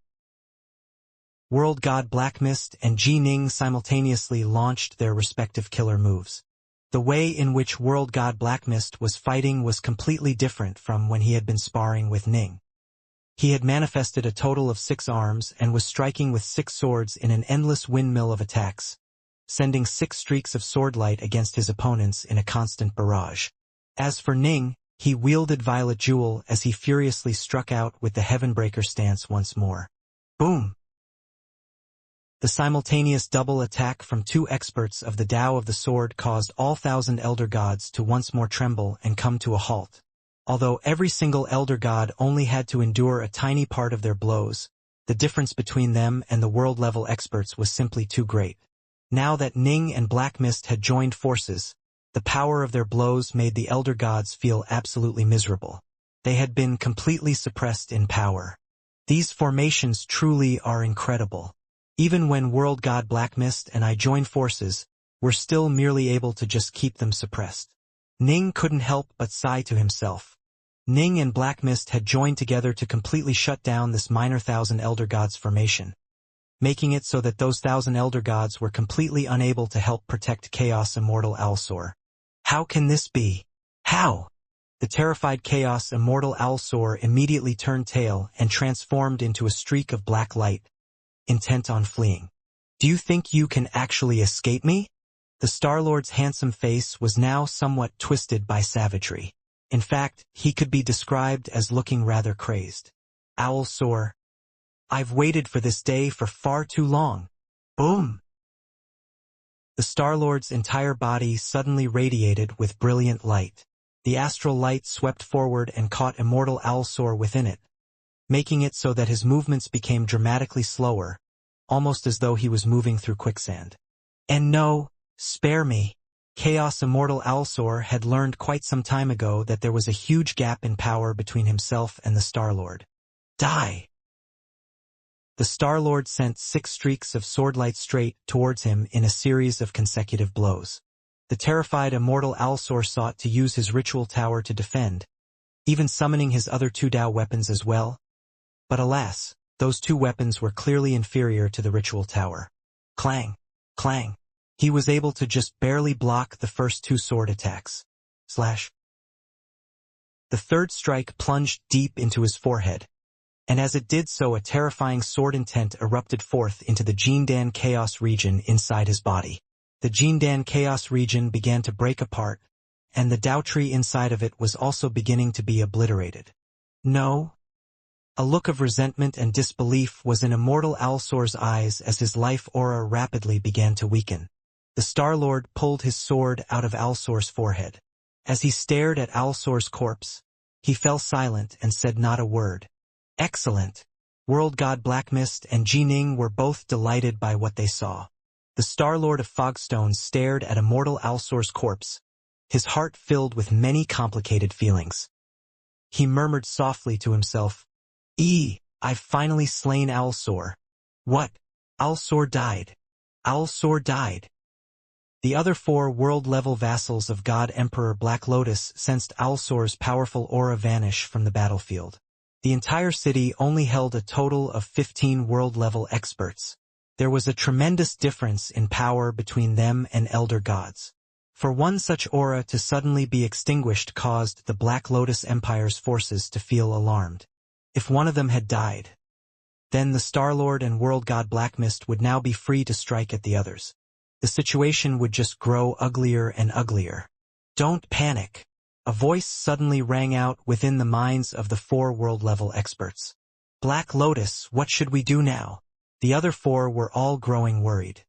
World God Blackmist and Ji Ning simultaneously launched their respective killer moves. The way in which World God Blackmist was fighting was completely different from when he had been sparring with Ning. He had manifested a total of 6 arms and was striking with 6 swords in an endless windmill of attacks, sending 6 streaks of sword light against his opponents in a constant barrage. As for Ning, he wielded Violet Jewel as he furiously struck out with the Heavenbreaker stance once more. Boom! The simultaneous double attack from 2 experts of the Tao of the Sword caused all 1,000 Elder Gods to once more tremble and come to a halt. Although every single Elder God only had to endure a tiny part of their blows, the difference between them and the world-level experts was simply too great. Now that Ning and Blackmist had joined forces, the power of their blows made the Elder Gods feel absolutely miserable. They had been completely suppressed in power. These formations truly are incredible. Even when World God Blackmist and I joined forces, we're still merely able to just keep them suppressed. Ning couldn't help but sigh to himself. Ning and Blackmist had joined together to completely shut down this minor 1,000 Elder Gods formation, making it so that those 1,000 Elder Gods were completely unable to help protect Chaos Immortal Alsor. How can this be? How? The terrified Chaos Immortal Alsor immediately turned tail and transformed into a streak of black light, intent on fleeing. Do you think you can actually escape me? The Star-Lord's handsome face was now somewhat twisted by savagery. In fact, he could be described as looking rather crazed. Alsor. I've waited for this day for far too long. Boom! The Star-Lord's entire body suddenly radiated with brilliant light. The astral light swept forward and caught Immortal Alsor within it, making it so that his movements became dramatically slower, almost as though he was moving through quicksand. And no, spare me. Chaos Immortal Alsor had learned quite some time ago that there was a huge gap in power between himself and the Star-Lord. Die! The Star-Lord sent 6 streaks of swordlight straight towards him in a series of consecutive blows. The terrified Immortal Alsor sought to use his ritual tower to defend, even summoning his other 2 Dao weapons as well. But alas, those 2 weapons were clearly inferior to the ritual tower. Clang! Clang! He was able to just barely block the first 2 sword attacks. Slash. The third strike plunged deep into his forehead, and as it did so a terrifying sword intent erupted forth into the Jindan Chaos region inside his body. The Jindan Chaos region began to break apart, and the Dao tree inside of it was also beginning to be obliterated. No. A look of resentment and disbelief was in Immortal Alsor's eyes as his life aura rapidly began to weaken. The Star-Lord pulled his sword out of Alsor's forehead. As he stared at Alsor's corpse, he fell silent and said not a word. Excellent! World God Blackmist and Jining were both delighted by what they saw. The Star-Lord of Fogstone stared at Immortal Alsor's corpse, his heart filled with many complicated feelings. He murmured softly to himself, I've finally slain Alsor. What? Alsor died. Alsor died. The other 4 world-level vassals of God Emperor Black Lotus sensed Alsor's powerful aura vanish from the battlefield. The entire city only held a total of 15 world-level experts. There was a tremendous difference in power between them and elder gods. For one such aura to suddenly be extinguished caused the Black Lotus Empire's forces to feel alarmed. If one of them had died, then the Star-Lord and World God Blackmist would now be free to strike at the others. The situation would just grow uglier and uglier. Don't panic. A voice suddenly rang out within the minds of the 4 world-level experts. Black Lotus, what should we do now? The other 4 were all growing worried.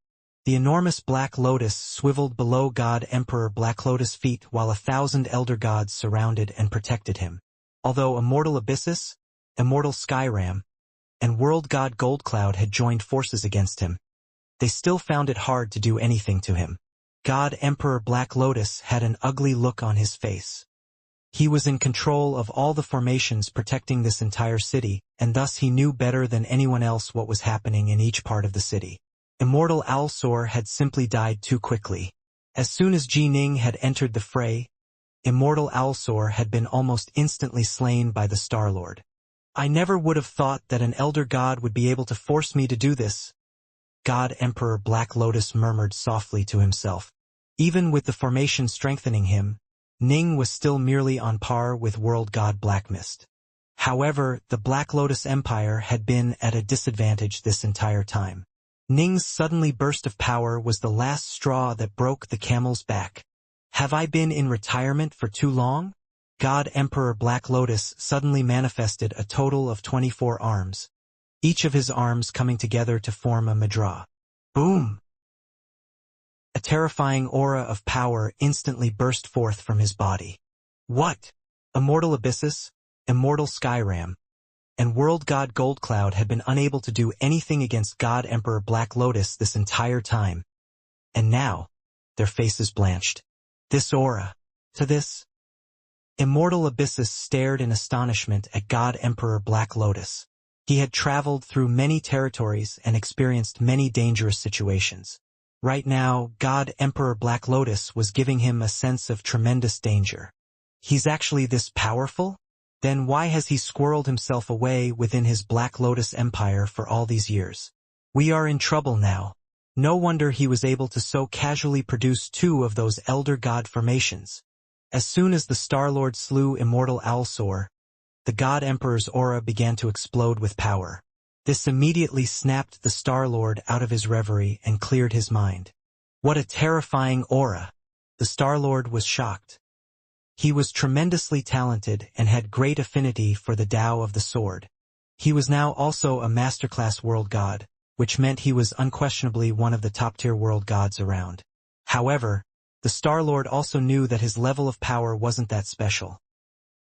The enormous Black Lotus swiveled below God Emperor Black Lotus' feet while 1,000 elder gods surrounded and protected him. Although Immortal Abyssus, Immortal Skyram, and World God Goldcloud had joined forces against him, they still found it hard to do anything to him. God Emperor Black Lotus had an ugly look on his face. He was in control of all the formations protecting this entire city, and thus he knew better than anyone else what was happening in each part of the city. Immortal Alsor had simply died too quickly. As soon as Jining had entered the fray, Immortal Alsor had been almost instantly slain by the Star-Lord. I never would have thought that an elder god would be able to force me to do this, God Emperor Black Lotus murmured softly to himself. Even with the formation strengthening him, Ning was still merely on par with World God Blackmist. However, the Black Lotus Empire had been at a disadvantage this entire time. Ning's suddenly burst of power was the last straw that broke the camel's back. Have I been in retirement for too long? God Emperor Black Lotus suddenly manifested a total of 24 arms, each of his arms coming together to form a Madra. Boom! A terrifying aura of power instantly burst forth from his body. What? Immortal Abyssus, Immortal Skyram, and World God Goldcloud had been unable to do anything against God Emperor Black Lotus this entire time. And now, their faces blanched. This aura. To this? Immortal Abyssus stared in astonishment at God Emperor Black Lotus. He had traveled through many territories and experienced many dangerous situations. Right now, God Emperor Black Lotus was giving him a sense of tremendous danger. He's actually this powerful? Then why has he squirreled himself away within his Black Lotus Empire for all these years? We are in trouble now. No wonder he was able to so casually produce 2 of those Elder God formations. As soon as the Star-Lord slew Immortal Alsor, the God Emperor's aura began to explode with power. This immediately snapped the Star-Lord out of his reverie and cleared his mind. What a terrifying aura! The Star-Lord was shocked. He was tremendously talented and had great affinity for the Tao of the sword. He was now also a masterclass world god, which meant he was unquestionably one of the top-tier world gods around. However, the Star-Lord also knew that his level of power wasn't that special.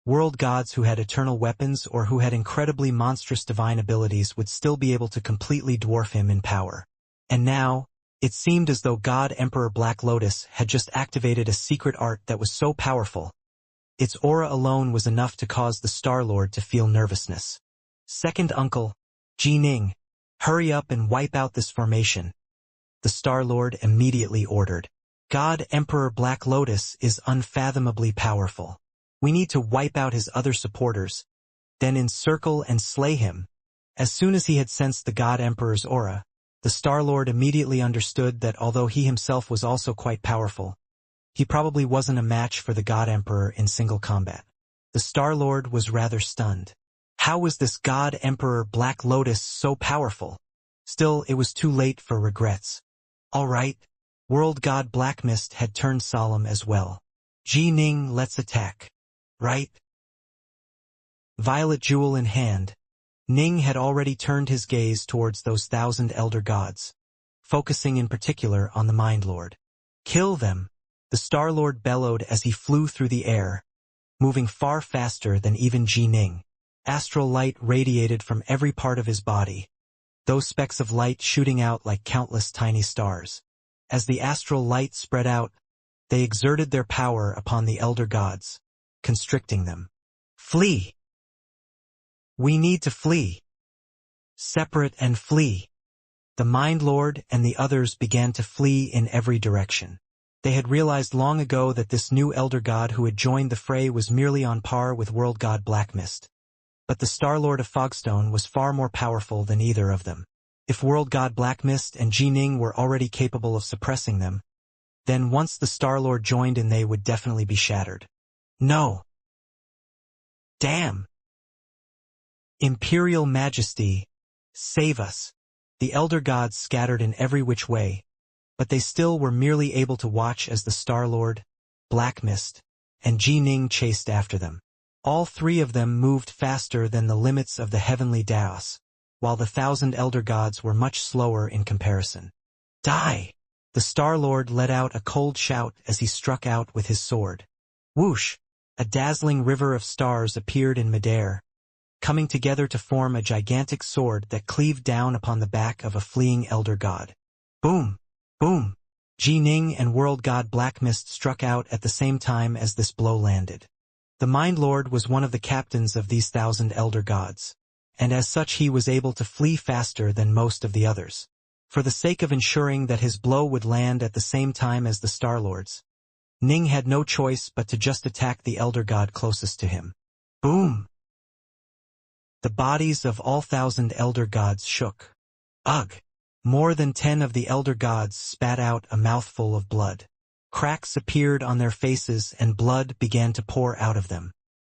World gods who had eternal weapons or who had incredibly monstrous divine abilities would still be able to completely dwarf him in power. And now, it seemed as though God Emperor Black Lotus had just activated a secret art that was so powerful. Its aura alone was enough to cause the Star-Lord to feel nervousness. Second Uncle, Ji Ning, hurry up and wipe out this formation. The Star-Lord immediately ordered. God Emperor Black Lotus is unfathomably powerful. We need to wipe out his other supporters, then encircle and slay him. As soon as he had sensed the God Emperor's aura, the Star-Lord immediately understood that although he himself was also quite powerful, he probably wasn't a match for the God Emperor in single combat. The Star-Lord was rather stunned. How was this God Emperor Black Lotus so powerful? Still, it was too late for regrets. All right, World God Black Mist had turned solemn as well. Ji Ning, let's attack. Right? Violet jewel in hand, Ning had already turned his gaze towards those 1,000 elder gods, focusing in particular on the Mind Lord. Kill them, the Star-Lord bellowed as he flew through the air, moving far faster than even Ji Ning. Astral light radiated from every part of his body, those specks of light shooting out like countless tiny stars. As the astral light spread out, they exerted their power upon the elder gods, constricting them. Flee! We need to flee. Separate and flee. The Mind Lord and the others began to flee in every direction. They had realized long ago that this new elder god who had joined the fray was merely on par with World God Black Mist. But the Star-Lord of Fogstone was far more powerful than either of them. If World God Black Mist and Ji Ning were already capable of suppressing them, then once the Star-Lord joined in they would definitely be shattered. No! Damn! Imperial Majesty, save us! The elder gods scattered in every which way, but they still were merely able to watch as the Star-Lord, Black Mist, and Ji Ning chased after them. All three of them moved faster than the limits of the heavenly Daos, while the 1,000 elder gods were much slower in comparison. Die! The Star-Lord let out a cold shout as he struck out with his sword. Whoosh! A dazzling river of stars appeared in midair, coming together to form a gigantic sword that cleaved down upon the back of a fleeing elder god. Boom! Boom! Ji Ning and World God Black Mist struck out at the same time as this blow landed. The Mind Lord was one of the captains of these 1,000 elder gods, and as such he was able to flee faster than most of the others. For the sake of ensuring that his blow would land at the same time as the Star-Lord's, Ning had no choice but to just attack the elder god closest to him. Boom! The bodies of all 1,000 elder gods shook. Ugh! More than 10 of the elder gods spat out a mouthful of blood. Cracks appeared on their faces and blood began to pour out of them.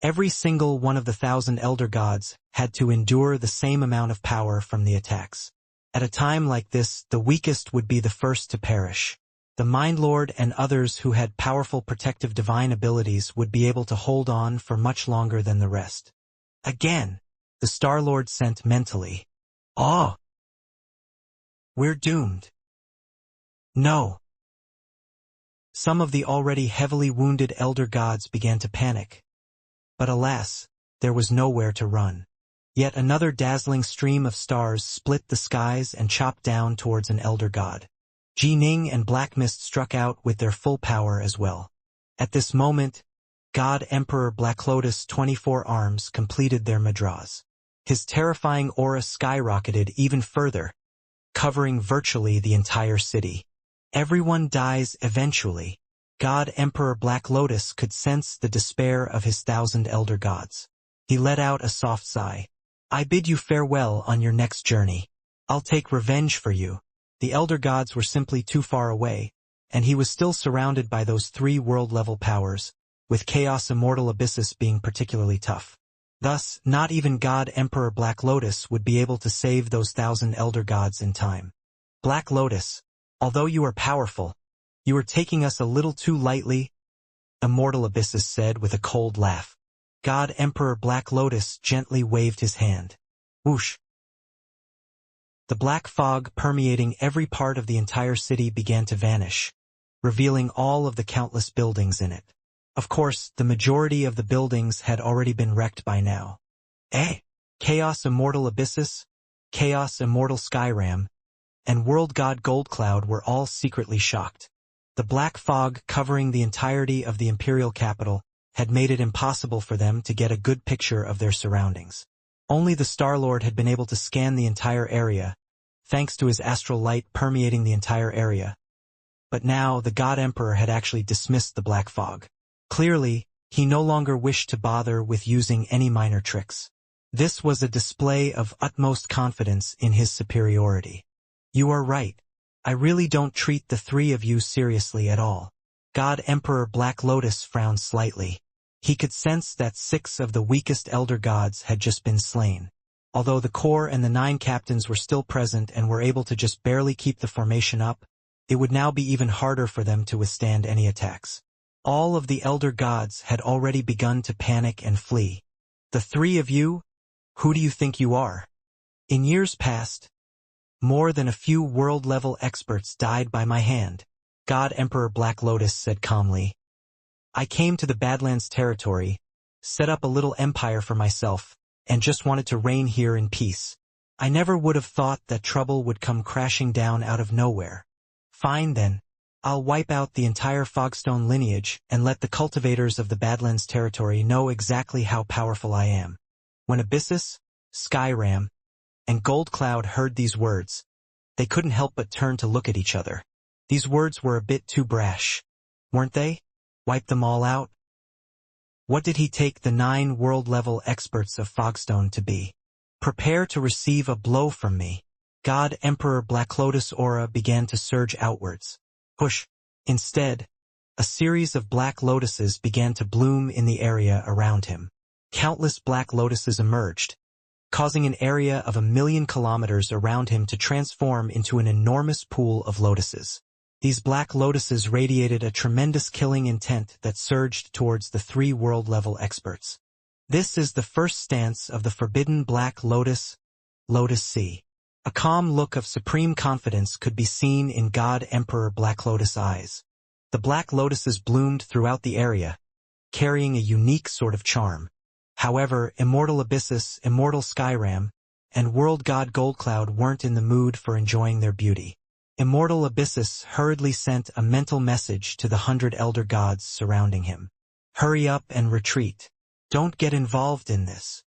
Every single one of the 1,000 elder gods had to endure the same amount of power from the attacks. At a time like this, the weakest would be the first to perish. The Mind Lord and others who had powerful protective divine abilities would be able to hold on for much longer than the rest. Again, the Star-Lord sent mentally. Oh! We're doomed. No. Some of the already heavily wounded elder gods began to panic. But alas, there was nowhere to run. Yet another dazzling stream of stars split the skies and chopped down towards an elder god. Ji Ning and Black Mist struck out with their full power as well. At this moment, God Emperor Black Lotus 24 arms completed their madras. His terrifying aura skyrocketed even further, covering virtually the entire city. Everyone dies eventually. God Emperor Black Lotus could sense the despair of his 1,000 elder gods. He let out a soft sigh. I bid you farewell on your next journey. I'll take revenge for you. The elder gods were simply too far away, and he was still surrounded by those 3 world-level powers, with Chaos Immortal Abyssus being particularly tough. Thus, not even God Emperor Black Lotus would be able to save those 1,000 elder gods in time. Black Lotus, although you are powerful, you are taking us a little too lightly, Immortal Abyssus said with a cold laugh. God Emperor Black Lotus gently waved his hand. Whoosh! The black fog permeating every part of the entire city began to vanish, revealing all of the countless buildings in it. Of course, the majority of the buildings had already been wrecked by now. Chaos Immortal Abyssus, Chaos Immortal Skyram, and World God Goldcloud were all secretly shocked. The black fog covering the entirety of the imperial capital had made it impossible for them to get a good picture of their surroundings. Only the Star-Lord had been able to scan the entire area, thanks to his astral light permeating the entire area. But now the God Emperor had actually dismissed the black fog. Clearly, he no longer wished to bother with using any minor tricks. This was a display of utmost confidence in his superiority. You are right. I really don't treat the three of you seriously at all. God Emperor Black Lotus frowned slightly. He could sense that 6 of the weakest elder gods had just been slain. Although the core and the 9 captains were still present and were able to just barely keep the formation up, it would now be even harder for them to withstand any attacks. All of the elder gods had already begun to panic and flee. The three of you? Who do you think you are? In years past, more than a few world-level experts died by my hand, God Emperor Black Lotus said calmly. I came to the Badlands territory, set up a little empire for myself, and just wanted to reign here in peace. I never would have thought that trouble would come crashing down out of nowhere. Fine then, I'll wipe out the entire Fogstone lineage and let the cultivators of the Badlands territory know exactly how powerful I am. When Abyssus, Skyram, and Goldcloud heard these words, they couldn't help but turn to look at each other. These words were a bit too brash, weren't they? Wipe them all out? What did he take the 9 world-level experts of Fogstone to be? Prepare to receive a blow from me. God Emperor Black Lotus aura began to surge outwards. Push. Instead, a series of black lotuses began to bloom in the area around him. Countless black lotuses emerged, causing an area of 1,000,000 kilometers around him to transform into an enormous pool of lotuses. These black lotuses radiated a tremendous killing intent that surged towards the 3 world-level experts. This is the first stance of the forbidden black lotus, Lotus C. A calm look of supreme confidence could be seen in God Emperor Black Lotus' eyes. The black lotuses bloomed throughout the area, carrying a unique sort of charm. However, Immortal Abyssus, Immortal Skyram, and World God Goldcloud weren't in the mood for enjoying their beauty. Immortal Abyssus hurriedly sent a mental message to the 100 elder gods surrounding him. Hurry up and retreat. Don't get involved in this.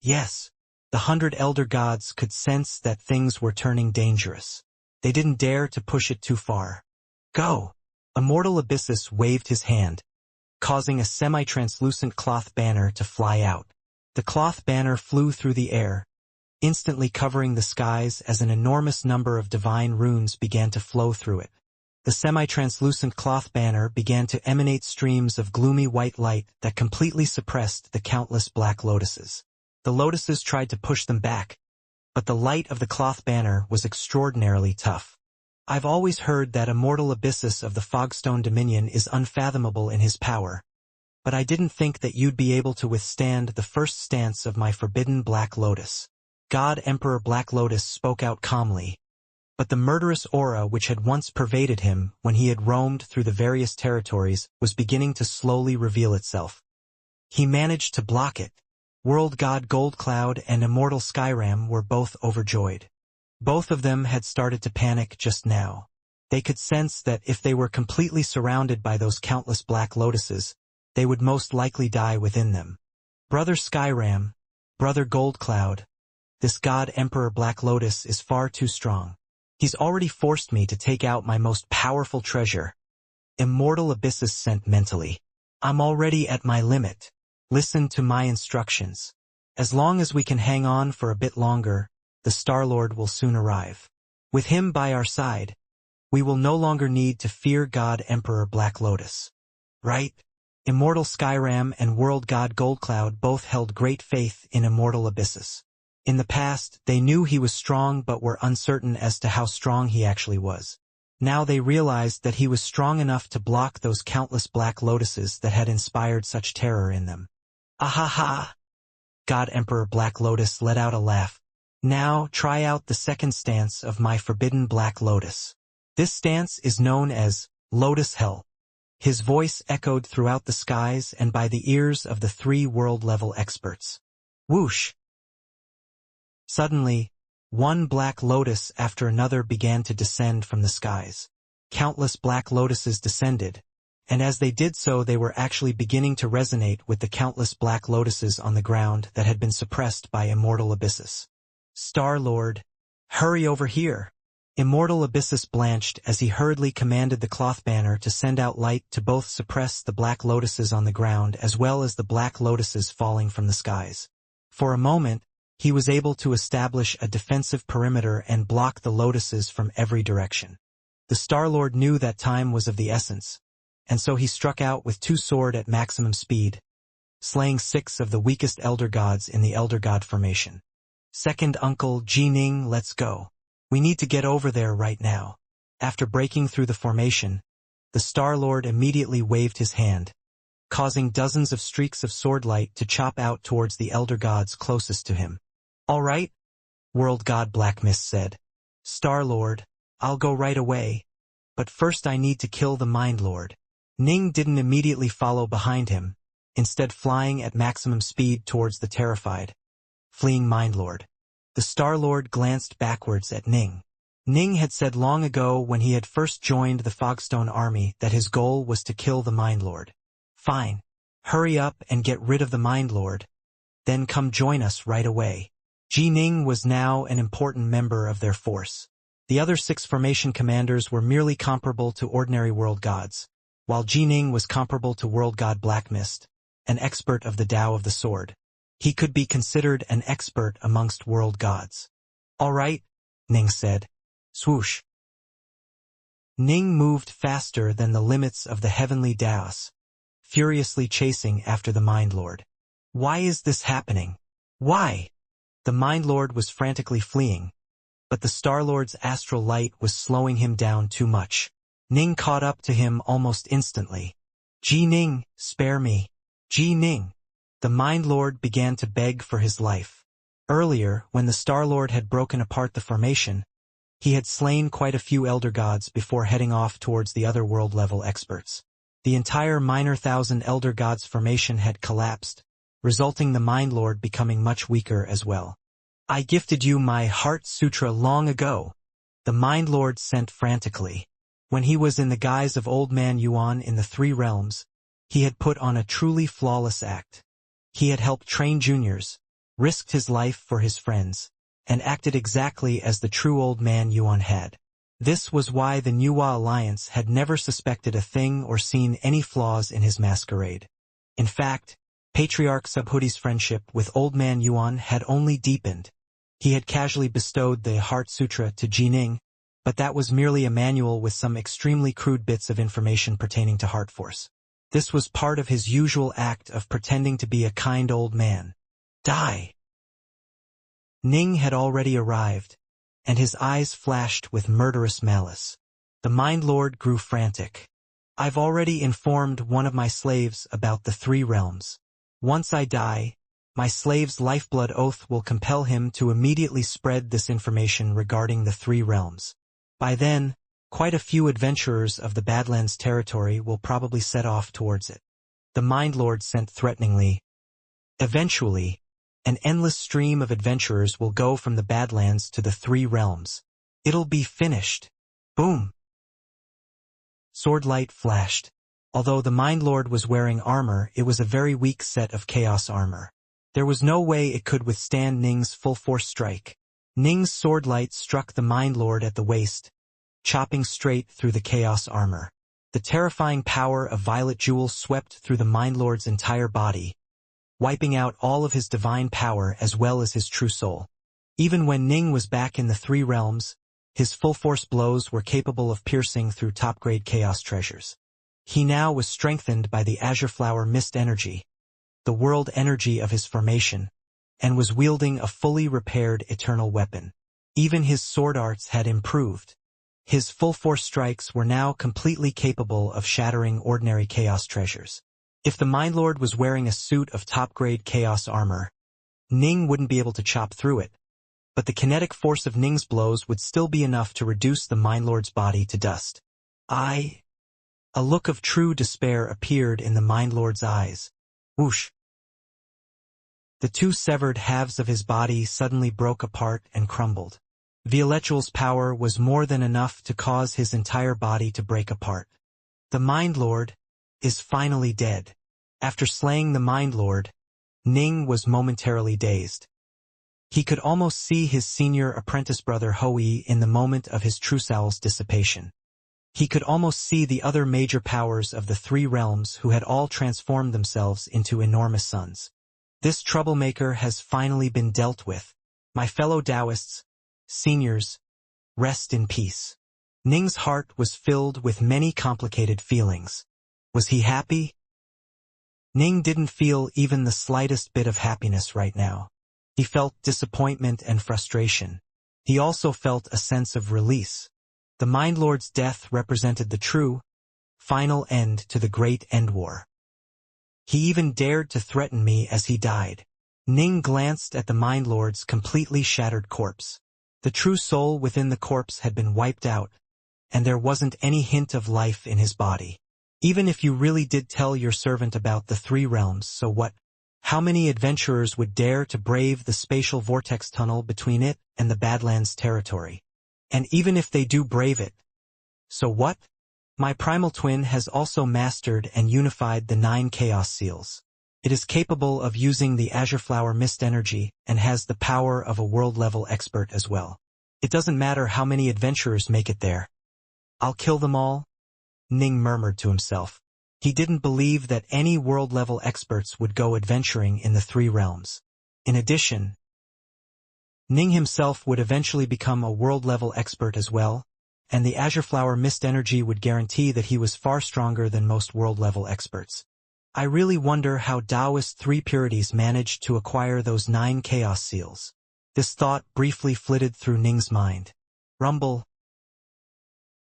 Yes, the 100 elder gods could sense that things were turning dangerous. They didn't dare to push it too far. Go! Immortal Abyssus waved his hand, causing a semi-translucent cloth banner to fly out. The cloth banner flew through the air, instantly covering the skies as an enormous number of divine runes began to flow through it. The semi-translucent cloth banner began to emanate streams of gloomy white light that completely suppressed the countless black lotuses. The lotuses tried to push them back, but the light of the cloth banner was extraordinarily tough. I've always heard that Immortal Abyssus of the Fogstone Dominion is unfathomable in his power, but I didn't think that you'd be able to withstand the first stance of my forbidden Black Lotus. God Emperor Black Lotus spoke out calmly, but the murderous aura which had once pervaded him when he had roamed through the various territories was beginning to slowly reveal itself. He managed to block it. World God Goldcloud and Immortal Skyram were both overjoyed. Both of them had started to panic just now. They could sense that if they were completely surrounded by those countless black lotuses, they would most likely die within them. Brother Skyram, Brother Goldcloud, this God Emperor Black Lotus is far too strong. He's already forced me to take out my most powerful treasure. Immortal Abyssus sent mentally. I'm already at my limit. Listen to my instructions. As long as we can hang on for a bit longer, the Star-Lord will soon arrive. With him by our side, we will no longer need to fear God Emperor Black Lotus. Right? Immortal Skyram and World God Goldcloud both held great faith in Immortal Abyssus. In the past, they knew he was strong but were uncertain as to how strong he actually was. Now they realized that he was strong enough to block those countless black lotuses that had inspired such terror in them. Ahaha! God Emperor Black Lotus let out a laugh, Now try out the second stance of my forbidden black lotus. This stance is known as Lotus Hell. His voice echoed throughout the skies and by the ears of the 3 world-level experts. Whoosh! Suddenly, one black lotus after another began to descend from the skies. Countless black lotuses descended, and as they did so they were actually beginning to resonate with the countless black lotuses on the ground that had been suppressed by Immortal Abyssus. Star-Lord, hurry over here! Immortal Abyssus blanched as he hurriedly commanded the cloth banner to send out light to both suppress the black lotuses on the ground as well as the black lotuses falling from the skies. For a moment, he was able to establish a defensive perimeter and block the lotuses from every direction. The Star-Lord knew that time was of the essence, and so he struck out with 2 swords at maximum speed, slaying 6 of the weakest Elder Gods in the Elder God formation. Second Uncle Jining, let's go. We need to get over there right now. After breaking through the formation, the Star-Lord immediately waved his hand, causing dozens of streaks of sword light to chop out towards the Elder Gods closest to him. All right, World God Black Mist said. Star-Lord, I'll go right away, but first I need to kill the Mind Lord. Ning didn't immediately follow behind him, instead flying at maximum speed towards the terrified, fleeing Mind Lord. The Star-Lord glanced backwards at Ning. Ning had said long ago when he had first joined the Fogstone army that his goal was to kill the Mind Lord. Fine. Hurry up and get rid of the Mind Lord. Then come join us right away. Ji Ning was now an important member of their force. The other 6 formation commanders were merely comparable to ordinary world gods, while Ji Ning was comparable to World God Black Mist, an expert of the Tao of the Sword. He could be considered an expert amongst world gods. All right, Ning said. Swoosh. Ning moved faster than the limits of the heavenly Taos, furiously chasing after the Mind Lord. Why is this happening? Why? The Mind Lord was frantically fleeing, but the Star-Lord's astral light was slowing him down too much. Ning caught up to him almost instantly. Ji Ning, spare me. Ji Ning. The Mind Lord began to beg for his life. Earlier, when the Star-Lord had broken apart the formation, he had slain quite a few Elder Gods before heading off towards the other world-level experts. The entire Minor Thousand Elder Gods formation had collapsed, resulting the Mind Lord becoming much weaker as well. I gifted you my Heart Sutra long ago, the Mind Lord sent frantically. When he was in the guise of Old Man Yuan in the 3 realms, he had put on a truly flawless act. He had helped train juniors, risked his life for his friends, and acted exactly as the true Old Man Yuan had. This was why the Nuwa Alliance had never suspected a thing or seen any flaws in his masquerade. In fact, Patriarch Subhudi's friendship with Old Man Yuan had only deepened. He had casually bestowed the Heart Sutra to Ji Ning, but that was merely a manual with some extremely crude bits of information pertaining to Heart Force. This was part of his usual act of pretending to be a kind old man. Die! Ning had already arrived, and his eyes flashed with murderous malice. The Mind Lord grew frantic. I've already informed one of my slaves about the 3 realms. Once I die, my slave's lifeblood oath will compel him to immediately spread this information regarding the 3 realms. By then, quite a few adventurers of the Badlands territory will probably set off towards it. The Mind Lord sent threateningly. Eventually, an endless stream of adventurers will go from the Badlands to the 3 realms. It'll be finished. Boom! Sword light flashed. Although the Mind Lord was wearing armor, it was a very weak set of chaos armor. There was no way it could withstand Ning's full-force strike. Ning's sword light struck the Mind Lord at the waist, chopping straight through the chaos armor. The terrifying power of Violet Jewel swept through the Mind Lord's entire body, wiping out all of his divine power as well as his true soul. Even when Ning was back in the 3 realms, his full-force blows were capable of piercing through top-grade chaos treasures. He now was strengthened by the Azure Flower Mist energy, the world energy of his formation, and was wielding a fully repaired eternal weapon. Even his sword arts had improved. His full-force strikes were now completely capable of shattering ordinary chaos treasures. If the Mind Lord was wearing a suit of top-grade chaos armor, Ning wouldn't be able to chop through it, but the kinetic force of Ning's blows would still be enough to reduce the Mind Lord's body to dust. A look of true despair appeared in the Mind Lord's eyes. Whoosh! The two severed halves of his body suddenly broke apart and crumbled. Violetul's power was more than enough to cause his entire body to break apart. The Mind Lord is finally dead. After slaying the Mind Lord, Ning was momentarily dazed. He could almost see his senior apprentice brother Hui in the moment of his Trusal's dissipation. He could almost see the other major powers of the three realms who had all transformed themselves into enormous suns. This troublemaker has finally been dealt with. My fellow Taoists, seniors, rest in peace. Ning's heart was filled with many complicated feelings. Was he happy? Ning didn't feel even the slightest bit of happiness right now. He felt disappointment and frustration. He also felt a sense of release. The Mind Lord's death represented the true, final end to the Great End War. He even dared to threaten me as he died. Ning glanced at the Mind Lord's completely shattered corpse. The true soul within the corpse had been wiped out, and there wasn't any hint of life in his body. Even if you really did tell your servant about the three realms, so what? How many adventurers would dare to brave the spatial vortex tunnel between it and the Badlands territory? And even if they do brave it, so what? My primal twin has also mastered and unified the 9 chaos seals. It is capable of using the Azure Flower Mist energy and has the power of a world-level expert as well. It doesn't matter how many adventurers make it there. I'll kill them all, Ning murmured to himself. He didn't believe that any world-level experts would go adventuring in the three realms. In addition, Ning himself would eventually become a world-level expert as well, and the Azure Flower Mist energy would guarantee that he was far stronger than most world-level experts. I really wonder how Taoist three purities managed to acquire those 9 chaos seals. This thought briefly flitted through Ning's mind. Rumble.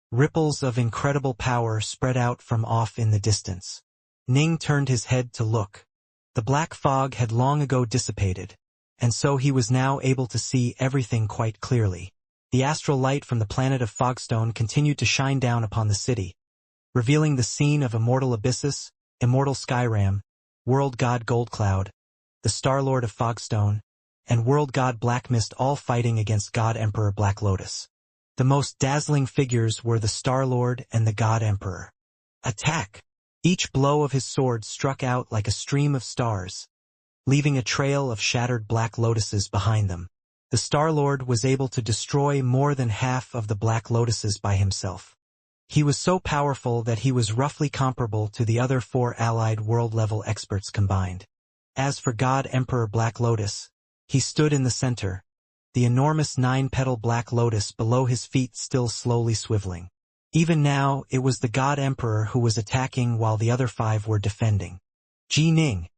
Ripples of incredible power spread out from off in the distance. Ning turned his head to look. The black fog had long ago dissipated, and so he was now able to see everything quite clearly. The astral light from the planet of Fogstone continued to shine down upon the city, revealing the scene of Immortal Abyssus, Immortal Skyram, World God Goldcloud, the Star Lord of Fogstone, and World God Blackmist all fighting against God Emperor Black Lotus. The most dazzling figures were the Star Lord and the God Emperor. Attack! Each blow of his sword struck out like a stream of stars, leaving a trail of shattered Black Lotuses behind them. The Star Lord was able to destroy more than half of the Black Lotuses by himself. He was so powerful that he was roughly comparable to the other 4 allied world-level experts combined. As for God Emperor Black Lotus, he stood in the center, the enormous 9-petal Black Lotus below his feet still slowly swiveling. Even now, it was the God Emperor who was attacking while the other 5 were defending. Ji Ning,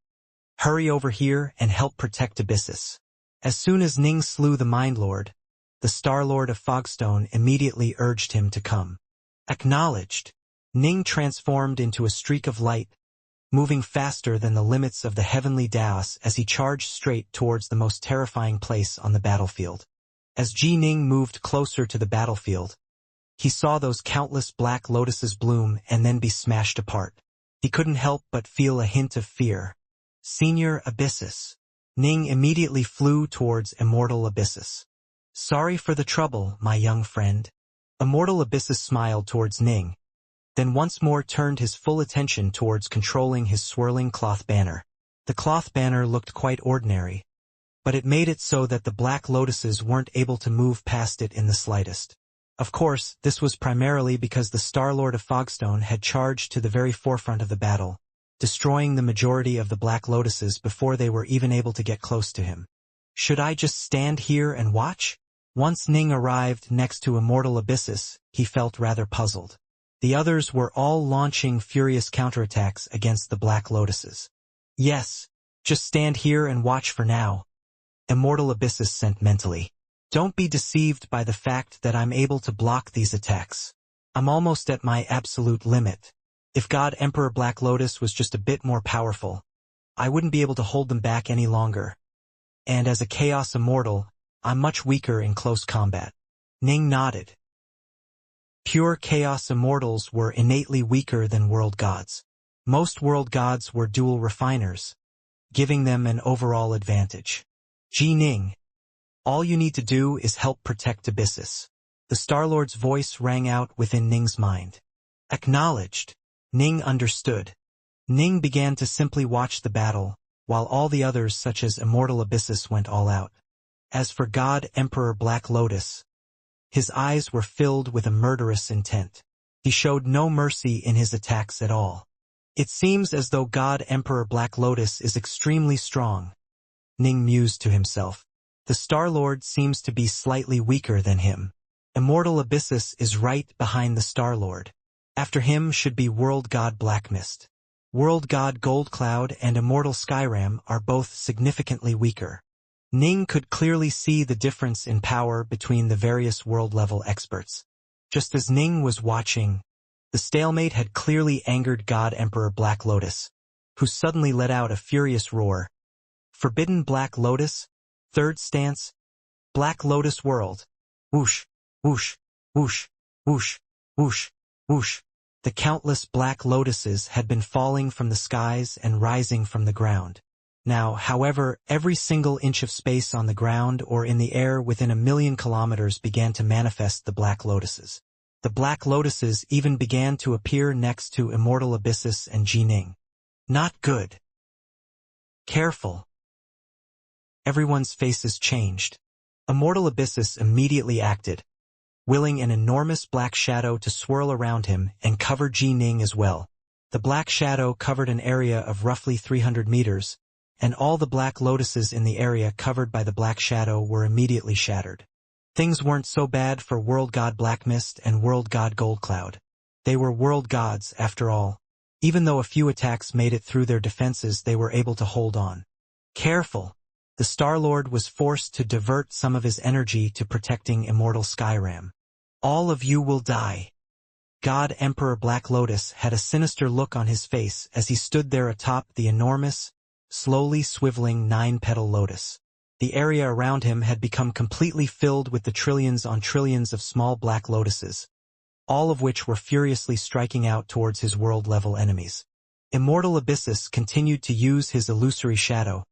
hurry over here and help protect Abyssus. As soon as Ning slew the Mind Lord, the Star Lord of Fogstone immediately urged him to come. Acknowledged. Ning transformed into a streak of light, moving faster than the limits of the heavenly Daos as he charged straight towards the most terrifying place on the battlefield. As Ji Ning moved closer to the battlefield, he saw those countless Black Lotuses bloom and then be smashed apart. He couldn't help but feel a hint of fear. Senior Abyssus. Ning immediately flew towards Immortal Abyssus. Sorry for the trouble, my young friend. Immortal Abyssus smiled towards Ning, then once more turned his full attention towards controlling his swirling cloth banner. The cloth banner looked quite ordinary, but it made it so that the Black Lotuses weren't able to move past it in the slightest. Of course, this was primarily because the Star Lord of Fogstone had charged to the very forefront of the battle, destroying the majority of the Black Lotuses before they were even able to get close to him. Should I just stand here and watch? Once Ning arrived next to Immortal Abyssus, he felt rather puzzled. The others were all launching furious counterattacks against the Black Lotuses. Yes, just stand here and watch for now, Immortal Abyssus sent mentally. Don't be deceived by the fact that I'm able to block these attacks. I'm almost at my absolute limit. If God Emperor Black Lotus was just a bit more powerful, I wouldn't be able to hold them back any longer. And as a Chaos Immortal, I'm much weaker in close combat. Ning nodded. Pure chaos immortals were innately weaker than world gods. Most world gods were dual refiners, giving them an overall advantage. Ning, all you need to do is help protect Abyssus. The Star-Lord's voice rang out within Ning's mind. Acknowledged. Ning understood. Ning began to simply watch the battle, while all the others such as Immortal Abyssus went all out. As for God Emperor Black Lotus, his eyes were filled with a murderous intent. He showed no mercy in his attacks at all. It seems as though God Emperor Black Lotus is extremely strong. Ning mused to himself. The Star-Lord seems to be slightly weaker than him. Immortal Abyssus is right behind the Star-Lord. After him should be World God Black Mist. World God Gold Cloud and Immortal Skyram are both significantly weaker. Ning could clearly see the difference in power between the various world-level experts. Just as Ning was watching, the stalemate had clearly angered God Emperor Black Lotus, who suddenly let out a furious roar. Forbidden Black Lotus, third stance, Black Lotus World. Whoosh, whoosh, whoosh, whoosh, whoosh, whoosh. The countless black lotuses had been falling from the skies and rising from the ground. Now, however, every single inch of space on the ground or in the air within 1,000,000 kilometers began to manifest the black lotuses. The black lotuses even began to appear next to Immortal Abyssus and Ning. Not good. Careful. Everyone's faces changed. Immortal Abyssus immediately acted, willing an enormous black shadow to swirl around him and cover Ning as well. The black shadow covered an area of roughly 300 meters, and all the black lotuses in the area covered by the black shadow were immediately shattered. Things weren't so bad for World God Black Mist and World God Gold Cloud. They were world gods, after all. Even though a few attacks made it through their defenses, they were able to hold on. Careful! The Star-Lord was forced to divert some of his energy to protecting Immortal Skyram. All of you will die. God Emperor Black Lotus had a sinister look on his face as he stood there atop the enormous, slowly swiveling 9-petal lotus. The area around him had become completely filled with the trillions on trillions of small black lotuses, all of which were furiously striking out towards his world-level enemies. Immortal Abyssus continued to use his illusory shadow,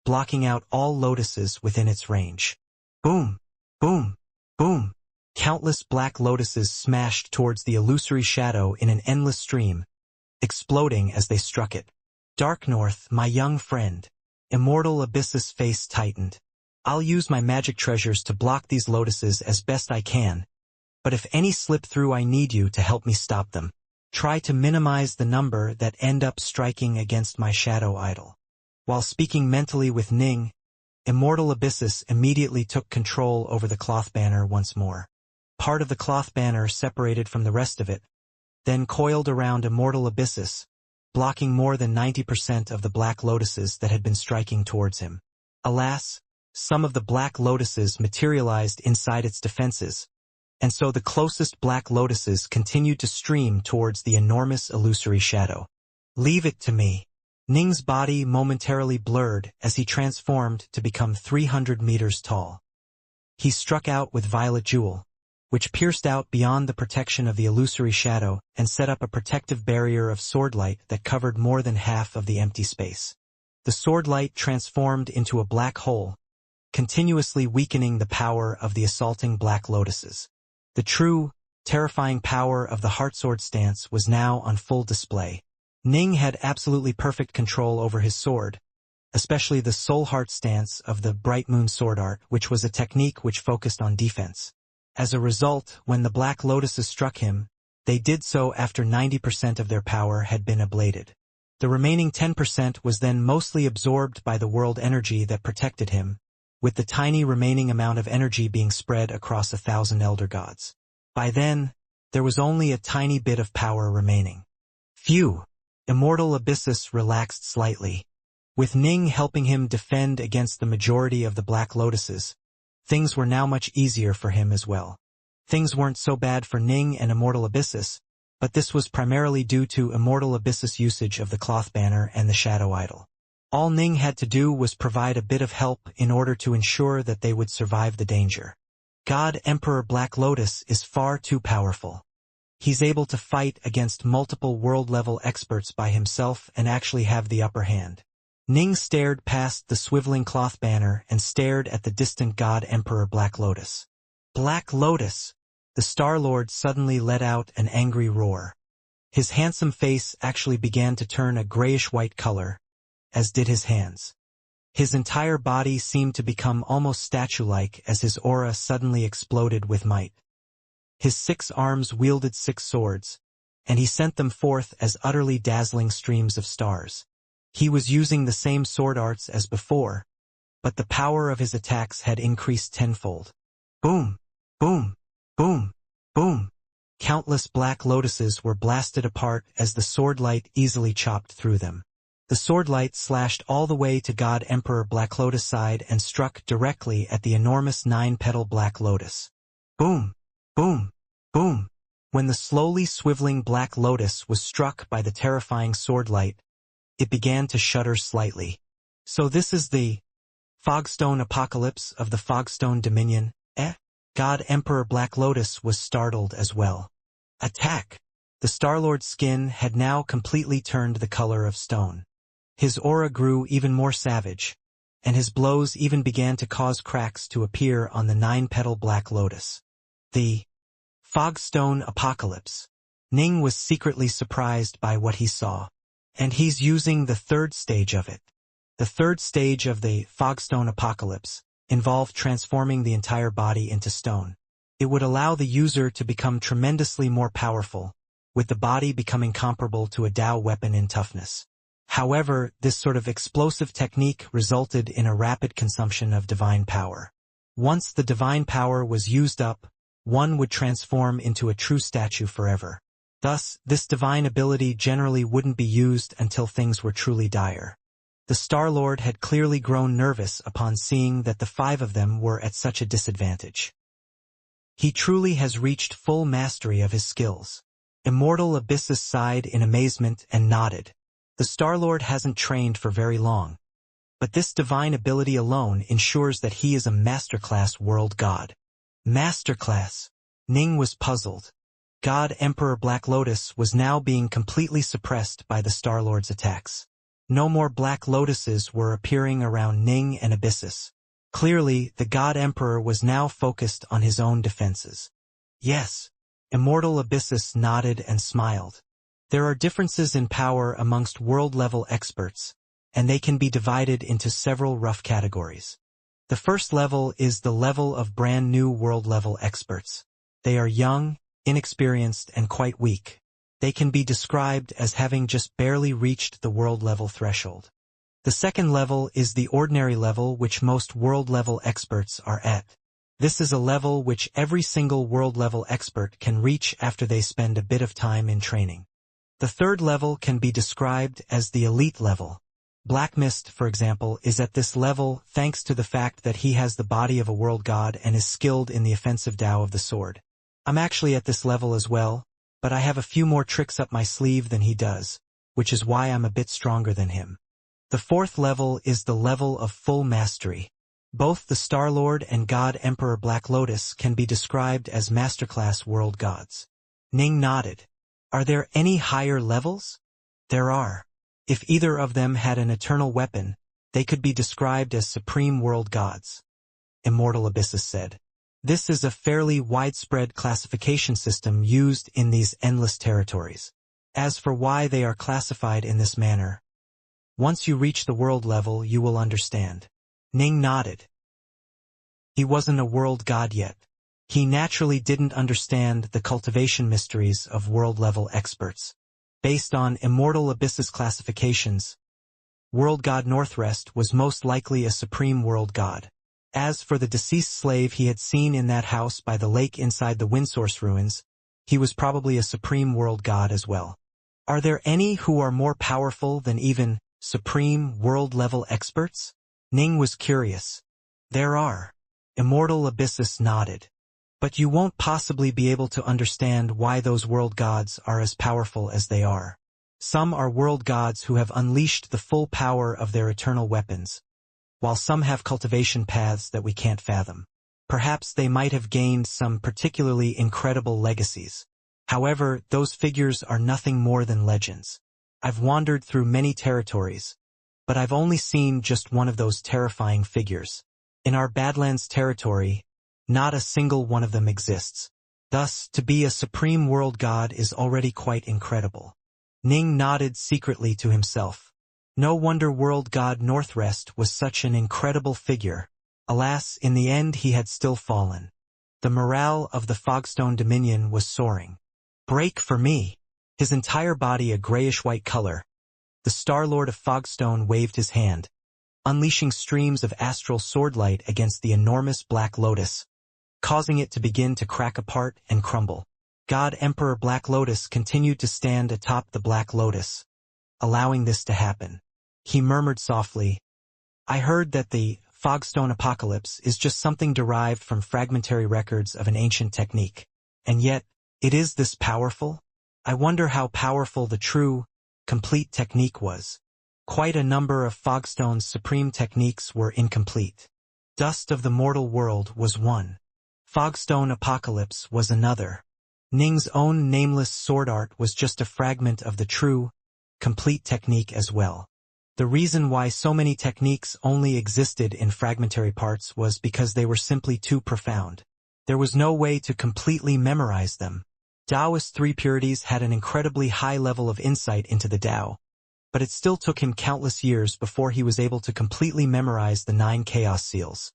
blocking out all lotuses within its range. Boom! Boom! Boom! Countless black lotuses smashed towards the illusory shadow in an endless stream, exploding as they struck it. Dark North, my young friend. Immortal Abyssus' face tightened. I'll use my magic treasures to block these lotuses as best I can, but if any slip through, I need you to help me stop them. Try to minimize the number that end up striking against my shadow idol. While speaking mentally with Ning, Immortal Abyssus immediately took control over the cloth banner once more. Part of the cloth banner separated from the rest of it, then coiled around Immortal Abyssus, blocking more than 90% of the black lotuses that had been striking towards him. Alas, some of the black lotuses materialized inside its defenses, and so the closest black lotuses continued to stream towards the enormous illusory shadow. Leave it to me. Ning's body momentarily blurred as he transformed to become 300 meters tall. He struck out with Violet Jewel, which pierced out beyond the protection of the illusory shadow and set up a protective barrier of swordlight that covered more than half of the empty space. The swordlight transformed into a black hole, continuously weakening the power of the assaulting black lotuses. The true, terrifying power of the Heartsword stance was now on full display. Ning had absolutely perfect control over his sword, especially the Soul Heart stance of the Bright Moon Sword Art, which was a technique which focused on defense. As a result, when the black lotuses struck him, they did so after 90% of their power had been ablated. The remaining 10% was then mostly absorbed by the world energy that protected him, with the tiny remaining amount of energy being spread across 1,000 elder gods. By then, there was only a tiny bit of power remaining. Phew! Immortal Abyssus relaxed slightly. With Ning helping him defend against the majority of the black lotuses, things were now much easier for him as well. Things weren't so bad for Ning and Immortal Abyssus, but this was primarily due to Immortal Abyssus' usage of the cloth banner and the shadow idol. All Ning had to do was provide a bit of help in order to ensure that they would survive the danger. God Emperor Black Lotus is far too powerful. He's able to fight against multiple world-level experts by himself and actually have the upper hand. Ning stared past the swiveling cloth banner and stared at the distant God Emperor Black Lotus. Black Lotus! The Star-Lord suddenly let out an angry roar. His handsome face actually began to turn a grayish-white color, as did his hands. His entire body seemed to become almost statue-like as his aura suddenly exploded with might. His 6 arms wielded 6 swords, and he sent them forth as utterly dazzling streams of stars. He was using the same sword arts as before, but the power of his attacks had increased tenfold. Boom! Boom! Boom! Boom! Countless black lotuses were blasted apart as the sword light easily chopped through them. The sword light slashed all the way to God Emperor Black Lotus' side and struck directly at the enormous 9-petal Black Lotus. Boom! Boom! Boom! When the slowly swiveling Black Lotus was struck by the terrifying sword light, it began to shudder slightly. So this is the Fogstone Apocalypse of the Fogstone Dominion, eh? God Emperor Black Lotus was startled as well. Attack! The Star-Lord's skin had now completely turned the color of stone. His aura grew even more savage, and his blows even began to cause cracks to appear on the 9-petal Black Lotus. The Fogstone Apocalypse. Ning was secretly surprised by what he saw. And he's using the 3rd stage of it. The 3rd stage of the Fogstone Apocalypse involved transforming the entire body into stone. It would allow the user to become tremendously more powerful, with the body becoming comparable to a Dao weapon in toughness. However, this sort of explosive technique resulted in a rapid consumption of divine power. Once the divine power was used up, one would transform into a true statue forever. Thus, this divine ability generally wouldn't be used until things were truly dire. The Star-Lord had clearly grown nervous upon seeing that the 5 of them were at such a disadvantage. He truly has reached full mastery of his skills. Immortal Abyssus sighed in amazement and nodded. The Star-Lord hasn't trained for very long, but this divine ability alone ensures that he is a masterclass world god. Masterclass! Ning was puzzled. God Emperor Black Lotus was now being completely suppressed by the Star-Lord's attacks. No more Black Lotuses were appearing around Ning and Abyssus. Clearly, the God Emperor was now focused on his own defenses. Yes. Immortal Abyssus nodded and smiled. There are differences in power amongst world-level experts, and they can be divided into several rough categories. The first level is the level of brand-new world-level experts. They are young, inexperienced, and quite weak. They can be described as having just barely reached the world-level threshold. The second level is the ordinary level which most world-level experts are at. This is a level which every single world-level expert can reach after they spend a bit of time in training. The third level can be described as the elite level. Black Mist, for example, is at this level thanks to the fact that he has the body of a world god and is skilled in the offensive Tao of the sword. I'm actually at this level as well, but I have a few more tricks up my sleeve than he does, which is why I'm a bit stronger than him. The fourth level is the level of full mastery. Both the Star-Lord and God Emperor Black Lotus can be described as masterclass world gods. Ning nodded. Are there any higher levels? There are. If either of them had an eternal weapon, they could be described as supreme world gods. Immortal Abyssus said. This is a fairly widespread classification system used in these endless territories. As for why they are classified in this manner, once you reach the world level, you will understand. Ning nodded. He wasn't a world god yet. He naturally didn't understand the cultivation mysteries of world-level experts. Based on Immortal Abyssus classifications, World God Northrest was most likely a supreme world god. As for the deceased slave he had seen in that house by the lake inside the Windsource ruins, he was probably a supreme world god as well. Are there any who are more powerful than even supreme world-level experts? Ning was curious. There are. Immortal Abyssus nodded. But you won't possibly be able to understand why those world gods are as powerful as they are. Some are world gods who have unleashed the full power of their eternal weapons, while some have cultivation paths that we can't fathom. Perhaps they might have gained some particularly incredible legacies. However, those figures are nothing more than legends. I've wandered through many territories, but I've only seen just one of those terrifying figures. In our Badlands territory, not a single one of them exists. Thus, to be a supreme world god is already quite incredible. Ning nodded secretly to himself. No wonder world god Northrest was such an incredible figure. Alas, in the end he had still fallen. The morale of the Fogstone Dominion was soaring. Break for me! His entire body a grayish-white color. The Star-Lord of Fogstone waved his hand, unleashing streams of astral swordlight against the enormous Black Lotus, causing it to begin to crack apart and crumble. God Emperor Black Lotus continued to stand atop the Black Lotus, allowing this to happen. He murmured softly, "I heard that the Fogstone Apocalypse is just something derived from fragmentary records of an ancient technique. And yet, it is this powerful? I wonder how powerful the true, complete technique was. Quite a number of Fogstone's supreme techniques were incomplete. Dust of the Mortal World was one. Fogstone Apocalypse was another. Ning's own nameless sword art was just a fragment of the true, complete technique as well. The reason why so many techniques only existed in fragmentary parts was because they were simply too profound. There was no way to completely memorize them. Taoist Three Purities had an incredibly high level of insight into the Tao, but it still took him countless years before he was able to completely memorize the 9 Chaos Seals,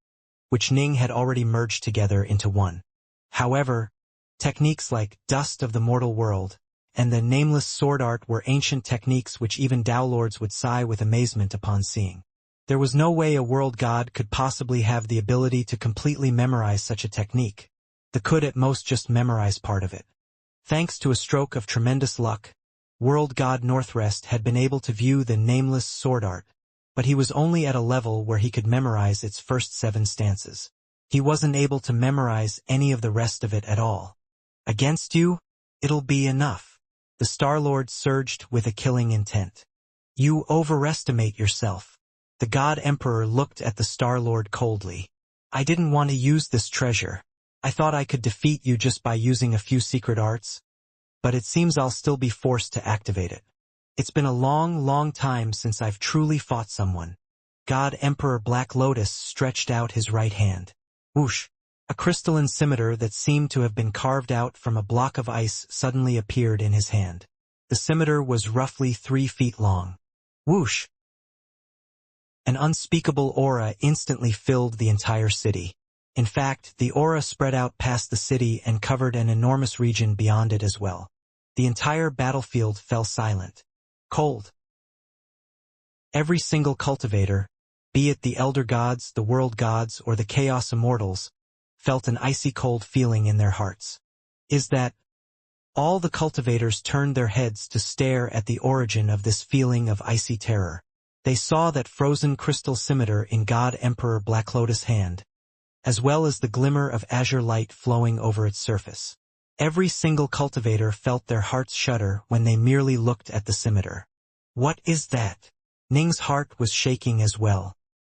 which Ning had already merged together into one. However, techniques like Dust of the Mortal World and the Nameless Sword Art were ancient techniques which even Tao Lords would sigh with amazement upon seeing. There was no way a world god could possibly have the ability to completely memorize such a technique. They could at most just memorize part of it. Thanks to a stroke of tremendous luck, world god Northrest had been able to view the Nameless Sword Art, but he was only at a level where he could memorize its first 7 stances. He wasn't able to memorize any of the rest of it at all. Against you, it'll be enough. The Star-Lord surged with a killing intent. You overestimate yourself. The God Emperor looked at the Star-Lord coldly. I didn't want to use this treasure. I thought I could defeat you just by using a few secret arts, but it seems I'll still be forced to activate it. It's been a long, long time since I've truly fought someone. God Emperor Black Lotus stretched out his right hand. Whoosh! A crystalline scimitar that seemed to have been carved out from a block of ice suddenly appeared in his hand. The scimitar was roughly 3 feet long. Whoosh! An unspeakable aura instantly filled the entire city. In fact, the aura spread out past the city and covered an enormous region beyond it as well. The entire battlefield fell silent. Cold. Every single cultivator, be it the Elder Gods, the World Gods, or the Chaos Immortals, felt an icy cold feeling in their hearts. Is that all the cultivators turned their heads to stare at the origin of this feeling of icy terror. They saw that frozen crystal scimitar in God Emperor Black Lotus' hand, as well as the glimmer of azure light flowing over its surface. Every single cultivator felt their hearts shudder when they merely looked at the scimitar. What is that? Ning's heart was shaking as well.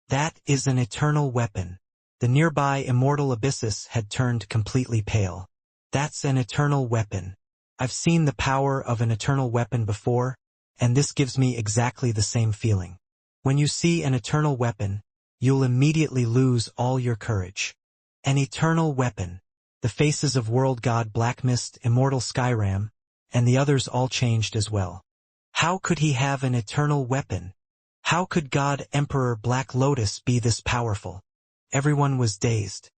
That is an eternal weapon. The nearby immortal abysses had turned completely pale. That's an eternal weapon. I've seen the power of an eternal weapon before, and this gives me exactly the same feeling. When you see an eternal weapon, you'll immediately lose all your courage. An eternal weapon. The faces of World God Blackmist, Immortal Skyram, and the others all changed as well. How could he have an eternal weapon? How could God Emperor Black Lotus be this powerful? Everyone was dazed.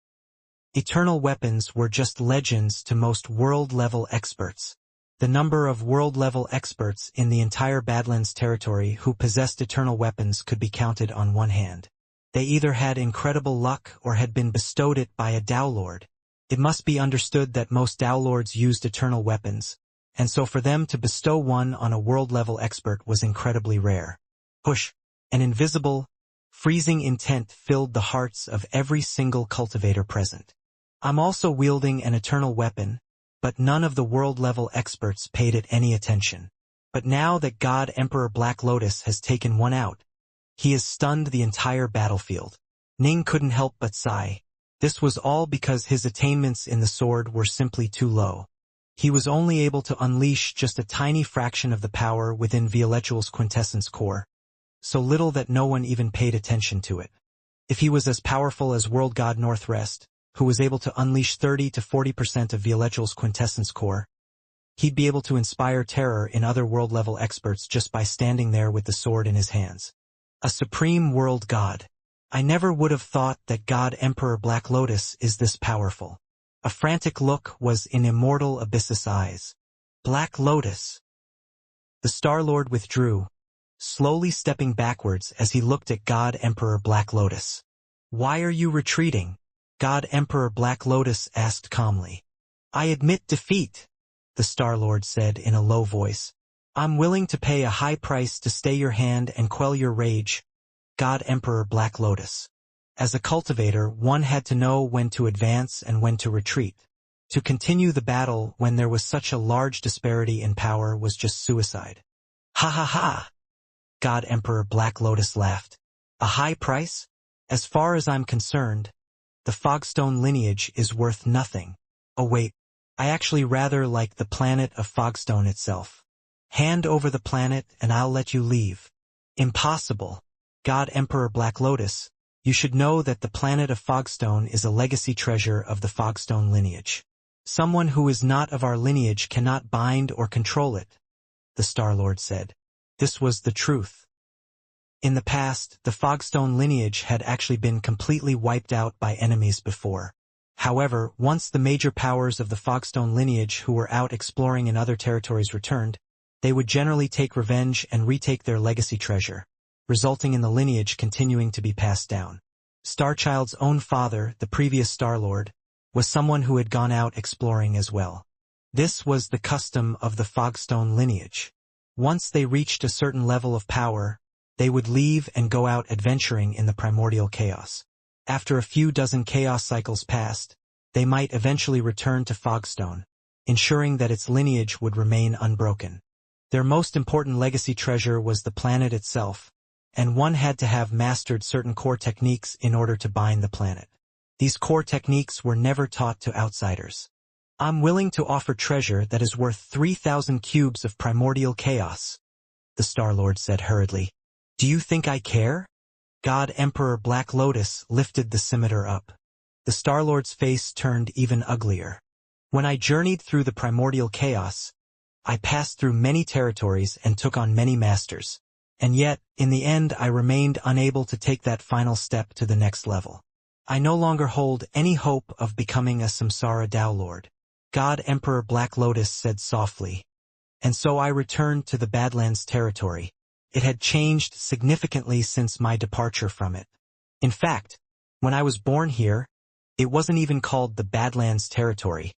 Eternal weapons were just legends to most world-level experts. The number of world-level experts in the entire Badlands territory who possessed eternal weapons could be counted on one hand. They either had incredible luck or had been bestowed it by a Tao Lord. It must be understood that most Tao Lords used eternal weapons, and so for them to bestow one on a world-level expert was incredibly rare. Push! An invisible, freezing intent filled the hearts of every single cultivator present. I'm also wielding an eternal weapon, but none of the world-level experts paid it any attention. But now that God Emperor Black Lotus has taken one out, he has stunned the entire battlefield. Ning couldn't help but sigh. This was all because his attainments in the sword were simply too low. He was only able to unleash just a tiny fraction of the power within Violetual's quintessence core, so little that no one even paid attention to it. If he was as powerful as World God Northrest, who was able to unleash 30 to 40% of Violetual's quintessence core, he'd be able to inspire terror in other world-level experts just by standing there with the sword in his hands. A supreme world god. I never would have thought that God Emperor Black Lotus is this powerful. A frantic look was in Immortal Abyss's eyes. Black Lotus. The Star-Lord withdrew, slowly stepping backwards as he looked at God Emperor Black Lotus. Why are you retreating? God Emperor Black Lotus asked calmly. I admit defeat, the Star-Lord said in a low voice. I'm willing to pay a high price to stay your hand and quell your rage, God Emperor Black Lotus. As a cultivator, one had to know when to advance and when to retreat. To continue the battle when there was such a large disparity in power was just suicide. Ha ha ha! God Emperor Black Lotus laughed. A high price? As far as I'm concerned, the Fogstone lineage is worth nothing. Oh wait, I actually rather like the planet of Fogstone itself. Hand over the planet and I'll let you leave. Impossible. God Emperor Black Lotus, you should know that the planet of Fogstone is a legacy treasure of the Fogstone lineage. Someone who is not of our lineage cannot bind or control it, the Star-Lord said. This was the truth. In the past, the Fogstone lineage had actually been completely wiped out by enemies before. However, once the major powers of the Fogstone lineage who were out exploring in other territories returned, they would generally take revenge and retake their legacy treasure, resulting in the lineage continuing to be passed down. Starchild's own father, the previous Star-Lord, was someone who had gone out exploring as well. This was the custom of the Fogstone lineage. Once they reached a certain level of power, they would leave and go out adventuring in the primordial chaos. After a few dozen chaos cycles passed, they might eventually return to Fogstone, ensuring that its lineage would remain unbroken. Their most important legacy treasure was the planet itself, and one had to have mastered certain core techniques in order to bind the planet. These core techniques were never taught to outsiders. I'm willing to offer treasure that is worth 3,000 cubes of primordial chaos, the Star-Lord said hurriedly. Do you think I care? God Emperor Black Lotus lifted the scimitar up. The Star-Lord's face turned even uglier. When I journeyed through the primordial chaos, I passed through many territories and took on many masters. And yet, in the end I remained unable to take that final step to the next level. I no longer hold any hope of becoming a Samsara Dao Lord, God Emperor Black Lotus said softly. And so I returned to the Badlands territory. It had changed significantly since my departure from it. In fact, when I was born here, it wasn't even called the Badlands territory.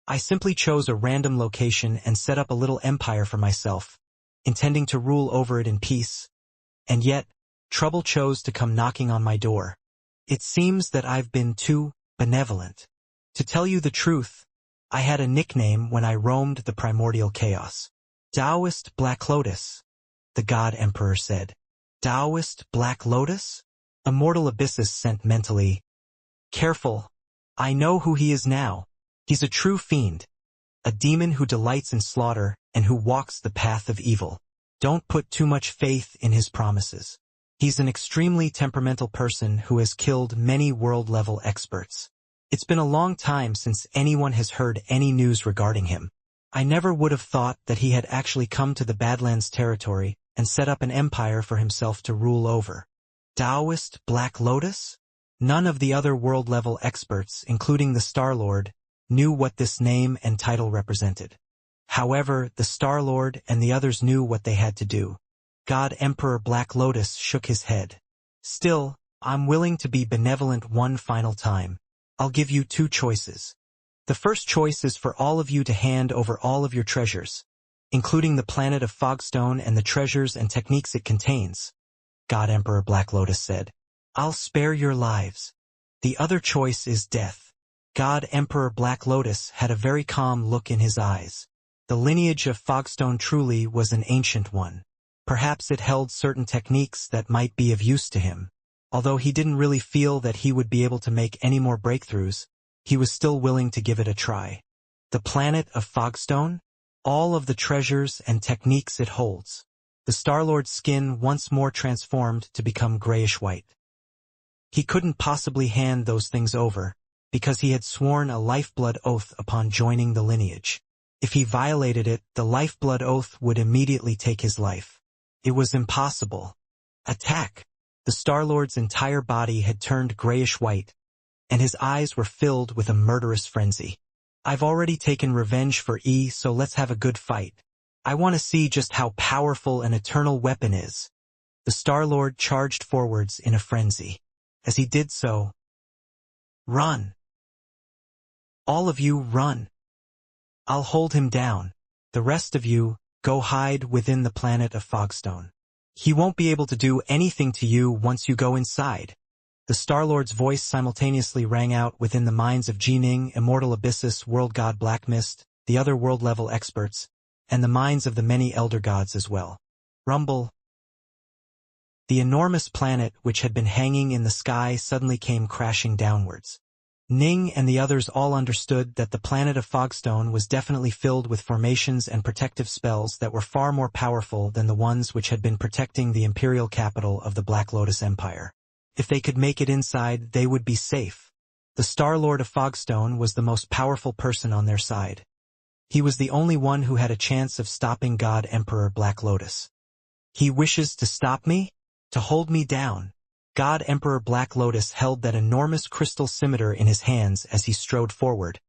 I simply chose a random location and set up a little empire for myself, intending to rule over it in peace. And yet, trouble chose to come knocking on my door. It seems that I've been too benevolent. To tell you the truth, I had a nickname when I roamed the primordial chaos. Taoist Black Lotus, the God Emperor said. Taoist Black Lotus? Immortal Abysses sent mentally. Careful. I know who he is now. He's a true fiend, a demon who delights in slaughter and who walks the path of evil. Don't put too much faith in his promises. He's an extremely temperamental person who has killed many world-level experts. It's been a long time since anyone has heard any news regarding him. I never would have thought that he had actually come to the Badlands territory and set up an empire for himself to rule over. Taoist Black Lotus? None of the other world-level experts, including the Star-Lord, knew what this name and title represented. However, the Star-Lord and the others knew what they had to do. God Emperor Black Lotus shook his head. Still, I'm willing to be benevolent one final time. I'll give you two choices. The first choice is for all of you to hand over all of your treasures, including the planet of Fogstone and the treasures and techniques it contains. God Emperor Black Lotus said. I'll spare your lives. The other choice is death. God Emperor Black Lotus had a very calm look in his eyes. The lineage of Fogstone truly was an ancient one. Perhaps it held certain techniques that might be of use to him. Although he didn't really feel that he would be able to make any more breakthroughs, he was still willing to give it a try. The planet of Fogstone? All of the treasures and techniques it holds. The Star-Lord's skin once more transformed to become grayish-white. He couldn't possibly hand those things over, because he had sworn a lifeblood oath upon joining the lineage. If he violated it, the lifeblood oath would immediately take his life. It was impossible. Attack! The Star-Lord's entire body had turned grayish-white, and his eyes were filled with a murderous frenzy. I've already taken revenge for E, so let's have a good fight. I want to see just how powerful an eternal weapon is. The Star-Lord charged forwards in a frenzy. As he did so, run! All of you, run! I'll hold him down. The rest of you, go hide within the planet of Fogstone. He won't be able to do anything to you once you go inside. The Star-Lord's voice simultaneously rang out within the minds of Jining, Immortal Abyssus, World God Blackmist, the other world-level experts, and the minds of the many Elder Gods as well. Rumble. The enormous planet which had been hanging in the sky suddenly came crashing downwards. Ning and the others all understood that the planet of Fogstone was definitely filled with formations and protective spells that were far more powerful than the ones which had been protecting the imperial capital of the Black Lotus Empire. If they could make it inside, they would be safe. The Star-Lord of Fogstone was the most powerful person on their side. He was the only one who had a chance of stopping God Emperor Black Lotus. He wishes to stop me? To hold me down? God Emperor Black Lotus held that enormous crystal scimitar in his hands as he strode forward,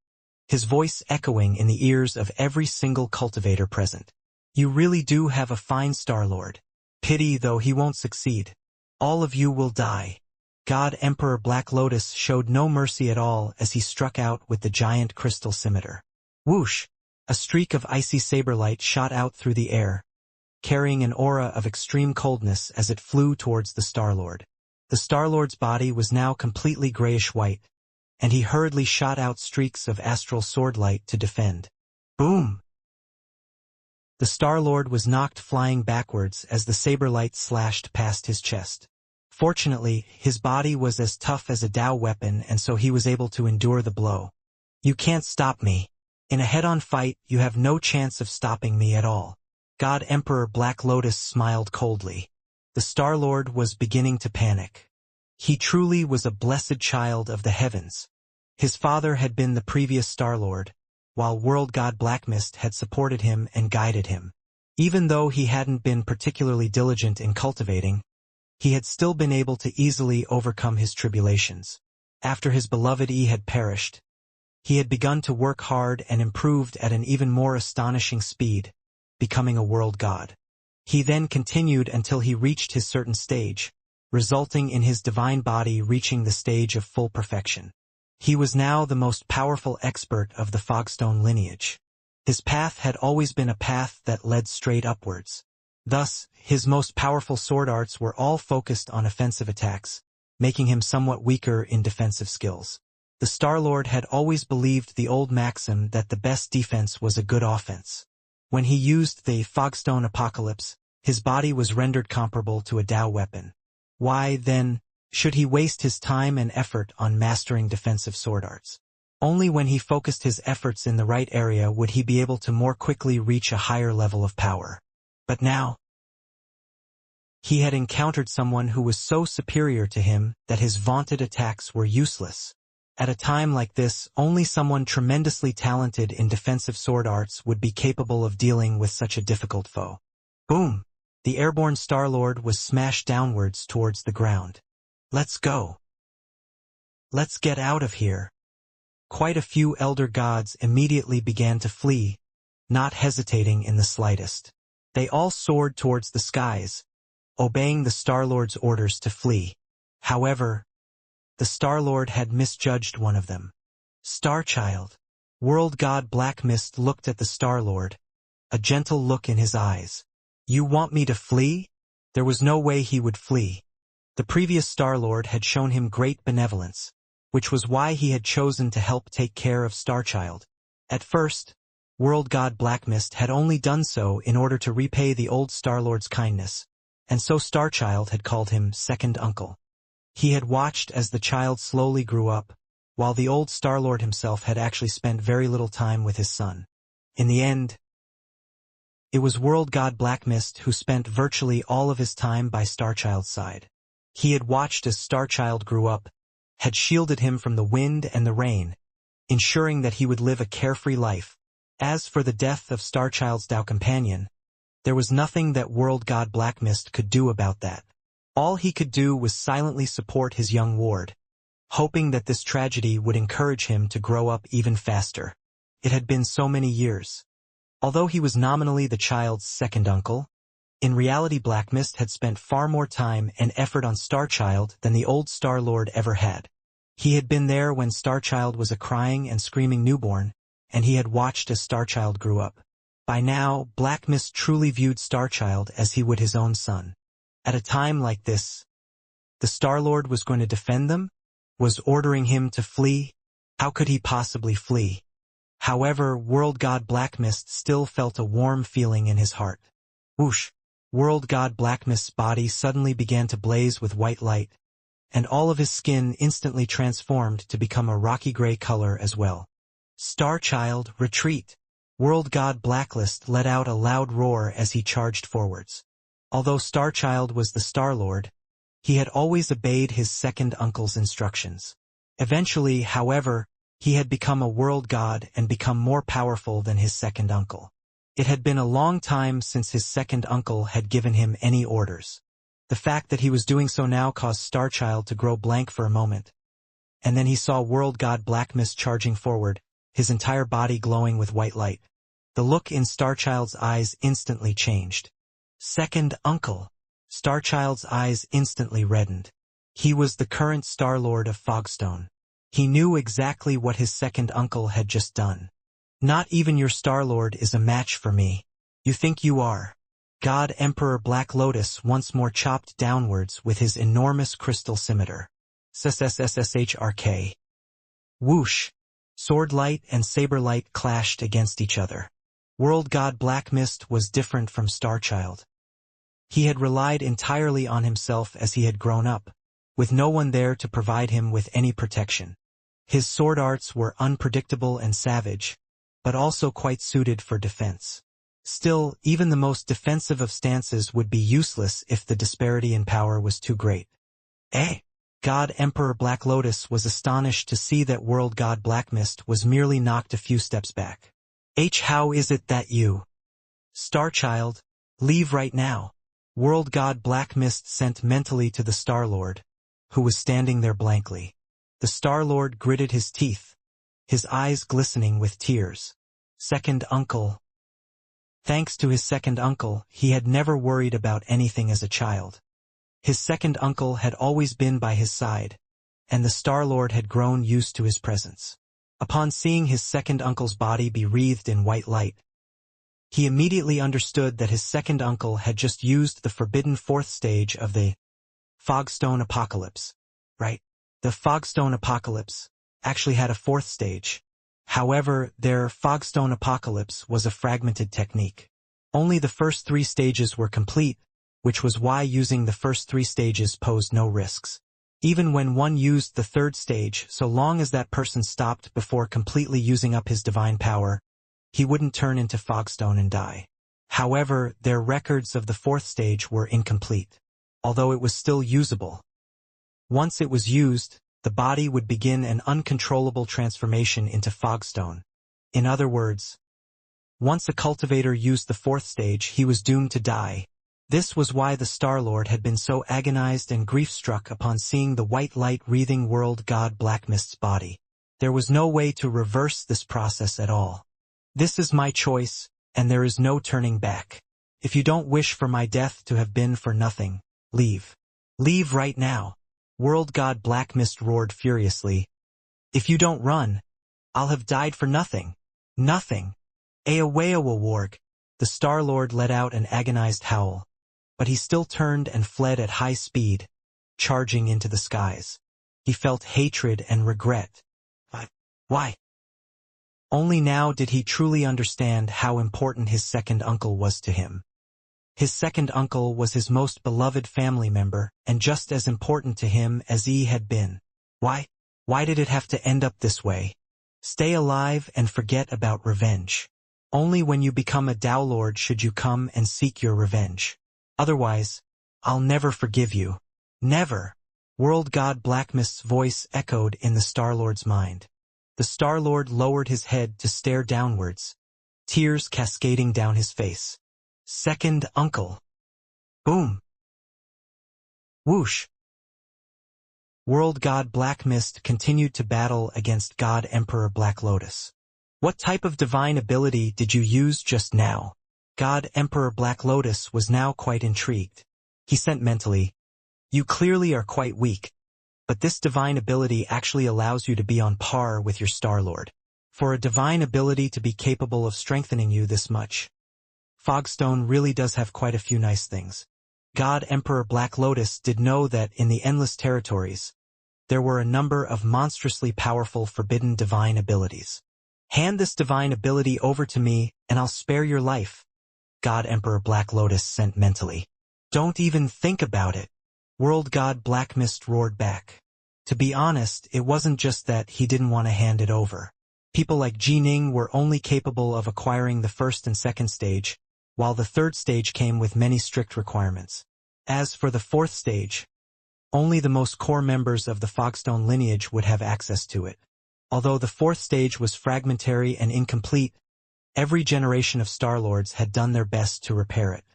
his voice echoing in the ears of every single cultivator present. You really do have a fine Star-Lord. Pity though he won't succeed. All of you will die. God Emperor Black Lotus showed no mercy at all as he struck out with the giant crystal scimitar. Whoosh! A streak of icy saber light shot out through the air, carrying an aura of extreme coldness as it flew towards the Star-Lord. The Star-Lord's body was now completely grayish-white, and he hurriedly shot out streaks of astral sword light to defend. Boom! The Star-Lord was knocked flying backwards as the saber light slashed past his chest. Fortunately, his body was as tough as a Dao weapon, and so he was able to endure the blow. You can't stop me. In a head-on fight, you have no chance of stopping me at all. God Emperor Black Lotus smiled coldly. The Star-Lord was beginning to panic. He truly was a blessed child of the heavens. His father had been the previous Star-Lord, while World God Blackmist had supported him and guided him. Even though he hadn't been particularly diligent in cultivating, he had still been able to easily overcome his tribulations. After his beloved E had perished, he had begun to work hard and improved at an even more astonishing speed, becoming a world god. He then continued until he reached his certain stage, resulting in his divine body reaching the stage of full perfection. He was now the most powerful expert of the Fogstone lineage. His path had always been a path that led straight upwards. Thus, his most powerful sword arts were all focused on offensive attacks, making him somewhat weaker in defensive skills. The Star-Lord had always believed the old maxim that the best defense was a good offense. When he used the Fogstone Apocalypse, his body was rendered comparable to a Dao weapon. Why, then, should he waste his time and effort on mastering defensive sword arts? Only when he focused his efforts in the right area would he be able to more quickly reach a higher level of power. But now, he had encountered someone who was so superior to him that his vaunted attacks were useless. At a time like this, only someone tremendously talented in defensive sword arts would be capable of dealing with such a difficult foe. Boom! The airborne Star-Lord was smashed downwards towards the ground. Let's go. Let's get out of here. Quite a few elder gods immediately began to flee, not hesitating in the slightest. They all soared towards the skies, obeying the Star-Lord's orders to flee. However, the Star-Lord had misjudged one of them. Starchild. World God Blackmist looked at the Star-Lord, a gentle look in his eyes. You want me to flee? There was no way he would flee. The previous Star-Lord had shown him great benevolence, which was why he had chosen to help take care of Starchild. At first, World God Blackmist had only done so in order to repay the old Star-Lord's kindness, and so Starchild had called him second uncle. He had watched as the child slowly grew up, while the old Star-Lord himself had actually spent very little time with his son. In the end, it was World God Blackmist who spent virtually all of his time by Starchild's side. He had watched as Starchild grew up, had shielded him from the wind and the rain, ensuring that he would live a carefree life. As for the death of Starchild's Dao companion, there was nothing that World God Blackmist could do about that. All he could do was silently support his young ward, hoping that this tragedy would encourage him to grow up even faster. It had been so many years. Although he was nominally the child's second uncle, in reality Blackmist had spent far more time and effort on Starchild than the old Star-Lord ever had. He had been there when Starchild was a crying and screaming newborn, and he had watched as Starchild grew up. By now, Blackmist truly viewed Starchild as he would his own son. At a time like this, the Star-Lord was going to defend them? Was ordering him to flee? How could he possibly flee? However, World God Blackmist still felt a warm feeling in his heart. Whoosh! World God Blackmist's body suddenly began to blaze with white light, and all of his skin instantly transformed to become a rocky gray color as well. Starchild, retreat! World God Blackmist let out a loud roar as he charged forwards. Although Starchild was the Star-Lord, he had always obeyed his second uncle's instructions. Eventually, however, he had become a world god and become more powerful than his second uncle. It had been a long time since his second uncle had given him any orders. The fact that he was doing so now caused Starchild to grow blank for a moment. And then he saw World God Blackmist charging forward, his entire body glowing with white light. The look in Starchild's eyes instantly changed. Second uncle! Starchild's eyes instantly reddened. He was the current Star-Lord of Fogstone. He knew exactly what his second uncle had just done. Not even your Star-Lord is a match for me. You think you are? God Emperor Black Lotus once more chopped downwards with his enormous crystal scimitar. SSSSHRK. Whoosh! Sword light and saber light clashed against each other. World God Blackmist was different from Starchild. He had relied entirely on himself as he had grown up, with no one there to provide him with any protection. His sword arts were unpredictable and savage, but also quite suited for defense. Still, even the most defensive of stances would be useless if the disparity in power was too great. God Emperor Black Lotus was astonished to see that World God Blackmist was merely knocked a few steps back. How is it that you? Starchild, leave right now. World God Blackmist sent mentally to the Star-Lord, who was standing there blankly. The Star-Lord gritted his teeth, his eyes glistening with tears. Second uncle. Thanks to his second uncle, he had never worried about anything as a child. His second uncle had always been by his side, and the Star-Lord had grown used to his presence. Upon seeing his second uncle's body be wreathed in white light, he immediately understood that his second uncle had just used the forbidden fourth stage of the Fogstone Apocalypse. Right? The Fogstone Apocalypse actually had a fourth stage. However, their Fogstone Apocalypse was a fragmented technique. Only the first three stages were complete, which was why using the first three stages posed no risks. Even when one used the third stage, so long as that person stopped before completely using up his divine power, he wouldn't turn into Fogstone and die. However, their records of the fourth stage were incomplete, although it was still usable. Once it was used, the body would begin an uncontrollable transformation into Fogstone. In other words, once a cultivator used the fourth stage, he was doomed to die. This was why the Star-Lord had been so agonized and grief-struck upon seeing the white light wreathing World God Blackmist's body. There was no way to reverse this process at all. This is my choice, and there is no turning back. If you don't wish for my death to have been for nothing, leave. Leave right now. World God Blackmist roared furiously. If you don't run, I'll have died for nothing. Nothing. Aowawarg. The Star-Lord let out an agonized howl, but he still turned and fled at high speed, charging into the skies. He felt hatred and regret. Why? Only now did he truly understand how important his second uncle was to him. His second uncle was his most beloved family member, and just as important to him as he had been. Why? Why did it have to end up this way? Stay alive and forget about revenge. Only when you become a Tao Lord should you come and seek your revenge. Otherwise, I'll never forgive you. Never. World God Blackmist's voice echoed in the Star-Lord's mind. The Star-Lord lowered his head to stare downwards, tears cascading down his face. Second uncle. Boom. Whoosh. World God Blackmist continued to battle against God Emperor Black Lotus. What type of divine ability did you use just now? God Emperor Black Lotus was now quite intrigued. He sent mentally, "You clearly are quite weak, but this divine ability actually allows you to be on par with your Star-Lord. For a divine ability to be capable of strengthening you this much, Fogstone really does have quite a few nice things." God Emperor Black Lotus did know that in the Endless Territories, there were a number of monstrously powerful forbidden divine abilities. "Hand this divine ability over to me, and I'll spare your life," God Emperor Black Lotus sent mentally. "Don't even think about it," World God Blackmist roared back. To be honest, it wasn't just that he didn't want to hand it over. People like Jining were only capable of acquiring the first and second stage, while the third stage came with many strict requirements. As for the fourth stage, only the most core members of the Fogstone lineage would have access to it. Although the fourth stage was fragmentary and incomplete, every generation of Star-Lords had done their best to repair it.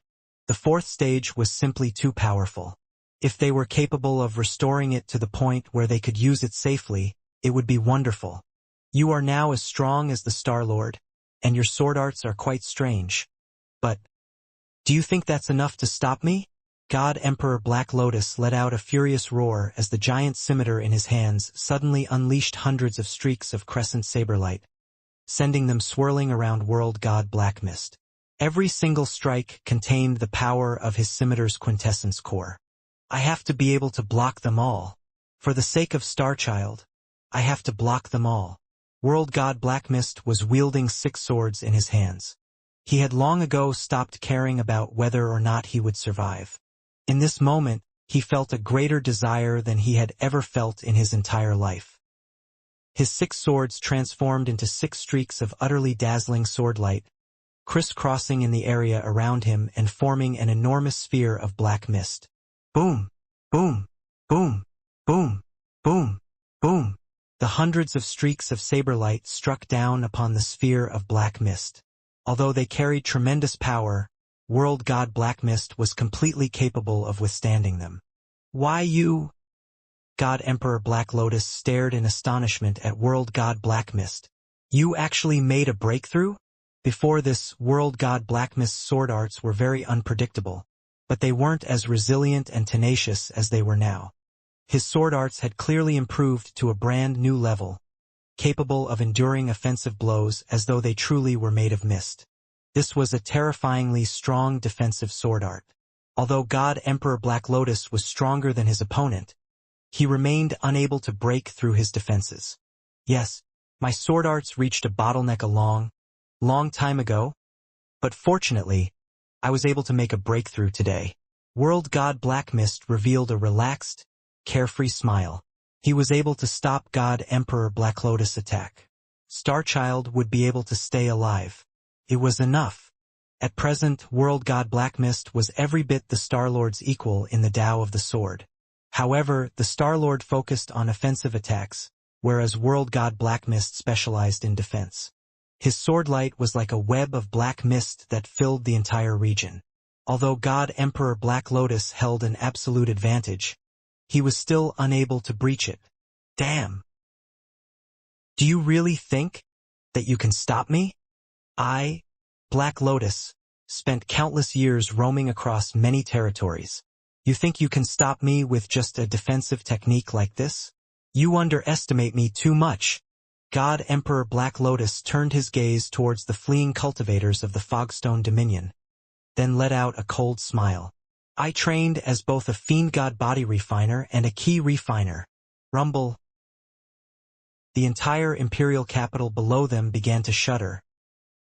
The fourth stage was simply too powerful. If they were capable of restoring it to the point where they could use it safely, it would be wonderful. "You are now as strong as the Star-Lord, and your sword arts are quite strange. But do you think that's enough to stop me?" God Emperor Black Lotus let out a furious roar as the giant scimitar in his hands suddenly unleashed hundreds of streaks of crescent saber light, sending them swirling around World God Blackmist. Every single strike contained the power of his scimitar's quintessence core. "I have to be able to block them all. For the sake of Starchild, I have to block them all." World God Blackmist was wielding 6 swords in his hands. He had long ago stopped caring about whether or not he would survive. In this moment, he felt a greater desire than he had ever felt in his entire life. His 6 swords transformed into 6 streaks of utterly dazzling swordlight, crisscrossing in the area around him and forming an enormous sphere of black mist. Boom! Boom! Boom! Boom! Boom! Boom! The hundreds of streaks of saber light struck down upon the sphere of black mist. Although they carried tremendous power, World God Blackmist was completely capable of withstanding them. "Why you?" God Emperor Black Lotus stared in astonishment at World God Blackmist. "You actually made a breakthrough?" Before this, World God Blackmist's sword arts were very unpredictable, but they weren't as resilient and tenacious as they were now. His sword arts had clearly improved to a brand new level, capable of enduring offensive blows as though they truly were made of mist. This was a terrifyingly strong defensive sword art. Although God Emperor Black Lotus was stronger than his opponent, he remained unable to break through his defenses. "Yes, my sword arts reached a bottleneck a long time ago, but fortunately, I was able to make a breakthrough today." World God Blackmist revealed a relaxed, carefree smile. He was able to stop God Emperor Black Lotus' attack. Starchild would be able to stay alive. It was enough. At present, World God Blackmist was every bit the Star-Lord's equal in the Tao of the Sword. However, the Star-Lord focused on offensive attacks, whereas World God Blackmist specialized in defense. His sword light was like a web of black mist that filled the entire region. Although God Emperor Black Lotus held an absolute advantage, he was still unable to breach it. "Damn! Do you really think that you can stop me? I, Black Lotus, spent countless years roaming across many territories. You think you can stop me with just a defensive technique like this? You underestimate me too much." God Emperor Black Lotus turned his gaze towards the fleeing cultivators of the Fogstone Dominion, then let out a cold smile. "I trained as both a Fiendgod body refiner and a key refiner. Rumble." The entire imperial capital below them began to shudder,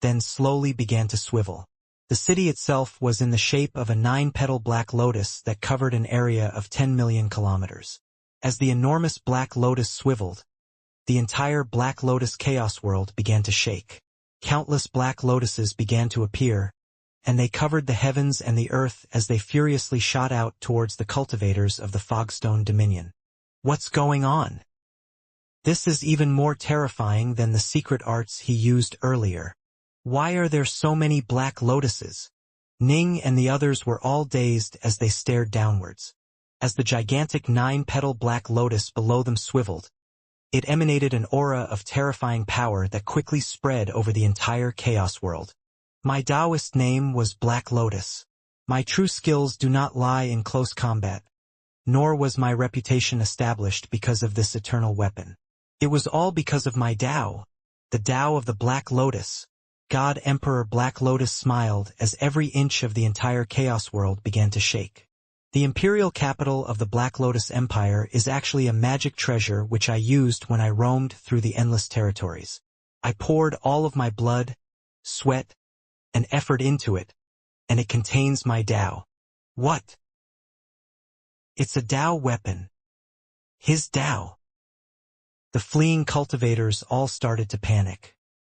then slowly began to swivel. The city itself was in the shape of a 9-petal black lotus that covered an area of 10 million kilometers. As the enormous black lotus swiveled, the entire black lotus chaos world began to shake. Countless black lotuses began to appear, and they covered the heavens and the earth as they furiously shot out towards the cultivators of the Fogstone Dominion. What's going on? This is even more terrifying than the secret arts he used earlier. Why are there so many black lotuses? Ning and the others were all dazed as they stared downwards. As the gigantic 9-petal black lotus below them swiveled, it emanated an aura of terrifying power that quickly spread over the entire chaos world. My Taoist name was Black Lotus. My true skills do not lie in close combat, nor was my reputation established because of this eternal weapon. It was all because of my Tao, the Tao of the Black Lotus. God Emperor Black Lotus smiled as every inch of the entire chaos world began to shake. The imperial capital of the Black Lotus Empire is actually a magic treasure which I used when I roamed through the endless territories. I poured all of my blood, sweat, and effort into it, and it contains my Tao. What? It's a Tao weapon. His Tao. The fleeing cultivators all started to panic.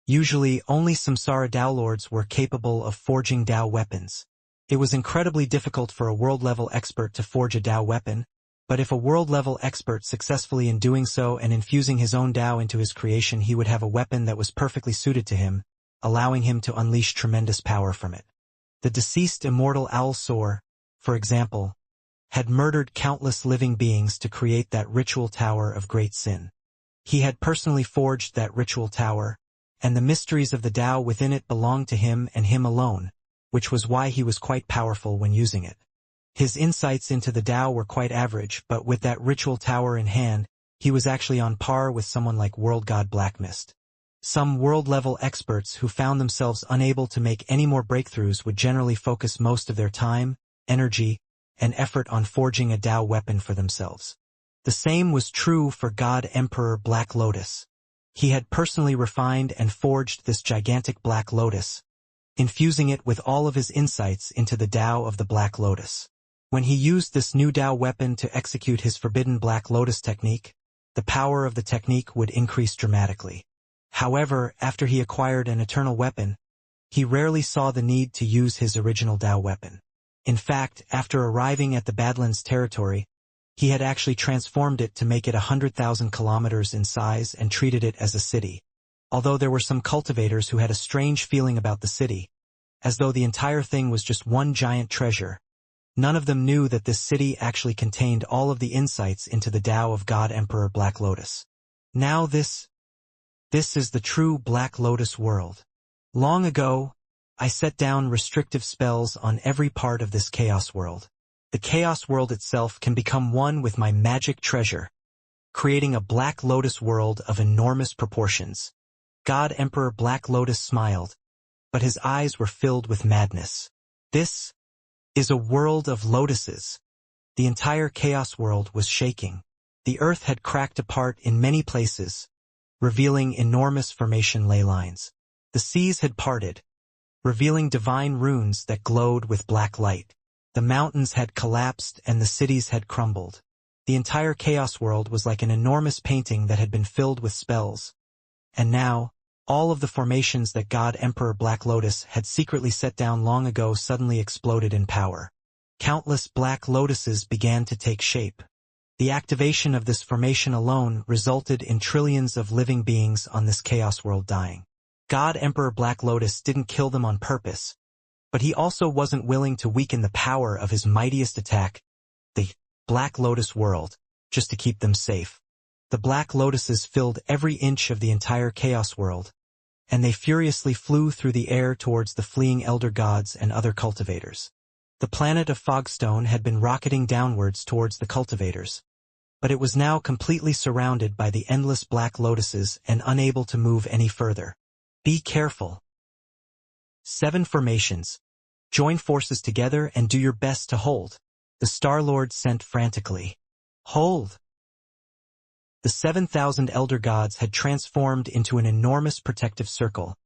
Usually, only Samsara Tao Lords were capable of forging Tao weapons. It was incredibly difficult for a world-level expert to forge a Tao weapon, but if a world-level expert successfully in doing so and infusing his own Tao into his creation, he would have a weapon that was perfectly suited to him, allowing him to unleash tremendous power from it. The deceased immortal Owl Soar, for example, had murdered countless living beings to create that ritual tower of great sin. He had personally forged that ritual tower, and the mysteries of the Tao within it belonged to him and him alone, which was why he was quite powerful when using it. His insights into the Tao were quite average, but with that ritual tower in hand, he was actually on par with someone like World God Blackmist. Some world-level experts who found themselves unable to make any more breakthroughs would generally focus most of their time, energy, and effort on forging a Tao weapon for themselves. The same was true for God Emperor Black Lotus. He had personally refined and forged this gigantic Black Lotus, infusing it with all of his insights into the Tao of the Black Lotus. When he used this new Tao weapon to execute his forbidden Black Lotus technique, the power of the technique would increase dramatically. However, after he acquired an eternal weapon, he rarely saw the need to use his original Tao weapon. In fact, after arriving at the Badlands territory, he had actually transformed it to make it 100,000 kilometers in size and treated it as a city. Although there were some cultivators who had a strange feeling about the city, as though the entire thing was just one giant treasure, none of them knew that this city actually contained all of the insights into the Tao of God Emperor Black Lotus. Now this is the true Black Lotus world. Long ago, I set down restrictive spells on every part of this chaos world. The chaos world itself can become one with my magic treasure, creating a Black Lotus world of enormous proportions. God Emperor Black Lotus smiled, but his eyes were filled with madness. This is a world of lotuses. The entire chaos world was shaking. The earth had cracked apart in many places, revealing enormous formation ley lines. The seas had parted, revealing divine runes that glowed with black light. The mountains had collapsed and the cities had crumbled. The entire chaos world was like an enormous painting that had been filled with spells. And now, all of the formations that God Emperor Black Lotus had secretly set down long ago suddenly exploded in power. Countless black lotuses began to take shape. The activation of this formation alone resulted in trillions of living beings on this chaos world dying. God Emperor Black Lotus didn't kill them on purpose, but he also wasn't willing to weaken the power of his mightiest attack, the Black Lotus world, just to keep them safe. The Black Lotuses filled every inch of the entire chaos world, and they furiously flew through the air towards the fleeing elder gods and other cultivators. The planet of Fogstone had been rocketing downwards towards the cultivators, but it was now completely surrounded by the endless Black Lotuses and unable to move any further. Be careful. 7 formations. Join forces together and do your best to hold. The Star-Lord sent frantically. Hold. The 7,000 elder gods had transformed into an enormous protective circle,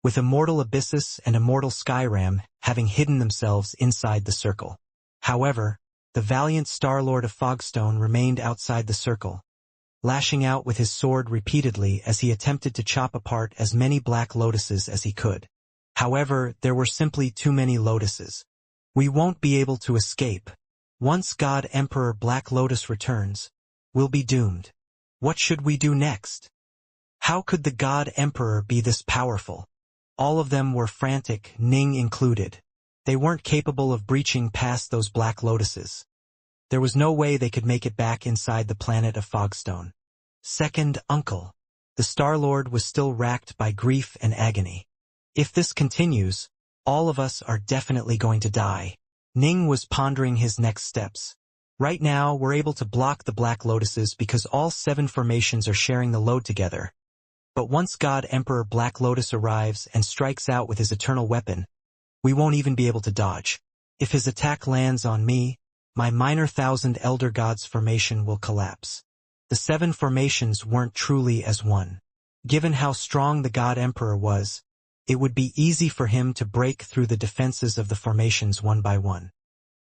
with immortal Abyssus and immortal Skyram having hidden themselves inside the circle. However, the valiant Star-Lord of Fogstone remained outside the circle, lashing out with his sword repeatedly as he attempted to chop apart as many black lotuses as he could. However, there were simply too many lotuses. We won't be able to escape. Once God Emperor Black Lotus returns, we'll be doomed. What should we do next? How could the God Emperor be this powerful? All of them were frantic, Ning included. They weren't capable of breaching past those black lotuses. There was no way they could make it back inside the planet of Fogstone. Second uncle. The Star-Lord was still racked by grief and agony. If this continues, all of us are definitely going to die. Ning was pondering his next steps. Right now, we're able to block the black lotuses because all 7 formations are sharing the load together. But once God Emperor Black Lotus arrives and strikes out with his eternal weapon, we won't even be able to dodge. If his attack lands on me, my minor 1,000 Elder Gods formation will collapse. The 7 formations weren't truly as one. Given how strong the God Emperor was, it would be easy for him to break through the defenses of the formations one by one.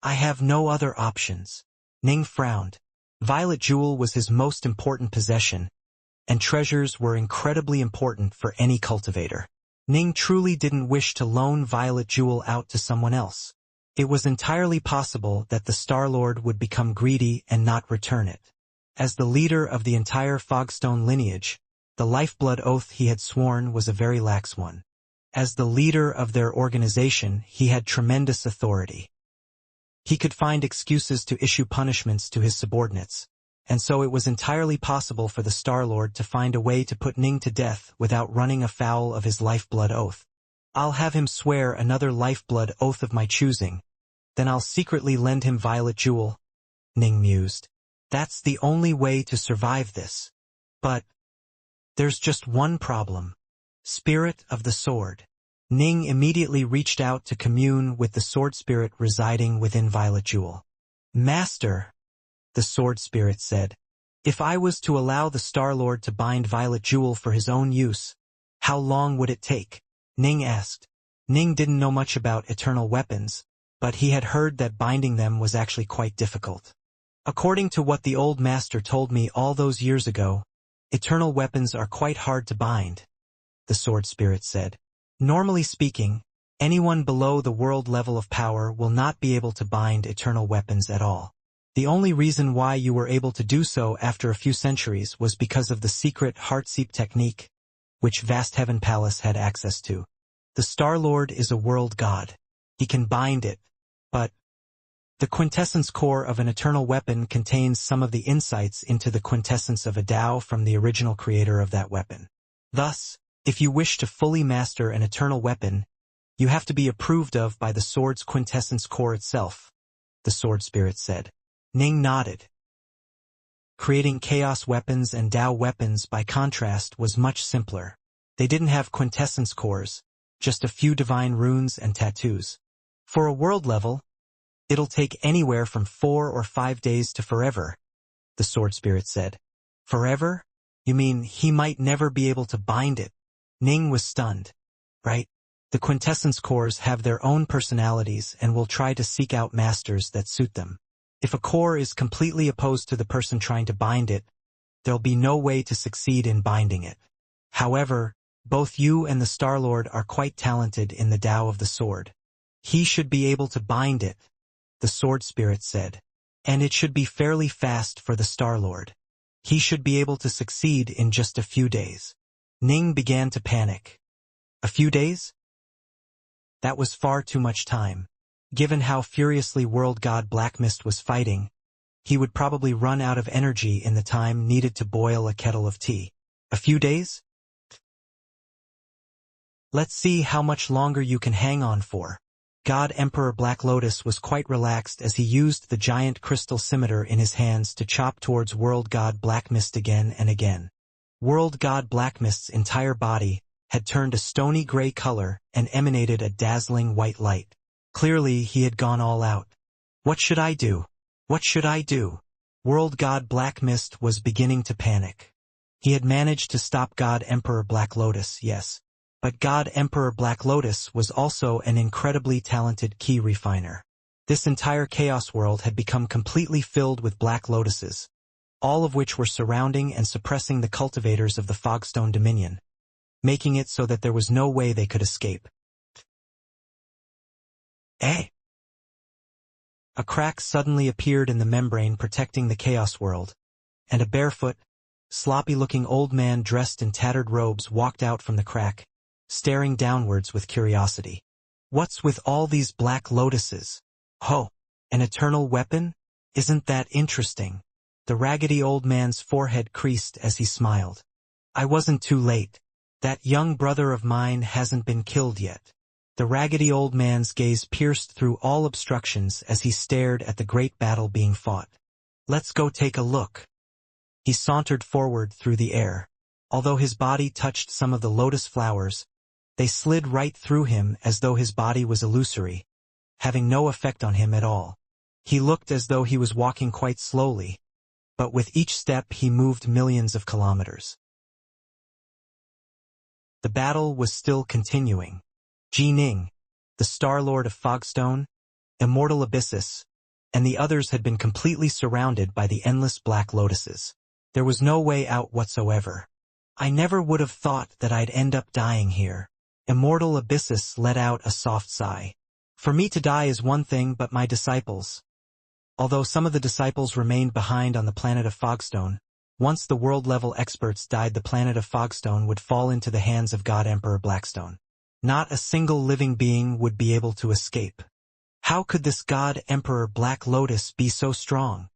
I have no other options. Ning frowned. Violet Jewel was his most important possession, and treasures were incredibly important for any cultivator. Ning truly didn't wish to loan Violet Jewel out to someone else. It was entirely possible that the Star-Lord would become greedy and not return it. As the leader of the entire Fogstone lineage, the lifeblood oath he had sworn was a very lax one. As the leader of their organization, he had tremendous authority. He could find excuses to issue punishments to his subordinates, and so it was entirely possible for the Star-Lord to find a way to put Ning to death without running afoul of his lifeblood oath. I'll have him swear another lifeblood oath of my choosing, then I'll secretly lend him Violet Jewel, Ning mused. That's the only way to survive this. But there's just one problem. Spirit of the Sword. Ning immediately reached out to commune with the sword spirit residing within Violet Jewel. Master, the sword spirit said, if I was to allow the Star-Lord to bind Violet Jewel for his own use, how long would it take? Ning asked. Ning didn't know much about eternal weapons, but he had heard that binding them was actually quite difficult. According to what the old master told me all those years ago, eternal weapons are quite hard to bind, the sword spirit said. Normally speaking, anyone below the world level of power will not be able to bind eternal weapons at all. The only reason why you were able to do so after a few centuries was because of the secret Heartseep technique, which Vast Heaven Palace had access to. The Star-Lord is a world god. He can bind it, but the quintessence core of an eternal weapon contains some of the insights into the quintessence of a Tao from the original creator of that weapon. Thus, if you wish to fully master an eternal weapon, you have to be approved of by the sword's quintessence core itself, the sword spirit said. Ning nodded. Creating chaos weapons and Tao weapons, by contrast, was much simpler. They didn't have quintessence cores, just a few divine runes and tattoos. For a world level, it'll take anywhere from 4 or 5 days to forever, the sword spirit said. Forever? You mean he might never be able to bind it? Ning was stunned. Right? The quintessence cores have their own personalities and will try to seek out masters that suit them. If a core is completely opposed to the person trying to bind it, there'll be no way to succeed in binding it. However, both you and the Star-Lord are quite talented in the Tao of the sword. He should be able to bind it, the sword spirit said. And it should be fairly fast for the Star-Lord. He should be able to succeed in just a few days. Ning began to panic. A few days? That was far too much time. Given how furiously World God Blackmist was fighting, he would probably run out of energy in the time needed to boil a kettle of tea. A few days? Let's see how much longer you can hang on for. God Emperor Black Lotus was quite relaxed as he used the giant crystal scimitar in his hands to chop towards World God Blackmist again and again. World God Blackmist's entire body had turned a stony gray color and emanated a dazzling white light. Clearly, he had gone all out. What should I do? What should I do? World God Black Mist was beginning to panic. He had managed to stop God Emperor Black Lotus, yes, but God Emperor Black Lotus was also an incredibly talented key refiner. This entire chaos world had become completely filled with Black Lotuses, all of which were surrounding and suppressing the cultivators of the Fogstone Dominion, making it so that there was no way they could escape. A crack suddenly appeared in the membrane protecting the chaos world, and a barefoot, sloppy-looking old man dressed in tattered robes walked out from the crack, staring downwards with curiosity. What's with all these Black Lotuses? Oh, an eternal weapon? Isn't that interesting? The raggedy old man's forehead creased as he smiled. I wasn't too late. That young brother of mine hasn't been killed yet. The raggedy old man's gaze pierced through all obstructions as he stared at the great battle being fought. Let's go take a look. He sauntered forward through the air. Although his body touched some of the lotus flowers, they slid right through him as though his body was illusory, having no effect on him at all. He looked as though he was walking quite slowly, but with each step he moved millions of kilometers. The battle was still continuing. Jining, the Star-Lord of Fogstone, Immortal Abyssus, and the others had been completely surrounded by the endless Black Lotuses. There was no way out whatsoever. I never would have thought that I'd end up dying here. Immortal Abyssus let out a soft sigh. For me to die is one thing, but my disciples. Although some of the disciples remained behind on the planet of Fogstone, once the world-level experts died, the planet of Fogstone would fall into the hands of God Emperor Blackstone. Not a single living being would be able to escape. How could this God Emperor Black Lotus be so strong?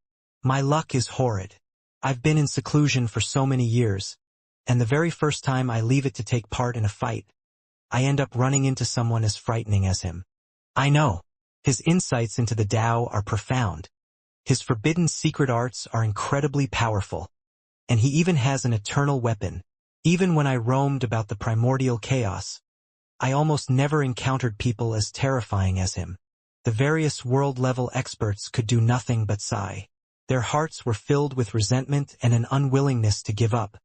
My luck is horrid. I've been in seclusion for so many years, and the very first time I leave it to take part in a fight, I end up running into someone as frightening as him. I know. His insights into the Tao are profound. His forbidden secret arts are incredibly powerful. And he even has an eternal weapon. Even when I roamed about the primordial chaos, I almost never encountered people as terrifying as him. The various world-level experts could do nothing but sigh. Their hearts were filled with resentment and an unwillingness to give up.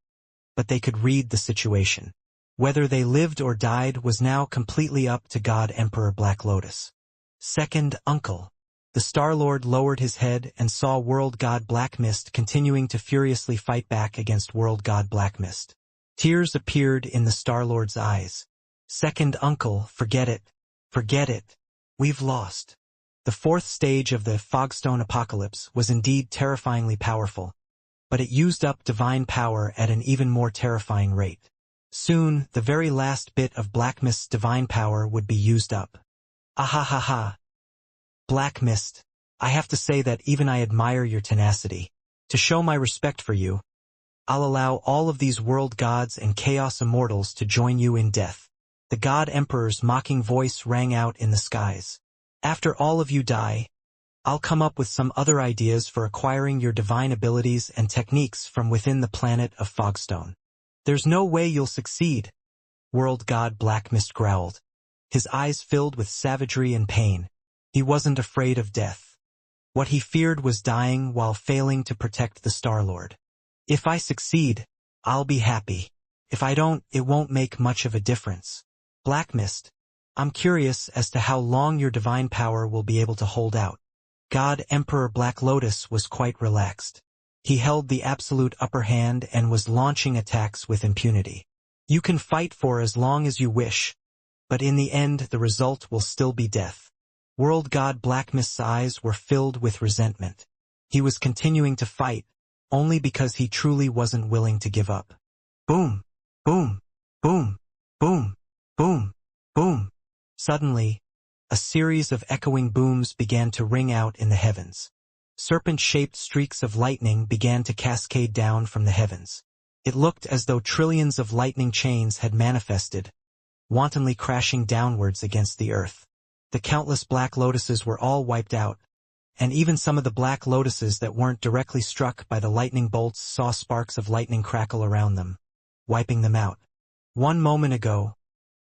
But they could read the situation. Whether they lived or died was now completely up to God Emperor Black Lotus. Second Uncle. The Star-Lord lowered his head and saw World God Black Mist continuing to furiously fight back against World God Black Mist. Tears appeared in the Star-Lord's eyes. Second Uncle, forget it. Forget it. We've lost. The fourth stage of the Fogstone Apocalypse was indeed terrifyingly powerful, but it used up divine power at an even more terrifying rate. Soon, the very last bit of Black Mist's divine power would be used up. Ahahaha. Black Mist, I have to say that even I admire your tenacity. To show my respect for you, I'll allow all of these world gods and chaos immortals to join you in death. The God Emperor's mocking voice rang out in the skies. After all of you die, I'll come up with some other ideas for acquiring your divine abilities and techniques from within the planet of Fogstone. There's no way you'll succeed, World God Black Mist growled. His eyes filled with savagery and pain. He wasn't afraid of death. What he feared was dying while failing to protect the Star-Lord. If I succeed, I'll be happy. If I don't, it won't make much of a difference. Black Mist, I'm curious as to how long your divine power will be able to hold out. God Emperor Black Lotus was quite relaxed. He held the absolute upper hand and was launching attacks with impunity. You can fight for as long as you wish, but in the end the result will still be death. World God Black Mist's eyes were filled with resentment. He was continuing to fight, only because he truly wasn't willing to give up. Boom! Boom! Boom! Boom! Boom! Boom! Suddenly, a series of echoing booms began to ring out in the heavens. Serpent-shaped streaks of lightning began to cascade down from the heavens. It looked as though trillions of lightning chains had manifested, wantonly crashing downwards against the earth. The countless Black Lotuses were all wiped out, and even some of the Black Lotuses that weren't directly struck by the lightning bolts saw sparks of lightning crackle around them, wiping them out. 1 moment ago,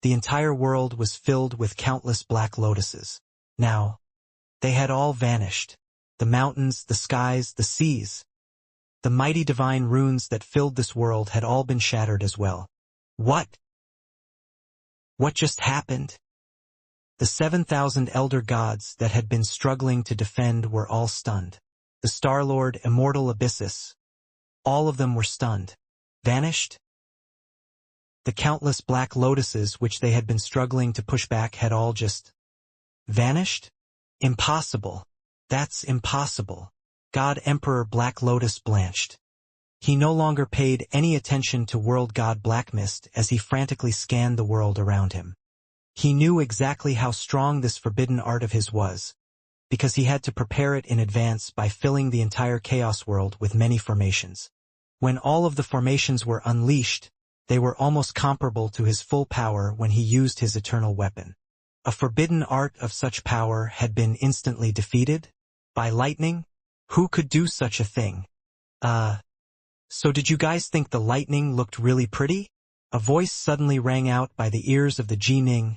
the entire world was filled with countless Black Lotuses. Now, they had all vanished. The The mountains, the skies, the seas. The mighty divine runes that filled this world had all been shattered as well. What? What just happened? The 7,000 elder gods that had been struggling to defend were all stunned. The Star-Lord, Immortal Abyssus. All of them were stunned. Vanished? The countless black lotuses which they had been struggling to push back had all just vanished? Impossible. That's impossible. God Emperor Black Lotus blanched. He no longer paid any attention to World God Black Mist as he frantically scanned the world around him. He knew exactly how strong this forbidden art of his was, because he had to prepare it in advance by filling the entire Chaos world with many formations. When all of the formations were unleashed, they were almost comparable to his full power when he used his eternal weapon. A forbidden art of such power had been instantly defeated? By lightning? Who could do such a thing? So did you guys think the lightning looked really pretty? A voice suddenly rang out by the ears of the Jining,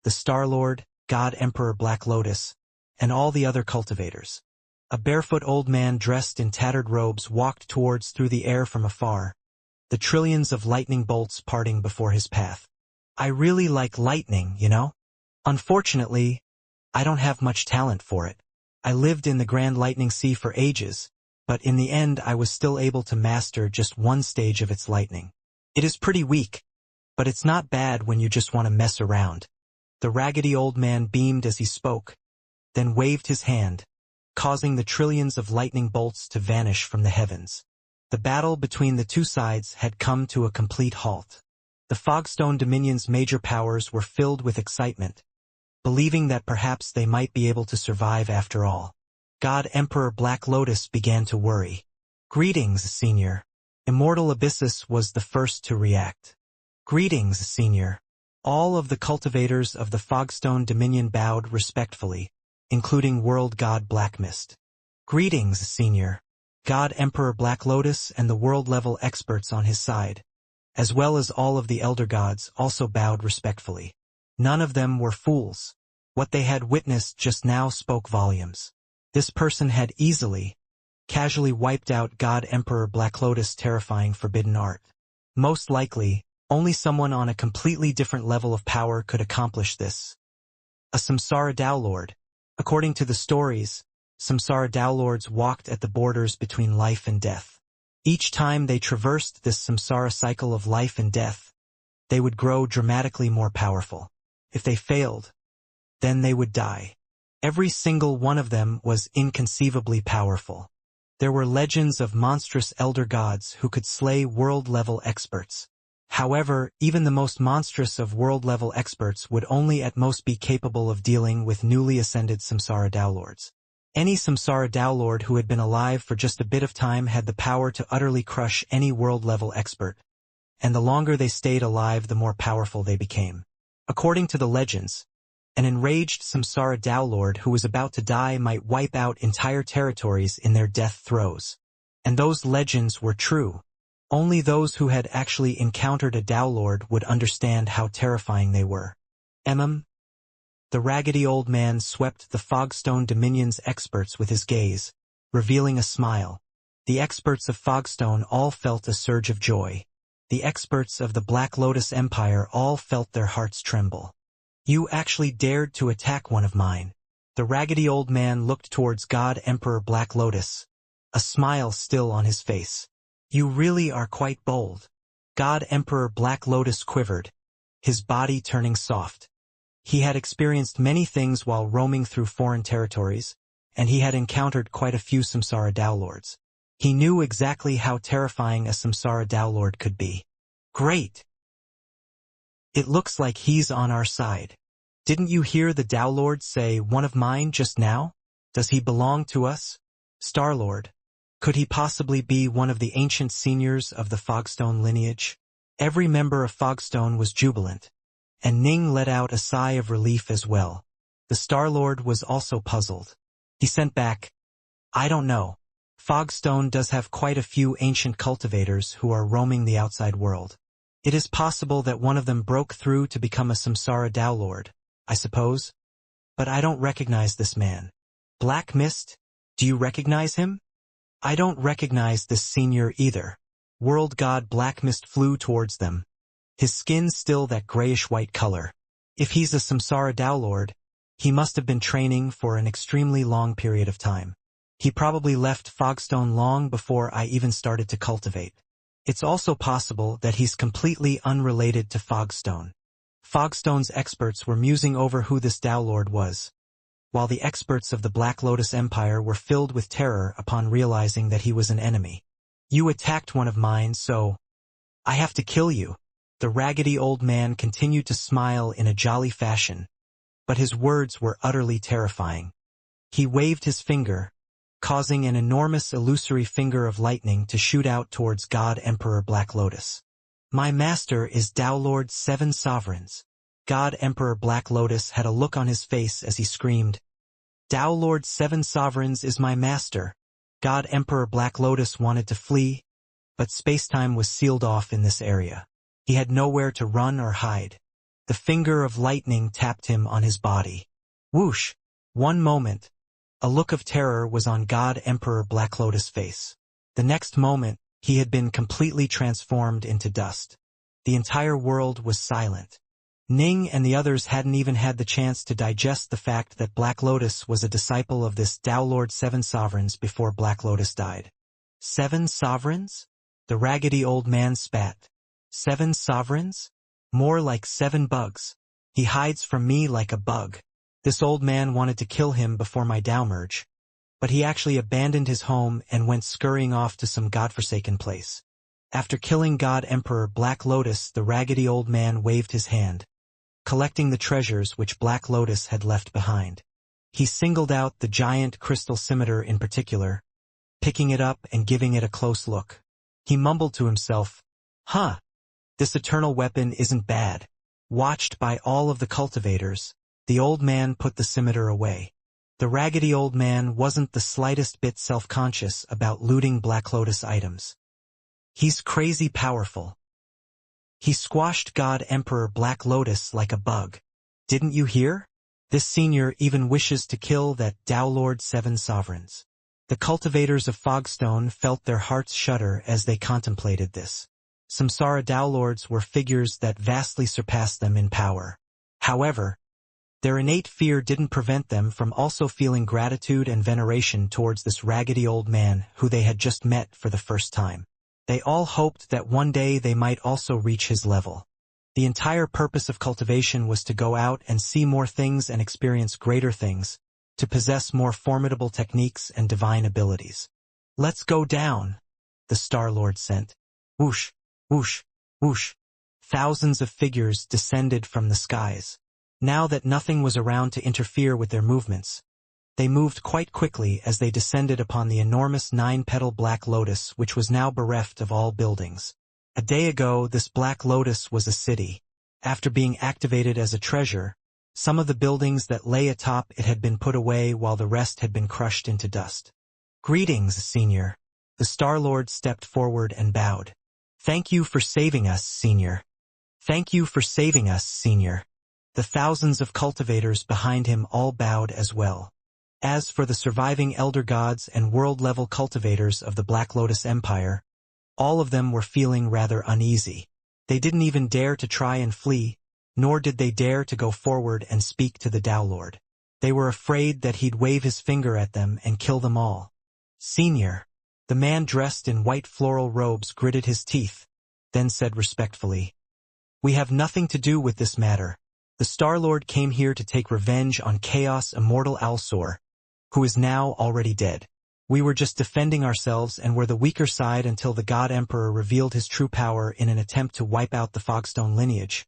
the Star-Lord, God Emperor Black Lotus, and all the other cultivators. A barefoot old man dressed in tattered robes walked towards through the air from afar, the trillions of lightning bolts parting before his path. I really like lightning, you know? Unfortunately, I don't have much talent for it. I lived in the Grand Lightning Sea for ages, but in the end I was still able to master just one stage of its lightning. It is pretty weak, but it's not bad when you just want to mess around. The raggedy old man beamed as he spoke, then waved his hand, causing the trillions of lightning bolts to vanish from the heavens. The battle between the two sides had come to a complete halt. The Fogstone Dominion's major powers were filled with excitement, believing that perhaps they might be able to survive after all. God Emperor Black Lotus began to worry. Greetings, Senior. Immortal Abyssus was the first to react. Greetings, Senior. All of the cultivators of the Fogstone Dominion bowed respectfully, including World God Black Mist. Greetings, Senior. God Emperor Black Lotus and the world-level experts on his side, as well as all of the elder gods, also bowed respectfully. None of them were fools. What they had witnessed just now spoke volumes. This person had casually wiped out God Emperor Black Lotus' terrifying forbidden art. Most likely, only someone on a completely different level of power could accomplish this. A Samsara Downlord. According to the stories, Samsara Downlords walked at the borders between life and death. Each time they traversed this samsara cycle of life and death, they would grow dramatically more powerful. If they failed, then they would die. Every single one of them was inconceivably powerful. There were legends of monstrous elder gods who could slay world-level experts. However, even the most monstrous of world-level experts would only at most be capable of dealing with newly ascended Samsara Downlords. Any Samsara Downlord who had been alive for just a bit of time had the power to utterly crush any world-level expert, and the longer they stayed alive the more powerful they became. According to the legends, an enraged Samsara Downlord who was about to die might wipe out entire territories in their death throes. And those legends were true. Only those who had actually encountered a Downlord would understand how terrifying they were. The raggedy old man swept the Fogstone Dominion's experts with his gaze, revealing a smile. The experts of Fogstone all felt a surge of joy. The experts of the Black Lotus Empire all felt their hearts tremble. You actually dared to attack one of mine. The raggedy old man looked towards God Emperor Black Lotus, a smile still on his face. You really are quite bold. God Emperor Black Lotus quivered, his body turning soft. He had experienced many things while roaming through foreign territories, and he had encountered quite a few Samsara Downlords. He knew exactly how terrifying a Samsara Downlord could be. Great! It looks like he's on our side. Didn't you hear the Downlord say one of mine just now? Does he belong to us? Starlord. Could he possibly be one of the ancient seniors of the Fogstone lineage? Every member of Fogstone was jubilant, and Ning let out a sigh of relief as well. The Starlord was also puzzled. He sent back, I don't know. Fogstone does have quite a few ancient cultivators who are roaming the outside world. It is possible that one of them broke through to become a Samsara Downlord, I suppose. But I don't recognize this man. Black Mist? Do you recognize him? I don't recognize this senior either. World god Black Mist flew towards them. His skin still that grayish-white color. If he's a Samsara Dowlord, he must have been training for an extremely long period of time. He probably left Fogstone long before I even started to cultivate. It's also possible that he's completely unrelated to Fogstone. Fogstone's experts were musing over who this Dowlord was, while the experts of the Black Lotus Empire were filled with terror upon realizing that he was an enemy. You attacked one of mine, so I have to kill you. The raggedy old man continued to smile in a jolly fashion, but his words were utterly terrifying. He waved his finger, causing an enormous illusory finger of lightning to shoot out towards God Emperor Black Lotus. My master is Dowlord 7 Sovereigns. God Emperor Black Lotus had a look on his face as he screamed, Dowlord 7 Sovereigns is my master. God Emperor Black Lotus wanted to flee, but spacetime was sealed off in this area. He had nowhere to run or hide. The finger of lightning tapped him on his body. Whoosh! One moment, a look of terror was on God Emperor Black Lotus' face. The next moment, he had been completely transformed into dust. The entire world was silent. Ning and the others hadn't even had the chance to digest the fact that Black Lotus was a disciple of this Dowlord 7 Sovereigns before Black Lotus died. 7 Sovereigns? The raggedy old man spat. 7 Sovereigns? More like 7 bugs. He hides from me like a bug. This old man wanted to kill him before my downmerge, but he actually abandoned his home and went scurrying off to some godforsaken place. After killing God Emperor Black Lotus, the raggedy old man waved his hand, collecting the treasures which Black Lotus had left behind. He singled out the giant crystal scimitar in particular, picking it up and giving it a close look. He mumbled to himself, Huh, this eternal weapon isn't bad. Watched by all of the cultivators, the old man put the scimitar away. The raggedy old man wasn't the slightest bit self-conscious about looting Black Lotus items. He's crazy powerful. He squashed God Emperor Black Lotus like a bug. Didn't you hear? This senior even wishes to kill that Dowlord 7 Sovereigns. The cultivators of Fogstone felt their hearts shudder as they contemplated this. Samsara Dowlords were figures that vastly surpassed them in power. However, their innate fear didn't prevent them from also feeling gratitude and veneration towards this raggedy old man who they had just met for the first time. They all hoped that one day they might also reach his level. The entire purpose of cultivation was to go out and see more things and experience greater things, to possess more formidable techniques and divine abilities. Let's go down, the Star-Lord sent. Whoosh, whoosh, whoosh. Thousands of figures descended from the skies. Now that nothing was around to interfere with their movements, they moved quite quickly as they descended upon the enormous 9-petal Black Lotus which was now bereft of all buildings. A day ago this Black Lotus was a city. After being activated as a treasure, some of the buildings that lay atop it had been put away while the rest had been crushed into dust. Greetings, Senior. The Star-Lord stepped forward and bowed. Thank you for saving us, Senior. Thank you for saving us, Senior. The thousands of cultivators behind him all bowed as well. As for the surviving elder gods and world-level cultivators of the Black Lotus Empire, all of them were feeling rather uneasy. They didn't even dare to try and flee, nor did they dare to go forward and speak to the Dowlord. They were afraid that he'd wave his finger at them and kill them all. Senior, the man dressed in white floral robes gritted his teeth, then said respectfully, We have nothing to do with this matter. The Star-Lord came here to take revenge on Chaos Immortal Alsor, who is now already dead. We were just defending ourselves and were the weaker side until the God Emperor revealed his true power in an attempt to wipe out the Fogstone lineage.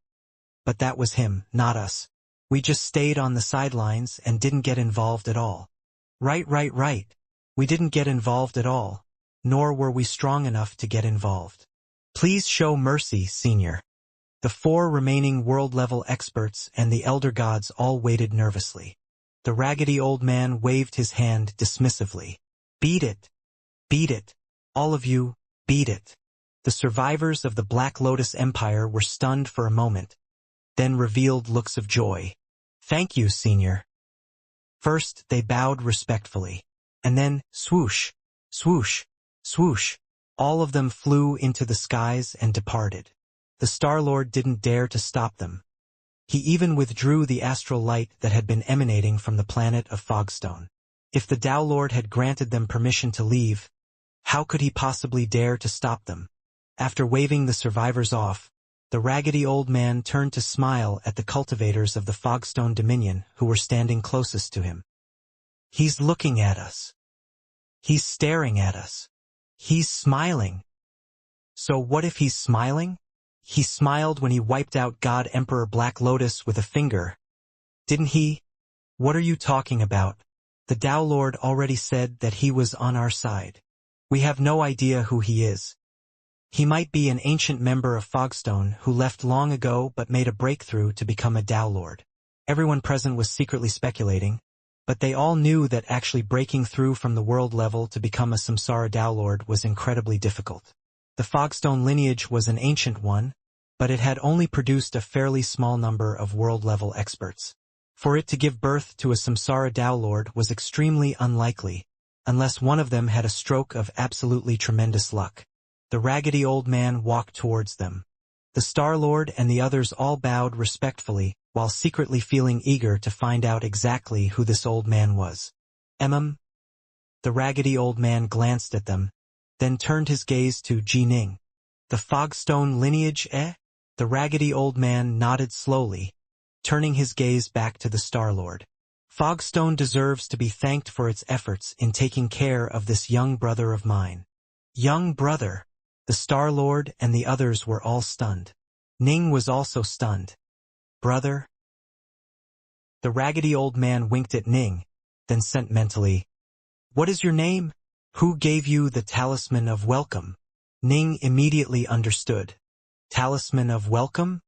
But that was him, not us. We just stayed on the sidelines and didn't get involved at all. Right. We didn't get involved at all, nor were we strong enough to get involved. Please show mercy, Senior. The 4 remaining world-level experts and the elder gods all waited nervously. The raggedy old man waved his hand dismissively. Beat it. Beat it. All of you, beat it. The survivors of the Black Lotus Empire were stunned for a moment, then revealed looks of joy. Thank you, Senior. First, they bowed respectfully. And then, swoosh, swoosh, swoosh, all of them flew into the skies and departed. The Star-Lord didn't dare to stop them. He even withdrew the astral light that had been emanating from the planet of Fogstone. If the Tao Lord had granted them permission to leave, how could he possibly dare to stop them? After waving the survivors off, the raggedy old man turned to smile at the cultivators of the Fogstone Dominion who were standing closest to him. He's looking at us. He's staring at us. He's smiling. So what if he's smiling? He smiled when he wiped out God Emperor Black Lotus with a finger. Didn't he? What are you talking about? The Tao Lord already said that he was on our side. We have no idea who he is. He might be an ancient member of Fogstone who left long ago but made a breakthrough to become a Tao Lord. Everyone present was secretly speculating, but they all knew that actually breaking through from the world level to become a Samsara Tao Lord was incredibly difficult. The Fogstone lineage was an ancient one, but it had only produced a fairly small number of world-level experts. For it to give birth to a Samsara Tao Lord was extremely unlikely, unless one of them had a stroke of absolutely tremendous luck. The raggedy old man walked towards them. The Star-Lord and the others all bowed respectfully, while secretly feeling eager to find out exactly who this old man was. The raggedy old man glanced at them, then turned his gaze to Ji Ning. The Fogstone lineage, eh? The raggedy old man nodded slowly, turning his gaze back to the Star-Lord. Fogstone deserves to be thanked for its efforts in taking care of this young brother of mine. Young brother. The Star-Lord and the others were all stunned. Ning was also stunned. Brother? The raggedy old man winked at Ning, then sent mentally, "What is your name? Who gave you the talisman of welcome?" Ning immediately understood. Talisman of welcome?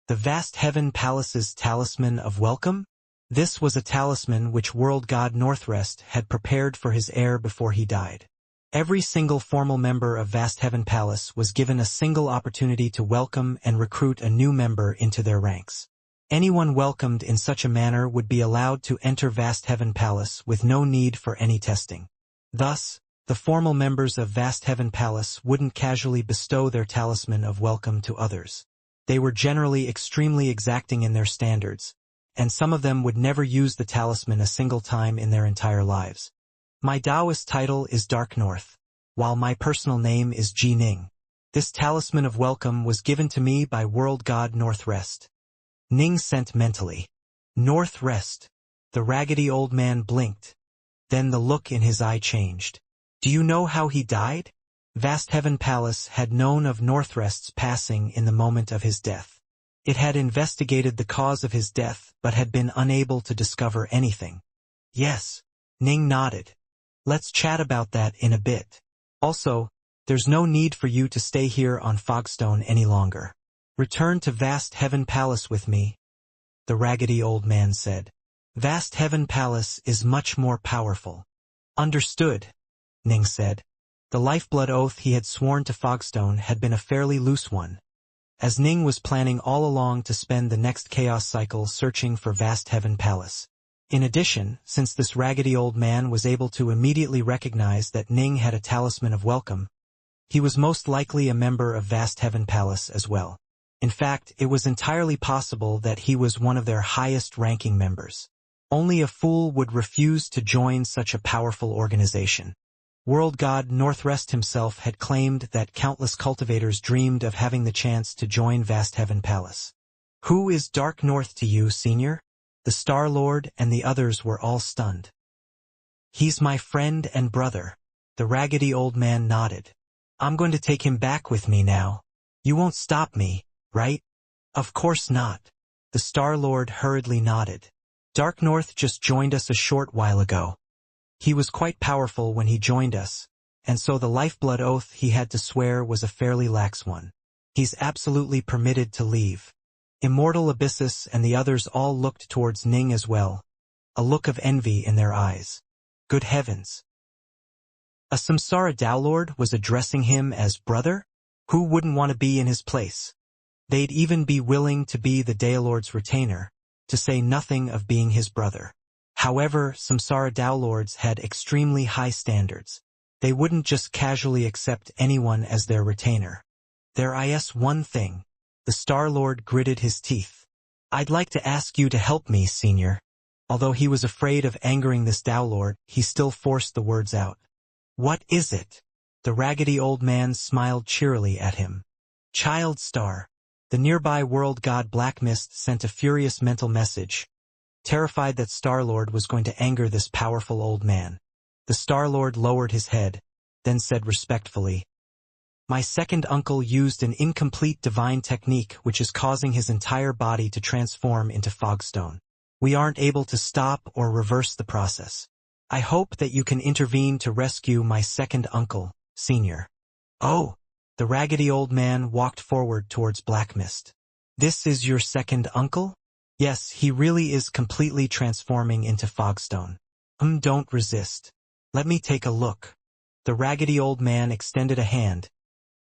The vast heaven palace's talisman of welcome? This was a talisman which world god Northrest had prepared for his heir before he died. Every single formal member of Vast Heaven Palace was given a single opportunity to welcome and recruit a new member into their ranks. Anyone welcomed in such a manner would be allowed to enter Vast Heaven Palace with no need for any testing. Thus, the formal members of Vast Heaven Palace wouldn't casually bestow their talisman of welcome to others. They were generally extremely exacting in their standards, and some of them would never use the talisman a single time in their entire lives. My Taoist title is Dark North, while my personal name is Ji Ning. This talisman of welcome was given to me by world god Northrest. Ning sent mentally. Northrest. The raggedy old man blinked. Then the look in his eye changed. Do you know how he died? Vast Heaven Palace had known of Northrest's passing in the moment of his death. It had investigated the cause of his death but had been unable to discover anything. Yes. Ning nodded. Let's chat about that in a bit. Also, there's no need for you to stay here on Fogstone any longer. Return to Vast Heaven Palace with me, the raggedy old man said. Vast Heaven Palace is much more powerful. Understood, Ning said. The lifeblood oath he had sworn to Fogstone had been a fairly loose one, as Ning was planning all along to spend the next chaos cycle searching for Vast Heaven Palace. In addition, since this raggedy old man was able to immediately recognize that Ning had a talisman of welcome, he was most likely a member of Vast Heaven Palace as well. In fact, it was entirely possible that he was one of their highest-ranking members. Only a fool would refuse to join such a powerful organization. World god Northrest himself had claimed that countless cultivators dreamed of having the chance to join Vast Heaven Palace. Who is Dark North to you, Senior? The Star-Lord and the others were all stunned. He's my friend and brother. The raggedy old man nodded. I'm going to take him back with me now. You won't stop me, right? Of course not. The Star-Lord hurriedly nodded. Dark North just joined us a short while ago. He was quite powerful when he joined us, and so the lifeblood oath he had to swear was a fairly lax one. He's absolutely permitted to leave. Immortal Abyssus and the others all looked towards Ning as well, a look of envy in their eyes. Good heavens! A Samsara Tao Lord was addressing him as brother? Who wouldn't want to be in his place? They'd even be willing to be the Tao Lord's retainer, to say nothing of being his brother. However, Samsara Downlords had extremely high standards. They wouldn't just casually accept anyone as their retainer. There is one thing. The Star Lord gritted his teeth. I'd like to ask you to help me, Senior. Although he was afraid of angering this Downlord, he still forced the words out. What is it? The raggedy old man smiled cheerily at him. Child Star. The nearby world god Black Mist sent a furious mental message, terrified that Star-Lord was going to anger this powerful old man. The Star-Lord lowered his head, then said respectfully, My second uncle used an incomplete divine technique which is causing his entire body to transform into fogstone. We aren't able to stop or reverse the process. I hope that you can intervene to rescue my second uncle, Senior. Oh! The raggedy old man walked forward towards Black Mist. This is your second uncle? Yes, he really is completely transforming into fogstone. Don't resist. Let me take a look. The raggedy old man extended a hand,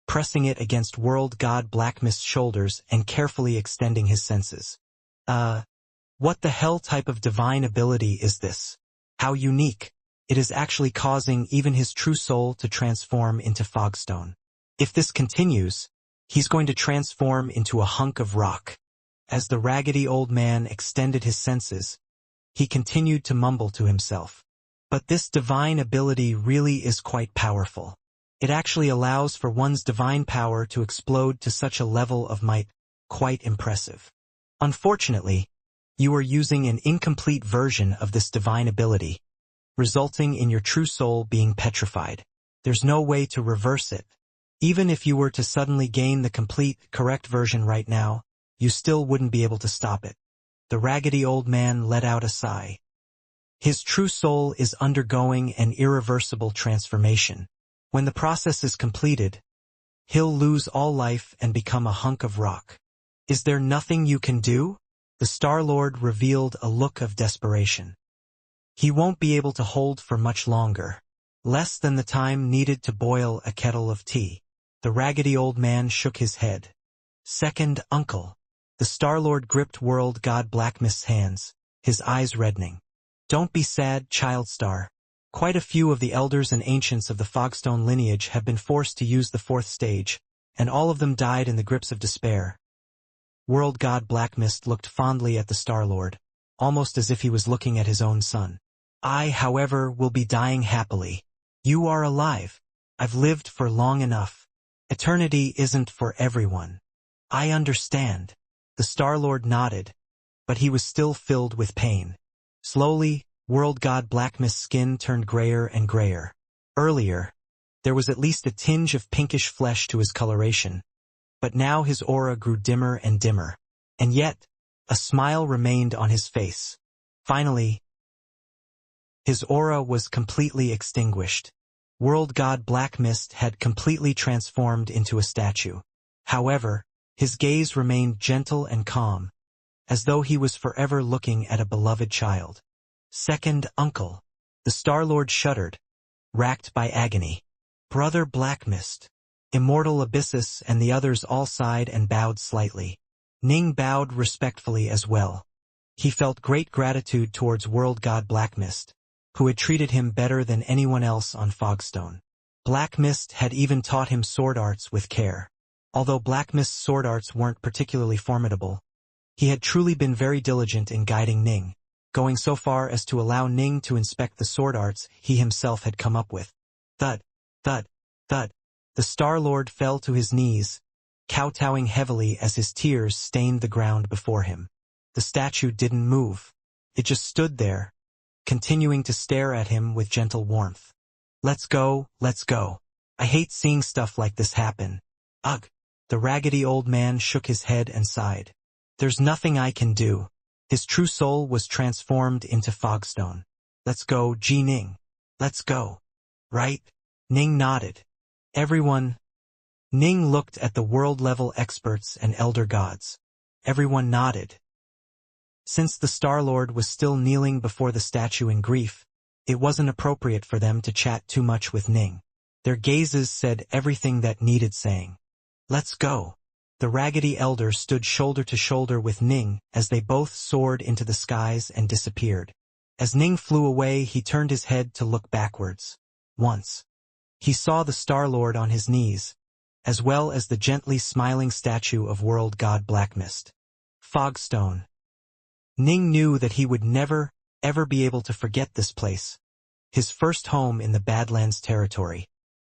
pressing it against world god Black Mist's shoulders and carefully extending his senses. What the hell type of divine ability is this? How unique. It is actually causing even his true soul to transform into fogstone. If this continues, he's going to transform into a hunk of rock. As the raggedy old man extended his senses, he continued to mumble to himself. But this divine ability really is quite powerful. It actually allows for one's divine power to explode to such a level of might, quite impressive. Unfortunately, you are using an incomplete version of this divine ability, resulting in your true soul being petrified. There's no way to reverse it. Even if you were to suddenly gain the complete, correct version right now, you still wouldn't be able to stop it. The raggedy old man let out a sigh. His true soul is undergoing an irreversible transformation. When the process is completed, he'll lose all life and become a hunk of rock. Is there nothing you can do? The Star-Lord revealed a look of desperation. He won't be able to hold for much longer. Less than the time needed to boil a kettle of tea. The raggedy old man shook his head. Second uncle. The Star-Lord gripped world god Black Mist's hands, his eyes reddening. Don't be sad, child star. Quite a few of the elders and ancients of the Fogstone lineage have been forced to use the fourth stage, and all of them died in the grips of despair. World god Black Mist looked fondly at the Star-Lord, almost as if he was looking at his own son. I, however, will be dying happily. You are alive. I've lived for long enough. Eternity isn't for everyone. I understand. The Star-Lord nodded, but he was still filled with pain. Slowly, world god Black Mist's skin turned grayer and grayer. Earlier, there was at least a tinge of pinkish flesh to his coloration, but now his aura grew dimmer and dimmer. And yet, a smile remained on his face. Finally, his aura was completely extinguished. World god Black Mist had completely transformed into a statue. However, his gaze remained gentle and calm, as though he was forever looking at a beloved child. Second uncle. The Star-Lord shuddered, racked by agony. Brother Black Mist. Immortal Abyssus and the others all sighed and bowed slightly. Ning bowed respectfully as well. He felt great gratitude towards world god Black Mist, who had treated him better than anyone else on Fogstone. Black Mist had even taught him sword arts with care. Although Black Mist's sword arts weren't particularly formidable, he had truly been very diligent in guiding Ning, going so far as to allow Ning to inspect the sword arts he himself had come up with. Thud, thud, thud. The Star-Lord fell to his knees, kowtowing heavily as his tears stained the ground before him. The statue didn't move. It just stood there, continuing to stare at him with gentle warmth. Let's go, let's go. I hate seeing stuff like this happen. Ugh. The raggedy old man shook his head and sighed. There's nothing I can do. His true soul was transformed into Fogstone. Let's go, Ji Ning. Let's go. Right? Ning nodded. Everyone. Ning looked at the world-level experts and elder gods. Everyone nodded. Since the Star-Lord was still kneeling before the statue in grief, it wasn't appropriate for them to chat too much with Ning. Their gazes said everything that needed saying. Let's go. The raggedy elder stood shoulder to shoulder with Ning as they both soared into the skies and disappeared. As Ning flew away, he turned his head to look backwards. Once, he saw the Star-Lord on his knees, as well as the gently smiling statue of world god Blackmist. Fogstone. Ning knew that he would never, ever be able to forget this place, his first home in the Badlands territory.